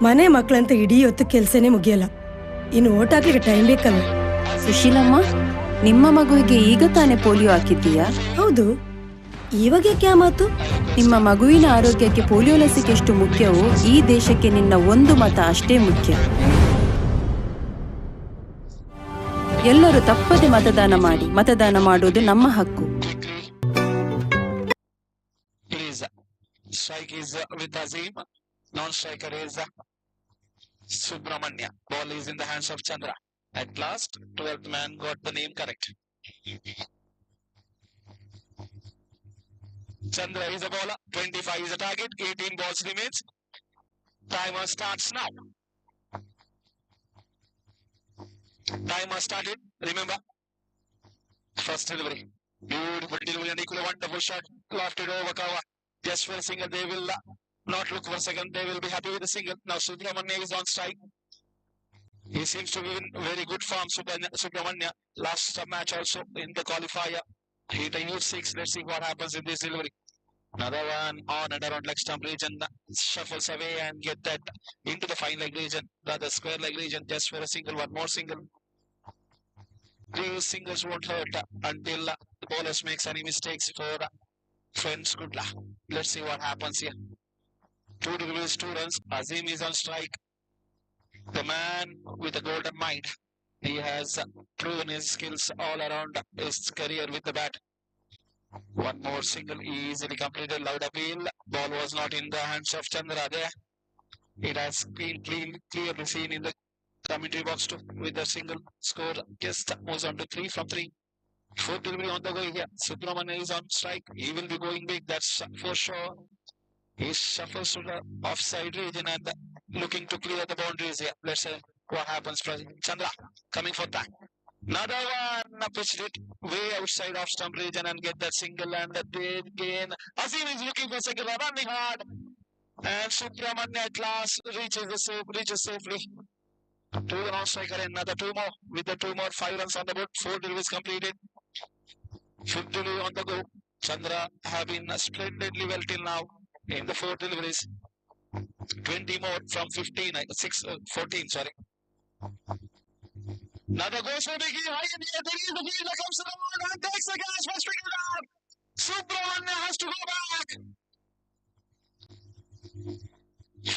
ಮನೆ ಮಕ್ಕಳಂತ ಇಡೀ ಹೊತ್ತು ಕೆಲ್ಸನೇ ಮುಗಿಯಲ್ಲ, ಇನ್ನು ಓಟ್ ಹಾಕ್ಲಿಕ್ಕೆ ಟೈಮ್ ಬೇಕಲ್ಲ. ಸುಶೀಲಮ್ಮ, ನಿಮ್ಮ ಮಗುವಿಗೆ ಈಗ ತಾನೇ ಪೋಲಿಯೋ ಹಾಕಿದ್ದೀಯಾ? ಹೌದು, ಇವಾಗ ಕ್ಯಾ ಮಾತು? ನಿಮ್ಮ ಮಗುವಿನ ಆರೋಗ್ಯಕ್ಕೆ ಪೋಲಿಯೋ ಲಸಿಕೆ ಎಷ್ಟು ಮುಖ್ಯವೋ ಈ ದೇಶಕ್ಕೆ ನಿನ್ನ ಒಂದು ಮತ ಅಷ್ಟೇ ಮುಖ್ಯ. ಎಲ್ಲರೂ ತಪ್ಪದೆ ಮತದಾನ ಮಾಡಿ. ಮತದಾನ ಮಾಡುವುದು ನಮ್ಮ ಹಕ್ಕು. Please, strike is with Azim. Non-striker is Subramanya. Ball is in the hands of Chandra. At last, 12th man got the name correct. Chandra is a bowler. 25 is a target. 18 balls remains. Timer starts now. Timer started. Remember, first delivery. Beautiful delivery and equally wonderful shot. Lofted over cover. Just for a single, they will not look for a second. They will be happy with the single. Now Subramanya is on strike. He seems to be in very good form. Subramanya last match also in the qualifier. He hit a huge six. Let's see what happens in this delivery. Another one on and around leg stump region. Shuffles away and get that into the fine leg region. Rather square leg region. Just for a single. One more single. These singles won't hurt until the bowlers makes any mistakes for friends. Good luck. Let's see what happens here. 2 deliveries, 2 runs. Azim is on strike. The man with a golden mind. He has proven his skills all around his career with the bat. One more single easily completed. Loud appeal. Ball was not in the hands of Chandra there. It has been clearly seen in the commentary box too with the single score. Just moves on to 3 from 3. 4th delivery on the way here. Subramanya is on strike. He will be going big. That's for sure. He shuffles to the offside region and looking to clear the boundaries here. Let's see what happens. Chandra coming for that. Another one pitched it way outside off stump region and get that single and the dead gain. Azim is looking for single, running hard. And Subramanya at last reaches safely to the non-striker. Another 2 more. With the 2 more, 5 runs on the board. 4 deliveries completed. 5th delivery on the go. Chandra have been splendidly well till now in the 4 deliveries. 20 more from 14, sorry. Another goes for big high in the air. There is the fielder comes to the board and takes the catch for striking down. Subramanya has to go back.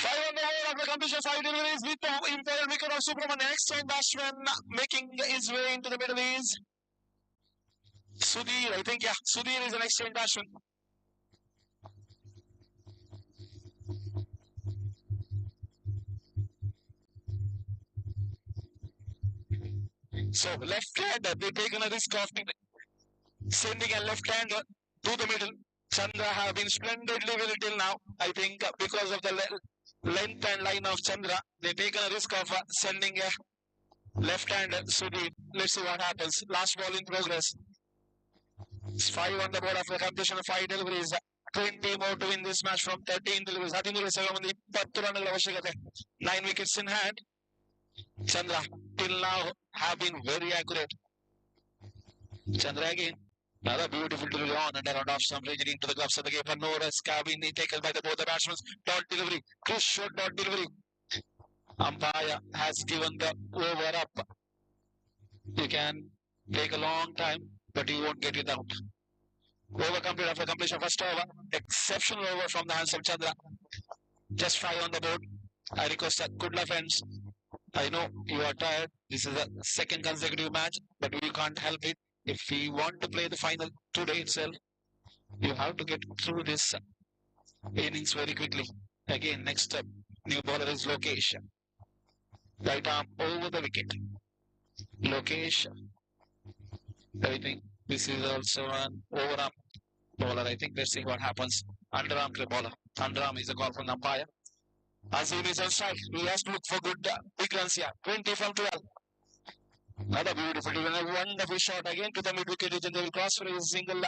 5 on the whole of the competition. 5 deliveries with the important wicket of Subramanya. Next time batsman making his way into the middle is Sudhir. I think, yeah, Sudhir is the next time batsman. So left-hander, they've taken a risk of sending a left-hander to the middle. Chandra have been splendidly well till now. I think because of the length and line of Chandra, they've taken a risk of sending a left-hander. Sudhir, let's see what happens. Last ball in progress. 5 on the board of the competition, 5 deliveries. 20 more to win this match from 13 deliveries. 20 ರನ್ಗಳ ಅವಶ್ಯಕತೆ. 9 wickets in hand. Chandra till now have been very accurate. Chandra again. Another beautiful delivery on and around off stump region into the gloves of the keeper. No risk have been taken by both the batsmen. Dot delivery. Chris short dot delivery. Umpire has given the over up. You can take a long time, but he won't get it out. Over complete after completion. First over. Exceptional over from the hands of Chandra. Just 5 on the board. I request that good luck, friends. I know you are tired. This is a second consecutive match, but we can't help it. If we want to play the final today itself, you have to get through this innings very quickly. Again, next up, new bowler is Lokesh. Right arm over the wicket. Lokesh. I think this is also an overarm bowler. I think let's see what happens. Underarm bowler. Underarm is a call from the umpire. Azim is on strike. He has to look for good big runs here. 20 from 12. Another beautiful, even a wonderful shot again to the mid wicket region. They will cross for a single.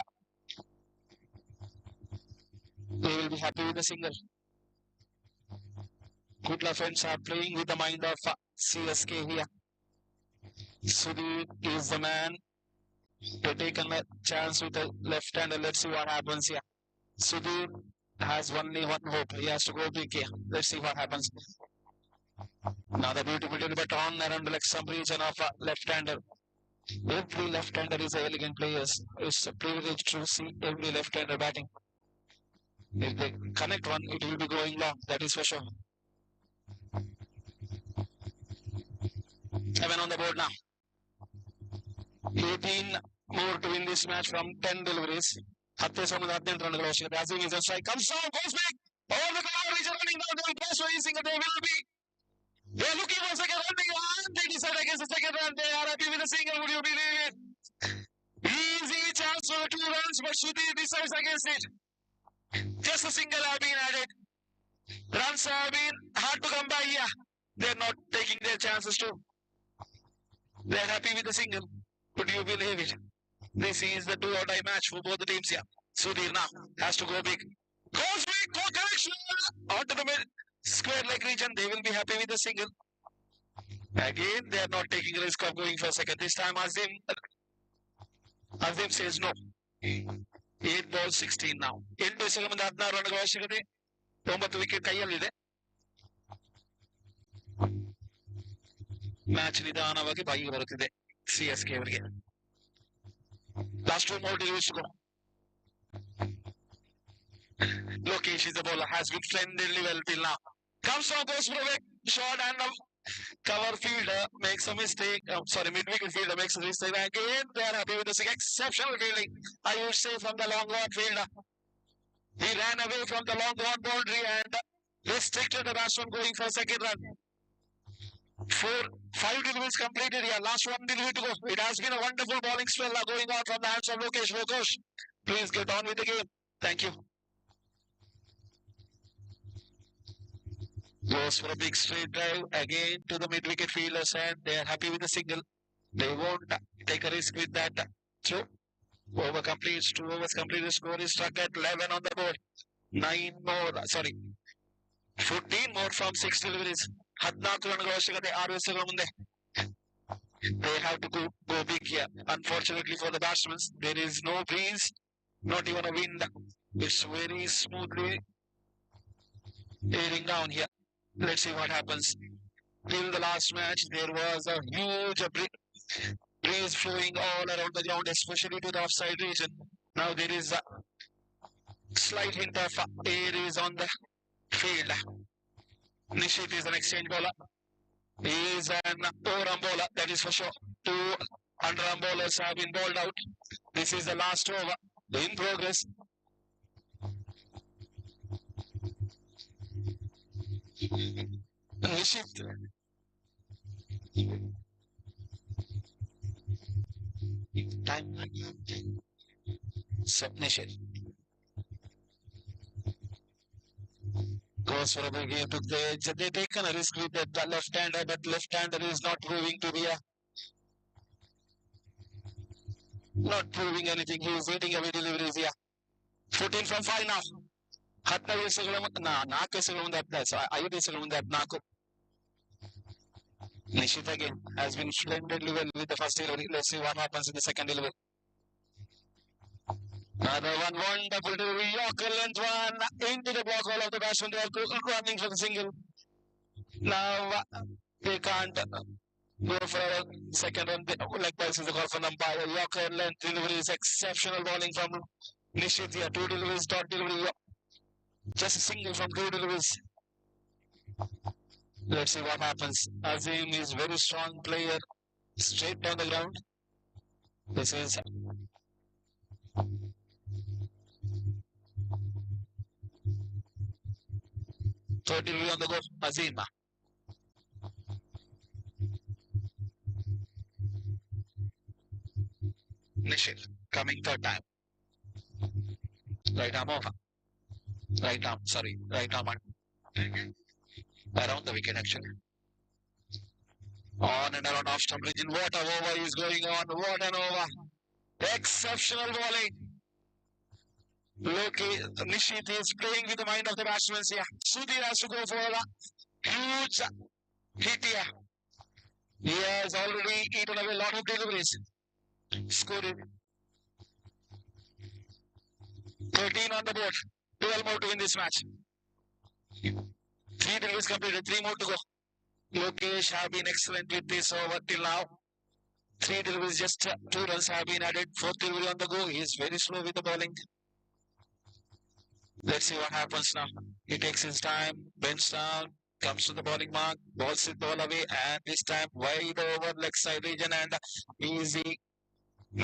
They will be happy with the single. Good luck, friends are playing with the mind of CSK here. Sudhir is the man to take a chance with the left hander. Let's see what happens here. Sudhir has only one hope. He has to go big here. Let's see what happens. Another beautiful delivery on around the leg stump region of left-hander. Every left-hander is an elegant player. It's a privilege to see every left-hander batting. If they connect one, it will be going long. That is for sure. 7 on the board now. 18 more to win this match from 10 deliveries. 18 runಗಳು ಅವಶ್ಯಕತೆ. Azim is a strike. Comes down, goes big. Over the cover, he's running down. They will press racing. They will be. They are looking for second running and they decide against the second run. They are happy with the single. Would you believe it? Easy chance for the 2 runs, but Sudhir decides against it. Just a single have been added. Runs have been hard to come by here. They are not taking their chances too. They are happy with the single. Could you believe it? This is the do or die match for both the teams here. Sudhir now has to go big. Goes big for connection onto the mid square leg region. They will be happy with the single. Again, they are not taking a risk of going for second. This time Azim says no. 8 balls 16 now. 8 ಎಸೆಗಳ ಮುಂದೆ 16 ರನ್ಗಳ ಅವಶ್ಯಕತೆ. 9 wicket ಕೈಯಲ್ಲಿದೆ. Match ನಿಧಾನವಾಗಿ ಬಾಯಿಗೆ ಬರುತ್ತಿದೆ CSK ಅವರಿಗೆ. Last 2 more deliveries to go. Lokesh is the bowler, has been splendidly well till now. Comes from goes for a big shot and cover fielder makes a mistake. Mid-wicket fielder makes a mistake. Again, they are happy with the exceptional fielding. I would say from the long on fielder. He ran away from the long on boundary and restricted the batsman going for second run. 5 deliveries completed here. Last 1 delivery to go. It has been a wonderful bowling spell going on from the hands of Lokesh. Lokesh, please get on with the game. Thank you. Goes for a big straight drive again to the mid-wicket fielders and they are happy with the single. They won't take a risk with that throw. Over completes, 2 overs completed. Score is struck at 11 on the board. 14 more from 6 deliveries. 14 runಗಳ ಅವಶ್ಯಕತೆ 6 ಎಸೆಗಳ ಮುಂದೆ. They have to go big here. Unfortunately for the batsmen, there is no breeze, not even a wind. It's very smoothly airing down here. Let's see what happens. Till the last match, there was a huge breeze flowing all around the ground, especially to the offside region. Now there is a slight hint of air is on the field. Nishit is an exchange bowler. He is an overarm bowler, that is for sure. 2 underarm bowlers have been bowled out. This is the last over in progress. Nishit. Time. So, Nishit. Goes for a big game. They taken a risk with that left-hander, but left-hander is not proving to be not proving anything. He is eating away deliveries here. 14 from 5 now. 14 ಎಸೆಗಳ ಮುಂದೆ 4 ಎಸೆಗಳ ಮುಂದೆ 5 ಎಸೆಗಳ ಮುಂದೆ 14. Nishit again has been splendidly well with the first delivery. Let's see what happens in the second delivery. Another one, wonderful delivery. Yorker length one into the block hole of the batsman. They are running for the single. Now they can't go for a second run. Likewise is the call for umpire. Yorker length delivery is exceptional bowling from Nishit here. 2 deliveries, dot delivery. Just a single from 2 deliveries. Let's see what happens. Azim is very strong player. Straight down the ground. This is 30 on the go. Azim. Nishit coming third time. Right arm over. Right arm around the wicket actually. On and around off stump region. What a over is going on. What an over. Exceptional bowling. Look, Nishit is playing with the mind of the batsmen here. Sudhir has to go for a huge hit here. He has already eaten away a lot of deliveries. Scored 13 on the board. 12 more to win this match. 3 deliveries completed. 3 more to go. Lokesh have been excellent with this over till now. Three deliveries, just 2 runs have been added. Fourth delivery on the go. He is very slow with the bowling. Let's see what happens now. He takes his time, bends down, comes to the bowling mark, balls it ball away, and this time wide over leg side region and easy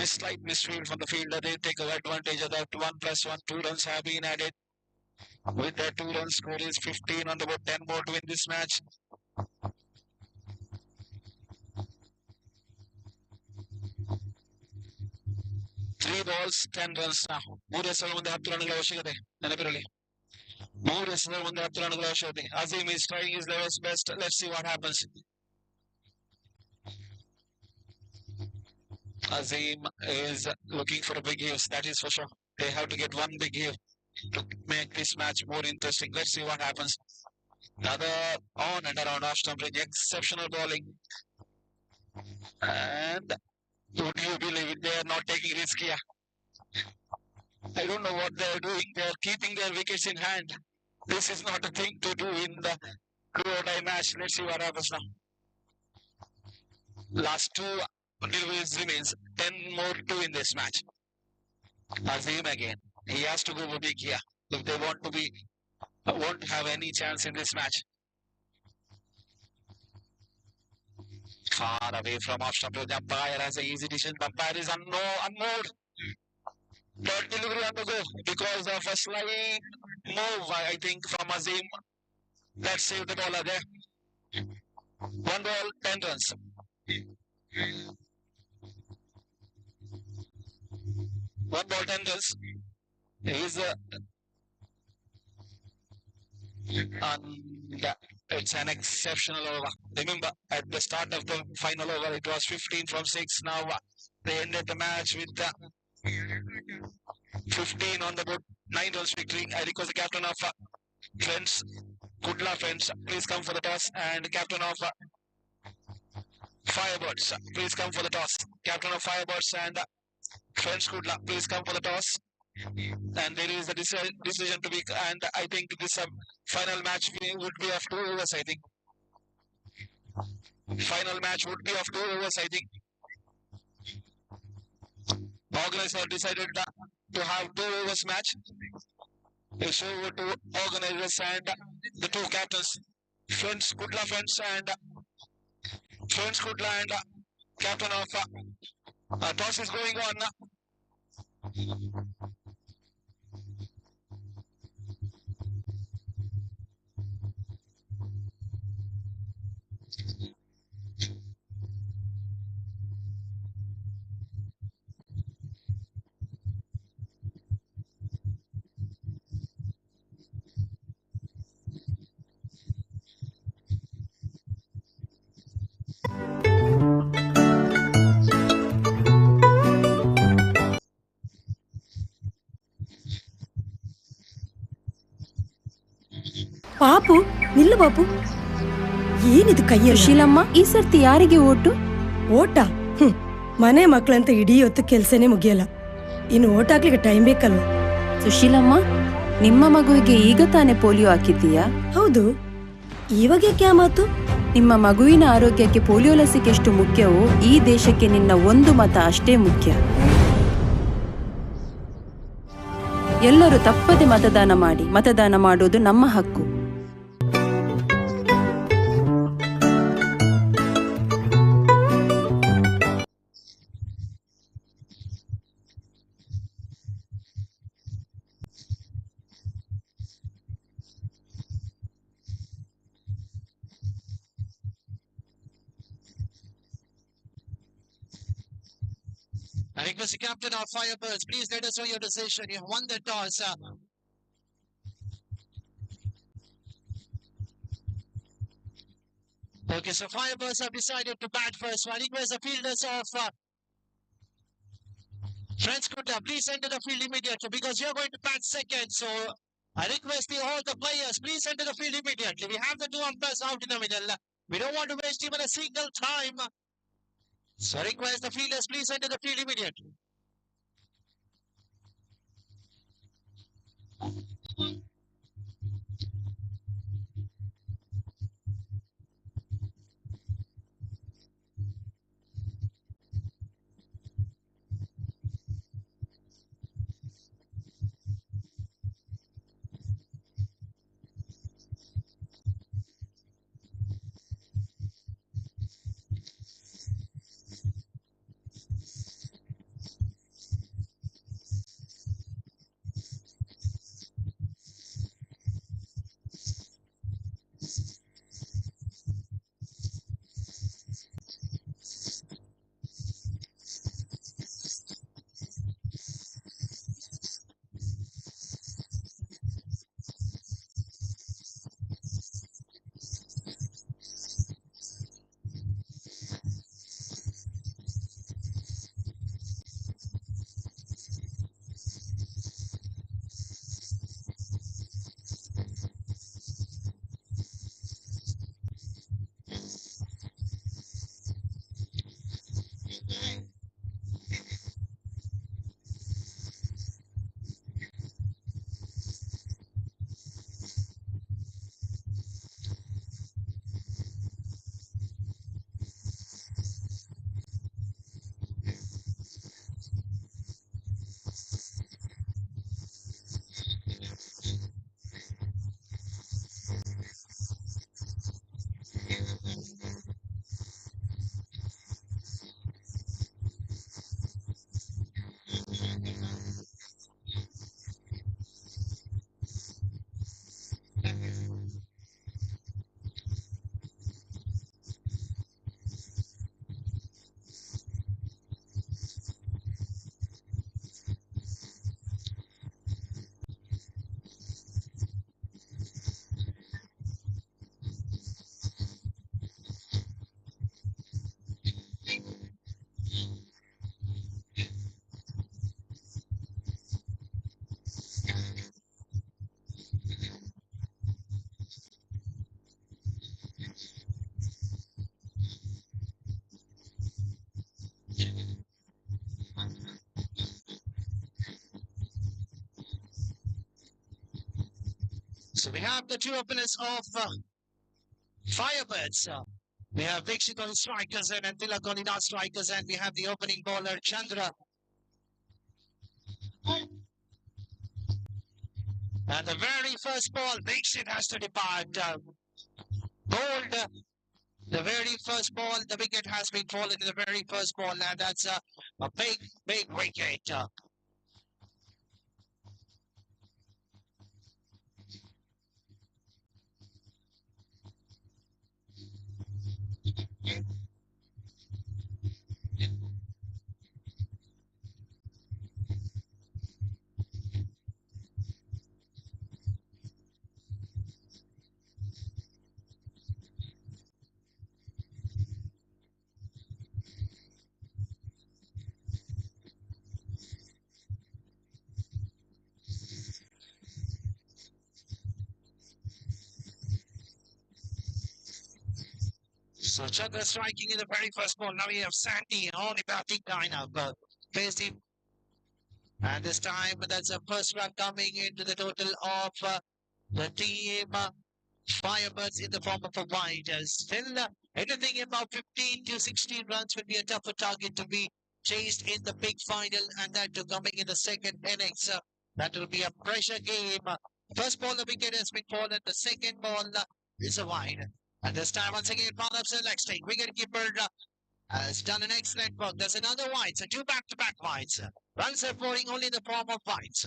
slight misfield from the fielder. They take advantage of that. 1+1, 2 runs have been added. With that 2 run score is 15 on the board, 10 more to win this match. Three balls, 10 runs now. 3 ಮುಂದೆ 10 ರನ್ಗಳ ಅವಶ್ಯಕತೆ ನೆನಪಿರಲಿ. 3 ಮುಂದೆ 10 ರನ್ಗಳ ಅವಶ್ಯಕತೆ. Azim is trying his level best. Let's see what happens. Azim is looking for a big hit. That is for sure. They have to get one big hit to make this match more interesting. Let's see what happens. Another on and around off stump range. Exceptional bowling. And would you believe it? They are not taking risk here. I don't know what they are doing. They are keeping their wickets in hand. This is not a thing to do in the crew-or-die match. Let's see what happens now. Last 2 deliveries remains. 10 more to win this match. Azim again. He has to go for big here if they won't have any chance in this match. Far away from off stump. The umpire has an easy decision. The umpire is unmoved. Third delivery on the go because of a slight move, I think, from Azim. Let's save the bowler there. 1 ball, 10 runs. One ball, 10 runs. It's an exceptional over. Remember, at the start of the final over, it was 15 from 6. Now they ended the match with 15 on the board, 9 runs victory. I request the captain of Friends, Kudla Friends, please come for the toss, and captain of Firebirds, please come for the toss. Captain of Firebirds and Friends Kudla, please come for the toss. And there is a decision to be, and I think this final match would be of 2 overs, I think. Final match would be of 2 overs, I think. Organizers decided to have 2 overs match. We'll show over to organizers and the 2 captains, Friends Kudla and captain of toss is going on. ಪಾಪು ನಿಲ್ಲು ಬಾಪು, ಏನಿದು ಕೈಯಲ್ಲಿ? ಸುಶೀಲಮ್ಮ, ಈ ಸರ್ತಿ ಯಾರಿಗೆ vote? ಓಟ? ಮನೆ ಮಕ್ಕಳಂತ ಇಡೀ ಹೊತ್ತು ಕೆಲ್ಸನೇ ಮುಗಿಯಲ್ಲ, ಇನ್ನು ಓಟ್ ಹಾಕ್ಲಿಕ್ಕೆ ಟೈಮ್ ಬೇಕಲ್ವ? ಸುಶೀಲಮ್ಮ, ನಿಮ್ಮ ಮಗುವಿಗೆ ಈಗ ತಾನೇ ಪೋಲಿಯೋ ಹಾಕಿದ್ದೀಯಾ? ಹೌದು. ಇವಾಗ ಯಾಕೆ ಆ ಮಾತು? ನಿಮ್ಮ ಮಗುವಿನ ಆರೋಗ್ಯಕ್ಕೆ ಪೋಲಿಯೋ ಲಸಿಕೆ ಎಷ್ಟು ಮುಖ್ಯವೋ ಈ ದೇಶಕ್ಕೆ ನಿನ್ನ ಒಂದು ಮತ ಅಷ್ಟೇ ಮುಖ್ಯ. ಎಲ್ಲರೂ ತಪ್ಪದೆ ಮತದಾನ ಮಾಡಿ. ಮತದಾನ ಮಾಡೋದು ನಮ್ಮ ಹಕ್ಕು. I request the captain of Firebirds, please let us know your decision. You have won the toss. Okay, so Firebirds have decided to bat first. I request the fielders of Friends Kutta, please enter the field immediately because you're going to bat second. So I request all the players, please enter the field immediately. We have the 2 umpires out in the middle. We don't want to waste even a single time. So I request the fielders, please enter the field immediately. So we have the two openers of Firebirds. We have Vikshit on strikers and Tilak on the non-strikers, and we have the opening bowler Chandra. And the very first ball, Vikshit has to depart. Bowled the very first ball, the wicket has been fallen in the very first ball, and that's a big, big wicket. So Chandra striking in the very first ball. Now we have Sandy on the batting lineup. Faced him. And this time that's a first run coming into the total of the team Firebirds in the form of a wide. Still, anything about 15 to 16 runs would be a tougher target to be chased in the big final, and that to coming in the second innings. That will be a pressure game. First ball, the wicket has been fallen. The second ball is a wide. And this time, once again, Pradap Selexting, wicketkeeper has done an excellent work. There's another wide, so two back-to-back wides. Runs are pouring only in the form of wides.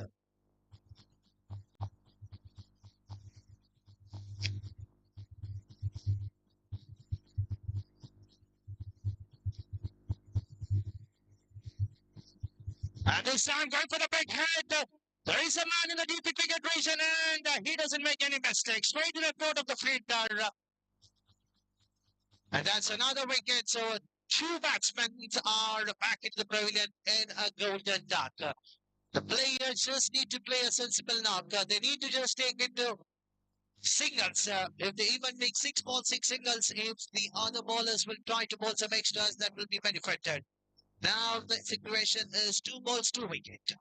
And this time, going for the big head. There is a man in the deep wicket region, and he doesn't make any mistakes. Straight to the throat of the fielder. And that's another wicket. So two batsmen are back into the pavilion in a golden duck. The players just need to play a sensible knock. They need to just take it to singles. If they even make 6 balls, 6 singles, if the other bowlers will try to bowl some extras, that will be benefited. Now the situation is 2 balls, 2 wicket.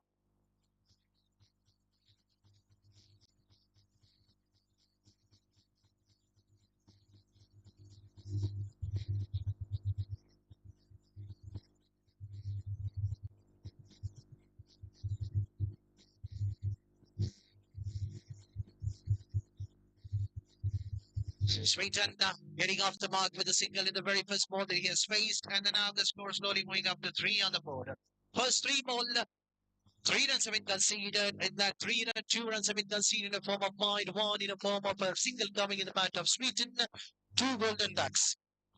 Swinton getting off the mark with a single in the very first ball that he has faced, and then now the score slowly going up to 3 on the board. First 3 ball, 3 runs have been conceded. In that 3 run, 2 runs have been conceded in the form of wide, 1 in the form of a single coming in the bat of Swinton. 2 golden ducks.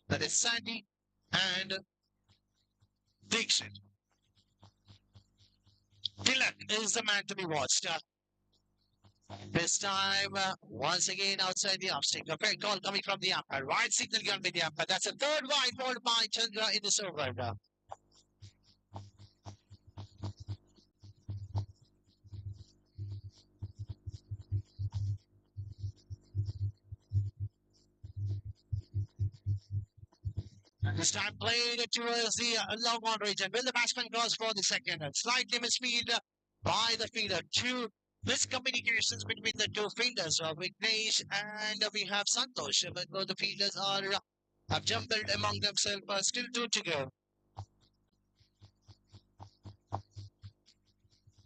That is Sandy and Dixon. Tilak is the man to be watched. This time, once again, outside the off stick. A fair call coming from the umpire. Wide signal given by the umpire. That's a third wide ball by Chandra in this over. This time played towards the long on region. Will the batsman cross for the second? Slightly misfield by the fielder. Two miscommunications between the two fielders, Vignesh and we have Santosh. But both the fielders have jumbled among themselves. Still two to go.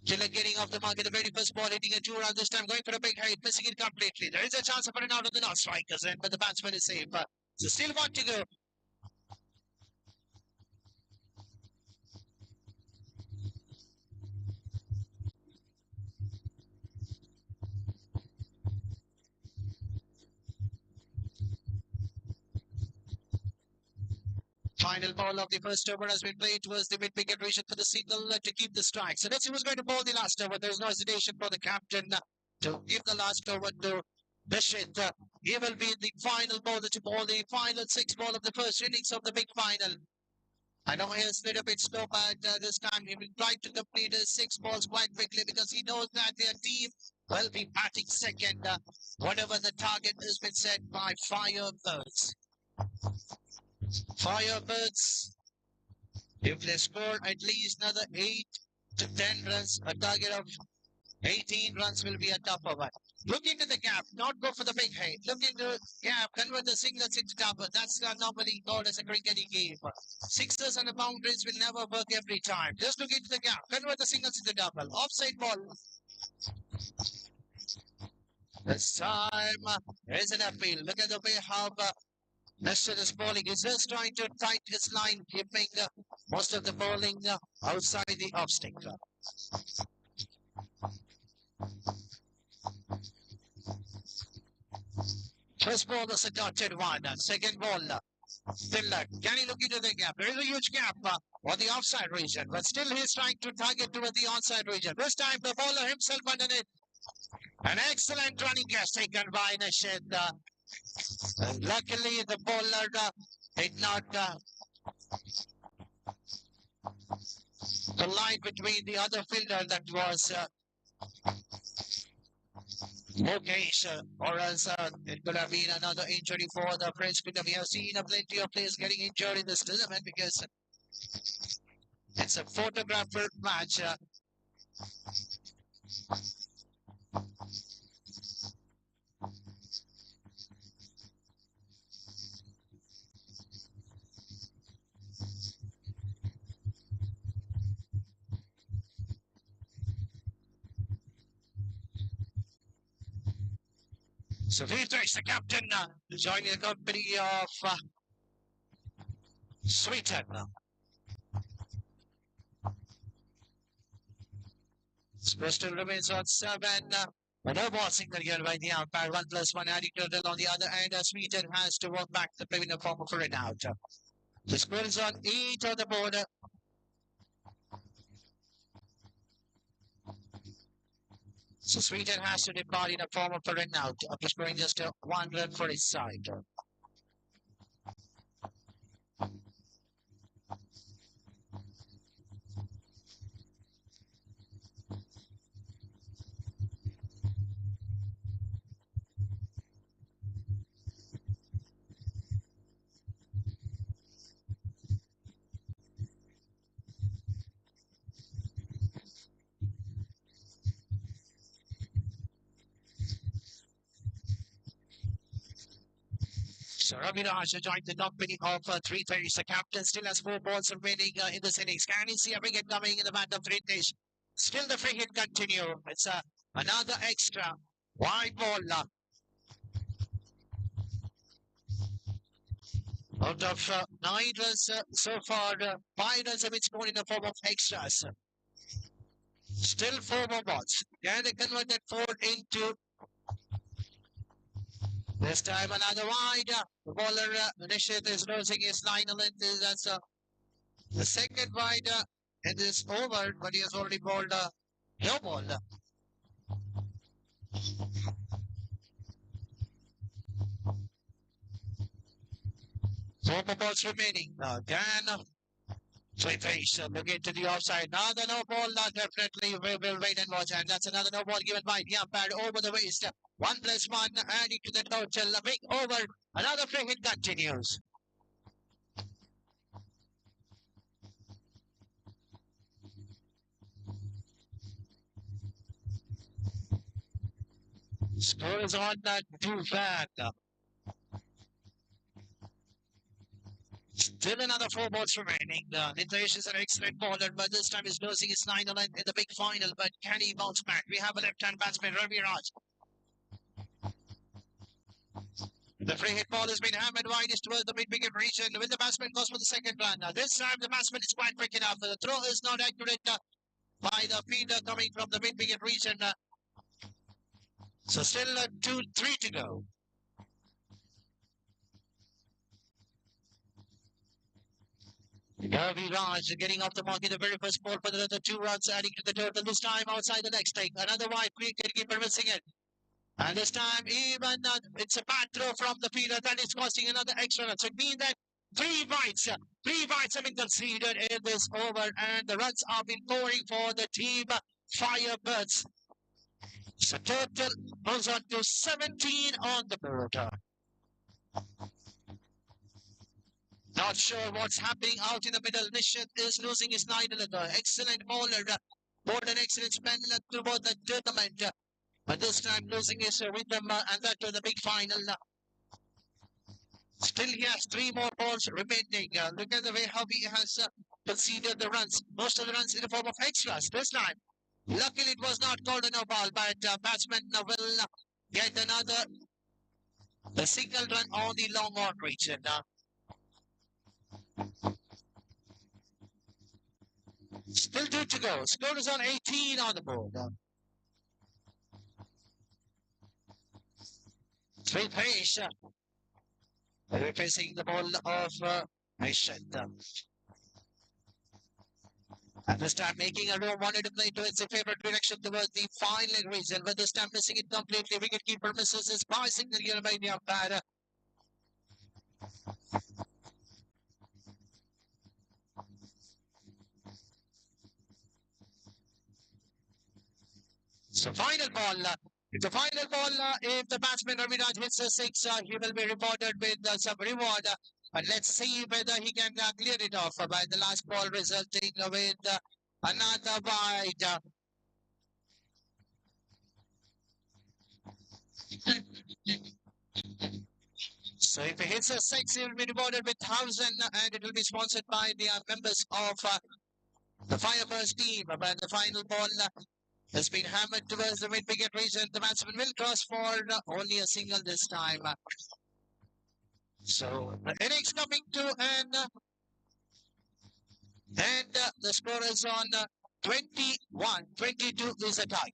Killer getting off the mark at the very first ball, hitting a two-run this time, going for a big hit, missing it completely. There is a chance of running out of the non-strikers, but the batsman is safe. So still one to go. Final ball of the first over has been played towards the mid-wicket region for the signal to keep the strike. So let's see who's going to bowl the last over. There's no hesitation for the captain to give the last over to Bishit. He will be the final bowler to bowl the final six ball of the first innings of the big final. I know he has a little bit slow, but this time he will try to complete his six balls quite quickly because he knows that their team will be batting second, whatever the target has been set by Firebirds. Firebirds, if they score at least another 8 to 10 runs, a target of 18 runs will be a tough over. Look into the gap, not go for the big hit. Look into the gap, convert the singles into double. That's normally called as a cricketing game. Sixes and the boundaries will never work every time. Just look into the gap, convert the singles into double. Offside ball. This time is an appeal. Look at the way how Nestor is bowling. He's just trying to tight his line, keeping most of the bowling outside the off stick. First ball is a dotted one. Second ball, still, can he look into the gap? There is a huge gap on the offside region, but still he's trying to target towards the onside region. This time the bowler himself underneath. An excellent running guess taken by Nishid. Luckily, the bowler did not collide between the other fielder that was Mukesh, or else it could have been another injury for the French fielder. We have seen plenty of players getting injured in this tournament because it's a photographer match. So Friedrich, the captain, joining the company of Sweden. Score still remains on 7. A no ball signal given by the umpire. 1+1 adding total on the other end. Sweden has to walk back the playing form for an out. The score is on 8 on the board. So Sweden has to depart in a form of a run out after scoring just 1 run for his side. So Ravi Raj joined the company of Trithesh. The captain still has 4 balls remaining in this innings. Can you see a wicket coming in the bat of Trithesh? Still the free hit continue. It's another extra wide ball. Out of 9 runs so far, 5 runs have been scored in the form of extras. Still 4 more balls. Can they convert that 4 into this time another wide? The bowler Nishit is losing his line length. That's the second wide in this over, but he has already bowled no ball. Four more balls remaining. Can Trithesh looking to the offside. Another no ball. Definitely we will wait and watch. And that's another no ball given by the umpire over the waist. 1+1 adding to the total. A big over. Another free hit continues. Score is on that 2 back. Still another 4 balls remaining. Nitesh is an excellent bowler, but this time he's losing his 9 in the big final. But can he bounce back? We have a left-hand batsman, Ravi Raj. The free hit ball has been hammered wide towards the mid-wicket region. Will the batsman goes for the second run? This time the batsman is quite quick enough. The throw is not accurate by the fielder coming from the mid-wicket region. So still 2-3 to go. Ravi Raj getting off the mark in the very first ball for the 2 runs, adding to the total. This time outside the leg stake. Another wide wicket-keeper missing it. And this time even it's a bad throw from the fielder that is costing another extra run. So it means that 3 bites have been conceded in this over, and the runs have been pouring for the team Firebirds. So total goes on to 17 on the board. Not sure what's happening out in the middle. Nishant is losing his 9 in the excellent bowler. Bowled an excellent spin throughout the tournament. But this time losing his rhythm and that to the big final. Still he has 3 more balls remaining. Look at the way how he has conceded the runs. Most of the runs in the form of extras this time. Luckily it was not called a no ball, but batsman will get another single run on the long on region. Still 2 to go. Score is on 18 on the board. With Haish replacing the ball of Nishant. And this time making a row, wanted to play to its favorite direction towards the final region, but this time missing it completely. Wicketkeeper misses his bye signal here by the umpire. So final ball. It's a final ball. If the batsman Raviraj hits a 6, he will be rewarded with some reward. But let's see whether he can clear it off by the last ball, resulting with another wide. So if he hits a 6, he will be rewarded with 1,000, and it will be sponsored by the members of the Firebirds team. But the final ball has been hammered towards the mid-wicket region. The batsman will cross for only a single this time. So the innings coming to an and the score is on 21. 22 is a target.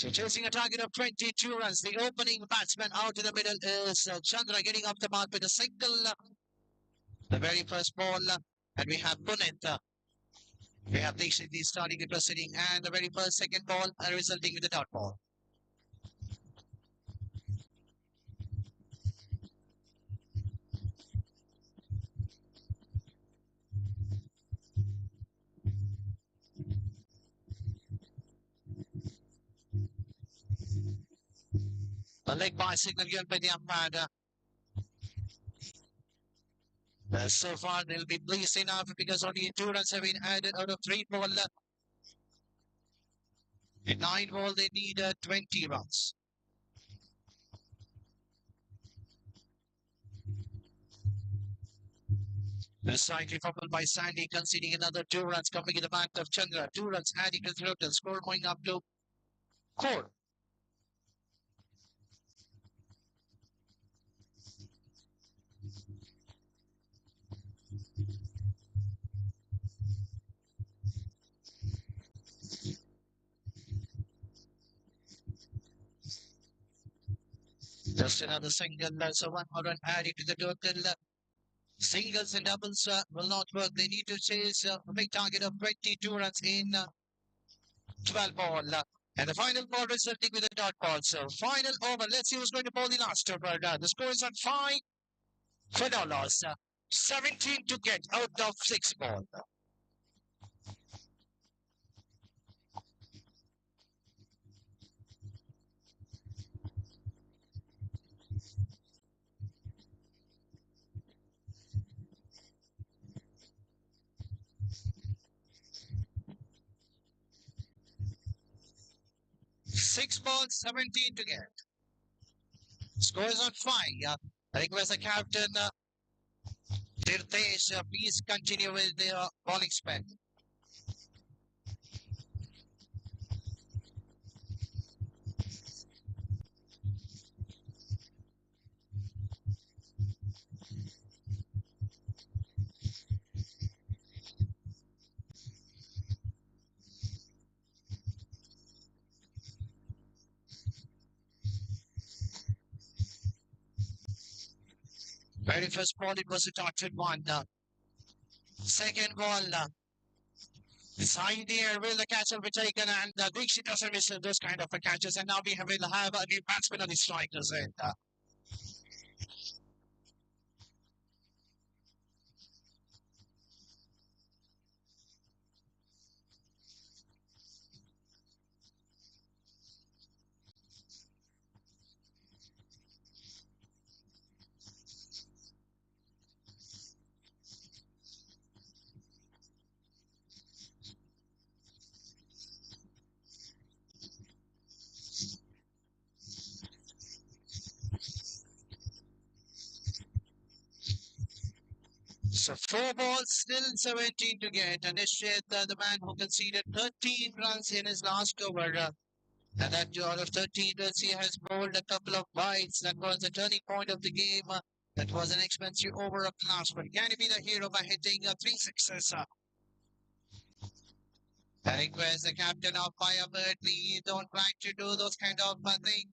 So chasing a target of 22 runs. The opening batsman out in the middle is Chandra getting up the mark with a single. The very first ball. And we have Punit. We have Dixit starting the proceeding. And the very first second ball resulting with the dot ball. A leg bicycle given by the umpire. So far, they'll be pleased enough because only 2 runs have been added out of 3 ball. In 9 ball, they need 20 runs. The slightly fumbled by Sandy, conceding another 2 runs coming in the back of Chandra. 2 runs adding to the total score going up to 4. Just another single, so 1 more run adding to the total. Singles and doubles will not work. They need to chase a big target of 22 runs in 12 ball. And the final ball resulting with a dot ball. So final over. Let's see who's going to bowl the last over. The score is on 5 for no loss. 17 to get out of 6 ball. Six balls, 17 to get. Score is on 5. I request the captain, Tirtesh, please continue with the bowling spell. Very first ball, it was a dotted one. Second ball, side there, will the catcher be taken? And Dixit doesn't miss those kind of catches. And now we will have a new batsman on the strikers end. So 4 balls, still 17 to get. And Nishit, the man who conceded 13 runs in his last over. And that out of 13 runs, he has bowled a couple of bites. That was the turning point of the game. That was an expensive over of the last one. Can he be the hero by hitting 3 sixes? I request the captain of Firebird, please don't try to do those kind of things.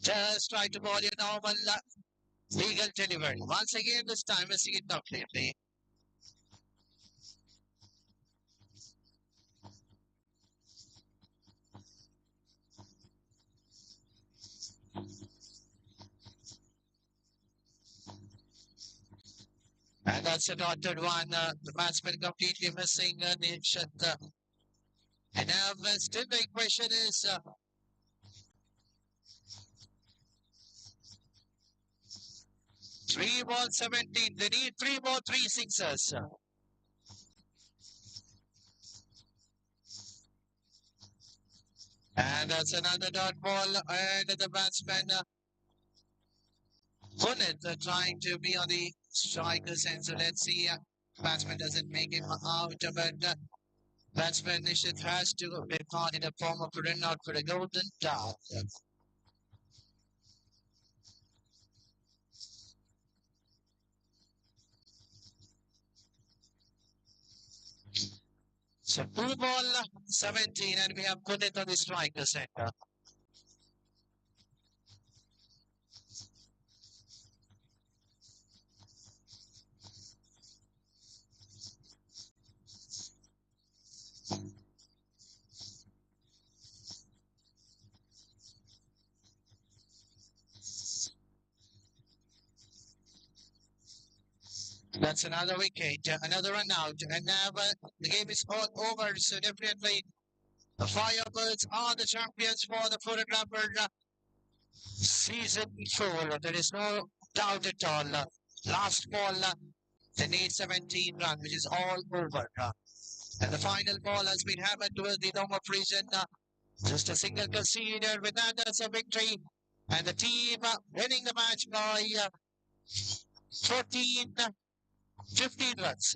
Just try to bowl your normal legal delivery. Once again, this time missing it completely. And that's a dotted one. The batsman completely missing Nishit. And now still the question is, 3 balls, 17. They need 3 more 3 sixes. And that's another dot ball. And the batsman, Punit, trying to be on the striker's end. So let's see. Batsman doesn't make him out. But batsman Nishit has to be caught in the form of a run out for a golden dot. So 2 ball 17, and we have put it on the striker center. That's another wicket, another run out, and now the game is all over. So definitely, the Firebirds are the champions for the photographer season 4. There is no doubt at all. Last ball, they need 17 runs, which is all over. And the final ball has been hammered towards the dome of prison. Just a single conceded. With that, that's a victory. And the team winning the match by 15 runs.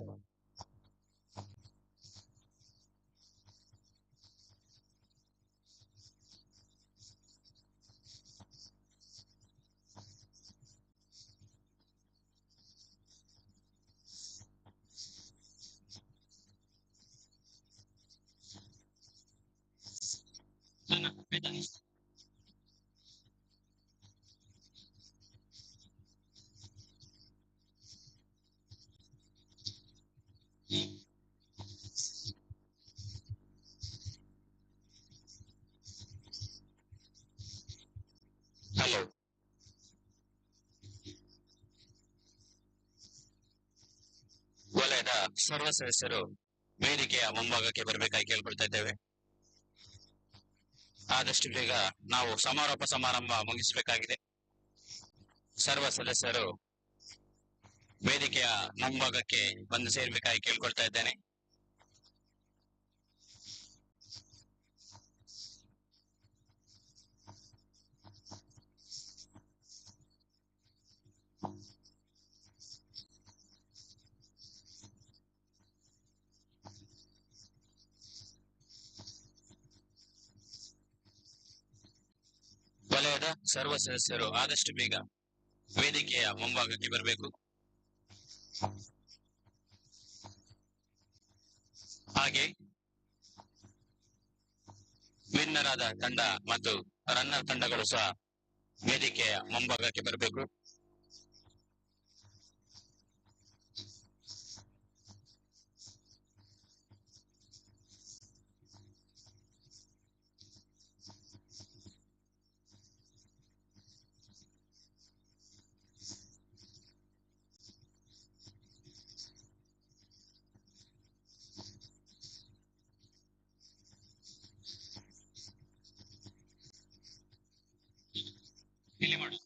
Hello ವಲಯದ ಸರ್ವ ಸದಸ್ಯರು ವೇದಿಕೆಯ ಮುಂಭಾಗಕ್ಕೆ ಬರಬೇಕಾಗಿ ಕೇಳ್ಕೊಳ್ತಾ ಇದ್ದೇವೆ. ಆದಷ್ಟು ಬೇಗ ನಾವು ಸಮಾರೋಪ ಸಮಾರಂಭ ಮುಗಿಸಬೇಕಾಗಿದೆ. ಸರ್ವ ಸದಸ್ಯರು ವೇದಿಕೆಯ ಮುಂಭಾಗಕ್ಕೆ ಬಂದು ಸೇರ್ಬೇಕಾಗಿ ಕೇಳ್ಕೊಳ್ತಾ ಇದ್ದೇನೆ. ವಲಯದ ಸರ್ವ ಸದಸ್ಯರು ಆದಷ್ಟು ಬೇಗ ವೇದಿಕೆಯ ಮುಂಭಾಗಕ್ಕೆ ಬರಬೇಕು. ಹಾಗೆ ವಿನ್ನರ್ ಆದ ತಂಡ ಮತ್ತು ರನ್ನರ್ ತಂಡಗಳು ಸಹ ವೇದಿಕೆಯ ಮುಂಭಾಗಕ್ಕೆ ಬರಬೇಕು. ಇಲ್ಲಿ ಮಾಡಿ.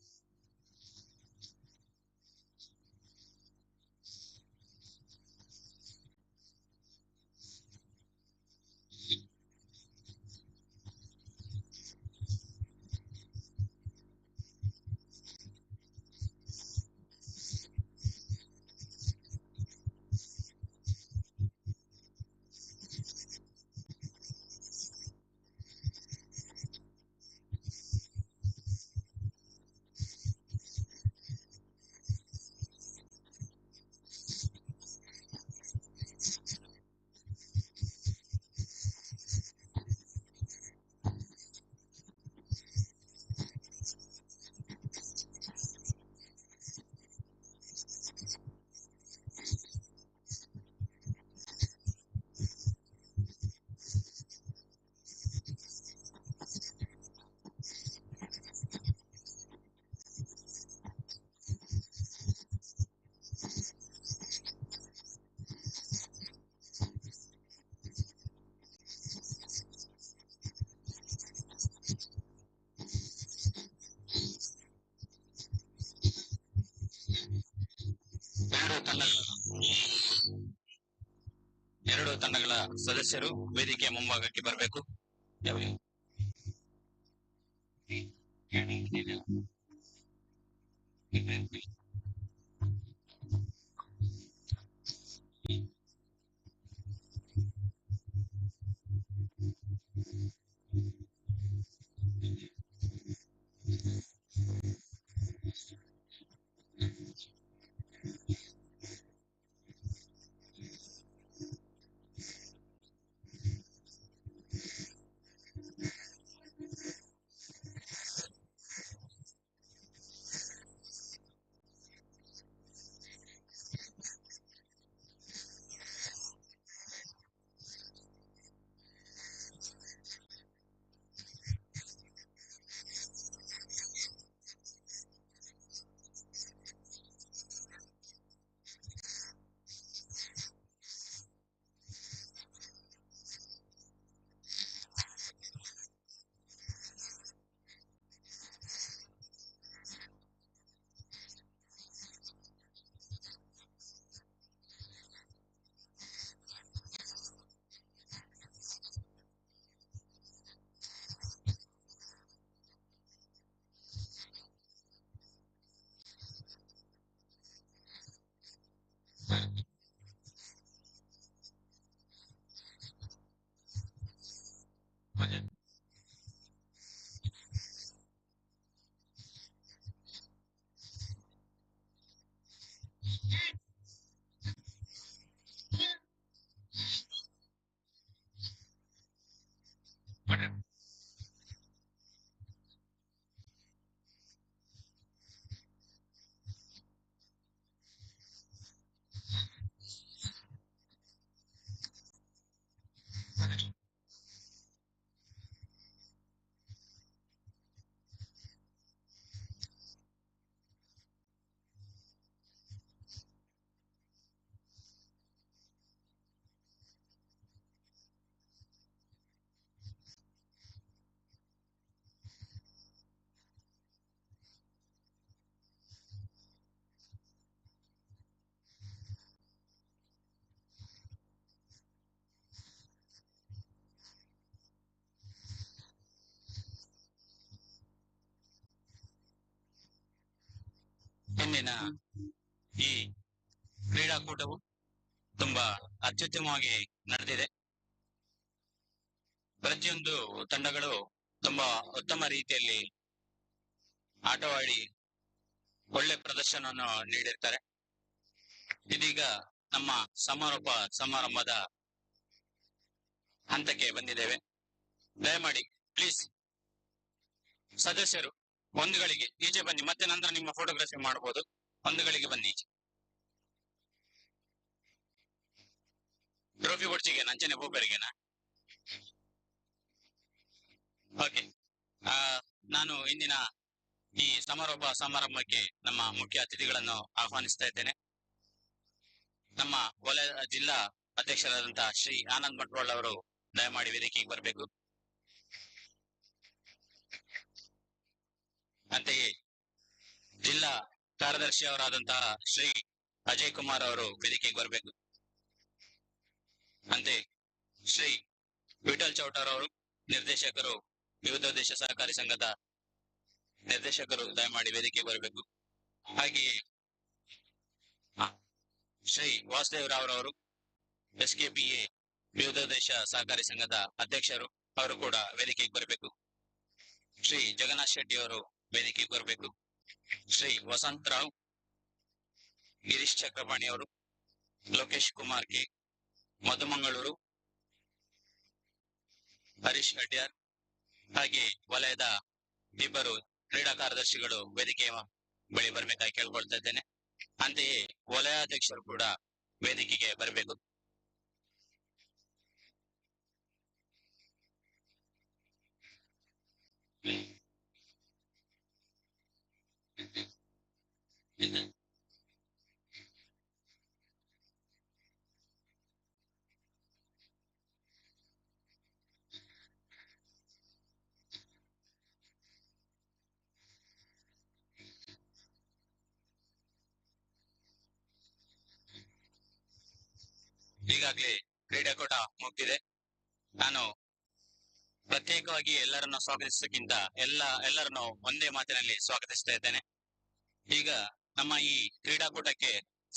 ಎರಡು ತಂಡಗಳ ಸದಸ್ಯರು ವೇದಿಕೆಯ ಮುಂಭಾಗಕ್ಕೆ ಬರಬೇಕು. ಇಂದಿನ ಈ ಕ್ರೀಡಾಕೂಟವು ತುಂಬಾ ಅತ್ಯುತ್ತಮವಾಗಿ ನಡೆದಿದೆ. ಪ್ರತಿಯೊಂದು ತಂಡಗಳು ತುಂಬಾ ಉತ್ತಮ ರೀತಿಯಲ್ಲಿ ಆಟವಾಡಿ ಒಳ್ಳೆ ಪ್ರದರ್ಶನವನ್ನು ನೀಡಿರ್ತಾರೆ. ಇದೀಗ ನಮ್ಮ ಸಮಾರೋಪ ಸಮಾರಂಭದ ಹಂತಕ್ಕೆ ಬಂದಿದ್ದೇವೆ. ದಯಮಾಡಿ ಪ್ಲೀಸ್ ಸದಸ್ಯರು ಒಂದುಗಳಿಗೆ ಈಚೆ ಬನ್ನಿ, ಮತ್ತೆ ನಂತರ ನಿಮ್ಮ ಫೋಟೋಗ್ರಫಿ ಮಾಡಬಹುದು. ಒಂದುಗಳಿಗೆ ಬನ್ನಿ ಈಚೆ. ಟ್ರೋಫಿ ಕೊಡ್ಚಿಗೆ ನಂಚನೆ ಬೋಪರಿಗೆನಾ? ಓಕೆ. ನಾನು ಇಂದಿನ ಈ ಸಮಾರೋಪ ಸಮಾರಂಭಕ್ಕೆ ನಮ್ಮ ಮುಖ್ಯ ಅತಿಥಿಗಳನ್ನು ಆಹ್ವಾನಿಸ್ತಾ ಇದ್ದೇನೆ. ನಮ್ಮ ವಲಯ ಜಿಲ್ಲಾ ಅಧ್ಯಕ್ಷರಾದಂತಹ ಶ್ರೀ ಆನಂದ್ ಮಟ್ವಾಳ್ ಅವರು ದಯಮಾಡಿ ವೇದಿಕೆಗೆ ಬರಬೇಕು. ಅಂತೆಯೇ ಜಿಲ್ಲಾ ಕಾರ್ಯದರ್ಶಿ ಅವರಾದಂತಹ ಶ್ರೀ ಅಜಯ್ ಕುಮಾರ್ ಅವರು ವೇದಿಕೆಗೆ ಬರಬೇಕು. ಅಂತೆ ಶ್ರೀ ವಿಠಲ್ ಚೌಟರ್ ಅವರು ನಿರ್ದೇಶಕರು, ವಿವಿಧ ದೇಶ ಸಹಕಾರಿ ಸಂಘದ ನಿರ್ದೇಶಕರು ದಯಮಾಡಿ ವೇದಿಕೆಗೆ ಬರಬೇಕು. ಹಾಗೆಯೇ ಶ್ರೀ ವಾಸುದೇವ್ ರಾವ್ ಅವರು SKPA ವಿವಿಧ ದೇಶ ಸಹಕಾರಿ ಸಂಘದ ಅಧ್ಯಕ್ಷರು, ಅವರು ಕೂಡ ವೇದಿಕೆಗೆ ಬರಬೇಕು. ಶ್ರೀ ಜಗನ್ನಾಥ್ ಶೆಟ್ಟಿ ಅವರು ವೇದಿಕೆಗೆ ಬರಬೇಕು. ಶ್ರೀ ವಸಂತ್ ರಾವ್, ಗಿರೀಶ್ ಚಕ್ರಪಾಣಿ ಅವರು, ಲೋಕೇಶ್ ಕುಮಾರ್ ಕೆ, ಮಧು ಮಂಗಳೂರು, ಹರೀಶ್ ಅಡ್ಯಾರ್, ಹಾಗೆ ವಲಯದ ಇಬ್ಬರು ಕ್ರೀಡಾ ಕಾರ್ಯದರ್ಶಿಗಳು ವೇದಿಕೆಯ ಬಳಿ ಬರಬೇಕಾಗಿ ಕೇಳ್ಕೊಳ್ತಾ ಇದ್ದೇನೆ. ಅಂತೆಯೇ ವಲಯಾಧ್ಯಕ್ಷರು ಕೂಡ ವೇದಿಕೆಗೆ ಬರಬೇಕು. ಈಗಾಗಲೇ ಕ್ರೀಡಾಕೂಟ ಮುಗಿದಿದೆ. ನಾನು ಪ್ರತ್ಯೇಕವಾಗಿ ಎಲ್ಲರನ್ನು ಸ್ವಾಗತಿಸೋಕ್ಕಿಂತ ಎಲ್ಲರನ್ನು ಒಂದೇ ಮಾತಿನಲ್ಲಿ ಸ್ವಾಗತಿಸ್ತಾ ಇದ್ದೇನೆ. ಈಗ ನಮ್ಮ ಈ ಕ್ರೀಡಾಕೂಟಕ್ಕೆ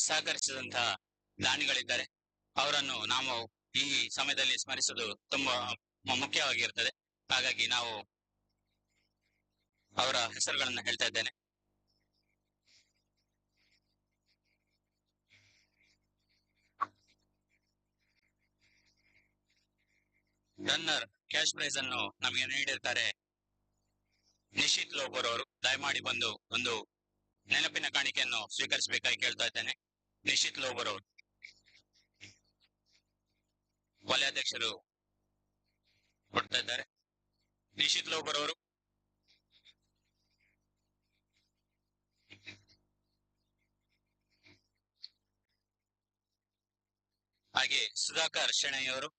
ಸಹಕರಿಸಿದಂತಹ ದಾನಿಗಳಿದ್ದಾರೆ, ಅವರನ್ನು ನಾವು ಈ ಸಮಯದಲ್ಲಿ ಸ್ಮರಿಸುವುದು ತುಂಬಾ ಮುಖ್ಯವಾಗಿರ್ತದೆ. ಹಾಗಾಗಿ ನಾವು ಅವರ ಹೆಸರುಗಳನ್ನು ಹೇಳ್ತಾ ಇದ್ದೇನೆ. ರನ್ನರ್ ಕ್ಯಾಶ್ ಪ್ರೈಸ್ ಅನ್ನು ನಮಗೆ ನೀಡಿರ್ತಾರೆ ನಿಶಿತ್ ಲೋಬರ್ ಅವರು. ದಯಮಾಡಿ ಬಂದು ಒಂದು ನೆನಪಿನ ಕಾಣಿಕೆಯನ್ನು ಸ್ವೀಕರಿಸಬೇಕಾಗಿ ಕೇಳ್ತಾ ಇದ್ದೇನೆ. ನಿಶಿತ್ ಲೋಬರ್ ಅವರು ವಲಯಾಧ್ಯಕ್ಷರು ಕೊಡ್ತಾ ಇದ್ದಾರೆ. ನಿಶಿತ್ ಲೋಬರ್ ಅವರು ಹಾಗೆ ಸುಧಾಕರ್ ಶೆಣೈ ಅವರು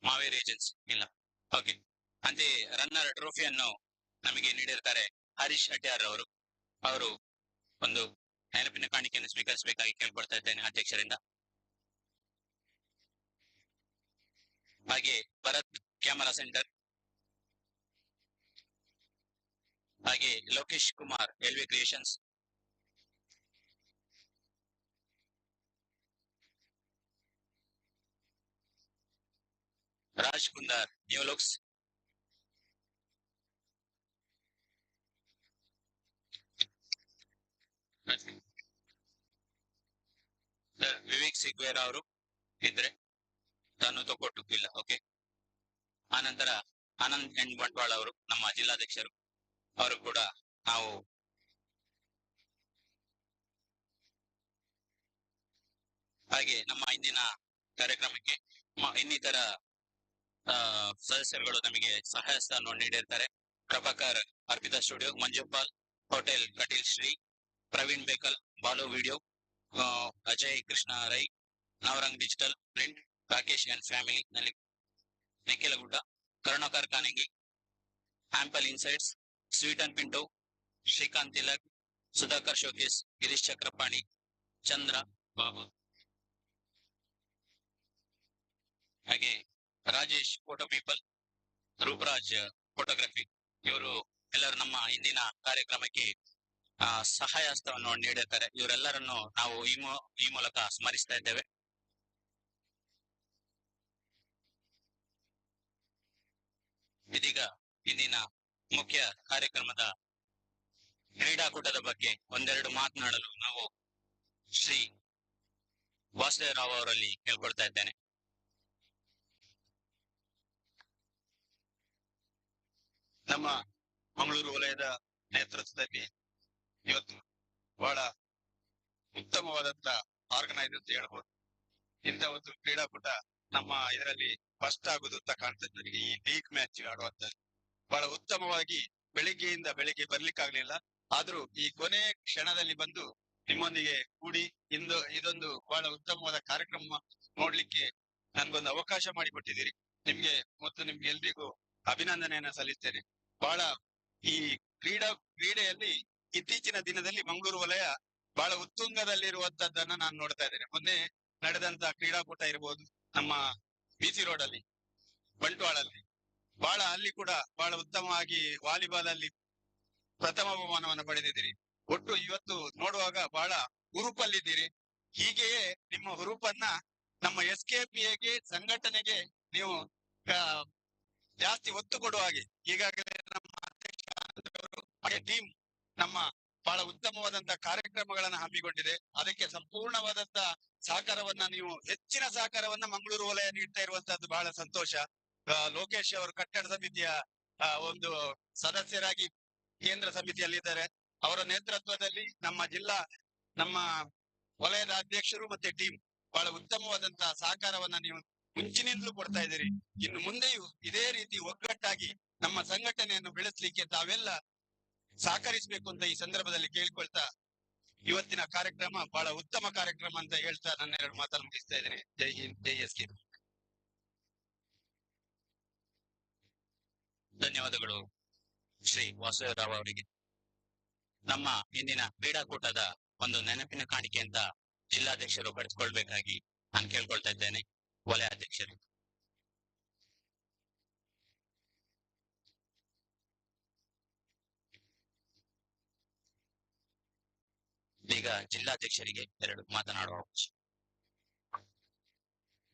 ಮಾವೇರಿ ಏಜೆನ್ಸಿ ಇಲ್ಲ. ಓಕೆ. ಅಂತೆಯೇ ರನ್ನರ್ ಟ್ರೋಫಿಯನ್ನು ನಮಗೆ ನೀಡಿರ್ತಾರೆ ಹರೀಶ್ ಅಡ್ಯಾರ್ ಅವರು. ಅವರು ಒಂದು ನೆನಪಿನ ಕಾಣಿಕೆಯನ್ನು ಸ್ವೀಕರಿಸಬೇಕಾಗಿ ಕೇಳ್ಕೊಳ್ತಾ ಇದ್ದೇನೆ ಅಧ್ಯಕ್ಷರಿಂದ. ಹಾಗೆ ಭರತ್ ಕ್ಯಾಮರಾ ಸೆಂಟರ್, ಹಾಗೆ Lokesh Kumar LV creations, Raj Kundar new looks, Vivek Sigver ಅವರು ಇದ್ರೆ ತಾನು ತಗೊಟ್ಟು ಇಲ್ಲ. ಓಕೆ. ಆನಂತರ ಆನಂದ್ ಎನ್ ಬಂಟ್ವಾಳ ಅವರು ನಮ್ಮ ಜಿಲ್ಲಾಧ್ಯಕ್ಷರು, ಅವರು ಕೂಡ ನಾವು ಹಾಗೆ ನಮ್ಮ ಇಂದಿನ ಕಾರ್ಯಕ್ರಮಕ್ಕೆ ಇನ್ನಿತರ ಸದಸ್ಯರುಗಳು ನಮಗೆ ಸಹಾಯ ಸ್ಥಾನವನ್ನು ನೀಡಿರ್ತಾರೆ. Prabhakar Arpitha studio, Manjupal hotel Kateel Shri, Praveen Bekal Balu video, Ajay Krishna Rai Navarang digital print, Rakesh and family ನಲ್ಲಿ Nikhilagudda, Karunakar Kanangi, ample insights, sweet and Pinto, Srikanth Tilak, Sudhakar showcase, Girish Chakrapani, Chandra Babu, ಹಾಗೆ Rajesh photo people, Rooparaj photography, ಇವರು ಎಲ್ಲರೂ ನಮ್ಮ ಇಂದಿನ ಕಾರ್ಯಕ್ರಮಕ್ಕೆ ಸಹಾಯ ಹಸ್ತವನ್ನು ನೀಡಿರ್ತಾರೆ. ಇವರೆಲ್ಲರನ್ನು ನಾವು ಈ ಮೂಲಕ ಸ್ಮರಿಸ್ತಾ ಇದ್ದೇವೆ. ಇದೀಗ ಇಂದಿನ ಮುಖ್ಯ ಕಾರ್ಯಕ್ರಮದ ಕ್ರೀಡಾಕೂಟದ ಬಗ್ಗೆ ಒಂದೆರಡು ಮಾತನಾಡಲು ನಾವು ಶ್ರೀ ವಾಸುದೇವರಾವ್ ಅವರಲ್ಲಿ ಕೇಳ್ಕೊಳ್ತಾ ಇದ್ದೇನೆ. ನಮ್ಮ ಮಂಗಳೂರು ವಲಯದ ನೇತೃತ್ವದಲ್ಲಿ ಇವತ್ತು ಬಹಳ ಉತ್ತಮವಾದಂತ ಆರ್ಗನೈಸ್ ಅಂತ ಹೇಳ್ಬೋದು. ಇಂಥ ಒಂದು ಕ್ರೀಡಾಕೂಟ ನಮ್ಮ ಇದರಲ್ಲಿ ಫಸ್ಟ್ ಆಗುದು ಅಂತ ಕಾಣ್ತದೆ ನನಗೆ. ಈ ಲೀಗ್ ಮ್ಯಾಚ್ ಆಡುವಂತದ್ದು ಬಹಳ ಉತ್ತಮವಾಗಿ ಬೆಳಿಗ್ಗೆ ಬರ್ಲಿಕ್ಕಾಗ್ಲಿಲ್ಲ, ಆದ್ರೂ ಈ ಕೊನೆ ಕ್ಷಣದಲ್ಲಿ ಬಂದು ನಿಮ್ಮೊಂದಿಗೆ ಕೂಡಿ ಇದೊಂದು ಬಹಳ ಉತ್ತಮವಾದ ಕಾರ್ಯಕ್ರಮ ನೋಡ್ಲಿಕ್ಕೆ ನನ್ಗೊಂದು ಅವಕಾಶ ಮಾಡಿಕೊಟ್ಟಿದ್ದೀರಿ. ನಿಮ್ಗೆ ಎಲ್ರಿಗೂ ಅಭಿನಂದನೆಯನ್ನ ಸಲ್ಲಿಸ್ತೇನೆ. ಬಹಳ ಈ ಕ್ರೀಡೆಯಲ್ಲಿ ಇತ್ತೀಚಿನ ದಿನದಲ್ಲಿ ಮಂಗಳೂರು ವಲಯ ಬಹಳ ಉತ್ತುಂಗದಲ್ಲಿರುವಂತದ್ದನ್ನ ನಾನು ನೋಡ್ತಾ ಇದ್ದೇನೆ. ಮೊನ್ನೆ ನಡೆದಂತ ಕ್ರೀಡಾಕೂಟ ಇರ್ಬೋದು, ನಮ್ಮ BC ರೋಡ್ ಅಲ್ಲಿ ಬಂಟ್ವಾಳಲ್ಲಿ ಅಲ್ಲಿ ಕೂಡ ಬಹಳ ಉತ್ತಮವಾಗಿ ವಾಲಿಬಾಲ್ ಅಲ್ಲಿ ಪ್ರಥಮ ಬಹುಮಾನವನ್ನು ಪಡೆದಿದ್ದೀರಿ. ಒಟ್ಟು ಇವತ್ತು ನೋಡುವಾಗ ಬಹಳ ಹುರುಪಲ್ಲಿದ್ದೀರಿ. ಹೀಗೆಯೇ ನಿಮ್ಮ ಹುರುಪನ್ನ ನಮ್ಮ SKPಗೆ ಸಂಘಟನೆಗೆ ನೀವು ಜಾಸ್ತಿ ಒತ್ತು ಕೊಡುವ ಹಾಗೆ ಈಗಾಗಲೇ ನಮ್ಮ ಅಧ್ಯಕ್ಷ ಅವರು ಟೀಮ್ ನಮ್ಮ ಬಹಳ ಉತ್ತಮವಾದಂತ ಕಾರ್ಯಕ್ರಮಗಳನ್ನ ಹಮ್ಮಿಕೊಂಡಿದೆ. ಅದಕ್ಕೆ ಸಂಪೂರ್ಣವಾದಂತ ಸಹಕಾರವನ್ನ ಹೆಚ್ಚಿನ ಸಹಕಾರವನ್ನ ಮಂಗಳೂರು ವಲಯ ನೀಡ್ತಾ ಇರುವಂತದ್ದು ಬಹಳ ಸಂತೋಷ. ಲೋಕೇಶ್ ಅವರು ಕಟ್ಟಡ ಸಮಿತಿಯ ಒಂದು ಸದಸ್ಯರಾಗಿ ಕೇಂದ್ರ ಸಮಿತಿಯಲ್ಲಿದ್ದಾರೆ. ಅವರ ನೇತೃತ್ವದಲ್ಲಿ ನಮ್ಮ ವಲಯದ ಅಧ್ಯಕ್ಷರು ಮತ್ತೆ ಟೀಮ್ ಬಹಳ ಉತ್ತಮವಾದಂತಹ ಸಹಕಾರವನ್ನ ನೀವು ಮುಂಚಿನಿಂದಲೂ ಕೊಡ್ತಾ ಇದ್ದೀರಿ. ಇನ್ನು ಮುಂದೆಯೂ ಇದೇ ರೀತಿ ಒಗ್ಗಟ್ಟಾಗಿ ನಮ್ಮ ಸಂಘಟನೆಯನ್ನು ಬೆಳೆಸಲಿಕ್ಕೆ ತಾವೆಲ್ಲ ಸಹಕರಿಸಬೇಕು ಅಂತ ಈ ಸಂದರ್ಭದಲ್ಲಿ ಕೇಳ್ಕೊಳ್ತಾ ಇವತ್ತಿನ ಕಾರ್ಯಕ್ರಮ ಬಹಳ ಉತ್ತಮ ಕಾರ್ಯಕ್ರಮ ಅಂತ ಹೇಳ್ತಾ ನನ್ನ 2 ಮಾತನ್ನು ಮುಗಿಸ್ತಾ ಇದ್ದೇನೆ. ಜೈ ಹಿಂದ್, ಜೈ SK. ಧನ್ಯವಾದಗಳು ಶ್ರೀ ವಾಸುದೇವರಾವ್ ಅವರಿಗೆ. ನಮ್ಮ ಇಂದಿನ ಕ್ರೀಡಾಕೂಟದ ಒಂದು ನೆನಪಿನ ಕಾಣಿಕೆ ಅಂತ ಜಿಲ್ಲಾಧ್ಯಕ್ಷರು ಪಡೆದುಕೊಳ್ಬೇಕಾಗಿ ನಾನು ಕೇಳ್ಕೊಳ್ತಾ ಇದ್ದೇನೆ. ವಲಯ ಅಧ್ಯಕ್ಷರು ಈಗ ಜಿಲ್ಲಾಧ್ಯಕ್ಷರಿಗೆ 2 ಮಾತನಾಡುವ ಅವಕಾಶ.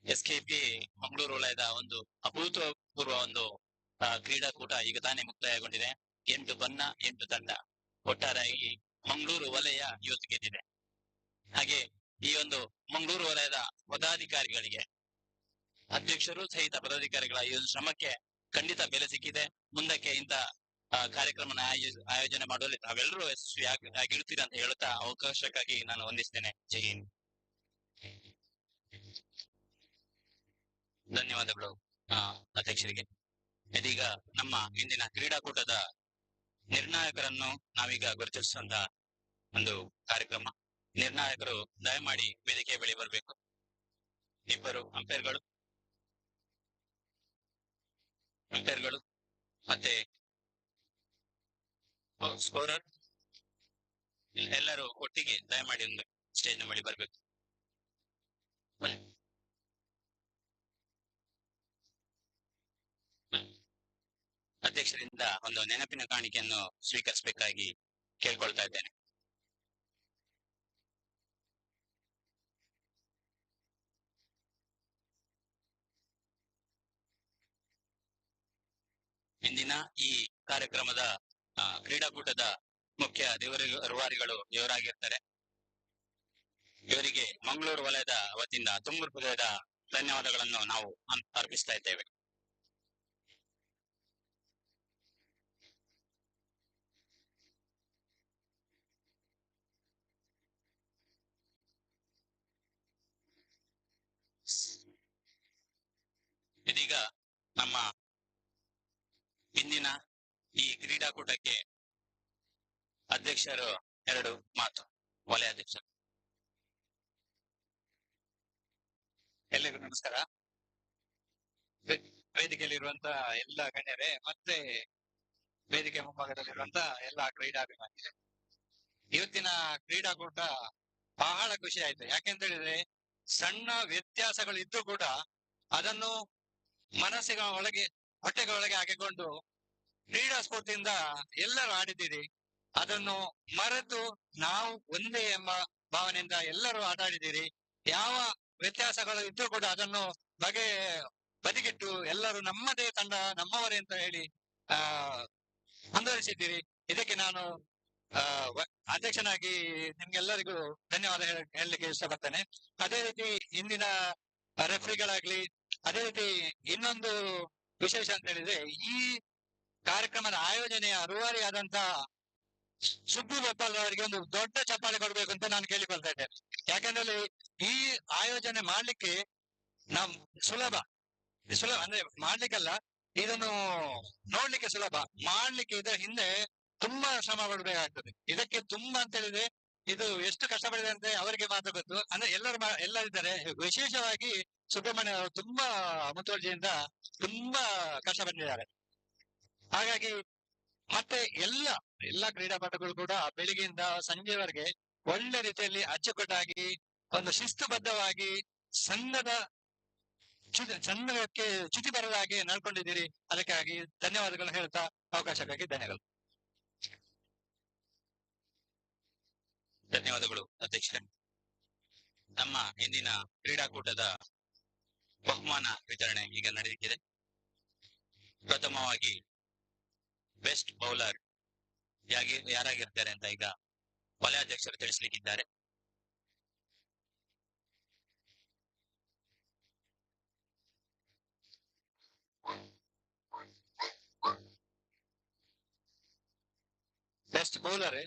SKP ಮಂಗಳೂರು ವಲಯದ ಒಂದು ಅಭೂತಪೂರ್ವ ಒಂದು ಕ್ರೀಡಾಕೂಟ ಈಗ ತಾನೇ ಮುಕ್ತಾಯಗೊಂಡಿದೆ. 8 ಬಣ್ಣ 8 ತಂಡ ಒಟ್ಟಾರೆಯಾಗಿ ಮಂಗಳೂರು ವಲಯ ಇವತ್ತು ಗೆದ್ದಿದೆ. ಹಾಗೆ ಈ ಒಂದು ಮಂಗಳೂರು ವಲಯದ ಪದಾಧಿಕಾರಿಗಳಿಗೆ, ಅಧ್ಯಕ್ಷರು ಸಹಿತ ಪದಾಧಿಕಾರಿಗಳ ಈ ಒಂದು ಶ್ರಮಕ್ಕೆ ಖಂಡಿತ ಬೆಲೆ ಸಿಕ್ಕಿದೆ. ಮುಂದಕ್ಕೆ ಇಂತ ಕಾರ್ಯಕ್ರಮನ ಆಯೋಜನೆ ಮಾಡುವಲ್ಲಿ ತಾವೆಲ್ಲರೂ ಯಶಸ್ವಿಯಾಗಿರ್ತೀರಿ ಅಂತ ಹೇಳುತ್ತಾ ಅವಕಾಶಕ್ಕಾಗಿ ನಾನು ವಂದಿಸ್ತೇನೆ. ಜೈ ಹಿಂದ್. ಧನ್ಯವಾದಗಳು ಅಧ್ಯಕ್ಷರಿಗೆ. ಇದೀಗ ನಮ್ಮ ಇಂದಿನ ಕ್ರೀಡಾಕೂಟದ ನಿರ್ಣಾಯಕರನ್ನು ನಾವೀಗ ಗುರುತಿಸುವಂತ ಒಂದು ಕಾರ್ಯಕ್ರಮ. ನಿರ್ಣಾಯಕರು ದಯಮಾಡಿ ವೇದಿಕೆ ಬಳಿ ಬರಬೇಕು. 2 ಅಂಪೈರ್ಗಳು ಮತ್ತೆ ಸ್ಕೋರರ್ ಎಲ್ಲರೂ ಒಟ್ಟಿಗೆ ದಯಮಾಡಿ ಒಂದು ಸ್ಟೇಜ್ ನ ಬಳಿ ಬರಬೇಕು. ಅಧ್ಯಕ್ಷರಿಂದ ಒಂದು ನೆನಪಿನ ಕಾಣಿಕೆಯನ್ನು ಸ್ವೀಕರಿಸಬೇಕಾಗಿ ಕೇಳ್ಕೊಳ್ತಾ ಇದ್ದೇನೆ. ಇಂದಿನ ಈ ಕಾರ್ಯಕ್ರಮದ ಕ್ರೀಡಾಕೂಟದ ಮುಖ್ಯ ರೂವಾರಿಗಳು ಇವರಾಗಿರ್ತಾರೆ. ಇವರಿಗೆ ಮಂಗಳೂರು ವಲಯದ ವತಿಯಿಂದ ತುಂಬ ಹೃದಯದ ಧನ್ಯವಾದಗಳನ್ನು ನಾವು ಅರ್ಪಿಸ್ತಾ ಇದ್ದೇವೆ. ಇದೀಗ ನಮ್ಮ ಇಂದಿನ ಈ ಕ್ರೀಡಾಕೂಟಕ್ಕೆ ಅಧ್ಯಕ್ಷರು 2 ಮಾತು. ವಲಯ ಅಧ್ಯಕ್ಷರು. ಎಲ್ಲರಿಗೂ ನಮಸ್ಕಾರ. ವೇದಿಕೆಯಲ್ಲಿರುವಂತ ಎಲ್ಲ ಗಣ್ಯರೇ ಮತ್ತೆ ವೇದಿಕೆ ಮುಂಭಾಗದಲ್ಲಿರುವಂತ ಎಲ್ಲ ಕ್ರೀಡಾಭಿಮಾನಿಗಳೇ, ಇವತ್ತಿನ ಕ್ರೀಡಾಕೂಟ ಬಹಳ ಖುಷಿ ಆಯ್ತು. ಯಾಕೆಂತ ಹೇಳಿದ್ರೆ ಸಣ್ಣ ವ್ಯತ್ಯಾಸಗಳು ಇದ್ದು ಕೂಡ ಅದನ್ನು ಮನಸ್ಸಿನ ಹೊಟ್ಟೆಗೆ ಒಳಗೆ ಹಾಕಿಕೊಂಡು ಕ್ರೀಡಾ ಸ್ಫೂರ್ತಿಯಿಂದ ಎಲ್ಲರೂ ಆಡಿದ್ದೀರಿ. ಅದನ್ನು ಮರೆತು ನಾವು ಒಂದೇ ಎಂಬ ಭಾವನೆಯಿಂದ ಎಲ್ಲರೂ ಆಟ ಆಡಿದ್ದೀರಿ. ಯಾವ ವ್ಯತ್ಯಾಸಗಳು ಇದ್ರೂ ಕೂಡ ಅದನ್ನು ಬಗೆ ಬದಿಗಿಟ್ಟು ಎಲ್ಲರೂ ನಮ್ಮದೇ ತಂಡ ನಮ್ಮವರೇ ಅಂತ ಹೇಳಿ ಆ ಮುಂದುವರಿಸಿದ್ದೀರಿ. ಇದಕ್ಕೆ ನಾನು ಆ ಅಧ್ಯಕ್ಷನಾಗಿ ನಿಮ್ಗೆಲ್ಲರಿಗೂ ಧನ್ಯವಾದ ಹೇಳಲಿಕ್ಕೆ ಇಷ್ಟಪಡ್ತೇನೆ. ಅದೇ ರೀತಿ ಇಂದಿನ ರೆಫ್ರಿಗಳಾಗ್ಲಿ, ಅದೇ ರೀತಿ ಇನ್ನೊಂದು ವಿಶೇಷ ಅಂತ ಹೇಳಿದ್ರೆ ಈ ಕಾರ್ಯಕ್ರಮದ ಆಯೋಜನೆಯ ರೂವಾರಿಯಾದಂತ ಸುಬ್ಬು ಗೋಪಾಲ್ ಅವರಿಗೆ ಒಂದು ದೊಡ್ಡ ಚಪ್ಪಾಳೆ ಕೊಡಬೇಕು ಅಂತ ನಾನು ಕೇಳಿಕೊಳ್ತಾ ಇದ್ದೇನೆ. ಯಾಕಂದ್ರೆ ಈ ಆಯೋಜನೆ ಮಾಡ್ಲಿಕ್ಕೆ ನಾವು ಸುಲಭ ಅಂದ್ರೆ ಮಾಡ್ಲಿಕ್ಕಲ್ಲ, ಇದನ್ನು ನೋಡ್ಲಿಕ್ಕೆ ಸುಲಭ, ಮಾಡ್ಲಿಕ್ಕೆ ಇದರ ಹಿಂದೆ ತುಂಬಾ ಶ್ರಮ ಪಡಬೇಕಾಗ್ತದೆ. ಇದಕ್ಕೆ ತುಂಬಾ ಅಂತ ಹೇಳಿದ್ರೆ ಇದು ಎಷ್ಟು ಕಷ್ಟಪಡಿದೆ ಅಂತ ಅವರಿಗೆ ಮಾತ್ರ ಗೊತ್ತು. ಅಂದ್ರೆ ಎಲ್ಲರಿದ್ದಾರೆ, ವಿಶೇಷವಾಗಿ ಸುಬ್ರಹ್ಮಣ್ಯ ಅವರು ತುಂಬಾ ಮುತುವರ್ಜಿಯಿಂದ ತುಂಬಾ ಕಷ್ಟಪಟ್ಟಿದ್ದಾರೆ. ಹಾಗಾಗಿ ಮತ್ತೆ ಎಲ್ಲ ಕ್ರೀಡಾಪಟುಗಳು ಕೂಡ ಬೆಳಿಗ್ಗೆಯಿಂದ ಸಂಜೆವರೆಗೆ ಒಳ್ಳೆ ರೀತಿಯಲ್ಲಿ ಅಚ್ಚುಕಟ್ಟಾಗಿ ಒಂದು ಶಿಸ್ತುಬದ್ಧವಾಗಿ ಚಂದಕ್ಕೆ ಚ್ಯುತಿ ಬರದ ಹಾಗೆ ನಡ್ಕೊಂಡಿದ್ದೀರಿ. ಅದಕ್ಕಾಗಿ ಧನ್ಯವಾದಗಳು ಹೇಳ್ತಾ ಅವಕಾಶಕ್ಕಾಗಿ ಧನ್ಯವಾದಗಳು. ಧನ್ಯವಾದಗಳು ಅಧ್ಯಕ್ಷರೇ. ನಮ್ಮ ಇಂದಿನ ಕ್ರೀಡಾಕೂಟದ ಬಹುಮಾನ ವಿತರಣೆ ಈಗ ನಡೆಯುತ್ತಿದೆ. ಪ್ರಥಮವಾಗಿ ಬೆಸ್ಟ್ ಬೌಲರ್ ಯಾರಾಗಿರ್ತಾರೆ ಅಂತ ಈಗ ವಲಯಾಧ್ಯಕ್ಷರು ತಿಳಿಸ್ಲಿಕ್ಕಿದ್ದಾರೆ. ಬೆಸ್ಟ್ ಬೌಲರ್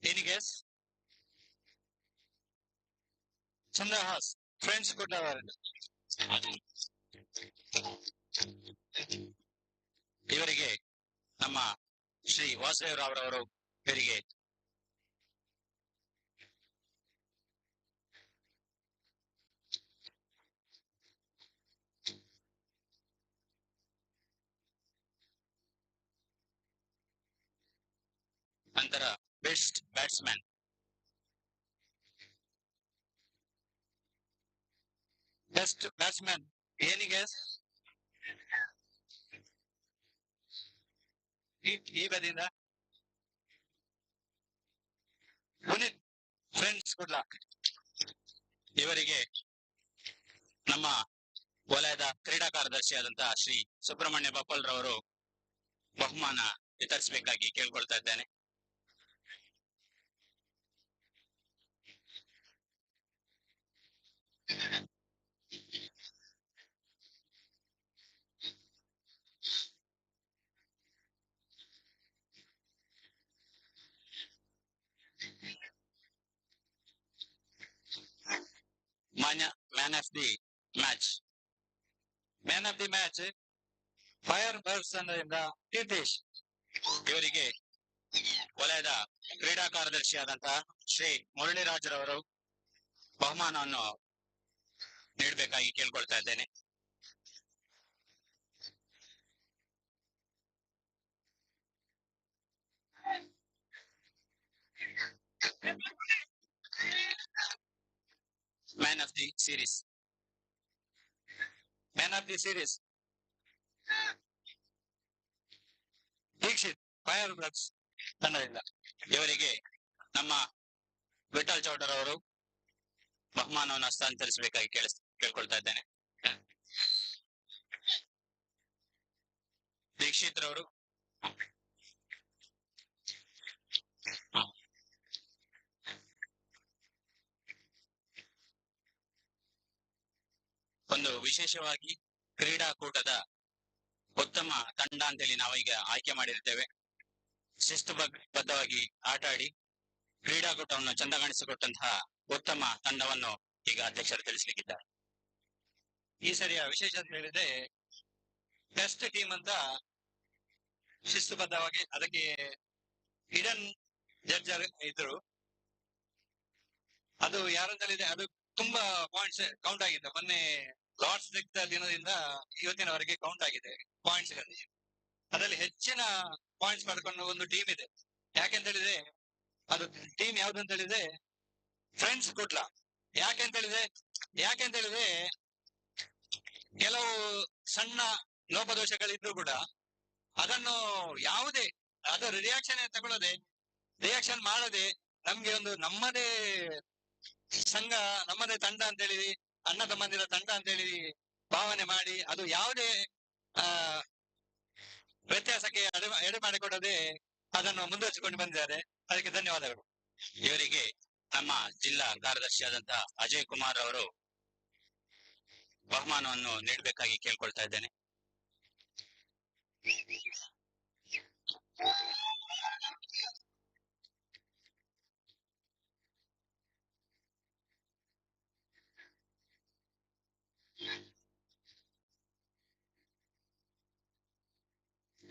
ಎನಿಗೆಸ್ ಚಂದ್ರಹಾಸ್ ಫ್ರೆಂಡ್ಸ್ ಕೊಟ್ಟವರು. ಇವರಿಗೆ ನಮ್ಮ ಶ್ರೀ ವಾಸುದೇವರಾವ್ ಇವರಿಗೆ ನಂತರ ಬೆಸ್ಟ್ ಬ್ಯಾಟ್ಸ್ಮನ್ ಏನಿಗೆಸ್ ಈ ಬದಿಯಿಂದ ಪುನೀತ್ ಫ್ರೆಂಡ್ಸ್ ಗುಡ್ಲಾ. ಇವರಿಗೆ ನಮ್ಮ ವಲಯದ ಕ್ರೀಡಾ ಕಾರ್ಯದರ್ಶಿಯಾದಂತಹ ಶ್ರೀ ಸುಬ್ರಹ್ಮಣ್ಯ ಬಪ್ಪಲ್ ರವರು ಬಹುಮಾನ ವಿತರಿಸಬೇಕಾಗಿ ಕೇಳ್ಕೊಳ್ತಾ ಇದ್ದೇನೆ. Man of the match fire person ಇಂದ ತೀರ್ಥೇಶ್. ಇವರಿಗೆ ವಲಯದ ಕ್ರೀಡಾ ಕಾರ್ಯದರ್ಶಿಯಾದಂತಹ ಶ್ರೀ ಮುರಳಿರಾಜ್ರವರು ಬಹುಮಾನವನ್ನು ನೀಡಬೇಕಾಗಿ ಕೇಳ್ಕೊಳ್ತಾ ಇದ್ದೇನೆ. Man of the series Dixit fire bloods ತಂಡದಿಂದ. ಇವರಿಗೆ ನಮ್ಮ ವಿಠಲ್ ಚೌಟರ್ ಅವರು ಬಹುಮಾನವನ್ನು ಹಸ್ತಾಂತರಿಸಬೇಕಾಗಿ ಕೇಳ್ಕೊಳ್ತಾ ಇದ್ದೇನೆ. ದೀಕ್ಷಿತ್ ರವರು ಒಂದು ವಿಶೇಷವಾಗಿ ಕ್ರೀಡಾಕೂಟದ ಉತ್ತಮ ತಂಡ ಅಂತೇಳಿ ನಾವೀಗ ಆಯ್ಕೆ ಮಾಡಿರ್ತೇವೆ. ಶಿಸ್ತುಬದ್ಧವಾಗಿ ಆಟ ಆಡಿ ಕ್ರೀಡಾಕೂಟವನ್ನು ಚಂದ ಕಾಣಿಸಿಕೊಟ್ಟಂತಹ ಉತ್ತಮ ತಂಡವನ್ನು ಈಗ ಅಧ್ಯಕ್ಷರು ತಿಳಿಸ್ಲಿಕ್ಕಿದ್ದಾರೆ. ಈ ಸರಿಯ ವಿಶೇಷ ಅಂತ ಹೇಳಿದ್ರೆ ಟೆಸ್ಟ್ ಟೀಮ್ ಅಂತ ಶಿಸ್ತುಬದ್ಧವಾಗಿ ಅದಕ್ಕೆ ಹಿಡನ್ ಜಡ್ಜರ್ ಇದ್ರು. ಅದು ಯಾರಂತೇಳಿದ್ರೆ ಅದು ತುಂಬಾ ಪಾಯಿಂಟ್ಸ್ ಕೌಂಟ್ ಆಗಿದೆ. ಮೊನ್ನೆ ಲಾರ್ಡ್ಸ್ ತೆಗೆದ ದಿನದಿಂದ ಇವತ್ತಿನವರೆಗೆ ಕೌಂಟ್ ಆಗಿದೆ ಪಾಯಿಂಟ್ಸ್ ಗಳಲ್ಲಿ. ಅದರಲ್ಲಿ ಹೆಚ್ಚಿನ ಪಾಯಿಂಟ್ಸ್ ಪಡ್ಕೊಂಡು ಒಂದು ಟೀಮ್ ಇದೆ. ಯಾಕೆಂತ ಹೇಳಿದ್ರೆ ಅದು ಟೀಮ್ ಯಾವ್ದು ಅಂತ ಹೇಳಿದ್ರೆ ಫ್ರೆಂಡ್ಸ್ ಕುಟ್ಲ. ಯಾಕೆಂತ ಹೇಳಿದ್ರೆ ಕೆಲವು ಸಣ್ಣ ಲೋಪದೋಷಗಳಿದ್ರು ಕೂಡ ಅದನ್ನು ಯಾವುದೇ ಅದರ ರಿಯಾಕ್ಷನ್ ತಗೊಳ್ಳದೆ ರಿಯಾಕ್ಷನ್ ಮಾಡದೆ ನಮ್ಗೆ ಒಂದು ನಮ್ಮದೇ ಸಂಘ, ನಮ್ಮದೇ ತಂಡ ಅಂತ ಹೇಳಿ, ಅಣ್ಣ ತಮ್ಮಂದಿರ ತಂಡ ಅಂತ ಹೇಳಿ ಭಾವನೆ ಮಾಡಿ, ಅದು ಯಾವುದೇ ಆ ವ್ಯತ್ಯಾಸಕ್ಕೆ ಎಡೆ ಮಾಡಿಕೊಡದೆ ಅದನ್ನು ಮುಂದುವರಿಸಿಕೊಂಡು ಬಂದಿದ್ದಾರೆ. ಅದಕ್ಕೆ ಧನ್ಯವಾದಗಳು. ಇವರಿಗೆ ನಮ್ಮ ಜಿಲ್ಲಾ ಕಾರ್ಯದರ್ಶಿಯಾದಂತಹ ಅಜಯ್ ಕುಮಾರ್ ಅವರು ಬಹುಮಾನವನ್ನು ನೀಡಬೇಕಾಗಿ ಕೇಳ್ಕೊಳ್ತಾ ಇದ್ದೇನೆ.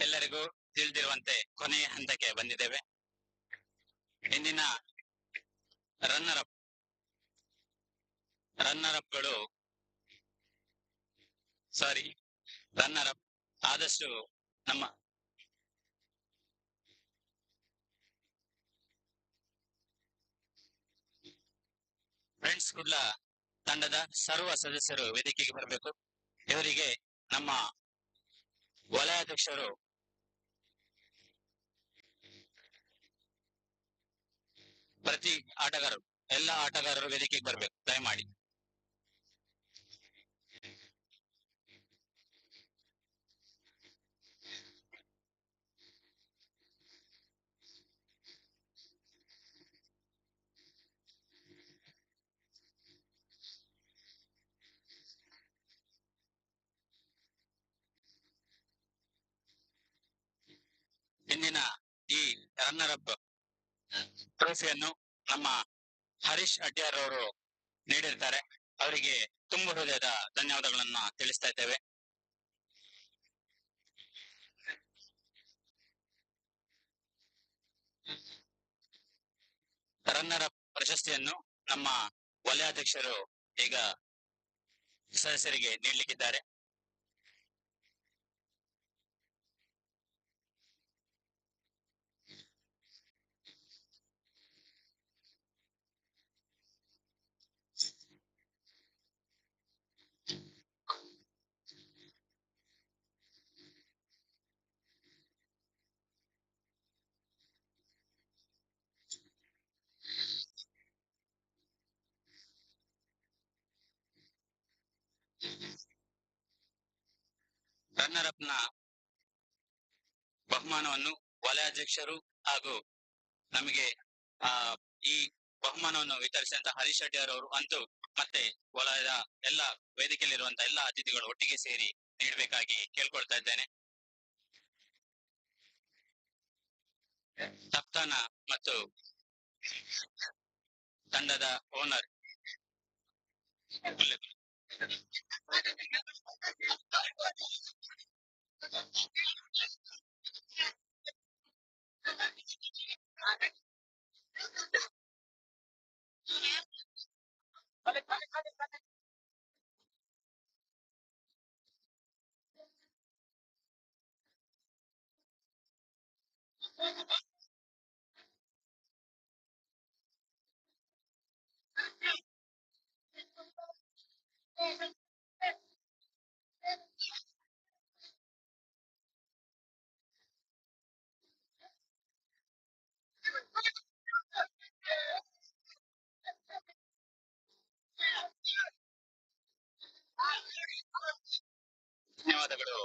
ಎಲ್ಲರಿಗೂ ತಿಳಿದಿರುವಂತೆ ಕೊನೆಯ ಹಂತಕ್ಕೆ ಬಂದಿದ್ದೇವೆ. ಇಂದಿನ ರನ್ನರ್ ಅಪ್ ಆದಷ್ಟು ನಮ್ಮ ಫ್ರೆಂಡ್ಸ್ ಕುಡ್ಲ ತಂಡದ ಸರ್ವ ಸದಸ್ಯರು ವೇದಿಕೆಗೆ ಬರಬೇಕು. ಇವರಿಗೆ ನಮ್ಮ ವಲಯಾಧ್ಯಕ್ಷರು ಪ್ರತಿ ಆಟಗಾರರು, ಎಲ್ಲ ಆಟಗಾರರು ವೇದಿಕೆಗೆ ಬರಬೇಕು ದಯಮಾಡಿ. ಇಂದಿನ ಈ ರನ್ನರ್ ಅಪ್ ಟ್ರೋಫಿಯನ್ನು ನಮ್ಮ ಹರೀಶ್ ಅಡ್ಯಾರ್ ಅವರು ನೀಡಿರ್ತಾರೆ. ಅವರಿಗೆ ತುಂಬ ಹೃದಯದ ಧನ್ಯವಾದಗಳನ್ನ ತಿಳಿಸ್ತಾ ಇದ್ದೇವೆ. ರನ್ನರ್ ಅಪ್ ಪ್ರಶಸ್ತಿಯನ್ನು ನಮ್ಮ ವಲಯಾಧ್ಯಕ್ಷರು ಈಗ ಸದಸ್ಯರಿಗೆ ನೀಡಲಿಕ್ಕಿದ್ದಾರೆ. ರನ್ನರ್ ಅಪ್ ನ ಬಹುಮಾನವನ್ನು ವಲಯಾಧ್ಯಕ್ಷರು ಹಾಗೂ ನಮಗೆ ಈ ಬಹುಮಾನವನ್ನು ವಿತರಿಸಿದಂತ ಹರೀಶ್ ಅಡ್ಯಾರ್ ಅವರು ಅಂತೂ ಮತ್ತೆ ವಲಯದ ಎಲ್ಲ ವೇದಿಕೆಯಲ್ಲಿರುವಂತಹ ಎಲ್ಲ ಅತಿಥಿಗಳು ಒಟ್ಟಿಗೆ ಸೇರಿ ನೀಡಬೇಕಾಗಿ ಕೇಳ್ಕೊಳ್ತಾ ಇದ್ದೇನೆ. ಕಪ್ತಾನ ಮತ್ತು ತಂಡದ ಓನರ್ ಧನ್ಯವಾದಗಳು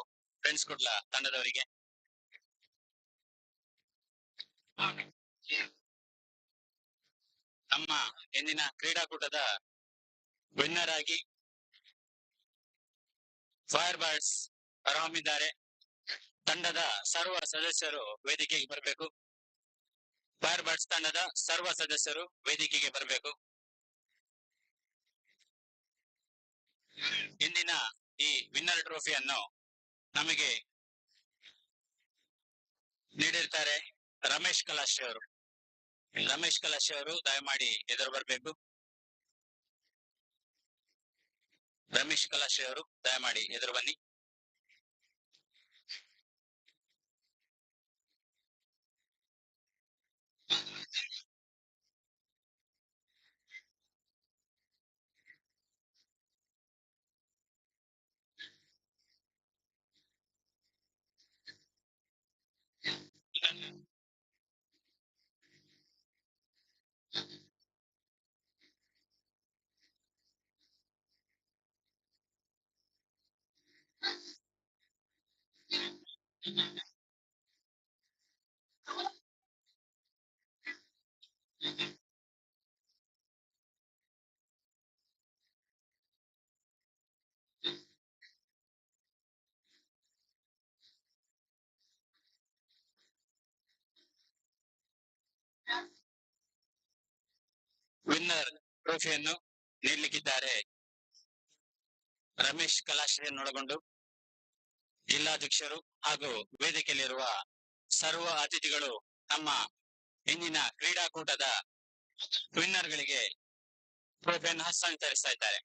ಫ್ರೆಂಡ್ಸ್ ಕುಡ್ಲ ತಂಡದವರಿಗೆ. ನಮ್ಮ ಇಂದಿನ ಕ್ರೀಡಾಕೂಟದ ವಿನ್ನರ್ ಆಗಿ ಫೈರ್ ಬರ್ಡ್ಸ್ ಹೊರಹೊಮ್ಮಿದ್ದಾರೆ. ತಂಡದ ಸರ್ವ ಸದಸ್ಯರು ವೇದಿಕೆಗೆ ಬರಬೇಕು. ಫೈರ್ ಬರ್ಡ್ಸ್ ತಂಡದ ಸರ್ವ ಸದಸ್ಯರು ವೇದಿಕೆಗೆ ಬರಬೇಕು. ಇಂದಿನ ಈ ವಿನ್ನರ್ ಟ್ರೋಫಿಯನ್ನು ನಮಗೆ ನೀಡಿರ್ತಾರೆ ರಮೇಶ್ ಕಲಾಶಿ ಅವರು. ರಮೇಶ್ ಕಲಾಶಿ ಅವರು ದಯಮಾಡಿ ಎದುರು ಬರಬೇಕು. ರಮೇಶ್ ಕಲಾಶಿ ಅವರು ದಯಮಾಡಿ ಎದುರು ಬನ್ನಿ. ವಿನ್ನರ್ ಟ್ರೋಫಿಯನ್ನು ನೀಡಲಿಕ್ಕಿದ್ದಾರೆ. ರಮೇಶ್ ಕಲಾಶ್ರೀಯನ್ನೊಳಗೊಂಡು ಜಿಲ್ಲಾಧ್ಯಕ್ಷರು ಹಾಗೂ ವೇದಿಕೆಯಲ್ಲಿರುವ ಸರ್ವ ಅತಿಥಿಗಳು ನಮ್ಮ ಇಂದಿನ ಕ್ರೀಡಾಕೂಟದ ವಿನ್ನರ್ಗಳಿಗೆ ಟ್ರೋಫಿಯನ್ನು ಹಸ್ತಾಂತರಿಸ್ತಾ ಇದ್ದಾರೆ.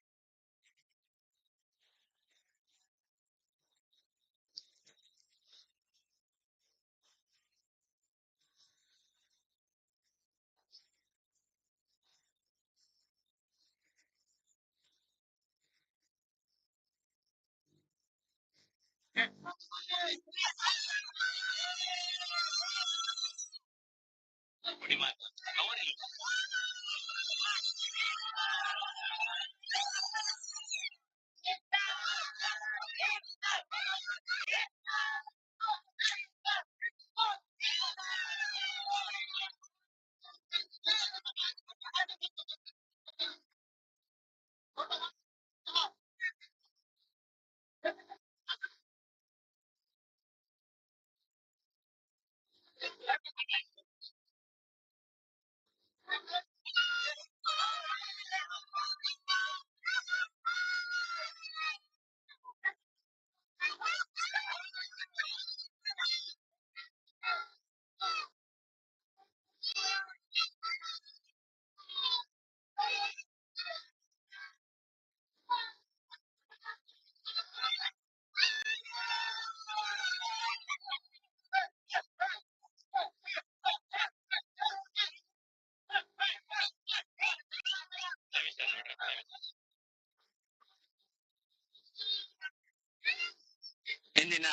ಇಂದಿನ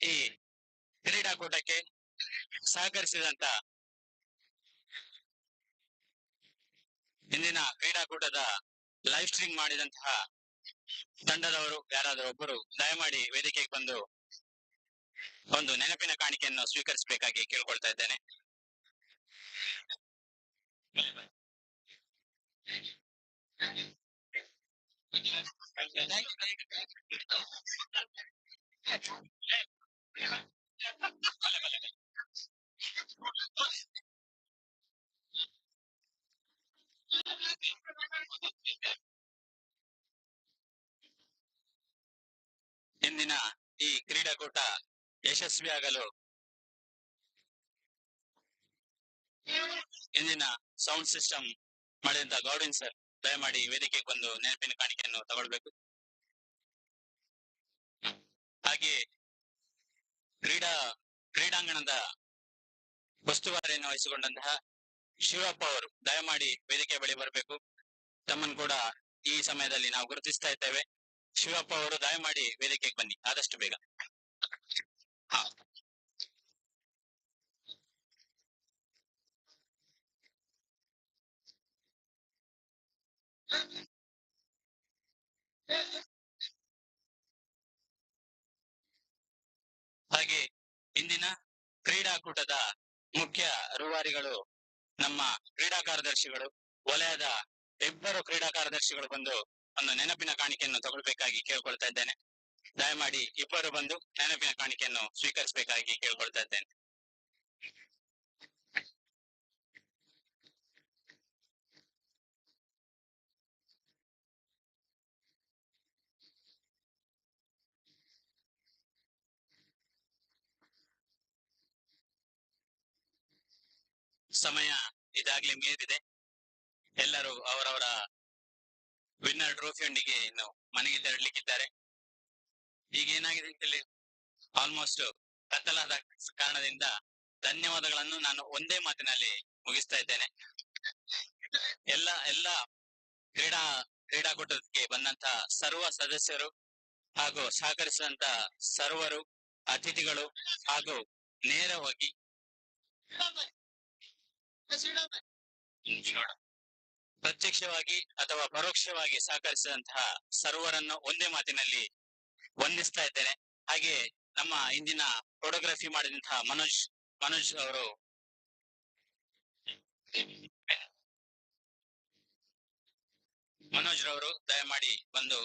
ಈ ಕ್ರೀಡಾಕೂಟಕ್ಕೆ ಸಹಕರಿಸಿದಂತ ಇಂದಿನ ಕ್ರೀಡಾಕೂಟದ ಲೈವ್ ಸ್ಟ್ರೀಮ್ ಮಾಡಿದಂತಹ ತಂಡದವರು ಯಾರಾದರೂ ಒಬ್ಬರು ದಯಮಾಡಿ ವೇದಿಕೆಗೆ ಬಂದು ಒಂದು ನೆನಪಿನ ಕಾಣಿಕೆಯನ್ನು ಸ್ವೀಕರಿಸಬೇಕಾಗಿ ಕೇಳ್ಕೊಳ್ತಾ ಇದ್ದೇನೆ. ಇಂದಿನ ಈ ಕ್ರೀಡಾಕೂಟ ಯಶಸ್ವಿಯಾಗಲು ಇಂದಿನ ಸೌಂಡ್ ಸಿಸ್ಟಮ್ ಮಾಡಿದಂತ ಗೌಡಿನ್ ಸರ್ ದಯಮಾಡಿ ವೇದಿಕೆಗೆ ಬಂದು ನೆನಪಿನ ಕಾಣಿಕೆಯನ್ನು ತಗೊಳ್ಬೇಕು. ಹಾಗೆ ಕ್ರೀಡಾಂಗಣದ ಉಸ್ತುವಾರಿಯನ್ನು ವಹಿಸಿಕೊಂಡಂತಹ ಶಿವಪ್ಪ ಅವರು ದಯಮಾಡಿ ವೇದಿಕೆ ಬಳಿ ಬರಬೇಕು. ತಮ್ಮನ್ನು ಕೂಡ ಈ ಸಮಯದಲ್ಲಿ ನಾವು ಗುರುತಿಸ್ತಾ ಇದ್ದೇವೆ. ಶಿವಪ್ಪ ಅವರು ದಯಮಾಡಿ ವೇದಿಕೆಗೆ ಬನ್ನಿ ಆದಷ್ಟು ಬೇಗ. ಹಾಗೆ ಇಂದಿನ ಕ್ರೀಡಾಕೂಟದ ಮುಖ್ಯ ರೂವಾರಿಗಳು ನಮ್ಮ ಕ್ರೀಡಾ ಕಾರ್ಯದರ್ಶಿಗಳು, ವಲಯದ ಇಬ್ಬರು ಕ್ರೀಡಾ ಕಾರ್ಯದರ್ಶಿಗಳು ಬಂದು ಒಂದು ನೆನಪಿನ ಕಾಣಿಕೆಯನ್ನು ತಗೊಳ್ಬೇಕಾಗಿ ಕೇಳ್ಕೊಳ್ತಾ ಇದ್ದೇನೆ. ದಯಮಾಡಿ ಇಬ್ಬರು ಬಂದು ನೆನಪಿನ ಕಾಣಿಕೆಯನ್ನು ಸ್ವೀಕರಿಸಬೇಕಾಗಿ ಕೇಳ್ಕೊಳ್ತಾ ಇದ್ದೇನೆ. ಸಮಯ ಇದಾಗ್ಲೇ ಮೀರಿದೆ. ಎಲ್ಲರೂ ಅವರವರ ವಿನ್ನರ್ ಟ್ರೋಫಿಯೊಂದಿಗೆ ಇನ್ನು ಮನೆಗೆ ತೆರಳಲಿಕ್ಕಿದ್ದಾರೆ. ಈಗ ಏನಾಗಿದೆ ಇಲ್ಲಿ ಆಲ್ಮೋಸ್ಟ್ ಕತ್ತಲಾದ ಕಾರಣದಿಂದ ಧನ್ಯವಾದಗಳನ್ನು ನಾನು ಒಂದೇ ಮಾತಿನಲ್ಲಿ ಮುಗಿಸ್ತಾ ಇದ್ದೇನೆ. ಎಲ್ಲ ಕ್ರೀಡಾಕೂಟಕ್ಕೆ ಬಂದಂತ ಸರ್ವ ಸದಸ್ಯರು ಹಾಗೂ ಸಹಕರಿಸಿದಂತ ಸರ್ವರು ಅತಿಥಿಗಳು ಹಾಗೂ ನೇರವಾಗಿ ಪ್ರತ್ಯಕ್ಷವಾಗಿ ಅಥವಾ ಪರೋಕ್ಷವಾಗಿ ಸಹಕರಿಸಿದಂತಹ ಸರ್ವರನ್ನು ಒಂದೇ ಮಾತಿನಲ್ಲಿ ವಂದಿಸ್ತಾ ಇದ್ದೇನೆ. ಹಾಗೆ ನಮ್ಮ ಇಂದಿನ ಫೋಟೋಗ್ರಫಿ ಮಾಡಿದಂತಹ ಮನೋಜ್ ರವರು ದಯಮಾಡಿ ಬಂದು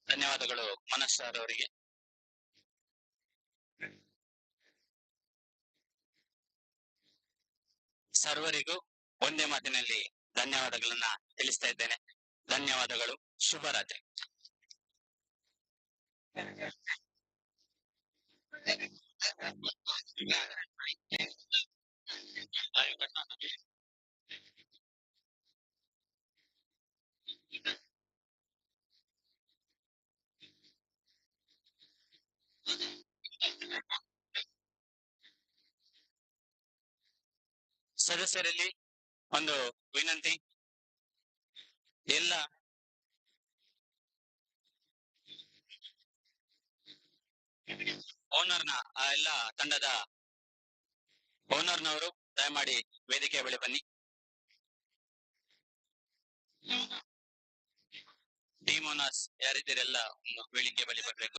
ಧನ್ಯವಾದಗಳು ಮನೋಜ್ ಸರ್ ಅವರಿಗೆ. ಸರ್ವರಿಗೂ ಒಂದೇ ಮಾತಿನಲ್ಲಿ ಧನ್ಯವಾದಗಳನ್ನ ತಿಳಿಸ್ತಾ ಇದ್ದೇನೆ. ಧನ್ಯವಾದಗಳು. ಶುಭರಾತ್ರಿ. ಸದಸ್ಯರಲ್ಲಿ ಒಂದು ವಿನಂತಿ, ಎಲ್ಲ ಓನರ್ನ ಎಲ್ಲ ತಂಡದ ಓನರ್ನವರು ದಯಮಾಡಿ ವೇದಿಕೆಯ ಬಳಿ ಬನ್ನಿ. ಟೀಮ್ ಓನರ್ಸ್ ಯಾರಿದ್ದೀರೆಲ್ಲ ವೇದಿಕೆ ಬಳಿ ಬರಬೇಕು.